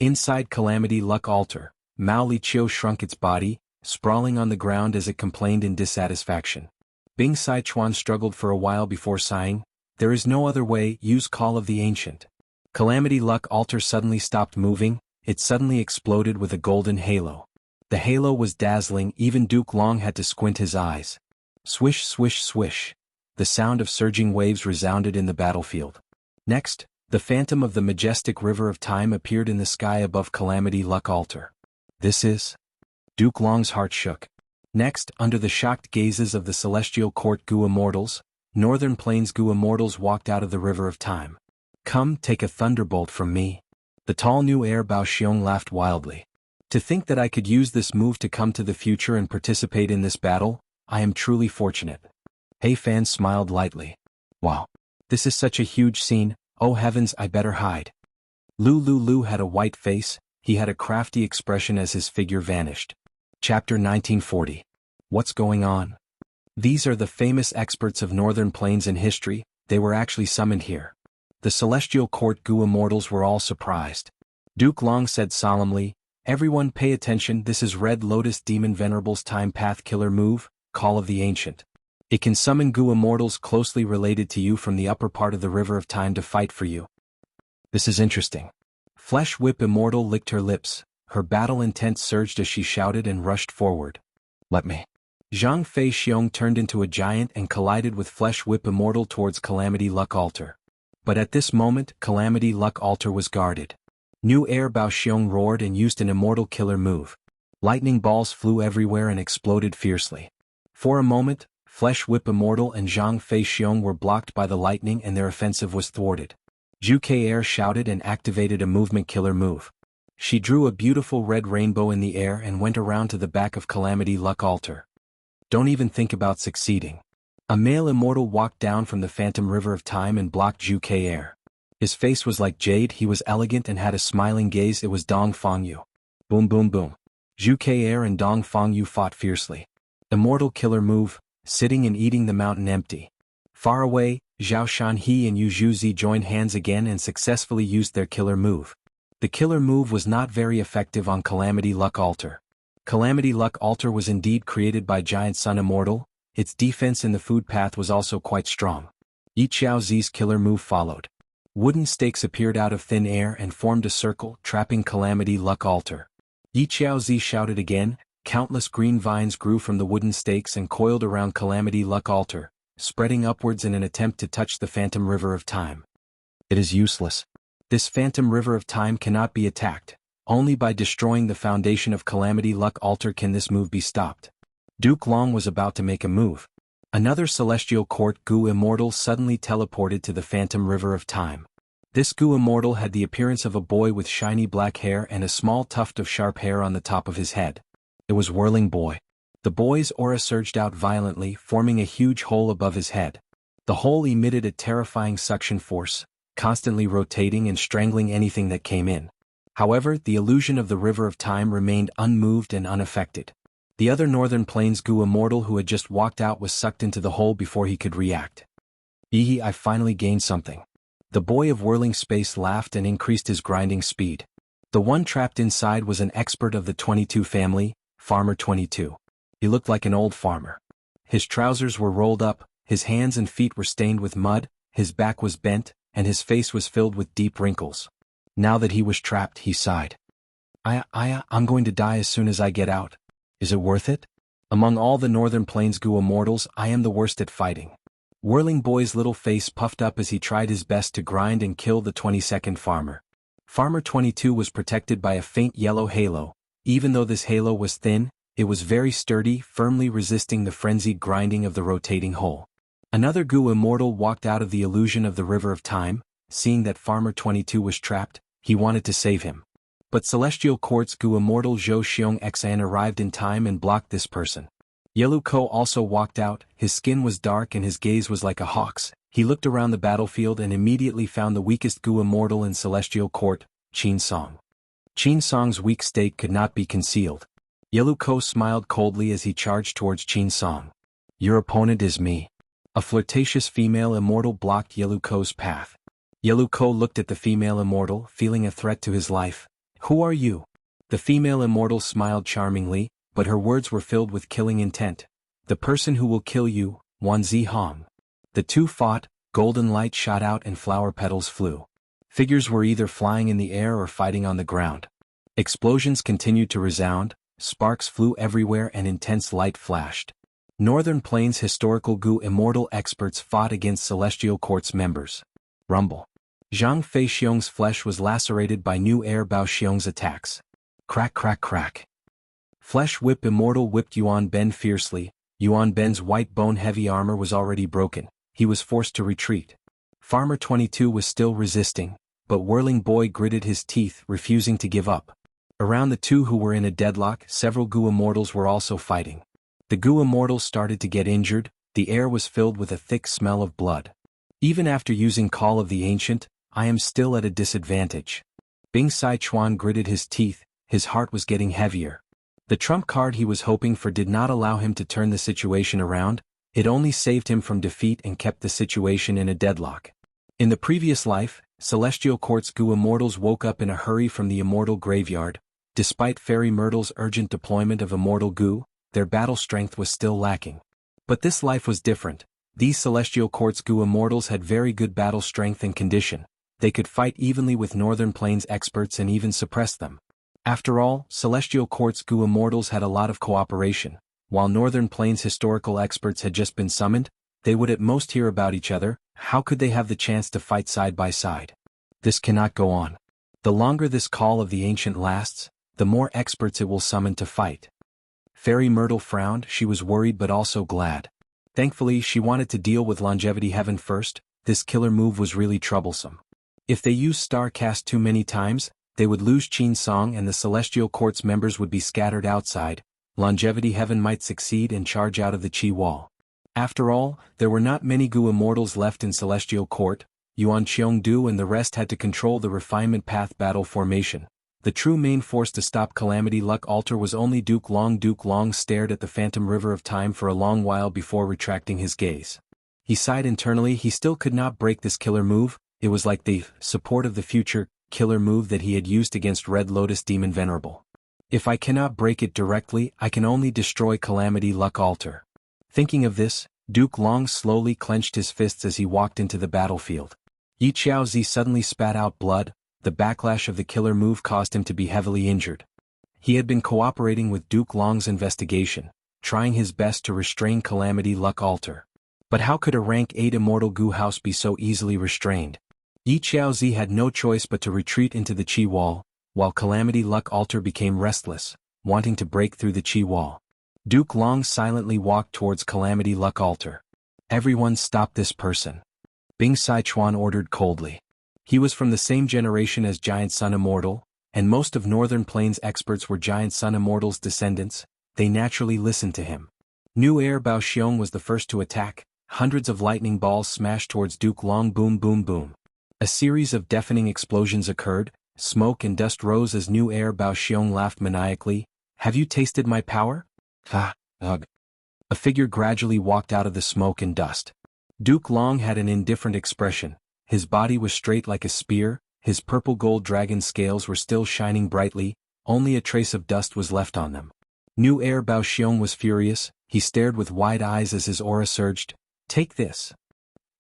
Inside Calamity Luck Altar, Mao Liqiu shrunk its body, sprawling on the ground as it complained in dissatisfaction. Bing Sichuan struggled for a while before sighing, "There is no other way, use Call of the Ancient." Calamity Luck Altar suddenly stopped moving, it suddenly exploded with a golden halo. The halo was dazzling, even Duke Long had to squint his eyes. Swish swish swish. The sound of surging waves resounded in the battlefield. Next, the phantom of the majestic river of time appeared in the sky above Calamity Luck Altar. This is... Duke Long's heart shook. Next, under the shocked gazes of the Celestial Court goo immortals, Northern Plains goo immortals walked out of the river of time. Come, take a thunderbolt from me. The tall new heir Bao Xiong laughed wildly. To think that I could use this move to come to the future and participate in this battle, I am truly fortunate. Hey Fan smiled lightly. Wow. This is such a huge scene, oh heavens, I better hide. Lu had a white face, he had a crafty expression as his figure vanished. Chapter 1940. What's going on? These are the famous experts of Northern Plains in history, they were actually summoned here. The Celestial Court Gu Immortals were all surprised. Duke Long said solemnly, everyone pay attention, this is Red Lotus Demon Venerable's Time Path Killer move, Call of the Ancient. It can summon Gu Immortals closely related to you from the upper part of the River of Time to fight for you. This is interesting. Flesh Whip Immortal licked her lips, her battle intent surged as she shouted and rushed forward. Let me. Zhang Fei Xiong turned into a giant and collided with Flesh Whip Immortal towards Calamity Luck Altar. But at this moment, Calamity Luck Altar was guarded. New heir Bao Xiong roared and used an immortal killer move. Lightning balls flew everywhere and exploded fiercely. For a moment, Flesh Whip Immortal and Zhang Fei Xiong were blocked by the lightning and their offensive was thwarted. Zhu Ke shouted and activated a movement killer move. She drew a beautiful red rainbow in the air and went around to the back of Calamity Luck Altar. Don't even think about succeeding. A male immortal walked down from the Phantom River of Time and blocked Zhu Ke. His face was like jade, he was elegant and had a smiling gaze, it was Dong Fangyu. Boom boom boom. Zhu Ke and Dong Fangyu fought fiercely. Immortal killer move, sitting and eating the mountain empty. Far away, Zhao Shanhe and Yu Zhuzi joined hands again and successfully used their killer move. The killer move was not very effective on Calamity Luck Altar. Calamity Luck Altar was indeed created by Giant Sun Immortal, its defense in the food path was also quite strong. Yi Xiaozi's killer move followed. Wooden stakes appeared out of thin air and formed a circle, trapping Calamity Luck Altar. Yi Xiaozi shouted again, countless green vines grew from the wooden stakes and coiled around Calamity Luck Altar, spreading upwards in an attempt to touch the Phantom River of Time. It is useless. This Phantom River of Time cannot be attacked. Only by destroying the foundation of Calamity Luck Altar can this move be stopped. Duke Long was about to make a move. Another Celestial Court Gu Immortal suddenly teleported to the Phantom River of Time. This Gu Immortal had the appearance of a boy with shiny black hair and a small tuft of sharp hair on the top of his head. It was Whirling Boy. The boy's aura surged out violently, forming a huge hole above his head. The hole emitted a terrifying suction force, constantly rotating and strangling anything that came in. However, the illusion of the River of Time remained unmoved and unaffected. The other Northern Plains Gu Immortal who had just walked out was sucked into the hole before he could react. Eehee, I finally gained something. The boy of whirling space laughed and increased his grinding speed. The one trapped inside was an expert of the 22 family, Farmer 22. He looked like an old farmer. His trousers were rolled up, his hands and feet were stained with mud, his back was bent, and his face was filled with deep wrinkles. Now that he was trapped, he sighed. I'm going to die as soon as I get out. Is it worth it? Among all the Northern Plains Gu Immortals, I am the worst at fighting. Whirling Boy's little face puffed up as he tried his best to grind and kill the 22nd farmer. Farmer 22 was protected by a faint yellow halo. Even though this halo was thin, it was very sturdy, firmly resisting the frenzied grinding of the rotating hole. Another Gu Immortal walked out of the illusion of the River of Time. Seeing that Farmer 22 was trapped, he wanted to save him. But Celestial Court's Gu Immortal Zhou Xiong Xan arrived in time and blocked this person. Yelu Ko also walked out, his skin was dark and his gaze was like a hawk's. He looked around the battlefield and immediately found the weakest Gu Immortal in Celestial Court, Qin Song. Qin Song's weak state could not be concealed. Yelu Ko smiled coldly as he charged towards Qin Song. Your opponent is me. A flirtatious female immortal blocked Yelu Ko's path. Yelu Ko looked at the female immortal, feeling a threat to his life. Who are you? The female immortal smiled charmingly, but her words were filled with killing intent. The person who will kill you, Wanzi Hong. The two fought, golden light shot out and flower petals flew. Figures were either flying in the air or fighting on the ground. Explosions continued to resound, sparks flew everywhere and intense light flashed. Northern Plains historical Gu Immortal experts fought against Celestial Court's members. Rumble. Zhang Fei Xiong's flesh was lacerated by new heir Bao Xiong's attacks. Crack crack crack. Flesh Whip Immortal whipped Yuan Ben fiercely. Yuan Ben's white bone heavy armor was already broken. He was forced to retreat. Farmer 22 was still resisting, but Whirling Boy gritted his teeth, refusing to give up. Around the two who were in a deadlock, several Goo Immortals were also fighting. The Goo Immortals started to get injured, the air was filled with a thick smell of blood. Even after using Call of the Ancient, I am still at a disadvantage. Bing Sichuan gritted his teeth, his heart was getting heavier. The trump card he was hoping for did not allow him to turn the situation around, it only saved him from defeat and kept the situation in a deadlock. In the previous life, Celestial Court's Goo Immortals woke up in a hurry from the Immortal Graveyard. Despite Fairy Myrtle's urgent deployment of Immortal Goo, their battle strength was still lacking. But this life was different. These Celestial Court's Goo Immortals had very good battle strength and condition. They could fight evenly with Northern Plains experts and even suppress them. After all, Celestial Court's Goo Immortals had a lot of cooperation. While Northern Plains historical experts had just been summoned, they would at most hear about each other. How could they have the chance to fight side by side? This cannot go on. The longer this Call of the Ancient lasts, the more experts it will summon to fight. Fairy Myrtle frowned, she was worried but also glad. Thankfully, she wanted to deal with Longevity Heaven first. This killer move was really troublesome. If they used Star Cast too many times, they would lose Qin Song and the Celestial Court's members would be scattered outside. Longevity Heaven might succeed and charge out of the Qi Wall. After all, there were not many Goo Immortals left in Celestial Court. Yuan Qiongdu and the rest had to control the Refinement Path battle formation. The true main force to stop Calamity Luck Altar was only Duke Long. Duke Long stared at the phantom river of time for a long while before retracting his gaze. He sighed internally, he still could not break this killer move. It was like the support of the future killer move that he had used against Red Lotus Demon Venerable. If I cannot break it directly, I can only destroy Calamity Luck Altar. Thinking of this, Duke Long slowly clenched his fists as he walked into the battlefield. Yi Xiaozi suddenly spat out blood. The backlash of the killer move caused him to be heavily injured. He had been cooperating with Duke Long's investigation, trying his best to restrain Calamity Luck Altar. But how could a rank 8 Immortal Goo House be so easily restrained? Yi Xiaozi had no choice but to retreat into the Qi Wall, while Calamity Luck Altar became restless, wanting to break through the Qi Wall. Duke Long silently walked towards Calamity Luck Altar. Everyone stop this person. Bing Sichuan ordered coldly. He was from the same generation as Giant Sun Immortal, and most of Northern Plains experts were Giant Sun Immortal's descendants. They naturally listened to him. New Air Bao Xiong was the first to attack. Hundreds of lightning balls smashed towards Duke Long. Boom boom boom. A series of deafening explosions occurred. Smoke and dust rose as New Air Bao Xiong laughed maniacally. Have you tasted my power? Ha, ugh. A figure gradually walked out of the smoke and dust. Duke Long had an indifferent expression. His body was straight like a spear, his purple-gold dragon scales were still shining brightly, only a trace of dust was left on them. New Air Bao Xiong was furious, he stared with wide eyes as his aura surged. Take this.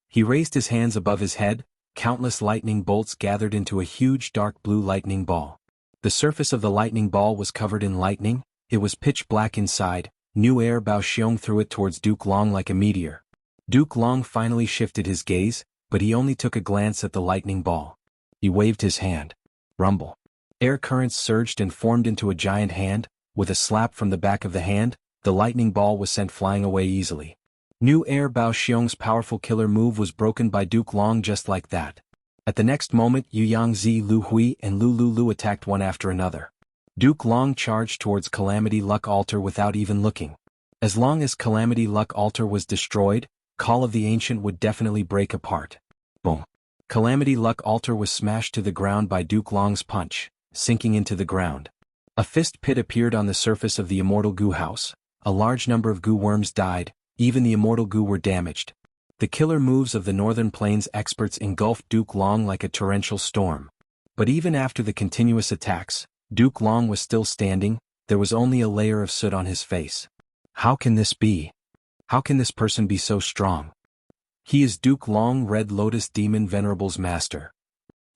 He raised his hands above his head, countless lightning bolts gathered into a huge dark blue lightning ball. The surface of the lightning ball was covered in lightning, it was pitch black inside. New Air Bao Xiong threw it towards Duke Long like a meteor. Duke Long finally shifted his gaze, but he only took a glance at the lightning ball. He waved his hand. Rumble. Air currents surged and formed into a giant hand. With a slap from the back of the hand, the lightning ball was sent flying away easily. New Air Bao Xiong's powerful killer move was broken by Duke Long just like that. At the next moment, Yu Yangzi, Lu Hui and Lu Lu attacked one after another. Duke Long charged towards Calamity Luck Altar without even looking. As long as Calamity Luck Altar was destroyed, Call of the Ancient would definitely break apart. Boom. Calamity Luck Altar was smashed to the ground by Duke Long's punch, sinking into the ground. A fist pit appeared on the surface of the Immortal Goo House. A large number of goo worms died, even the Immortal Goo were damaged. The killer moves of the Northern Plains experts engulfed Duke Long like a torrential storm. But even after the continuous attacks, Duke Long was still standing, there was only a layer of soot on his face. How can this be? How can this person be so strong? He is Duke Long, Red Lotus Demon Venerable's master.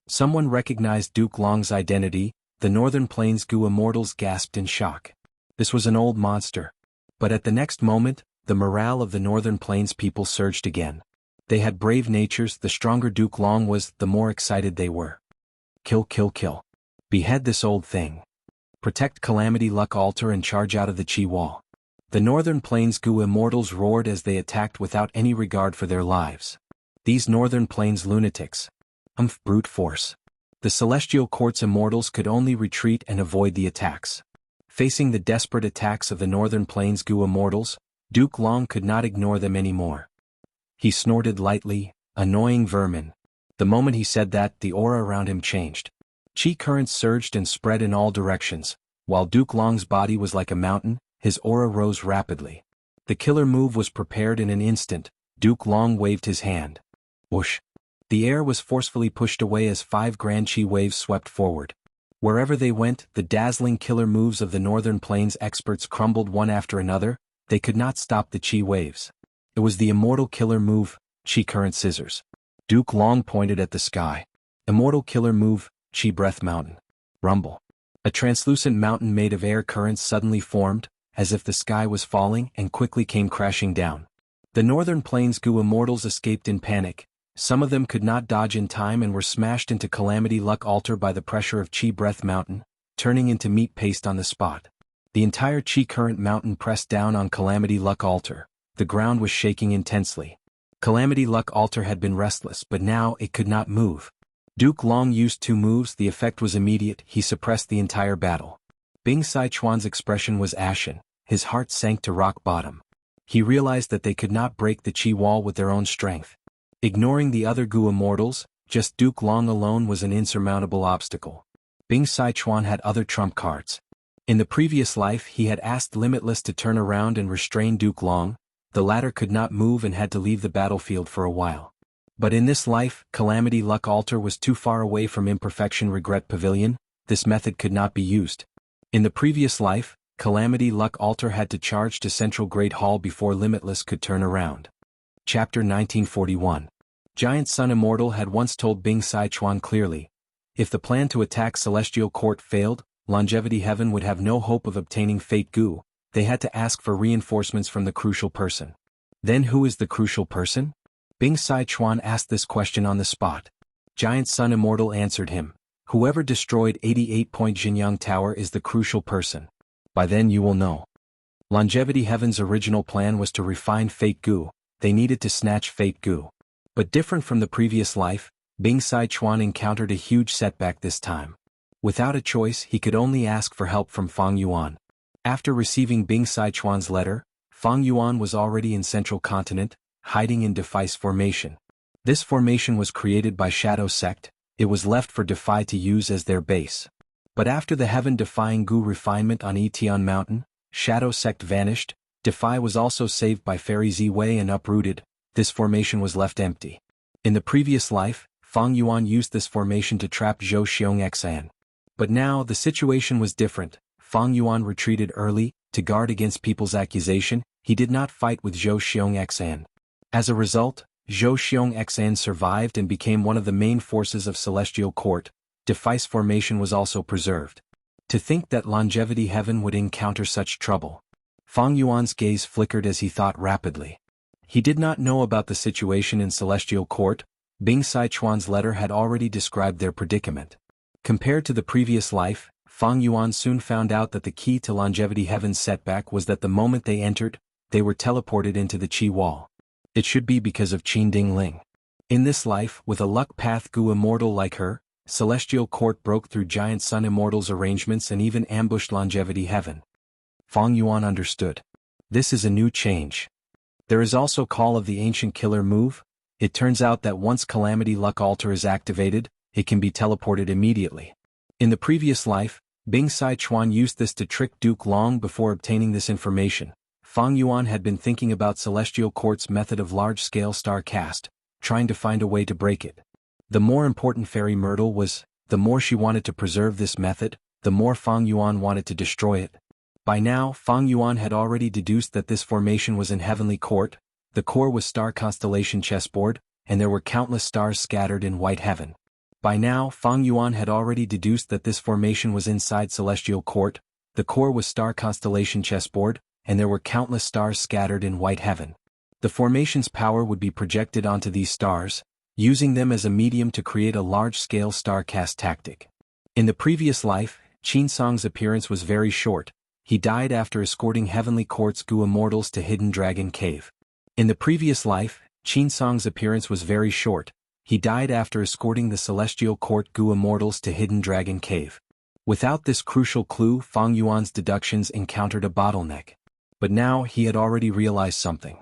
Someone recognized Duke Long's identity. The Northern Plains Goo Immortals gasped in shock. This was an old monster. But at the next moment, the morale of the Northern Plains people surged again. They had brave natures, the stronger Duke Long was, the more excited they were. Kill kill kill. Behead this old thing. Protect Calamity Luck Altar and charge out of the Qi Wall. The Northern Plains Goo Immortals roared as they attacked without any regard for their lives. These Northern Plains lunatics. Brute force. The Celestial Court's immortals could only retreat and avoid the attacks. Facing the desperate attacks of the Northern Plains Gu immortals, Duke Long could not ignore them anymore. He snorted lightly, annoying vermin. The moment he said that, the aura around him changed. Chi currents surged and spread in all directions. While Duke Long's body was like a mountain, his aura rose rapidly. The killer move was prepared in an instant. Duke Long waved his hand. Whoosh! The air was forcefully pushed away as 5 grand chi waves swept forward. Wherever they went, the dazzling killer moves of the Northern Plains experts crumbled one after another. They could not stop the chi waves. It was the immortal killer move, Chi Current Scissors. Duke Long pointed at the sky. Immortal killer move, Chi Breath Mountain. Rumble. A translucent mountain made of air currents suddenly formed, as if the sky was falling, and quickly came crashing down. The Northern Plains Gu immortals escaped in panic. Some of them could not dodge in time and were smashed into Calamity Luck Altar by the pressure of Chi Breath Mountain, turning into meat paste on the spot. The entire Chi Current Mountain pressed down on Calamity Luck Altar. The ground was shaking intensely. Calamity Luck Altar had been restless, but now it could not move. Duke Long used 2 moves. The effect was immediate. He suppressed the entire battle. Bing Sichuan's expression was ashen. His heart sank to rock bottom. He realized that they could not break the Chi wall with their own strength. Ignoring the other Gu immortals, just Duke Long alone was an insurmountable obstacle. Bing Sichuan had other trump cards. In the previous life he had asked Limitless to turn around and restrain Duke Long. The latter could not move and had to leave the battlefield for a while. But in this life, Calamity Luck Altar was too far away from Imperfection Regret Pavilion. This method could not be used. In the previous life, Calamity Luck Altar had to charge to Central Great Hall before Limitless could turn around. Chapter 1941. Giant Sun Immortal had once told Bing Sichuan clearly, if the plan to attack Celestial Court failed, Longevity Heaven would have no hope of obtaining Fate Gu. They had to ask for reinforcements from the crucial person. Then who is the crucial person? Bing Sichuan asked this question on the spot. Giant Sun Immortal answered him, whoever destroyed 88-point Jinyang Tower is the crucial person. By then you will know. Longevity Heaven's original plan was to refine Fate Gu. They needed to snatch Fate Gu. But different from the previous life, Bing Sichuan encountered a huge setback this time. Without a choice, he could only ask for help from Fang Yuan. After receiving Bing Sichuan's letter, Fang Yuan was already in Central Continent, hiding in Defy's formation. This formation was created by Shadow Sect. It was left for Defy to use as their base. But after the heaven-defying Gu refinement on Etion Mountain, Shadow Sect vanished. Defy was also saved by Fairy Z-Wei and uprooted. This formation was left empty. In the previous life, Fang Yuan used this formation to trap Zhou Xiong Xan. But now the situation was different. Fang Yuan retreated early, to guard against people's accusation. He did not fight with Zhou Xiong Xan. As a result, Zhou Xiong Xan survived and became one of the main forces of Celestial Court. Defy's formation was also preserved. To think that Longevity Heaven would encounter such trouble. Fang Yuan's gaze flickered as he thought rapidly. He did not know about the situation in Celestial Court. Bing Sichuan's letter had already described their predicament. Compared to the previous life, Fang Yuan soon found out that the key to Longevity Heaven's setback was that the moment they entered, they were teleported into the Qi Wall. It should be because of Qin Ding Ling. In this life, with a luck path Gu immortal like her, Celestial Court broke through Giant Sun Immortal's arrangements and even ambushed Longevity Heaven. Fang Yuan understood. This is a new change. There is also Call of the Ancient Killer move. It turns out that once Calamity Luck Altar is activated, it can be teleported immediately. In the previous life, Bing Sichuan used this to trick Duke Long before obtaining this information. Fang Yuan had been thinking about Celestial Court's method of large-scale star cast, trying to find a way to break it. The more important Fairy Myrtle was, the more she wanted to preserve this method, the more Fang Yuan wanted to destroy it. By now, Fang Yuan had already deduced that this formation was in Heavenly Court. The core was Star Constellation Chessboard, and there were countless stars scattered in White Heaven. By now, Fang Yuan had already deduced that this formation was inside Celestial Court. The core was Star Constellation Chessboard, and there were countless stars scattered in White Heaven. The formation's power would be projected onto these stars, using them as a medium to create a large-scale starcast tactic. In the previous life, Qin Song's appearance was very short. He died after escorting Heavenly Court's Gu Immortals to Hidden Dragon Cave. In the previous life, Qinsong's appearance was very short. He died after escorting the Celestial Court Gu immortals to Hidden Dragon Cave. Without this crucial clue, Fang Yuan's deductions encountered a bottleneck. But now he had already realized something.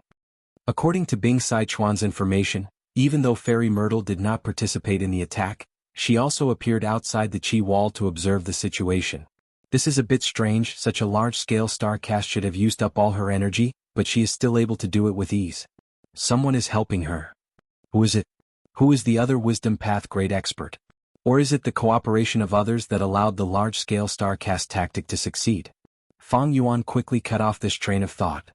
According to Bing Sichuan's information, even though Fairy Myrtle did not participate in the attack, she also appeared outside the Qi wall to observe the situation. This is a bit strange. Such a large-scale star cast should have used up all her energy, but she is still able to do it with ease. Someone is helping her. Who is it? Who is the other Wisdom Path Great Expert? Or is it the cooperation of others that allowed the large-scale star cast tactic to succeed? Fang Yuan quickly cut off this train of thought.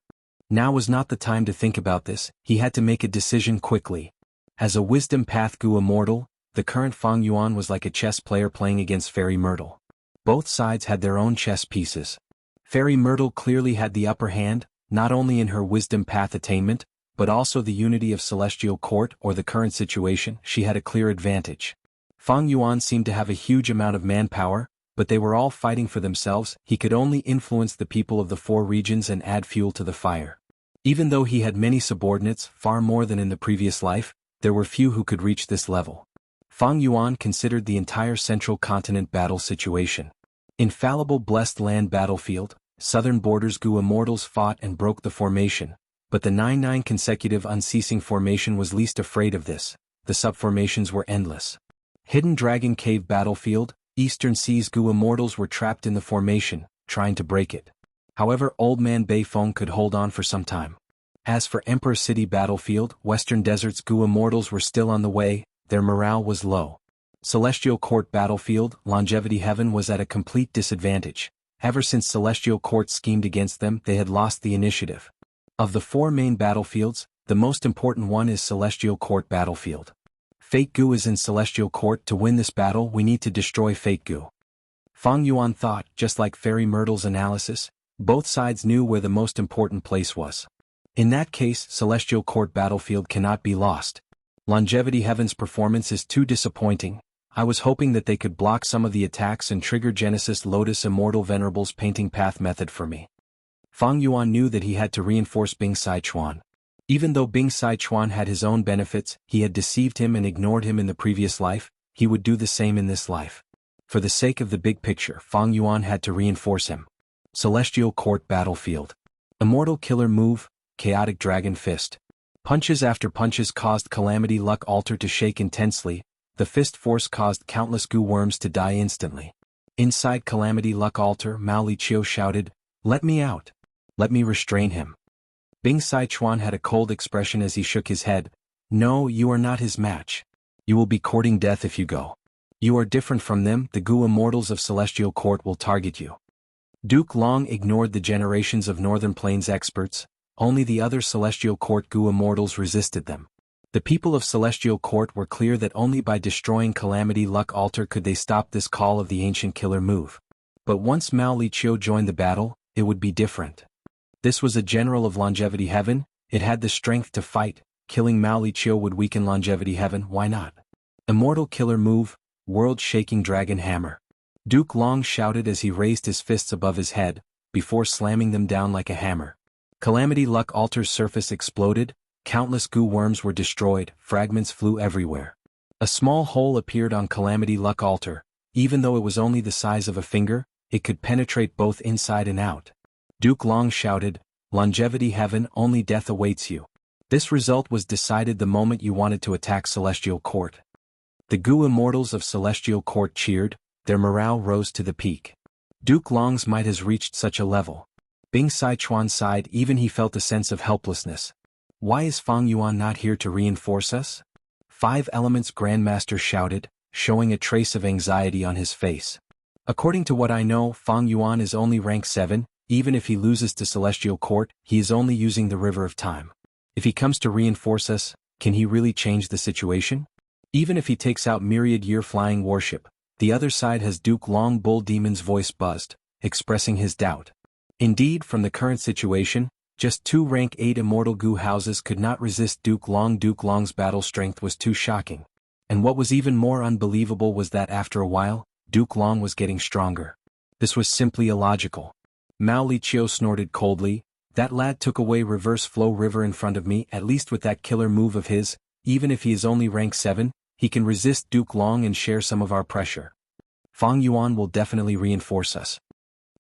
Now was not the time to think about this. He had to make a decision quickly. As a Wisdom Path Gu immortal, the current Fang Yuan was like a chess player playing against Fairy Myrtle. Both sides had their own chess pieces. Fairy Myrtle clearly had the upper hand, not only in her Wisdom Path attainment, but also the unity of Celestial Court or the current situation. She had a clear advantage. Fang Yuan seemed to have a huge amount of manpower, but they were all fighting for themselves. He could only influence the people of the 4 regions and add fuel to the fire. Even though he had many subordinates, far more than in the previous life, there were few who could reach this level. Fang Yuan considered the entire central continent battle situation. Infallible Blessed Land battlefield, southern borders Gu immortals fought and broke the formation, but the 9-9 consecutive unceasing formation was least afraid of this. The subformations were endless. Hidden Dragon Cave battlefield, Eastern Seas Gu immortals were trapped in the formation, trying to break it. However, Old Man Beifeng could hold on for some time. As for Emperor City battlefield, Western Deserts Gu immortals were still on the way, their morale was low. Celestial Court battlefield, Longevity Heaven was at a complete disadvantage. Ever since Celestial Court schemed against them, they had lost the initiative. Of the 4 main battlefields, the most important one is Celestial Court battlefield. Fate Gu is in Celestial Court. To win this battle, we need to destroy Fate Gu. Fang Yuan thought, just like Fairy Myrtle's analysis, both sides knew where the most important place was. In that case, Celestial Court battlefield cannot be lost. Longevity Heaven's performance is too disappointing. I was hoping that they could block some of the attacks and trigger Genesis Lotus Immortal Venerable's painting path method for me. Fang Yuan knew that he had to reinforce Bing Sichuan. Even though Bing Sichuan had his own benefits, he had deceived him and ignored him in the previous life, he would do the same in this life. For the sake of the big picture, Fang Yuan had to reinforce him. Celestial Court battlefield. Immortal Killer Move, Chaotic Dragon Fist. Punches after punches caused Calamity Luck Altar to shake intensely. The fist force caused countless Gu worms to die instantly. Inside Calamity Luck Altar, Mao Liqiu shouted, "Let me out. Let me restrain him." Bing Sichuan had a cold expression as he shook his head. "No, you are not his match. You will be courting death if you go. You are different from them. The Gu immortals of Celestial Court will target you." Duke Long ignored the generations of Northern Plains experts. Only the other Celestial Court Gu immortals resisted them. The people of Celestial Court were clear that only by destroying Calamity Luck Altar could they stop this call of the ancient killer move. But once Mao Liqiu joined the battle, it would be different. This was a general of Longevity Heaven. It had the strength to fight. Killing Mao Liqiu would weaken Longevity Heaven. Why not? Immortal Killer Move, World-Shaking Dragon Hammer. Duke Long shouted as he raised his fists above his head, before slamming them down like a hammer. Calamity Luck Altar's surface exploded, countless Gu worms were destroyed, fragments flew everywhere. A small hole appeared on Calamity Luck Altar. Even though it was only the size of a finger, it could penetrate both inside and out. Duke Long shouted, "Longevity Heaven, only death awaits you." This result was decided the moment you wanted to attack Celestial Court. The Gu immortals of Celestial Court cheered, their morale rose to the peak. Duke Long's might has reached such a level. Bing Sichuan sighed. Even he felt a sense of helplessness. Why is Fang Yuan not here to reinforce us? 5 Elements Grandmaster shouted, showing a trace of anxiety on his face. According to what I know, Fang Yuan is only rank 7, even if he loses to Celestial Court, he is only using the River of Time. If he comes to reinforce us, can he really change the situation? Even if he takes out Myriad Year Flying Warship, the other side has Duke Long. Bull Demon's voice buzzed, expressing his doubt. Indeed, from the current situation, just 2 rank 8 immortal Gu houses could not resist Duke Long. Duke Long's battle strength was too shocking. And what was even more unbelievable was that after a while, Duke Long was getting stronger. This was simply illogical. Mao Liqiu snorted coldly, That lad took away reverse flow river in front of me. At least with that killer move of his, even if he is only rank 7, he can resist Duke Long and share some of our pressure. Fang Yuan will definitely reinforce us.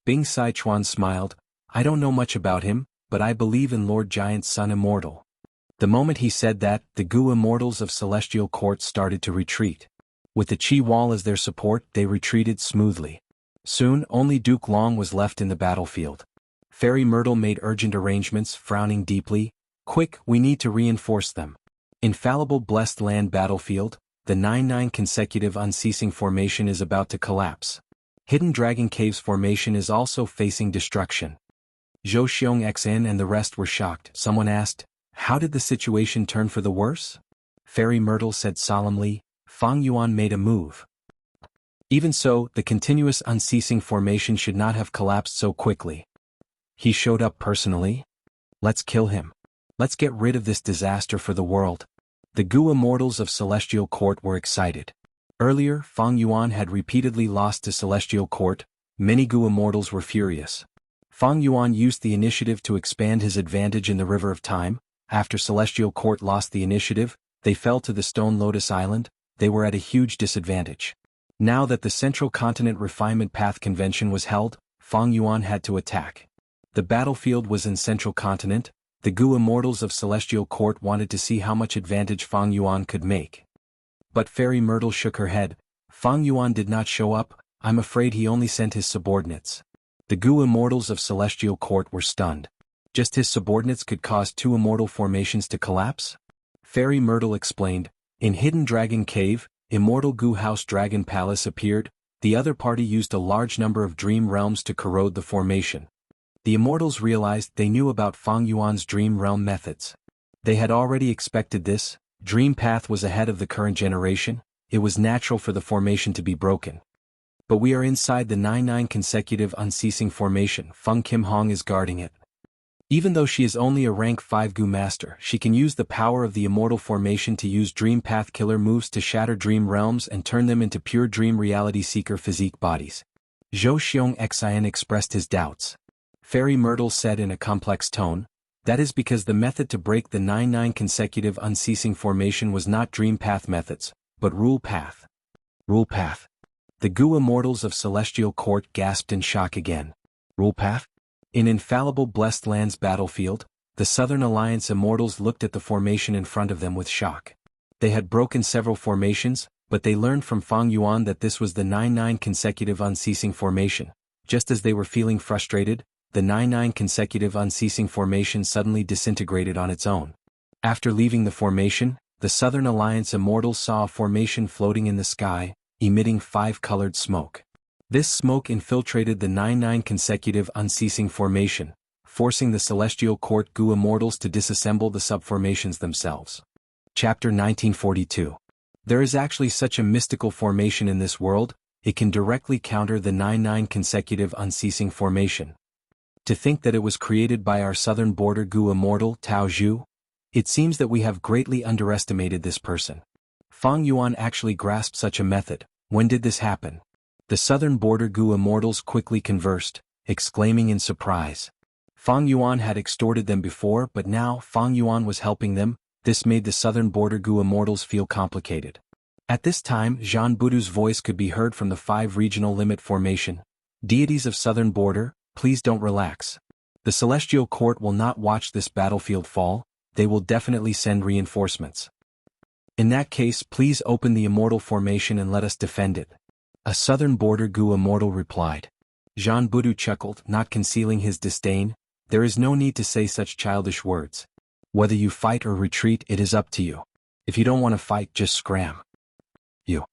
Bing Sichuan smiled. I don't know much about him, but I believe in Lord Giant's son immortal. The moment he said that, the Gu immortals of Celestial Court started to retreat. With the Qi wall as their support, they retreated smoothly. Soon, only Duke Long was left in the battlefield. Fairy Myrtle made urgent arrangements, frowning deeply. Quick, we need to reinforce them. Infallible Blessed Land battlefield, the 9-9 consecutive unceasing formation is about to collapse. Hidden Dragon Caves formation is also facing destruction. Zhou Xiong XN and the rest were shocked. Someone asked, how did the situation turn for the worse? Fairy Myrtle said solemnly, Fang Yuan made a move. Even so, the continuous unceasing formation should not have collapsed so quickly. He showed up personally? Let's kill him. Let's get rid of this disaster for the world. The Gu immortals of Celestial Court were excited. Earlier, Fang Yuan had repeatedly lost to Celestial Court. Many Gu immortals were furious. Fang Yuan used the initiative to expand his advantage in the River of Time. After Celestial Court lost the initiative, they fell to the Stone Lotus Island. They were at a huge disadvantage. Now that the Central Continent Refinement Path Convention was held, Fang Yuan had to attack. The battlefield was in Central Continent. The Gu immortals of Celestial Court wanted to see how much advantage Fang Yuan could make. But Fairy Myrtle shook her head. Fang Yuan did not show up. I'm afraid he only sent his subordinates. The Gu immortals of Celestial Court were stunned. Just his subordinates could cause 2 immortal formations to collapse? Fairy Myrtle explained. In Hidden Dragon Cave, Immortal Gu House Dragon Palace appeared. The other party used a large number of dream realms to corrode the formation. The immortals realized they knew about Fang Yuan's dream realm methods. They had already expected this. Dream Path was ahead of the current generation. It was natural for the formation to be broken. But we are inside the 9-9 consecutive unceasing formation. Feng Kim Hong is guarding it. Even though she is only a rank 5 Gu master, she can use the power of the immortal formation to use Dream Path killer moves to shatter dream realms and turn them into pure dream reality seeker physique bodies. Zhou Xiong Xian expressed his doubts. Fairy Myrtle said in a complex tone, that is because the method to break the 9-9 consecutive unceasing formation was not Dream Path methods, but Rule Path. Rule Path. The Gu immortals of Celestial Court gasped in shock again. Rule Path? In Infallible Blessed Lands battlefield, the Southern Alliance immortals looked at the formation in front of them with shock. They had broken several formations, but they learned from Fang Yuan that this was the 9-9 consecutive unceasing formation. Just as they were feeling frustrated, the 9-9 consecutive unceasing formation suddenly disintegrated on its own. After leaving the formation, the Southern Alliance immortals saw a formation floating in the sky, emitting 5-colored smoke. This smoke infiltrated the 9-9 consecutive unceasing formation, forcing the Celestial Court Gu immortals to disassemble the subformations themselves. Chapter 1942. There is actually such a mystical formation in this world, it can directly counter the 9-9 consecutive unceasing formation. To think that it was created by our southern border Gu immortal Tao Zhu? It seems that we have greatly underestimated this person. Fang Yuan actually grasped such a method. When did this happen? The southern border Gu immortals quickly conversed, exclaiming in surprise. Fang Yuan had extorted them before, but now Fang Yuan was helping them. This made the southern border Gu immortals feel complicated. At this time, Zhan Budu's voice could be heard from the 5 regional limit formation. Deities of southern border, please don't relax. The Celestial Court will not watch this battlefield fall, they will definitely send reinforcements. In that case, please open the immortal formation and let us defend it. A southern border Gu immortal replied. Zhan Budu chuckled, not concealing his disdain. There is no need to say such childish words. Whether you fight or retreat, it is up to you. If you don't want to fight, just scram. You.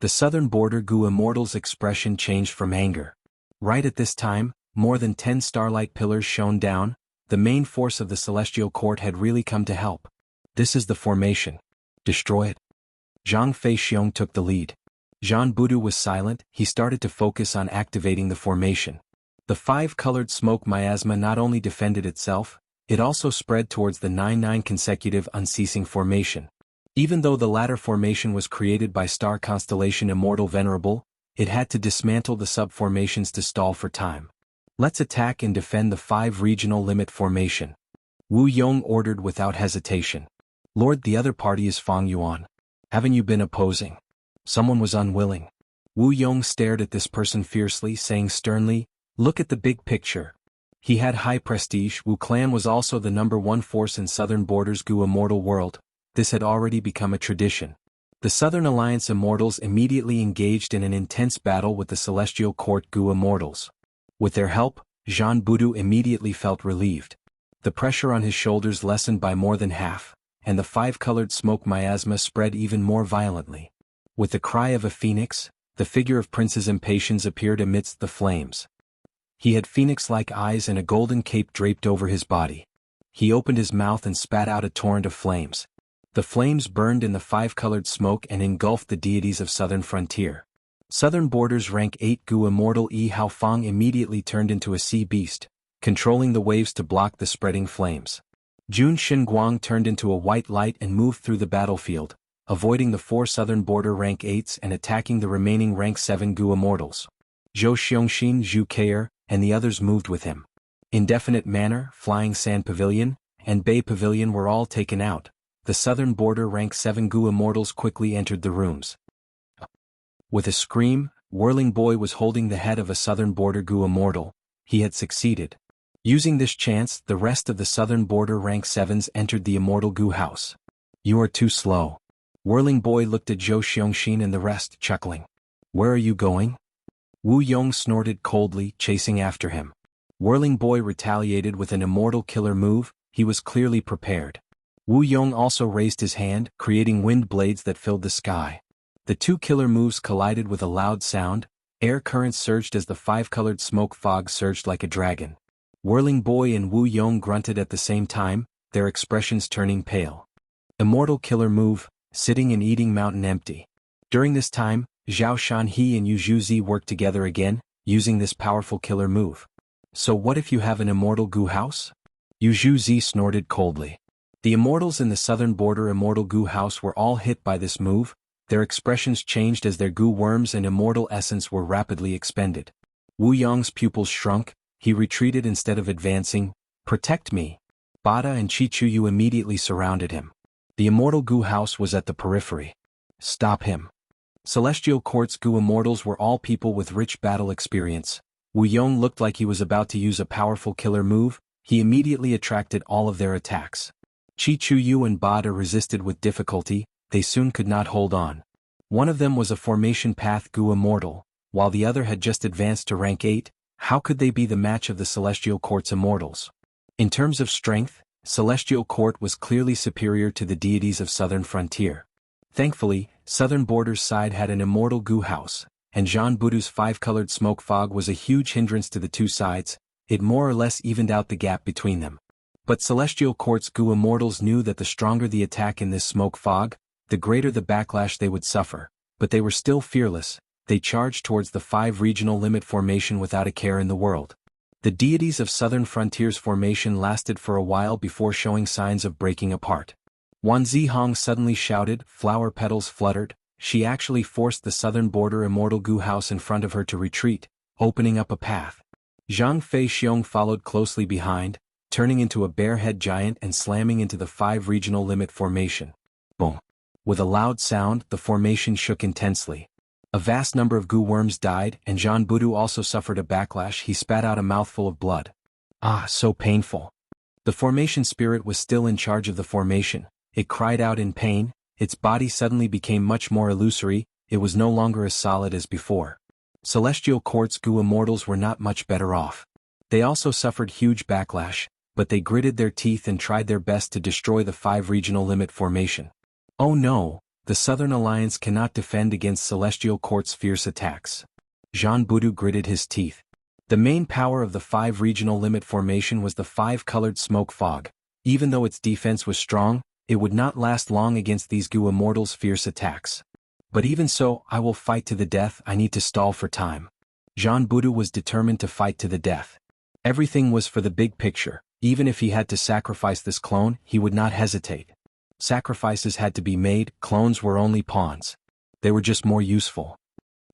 The southern border Gu immortal's expression changed from anger. Right at this time, more than 10 starlight pillars shone down. The main force of the Celestial Court had really come to help. This is the formation. Destroy it. Zhang Fei Xiong took the lead. Zhan Budu was silent, he started to focus on activating the formation. The 5-colored smoke miasma not only defended itself, it also spread towards the 9-9 consecutive unceasing formation. Even though the latter formation was created by star constellation Immortal Venerable, it had to dismantle the sub-formations to stall for time. Let's attack and defend the 5 regional limit formation. Wu Yong ordered without hesitation. Lord, the other party is Fang Yuan. Haven't you been opposing? Someone was unwilling. Wu Yong stared at this person fiercely, saying sternly, look at the big picture. He had high prestige. Wu clan was also the #1 force in Southern Borders Gu Immortal world. This had already become a tradition. The Southern Alliance Immortals immediately engaged in an intense battle with the Celestial Court Gu Immortals. With their help, Jean Budu immediately felt relieved. The pressure on his shoulders lessened by more than half, and the 5-colored smoke miasma spread even more violently. With the cry of a phoenix, the figure of Princess Impatience appeared amidst the flames. He had phoenix-like eyes and a golden cape draped over his body. He opened his mouth and spat out a torrent of flames. The flames burned in the 5-colored smoke and engulfed the deities of Southern Frontier. Southern Borders Rank 8 Gu Immortal Hao Fang immediately turned into a sea beast, controlling the waves to block the spreading flames. Jun Xinguang turned into a white light and moved through the battlefield, avoiding the 4 Southern Border Rank 8s and attacking the remaining Rank 7 Gu Immortals. Zhou Xiongxin, Zhu Keier, and the others moved with him. Indefinite Manor, Flying Sand Pavilion, and Bay Pavilion were all taken out. The Southern Border Rank 7 Gu Immortals quickly entered the rooms. With a scream, Whirling Boy was holding the head of a Southern Border Gu Immortal. He had succeeded. Using this chance, the rest of the Southern Border Rank 7s entered the Immortal Gu house. You are too slow. Whirling Boy looked at Zhou Xiongxin and the rest, chuckling. Where are you going? Wu Yong snorted coldly, chasing after him. Whirling Boy retaliated with an immortal killer move. He was clearly prepared. Wu Yong also raised his hand, creating wind blades that filled the sky. The 2 killer moves collided with a loud sound. Air currents surged as the 5-colored smoke fog surged like a dragon. Whirling Boy and Wu Yong grunted at the same time, their expressions turning pale. Immortal killer move, sitting and eating mountain empty. During this time, Zhao Shanhe and Yu Zhuzi worked together again, using this powerful killer move. So what if you have an immortal Gu house? Yu Zhuzi snorted coldly. The immortals in the Southern Border Immortal Gu house were all hit by this move. Their expressions changed as their Gu worms and immortal essence were rapidly expended. Wu Yong's pupils shrunk. He retreated instead of advancing. Protect me. Bada and Chichuyu immediately surrounded him. The Immortal Gu house was at the periphery. Stop him. Celestial Court's Gu Immortals were all people with rich battle experience. Wu Yong looked like he was about to use a powerful killer move. He immediately attracted all of their attacks. Chichuyu and Bada resisted with difficulty. They soon could not hold on. One of them was a formation path Gu Immortal, while the other had just advanced to rank 8. How could they be the match of the Celestial Court's Immortals? In terms of strength, Celestial Court was clearly superior to the deities of Southern Frontier. Thankfully, Southern Borders side had an immortal Gu house, and Jean Budu's 5-colored smoke fog was a huge hindrance to the 2 sides. It more or less evened out the gap between them. But Celestial Court's Gu Immortals knew that the stronger the attack in this smoke fog, the greater the backlash they would suffer. But they were still fearless. They charged towards the 5 regional limit formation without a care in the world. The deities of Southern Frontier's formation lasted for a while before showing signs of breaking apart. Wan Zihong suddenly shouted, flower petals fluttered. She actually forced the Southern Border Immortal Gu house in front of her to retreat, opening up a path. Zhang Fei Xiong followed closely behind, turning into a bear-head giant and slamming into the 5 regional limit formation. Boom! With a loud sound, the formation shook intensely. A vast number of Gu worms died, and Jean Budu also suffered a backlash. He spat out a mouthful of blood. Ah, so painful. The formation spirit was still in charge of the formation. It cried out in pain. Its body suddenly became much more illusory. It was no longer as solid as before. Celestial Court's Gu Immortals were not much better off. They also suffered huge backlash, but they gritted their teeth and tried their best to destroy the 5 regional limit formation. Oh no, the Southern Alliance cannot defend against Celestial Court's fierce attacks. Jean Budu gritted his teeth. The main power of the 5 regional limit formation was the 5-colored smoke fog. Even though its defense was strong, it would not last long against these Gu Immortals' fierce attacks. But even so, I will fight to the death. I need to stall for time. Jean Budu was determined to fight to the death. Everything was for the big picture. Even if he had to sacrifice this clone, he would not hesitate. Sacrifices had to be made. Clones were only pawns. They were just more useful.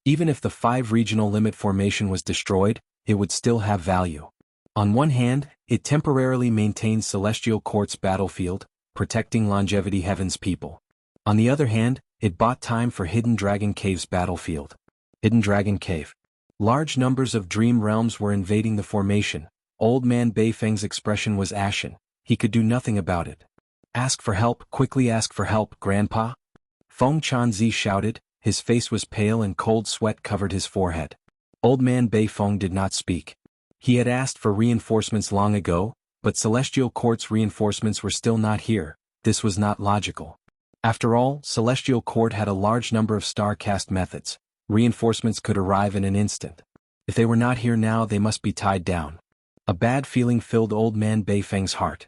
Even if the 5 regional limit formation was destroyed, it would still have value. On one hand, it temporarily maintained Celestial Court's battlefield, protecting Longevity Heaven's people. On the other hand, it bought time for Hidden Dragon Cave's battlefield. Hidden Dragon Cave. Large numbers of dream realms were invading the formation. Old Man Beifeng's expression was ashen. He could do nothing about it. Ask for help, quickly ask for help, Grandpa. Feng Chanzi shouted, his face was pale and cold sweat covered his forehead. Old Man Beifeng did not speak. He had asked for reinforcements long ago, but Celestial Court's reinforcements were still not here. This was not logical. After all, Celestial Court had a large number of star-cast methods. Reinforcements could arrive in an instant. If they were not here now, they must be tied down. A bad feeling filled Old Man Beifeng's heart.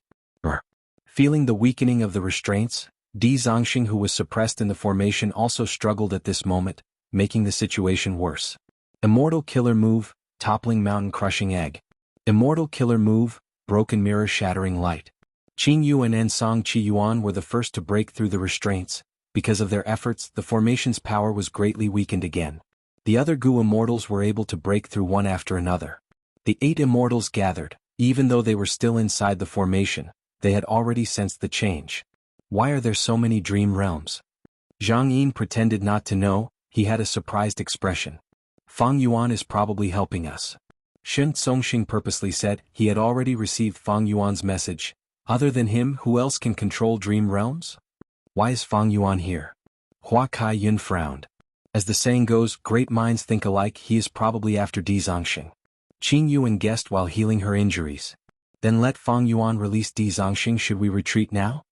Feeling the weakening of the restraints, Di Zongxing, who was suppressed in the formation, also struggled at this moment, making the situation worse. Immortal Killer Move, Toppling Mountain Crushing Egg. Immortal Killer Move, Broken Mirror Shattering Light. Qing Yuan and Song Qi Yuan were the first to break through the restraints. Because of their efforts, the formation's power was greatly weakened again. The other Gu Immortals were able to break through one after another. The 8 Immortals gathered. Even though they were still inside the formation, they had already sensed the change. Why are there so many dream realms? Zhang Yin pretended not to know. He had a surprised expression. Fang Yuan is probably helping us. Shen Songxing purposely said he had already received Fang Yuan's message. Other than him, who else can control dream realms? Why is Fang Yuan here? Hua Kai Yun frowned. As the saying goes, great minds think alike. He is probably after Di Zongxing. Qing Yuan guessed while healing her injuries. Then let Fang Yuan release Di Zongxing. Should we retreat now?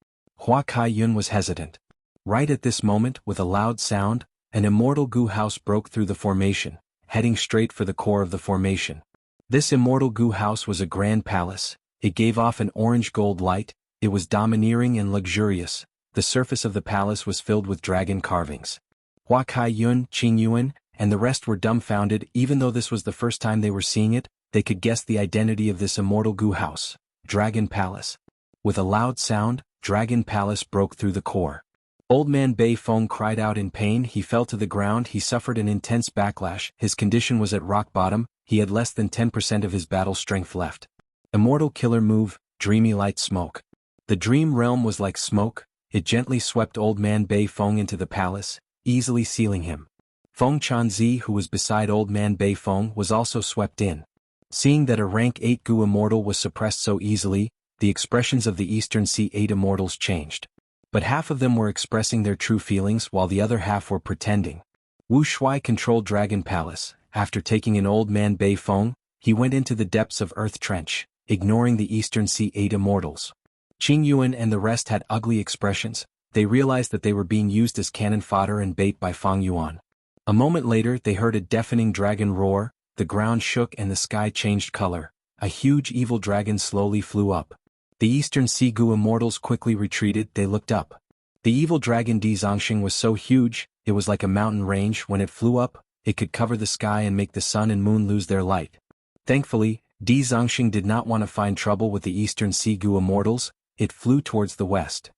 Hua Kai Yun was hesitant. Right at this moment, with a loud sound, an immortal Gu house broke through the formation, heading straight for the core of the formation. This immortal Gu house was a grand palace. It gave off an orange-gold light. It was domineering and luxurious. The surface of the palace was filled with dragon carvings. Hua Kai Yun, Qing Yuan, and the rest were dumbfounded. Even though this was the first time they were seeing it, they could guess the identity of this immortal Gu house. Dragon Palace. With a loud sound, Dragon Palace broke through the core. Old Man Beifeng cried out in pain. He fell to the ground. He suffered an intense backlash. His condition was at rock bottom. He had less than 10% of his battle strength left. Immortal Killer Move, Dreamy Light Smoke. The dream realm was like smoke. It gently swept Old Man Beifeng into the palace, easily sealing him. Feng Chanzi, who was beside Old Man Beifeng, was also swept in. Seeing that a rank 8 Gu Immortal was suppressed so easily, the expressions of the Eastern Sea 8 Immortals changed. But half of them were expressing their true feelings while the other half were pretending. Wu Shuai controlled Dragon Palace. After taking in Old Man Beifeng, he went into the depths of Earth Trench, ignoring the Eastern Sea 8 Immortals. Qing Yuan and the rest had ugly expressions. They realized that they were being used as cannon fodder and bait by Fang Yuan. A moment later, they heard a deafening dragon roar. The ground shook and the sky changed color. A huge evil dragon slowly flew up. The Eastern Sea Gu Immortals quickly retreated. They looked up. The evil dragon Di Zongxing was so huge, it was like a mountain range. When it flew up, it could cover the sky and make the sun and moon lose their light. Thankfully, Di Zongxing did not want to find trouble with the Eastern Sea Gu Immortals. It flew towards the west.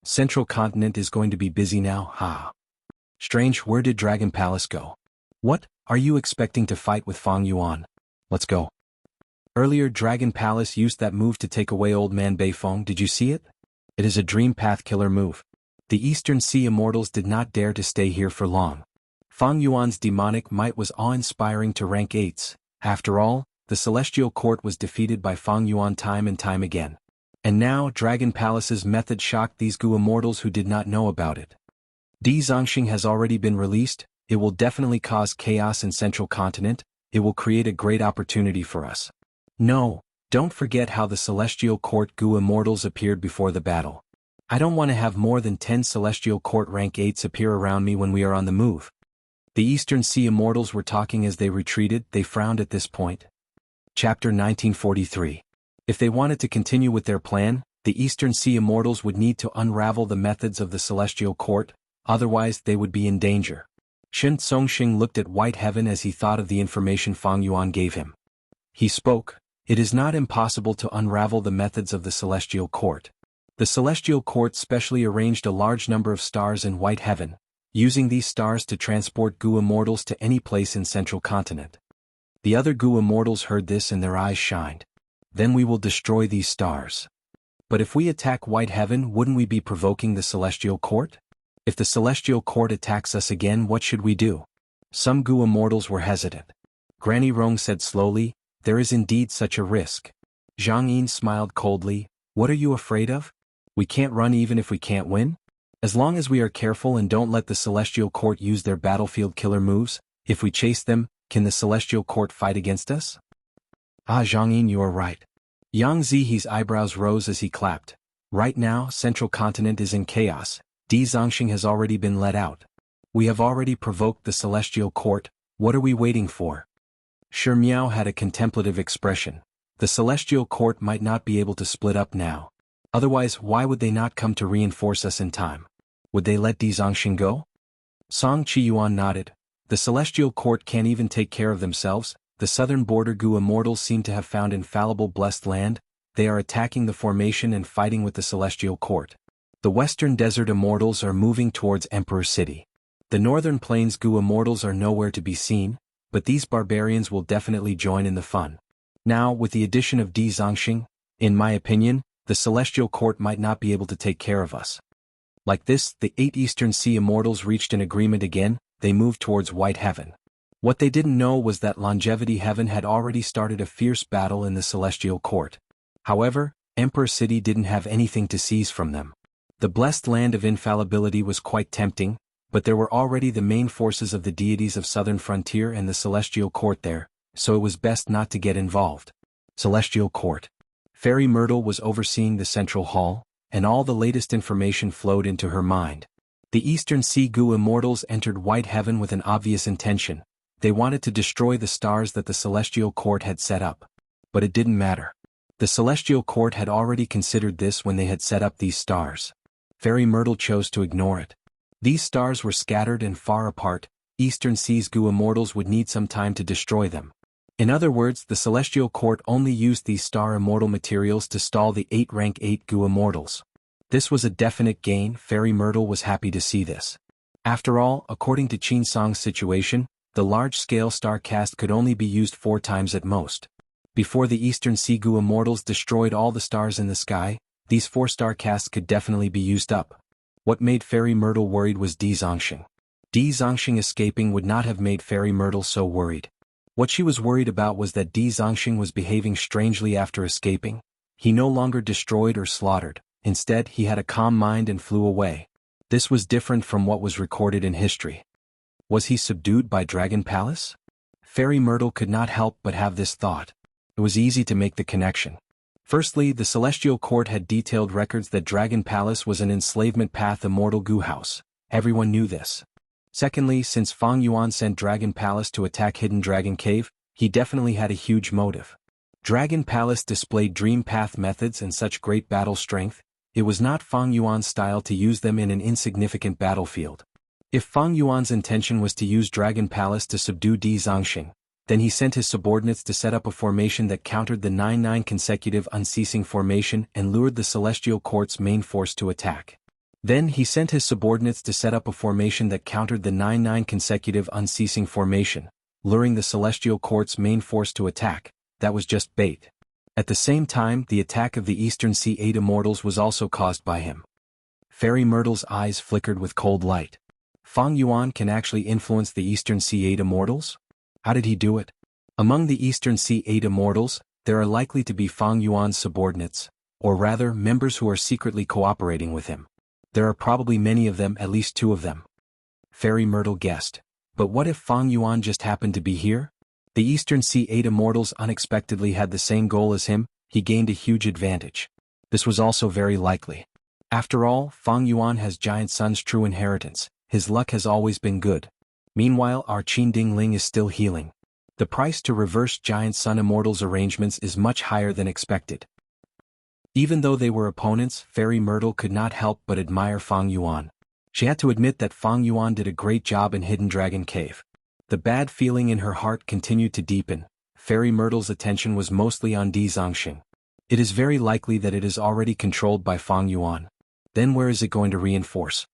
Central Continent is going to be busy now, ha. Strange, where did Dragon Palace go? What, are you expecting to fight with Fang Yuan? Let's go. Earlier, Dragon Palace used that move to take away Old Man Beifeng. Did you see it? It is a Dream Path killer move. The Eastern Sea Immortals did not dare to stay here for long. Fang Yuan's demonic might was awe-inspiring to rank 8s. After all, the Celestial Court was defeated by Fang Yuan time and time again. And now, Dragon Palace's method shocked these Gu Immortals who did not know about it. Di Zongxing has already been released. It will definitely cause chaos in Central Continent. It will create a great opportunity for us. No, don't forget how the Celestial Court Gu Immortals appeared before the battle. I don't want to have more than 10 Celestial Court rank 8s appear around me when we are on the move. The Eastern Sea Immortals were talking as they retreated. They frowned at this point. Chapter 1943. If they wanted to continue with their plan, the Eastern Sea Immortals would need to unravel the methods of the Celestial Court, otherwise they would be in danger. Shen Songxing looked at White Heaven as he thought of the information Fang Yuan gave him. He spoke. It is not impossible to unravel the methods of the Celestial Court. The Celestial Court specially arranged a large number of stars in White Heaven, using these stars to transport Gu Immortals to any place in Central Continent. The other Gu immortals heard this and their eyes shined. Then we will destroy these stars. But if we attack White Heaven, wouldn't we be provoking the Celestial Court? If the Celestial Court attacks us again, what should we do? Some Gu immortals were hesitant. Granny Rong said slowly, there is indeed such a risk. Zhang Yin smiled coldly, what are you afraid of? We can't run even if we can't win? As long as we are careful and don't let the Celestial Court use their battlefield killer moves, if we chase them, can the Celestial Court fight against us? Ah, Zhang Yin, you are right. Yang Zihe's eyebrows rose as he clapped. Right now, Central Continent is in chaos. Di Zongxing has already been let out. We have already provoked the Celestial Court, what are we waiting for? Shi Miao had a contemplative expression. The Celestial Court might not be able to split up now. Otherwise, why would they not come to reinforce us in time? Would they let Di Zongxing go? Song Qiyuan nodded. The Celestial Court can't even take care of themselves. The southern border Gu immortals seem to have found infallible blessed land. They are attacking the formation and fighting with the Celestial Court. The western desert immortals are moving towards Emperor City. The northern plains Gu immortals are nowhere to be seen, but these barbarians will definitely join in the fun. Now, with the addition of Di Zongxing, in my opinion, the Celestial Court might not be able to take care of us. Like this, the 8 Eastern Sea immortals reached an agreement again. They moved towards White Heaven. What they didn't know was that Longevity Heaven had already started a fierce battle in the Celestial Court. However, Emperor City didn't have anything to seize from them. The blessed land of infallibility was quite tempting, but there were already the main forces of the deities of Southern Frontier and the Celestial Court there, so it was best not to get involved. Celestial Court. Fairy Myrtle was overseeing the central hall, and all the latest information flowed into her mind. The Eastern Sea Gu immortals entered White Heaven with an obvious intention. They wanted to destroy the stars that the Celestial Court had set up. But it didn't matter. The Celestial Court had already considered this when they had set up these stars. Fairy Myrtle chose to ignore it. These stars were scattered and far apart. Eastern Sea's Gu immortals would need some time to destroy them. In other words, the Celestial Court only used these star immortal materials to stall the 8 rank 8 Gu immortals. This was a definite gain. Fairy Myrtle was happy to see this. After all, according to Qin Song's situation, the large-scale star cast could only be used 4 times at most. Before the Eastern Sea Gu immortals destroyed all the stars in the sky, these 4 star casts could definitely be used up. What made Fairy Myrtle worried was Di Zongxing. Di Zongxing escaping would not have made Fairy Myrtle so worried. What she was worried about was that Di Zongxing was behaving strangely after escaping. He no longer destroyed or slaughtered. Instead, he had a calm mind and flew away. This was different from what was recorded in history. Was he subdued by Dragon Palace? Fairy Myrtle could not help but have this thought. It was easy to make the connection. Firstly, the Celestial Court had detailed records that Dragon Palace was an enslavement path immortal Gu house. Everyone knew this. Secondly, since Fang Yuan sent Dragon Palace to attack Hidden Dragon Cave, he definitely had a huge motive. Dragon Palace displayed dream path methods and such great battle strength. It was not Fang Yuan's style to use them in an insignificant battlefield. If Fang Yuan's intention was to use Dragon Palace to subdue Di Zongxing, then he sent his subordinates to set up a formation that countered the 9-9 consecutive unceasing formation and lured the Celestial Court's main force to attack. Then he sent his subordinates to set up a formation that countered the 9-9 consecutive unceasing formation, luring the Celestial Court's main force to attack. That was just bait. At the same time, the attack of the Eastern Sea 8 immortals was also caused by him. Fairy Myrtle's eyes flickered with cold light. Fang Yuan can actually influence the Eastern Sea 8 immortals? How did he do it? Among the Eastern Sea 8 immortals, there are likely to be Fang Yuan's subordinates, or rather, members who are secretly cooperating with him. There are probably many of them, at least 2 of them. Fairy Myrtle guessed. But what if Fang Yuan just happened to be here? The Eastern Sea 8 immortals unexpectedly had the same goal as him. He gained a huge advantage. This was also very likely. After all, Fang Yuan has Giant Sun's true inheritance. His luck has always been good. Meanwhile, our Qin Dingling is still healing. The price to reverse Giant Sun Immortals arrangements is much higher than expected. Even though they were opponents, Fairy Myrtle could not help but admire Fang Yuan. She had to admit that Fang Yuan did a great job in Hidden Dragon Cave. The bad feeling in her heart continued to deepen. Fairy Myrtle's attention was mostly on Di Zongxing. It is very likely that it is already controlled by Fang Yuan. Then where is it going to reinforce?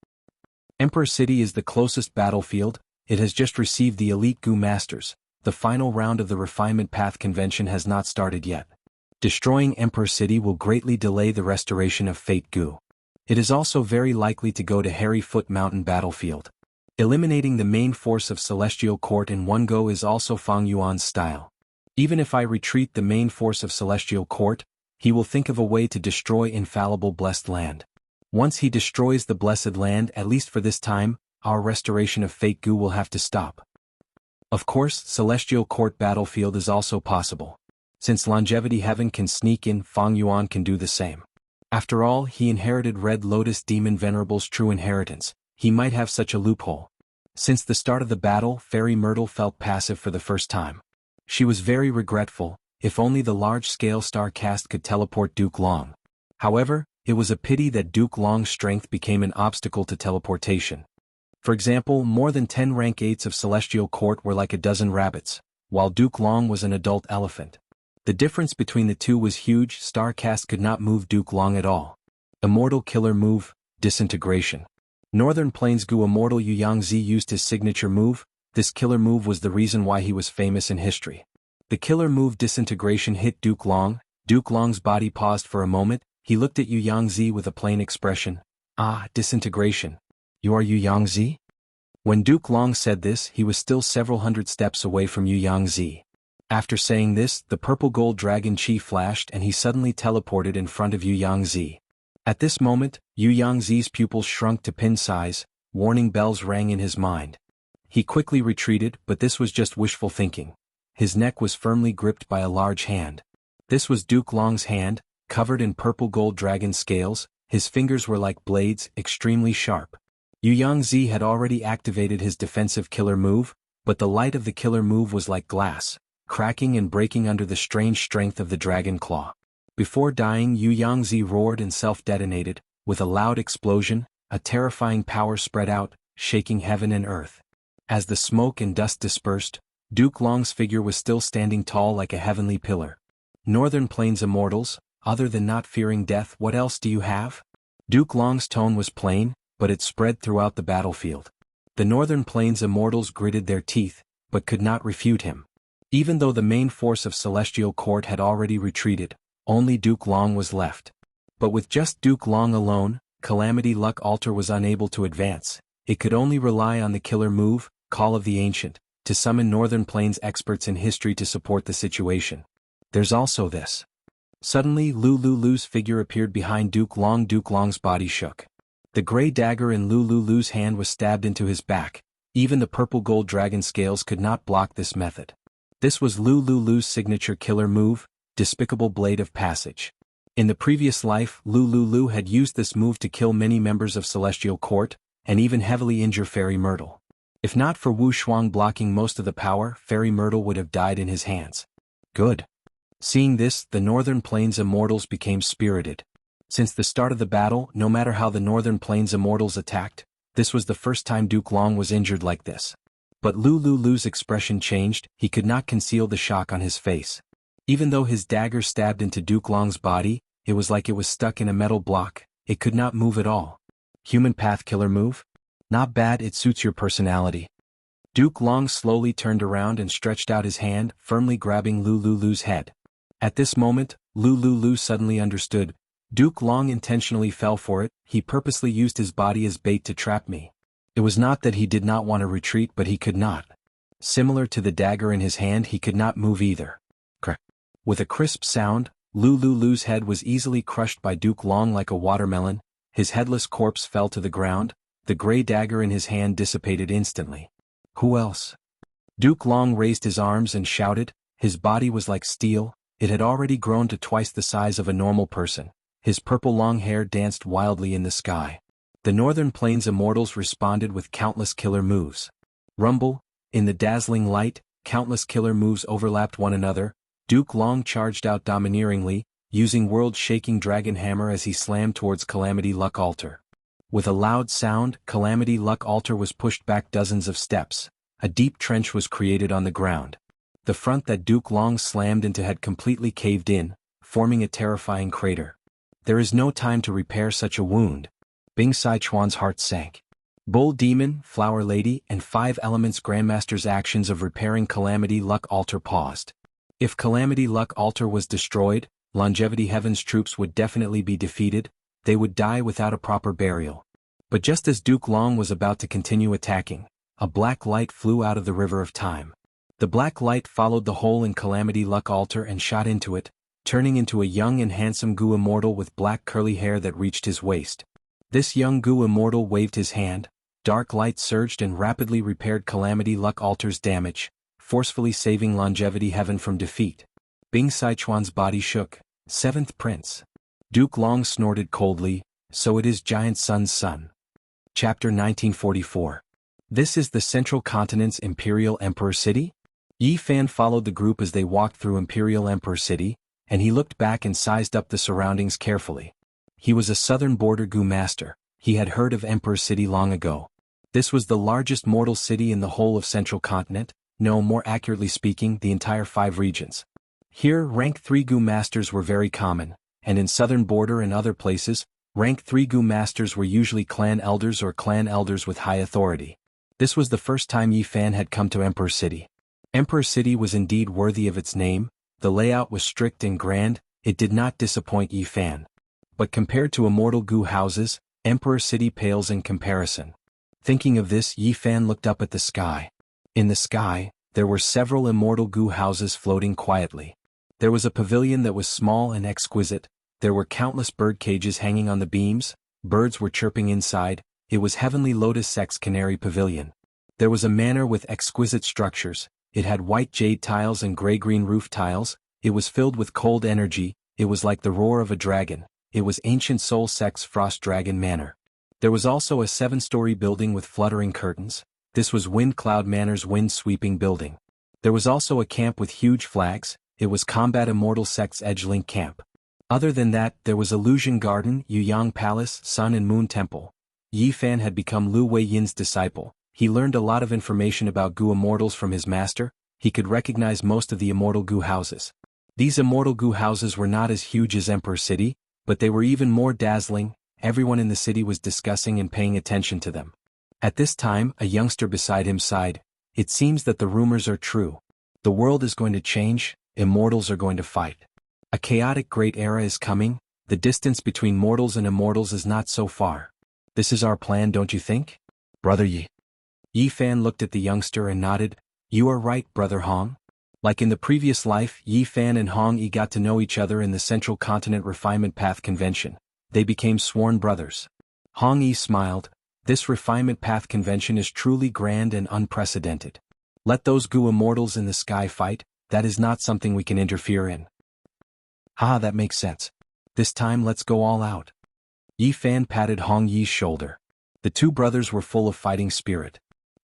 Emperor City is the closest battlefield. It has just received the elite Gu Masters. the final round of the refinement path convention has not started yet. Destroying Emperor City will greatly delay the restoration of Fate Gu. It is also very likely to go to Hairy Foot Mountain battlefield. Eliminating the main force of Celestial Court in one go is also Fang Yuan's style. Even if I retreat the main force of Celestial Court, he will think of a way to destroy infallible Blessed Land. Once he destroys the Blessed Land, at least for this time, our restoration of Fate Gu will have to stop. Of course, Celestial Court battlefield is also possible. Since Longevity Heaven can sneak in, Fang Yuan can do the same. After all, he inherited Red Lotus Demon Venerable's true inheritance. He might have such a loophole. Since the start of the battle, Fairy Myrtle felt passive for the first time. She was very regretful. If only the large-scale star cast could teleport Duke Long. However, it was a pity that Duke Long's strength became an obstacle to teleportation. For example, more than 10 rank 8s of Celestial Court were like a dozen rabbits, while Duke Long was an adult elephant. The difference between the two was huge. Starcast could not move Duke Long at all. Immortal killer move, Disintegration. Northern Plains Gu Immortal Yu Yangzi used his signature move. This killer move was the reason why he was famous in history. The killer move Disintegration hit Duke Long. Duke Long's body paused for a moment. He looked at Yu Yangzi with a plain expression. Ah, Disintegration. You are Yu Yangzi? When Duke Long said this, he was still several hundred steps away from Yu Yangzi. After saying this, the purple gold dragon chi flashed and he suddenly teleported in front of Yu Yangzi. At this moment, Yu Yangzi's pupils shrunk to pin size. Warning bells rang in his mind. He quickly retreated, but this was just wishful thinking. His neck was firmly gripped by a large hand. This was Duke Long's hand, covered in purple gold dragon scales. His fingers were like blades, extremely sharp. Yu Yangzi had already activated his defensive killer move, but the light of the killer move was like glass, cracking and breaking under the strange strength of the dragon claw. Before dying, Yu Yangzi roared and self-detonated. With a loud explosion, a terrifying power spread out, shaking heaven and earth. As the smoke and dust dispersed, Duke Long's figure was still standing tall like a heavenly pillar. Northern Plains Immortals, other than not fearing death, what else do you have? Duke Long's tone was plain, but it spread throughout the battlefield. The Northern Plains Immortals gritted their teeth, but could not refute him. Even though the main force of Celestial Court had already retreated, only Duke Long was left. But with just Duke Long alone, Calamity Luck Altar was unable to advance. It could only rely on the killer move, Call of the Ancient, to summon Northern Plains experts in history to support the situation. There's also this. Suddenly, Lulu's figure appeared behind Duke Long. Duke Long's body shook. The gray dagger in Lulu's hand was stabbed into his back. Even the purple gold dragon scales could not block this method. This was Lulu's signature killer move, Despicable Blade of Passage. In the previous life, Lulu had used this move to kill many members of Celestial Court, and even heavily injure Fairy Myrtle. If not for Wu Shuang blocking most of the power, Fairy Myrtle would have died in his hands. Good. Seeing this, the Northern Plains Immortals became spirited. Since the start of the battle, no matter how the Northern Plains Immortals attacked, this was the first time Duke Long was injured like this. But Lulu's expression changed. He could not conceal the shock on his face. Even though his dagger stabbed into Duke Long's body, it was like it was stuck in a metal block. It could not move at all. Human path killer move? Not bad, it suits your personality. Duke Long slowly turned around and stretched out his hand, firmly grabbing Lulu's head. At this moment, Lulu suddenly understood. Duke Long intentionally fell for it. He purposely used his body as bait to trap me. It was not that he did not want to retreat, but he could not. Similar to the dagger in his hand, he could not move either. Crack. With a crisp sound, Lulu's head was easily crushed by Duke Long like a watermelon. His headless corpse fell to the ground. The gray dagger in his hand dissipated instantly. Who else? Duke Long raised his arms and shouted. His body was like steel. It had already grown to twice the size of a normal person. His purple long hair danced wildly in the sky. The Northern Plains Immortals responded with countless killer moves. Rumble. In the dazzling light, countless killer moves overlapped one another. Duke Long charged out domineeringly, using world-shaking dragon hammer as he slammed towards Calamity Luck Altar. With a loud sound, Calamity Luck Altar was pushed back dozens of steps. A deep trench was created on the ground. The front that Duke Long slammed into had completely caved in, forming a terrifying crater. There is no time to repair such a wound. Bing Sichuan's heart sank. Bull Demon, Flower Lady, and 5 Elements Grandmaster's actions of repairing Calamity Luck Altar paused. If Calamity Luck Altar was destroyed, Longevity Heaven's troops would definitely be defeated, they would die without a proper burial. But just as Duke Long was about to continue attacking, a black light flew out of the River of Time. The black light followed the hole in Calamity Luck Altar and shot into it, turning into a young and handsome Gu Immortal with black curly hair that reached his waist. This young Gu Immortal waved his hand, dark light surged and rapidly repaired Calamity Luck Altar's damage, forcefully saving Longevity Heaven from defeat. Bing Sichuan's body shook. 7th Prince. Duke Long snorted coldly, so it is Giant Sun's son. Chapter 1944. This is the Central Continent's Imperial Emperor City? Yi Fan followed the group as they walked through Imperial Emperor City, and he looked back and sized up the surroundings carefully. He was a southern border Gu master. He had heard of Emperor City long ago. This was the largest mortal city in the whole of Central Continent, no, more accurately speaking, the entire 5 regions. Here, rank 3 Gu masters were very common, and in southern border and other places, rank 3 Gu masters were usually clan elders or clan elders with high authority. This was the first time Yi Fan had come to Emperor City. Emperor City was indeed worthy of its name, the layout was strict and grand, it did not disappoint Yi Fan. But compared to immortal Gu houses, Emperor City pales in comparison. Thinking of this, Yi Fan looked up at the sky. In the sky, there were several immortal Gu houses floating quietly. There was a pavilion that was small and exquisite, there were countless bird cages hanging on the beams, birds were chirping inside, it was Heavenly Lotus Sex Canary Pavilion. There was a manor with exquisite structures, it had white jade tiles and gray-green roof tiles, it was filled with cold energy, it was like the roar of a dragon, it was Ancient Soul Sex Frost Dragon Manor. There was also a 7-story building with fluttering curtains, this was Wind Cloud Manor's wind-sweeping building. There was also a camp with huge flags, it was Combat Immortal Sect's Edgelink Camp. Other than that, there was Illusion Garden, Yuyang Palace, Sun and Moon Temple. Yi Fan had become Lu Weiyin's disciple, he learned a lot of information about Gu Immortals from his master, he could recognize most of the immortal Gu houses. These immortal Gu houses were not as huge as Emperor City, but they were even more dazzling, everyone in the city was discussing and paying attention to them. At this time, a youngster beside him sighed, it seems that the rumors are true. The world is going to change, immortals are going to fight. A chaotic great era is coming, the distance between mortals and immortals is not so far. This is our plan, don't you think? Brother Yi. Yi Fan looked at the youngster and nodded, you are right, Brother Hong. Like in the previous life, Yi Fan and Hong Yi got to know each other in the Central Continent Refinement Path Convention. They became sworn brothers. Hong Yi smiled, this Refinement Path Convention is truly grand and unprecedented. Let those Gu immortals in the sky fight, that is not something we can interfere in. Ah, that makes sense. This time let's go all out. Yi Fan patted Hong Yi's shoulder. The 2 brothers were full of fighting spirit.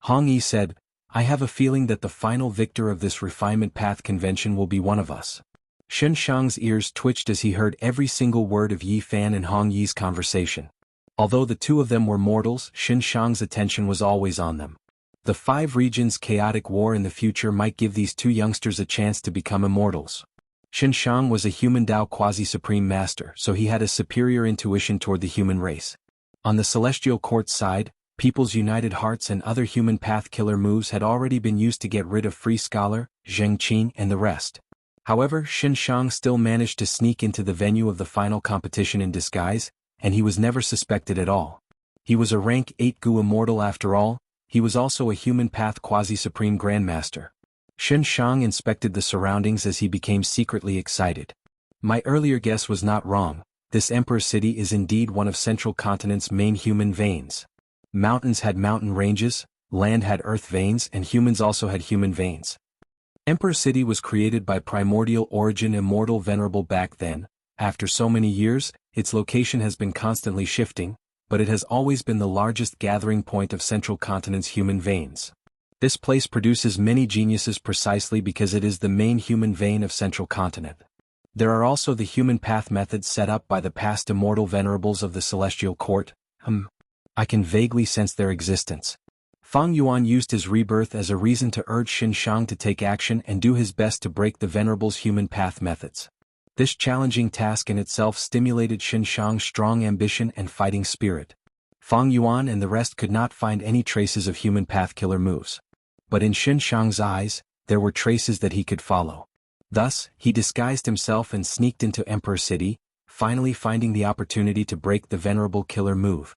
Hong Yi said, I have a feeling that the final victor of this Refinement Path Convention will be one of us. Shen Shang's ears twitched as he heard every single word of Yi Fan and Hong Yi's conversation. Although the 2 of them were mortals, Shen Shang's attention was always on them. The 5 regions' chaotic war in the future might give these 2 youngsters a chance to become immortals. Shen Shang was a human Dao quasi-supreme master, so he had a superior intuition toward the human race. On the Celestial Court side, People's United Hearts and other human path killer moves had already been used to get rid of Free Scholar, Zheng Qin and the rest. However, Shen Shang still managed to sneak into the venue of the final competition in disguise, and he was never suspected at all. He was a rank 8 Gu immortal after all, he was also a human path quasi-supreme grandmaster. Shen Shang inspected the surroundings as he became secretly excited. My earlier guess was not wrong, this Emperor City is indeed one of Central Continent's main human veins. Mountains had mountain ranges, land had earth veins and humans also had human veins. Emperor City was created by primordial origin immortal venerable back then, after so many years, its location has been constantly shifting, but it has always been the largest gathering point of Central Continent's human veins. This place produces many geniuses precisely because it is the main human vein of Central Continent. There are also the human path methods set up by the past immortal venerables of the Celestial Court. I can vaguely sense their existence. Fang Yuan used his rebirth as a reason to urge Shen Shang to take action and do his best to break the venerables' human path methods. This challenging task in itself stimulated Shen Shang's strong ambition and fighting spirit. Fang Yuan and the rest could not find any traces of human path killer moves. But in Xin Shang's eyes, there were traces that he could follow. Thus, he disguised himself and sneaked into Emperor City, finally finding the opportunity to break the venerable killer move.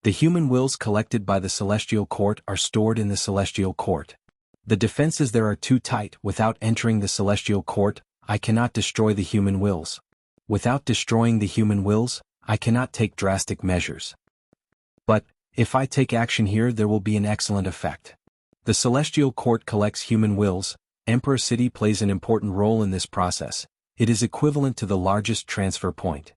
The human wills collected by the Celestial Court are stored in the Celestial Court. The defenses there are too tight. Without entering the Celestial Court, I cannot destroy the human wills. Without destroying the human wills, I cannot take drastic measures. But, if I take action here, there will be an excellent effect. The Celestial Court collects human wills. Emperor City plays an important role in this process. It is equivalent to the largest transfer point.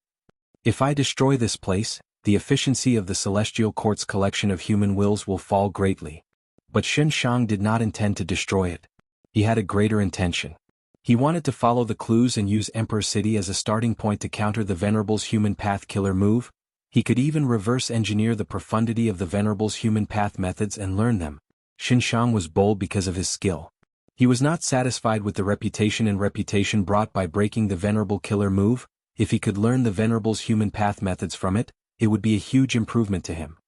If I destroy this place, the efficiency of the Celestial Court's collection of human wills will fall greatly. But Xin Shang did not intend to destroy it. He had a greater intention. He wanted to follow the clues and use Emperor City as a starting point to counter the Venerable's human path killer move. He could even reverse engineer the profundity of the Venerable's human path methods and learn them. Xin Shang was bold because of his skill. He was not satisfied with the reputation brought by breaking the Venerable killer move. If he could learn the Venerable's human path methods from it, it would be a huge improvement to him.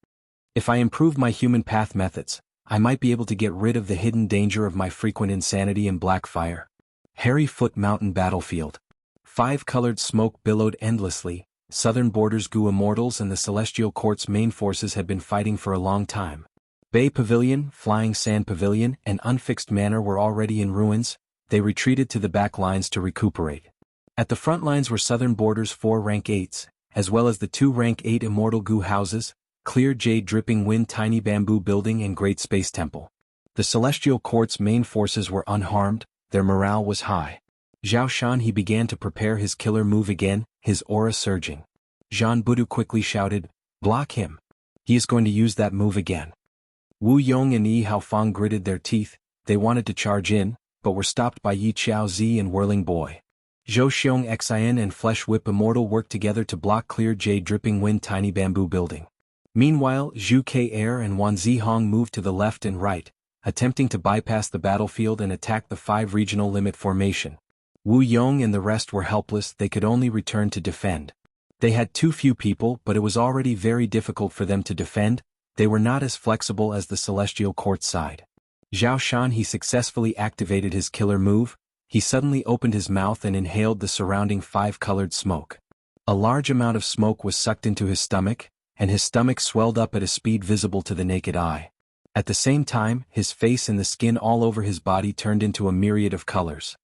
If I improve my human path methods, I might be able to get rid of the hidden danger of my frequent insanity and black fire. Hairy Foot Mountain Battlefield. 5-colored smoke billowed endlessly. Southern Borders Gu Immortals and the Celestial Court's main forces had been fighting for a long time. Bay Pavilion, Flying Sand Pavilion, and Unfixed Manor were already in ruins. They retreated to the back lines to recuperate. At the front lines were Southern Borders 4 rank 8s, as well as the 2 rank 8 Immortal Gu houses, Clear Jade Dripping Wind Tiny Bamboo Building and Great Space Temple. The Celestial Court's main forces were unharmed, their morale was high. Zhao Shan he began to prepare his killer move again, his aura surging. Zhan Budu quickly shouted, "Block him. He is going to use that move again." Wu Yong and Yi Haofang gritted their teeth. They wanted to charge in, but were stopped by Yi Chaozi and Whirling Boy. Zhou Xiong Xian and Flesh Whip Immortal worked together to block Clear Jade Dripping Wind Tiny Bamboo Building. Meanwhile, Zhu Ke Air and Wan Zihong moved to the left and right, attempting to bypass the battlefield and attack the 5 regional limit formation. Wu Yong and the rest were helpless. They could only return to defend. They had too few people, but it was already very difficult for them to defend. They were not as flexible as the Celestial Court side. Zhao Shan he successfully activated his killer move. He suddenly opened his mouth and inhaled the surrounding 5-colored smoke. A large amount of smoke was sucked into his stomach, and his stomach swelled up at a speed visible to the naked eye. At the same time, his face and the skin all over his body turned into a myriad of colors.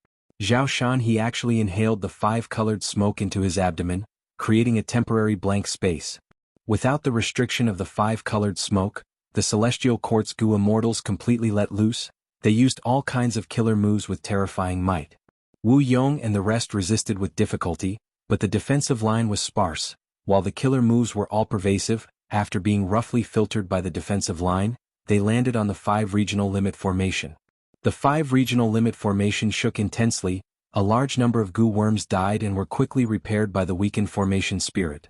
Zhao Shan he actually inhaled the 5-colored smoke into his abdomen, creating a temporary blank space. Without the restriction of the 5-colored smoke, the Celestial Court's Gu Immortals completely let loose. They used all kinds of killer moves with terrifying might. Wu Yong and the rest resisted with difficulty, but the defensive line was sparse, while the killer moves were all pervasive. After being roughly filtered by the defensive line, they landed on the 5 regional limit formation. The 5 regional limit formation shook intensely. A large number of Gu worms died and were quickly repaired by the weakened formation spirit.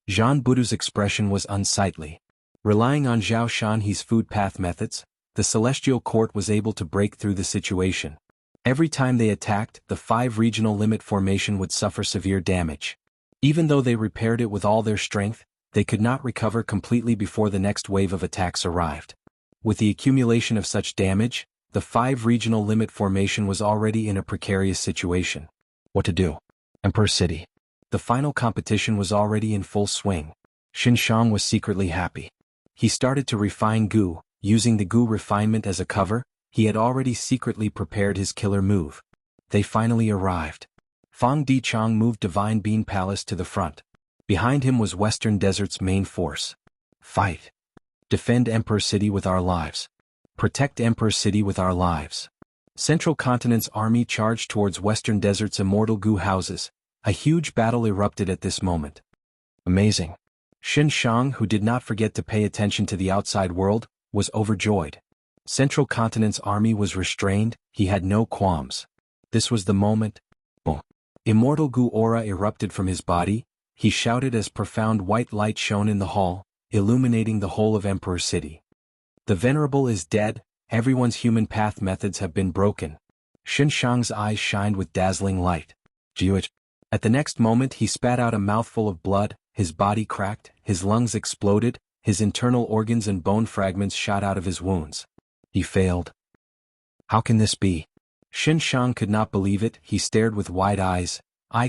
Zhan Budu's expression was unsightly. Relying on Zhao Shanhe's food path methods, the Celestial Court was able to break through the situation. Every time they attacked, the 5 regional limit formation would suffer severe damage. Even though they repaired it with all their strength, they could not recover completely before the next wave of attacks arrived. With the accumulation of such damage, the 5 regional limit formation was already in a precarious situation. What to do? Emperor City. The final competition was already in full swing. Xin Shang was secretly happy. He started to refine Gu. Using the Gu refinement as a cover, he had already secretly prepared his killer move. They finally arrived. Fang Dichang moved Divine Bean Palace to the front. Behind him was Western Desert's main force. Fight. Defend Emperor City with our lives. Protect Emperor City with our lives. Central Continent's army charged towards Western Desert's immortal Gu houses. A huge battle erupted at this moment. Amazing. Xin Shang, who did not forget to pay attention to the outside world, was overjoyed. Central Continent's army was restrained. He had no qualms. This was the moment. Boom. Immortal Gu aura erupted from his body. He shouted as profound white light shone in the hall, illuminating the whole of Emperor City. The Venerable is dead. Everyone's human path methods have been broken. Xin Shang's eyes shined with dazzling light. Jiuj. At the next moment he spat out a mouthful of blood, his body cracked, his lungs exploded, his internal organs and bone fragments shot out of his wounds. He failed. How can this be? Xin Shang could not believe it. He stared with wide eyes.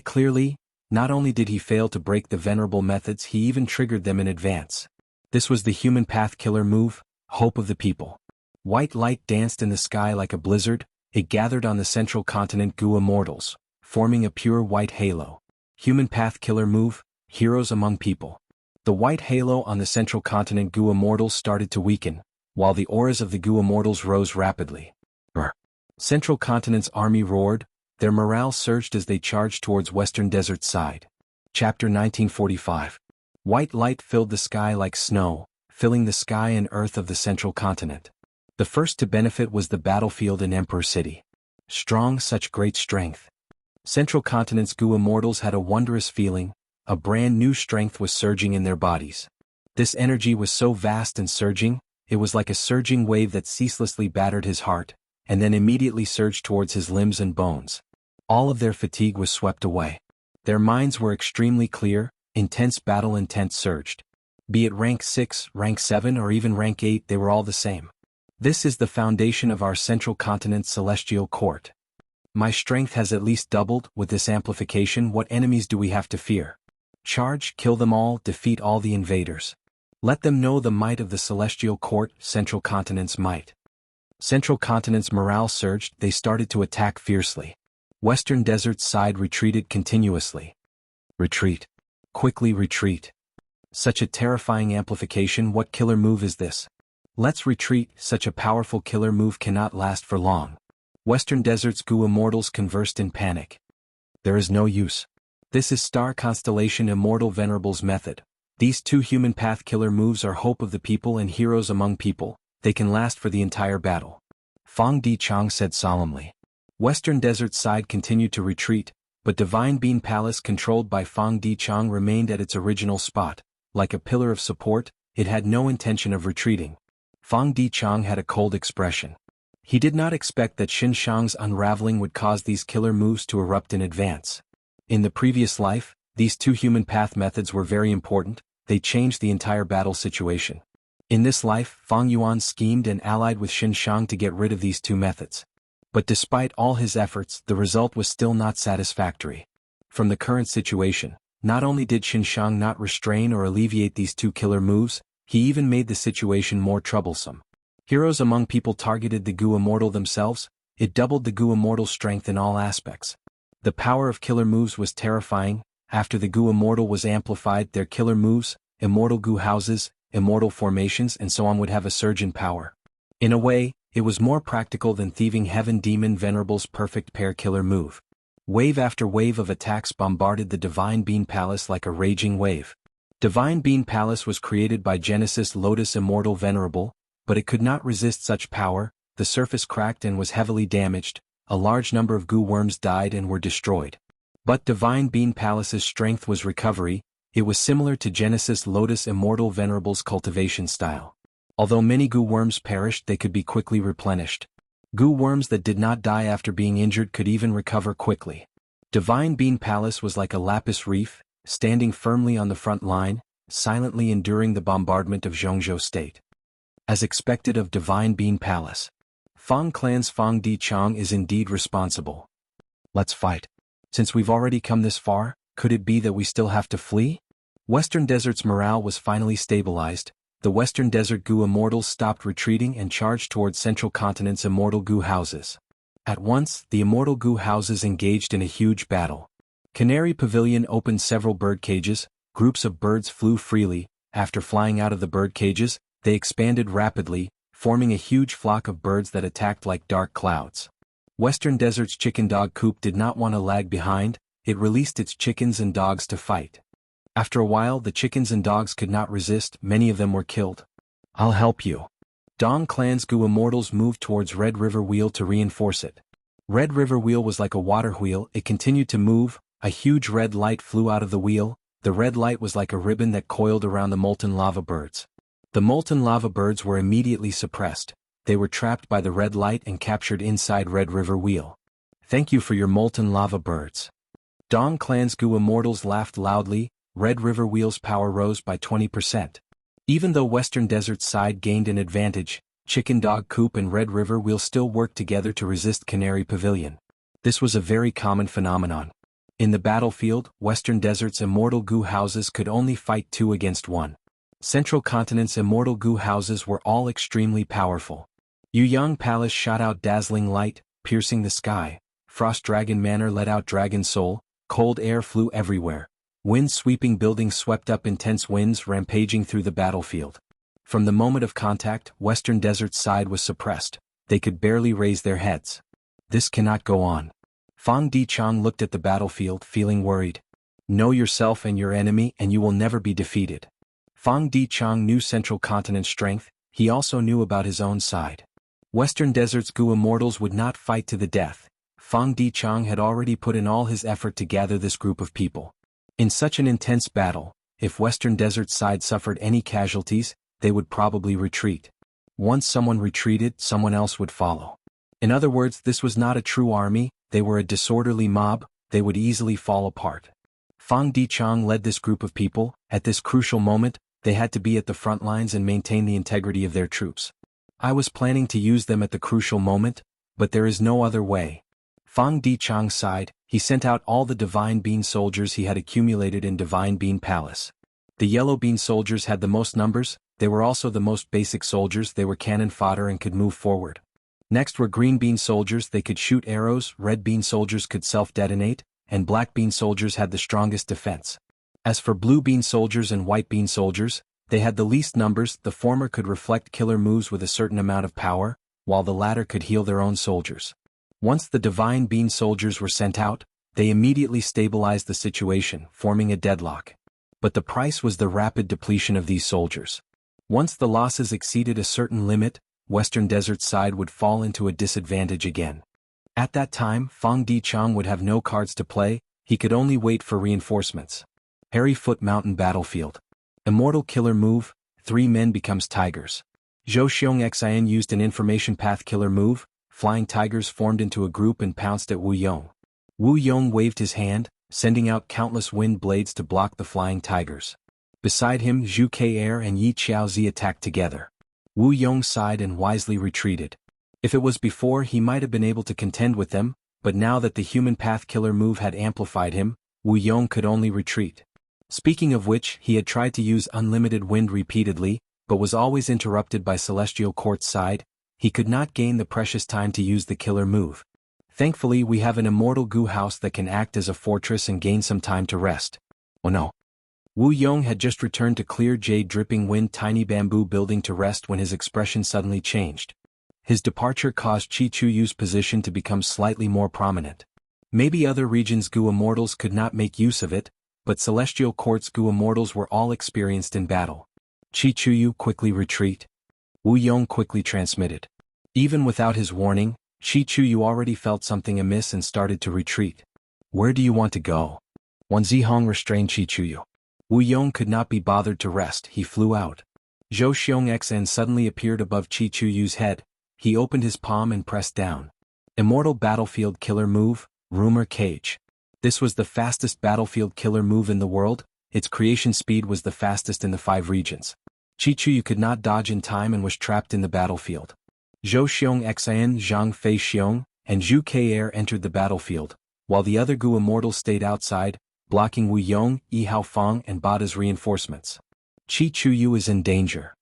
Clearly, not only did he fail to break the venerable methods, he even triggered them in advance. This was the human path killer move, hope of the people. White light danced in the sky like a blizzard. It gathered on the central continent Gu immortals, forming a pure white halo. Human path killer move, heroes among people. The white halo on the central continent Gu immortals started to weaken, while the auras of the Gu immortals rose rapidly. Central continent's army roared, their morale surged as they charged towards Western Desert's side. Chapter 1945. White light filled the sky like snow, filling the sky and earth of the central continent. The first to benefit was the battlefield in Emperor City. Strong, such great strength. Central continent's Gu immortals had a wondrous feeling, a brand new strength was surging in their bodies. This energy was so vast and surging, it was like a surging wave that ceaselessly battered his heart, and then immediately surged towards his limbs and bones. All of their fatigue was swept away. Their minds were extremely clear, intense battle intent surged. Be it rank 6, rank 7 or even rank 8, they were all the same. This is the foundation of our central continent's celestial court. My strength has at least doubled. With this amplification, what enemies do we have to fear? Charge, kill them all, defeat all the invaders. Let them know the might of the celestial court, central continent's might. Central continent's morale surged, they started to attack fiercely. Western Desert's side retreated continuously. Retreat. Quickly retreat. Such a terrifying amplification, what killer move is this? Let's retreat, such a powerful killer move cannot last for long. Western Desert's Gu immortals conversed in panic. There is no use. This is Star Constellation Immortal Venerable's method. These two human path killer moves are hope of the people and heroes among people. They can last for the entire battle. Fang Dichang said solemnly. Western Desert's side continued to retreat, but Divine Bean Palace controlled by Fang Dichang remained at its original spot. Like a pillar of support, it had no intention of retreating. Fang Dichang had a cold expression. He did not expect that Xin Shang's unraveling would cause these killer moves to erupt in advance. In the previous life, these two human path methods were very important, they changed the entire battle situation. In this life, Fang Yuan schemed and allied with Xin Shang to get rid of these two methods. But despite all his efforts, the result was still not satisfactory. From the current situation, not only did Xin Shang not restrain or alleviate these two killer moves, he even made the situation more troublesome. Heroes among people targeted the Gu immortal themselves, it doubled the Gu immortal's strength in all aspects. The power of killer moves was terrifying. After the Gu immortal was amplified, their killer moves, immortal Gu houses, immortal formations and so on would have a surge in power. In a way, it was more practical than Thieving Heaven Demon Venerable's perfect pair killer move. Wave after wave of attacks bombarded the Divine Bean Palace like a raging wave. Divine Bean Palace was created by Genesis Lotus Immortal Venerable, but it could not resist such power. The surface cracked and was heavily damaged, a large number of Gu worms died and were destroyed. But Divine Bean Palace's strength was recovery. It was similar to Genesis Lotus Immortal Venerable's cultivation style. Although many Gu worms perished, they could be quickly replenished. Gu worms that did not die after being injured could even recover quickly. Divine Bean Palace was like a lapis reef, standing firmly on the front line, silently enduring the bombardment of Zhongzhou State. As expected of Divine Bean Palace, Fang Clan's Fang Dichang is indeed responsible. Let's fight. Since we've already come this far, could it be that we still have to flee? Western Desert's morale was finally stabilized. The Western Desert Gu immortals stopped retreating and charged towards Central Continent's immortal Gu houses. At once, the immortal Gu houses engaged in a huge battle. Canary Pavilion opened several bird cages, groups of birds flew freely. After flying out of the bird cages, they expanded rapidly, forming a huge flock of birds that attacked like dark clouds. Western Desert's chicken dog coop did not want to lag behind, it released its chickens and dogs to fight. After a while, the chickens and dogs could not resist, many of them were killed. I'll help you. Dong Clan's Gu immortals moved towards Red River Wheel to reinforce it. Red River Wheel was like a water wheel, it continued to move, a huge red light flew out of the wheel, the red light was like a ribbon that coiled around the molten lava birds. The molten lava birds were immediately suppressed, they were trapped by the red light and captured inside Red River Wheel. Thank you for your molten lava birds. Dong Clan's Gu immortals laughed loudly, Red River Wheel's power rose by 20%. Even though Western Desert's side gained an advantage, Chicken Dog Coop and Red River Wheel still worked together to resist Canary Pavilion. This was a very common phenomenon. In the battlefield, Western Desert's immortal goo houses could only fight 2 against 1. Central Continent's immortal goo houses were all extremely powerful. Yuan Palace shot out dazzling light, piercing the sky. Frost Dragon Manor let out dragon soul. Cold air flew everywhere. Wind-sweeping buildings swept up intense winds rampaging through the battlefield. From the moment of contact, Western Desert's side was suppressed. They could barely raise their heads. This cannot go on. Fang Dichang looked at the battlefield, feeling worried. Know yourself and your enemy and you will never be defeated. Fang Dichang knew Central Continent's strength, he also knew about his own side. Western Desert's Goo Immortals would not fight to the death. Fang Dichang had already put in all his effort to gather this group of people. In such an intense battle, if Western Desert's side suffered any casualties, they would probably retreat. Once someone retreated, someone else would follow. In other words, this was not a true army, they were a disorderly mob, they would easily fall apart. Fang Dichang led this group of people. At this crucial moment, they had to be at the front lines and maintain the integrity of their troops. I was planning to use them at the crucial moment, but there is no other way. Fang Dichang sighed, he sent out all the Divine Bean soldiers he had accumulated in Divine Bean Palace. The Yellow Bean soldiers had the most numbers, they were also the most basic soldiers, they were cannon fodder and could move forward. Next were Green Bean soldiers, they could shoot arrows, Red Bean soldiers could self-detonate, and Black Bean soldiers had the strongest defense. As for Blue Bean soldiers and White Bean soldiers, they had the least numbers, the former could reflect killer moves with a certain amount of power, while the latter could heal their own soldiers. Once the Divine Bean soldiers were sent out, they immediately stabilized the situation, forming a deadlock. But the price was the rapid depletion of these soldiers. Once the losses exceeded a certain limit, Western Desert's side would fall into a disadvantage again. At that time, Fang Dichang would have no cards to play, he could only wait for reinforcements. Hairy Foot Mountain Battlefield. Immortal Killer Move, 3 men becomes tigers. Zhou Xiong Xian used an information path killer move, flying tigers formed into a group and pounced at Wu Yong. Wu Yong waved his hand, sending out countless wind blades to block the flying tigers. Beside him, Zhu Ke-er and Yi Qiaozi attacked together. Wu Yong sighed and wisely retreated. If it was before, he might have been able to contend with them, but now that the human path killer move had amplified him, Wu Yong could only retreat. Speaking of which, he had tried to use unlimited wind repeatedly, but was always interrupted by Celestial Court's side. He could not gain the precious time to use the killer move. Thankfully, we have an immortal goo house that can act as a fortress and gain some time to rest. Oh no. Wu Yong had just returned to clear jade dripping wind tiny bamboo building to rest when his expression suddenly changed. His departure caused Chi Chuyu's position to become slightly more prominent. Maybe other regions' goo immortals could not make use of it, but Celestial Court's goo immortals were all experienced in battle. Chi Chuyu quickly retreat. Wu Yong quickly transmitted. Even without his warning, Chi Chuyu already felt something amiss and started to retreat. Where do you want to go? Wan Zihong restrained Chi Chuyu. Wu Yong could not be bothered to rest, he flew out. Zhou Xiong Xn suddenly appeared above Chi Chuyu's head, he opened his palm and pressed down. Immortal Battlefield Killer Move, Rumor Cage. This was the fastest battlefield killer move in the world, its creation speed was the fastest in the 5 regions. Chi Chuyu could not dodge in time and was trapped in the battlefield. Zhou Xiong Xian, Zhang Fei Xiong, and Zhu Ke-er entered the battlefield, while the other Goo immortals stayed outside, blocking Wu Yong, Yi Haofang and Bada's reinforcements. Chi Chuyu is in danger.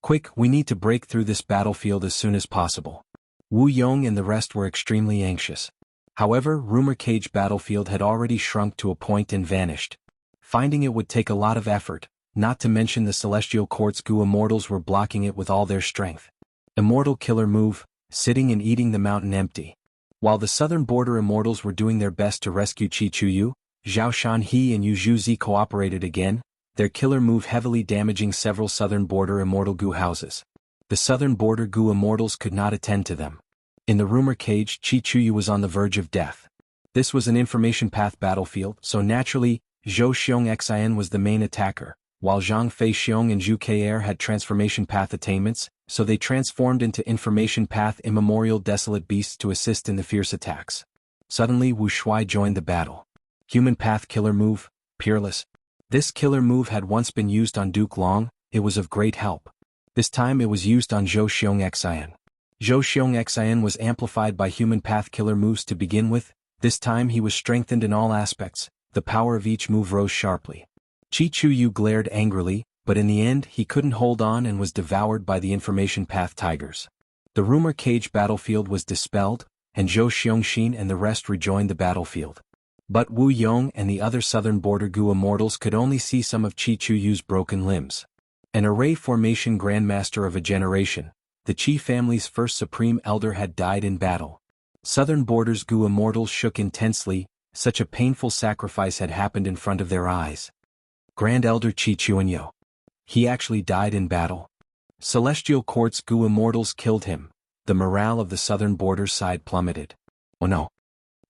Quick, we need to break through this battlefield as soon as possible. Wu Yong and the rest were extremely anxious. However, Rumor Cage Battlefield had already shrunk to a point and vanished. Finding it would take a lot of effort, not to mention the Celestial Court's Goo immortals were blocking it with all their strength. Immortal Killer Move, sitting and eating the mountain empty. While the southern border immortals were doing their best to rescue Chi Chuyu, Zhao Shanhe and Yu Zhuzi cooperated again, their killer move heavily damaging several southern border immortal Goo houses. The southern border Goo immortals could not attend to them. In the Rumor Cage, Chi Chuyu was on the verge of death. This was an information path battlefield, so naturally, Zhou Xiong Xian was the main attacker, while Zhang Fei Xiong and Zhu Ke-er had transformation path attainments, so they transformed into information path immemorial desolate beasts to assist in the fierce attacks. Suddenly Wu Shuai joined the battle. Human path killer move, Peerless. This killer move had once been used on Duke Long, it was of great help. This time it was used on Zhou Xiong Xian. Zhou Xiong Xian was amplified by human path killer moves to begin with. This time he was strengthened in all aspects, the power of each move rose sharply. Qi Chu Yu glared angrily, but in the end he couldn't hold on and was devoured by the information path tigers. The rumor cage battlefield was dispelled, and Zhou Xiongxin and the rest rejoined the battlefield. But Wu Yong and the other southern border Gu immortals could only see some of Qi Chu Yu's broken limbs. An array formation grandmaster of a generation, the Qi family's first supreme elder had died in battle. Southern borders Gu immortals shook intensely, such a painful sacrifice had happened in front of their eyes. Grand Elder Qi Chuanyo. He actually died in battle. Celestial Court's Gu immortals killed him. The morale of the southern borders side plummeted. Oh no.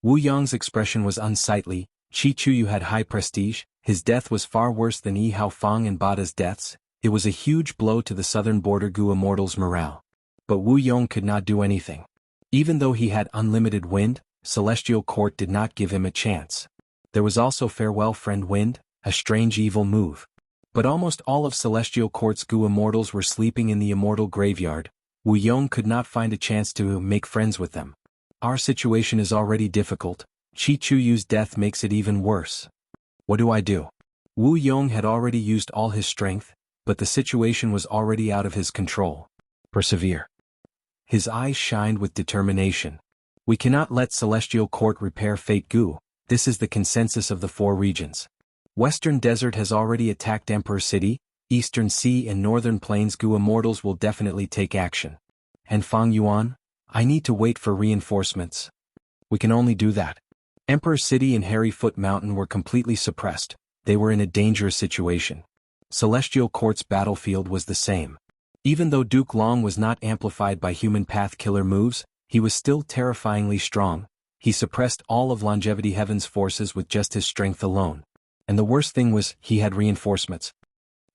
Wu Yong's expression was unsightly. Qi Chuyu had high prestige, his death was far worse than Yi Hao Fang and Bada's deaths. It was a huge blow to the southern border Gu immortals' morale. But Wu Yong could not do anything. Even though he had unlimited wind, Celestial Court did not give him a chance. There was also Farewell Friend Wind, a strange evil move. But almost all of Celestial Court's Gu immortals were sleeping in the immortal graveyard. Wu Yong could not find a chance to make friends with them. Our situation is already difficult. Qi Chuyu's death makes it even worse. What do I do? Wu Yong had already used all his strength, but the situation was already out of his control. Persevere. His eyes shined with determination. We cannot let Celestial Court repair Fate Gu. This is the consensus of the four regions. Western Desert has already attacked Emperor City, Eastern Sea and Northern Plains Gu immortals will definitely take action. And Fang Yuan? I need to wait for reinforcements. We can only do that. Emperor City and Harryfoot Mountain were completely suppressed. They were in a dangerous situation. Celestial Court's battlefield was the same. Even though Duke Long was not amplified by human path killer moves, he was still terrifyingly strong. He suppressed all of Longevity Heaven's forces with just his strength alone. And the worst thing was, he had reinforcements.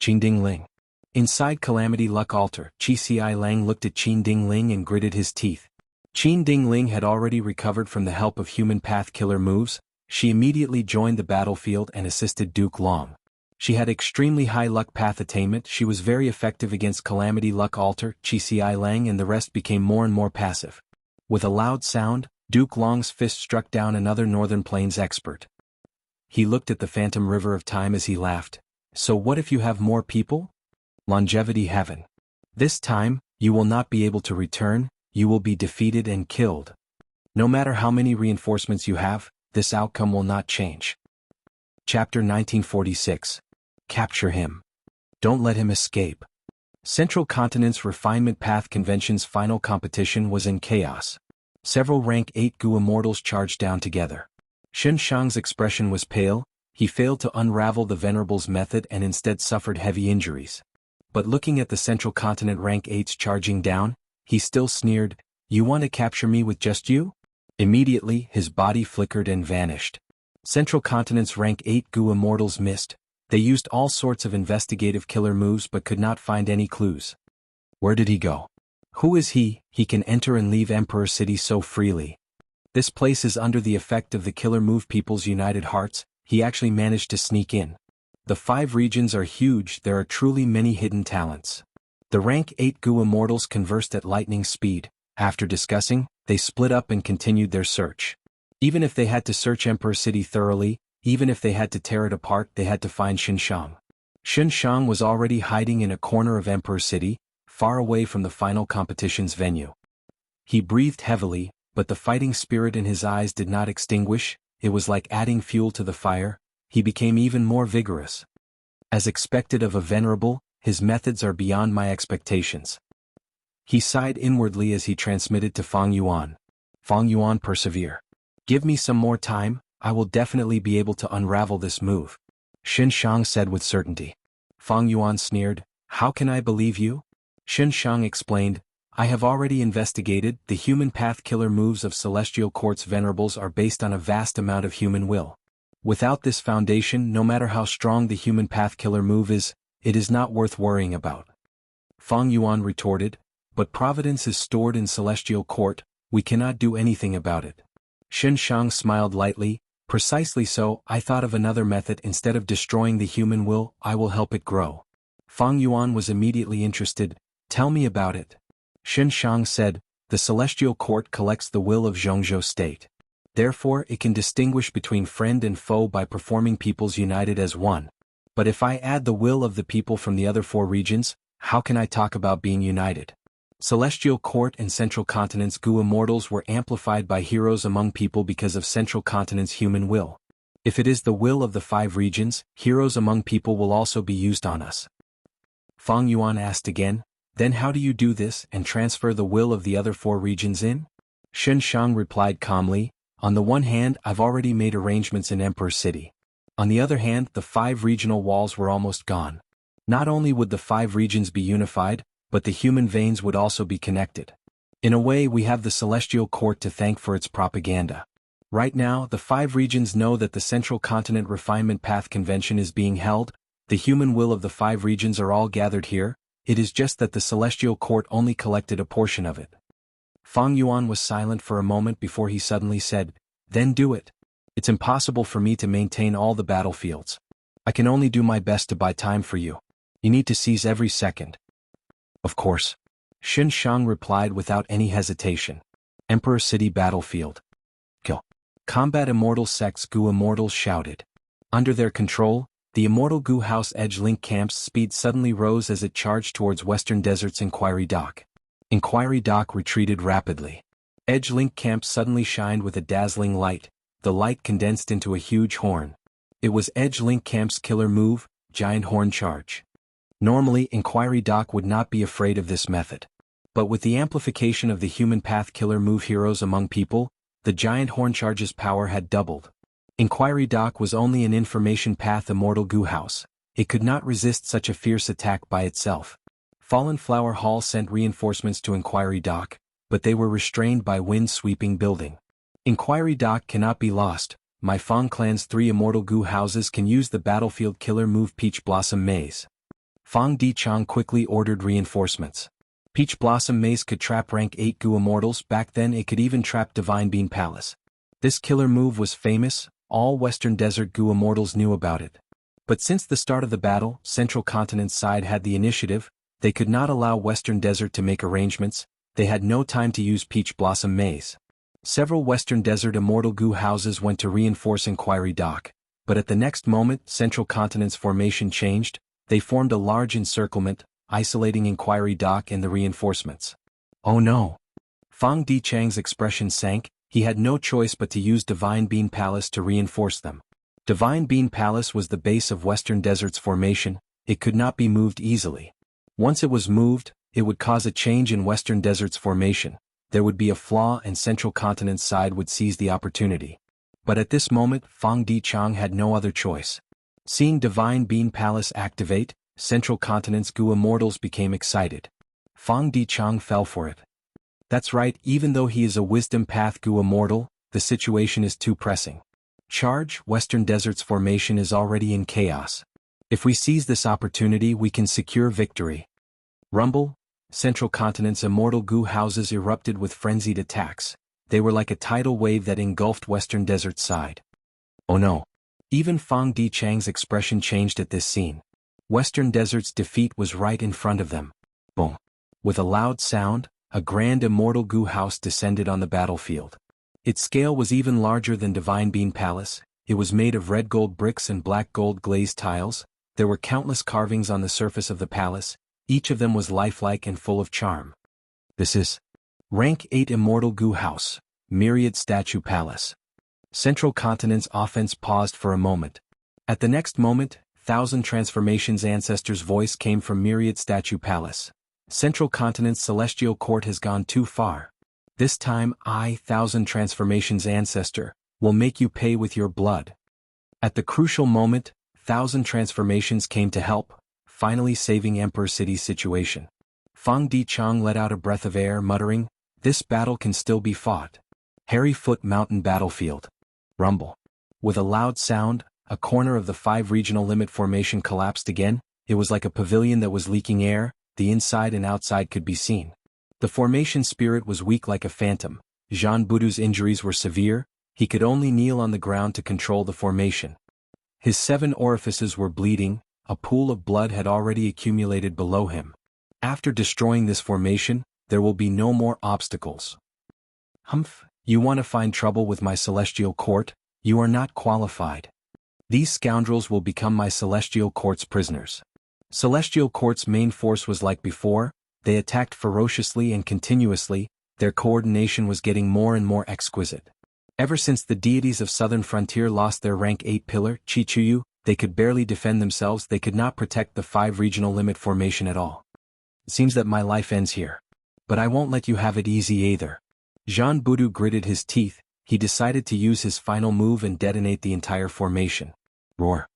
Qin Ding Ling. Inside Calamity Luck Altar, Qi Ci Lang looked at Qin Ding Ling and gritted his teeth. Qin Ding Ling had already recovered from the help of human path killer moves. She immediately joined the battlefield and assisted Duke Long. She had extremely high luck path attainment. She was very effective against Calamity Luck Altar, Qi Ci Lang, and the rest became more and more passive. With a loud sound, Duke Long's fist struck down another Northern Plains expert. He looked at the phantom river of time as he laughed. So what if you have more people? Longevity Heaven. This time, you will not be able to return, you will be defeated and killed. No matter how many reinforcements you have, this outcome will not change. Chapter 1946. Capture him. Don't let him escape. Central Continent's Refinement Path Convention's final competition was in chaos. Several rank 8 Gu immortals charged down together. Shen Shang's expression was pale. He failed to unravel the Venerable's method and instead suffered heavy injuries. But looking at the Central Continent rank 8s charging down, he still sneered, "You want to capture me with just you?" Immediately, his body flickered and vanished. Central Continent's rank 8 Gu immortals missed. They used all sorts of investigative killer moves but could not find any clues. Where did he go? Who is he? He can enter and leave Emperor City so freely. This place is under the effect of the killer move People's United Hearts. He actually managed to sneak in. The 5 regions are huge. There are truly many hidden talents. The rank 8 Gu immortals conversed at lightning speed. After discussing, they split up and continued their search. Even if they had to search Emperor City thoroughly, even if they had to tear it apart, they had to find Xinshang. Xinshang was already hiding in a corner of Emperor City, far away from the final competition's venue. He breathed heavily, but the fighting spirit in his eyes did not extinguish. It was like adding fuel to the fire. He became even more vigorous. As expected of a venerable, his methods are beyond my expectations. He sighed inwardly as he transmitted to Fang Yuan. Fang Yuan, persevere. Give me some more time, I will definitely be able to unravel this move. Xinshang said with certainty. Fang Yuan sneered, how can I believe you? Xinshang explained, I have already investigated. The human path killer moves of Celestial Court's venerables are based on a vast amount of human will. Without this foundation, no matter how strong the human path killer move is, it is not worth worrying about. Fang Yuan retorted, but providence is stored in Celestial Court, we cannot do anything about it. Xinshang smiled lightly, precisely so. I thought of another method. Instead of destroying the human will, I will help it grow. Fang Yuan was immediately interested. Tell me about it. Shen Shang said, the Celestial Court collects the will of Zhongzhou State. Therefore it can distinguish between friend and foe by performing peoples united as one. But if I add the will of the people from the other 4 regions, how can I talk about being united? Celestial Court and Central Continent's Gu immortals were amplified by heroes among people because of Central Continent's human will. If it is the will of the 5 regions, heroes among people will also be used on us. Fang Yuan asked again, then how do you do this and transfer the will of the other 4 regions in? Shen Shang replied calmly, on the one hand I've already made arrangements in Emperor City. On the other hand, the 5 regional walls were almost gone. Not only would the 5 regions be unified, but the human veins would also be connected. In a way we have the Celestial Court to thank for its propaganda. Right now, the 5 regions know that the Central Continent Refinement Path Convention is being held, the human will of the 5 regions are all gathered here, it is just that the Celestial Court only collected a portion of it. Fang Yuan was silent for a moment before he suddenly said, then do it. It's impossible for me to maintain all the battlefields. I can only do my best to buy time for you. You need to seize every second. Of course. Shen Shang replied without any hesitation. Emperor City Battlefield. Kill. Combat Immortal Sects Gu Immortals shouted. Under their control, the Immortal Gu House Edge Link Camp's speed suddenly rose as it charged towards Western Desert's Inquiry Dock. Inquiry Dock retreated rapidly. Edge Link Camp suddenly shined with a dazzling light. The light condensed into a huge horn. It was Edge Link Camp's killer move, Giant Horn Charge. Normally, Inquiry Dock would not be afraid of this method. But with the amplification of the human path killer move heroes among people, the Giant Horn Charge's power had doubled. Inquiry Dock was only an information path Immortal Gu House. It could not resist such a fierce attack by itself. Fallen Flower Hall sent reinforcements to Inquiry Dock, but they were restrained by wind-sweeping building. Inquiry Dock cannot be lost. My Fang clan's 3 Immortal Gu houses can use the battlefield killer move Peach Blossom Maze. Fang Dichang quickly ordered reinforcements. Peach Blossom Maze could trap rank 8 Gu immortals, back then it could even trap Divine Bean Palace. This killer move was famous, all Western Desert Gu immortals knew about it. But since the start of the battle, Central Continent's side had the initiative, they could not allow Western Desert to make arrangements, they had no time to use Peach Blossom Maze. Several Western Desert Immortal Gu houses went to reinforce Inquiry Dock, but at the next moment Central Continent's formation changed, they formed a large encirclement, isolating Inquiry Dock and the reinforcements. Oh no! Fang Dichang's expression sank, he had no choice but to use Divine Bean Palace to reinforce them. Divine Bean Palace was the base of Western Desert's formation, it could not be moved easily. Once it was moved, it would cause a change in Western Desert's formation. There would be a flaw and Central Continent's side would seize the opportunity. But at this moment, Fang Dichang had no other choice. Seeing Divine Bean Palace activate, Central Continent's Gu immortals became excited. Fang Dichang fell for it. That's right, even though he is a Wisdom Path Gu immortal, the situation is too pressing. Charge, Western Desert's formation is already in chaos. If we seize this opportunity we can secure victory. Rumble. Central Continent's Immortal Gu houses erupted with frenzied attacks. They were like a tidal wave that engulfed Western Desert's side. Oh no! Even Fang Dichang's expression changed at this scene. Western Desert's defeat was right in front of them. Boom! With a loud sound, a grand Immortal Gu house descended on the battlefield. Its scale was even larger than Divine Bean Palace. It was made of red gold bricks and black gold glazed tiles. There were countless carvings on the surface of the palace. Each of them was lifelike and full of charm. This is Rank 8 Immortal Gu House, Myriad Statue Palace. Central Continent's offense paused for a moment. At the next moment, Thousand Transformations' ancestor's voice came from Myriad Statue Palace. Central Continent's Celestial Court has gone too far. This time I, Thousand Transformations' ancestor, will make you pay with your blood. At the crucial moment, Thousand Transformations came to help, finally saving Emperor City's situation. Fang Dichang let out a breath of air, muttering, this battle can still be fought. Hairy Foot Mountain Battlefield. Rumble. With a loud sound, a corner of the 5 regional limit formation collapsed again. It was like a pavilion that was leaking air, the inside and outside could be seen. The formation spirit was weak like a phantom. Jean Budu's injuries were severe, he could only kneel on the ground to control the formation. His 7 orifices were bleeding, a pool of blood had already accumulated below him. After destroying this formation, there will be no more obstacles. Humph, you want to find trouble with my celestial court? You are not qualified. These scoundrels will become my celestial court's prisoners. Celestial court's main force was like before, they attacked ferociously and continuously, their coordination was getting more and more exquisite. Ever since the deities of Southern Frontier lost their rank 8 pillar, Chichuyu, they could barely defend themselves, they could not protect the 5 regional limit formation at all. It seems that my life ends here. But I won't let you have it easy either. Jean Budu gritted his teeth, he decided to use his final move and detonate the entire formation. Roar.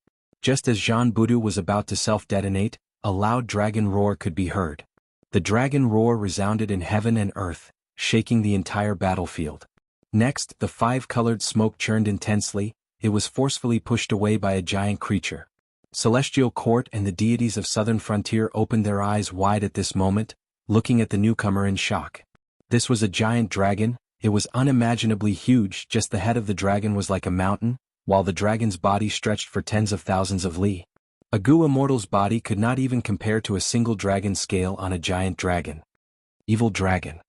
Just as Jean Budu was about to self-detonate, a loud dragon roar could be heard. The dragon roar resounded in heaven and earth, shaking the entire battlefield. Next, the 5-colored smoke churned intensely, it was forcefully pushed away by a giant creature. Celestial Court and the deities of Southern Frontier opened their eyes wide at this moment, looking at the newcomer in shock. This was a giant dragon, it was unimaginably huge, just the head of the dragon was like a mountain, while the dragon's body stretched for tens of thousands of li. A Gu Immortal's body could not even compare to a single dragon scale on a giant dragon. Evil dragon.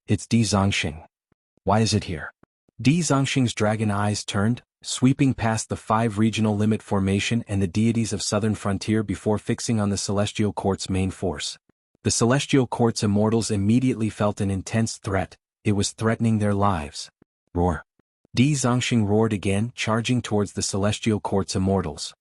It's Di Zongxing. Why is it here? Di Zongxing's dragon eyes turned, sweeping past the 5 regional limit formation and the deities of Southern Frontier before fixing on the Celestial Court's main force. The Celestial Court's immortals immediately felt an intense threat, it was threatening their lives. Roar. Di Zongxing roared again, charging towards the Celestial Court's immortals.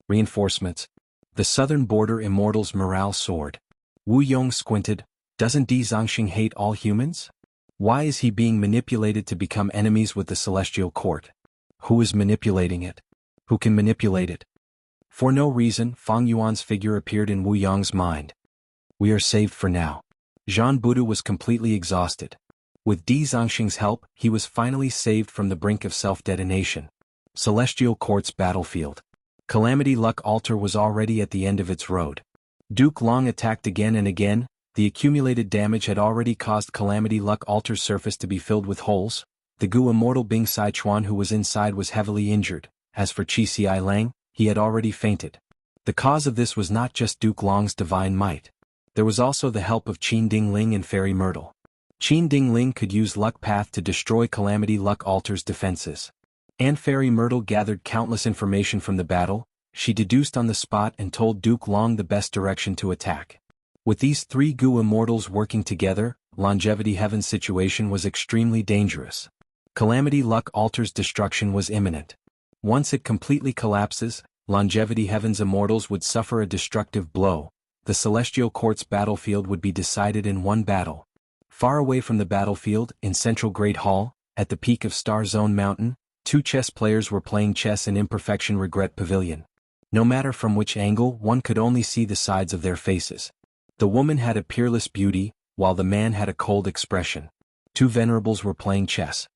Reinforcements. The southern border immortals' morale soared. Wu Yong squinted, doesn't Di Zongxing hate all humans? Why is he being manipulated to become enemies with the Celestial Court? Who is manipulating it? Who can manipulate it? For no reason, Fang Yuan's figure appeared in Wu Yong's mind. We are saved for now. Jean Budu was completely exhausted. With Di Zongxing's help, he was finally saved from the brink of self-detonation. Celestial Court's battlefield. Calamity Luck Altar was already at the end of its road. Duke Long attacked again and again, the accumulated damage had already caused Calamity Luck Altar's surface to be filled with holes. The Gu Immortal Bing Sichuan who was inside was heavily injured. As for Qi Xi Lang, he had already fainted. The cause of this was not just Duke Long's divine might. There was also the help of Qin Ding Ling and Fairy Myrtle. Qin Ding Ling could use Luck Path to destroy Calamity Luck Altar's defenses. And Fairy Myrtle gathered countless information from the battle, she deduced on the spot and told Duke Long the best direction to attack. With these 3 Gu Immortals working together, Longevity Heaven's situation was extremely dangerous. Calamity Luck Altar's destruction was imminent. Once it completely collapses, Longevity Heaven's immortals would suffer a destructive blow. The Celestial Court's battlefield would be decided in one battle. Far away from the battlefield, in Central Great Hall, at the peak of Star Zone Mountain, 2 chess players were playing chess in Imperfection Regret Pavilion. No matter from which angle, one could only see the sides of their faces. The woman had a peerless beauty, while the man had a cold expression. 2 venerables were playing chess.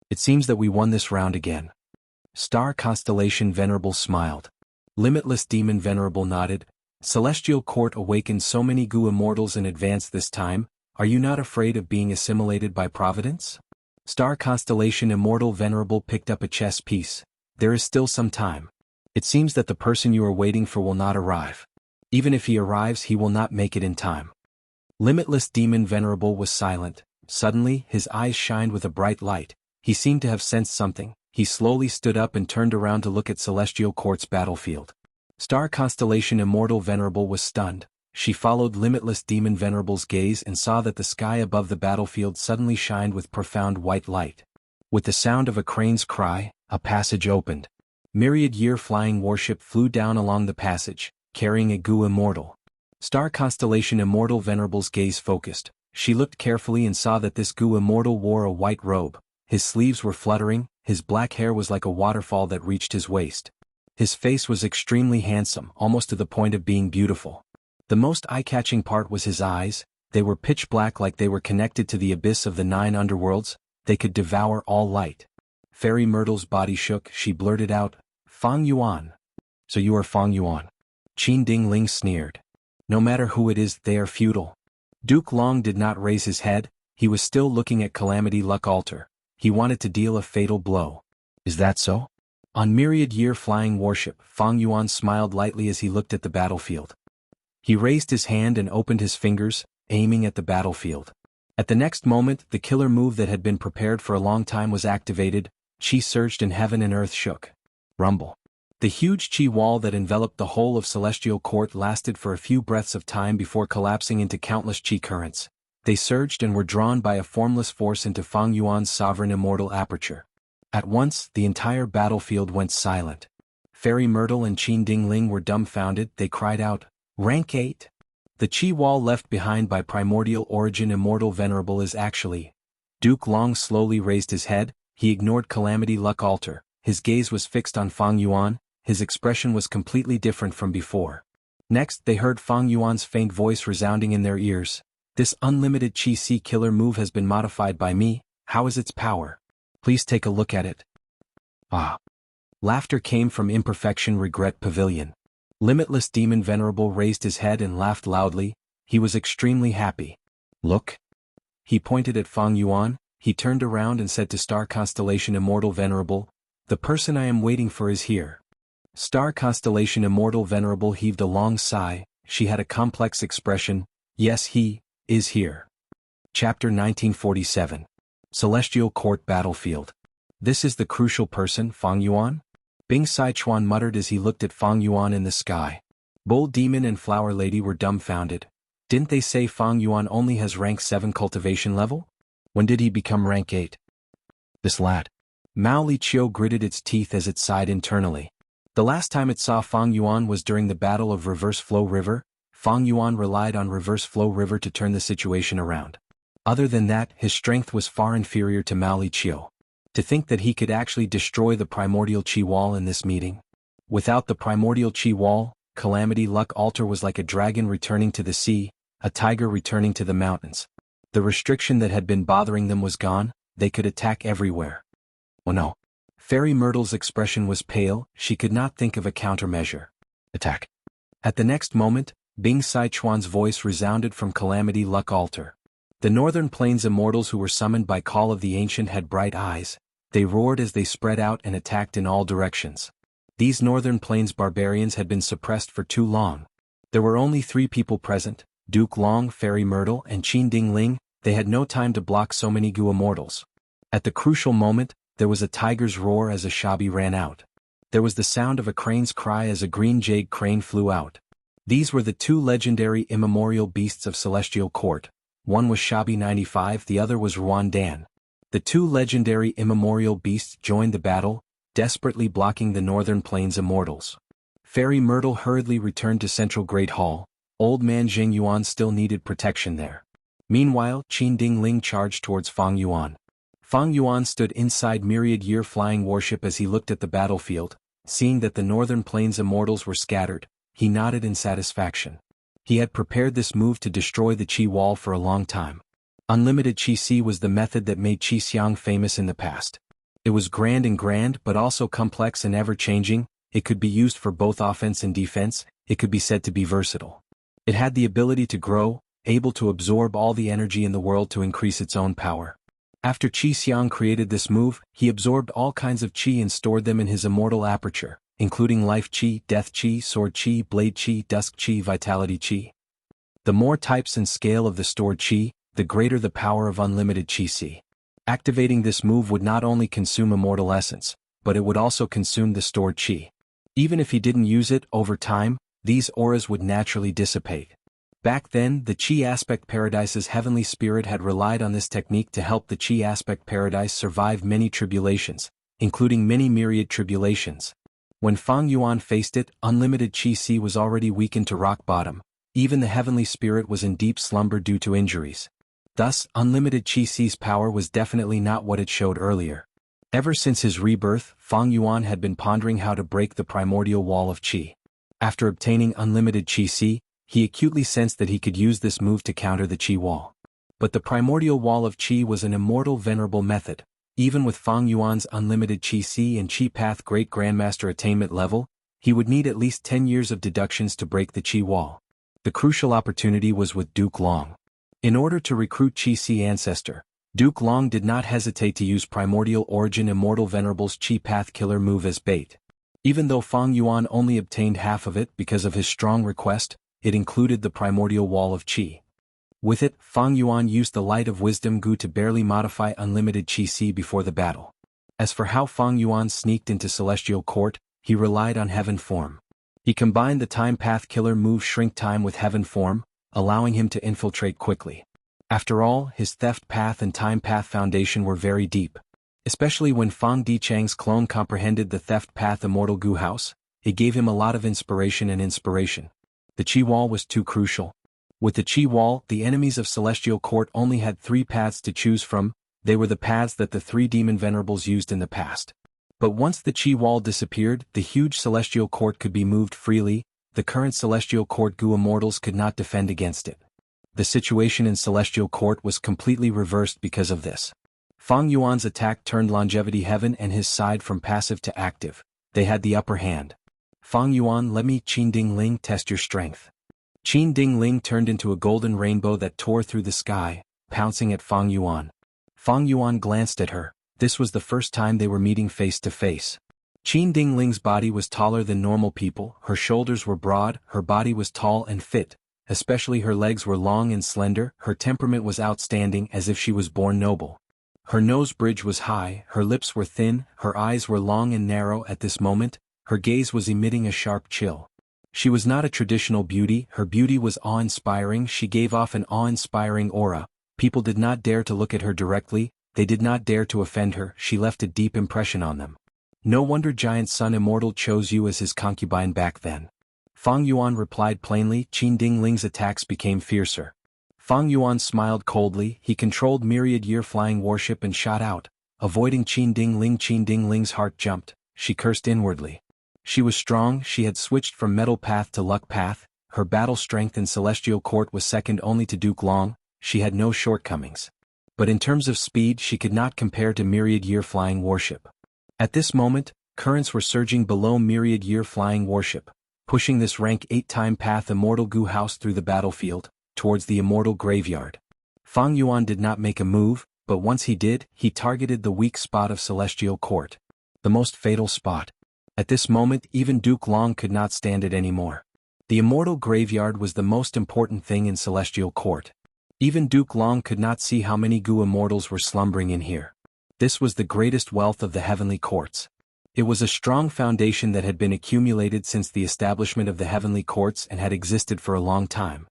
It seems that we won this round again. Star Constellation Venerable smiled. Limitless Demon Venerable nodded. Celestial Court awakened so many Gu Immortals in advance this time, are you not afraid of being assimilated by Providence? Star Constellation Immortal Venerable picked up a chess piece. There is still some time. It seems that the person you are waiting for will not arrive. Even if he arrives, he will not make it in time. Limitless Demon Venerable was silent. Suddenly, his eyes shined with a bright light. He seemed to have sensed something. He slowly stood up and turned around to look at Celestial Court's battlefield. Star Constellation Immortal Venerable was stunned. She followed Limitless Demon Venerable's gaze and saw that the sky above the battlefield suddenly shined with profound white light. With the sound of a crane's cry, a passage opened. Myriad Year flying warship flew down along the passage, carrying a Gu Immortal. Star Constellation Immortal Venerable's gaze focused. She looked carefully and saw that this Gu Immortal wore a white robe. His sleeves were fluttering, his black hair was like a waterfall that reached his waist. His face was extremely handsome, almost to the point of being beautiful. The most eye-catching part was his eyes. They were pitch black like they were connected to the abyss of the 9 underworlds. They could devour all light. Fairy Myrtle's body shook, she blurted out, Fang Yuan. So you are Fang Yuan. Qin Ding Ling sneered. No matter who it is, they are futile. Duke Long did not raise his head, he was still looking at Calamity Luck Altar. He wanted to deal a fatal blow. Is that so? On myriad-year flying warship, Fang Yuan smiled lightly as he looked at the battlefield. He raised his hand and opened his fingers, aiming at the battlefield. At the next moment, the killer move that had been prepared for a long time was activated. Qi surged and heaven and earth shook. Rumble. The huge Qi wall that enveloped the whole of Celestial Court lasted for a few breaths of time before collapsing into countless Qi currents. They surged and were drawn by a formless force into Fang Yuan's sovereign immortal aperture. At once, the entire battlefield went silent. Fairy Myrtle and Qin Dingling were dumbfounded. They cried out, "Rank 8! The Qi wall left behind by primordial origin immortal venerable is actually..." Duke Long slowly raised his head. He ignored Calamity Luck Altar. His gaze was fixed on Fang Yuan. His expression was completely different from before. Next, they heard Fang Yuan's faint voice resounding in their ears. "This unlimited Qi C killer move has been modified by me. How is its power? Please take a look at it." Ah. Laughter came from Imperfection Regret Pavilion. Limitless Demon Venerable raised his head and laughed loudly. He was extremely happy. "Look." He pointed at Fang Yuan. He turned around and said to Star Constellation Immortal Venerable, "The person I am waiting for is here." Star Constellation Immortal Venerable heaved a long sigh. She had a complex expression. "Yes, he is here." Chapter 1947. Celestial Court Battlefield. "This is the crucial person, Fang Yuan?" Bing Sichuan muttered as he looked at Fang Yuan in the sky. Bull Demon and Flower Lady were dumbfounded. Didn't they say Fang Yuan only has rank 7 cultivation level? When did he become rank 8? This lad. Mao Li Chiu gritted its teeth as it sighed internally. The last time it saw Fang Yuan was during the Battle of Reverse Flow River. Fang Yuan relied on Reverse Flow River to turn the situation around. Other than that, his strength was far inferior to Mao Li Chiu. To think that he could actually destroy the primordial Qi wall in this meeting. Without the primordial Qi wall, Calamity Luck Altar was like a dragon returning to the sea, a tiger returning to the mountains. The restriction that had been bothering them was gone. They could attack everywhere. Oh no. Fairy Myrtle's expression was pale. She could not think of a countermeasure. Attack. At the next moment, Bing Sichuan's voice resounded from Calamity Luck Altar. The Northern Plains immortals who were summoned by Call of the Ancient had bright eyes. They roared as they spread out and attacked in all directions. These Northern Plains barbarians had been suppressed for too long. There were only 3 people present, Duke Long, Fairy Myrtle, and Qin Dingling. They had no time to block so many Gu immortals. At the crucial moment, there was a tiger's roar as a Shabi ran out. There was the sound of a crane's cry as a green jade crane flew out. These were the 2 legendary immemorial beasts of Celestial Court. One was Shabi 95, the other was Yuan Dan. The 2 legendary immemorial beasts joined the battle, desperately blocking the Northern Plains immortals. Fairy Myrtle hurriedly returned to Central Great Hall. Old man Jing Yuan still needed protection there. Meanwhile, Qin Dingling charged towards Fang Yuan. Fang Yuan stood inside myriad-year flying warship as he looked at the battlefield. Seeing that the Northern Plains immortals were scattered, he nodded in satisfaction. He had prepared this move to destroy the Qi wall for a long time. Unlimited Qi C was the method that made Qi Xiang famous in the past. It was grand but also complex and ever-changing. It could be used for both offense and defense. It could be said to be versatile. It had the ability to grow, able to absorb all the energy in the world to increase its own power. After Qi Xiang created this move, he absorbed all kinds of Qi and stored them in his immortal aperture, including Life Qi, Death Qi, Sword Qi, Blade Qi, Dusk Qi, Vitality Qi. The more types and scale of the stored Qi, the greater the power of unlimited Qi C. Activating this move would not only consume immortal essence, but it would also consume the stored Qi. Even if he didn't use it, over time, these auras would naturally dissipate. Back then, the Qi Aspect Paradise's heavenly spirit had relied on this technique to help the Qi Aspect Paradise survive many tribulations, including many myriad tribulations. When Fang Yuan faced it, unlimited Qi C was already weakened to rock bottom. Even the heavenly spirit was in deep slumber due to injuries. Thus, unlimited Qi C's power was definitely not what it showed earlier. Ever since his rebirth, Fang Yuan had been pondering how to break the primordial wall of Qi. After obtaining unlimited Qi C, he acutely sensed that he could use this move to counter the Qi wall. But the primordial wall of Qi was an immortal venerable method. Even with Fang Yuan's unlimited Qi C and Qi Path Great Grandmaster attainment level, he would need at least 10 years of deductions to break the Qi wall. The crucial opportunity was with Duke Long. In order to recruit Qi C Ancestor, Duke Long did not hesitate to use Primordial Origin Immortal Venerable's Chi Path Killer move as bait. Even though Fang Yuan only obtained half of it because of his strong request, it included the Primordial Wall of Qi. With it, Fang Yuan used the Light of Wisdom Gu to barely modify unlimited Qi C before the battle. As for how Fang Yuan sneaked into Celestial Court, he relied on Heaven Form. He combined the Time Path Killer move Shrink Time with Heaven Form, allowing him to infiltrate quickly. After all, his Theft Path and Time Path foundation were very deep. Especially when Fang Dichang's clone comprehended the Theft Path Immortal Gu House, it gave him a lot of inspiration. The Qi Wall was too crucial. With the Qi Wall, the enemies of Celestial Court only had 3 paths to choose from. They were the paths that the 3 demon venerables used in the past. But once the Qi Wall disappeared, the huge Celestial Court could be moved freely. The current Celestial Court Gu Immortals could not defend against it. The situation in Celestial Court was completely reversed because of this. Fang Yuan's attack turned Longevity Heaven and his side from passive to active. They had the upper hand. Fang Yuan, let me Qin Ding Ling test your strength. Qin Ding Ling turned into a golden rainbow that tore through the sky, pouncing at Fang Yuan. Fang Yuan glanced at her. This was the first time they were meeting face to face. Qin Ding Ling's body was taller than normal people, her shoulders were broad, her body was tall and fit, especially her legs were long and slender, her temperament was outstanding as if she was born noble. Her nose bridge was high, her lips were thin, her eyes were long and narrow at this moment, her gaze was emitting a sharp chill. She was not a traditional beauty, her beauty was awe-inspiring, she gave off an awe-inspiring aura. People did not dare to look at her directly, they did not dare to offend her, she left a deep impression on them. No wonder Giant Sun Immortal chose you as his concubine back then. Fang Yuan replied plainly. Qin Ding Ling's attacks became fiercer. Fang Yuan smiled coldly, he controlled Myriad Year Flying Warship and shot out, avoiding Qin Ding Ling. Qin Ding Ling's heart jumped, she cursed inwardly. She was strong, she had switched from Metal Path to Luck Path, her battle strength in Celestial Court was second only to Duke Long, she had no shortcomings. But in terms of speed she could not compare to Myriad Year Flying Warship. At this moment, currents were surging below Myriad Year Flying Warship, pushing this rank 8 Time Path Immortal Gu House through the battlefield, towards the Immortal Graveyard. Fang Yuan did not make a move, but once he did, he targeted the weak spot of Celestial Court. The most fatal spot. At this moment even Duke Long could not stand it anymore. The Immortal Graveyard was the most important thing in Celestial Court. Even Duke Long could not see how many Gu Immortals were slumbering in here. This was the greatest wealth of the Heavenly Courts. It was a strong foundation that had been accumulated since the establishment of the Heavenly Courts and had existed for a long time.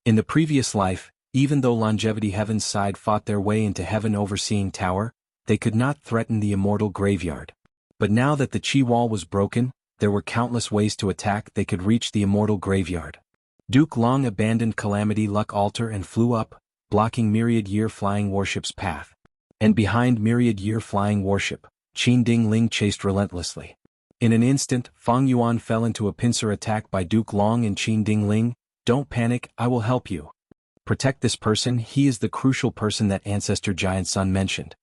In the previous life, even though Longevity Heaven's side fought their way into Heaven Overseeing Tower, they could not threaten the Immortal Graveyard. But now that the Qi Wall was broken, there were countless ways to attack. They could reach the Immortal Graveyard. Duke Long abandoned Calamity Luck Altar and flew up, blocking Myriad Year Flying Warship's path. And behind Myriad Year Flying Warship, Qin Ding Ling chased relentlessly. In an instant, Fang Yuan fell into a pincer attack by Duke Long and Qin Ding Ling. Don't panic, I will help you. Protect this person, he is the crucial person that Ancestor Giant Sun mentioned.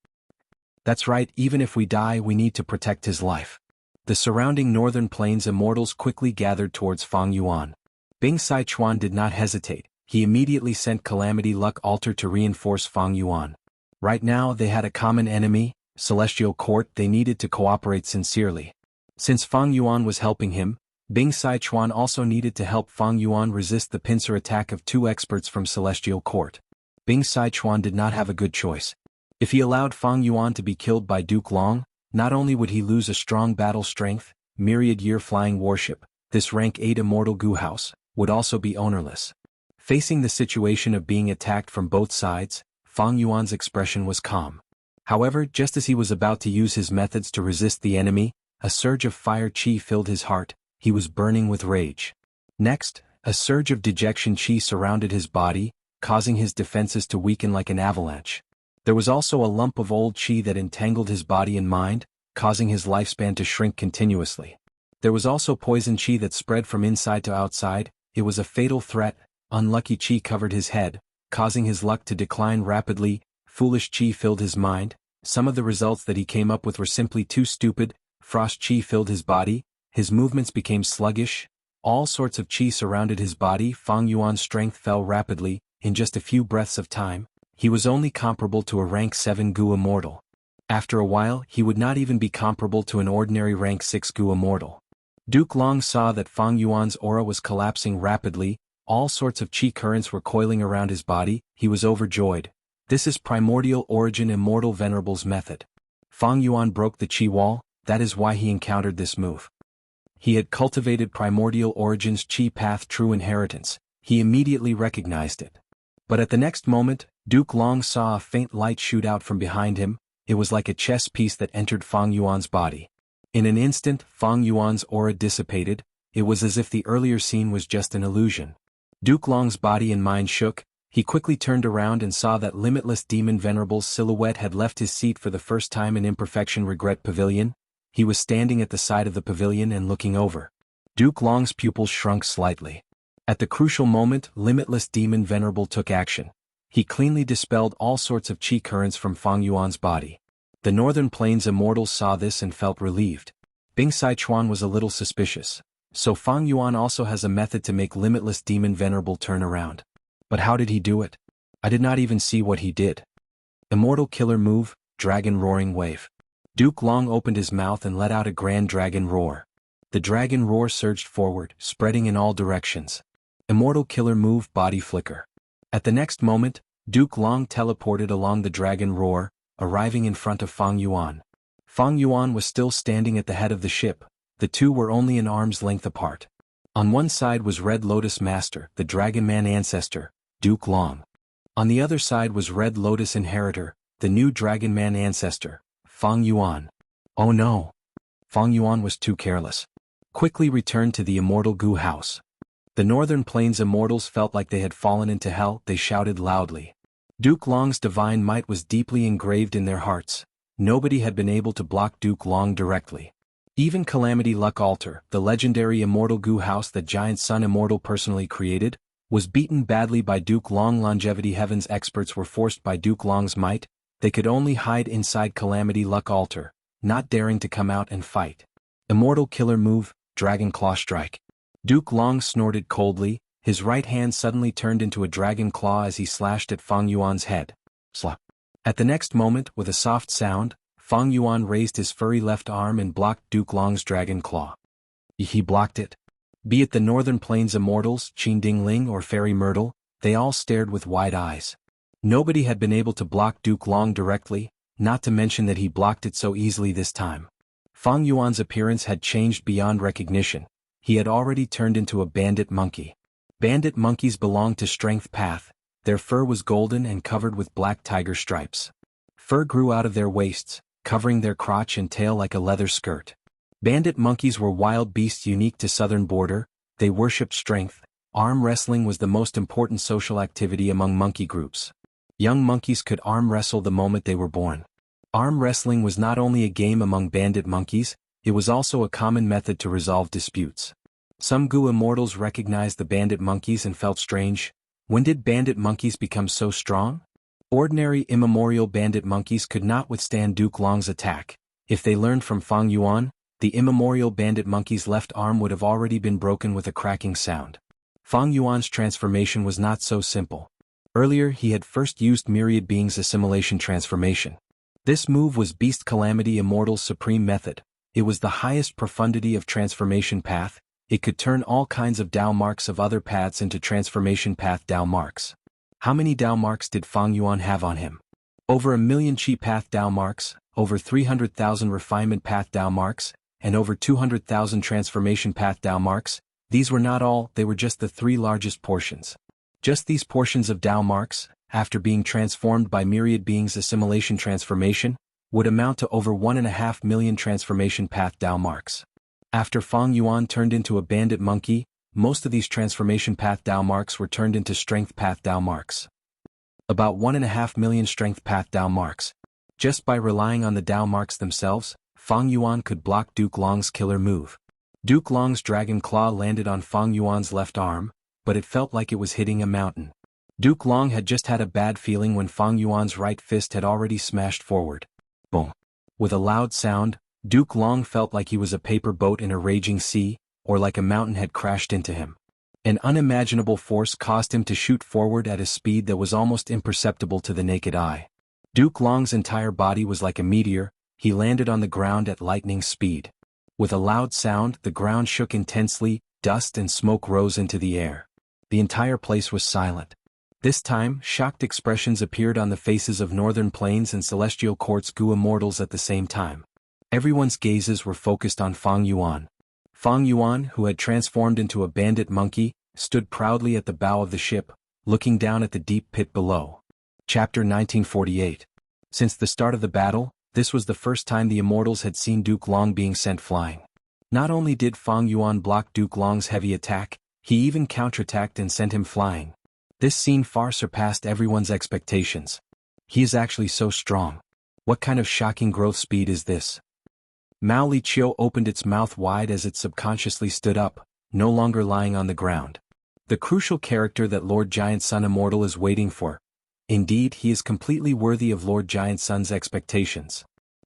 That's right, even if we die we need to protect his life. The surrounding northern plains immortals quickly gathered towards Fang Yuan. Bing Sichuan did not hesitate, he immediately sent Calamity Luck Altar to reinforce Fang Yuan. Right now they had a common enemy, Celestial Court. They needed to cooperate sincerely. Since Fang Yuan was helping him, Bing Sichuan also needed to help Fang Yuan resist the pincer attack of 2 experts from Celestial Court. Bing Sichuan did not have a good choice. If he allowed Fang Yuan to be killed by Duke Long, not only would he lose a strong battle strength, Myriad Year Flying Warship, this rank 8 Immortal Gu House, would also be ownerless. Facing the situation of being attacked from both sides, Fang Yuan's expression was calm. However, just as he was about to use his methods to resist the enemy, a surge of fire qi filled his heart. He was burning with rage. Next, a surge of dejection qi surrounded his body, causing his defenses to weaken like an avalanche. There was also a lump of old qi that entangled his body and mind, causing his lifespan to shrink continuously. There was also poison qi that spread from inside to outside. It was a fatal threat. Unlucky qi covered his head, causing his luck to decline rapidly. Foolish qi filled his mind. Some of the results that he came up with were simply too stupid. Frost qi filled his body. His movements became sluggish. All sorts of qi surrounded his body. Fang Yuan's strength fell rapidly. In just a few breaths of time, He was only comparable to a rank 7 Gu immortal. After a while he would not even be comparable to an ordinary rank 6 Gu immortal. Duke Long saw that Fang Yuan's aura was collapsing rapidly, all sorts of qi currents were coiling around his body. He was overjoyed. This is primordial origin immortal venerable's method. Fang Yuan broke the qi wall, that is why he encountered this move. He had cultivated primordial origin's qi path true inheritance, he immediately recognized it. But at the next moment, Duke Long saw a faint light shoot out from behind him. It was like a chess piece that entered Fang Yuan's body. In an instant, Fang Yuan's aura dissipated. It was as if the earlier scene was just an illusion. Duke Long's body and mind shook. He quickly turned around and saw that limitless demon venerable's silhouette had left his seat for the first time in Imperfection Regret Pavilion. He was standing at the side of the pavilion and looking over. Duke Long's pupils shrunk slightly. At the crucial moment, limitless demon venerable took action. He cleanly dispelled all sorts of qi currents from Fang Yuan's body. The Northern Plains immortals saw this and felt relieved. Bing Sichuan was a little suspicious. So Fang Yuan also has a method to make limitless demon venerable turn around. But how did he do it? I did not even see what he did. Immortal killer move, dragon roaring wave. Duke Long opened his mouth and let out a grand dragon roar. The dragon roar surged forward, spreading in all directions. Immortal killer move, body flicker. At the next moment, Duke Long teleported along the dragon roar, arriving in front of Fang Yuan. Fang Yuan was still standing at the head of the ship. The two were only an arm's length apart. On one side was Red Lotus Master, the Dragon Man ancestor, Duke Long. On the other side was Red Lotus Inheritor, the new Dragon Man ancestor, Fang Yuan. Oh no! Fang Yuan was too careless. Quickly returned to the immortal Gu house. The Northern Plains immortals felt like they had fallen into hell. They shouted loudly. Duke Long's divine might was deeply engraved in their hearts. Nobody had been able to block Duke Long directly. Even Calamity Luck Altar, the legendary immortal Gu house that Giant Sun Immortal personally created, was beaten badly by Duke Long. Longevity Heaven's experts were forced by Duke Long's might. They could only hide inside Calamity Luck Altar, not daring to come out and fight. Immortal killer move, Dragon Claw Strike. Duke Long snorted coldly. His right hand suddenly turned into a dragon claw as he slashed at Fang Yuan's head. Slap. At the next moment, with a soft sound, Fang Yuan raised his furry left arm and blocked Duke Long's dragon claw. He blocked it. Be it the Northern Plains immortals, Qin Ding Ling or Fairy Myrtle, they all stared with wide eyes. Nobody had been able to block Duke Long directly, not to mention that he blocked it so easily this time. Fang Yuan's appearance had changed beyond recognition. He had already turned into a bandit monkey. Bandit monkeys belonged to Strength Path. Their fur was golden and covered with black tiger stripes. Fur grew out of their waists, covering their crotch and tail like a leather skirt. Bandit monkeys were wild beasts unique to southern border. They worshipped strength. Arm wrestling was the most important social activity among monkey groups. Young monkeys could arm wrestle the moment they were born. Arm wrestling was not only a game among bandit monkeys, it was also a common method to resolve disputes. Some Gu immortals recognized the bandit monkeys and felt strange. When did bandit monkeys become so strong? Ordinary immemorial bandit monkeys could not withstand Duke Long's attack. If they learned from Fang Yuan, the immemorial bandit monkey's left arm would have already been broken with a cracking sound. Fang Yuan's transformation was not so simple. Earlier he had first used Myriad Beings Assimilation Transformation. This move was Beast Calamity Immortal's supreme method. It was the highest profundity of transformation path. It could turn all kinds of Dao marks of other paths into transformation path Dao marks. How many Dao marks did Fang Yuan have on him? Over 1 million Qi path Dao marks, over 300,000 refinement path Dao marks, and over 200,000 transformation path Dao marks. These were not all, they were just the 3 largest portions. Just these portions of Dao marks, after being transformed by Myriad Beings Assimilation Transformation, would amount to over 1.5 million transformation path Dao marks. After Fang Yuan turned into a bandit monkey, most of these transformation path Dao marks were turned into strength path Dao marks. About 1.5 million strength path Dao marks. Just by relying on the Dao marks themselves, Fang Yuan could block Duke Long's killer move. Duke Long's dragon claw landed on Fang Yuan's left arm, but it felt like it was hitting a mountain. Duke Long had just had a bad feeling when Fang Yuan's right fist had already smashed forward. Boom. With a loud sound, Duke Long felt like he was a paper boat in a raging sea, or like a mountain had crashed into him. An unimaginable force caused him to shoot forward at a speed that was almost imperceptible to the naked eye. Duke Long's entire body was like a meteor. He landed on the ground at lightning speed. With a loud sound, the ground shook intensely, dust and smoke rose into the air. The entire place was silent. This time, shocked expressions appeared on the faces of Northern Plains and Celestial Court's Gu immortals at the same time. Everyone's gazes were focused on Fang Yuan. Fang Yuan, who had transformed into a bandit monkey, stood proudly at the bow of the ship, looking down at the deep pit below. Chapter 1948. Since the start of the battle, this was the first time the immortals had seen Duke Long being sent flying. Not only did Fang Yuan block Duke Long's heavy attack, he even counterattacked and sent him flying. This scene far surpassed everyone's expectations. He is actually so strong. What kind of shocking growth speed is this? Mao Li Chiu opened its mouth wide as it subconsciously stood up, no longer lying on the ground. The crucial character that Lord Giant Sun Immortal is waiting for. Indeed, he is completely worthy of Lord Giant Sun's expectations.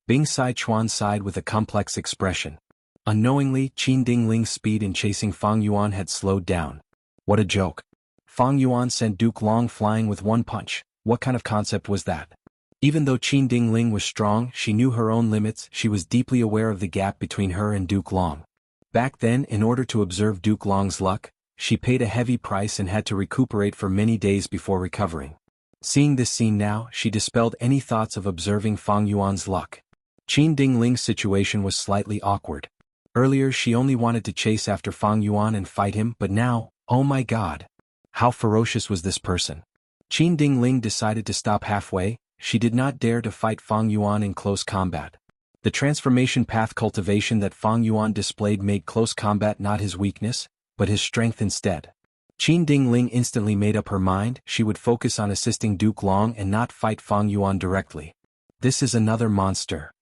Bing Sai Chuan sighed with a complex expression. Unknowingly, Qin Ding Ling's speed in chasing Fang Yuan had slowed down. What a joke. Fang Yuan sent Duke Long flying with one punch. What kind of concept was that? Even though Qin Ding Ling was strong, she knew her own limits. She was deeply aware of the gap between her and Duke Long. Back then, in order to observe Duke Long's luck, she paid a heavy price and had to recuperate for many days before recovering. Seeing this scene now, she dispelled any thoughts of observing Fang Yuan's luck. Qin Ding Ling's situation was slightly awkward. Earlier she only wanted to chase after Fang Yuan and fight him, but now, oh my god. How ferocious was this person? Qin Ding Ling decided to stop halfway. She did not dare to fight Fang Yuan in close combat. The transformation path cultivation that Fang Yuan displayed made close combat not his weakness, but his strength instead. Qin Ding Ling instantly made up her mind. She would focus on assisting Duke Long and not fight Fang Yuan directly. This is another monster.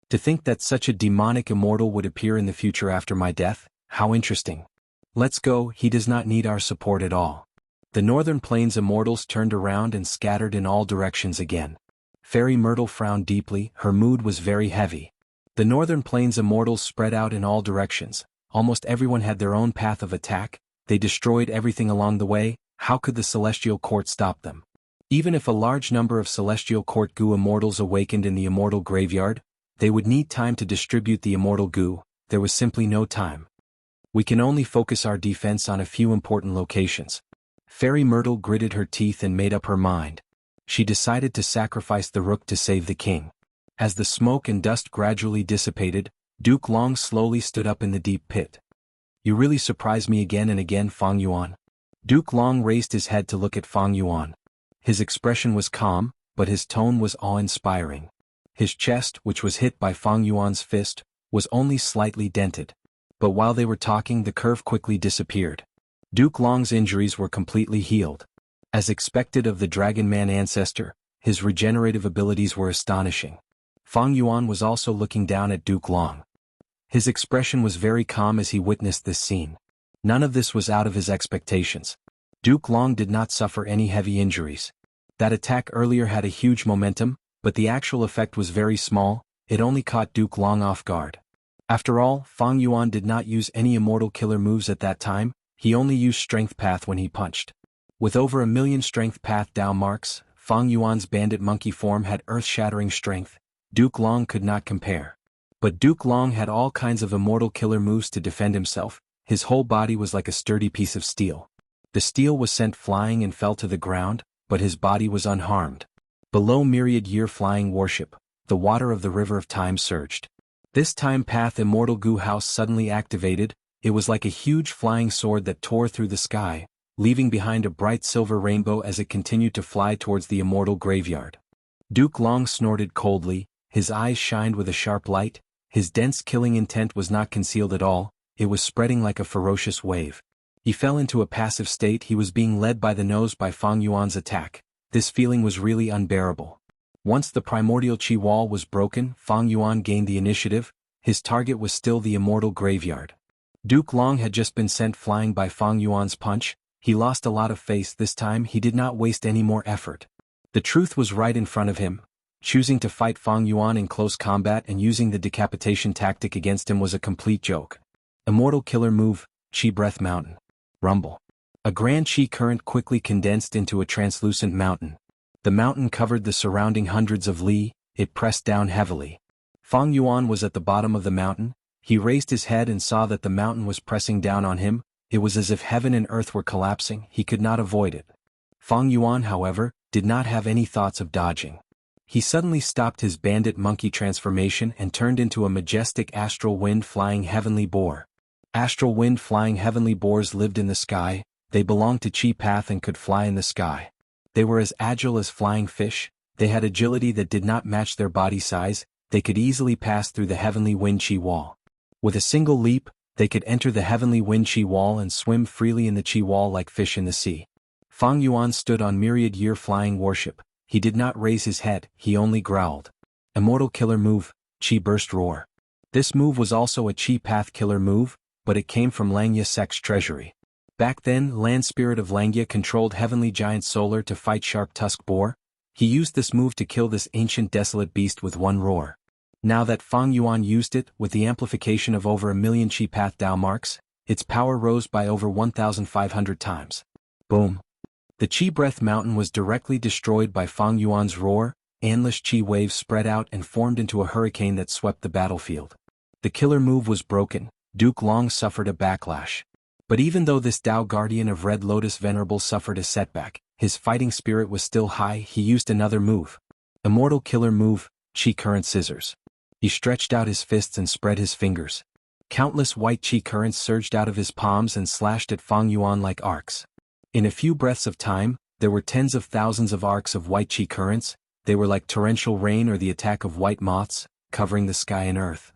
To think that such a demonic immortal would appear in the future after my death, how interesting. Let's go, he does not need our support at all. The Northern Plains immortals turned around and scattered in all directions again. Fairy Myrtle frowned deeply, her mood was very heavy. The Northern Plains immortals spread out in all directions. Almost everyone had their own path of attack. They destroyed everything along the way. How could the Celestial Court stop them? Even if a large number of Celestial Court Gu immortals awakened in the immortal graveyard, they would need time to distribute the immortal Gu. There was simply no time. We can only focus our defense on a few important locations. Fairy Myrtle gritted her teeth and made up her mind. She decided to sacrifice the rook to save the king. As the smoke and dust gradually dissipated, Duke Long slowly stood up in the deep pit. You really surprise me again and again, Fang Yuan. Duke Long raised his head to look at Fang Yuan. His expression was calm, but his tone was awe-inspiring. His chest, which was hit by Fang Yuan's fist, was only slightly dented. But while they were talking, the curve quickly disappeared. Duke Long's injuries were completely healed. As expected of the Dragon Man ancestor, his regenerative abilities were astonishing. Fang Yuan was also looking down at Duke Long. His expression was very calm as he witnessed this scene. None of this was out of his expectations. Duke Long did not suffer any heavy injuries. That attack earlier had a huge momentum, but the actual effect was very small. It only caught Duke Long off guard. After all, Fang Yuan did not use any immortal killer moves at that time. He only used Strength Path when he punched. With over 1,000,000 Strength Path down marks, Fang Yuan's bandit monkey form had earth-shattering strength. Duke Long could not compare. But Duke Long had all kinds of immortal killer moves to defend himself. His whole body was like a sturdy piece of steel. The steel was sent flying and fell to the ground, but his body was unharmed. Below myriad-year flying warship, the water of the river of time surged. This time path immortal Gu House suddenly activated. It was like a huge flying sword that tore through the sky, leaving behind a bright silver rainbow as it continued to fly towards the immortal graveyard. Duke Long snorted coldly, his eyes shined with a sharp light. His dense killing intent was not concealed at all, it was spreading like a ferocious wave. He fell into a passive state. He was being led by the nose by Fang Yuan's attack. This feeling was really unbearable. Once the primordial Qi wall was broken, Fang Yuan gained the initiative. His target was still the immortal graveyard. Duke Long had just been sent flying by Fang Yuan's punch. He lost a lot of face this time. He did not waste any more effort. The truth was right in front of him. Choosing to fight Fang Yuan in close combat and using the decapitation tactic against him was a complete joke. Immortal killer move, Qi Breath Mountain. Rumble. A grand chi current quickly condensed into a translucent mountain. The mountain covered the surrounding hundreds of li, it pressed down heavily. Fang Yuan was at the bottom of the mountain. He raised his head and saw that the mountain was pressing down on him. It was as if heaven and earth were collapsing. He could not avoid it. Fang Yuan, however, did not have any thoughts of dodging. He suddenly stopped his bandit monkey transformation and turned into a majestic astral wind flying heavenly boar. Astral wind flying heavenly boars lived in the sky. They belonged to Chi Path and could fly in the sky. They were as agile as flying fish. They had agility that did not match their body size. They could easily pass through the heavenly wind chi wall. With a single leap, they could enter the heavenly wind chi wall and swim freely in the chi wall like fish in the sea. Fang Yuan stood on myriad year flying warship. He did not raise his head, he only growled. Immortal killer move, Chi burst roar. This move was also a Chi Path killer move, but it came from Langya Sect's treasury. Back then, Land Spirit of Langya controlled Heavenly Giant Solar to fight Sharp Tusk Boar. He used this move to kill this ancient desolate beast with one roar. Now that Fang Yuan used it, with the amplification of over 1,000,000 Chi Path Dao marks, its power rose by over 1,500 times. Boom! The Chi Breath Mountain was directly destroyed by Fang Yuan's roar. Endless Chi waves spread out and formed into a hurricane that swept the battlefield. The killer move was broken. Duke Long suffered a backlash. But even though this Dao Guardian of Red Lotus Venerable suffered a setback, his fighting spirit was still high. He used another move. Immortal killer move, Chi Current Scissors. He stretched out his fists and spread his fingers. Countless white Chi currents surged out of his palms and slashed at Fang Yuan like arcs. In a few breaths of time, there were tens of thousands of arcs of white Chi currents. They were like torrential rain or the attack of white moths, covering the sky and earth.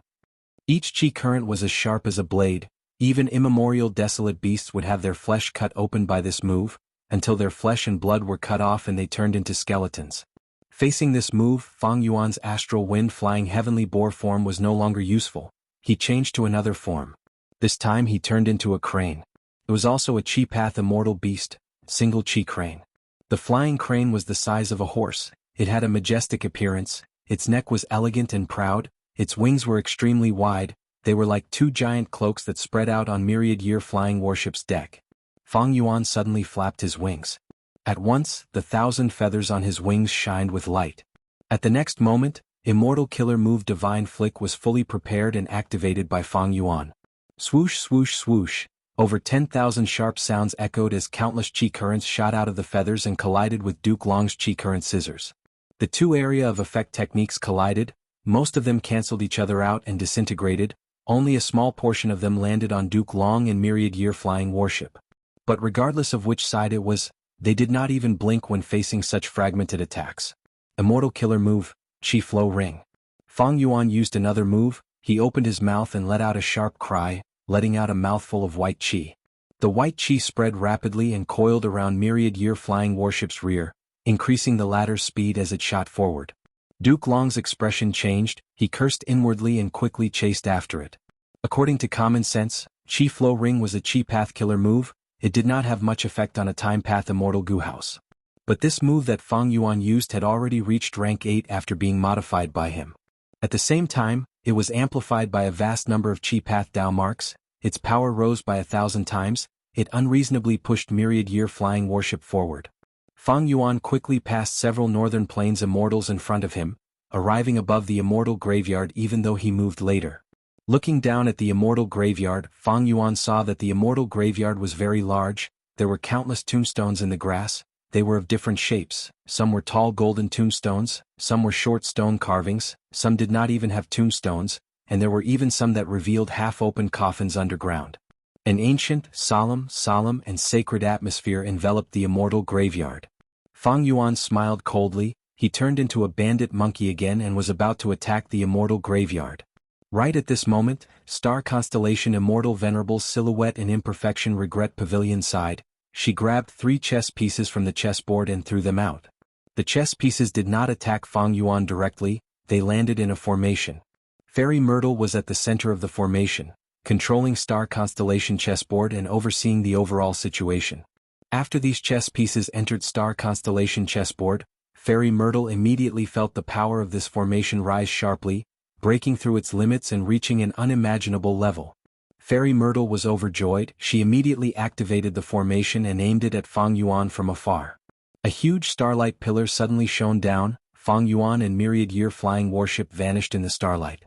Each Chi current was as sharp as a blade. Even immemorial desolate beasts would have their flesh cut open by this move, until their flesh and blood were cut off and they turned into skeletons. Facing this move, Fang Yuan's astral wind flying heavenly boar form was no longer useful. He changed to another form. This time he turned into a crane. It was also a Chi Path immortal beast, single Chi crane. The flying crane was the size of a horse. It had a majestic appearance. Its neck was elegant and proud. Its wings were extremely wide. They were like two giant cloaks that spread out on myriad year flying warship's deck. Fang Yuan suddenly flapped his wings. At once, the 1,000 feathers on his wings shined with light. At the next moment, immortal killer move Divine Flick was fully prepared and activated by Fang Yuan. Swoosh swoosh swoosh. Over 10,000 sharp sounds echoed as countless Chi currents shot out of the feathers and collided with Duke Long's Chi current scissors. The two area of effect techniques collided. Most of them cancelled each other out and disintegrated. Only a small portion of them landed on Duke Long and myriad year flying warship. But regardless of which side it was, they did not even blink when facing such fragmented attacks. Immortal killer move, Chi Flow Ring. Fang Yuan used another move. He opened his mouth and let out a sharp cry, letting out a mouthful of white Chi. The white Chi spread rapidly and coiled around myriad year flying warship's rear, increasing the latter's speed as it shot forward. Duke Long's expression changed. He cursed inwardly and quickly chased after it. According to common sense, Chi Flow Ring was a Chi Path killer move. It did not have much effect on a Time Path Immortal Gu House. But this move that Fang Yuan used had already reached rank 8 after being modified by him. At the same time, it was amplified by a vast number of Chi Path Dao marks. Its power rose by 1,000 times. It unreasonably pushed myriad year flying warship forward. Fang Yuan quickly passed several northern plains immortals in front of him, arriving above the immortal graveyard even though he moved later. Looking down at the immortal graveyard, Fang Yuan saw that the immortal graveyard was very large. There were countless tombstones in the grass. They were of different shapes. Some were tall golden tombstones, some were short stone carvings, some did not even have tombstones, and there were even some that revealed half-open coffins underground. An ancient, solemn, and sacred atmosphere enveloped the immortal graveyard. Fang Yuan smiled coldly. He turned into a bandit monkey again and was about to attack the immortal graveyard. Right at this moment, Star Constellation Immortal Venerable Silhouette and Imperfection Regret Pavilion sighed. She grabbed 3 chess pieces from the chessboard and threw them out. The chess pieces did not attack Fang Yuan directly. They landed in a formation. Fairy Myrtle was at the center of the formation, controlling Star Constellation chessboard and overseeing the overall situation. After these chess pieces entered Star Constellation chessboard, Fairy Myrtle immediately felt the power of this formation rise sharply, breaking through its limits and reaching an unimaginable level. Fairy Myrtle was overjoyed. She immediately activated the formation and aimed it at Fang Yuan from afar. A huge starlight pillar suddenly shone down. Fang Yuan and myriad-year flying warship vanished in the starlight.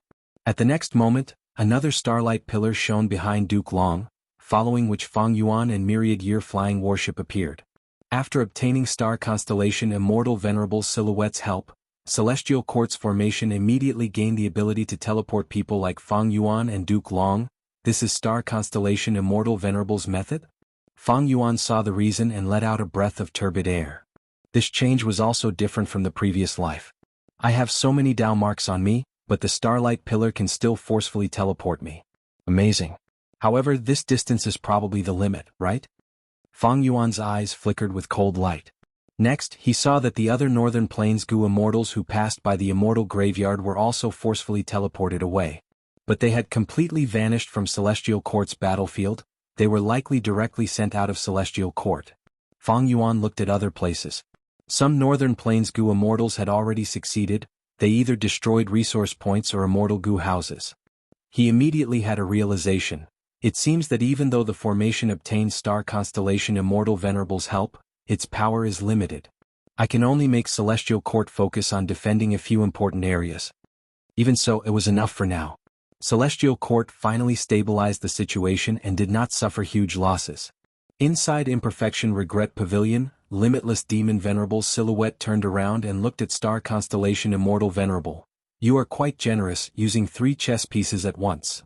At the next moment, another starlight pillar shone behind Duke Long, following which Fang Yuan and myriad-year flying warship appeared. After obtaining star constellation Immortal Venerable Silhouette's help, Celestial Court's formation immediately gained the ability to teleport people like Fang Yuan and Duke Long. This is star constellation Immortal Venerable's method? Fang Yuan saw the reason and let out a breath of turbid air. This change was also different from the previous life. I have so many Dao marks on me, but the starlight pillar can still forcefully teleport me. Amazing. However, this distance is probably the limit, right? Fang Yuan's eyes flickered with cold light. Next, he saw that the other Northern Plains Gu immortals who passed by the immortal graveyard were also forcefully teleported away. But they had completely vanished from Celestial Court's battlefield. They were likely directly sent out of Celestial Court. Fang Yuan looked at other places. Some Northern Plains Gu immortals had already succeeded. They either destroyed resource points or immortal Gu houses. He immediately had a realization. It seems that even though the formation obtained star constellation Immortal Venerable's help, its power is limited. I can only make Celestial Court focus on defending a few important areas. Even so, it was enough for now. Celestial Court finally stabilized the situation and did not suffer huge losses. Inside Imperfection Regret Pavilion, Limitless Demon Venerable Silhouette turned around and looked at star constellation Immortal Venerable. You are quite generous, using 3 chess pieces at once.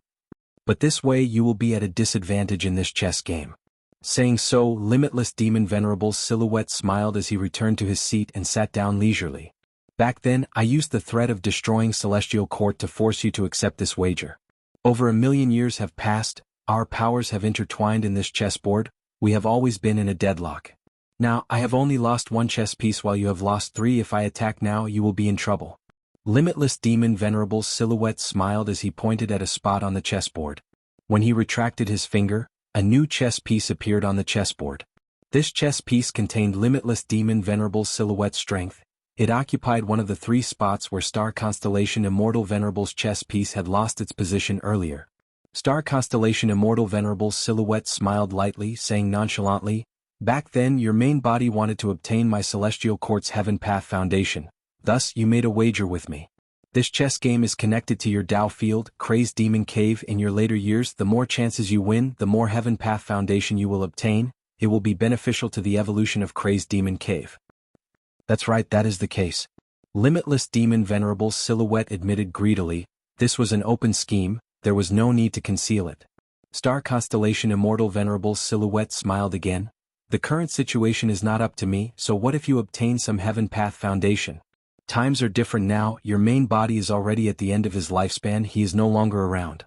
But this way you will be at a disadvantage in this chess game. Saying so, Limitless Demon Venerable Silhouette smiled as he returned to his seat and sat down leisurely. Back then, I used the threat of destroying Celestial Court to force you to accept this wager. Over 1,000,000 years have passed, our powers have intertwined in this chessboard, we have always been in a deadlock. Now, I have only lost 1 chess piece while you have lost 3. If I attack now, you will be in trouble. Limitless Demon Venerable Silhouette smiled as he pointed at a spot on the chessboard. When he retracted his finger, a new chess piece appeared on the chessboard. This chess piece contained Limitless Demon Venerable Silhouette's strength. It occupied one of the 3 spots where star constellation Immortal Venerable's chess piece had lost its position earlier. Star constellation Immortal Venerable Silhouette smiled lightly, saying nonchalantly, "Back then your main body wanted to obtain my Celestial Court's Heaven Path Foundation. Thus you made a wager with me. This chess game is connected to your Dao field, Crazed Demon Cave. In your later years, the more chances you win, the more Heaven Path Foundation you will obtain. It will be beneficial to the evolution of Crazed Demon Cave." That's right, that is the case. Limitless Demon Venerable Silhouette admitted greedily, this was an open scheme, there was no need to conceal it. Star constellation Immortal Venerable Silhouette smiled again. The current situation is not up to me, so what if you obtain some Heaven Path Foundation? Times are different now, your main body is already at the end of his lifespan, he is no longer around.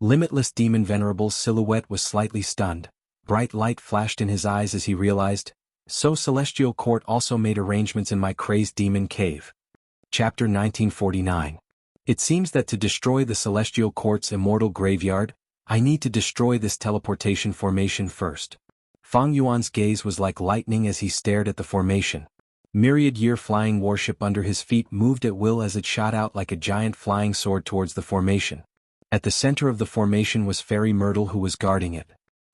Limitless Demon Venerable Silhouette was slightly stunned. Bright light flashed in his eyes as he realized, so Celestial Court also made arrangements in my Crazed Demon Cave. Chapter 1949. It seems that to destroy the Celestial Court's immortal graveyard, I need to destroy this teleportation formation first. Fang Yuan's gaze was like lightning as he stared at the formation. Myriad-year flying warship under his feet moved at will as it shot out like a giant flying sword towards the formation. At the center of the formation was Fairy Myrtle, who was guarding it.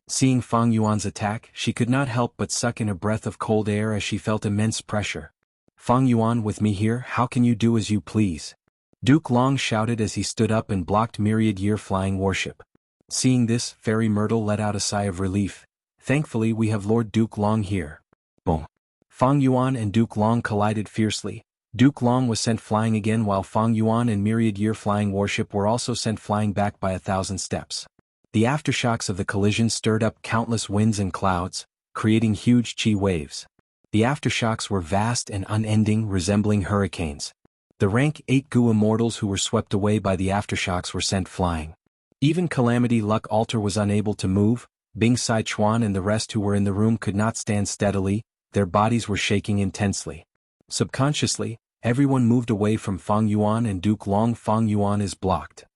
Seeing Fang Yuan's attack, she could not help but suck in a breath of cold air as she felt immense pressure. "Fang Yuan, with me here, how can you do as you please?" Duke Long shouted as he stood up and blocked Myriad-year flying warship. Seeing this, Fairy Myrtle let out a sigh of relief. "Thankfully we have Lord Duke Long here." Boom. Fang Yuan and Duke Long collided fiercely. Duke Long was sent flying again while Fang Yuan and Myriad-year flying warship were also sent flying back by 1,000 steps. The aftershocks of the collision stirred up countless winds and clouds, creating huge chi waves. The aftershocks were vast and unending, resembling hurricanes. The rank 8 Gu immortals who were swept away by the aftershocks were sent flying. Even Calamity Luck Alter was unable to move. Bing Sai Chuan and the rest who were in the room could not stand steadily, their bodies were shaking intensely. Subconsciously, everyone moved away from Fang Yuan and Duke Long. Fang Yuan is blocked.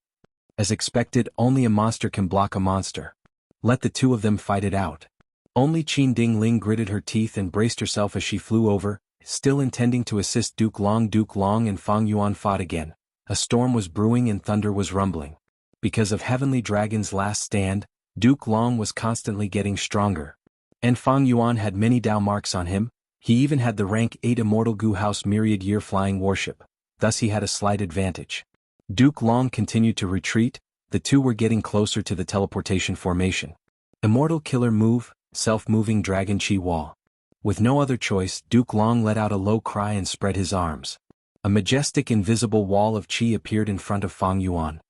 As expected, only a monster can block a monster. Let the 2 of them fight it out. Only Qin Ding Ling gritted her teeth and braced herself as she flew over, still intending to assist Duke Long. Duke Long and Fang Yuan fought again. A storm was brewing and thunder was rumbling. because of Heavenly Dragon's last stand, Duke Long was constantly getting stronger. And Fang Yuan had many Dao marks on him. He even had the rank 8 Immortal Gu House Myriad Year Flying Warship, thus he had a slight advantage. Duke Long continued to retreat. The two were getting closer to the teleportation formation. Immortal Killer Move, Self-Moving Dragon Chi Wall. With no other choice, Duke Long let out a low cry and spread his arms. A majestic invisible wall of chi appeared in front of Fang Yuan.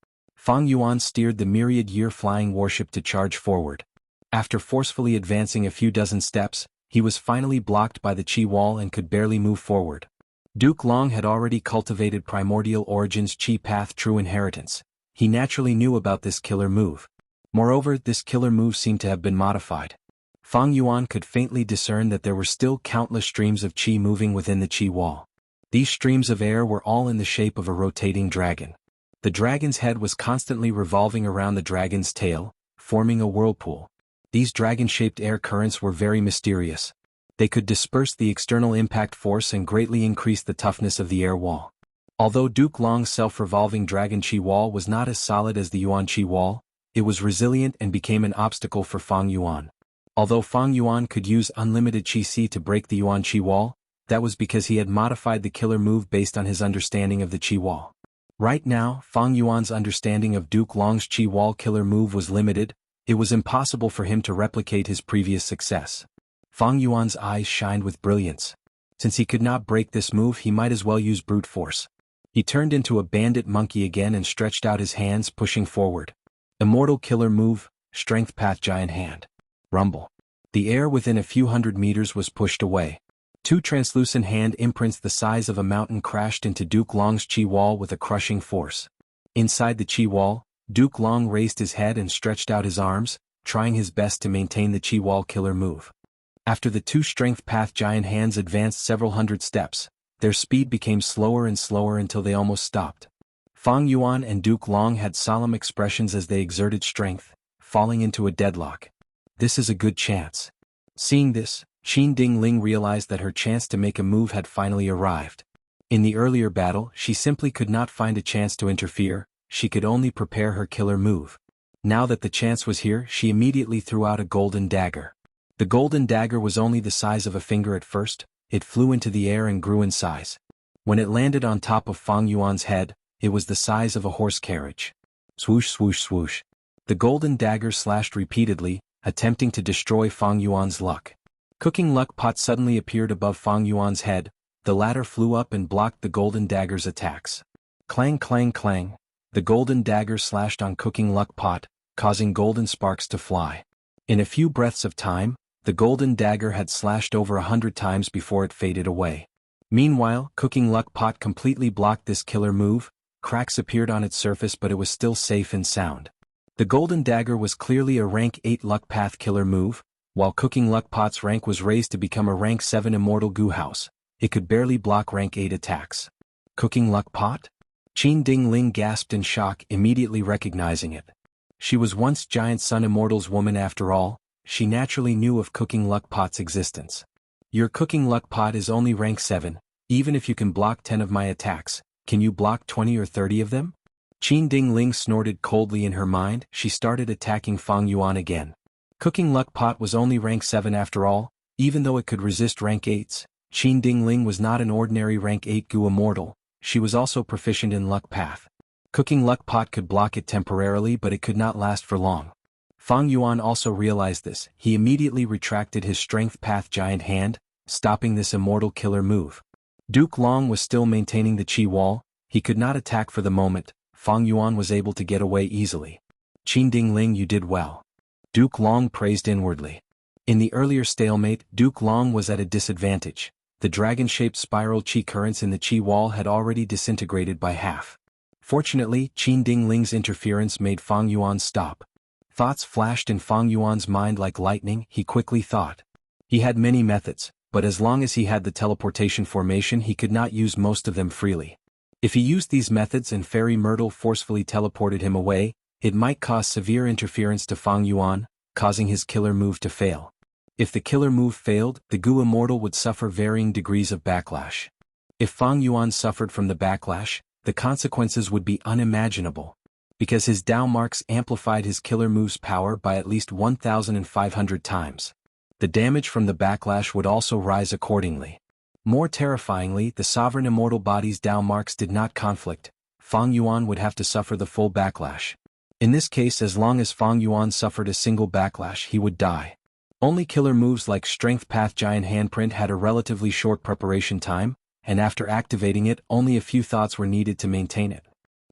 Fang Yuan steered the Myriad Year Flying Warship to charge forward. After forcefully advancing a few dozen steps, he was finally blocked by the chi wall and could barely move forward. Duke Long had already cultivated Primordial Origins Chi Path True Inheritance. He naturally knew about this killer move. Moreover, this killer move seemed to have been modified. Fang Yuan could faintly discern that there were still countless streams of chi moving within the chi wall. These streams of air were all in the shape of a rotating dragon. The dragon's head was constantly revolving around the dragon's tail, forming a whirlpool. These dragon-shaped air currents were very mysterious. They could disperse the external impact force and greatly increase the toughness of the air wall. Although Duke Long's self-revolving dragon chi wall was not as solid as the Yuan chi wall, it was resilient and became an obstacle for Fang Yuan. Although Fang Yuan could use unlimited chi si to break the Yuan chi wall, that was because he had modified the killer move based on his understanding of the chi wall. Right now, Fang Yuan's understanding of Duke Long's chi wall killer move was limited. It was impossible for him to replicate his previous success. Fang Yuan's eyes shined with brilliance. Since he could not break this move, he might as well use brute force. He turned into a bandit monkey again and stretched out his hands, pushing forward. Immortal Killer Move, Strength Path Giant Hand. Rumble. The air within a few hundred meters was pushed away. Two translucent hand imprints the size of a mountain crashed into Duke Long's chi wall with a crushing force. Inside the chi wall, Duke Long raised his head and stretched out his arms, trying his best to maintain the chi wall killer move. After the two Strength Path Giant Hands advanced several hundred steps, their speed became slower and slower until they almost stopped. Fang Yuan and Duke Long had solemn expressions as they exerted strength, falling into a deadlock. This is a good chance. Seeing this, Qin Ding Ling realized that her chance to make a move had finally arrived. In the earlier battle, she simply could not find a chance to interfere. She could only prepare her killer move. Now that the chance was here, she immediately threw out a golden dagger. The golden dagger was only the size of a finger at first. It flew into the air and grew in size. When it landed on top of Fang Yuan's head, it was the size of a horse carriage. Swoosh swoosh swoosh. The golden dagger slashed repeatedly, attempting to destroy Fang Yuan's luck. Cooking luck pot suddenly appeared above Fang Yuan's head. The latter flew up and blocked the golden dagger's attacks. Clang clang clang. The golden dagger slashed on Cooking Luck Pot, causing golden sparks to fly. In a few breaths of time, the golden dagger had slashed over 100 times before it faded away. Meanwhile, Cooking Luck Pot completely blocked this killer move. Cracks appeared on its surface, but it was still safe and sound. The golden dagger was clearly a rank 8 Luck Path killer move, while Cooking Luck Pot's rank was raised to become a rank 7 Immortal Gu House. It could barely block rank 8 attacks. Cooking Luck Pot? Qin Ding Ling gasped in shock, immediately recognizing it. She was once Giant Sun Immortal's woman after all. She naturally knew of Cooking Luck Pot's existence. Your Cooking Luck Pot is only rank 7, even if you can block 10 of my attacks, can you block 20 or 30 of them? Qin Ding Ling snorted coldly in her mind. She started attacking Fang Yuan again. Cooking Luck Pot was only rank 7 after all, even though it could resist rank 8s. Qin Ding Ling was not an ordinary rank 8 Gu Immortal. She was also proficient in Luck Path. Cooking Luck Pot could block it temporarily, but it could not last for long. Fang Yuan also realized this. He immediately retracted his Strength Path Giant Hand, stopping this immortal killer move. Duke Long was still maintaining the chi wall. He could not attack for the moment. Fang Yuan was able to get away easily. Qin Ding Ling, you did well. Duke Long praised inwardly. In the earlier stalemate, Duke Long was at a disadvantage. The dragon-shaped spiral chi currents in the chi wall had already disintegrated by half. Fortunately, Qin Ding Ling's interference made Fang Yuan stop. Thoughts flashed in Fang Yuan's mind like lightning. He quickly thought. He had many methods, but as long as he had the teleportation formation, he could not use most of them freely. If he used these methods and Fairy Myrtle forcefully teleported him away, it might cause severe interference to Fang Yuan, causing his killer move to fail. If the killer move failed, the Gu Immortal would suffer varying degrees of backlash. If Fang Yuan suffered from the backlash, the consequences would be unimaginable. because his Dao marks amplified his killer move's power by at least 1,500 times. The damage from the backlash would also rise accordingly. More terrifyingly, the sovereign immortal body's Dao marks did not conflict. Fang Yuan would have to suffer the full backlash. In this case, as long as Fang Yuan suffered a single backlash, he would die. Only killer moves like Strength Path Giant Handprint had a relatively short preparation time, and after activating it, only a few thoughts were needed to maintain it.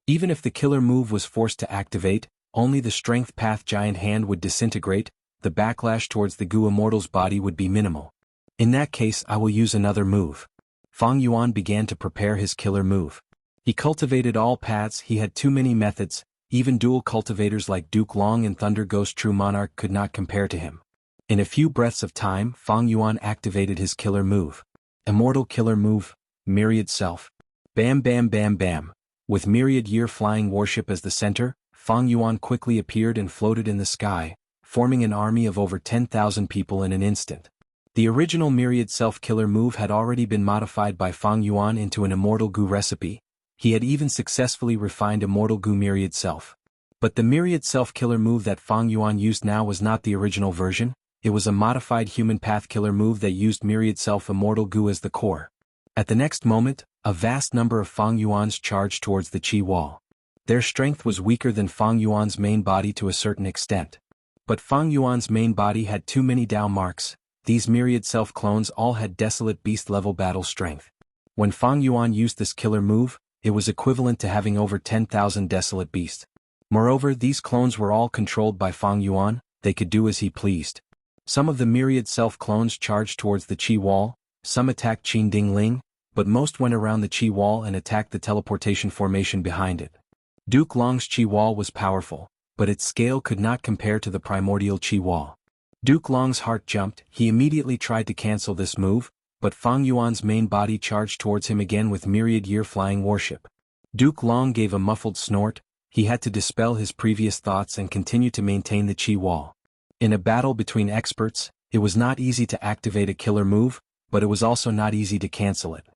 Even if the killer move was forced to activate, only the Strength Path Giant Hand would disintegrate, the backlash towards the Gu Immortal's body would be minimal. In that case, I will use another move. Fang Yuan began to prepare his killer move. He cultivated all paths. He had too many methods, even dual cultivators like Duke Long and Thunder Ghost True Monarch could not compare to him. In a few breaths of time, Fang Yuan activated his killer move. Immortal killer move, Myriad Self. Bam bam bam bam. With Myriad Year Flying Warship as the center, Fang Yuan quickly appeared and floated in the sky, forming an army of over 10,000 people in an instant. The original Myriad Self killer move had already been modified by Fang Yuan into an Immortal Gu recipe. He had even successfully refined Immortal Gu Myriad Self. But the Myriad Self killer move that Fang Yuan used now was not the original version. It was a modified human path killer move that used Myriad Self Immortal Gu as the core. At the next moment, a vast number of Fang Yuans charged towards the Qi wall. Their strength was weaker than Fang Yuan's main body to a certain extent. But Fang Yuan's main body had too many Dao marks. These Myriad Self clones all had Desolate Beast level battle strength. When Fang Yuan used this killer move, it was equivalent to having over 10,000 Desolate Beast. Moreover, these clones were all controlled by Fang Yuan. They could do as he pleased. Some of the Myriad Self clones charged towards the Qi wall, some attacked Qin Ding Ling, but most went around the Qi wall and attacked the teleportation formation behind it. Duke Long's Qi wall was powerful, but its scale could not compare to the primordial Qi wall. Duke Long's heart jumped. He immediately tried to cancel this move, but Fang Yuan's main body charged towards him again with Myriad Year Flying Warship. Duke Long gave a muffled snort. He had to dispel his previous thoughts and continue to maintain the Qi wall. In a battle between experts, it was not easy to activate a killer move, but it was also not easy to cancel it.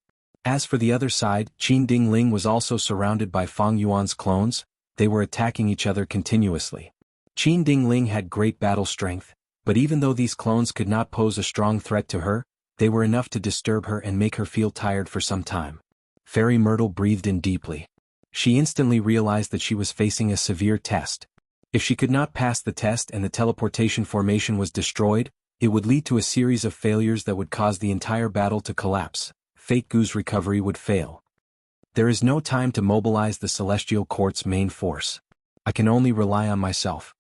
As for the other side, Qin Ding Ling was also surrounded by Fang Yuan's clones. They were attacking each other continuously. Qin Ding Ling had great battle strength, but even though these clones could not pose a strong threat to her, they were enough to disturb her and make her feel tired for some time. Fairy Myrtle breathed in deeply. She instantly realized that she was facing a severe test. If she could not pass the test and the teleportation formation was destroyed, it would lead to a series of failures that would cause the entire battle to collapse. Fate Gu's recovery would fail. There is no time to mobilize the Celestial Court's main force. I can only rely on myself.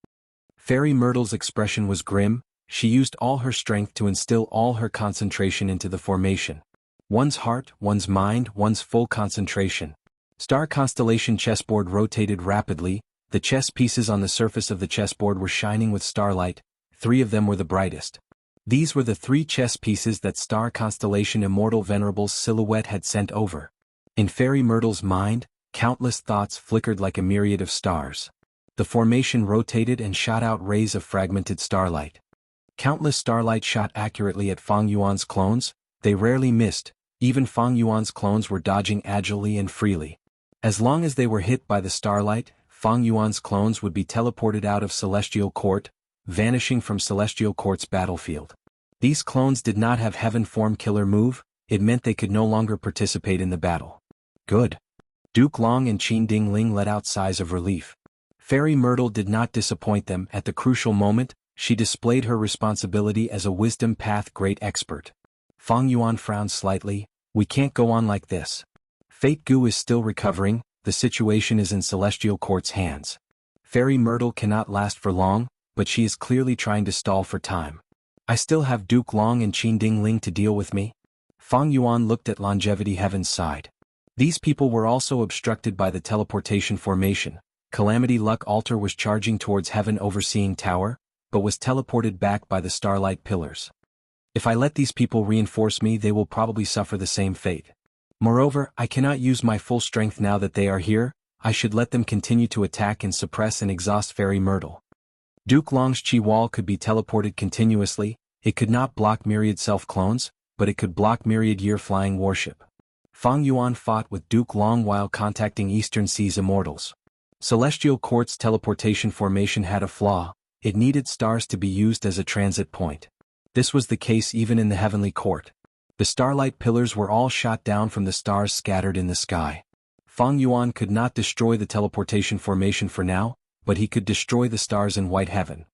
Fairy Myrtle's expression was grim. She used all her strength to instill all her concentration into the formation. One's heart, one's mind, one's full concentration. Star Constellation chessboard rotated rapidly. The chess pieces on the surface of the chessboard were shining with starlight. 3 of them were the brightest. These were the 3 chess pieces that Star Constellation Immortal Venerable's silhouette had sent over. In Fairy Myrtle's mind, countless thoughts flickered like a myriad of stars. The formation rotated and shot out rays of fragmented starlight. Countless starlight shot accurately at Fang Yuan's clones. They rarely missed. Even Fang Yuan's clones were dodging agilely and freely. As long as they were hit by the starlight, Fang Yuan's clones would be teleported out of Celestial Court, vanishing from Celestial Court's battlefield. These clones did not have Heaven Form killer move. It meant they could no longer participate in the battle. Good. Duke Long and Qin Ding Ling let out sighs of relief. Fairy Myrtle did not disappoint them. At the crucial moment, she displayed her responsibility as a wisdom path great expert. Fang Yuan frowned slightly. We can't go on like this. Fate Gu is still recovering. The situation is in Celestial Court's hands. Fairy Myrtle cannot last for long, but she is clearly trying to stall for time. I still have Duke Long and Qin Ding Ling to deal with me. Fang Yuan looked at Longevity Heaven's side. These people were also obstructed by the teleportation formation. Calamity Luck Altar was charging towards Heaven Overseeing Tower, but was teleported back by the Starlight Pillars. If I let these people reinforce me, they will probably suffer the same fate. Moreover, I cannot use my full strength now that they are here. I should let them continue to attack and suppress and exhaust Fairy Myrtle. Duke Long's Qi Wall could be teleported continuously. It could not block Myriad Self-clones, but it could block Myriad Year Flying Warship. Fang Yuan fought with Duke Long while contacting Eastern Seas Immortals. Celestial Court's teleportation formation had a flaw: it needed stars to be used as a transit point. This was the case even in the Heavenly Court. The starlight pillars were all shot down from the stars scattered in the sky. Fang Yuan could not destroy the teleportation formation for now, but he could destroy the stars in White Heaven.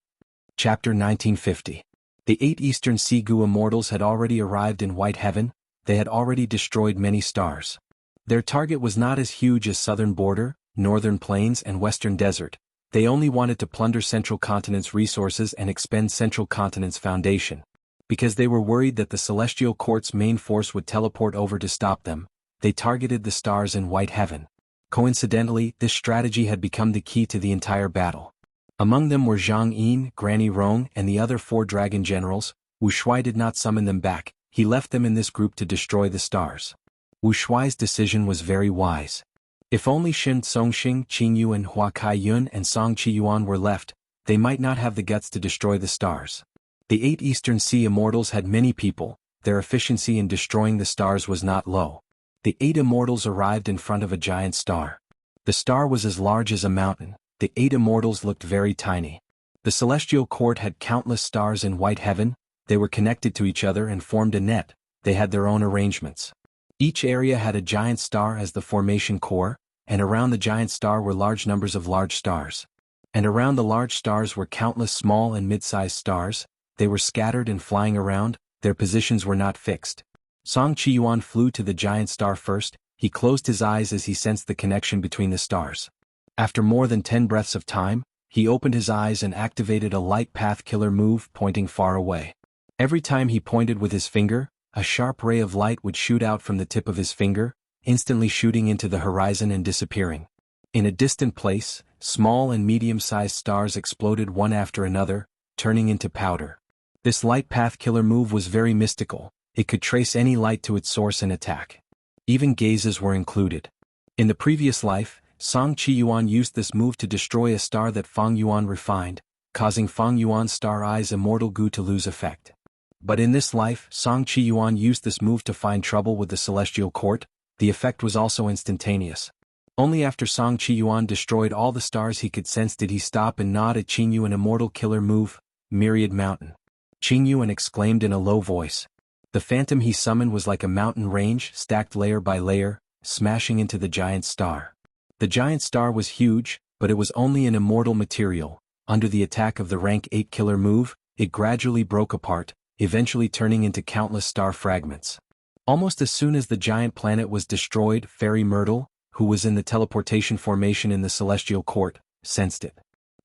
Chapter 1950. The 8 Eastern Sea Gu immortals had already arrived in White Heaven. They had already destroyed many stars. Their target was not as huge as Southern Border, Northern Plains and Western Desert. They only wanted to plunder Central Continent's resources and expend Central Continent's foundation. Because they were worried that the Celestial Court's main force would teleport over to stop them, they targeted the stars in White Heaven. Coincidentally, this strategy had become the key to the entire battle. Among them were Zhang Yin, Granny Rong, and the other 4 dragon generals. Wu Shuai did not summon them back. He left them in this group to destroy the stars. Wu Shuai's decision was very wise. If only Shen Songxing, Qing Yuan, Hua Kai Yun, and Song Qi Yuan were left, they might not have the guts to destroy the stars. The 8 Eastern Sea Immortals had many people. Their efficiency in destroying the stars was not low. The 8 Immortals arrived in front of a giant star. The star was as large as a mountain. The 8 Immortals looked very tiny. The Celestial Court had countless stars in White Heaven. They were connected to each other and formed a net. They had their own arrangements. Each area had a giant star as the formation core, and around the giant star were large numbers of large stars. And around the large stars were countless small and mid-sized stars. They were scattered and flying around. Their positions were not fixed. Song Qi Yuan flew to the giant star first. He closed his eyes as he sensed the connection between the stars. After more than 10 breaths of time, he opened his eyes and activated a light path killer move pointing far away. Every time he pointed with his finger, a sharp ray of light would shoot out from the tip of his finger, instantly shooting into the horizon and disappearing. In a distant place, small and medium-sized stars exploded one after another, turning into powder. This light path killer move was very mystical. It could trace any light to its source and attack. Even gazes were included. In the previous life, Song Qi Yuan used this move to destroy a star that Fang Yuan refined, causing Fang Yuan's Star Eye's immortal gu to lose effect. But in this life, Song Qi Yuan used this move to find trouble with the Celestial Court. The effect was also instantaneous. Only after Song Qi Yuan destroyed all the stars he could sense did he stop and nod at Qing Yuan immortal killer move, Myriad Mountain. Qing Yuan exclaimed in a low voice. The phantom he summoned was like a mountain range stacked layer by layer, smashing into the giant star. The giant star was huge, but it was only an immortal material. Under the attack of the rank 8 killer move, it gradually broke apart, eventually turning into countless star fragments. Almost as soon as the giant planet was destroyed, Fairy Myrtle, who was in the teleportation formation in the Celestial Court, sensed it.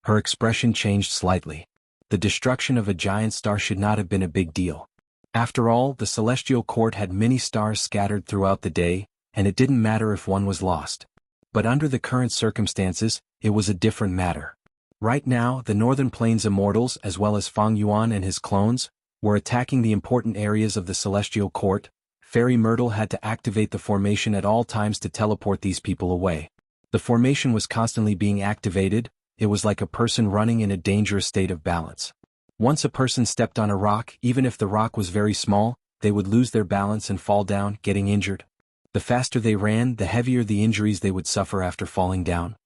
Her expression changed slightly. The destruction of a giant star should not have been a big deal. After all, the Celestial Court had many stars scattered throughout the day, and it didn't matter if one was lost. But under the current circumstances, it was a different matter. Right now, the Northern Plains Immortals as well as Fang Yuan and his clones were attacking the important areas of the Celestial Court. Fairy Myrtle had to activate the formation at all times to teleport these people away. The formation was constantly being activated. It was like a person running in a dangerous state of balance. Once a person stepped on a rock, even if the rock was very small, they would lose their balance and fall down, getting injured. The faster they ran, the heavier the injuries they would suffer after falling down.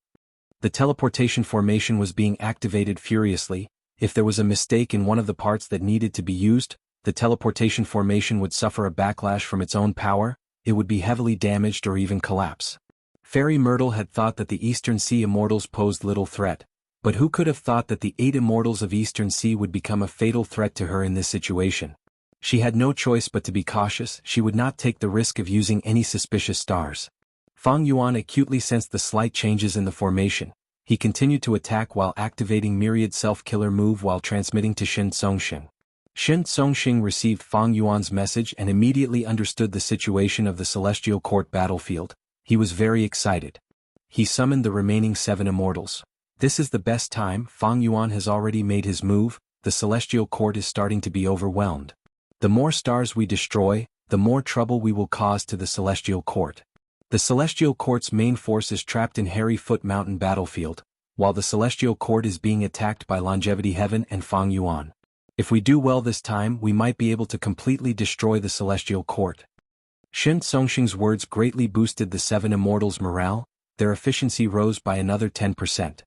The teleportation formation was being activated furiously. If there was a mistake in one of the parts that needed to be used, the teleportation formation would suffer a backlash from its own power. It would be heavily damaged or even collapse. Fairy Myrtle had thought that the Eastern Sea Immortals posed little threat, but who could have thought that the 8 Immortals of Eastern Sea would become a fatal threat to her in this situation? She had no choice but to be cautious. She would not take the risk of using any suspicious stars. Fang Yuan acutely sensed the slight changes in the formation. He continued to attack while activating Myriad Self-Killer move while transmitting to Shen Songxing. Shen Songxing received Fang Yuan's message and immediately understood the situation of the Celestial Court battlefield. He was very excited. He summoned the remaining 7 Immortals. This is the best time. Fang Yuan has already made his move. The Celestial Court is starting to be overwhelmed. The more stars we destroy, the more trouble we will cause to the Celestial Court. The Celestial Court's main force is trapped in Hairy Foot Mountain battlefield, while the Celestial Court is being attacked by Longevity Heaven and Fang Yuan. If we do well this time, we might be able to completely destroy the Celestial Court. Shen Songxing's words greatly boosted the 7 Immortals' morale. their efficiency rose by another 10%.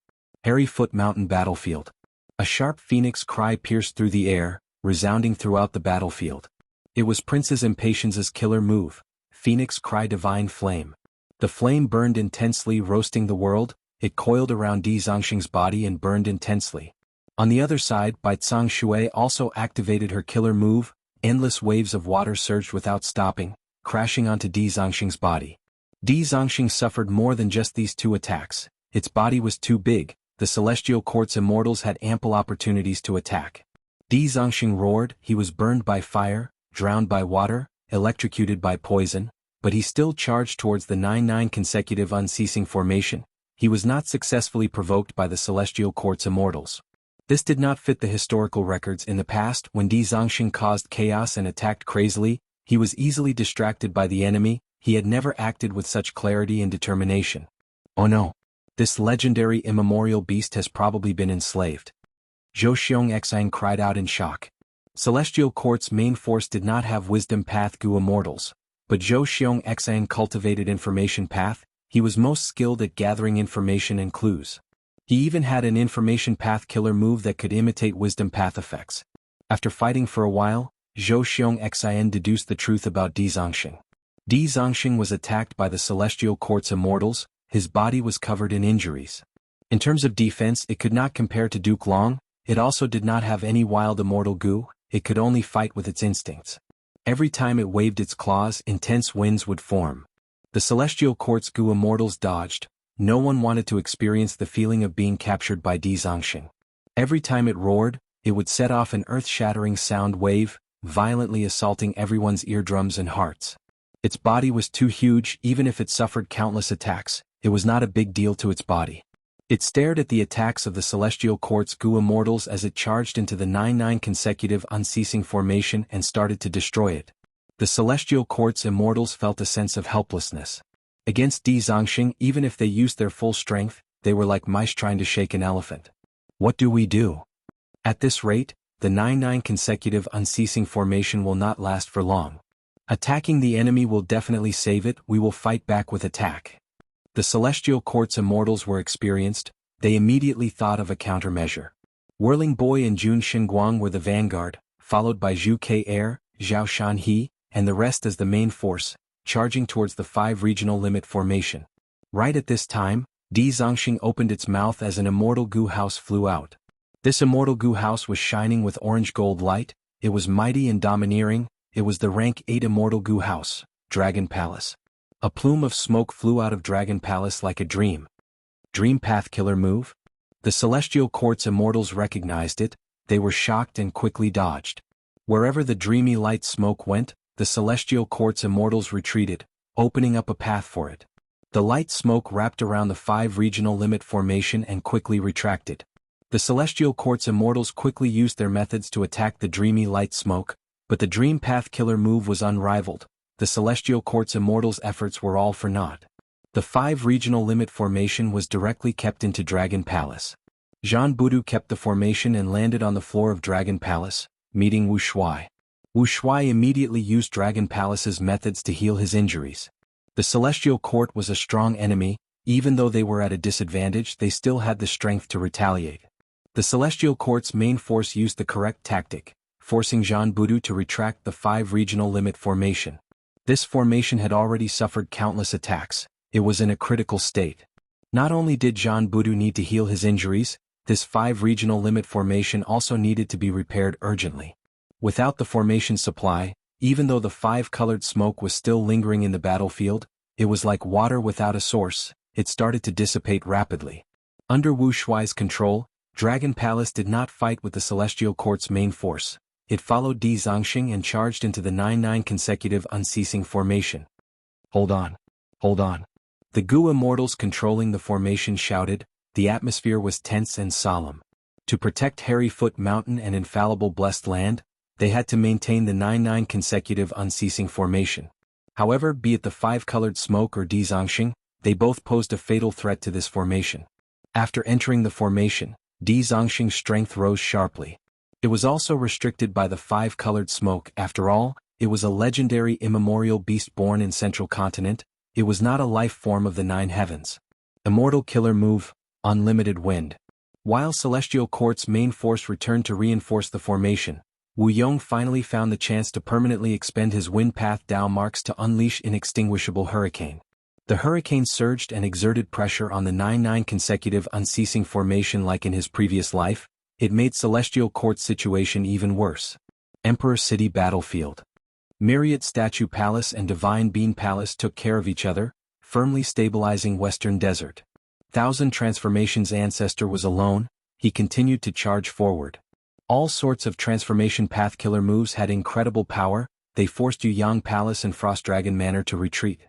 Hairy Foot Mountain Battlefield. A sharp phoenix cry pierced through the air, resounding throughout the battlefield. It was Princess Impatience's killer move, Phoenix Cry Divine Flame. The flame burned intensely, roasting the world. It coiled around Di Zongxing's body and burned intensely. On the other side, Bai Zhang Shui also activated her killer move. Endless waves of water surged without stopping, crashing onto Di Zongxing's body. Di Zongxing suffered more than just these two attacks. Its body was too big. The Celestial Court's immortals had ample opportunities to attack. Di Zongxing roared. He was burned by fire, drowned by water, electrocuted by poison, but he still charged towards the 9-9 consecutive unceasing formation. He was not successfully provoked by the Celestial Court's immortals. This did not fit the historical records. In the past, when Di Zongxing caused chaos and attacked crazily, he was easily distracted by the enemy. He had never acted with such clarity and determination. Oh no! This legendary immemorial beast has probably been enslaved. Zhou Xiong Xang cried out in shock. Celestial Court's main force did not have Wisdom Path Gu immortals, but Zhou Xiong Xang cultivated Information Path. He was most skilled at gathering information and clues. He even had an Information Path killer move that could imitate Wisdom Path effects. After fighting for a while, Zhou Xiong Xang deduced the truth about Di Zongxing. Di Zongxing was attacked by the Celestial Court's immortals. His body was covered in injuries. In terms of defense, it could not compare to Duke Long. It also did not have any wild immortal Gu. It could only fight with its instincts. Every time it waved its claws, intense winds would form. The Celestial Court's Gu immortals dodged. No one wanted to experience the feeling of being captured by Di Zongxing. Every time it roared, it would set off an earth-shattering sound wave, violently assaulting everyone's eardrums and hearts. Its body was too huge. Even if it suffered countless attacks, it was not a big deal to its body. It stared at the attacks of the Celestial Court's Gu immortals as it charged into the 9-9 consecutive unceasing formation and started to destroy it. The Celestial Court's immortals felt a sense of helplessness. Against Di Zongxing, even if they used their full strength, they were like mice trying to shake an elephant. What do we do? At this rate, the 9-9 consecutive unceasing formation will not last for long. Attacking the enemy will definitely save it. We will fight back with attack. The Celestial Court's immortals were experienced. They immediately thought of a countermeasure. Whirling Boy and Jun Xinguang were the vanguard, followed by Zhu Ke-er, Zhao Shanhe, and the rest as the main force, charging towards the 5 regional limit formation. Right at this time, Di Zongxing opened its mouth as an immortal Gu house flew out. This immortal Gu house was shining with orange gold light. It was mighty and domineering. It was the rank 8 immortal Gu house, Dragon Palace. A plume of smoke flew out of Dragon Palace like a dream. Dream Path killer move? The Celestial Court's immortals recognized it. They were shocked and quickly dodged. Wherever the dreamy light smoke went, the Celestial Court's immortals retreated, opening up a path for it. The light smoke wrapped around the 5 regional limit formation and quickly retracted. The Celestial Court's immortals quickly used their methods to attack the dreamy light smoke, but the Dream Path killer move was unrivaled. The Celestial Court's immortals' efforts were all for naught. The 5 regional limit formation was directly kept into Dragon Palace. Zhan Budu kept the formation and landed on the floor of Dragon Palace, meeting Wu Shuai. Wu Shuai immediately used Dragon Palace's methods to heal his injuries. The Celestial Court was a strong enemy. Even though they were at a disadvantage, they still had the strength to retaliate. The Celestial Court's main force used the correct tactic, forcing Zhan Budu to retract the 5 regional limit formation. This formation had already suffered countless attacks. It was in a critical state. Not only did Zhan Budu need to heal his injuries, this 5 regional limit formation also needed to be repaired urgently. Without the formation supply, even though the 5-colored smoke was still lingering in the battlefield, it was like water without a source. It started to dissipate rapidly. Under Wu Shuai's control, Dragon Palace did not fight with the Celestial Court's main force. It followed Di Zongxing and charged into the 9-9 consecutive unceasing formation. Hold on. Hold on. The Gu immortals controlling the formation shouted. The atmosphere was tense and solemn. To protect Hairy Foot Mountain and infallible Blessed Land, they had to maintain the 9-9 consecutive unceasing formation. However, be it the 5-colored smoke or Di Zongxing, they both posed a fatal threat to this formation. After entering the formation, Di Zongxing's strength rose sharply. It was also restricted by the 5-colored smoke. After all, it was a legendary immemorial beast born in Central Continent. It was not a life form of the 9 heavens. Immortal Killer Move, Unlimited Wind. While Celestial Court's main force returned to reinforce the formation, Wu Yong finally found the chance to permanently expend his wind path Dao marks to unleash inextinguishable hurricane. The hurricane surged and exerted pressure on the 9-9 consecutive unceasing formation like in his previous life. It made Celestial Court's situation even worse. Emperor City Battlefield. Myriad Statue Palace and Divine Bean Palace took care of each other, firmly stabilizing Western Desert. Thousand Transformations Ancestor was alone, he continued to charge forward. All sorts of transformation path killer moves had incredible power, they forced Yuan Palace and Frost Dragon Manor to retreat.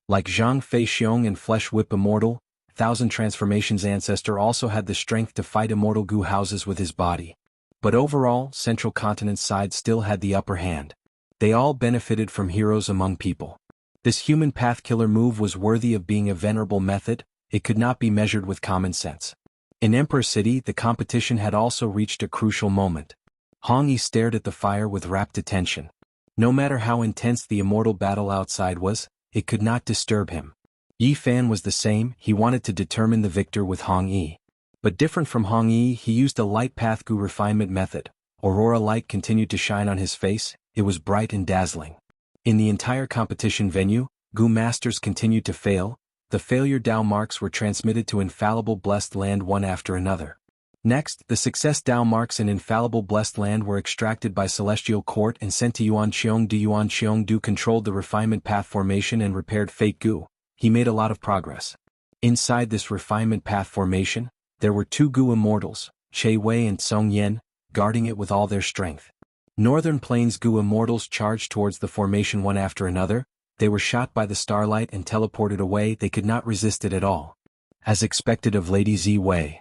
Like Zhang Fei Xiong and Flesh Whip Immortal, Thousand Transformations Ancestor also had the strength to fight Immortal Gu houses with his body. But overall, Central Continent's side still had the upper hand. They all benefited from heroes among people. This human path killer move was worthy of being a venerable method, it could not be measured with common sense. In Emperor City, the competition had also reached a crucial moment. Hong Yi stared at the fire with rapt attention. No matter how intense the immortal battle outside was, it could not disturb him. Yi Fan was the same, he wanted to determine the victor with Hong Yi. But different from Hong Yi, he used a light path Gu refinement method. Aurora light continued to shine on his face, it was bright and dazzling. In the entire competition venue, Gu masters continued to fail, the failure Dao marks were transmitted to Infallible Blessed Land one after another. Next, the success Dao marks in Infallible Blessed Land were extracted by Celestial Court and sent to Yuan Qiong Du. Yuan Qiong Du controlled the refinement path formation and repaired Fake Gu. He made a lot of progress. Inside this refinement path formation, there were two Gu immortals, Che Wei and Song Yen, guarding it with all their strength. Northern Plains Gu immortals charged towards the formation one after another, they were shot by the starlight and teleported away, they could not resist it at all. As expected of Lady Zi Wei.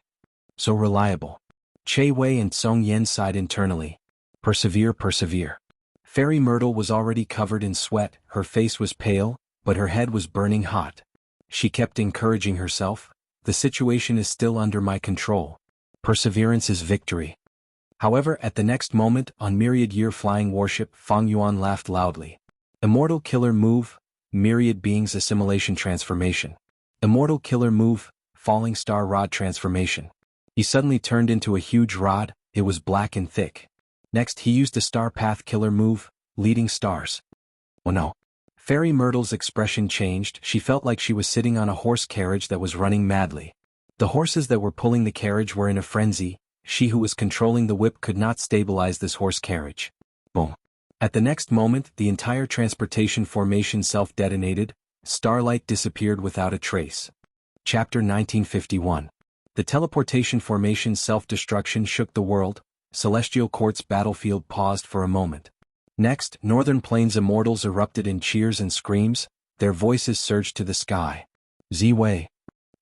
So reliable. Che Wei and Song Yen sighed internally. Persevere, persevere. Fairy Myrtle was already covered in sweat, her face was pale, but her head was burning hot. She kept encouraging herself, the situation is still under my control. Perseverance is victory. However, at the next moment, on Myriad Year Flying Warship, Fang Yuan laughed loudly. Immortal Killer Move, Myriad Beings Assimilation Transformation. Immortal Killer Move, Falling Star Rod Transformation. He suddenly turned into a huge rod, it was black and thick. Next he used a Star Path Killer Move, Leading Stars. Oh no. Fairy Myrtle's expression changed, she felt like she was sitting on a horse carriage that was running madly. The horses that were pulling the carriage were in a frenzy, she who was controlling the whip could not stabilize this horse carriage. Boom. At the next moment, the entire transportation formation self-detonated, starlight disappeared without a trace. Chapter 1951. The teleportation formation's self-destruction shook the world, Celestial Court's battlefield paused for a moment. Next, Northern Plains immortals erupted in cheers and screams, their voices surged to the sky. Zi Wei.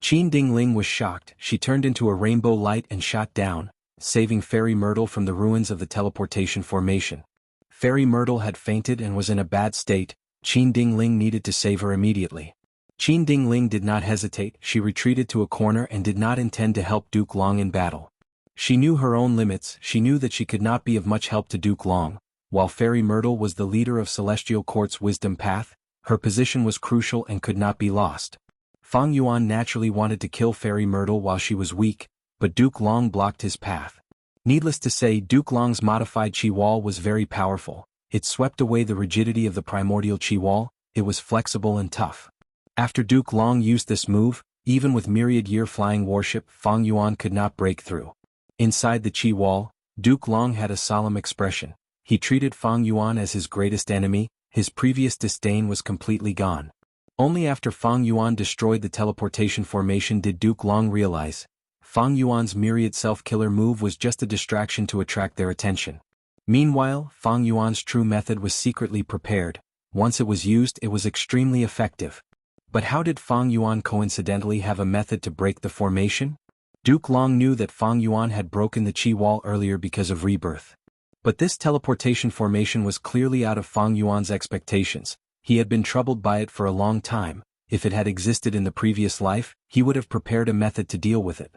Qin Dingling was shocked, she turned into a rainbow light and shot down, saving Fairy Myrtle from the ruins of the teleportation formation. Fairy Myrtle had fainted and was in a bad state, Qin Dingling needed to save her immediately. Qin Dingling did not hesitate, she retreated to a corner and did not intend to help Duke Long in battle. She knew her own limits, she knew that she could not be of much help to Duke Long. While Fairy Myrtle was the leader of Celestial Court's wisdom path, her position was crucial and could not be lost. Fang Yuan naturally wanted to kill Fairy Myrtle while she was weak, but Duke Long blocked his path. Needless to say, Duke Long's modified Qi Wall was very powerful. It swept away the rigidity of the primordial Qi Wall, it was flexible and tough. After Duke Long used this move, even with Myriad Year Flying Warship, Fang Yuan could not break through. Inside the Qi Wall, Duke Long had a solemn expression. He treated Fang Yuan as his greatest enemy, his previous disdain was completely gone. Only after Fang Yuan destroyed the teleportation formation did Duke Long realize, Fang Yuan's myriad self-killer move was just a distraction to attract their attention. Meanwhile, Fang Yuan's true method was secretly prepared. Once it was used, it was extremely effective. But how did Fang Yuan coincidentally have a method to break the formation? Duke Long knew that Fang Yuan had broken the Qi Wall earlier because of rebirth. But this teleportation formation was clearly out of Fang Yuan's expectations. He had been troubled by it for a long time. If it had existed in the previous life, he would have prepared a method to deal with it.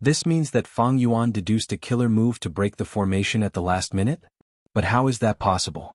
This means that Fang Yuan deduced a killer move to break the formation at the last minute? But how is that possible?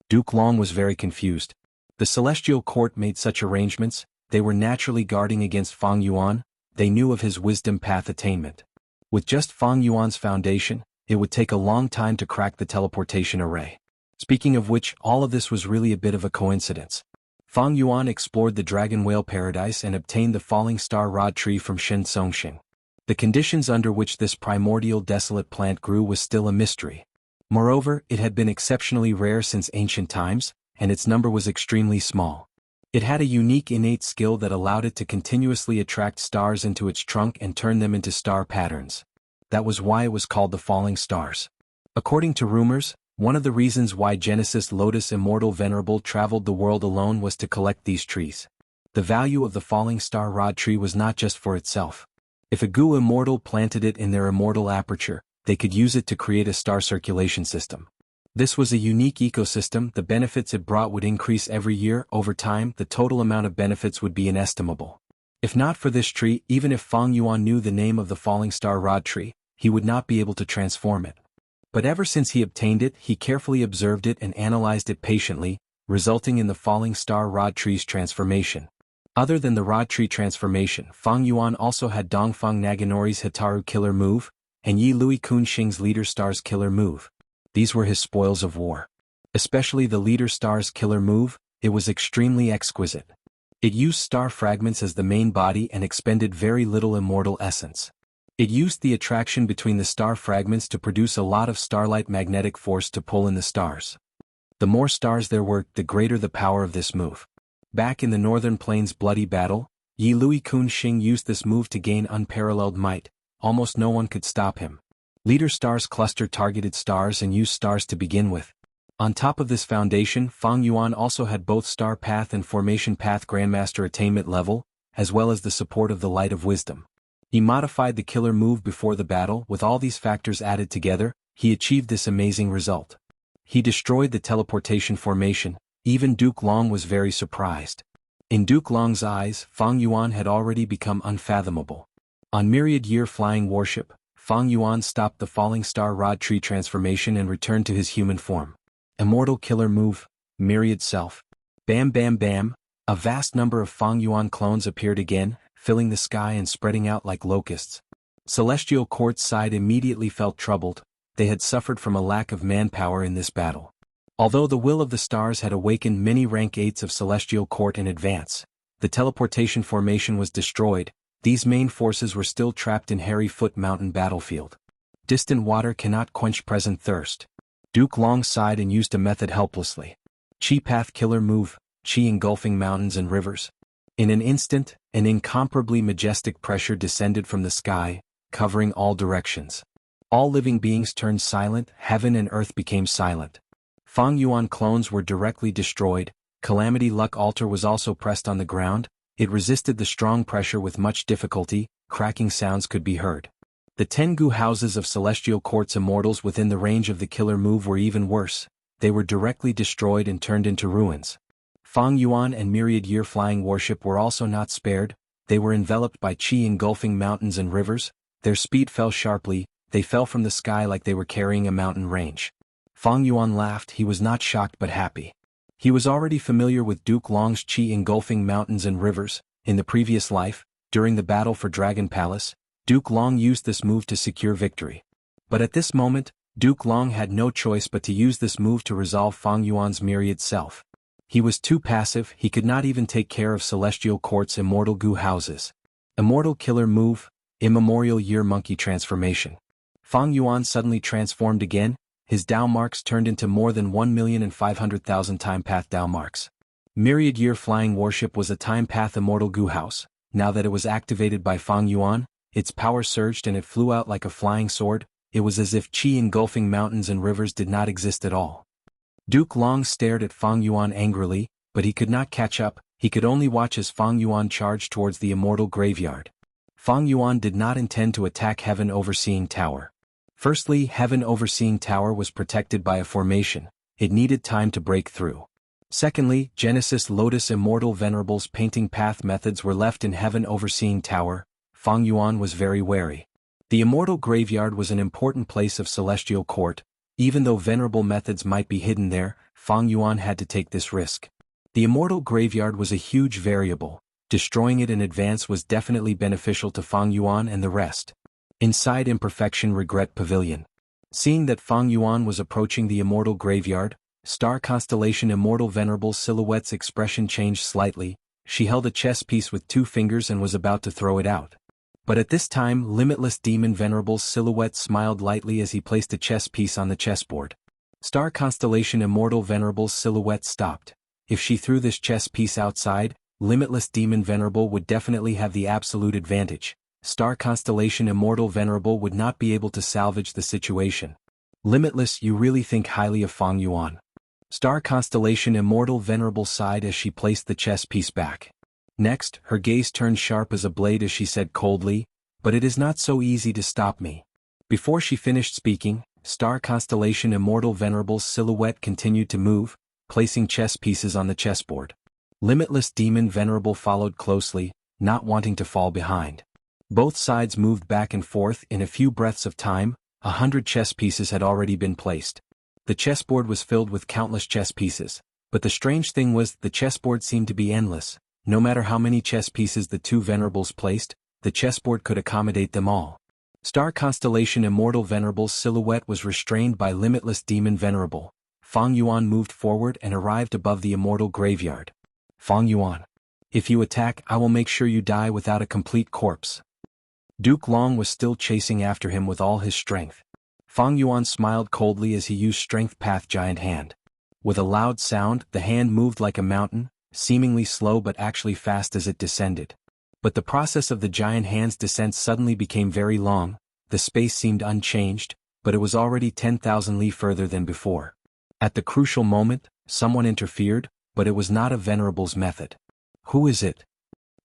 Duke Long was very confused. The Celestial Court made such arrangements, they were naturally guarding against Fang Yuan, they knew of his wisdom path attainment. With just Fang Yuan's foundation, it would take a long time to crack the teleportation array. Speaking of which, all of this was really a bit of a coincidence. Fang Yuan explored the Dragon Whale Paradise and obtained the Falling Star Rod Tree from Shen Songxing. The conditions under which this primordial desolate plant grew was still a mystery. Moreover, it had been exceptionally rare since ancient times, and its number was extremely small. It had a unique innate skill that allowed it to continuously attract stars into its trunk and turn them into star patterns. That was why it was called the Falling Stars. According to rumors, one of the reasons why Genesis Lotus Immortal Venerable traveled the world alone was to collect these trees. The value of the Falling Star Rod Tree was not just for itself. If a Gu Immortal planted it in their immortal aperture, they could use it to create a star circulation system. This was a unique ecosystem. The benefits it brought would increase every year. Over time, the total amount of benefits would be inestimable. If not for this tree, even if Fang Yuan knew the name of the Falling Star Rod Tree, he would not be able to transform it. But ever since he obtained it, he carefully observed it and analyzed it patiently, resulting in the Falling Star Rod Tree's transformation. Other than the Rod Tree transformation, Fang Yuan also had Dongfang Naginori's Hitaru killer move, and Yi Lui Kunxing's Leader Star's killer move. These were his spoils of war. Especially the Leader Star's killer move, it was extremely exquisite. It used star fragments as the main body and expended very little immortal essence. It used the attraction between the star fragments to produce a lot of starlight magnetic force to pull in the stars. The more stars there were, the greater the power of this move. Back in the Northern Plains bloody battle, Yi Lui Kunxing used this move to gain unparalleled might. Almost no one could stop him. Leader Stars cluster targeted stars and used stars to begin with. On top of this foundation, Fang Yuan also had both Star Path and Formation Path Grandmaster attainment level, as well as the support of the Light of Wisdom. He modified the killer move before the battle. With all these factors added together, he achieved this amazing result. He destroyed the teleportation formation. Even Duke Long was very surprised. In Duke Long's eyes, Fang Yuan had already become unfathomable. On Myriad-Year Flying Warship, Fang Yuan stopped the Falling Star Rod Tree transformation and returned to his human form. Immortal killer move, Myriad Self. Bam bam bam, a vast number of Fang Yuan clones appeared again, filling the sky and spreading out like locusts. Celestial Court's side immediately felt troubled. They had suffered from a lack of manpower in this battle. Although the will of the stars had awakened many rank 8s of Celestial Court in advance, the teleportation formation was destroyed. These main forces were still trapped in Hairy Foot Mountain battlefield. Distant water cannot quench present thirst. Duke Long sighed and used a method helplessly. Chi Path killer move, Chi engulfing mountains and rivers. In an instant, an incomparably majestic pressure descended from the sky, covering all directions. All living beings turned silent. Heaven and earth became silent. Fang Yuan clones were directly destroyed. Calamity Luck Altar was also pressed on the ground. It resisted the strong pressure with much difficulty. Cracking sounds could be heard. The Tengu houses of Celestial Court's immortals within the range of the killer move were even worse. They were directly destroyed and turned into ruins. Fang Yuan and Myriad-Year Flying Warship were also not spared. They were enveloped by Chi engulfing mountains and rivers. Their speed fell sharply. They fell from the sky like they were carrying a mountain range. Fang Yuan laughed. He was not shocked but happy. He was already familiar with Duke Long's Chi engulfing mountains and rivers. In the previous life, during the battle for Dragon Palace, Duke Long used this move to secure victory. But at this moment, Duke Long had no choice but to use this move to resolve Fang Yuan's myriad self. He was too passive. He could not even take care of Celestial Court's immortal Gu houses. Immortal killer move, Immemorial Year Monkey transformation. Fang Yuan suddenly transformed again. His Dao marks turned into more than 1,500,000 time path Dao marks. Myriad-Year Flying Warship was a time path immortal Gu house. Now that it was activated by Fang Yuan, its power surged and it flew out like a flying sword. It was as if Chi engulfing mountains and rivers did not exist at all. Duke Long stared at Fang Yuan angrily, but he could not catch up. He could only watch as Fang Yuan charged towards the immortal graveyard. Fang Yuan did not intend to attack Heaven Overseeing Tower. Firstly, Heaven Overseeing Tower was protected by a formation. It needed time to break through. Secondly, Genesis Lotus Immortal Venerable's painting path methods were left in Heaven Overseeing Tower. Fang Yuan was very wary. The immortal graveyard was an important place of Celestial Court. Even though venerable methods might be hidden there, Fang Yuan had to take this risk. The immortal graveyard was a huge variable. Destroying it in advance was definitely beneficial to Fang Yuan and the rest. Inside Imperfection Regret Pavilion. Seeing that Fang Yuan was approaching the immortal graveyard, star constellation Immortal Venerable Silhouette's expression changed slightly. She held a chess piece with 2 fingers and was about to throw it out. But at this time Limitless Demon Venerable Silhouette smiled lightly as he placed a chess piece on the chessboard. Star constellation Immortal Venerable Silhouette stopped. If she threw this chess piece outside, Limitless Demon Venerable would definitely have the absolute advantage. Star constellation Immortal Venerable would not be able to salvage the situation. Limitless, you really think highly of Fang Yuan. Star constellation Immortal Venerable sighed as she placed the chess piece back. Next, her gaze turned sharp as a blade as she said coldly, "But it is not so easy to stop me." Before she finished speaking, Star constellation Immortal Venerable Silhouette continued to move, placing chess pieces on the chessboard. Limitless Demon Venerable followed closely, not wanting to fall behind. Both sides moved back and forth. In a few breaths of time, 100 chess pieces had already been placed. The chessboard was filled with countless chess pieces, but the strange thing was the chessboard seemed to be endless. No matter how many chess pieces the 2 venerables placed, the chessboard could accommodate them all. Star constellation Immortal Venerable Silhouette was restrained by Limitless Demon Venerable. Fang Yuan moved forward and arrived above the immortal graveyard. Fang Yuan. If you attack, I will make sure you die without a complete corpse. Duke Long was still chasing after him with all his strength. Fang Yuan smiled coldly as he used Strength Path Giant Hand. With a loud sound, the hand moved like a mountain, seemingly slow but actually fast as it descended. But the process of the giant hand's descent suddenly became very long. The space seemed unchanged, but it was already 10,000 li further than before. At the crucial moment, someone interfered, but it was not a venerable's method. "Who is it?"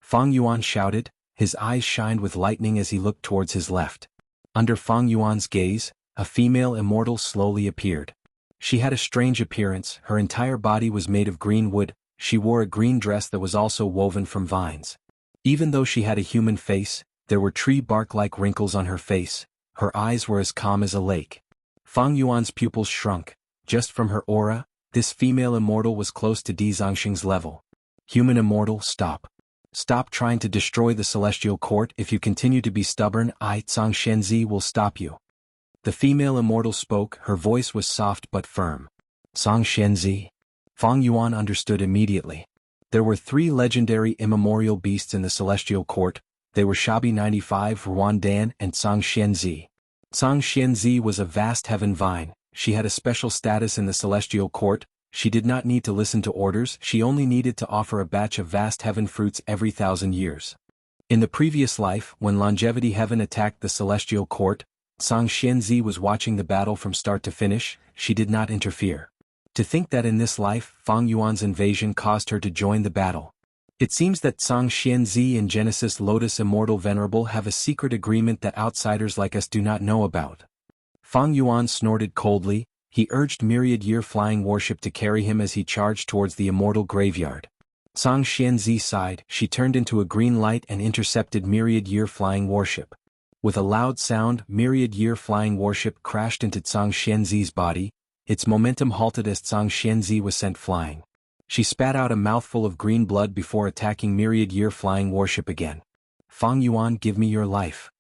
Fang Yuan shouted, his eyes shined with lightning as he looked towards his left. Under Fang Yuan's gaze, a female immortal slowly appeared. She had a strange appearance. Her entire body was made of green wood. She wore a green dress that was also woven from vines. Even though she had a human face, there were tree bark-like wrinkles on her face. Her eyes were as calm as a lake. Fang Yuan's pupils shrunk. Just from her aura, this female immortal was close to Di Zongxing's level. "Human immortal, stop. Stop trying to destroy the celestial court. If you continue to be stubborn, I, Zhang Xianzi, will stop you." The female immortal spoke. Her voice was soft but firm. "Zhang Xianzi." Fang Yuan understood immediately. There were 3 legendary immemorial beasts in the celestial court. They were Shabi 95, Ruan Dan, and Zhang Xianzi. Zhang Xianzi was a vast heaven vine. She had a special status in the celestial court. She did not need to listen to orders. She only needed to offer a batch of vast heaven fruits every 1,000 years. In the previous life, when Longevity Heaven attacked the celestial court, Zhang Xianzi was watching the battle from start to finish. She did not interfere. To think that in this life, Fang Yuan's invasion caused her to join the battle. It seems that Zhang Xianzi and Genesis Lotus Immortal Venerable have a secret agreement that outsiders like us do not know about. Fang Yuan snorted coldly. He urged Myriad Year Flying Warship to carry him as he charged towards the immortal graveyard. Zhang Xianzi sighed. She turned into a green light and intercepted Myriad Year Flying Warship. With a loud sound, Myriad Year Flying Warship crashed into Zhang Xianzi's body. Its momentum halted as Zhang Xianzi was sent flying. She spat out a mouthful of green blood before attacking Myriad Year Flying Warship again. "Fang Yuan, give me your life."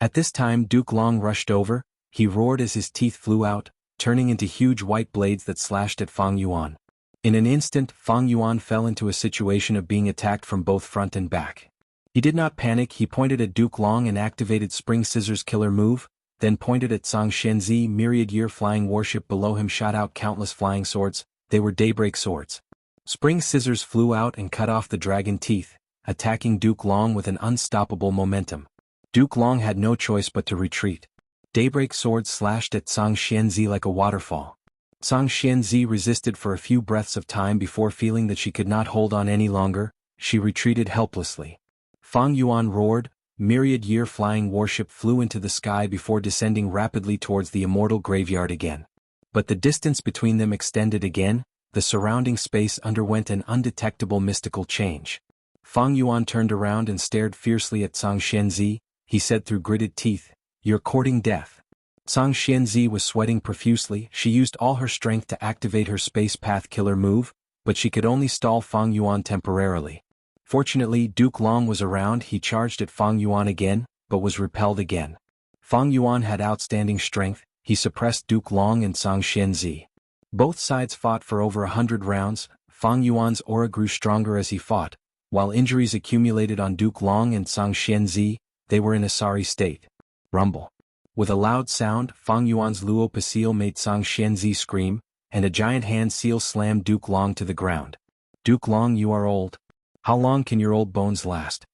At this time Duke Long rushed over. He roared as his teeth flew out, turning into huge white blades that slashed at Fang Yuan. In an instant, Fang Yuan fell into a situation of being attacked from both front and back. He did not panic. He pointed at Duke Long and activated Spring Scissors Killer Move, then pointed at Zhang Xianzi. Myriad Year Flying Warship below him shot out countless flying swords. They were Daybreak Swords. Spring Scissors flew out and cut off the dragon teeth, attacking Duke Long with an unstoppable momentum. Duke Long had no choice but to retreat. Daybreak Swords slashed at Zhang Xianzi like a waterfall. Zhang Xianzi resisted for a few breaths of time before feeling that she could not hold on any longer. She retreated helplessly. Fang Yuan roared. Myriad Year Flying Warship flew into the sky before descending rapidly towards the immortal graveyard again. But the distance between them extended again. The surrounding space underwent an undetectable mystical change. Fang Yuan turned around and stared fiercely at Zhang Xianzi. He said through gritted teeth, "You're courting death." Zhang Xianzi was sweating profusely. She used all her strength to activate her Space Path Killer move, but she could only stall Fang Yuan temporarily. Fortunately, Duke Long was around. He charged at Fang Yuan again, but was repelled again. Fang Yuan had outstanding strength. He suppressed Duke Long and Zhang Xianzi. Both sides fought for over 100 rounds. Fang Yuan's aura grew stronger as he fought. While injuries accumulated on Duke Long and Zhang Xianzi, they were in a sorry state. Rumble. With a loud sound, Fang Yuan's Luo Pasil made Zhang Xianzi scream, and a giant hand seal slammed Duke Long to the ground. Duke Long, you are old. How long can your old bones last?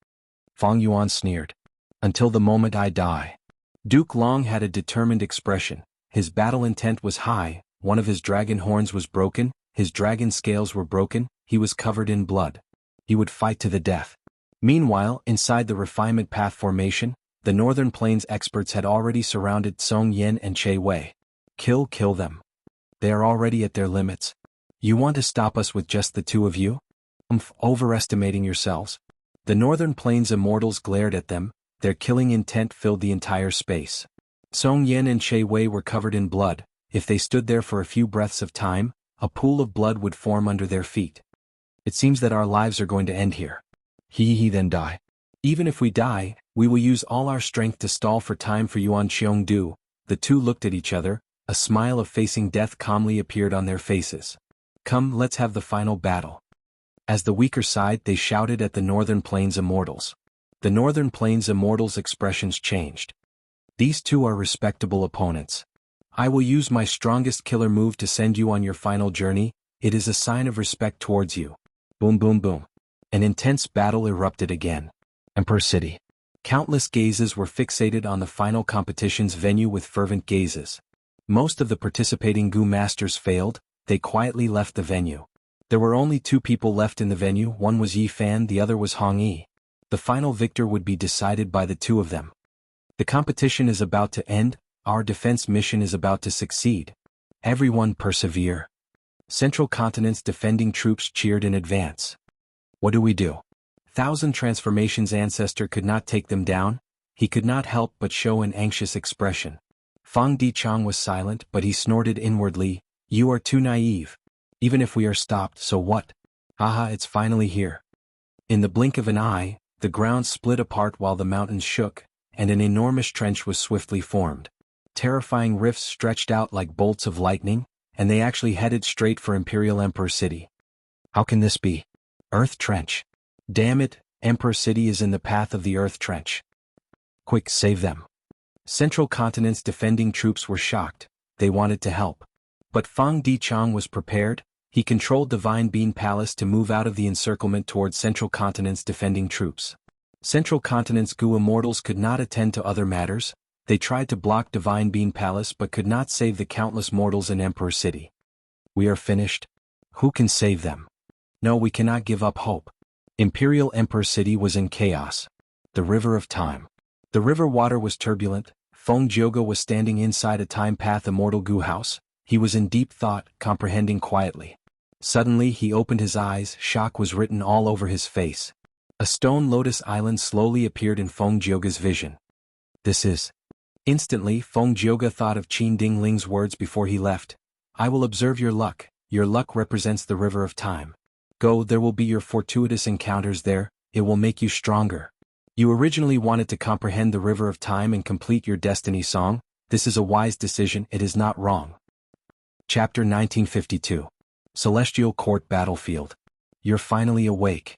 Fang Yuan sneered. Until the moment I die. Duke Long had a determined expression. His battle intent was high. One of his dragon horns was broken, his dragon scales were broken, he was covered in blood. He would fight to the death. Meanwhile, inside the refinement path formation, the Northern Plains experts had already surrounded Song Yen and Che Wei. Kill them. They are already at their limits. You want to stop us with just the two of you? Overestimating yourselves. The Northern Plains immortals glared at them, their killing intent filled the entire space. Song Yen and Che Wei were covered in blood. If they stood there for a few breaths of time, a pool of blood would form under their feet. It seems that our lives are going to end here. Then die. Even if we die, we will use all our strength to stall for time for Yuan Qiongdu. The two looked at each other, a smile of facing death calmly appeared on their faces. Come, let's have the final battle. As the weaker side, they shouted at the Northern Plains immortals. The Northern Plains immortals' expressions changed. These two are respectable opponents. I will use my strongest killer move to send you on your final journey. It is a sign of respect towards you. Boom boom boom. An intense battle erupted again. Emperor City. Countless gazes were fixated on the final competition's venue with fervent gazes. Most of the participating Gu masters failed, they quietly left the venue. There were only two people left in the venue, one was Yi Fan, the other was Hong Yi. The final victor would be decided by the two of them. The competition is about to end, our defense mission is about to succeed. Everyone persevere. Central Continent's defending troops cheered in advance. What do we do? Thousand Transformations ancestor could not take them down, he could not help but show an anxious expression. Fang Dichang was silent, but he snorted inwardly, you are too naive. Even if we are stopped, so what? Haha, it's finally here. In the blink of an eye, the ground split apart while the mountains shook, and an enormous trench was swiftly formed. Terrifying rifts stretched out like bolts of lightning, and they actually headed straight for Imperial Emperor City. How can this be? Earth Trench. Damn it, Emperor City is in the path of the Earth Trench. Quick, save them. Central Continent's defending troops were shocked, they wanted to help. But Fang Dichang was prepared, he controlled Divine Bean Palace to move out of the encirclement towards Central Continent's defending troops. Central Continent's Gu immortals could not attend to other matters, they tried to block Divine Bean Palace but could not save the countless mortals in Emperor City. We are finished. Who can save them? No, we cannot give up hope. Imperial Emperor City was in chaos. The River of Time. The river water was turbulent, Feng Jioge was standing inside a time path immortal Gu house, he was in deep thought, comprehending quietly. Suddenly he opened his eyes, shock was written all over his face. A stone lotus island slowly appeared in Feng Jioge's vision. This is. Instantly Feng Jioge thought of Qin Dingling's words before he left. I will observe your luck represents the river of time. Go, there will be your fortuitous encounters there, it will make you stronger. You originally wanted to comprehend the river of time and complete your destiny song, this is a wise decision, it is not wrong. Chapter 1952. Celestial Court Battlefield. You're finally awake.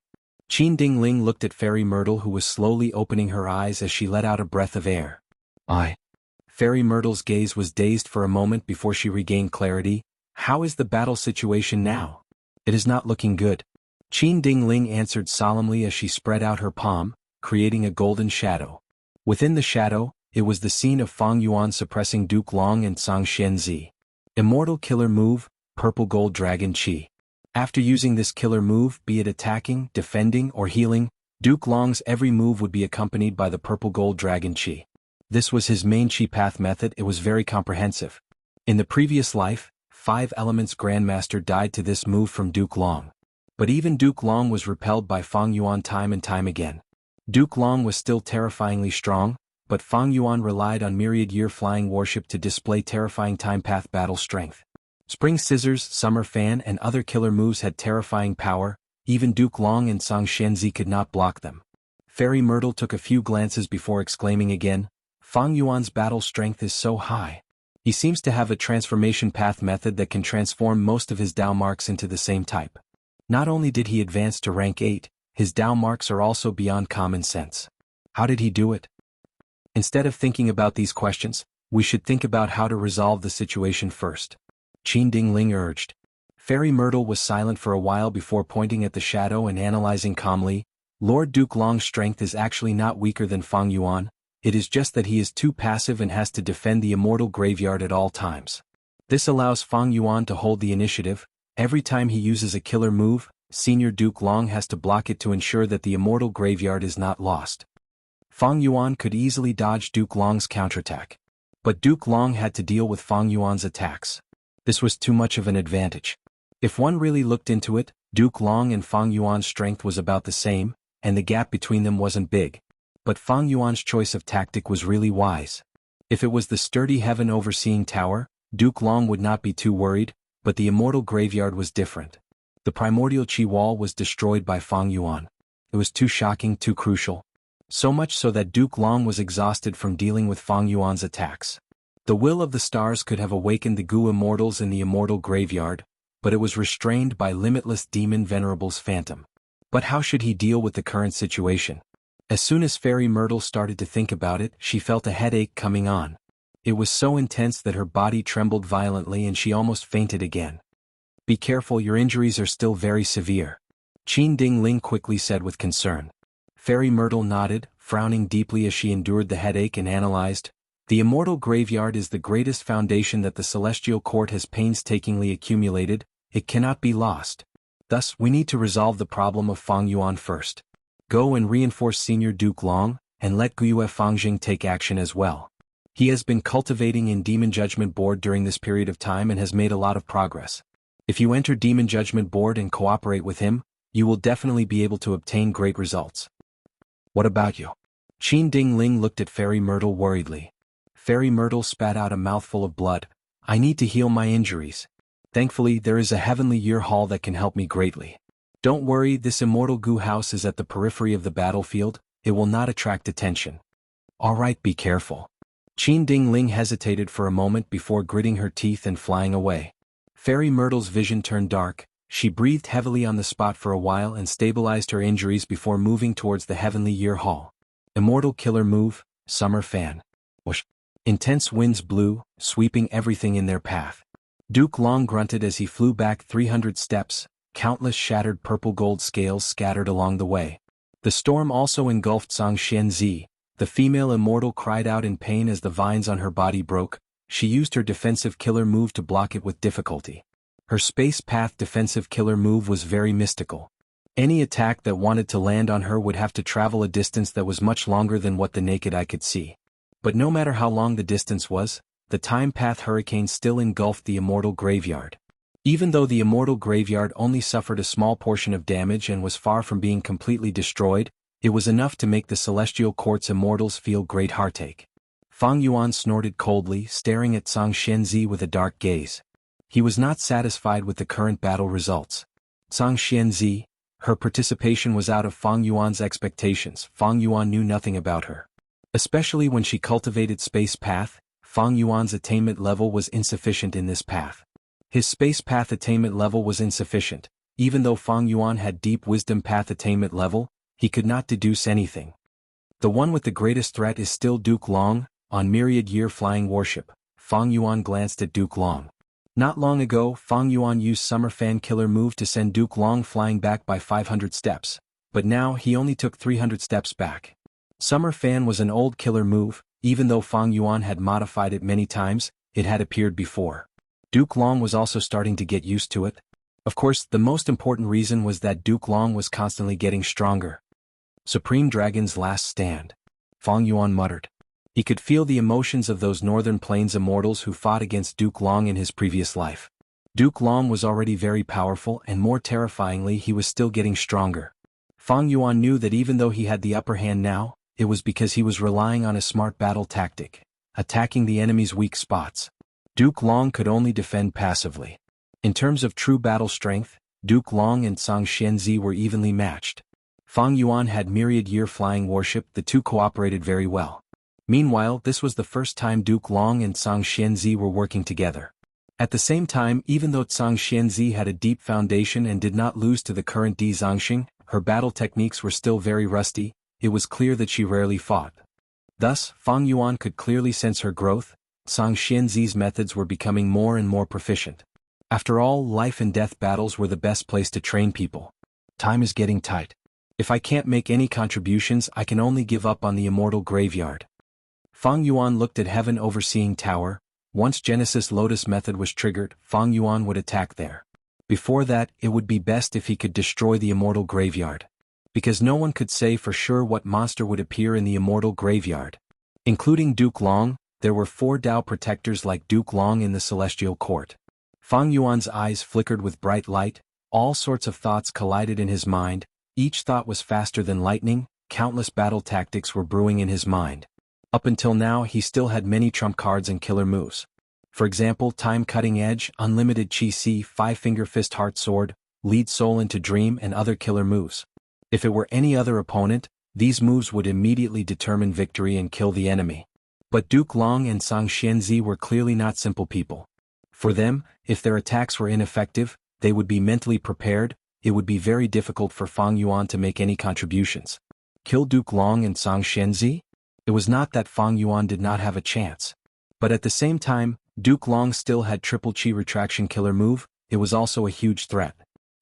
Qin Dingling looked at Fairy Myrtle who was slowly opening her eyes as she let out a breath of air. Fairy Myrtle's gaze was dazed for a moment before she regained clarity. How is the battle situation now? It is not looking good. Qin Dingling answered solemnly as she spread out her palm, creating a golden shadow. Within the shadow, it was the scene of Fang Yuan suppressing Duke Long and Zhang Xianzi. Immortal killer move, Purple Gold Dragon Qi. After using this killer move, be it attacking, defending, or healing, Duke Long's every move would be accompanied by the Purple Gold Dragon Qi. This was his main Qi path method, it was very comprehensive. In the previous life, 5 Elements Grandmaster died to this move from Duke Long. But even Duke Long was repelled by Fang Yuan time and time again. Duke Long was still terrifyingly strong, but Fang Yuan relied on myriad year flying warship to display terrifying time path battle strength. Spring Scissors, Summer Fan and other killer moves had terrifying power, Even Duke Long and Song Xianzi could not block them. Fairy Myrtle took a few glances before exclaiming again, Fang Yuan's battle strength is so high. He seems to have a transformation path method that can transform most of his Dao marks into the same type. Not only did he advance to rank 8, his Dao marks are also beyond common sense. How did he do it? Instead of thinking about these questions, we should think about how to resolve the situation first. Qin Dingling urged. Fairy Myrtle was silent for a while before pointing at the shadow and analyzing calmly. Lord Duke Long's strength is actually not weaker than Fang Yuan, it is just that he is too passive and has to defend the immortal graveyard at all times. This allows Fang Yuan to hold the initiative. Every time he uses a killer move, Senior Duke Long has to block it to ensure that the immortal graveyard is not lost. Fang Yuan could easily dodge Duke Long's counterattack. But Duke Long had to deal with Fang Yuan's attacks. This was too much of an advantage. If one really looked into it, Duke Long and Fang Yuan's strength was about the same, and the gap between them wasn't big. But Fang Yuan's choice of tactic was really wise. If it was the sturdy heaven overseeing tower, Duke Long would not be too worried, but the immortal graveyard was different. The primordial Qi wall was destroyed by Fang Yuan. It was too shocking, too crucial. So much so that Duke Long was exhausted from dealing with Fang Yuan's attacks. The will of the stars could have awakened the Gu immortals in the immortal graveyard, but it was restrained by limitless demon Venerable's phantom. But how should he deal with the current situation? As soon as Fairy Myrtle started to think about it, she felt a headache coming on. It was so intense that her body trembled violently and she almost fainted again. Be careful, your injuries are still very severe. Qin Dingling quickly said with concern. Fairy Myrtle nodded, frowning deeply as she endured the headache and analyzed. The immortal graveyard is the greatest foundation that the Celestial Court has painstakingly accumulated. It cannot be lost. Thus, we need to resolve the problem of Fang Yuan first. Go and reinforce Senior Duke Long, and let Guyue Fangjing take action as well. He has been cultivating in Demon Judgment Board during this period of time and has made a lot of progress. If you enter Demon Judgment Board and cooperate with him, you will definitely be able to obtain great results. What about you? Qin Dingling looked at Fairy Myrtle worriedly. Fairy Myrtle spat out a mouthful of blood. I need to heal my injuries. Thankfully, there is a heavenly year hall that can help me greatly. Don't worry, this immortal Gu house is at the periphery of the battlefield, it will not attract attention. Alright, be careful. Qin Dingling hesitated for a moment before gritting her teeth and flying away. Fairy Myrtle's vision turned dark, she breathed heavily on the spot for a while and stabilized her injuries before moving towards the heavenly year hall. Immortal killer move, Summer Fan. Whoosh. Intense winds blew, sweeping everything in their path. Duke Long grunted as he flew back 300 steps, countless shattered purple gold scales scattered along the way. The storm also engulfed Song Xianzi. The female immortal cried out in pain as the vines on her body broke. She used her defensive killer move to block it with difficulty. Her space path defensive killer move was very mystical. Any attack that wanted to land on her would have to travel a distance that was much longer than what the naked eye could see. But no matter how long the distance was, the time path hurricane still engulfed the immortal graveyard. Even though the immortal graveyard only suffered a small portion of damage and was far from being completely destroyed, it was enough to make the Celestial Court's immortals feel great heartache. Fang Yuan snorted coldly, staring at Song Xianzi with a dark gaze. He was not satisfied with the current battle results. Song Xianzi, her participation was out of Fang Yuan's expectations. Fang Yuan knew nothing about her. Especially when she cultivated Space Path, Fang Yuan's attainment level was insufficient in this path. His Space Path attainment level was insufficient. Even though Fang Yuan had Deep Wisdom Path attainment level, he could not deduce anything. The one with the greatest threat is still Duke Long. On Myriad Year Flying Warship, Fang Yuan glanced at Duke Long. Not long ago, Fang Yuan used Summer Fan killer move to send Duke Long flying back by 500 steps, but now he only took 300 steps back. Summer Fan was an old killer move, even though Fang Yuan had modified it many times, it had appeared before. Duke Long was also starting to get used to it. Of course, the most important reason was that Duke Long was constantly getting stronger. Supreme Dragon's last stand. Fang Yuan muttered. He could feel the emotions of those Northern Plains immortals who fought against Duke Long in his previous life. Duke Long was already very powerful and more terrifyingly he was still getting stronger. Fang Yuan knew that even though he had the upper hand now, it was because he was relying on a smart battle tactic, attacking the enemy's weak spots. Duke Long could only defend passively. In terms of true battle strength, Duke Long and Song Xianzi were evenly matched. Fang Yuan had myriad-year flying warship, the two cooperated very well. Meanwhile, this was the first time Duke Long and Song Xianzi were working together. At the same time, even though Song Xianzi had a deep foundation and did not lose to the current Di Zongxing, her battle techniques were still very rusty. It was clear that she rarely fought. Thus, Fang Yuan could clearly sense her growth. Song Xianzi's methods were becoming more and more proficient. After all, life and death battles were the best place to train people. Time is getting tight. If I can't make any contributions, I can only give up on the immortal graveyard. Fang Yuan looked at heaven overseeing tower. Once Genesis Lotus method was triggered, Fang Yuan would attack there. Before that, it would be best if he could destroy the immortal graveyard. Because no one could say for sure what monster would appear in the immortal graveyard. Including Duke Long, there were 4 Dao protectors like Duke Long in the celestial court. Fang Yuan's eyes flickered with bright light. All sorts of thoughts collided in his mind. Each thought was faster than lightning. Countless battle tactics were brewing in his mind. Up until now, he still had many trump cards and killer moves. For example, Time Cutting Edge, Unlimited Chi Si, 5-Finger Fist Heart Sword, Lead Soul into Dream, and other killer moves. If it were any other opponent, these moves would immediately determine victory and kill the enemy. But Duke Long and Song Xianzi were clearly not simple people. For them, if their attacks were ineffective, they would be mentally prepared. It would be very difficult for Fang Yuan to make any contributions. Kill Duke Long and Song Xianzi? It was not that Fang Yuan did not have a chance. But at the same time, Duke Long still had Triple Chi Retraction killer move. It was also a huge threat.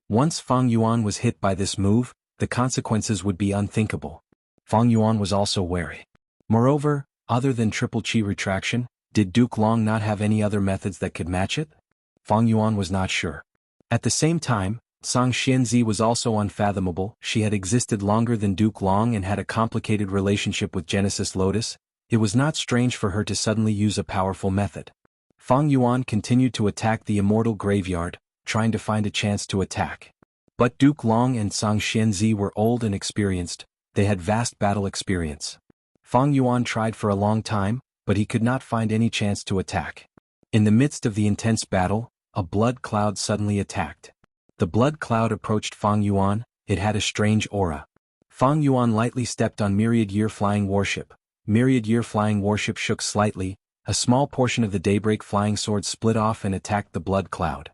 Once Fang Yuan was hit by this move, the consequences would be unthinkable. Fang Yuan was also wary. Moreover, other than Triple Chi Retraction, did Duke Long not have any other methods that could match it? Fang Yuan was not sure. At the same time, Song Xianzi was also unfathomable. She had existed longer than Duke Long and had a complicated relationship with Genesis Lotus. It was not strange for her to suddenly use a powerful method. Fang Yuan continued to attack the immortal graveyard, trying to find a chance to attack. But Duke Long and Song Xianzi were old and experienced. They had vast battle experience. Fang Yuan tried for a long time, but he could not find any chance to attack. In the midst of the intense battle, a blood cloud suddenly attacked. The blood cloud approached Fang Yuan. It had a strange aura. Fang Yuan lightly stepped on myriad-year flying warship. Myriad-year flying warship shook slightly. A small portion of the daybreak flying sword split off and attacked the blood cloud.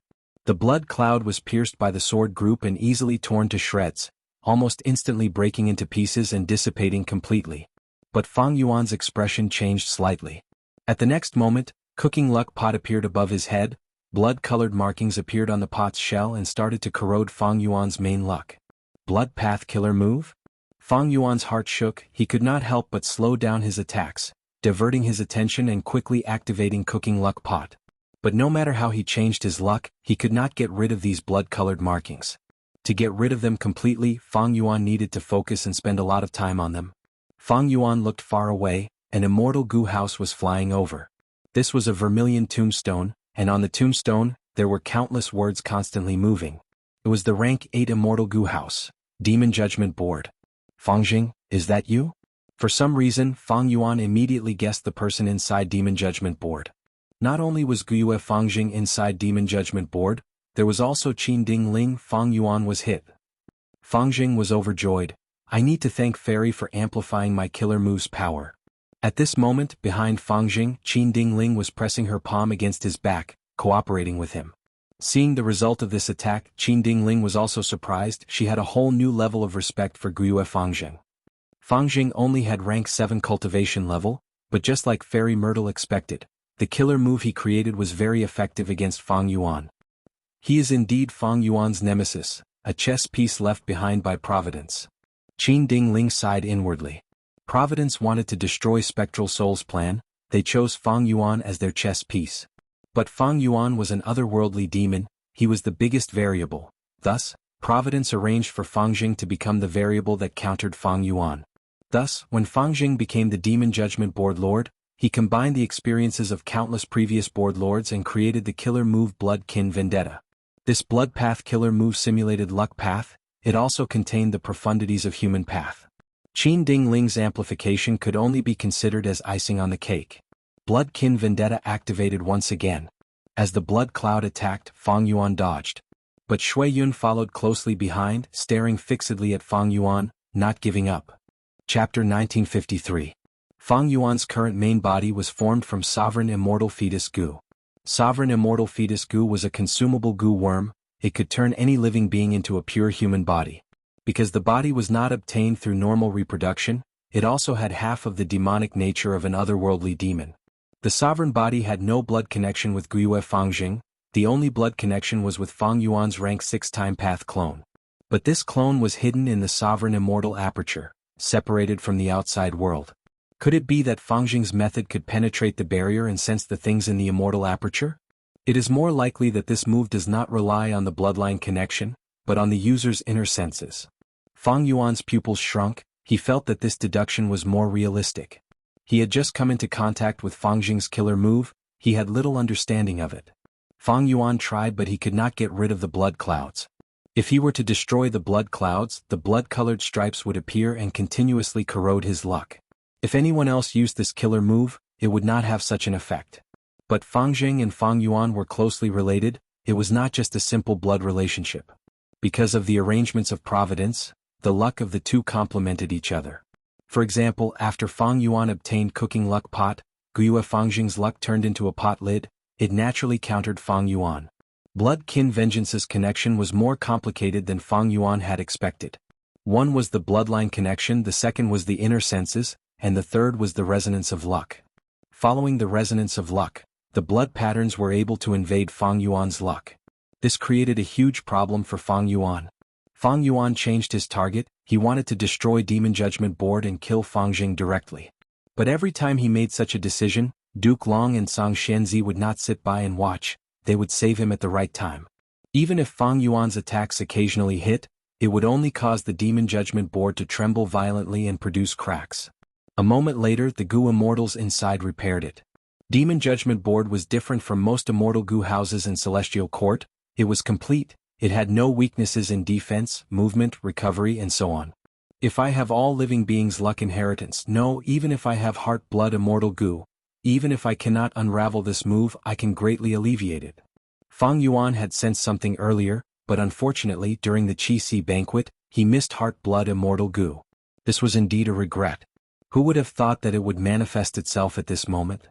The blood cloud was pierced by the sword group and easily torn to shreds, almost instantly breaking into pieces and dissipating completely. But Fang Yuan's expression changed slightly. At the next moment, cooking luck pot appeared above his head. Blood-colored markings appeared on the pot's shell and started to corrode Fang Yuan's main luck. Blood path killer move? Fang Yuan's heart shook. He could not help but slow down his attacks, diverting his attention and quickly activating cooking luck pot. But no matter how he changed his luck, he could not get rid of these blood-colored markings. To get rid of them completely, Fang Yuan needed to focus and spend a lot of time on them. Fang Yuan looked far away. An immortal goo house was flying over. This was a vermilion tombstone, and on the tombstone, there were countless words constantly moving. It was the rank 8 immortal goo house. Demon Judgment Board. Fangjing, is that you? For some reason, Fang Yuan immediately guessed the person inside Demon Judgment Board. Not only was Guiyue Fangjing inside Demon Judgment Board, there was also Qin Ding Ling. Fang Yuan was hit. Fangjing was overjoyed. I need to thank Fairy for amplifying my killer move's power. At this moment, behind Fangjing, Qin Ding Ling was pressing her palm against his back, cooperating with him. Seeing the result of this attack, Qin Ding Ling was also surprised. She had a whole new level of respect for Guiyue Fangjing. Fangjing only had rank 7 cultivation level, but just like Fairy Myrtle expected, the killer move he created was very effective against Fang Yuan. He is indeed Fang Yuan's nemesis, a chess piece left behind by Providence. Qin Ding Ling sighed inwardly. Providence wanted to destroy Spectral Soul's plan. They chose Fang Yuan as their chess piece. But Fang Yuan was an otherworldly demon. He was the biggest variable. Thus, Providence arranged for Fangjing to become the variable that countered Fang Yuan. Thus, when Fangjing became the Demon Judgment Board Lord, he combined the experiences of countless previous board lords and created the killer move Blood Kin Vendetta. This Blood Path killer move simulated Luck Path. It also contained the profundities of Human Path. Qin Ding Ling's amplification could only be considered as icing on the cake. Blood Kin Vendetta activated once again. As the blood cloud attacked, Fang Yuan dodged. But Shui Yun followed closely behind, staring fixedly at Fang Yuan, not giving up. Chapter 1953. Fang Yuan's current main body was formed from Sovereign Immortal Fetus Goo. Sovereign Immortal Fetus Goo was a consumable goo worm. It could turn any living being into a pure human body. Because the body was not obtained through normal reproduction, it also had half of the demonic nature of an otherworldly demon. The sovereign body had no blood connection with Guiyue Fangjing. The only blood connection was with Fang Yuan's rank 6-time path clone. But this clone was hidden in the sovereign immortal aperture, separated from the outside world. Could it be that Fangjing's method could penetrate the barrier and sense the things in the immortal aperture? It is more likely that this move does not rely on the bloodline connection, but on the user's inner senses. Fang Yuan's pupils shrunk. He felt that this deduction was more realistic. He had just come into contact with Fangjing's killer move. He had little understanding of it. Fang Yuan tried, but he could not get rid of the blood clouds. If he were to destroy the blood clouds, the blood-colored stripes would appear and continuously corrode his luck. If anyone else used this killer move, it would not have such an effect. But Fangjing and Fang Yuan were closely related. It was not just a simple blood relationship. Because of the arrangements of providence, the luck of the two complemented each other. For example, after Fang Yuan obtained cooking luck pot, Guiyue Fangjing's luck turned into a pot lid. It naturally countered Fang Yuan. Blood-kin vengeance's connection was more complicated than Fang Yuan had expected. One was the bloodline connection, the second was the inner senses, and the third was the resonance of luck. Following the resonance of luck, the blood patterns were able to invade Fang Yuan's luck. This created a huge problem for Fang Yuan. Fang Yuan changed his target. He wanted to destroy Demon Judgment Board and kill Fangjing directly. But every time he made such a decision, Duke Long and Song Xianzi would not sit by and watch. They would save him at the right time. Even if Fang Yuan's attacks occasionally hit, it would only cause the Demon Judgment Board to tremble violently and produce cracks. A moment later, the Goo Immortals inside repaired it. Demon Judgment Board was different from most immortal Goo houses in Celestial Court. It was complete. It had no weaknesses in defense, movement, recovery, and so on. If I have all living beings' luck inheritance, no, even if I have heart blood immortal Goo, even if I cannot unravel this move, I can greatly alleviate it. Fang Yuan had sensed something earlier, but unfortunately during the Qi-Si banquet, he missed heart blood immortal Goo. This was indeed a regret. Who would have thought that it would manifest itself at this moment?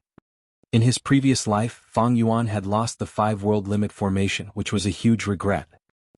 In his previous life, Fang Yuan had lost the 5-world limit formation, which was a huge regret.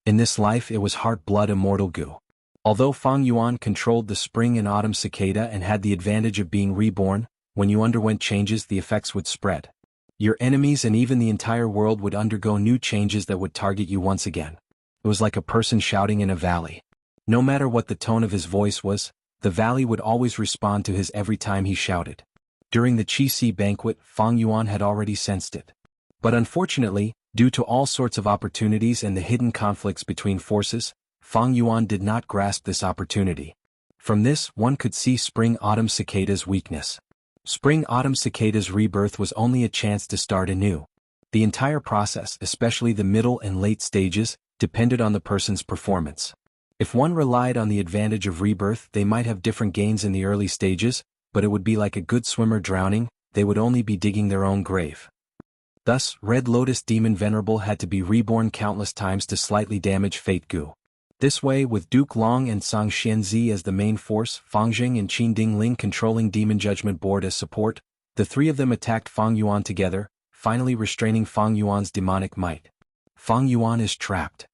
In this life it was heart blood immortal Goo. Although Fang Yuan controlled the spring and autumn cicada and had the advantage of being reborn, when you underwent changes the effects would spread. Your enemies and even the entire world would undergo new changes that would target you once again. It was like a person shouting in a valley. No matter what the tone of his voice was, the valley would always respond to his every time he shouted. During the Qi-Si banquet, Fang Yuan had already sensed it. But unfortunately, due to all sorts of opportunities and the hidden conflicts between forces, Fang Yuan did not grasp this opportunity. From this, one could see spring-autumn cicada's weakness. Spring-autumn cicada's rebirth was only a chance to start anew. The entire process, especially the middle and late stages, depended on the person's performance. If one relied on the advantage of rebirth, they might have different gains in the early stages, but it would be like a good swimmer drowning. They would only be digging their own grave. Thus, Red Lotus Demon Venerable had to be reborn countless times to slightly damage Fate Goo. This way, with Duke Long and Song Xianzi as the main force, Fangjing and Qin Dingling controlling Demon Judgment Board as support, the three of them attacked Fang Yuan together, finally restraining Fang Yuan's demonic might. Fang Yuan is trapped.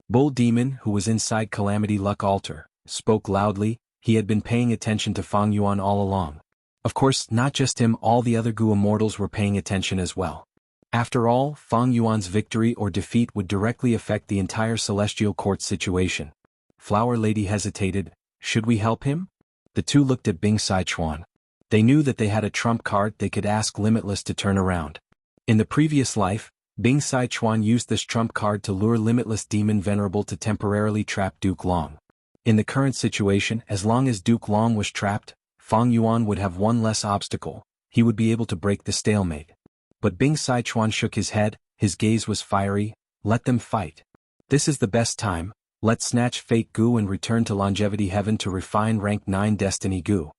Bull Demon, who was inside Calamity Luck Altar, spoke loudly. He had been paying attention to Fang Yuan all along. Of course, not just him, all the other Goo Immortals were paying attention as well. After all, Fang Yuan's victory or defeat would directly affect the entire Celestial Court situation. Flower Lady hesitated. Should we help him? The two looked at Bing Sichuan. They knew that they had a trump card. They could ask Limitless to turn around. In the previous life, Bing Sichuan used this trump card to lure Limitless Demon Venerable to temporarily trap Duke Long. In the current situation, as long as Duke Long was trapped, Fang Yuan would have one less obstacle. He would be able to break the stalemate. But Bing Sichuan shook his head. His gaze was fiery. Let them fight. This is the best time. Let's snatch Fate Goo and return to Longevity Heaven to refine Rank 9 Destiny Goo.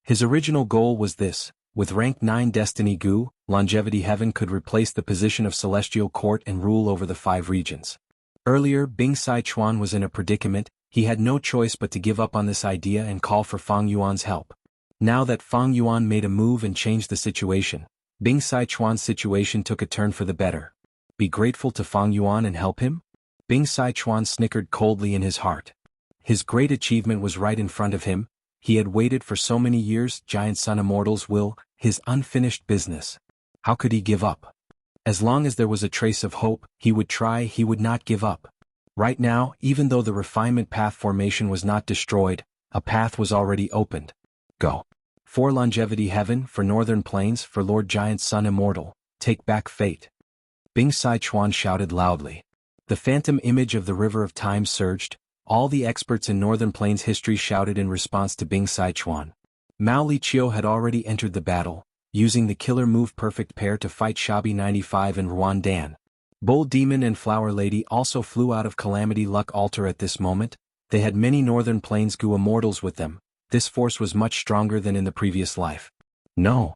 His original goal was this. With Rank 9 Destiny Goo, Longevity Heaven could replace the position of Celestial Court and rule over the 5 regions. Earlier, Bing Sai Chuan was in a predicament. He had no choice but to give up on this idea and call for Fang Yuan's help. Now that Fang Yuan made a move and changed the situation, Bing Sai Chuan's situation took a turn for the better. Be grateful to Fang Yuan and help him? Bing Sai Chuan snickered coldly in his heart. His great achievement was right in front of him. He had waited for so many years. Giant Sun Immortals will, his unfinished business. How could he give up? As long as there was a trace of hope, he would try. He would not give up. Right now, even though the refinement path formation was not destroyed, a path was already opened. Go. For longevity heaven, for northern plains, for Lord Giant Sun Immortal, take back fate. Bing Sai Chuan shouted loudly. The phantom image of the river of time surged. All the experts in northern plains history shouted in response to Bing Sai Chuan. Mao Li Chiu had already entered the battle, using the killer move perfect pair to fight Shabi 95 and Ruan Dan. Bull Demon and Flower Lady also flew out of Calamity Luck Altar at this moment. They had many northern plains Gu immortals with them. This force was much stronger than in the previous life. No.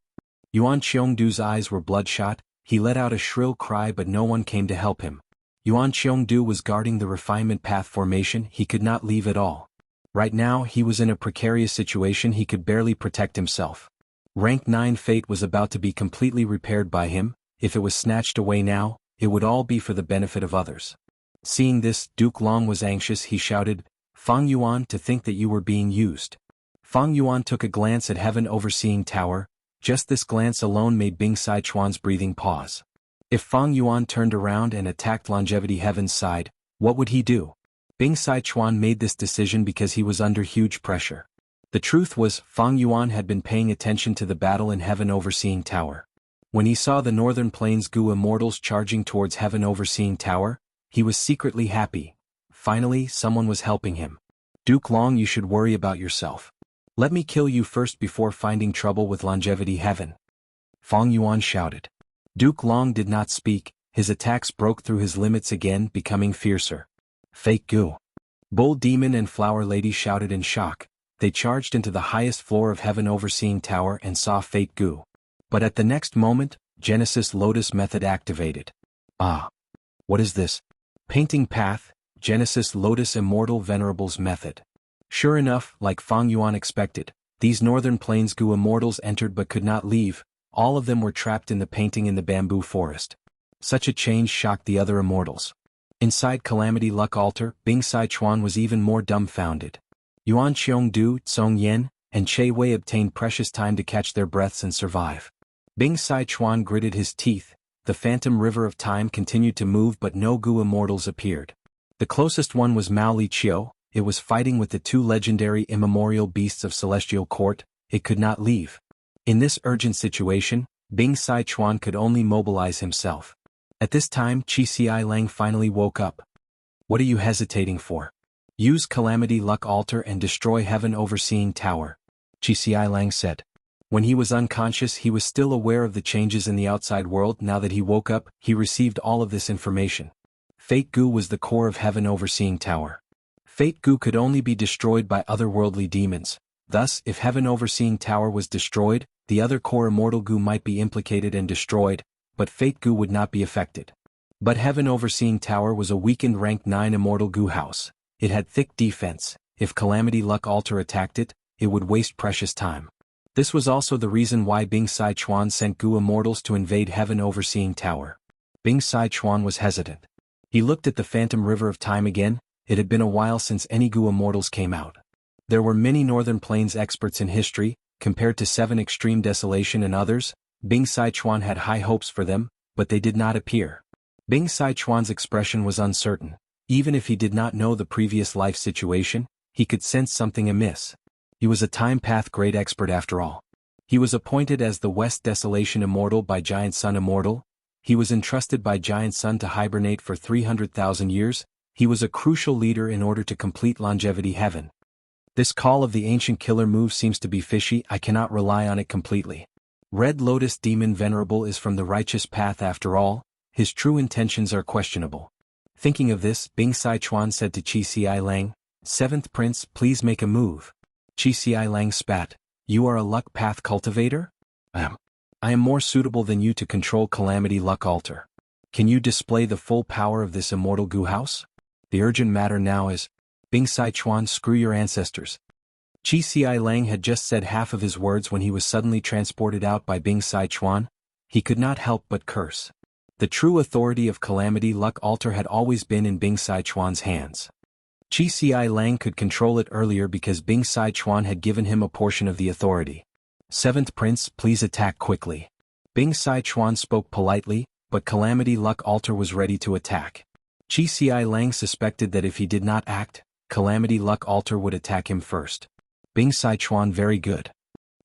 Yuan Qiongdu's eyes were bloodshot. He let out a shrill cry, but no one came to help him. Yuan Qiongdu was guarding the refinement path formation. He could not leave at all. Right now he was in a precarious situation. He could barely protect himself. Rank 9 fate was about to be completely repaired by him. If it was snatched away now, it would all be for the benefit of others. Seeing this, Duke Long was anxious. He shouted, Fang Yuan, to think that you were being used. Fang Yuan took a glance at Heaven Overseeing Tower. Just this glance alone made Bing Sai Chuan's breathing pause. If Fang Yuan turned around and attacked Longevity Heaven's side, what would he do? Bing Sai Chuan made this decision because he was under huge pressure. The truth was, Fang Yuan had been paying attention to the battle in Heaven Overseeing Tower. When he saw the Northern Plains Gu immortals charging towards Heaven Overseeing Tower, he was secretly happy. Finally, someone was helping him. Duke Long, you should worry about yourself. Let me kill you first before finding trouble with Longevity Heaven. Fang Yuan shouted. Duke Long did not speak. His attacks broke through his limits again, becoming fiercer. Fake Gu. Bull Demon and Flower Lady shouted in shock. They charged into the highest floor of Heaven Overseeing Tower and saw Fate Gu. But at the next moment, Genesis Lotus method activated. Ah. What is this? Painting path, Genesis Lotus Immortal Venerables method. Sure enough, like Fang Yuan expected, these Northern Plains Gu immortals entered but could not leave. All of them were trapped in the painting in the bamboo forest. Such a change shocked the other immortals. Inside Calamity Luck Altar, Bing Sai Chuan was even more dumbfounded. Yuan Qiongdu, Song Yen, and Che Wei obtained precious time to catch their breaths and survive. Bing Sai Chuan gritted his teeth. The phantom river of time continued to move, but no Gu immortals appeared. The closest one was Mao Li Chiu. It was fighting with the two legendary immemorial beasts of Celestial Court. It could not leave. In this urgent situation, Bing Sai Chuan could only mobilize himself. At this time, Qi Xi Lang finally woke up. What are you hesitating for? Use Calamity Luck Altar and destroy Heaven Overseeing Tower, Qi Xi Lang said. When he was unconscious, he was still aware of the changes in the outside world. Now that he woke up, he received all of this information. Fate Gu was the core of Heaven Overseeing Tower. Fate Gu could only be destroyed by otherworldly demons. Thus, if Heaven Overseeing Tower was destroyed, the other core immortal Gu might be implicated and destroyed, but Fate Gu would not be affected. But Heaven Overseeing Tower was a weakened rank 9 immortal Gu house. It had thick defense. If Calamity Luck Altar attacked it, it would waste precious time. This was also the reason why Bing Sai Chuan sent Gu immortals to invade Heaven Overseeing Tower. Bing Sai Chuan was hesitant. He looked at the phantom river of time again. It had been a while since any Gu immortals came out. There were many Northern Plains experts in history. Compared to 7 Extreme Desolation and others, Bing Sai Chuan had high hopes for them, but they did not appear. Bing Sai Chuan's expression was uncertain. Even if he did not know the previous life situation, he could sense something amiss. He was a time path great expert after all. He was appointed as the West Desolation Immortal by Giant Sun Immortal. He was entrusted by Giant Sun to hibernate for 300,000 years. He was a crucial leader in order to complete Longevity Heaven. This call of the ancient killer move seems to be fishy. I cannot rely on it completely. Red Lotus Demon Venerable is from the righteous path after all. His true intentions are questionable. Thinking of this, Bing Sai Chuan said to Qi Xi Lang, 7th Prince, please make a move. Qi Xi Lang spat. You are a luck path cultivator? I am more suitable than you to control Calamity Luck Altar. Can you display the full power of this immortal Gu house? The urgent matter now is, Bing Sichuan, screw your ancestors. Qi Xi Lang had just said half of his words when he was suddenly transported out by Bing Sichuan. He could not help but curse. The true authority of Calamity Luck Altar had always been in Bing Sichuan's hands. Qi Xi Lang could control it earlier because Bing Sichuan had given him a portion of the authority. Seventh Prince, please attack quickly. Bing Sichuan spoke politely, but Calamity Luck Altar was ready to attack. Qi Xi Lang suspected that if he did not act, Calamity Luck Altar would attack him first. Bing Sichuan, very good.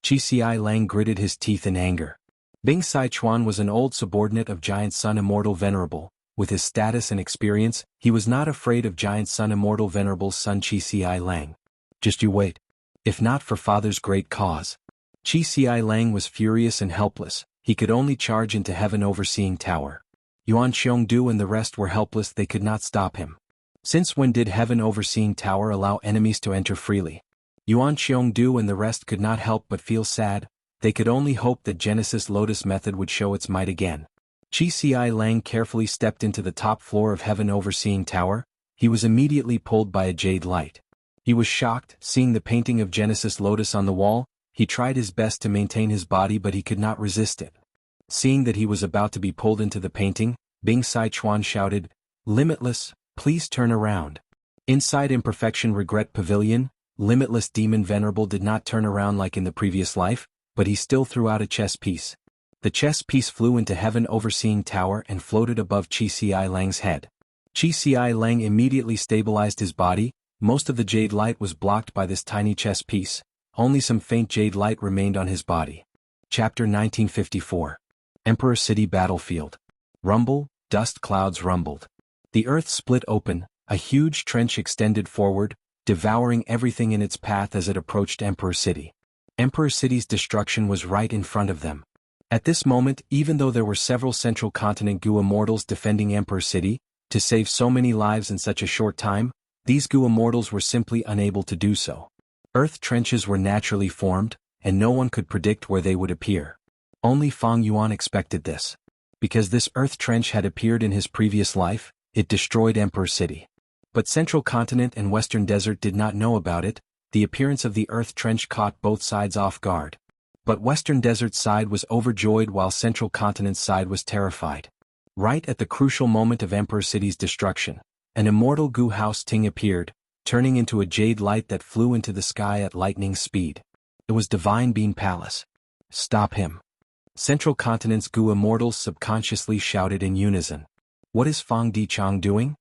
Qi Xi Lang gritted his teeth in anger. Bing Sichuan was an old subordinate of Giant Sun Immortal Venerable. With his status and experience, he was not afraid of Giant Sun Immortal Venerable's son Qi Xi Lang. Just you wait. If not for father's great cause. Qi Xi Lang was furious and helpless. He could only charge into Heaven Overseeing Tower. Yuan Xiongdu and the rest were helpless, they could not stop him. Since when did Heaven Overseeing Tower allow enemies to enter freely? Yuan Xiongdu and the rest could not help but feel sad. They could only hope that Genesis Lotus method would show its might again. Qi Xi Lang carefully stepped into the top floor of Heaven Overseeing Tower. He was immediately pulled by a jade light. He was shocked, seeing the painting of Genesis Lotus on the wall. He tried his best to maintain his body, but he could not resist it. Seeing that he was about to be pulled into the painting, Bing Sichuan shouted, "Limitless, please turn around." Inside Imperfection Regret Pavilion, Limitless Demon Venerable did not turn around like in the previous life, but he still threw out a chess piece. The chess piece flew into Heaven Overseeing Tower and floated above Qi Xi Lang's head. Qi Xi Lang immediately stabilized his body. Most of the jade light was blocked by this tiny chess piece. Only some faint jade light remained on his body. Chapter 1954. Emperor City Battlefield. Rumble, dust clouds rumbled. The earth split open, a huge trench extended forward, devouring everything in its path as it approached Emperor City. Emperor City's destruction was right in front of them. At this moment, even though there were several Central Continent Gu Immortals defending Emperor City, to save so many lives in such a short time, these Gu Immortals were simply unable to do so. Earth trenches were naturally formed, and no one could predict where they would appear. Only Fang Yuan expected this. Because this earth trench had appeared in his previous life, it destroyed Emperor City. But Central Continent and Western Desert did not know about it. The appearance of the earth trench caught both sides off guard. But Western Desert's side was overjoyed while Central Continent's side was terrified. Right at the crucial moment of Emperor City's destruction, an immortal Gu House Ting appeared, turning into a jade light that flew into the sky at lightning speed. It was Divine Bean Palace. Stop him. Central Continent's Gu Immortals subconsciously shouted in unison. What is Fang Dichang doing?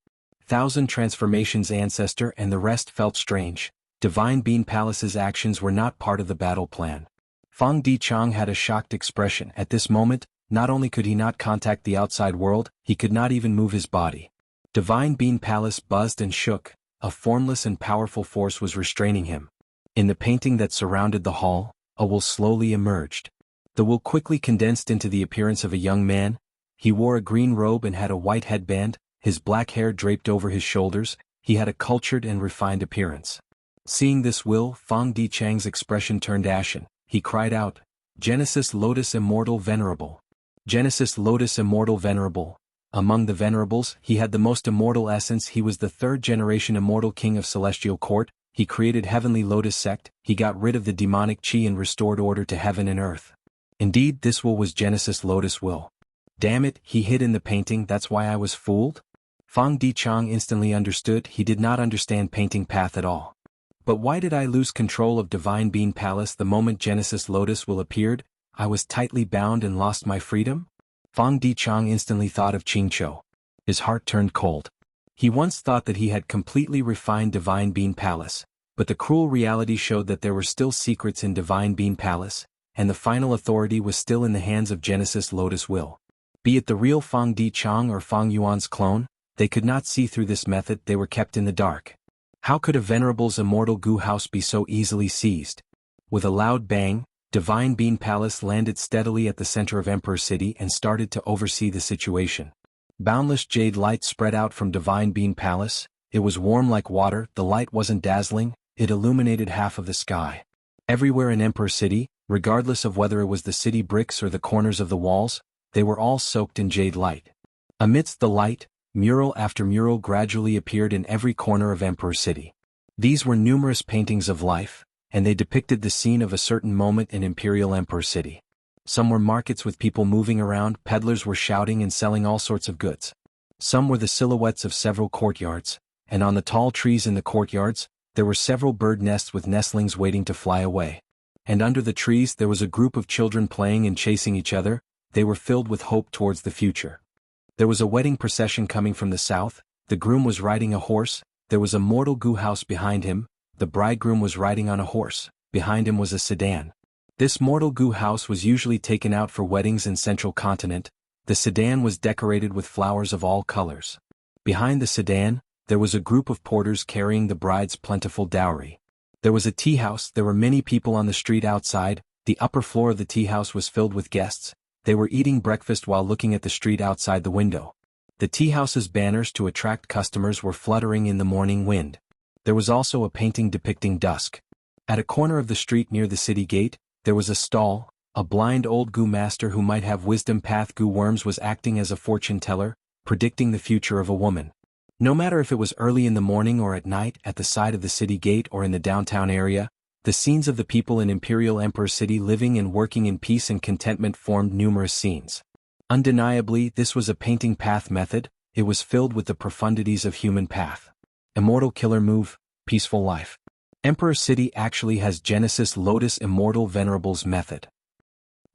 Thousand Transformations Ancestor and the rest felt strange. Divine Bean Palace's actions were not part of the battle plan. Fang Dichang had a shocked expression. At this moment, not only could he not contact the outside world, he could not even move his body. Divine Bean Palace buzzed and shook. A formless and powerful force was restraining him. In the painting that surrounded the hall, a will slowly emerged. The will quickly condensed into the appearance of a young man. He wore a green robe and had a white headband, his black hair draped over his shoulders. He had a cultured and refined appearance. Seeing this will, Fang Dichang's expression turned ashen. He cried out, "Genesis Lotus Immortal Venerable! Genesis Lotus Immortal Venerable!" Among the Venerables, he had the most immortal essence. He was the third-generation immortal king of Celestial Court. He created Heavenly Lotus Sect. He got rid of the demonic Qi and restored order to heaven and earth. Indeed, this will was Genesis Lotus Will. Damn it, he hid in the painting, that's why I was fooled? Fang Dichang instantly understood. He did not understand painting path at all. But why did I lose control of Divine Bean Palace the moment Genesis Lotus Will appeared? I was tightly bound and lost my freedom? Fang Dichang instantly thought of Qingqiu. His heart turned cold. He once thought that he had completely refined Divine Bean Palace, but the cruel reality showed that there were still secrets in Divine Bean Palace, and the final authority was still in the hands of Genesis Lotus Will. Be it the real Fang Dichang or Fang Yuan's clone, they could not see through this method. They were kept in the dark. How could a Venerable's immortal Gu house be so easily seized? With a loud bang, Divine Bean Palace landed steadily at the center of Emperor City and started to oversee the situation. Boundless jade light spread out from Divine Bean Palace. It was warm like water. The light wasn't dazzling. It illuminated half of the sky. Everywhere in Emperor City, regardless of whether it was the city bricks or the corners of the walls, they were all soaked in jade light. Amidst the light, Mural after mural gradually appeared in every corner of Emperor City. These were numerous paintings of life, and they depicted the scene of a certain moment in Imperial Emperor City. Some were markets with people moving around, peddlers were shouting and selling all sorts of goods. Some were the silhouettes of several courtyards, and on the tall trees in the courtyards, there were several bird nests with nestlings waiting to fly away. And under the trees there was a group of children playing and chasing each other. They were filled with hope towards the future. There was a wedding procession coming from the south, the groom was riding a horse, there was a mortal goo house behind him, the bridegroom was riding on a horse, behind him was a sedan. This mortal goo house was usually taken out for weddings in central continent. The sedan was decorated with flowers of all colors. Behind the sedan, there was a group of porters carrying the bride's plentiful dowry. There was a tea house, there were many people on the street outside, the upper floor of the tea house was filled with guests. They were eating breakfast while looking at the street outside the window. The tea house's banners to attract customers were fluttering in the morning wind. There was also a painting depicting dusk. At a corner of the street near the city gate, there was a stall. A blind old goo master who might have wisdom path goo worms was acting as a fortune teller, predicting the future of a woman. No matter if it was early in the morning or at night, at the side of the city gate or in the downtown area, the scenes of the people in Imperial Emperor City living and working in peace and contentment formed numerous scenes. Undeniably, this was a painting path method. It was filled with the profundities of human path. Immortal killer move, peaceful life. Emperor City actually has Genesis Lotus Immortal Venerables method.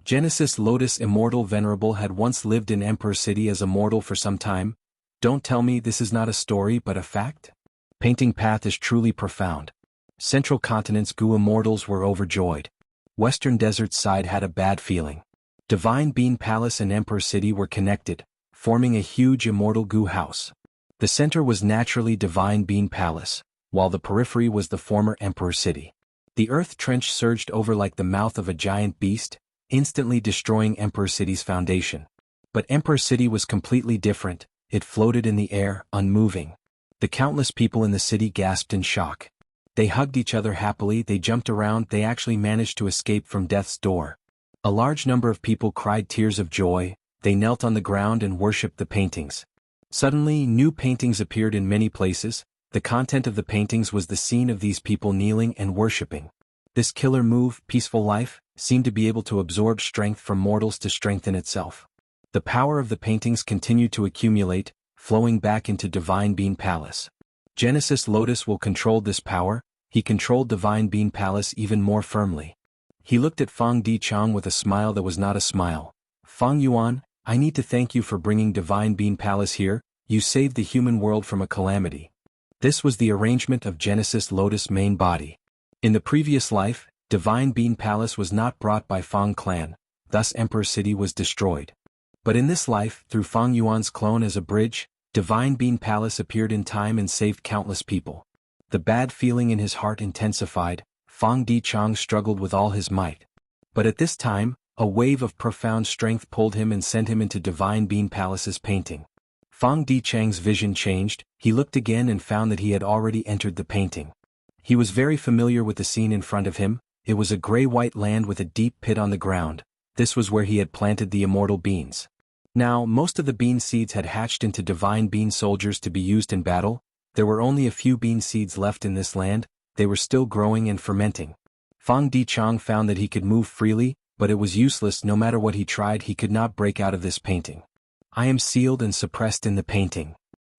Genesis Lotus Immortal Venerable had once lived in Emperor City as a mortal for some time. Don't tell me this is not a story but a fact? Painting path is truly profound. Central Continent's goo immortals were overjoyed. Western Desert's side had a bad feeling. Divine Bean Palace and Emperor City were connected, forming a huge immortal goo house. The center was naturally Divine Bean Palace, while the periphery was the former Emperor City. The earth trench surged over like the mouth of a giant beast, instantly destroying Emperor City's foundation. But Emperor City was completely different. It floated in the air, unmoving. The countless people in the city gasped in shock. They hugged each other happily, they jumped around, they actually managed to escape from death's door. A large number of people cried tears of joy, they knelt on the ground and worshipped the paintings. Suddenly, new paintings appeared in many places. The content of the paintings was the scene of these people kneeling and worshipping. This killer move, peaceful life, seemed to be able to absorb strength from mortals to strengthen itself. The power of the paintings continued to accumulate, flowing back into Divine Bean Palace. Genesis Lotus will control this power. He controlled Divine Bean Palace even more firmly. He looked at Fang Dichang with a smile that was not a smile. Fang Yuan, I need to thank you for bringing Divine Bean Palace here. You saved the human world from a calamity. This was the arrangement of Genesis Lotus' main body. In the previous life, Divine Bean Palace was not brought by Fang clan, thus Emperor City was destroyed. But in this life, through Fang Yuan's clone as a bridge, Divine Bean Palace appeared in time and saved countless people. The bad feeling in his heart intensified. Fang Dichang struggled with all his might. But at this time, a wave of profound strength pulled him and sent him into Divine Bean Palace's painting. Fang Dichang's vision changed. He looked again and found that he had already entered the painting. He was very familiar with the scene in front of him. It was a gray-white land with a deep pit on the ground. This was where he had planted the immortal beans. Now, most of the bean seeds had hatched into divine bean soldiers to be used in battle. There were only a few bean seeds left in this land. They were still growing and fermenting. Fang Dichang found that he could move freely, but it was useless. No matter what he tried, he could not break out of this painting. I am sealed and suppressed in the painting.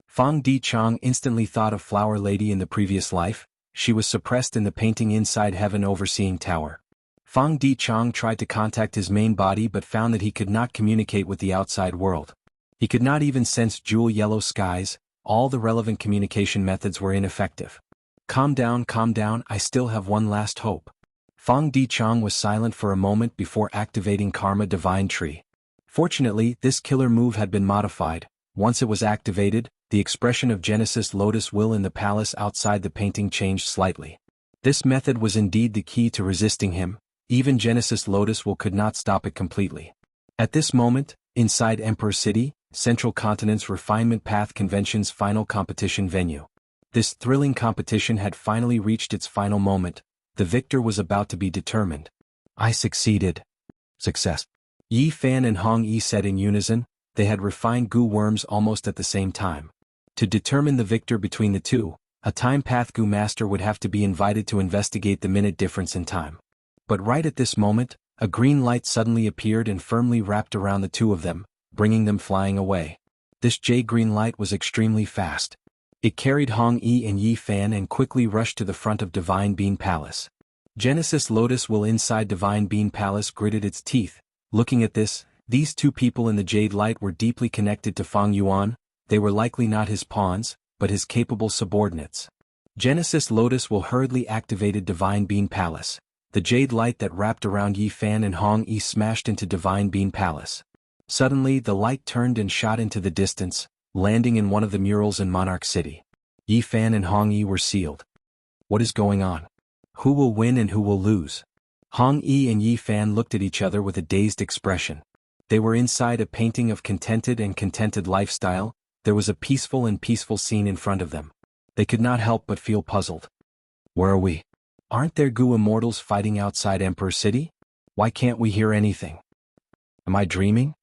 Fang Dichang instantly thought of Flower Lady in the previous life. She was suppressed in the painting inside Heaven Overseeing Tower. Fang Dichang tried to contact his main body but found that he could not communicate with the outside world. He could not even sense jewel yellow skies. All the relevant communication methods were ineffective. Calm down, I still have one last hope. Fang Dichang was silent for a moment before activating Karma Divine Tree. Fortunately, this killer move had been modified. Once it was activated, the expression of Genesis Lotus will in the palace outside the painting changed slightly. This method was indeed the key to resisting him. Even Genesis Lotus will could not stop it completely. At this moment, inside Emperor City, Central Continent's Refinement Path Convention's final competition venue. This thrilling competition had finally reached its final moment. The victor was about to be determined. I succeeded. Success. Yi Fan and Hong Yi said in unison. they had refined goo worms almost at the same time. To determine the victor between the two, a time path goo master would have to be invited to investigate the minute difference in time. But right at this moment, a green light suddenly appeared and firmly wrapped around the two of them, bringing them flying away. This jade-green light was extremely fast. It carried Hong Yi and Yi Fan and quickly rushed to the front of Divine Bean Palace. Genesis Lotus Will inside Divine Bean Palace gritted its teeth. Looking at this, these two people in the jade light were deeply connected to Fang Yuan. They were likely not his pawns, but his capable subordinates. Genesis Lotus Will hurriedly activated Divine Bean Palace. The jade light that wrapped around Yi Fan and Hong Yi smashed into Divine Bean Palace. Suddenly the light turned and shot into the distance, landing in one of the murals in Monarch City. Yi Fan and Hong Yi were sealed. What is going on? Who will win and who will lose? Hong Yi and Yi Fan looked at each other with a dazed expression. They were inside a painting of contented lifestyle. There was a peaceful scene in front of them. They could not help but feel puzzled. Where are we? Aren't there goo immortals fighting outside Emperor City? Why can't we hear anything? Am I dreaming?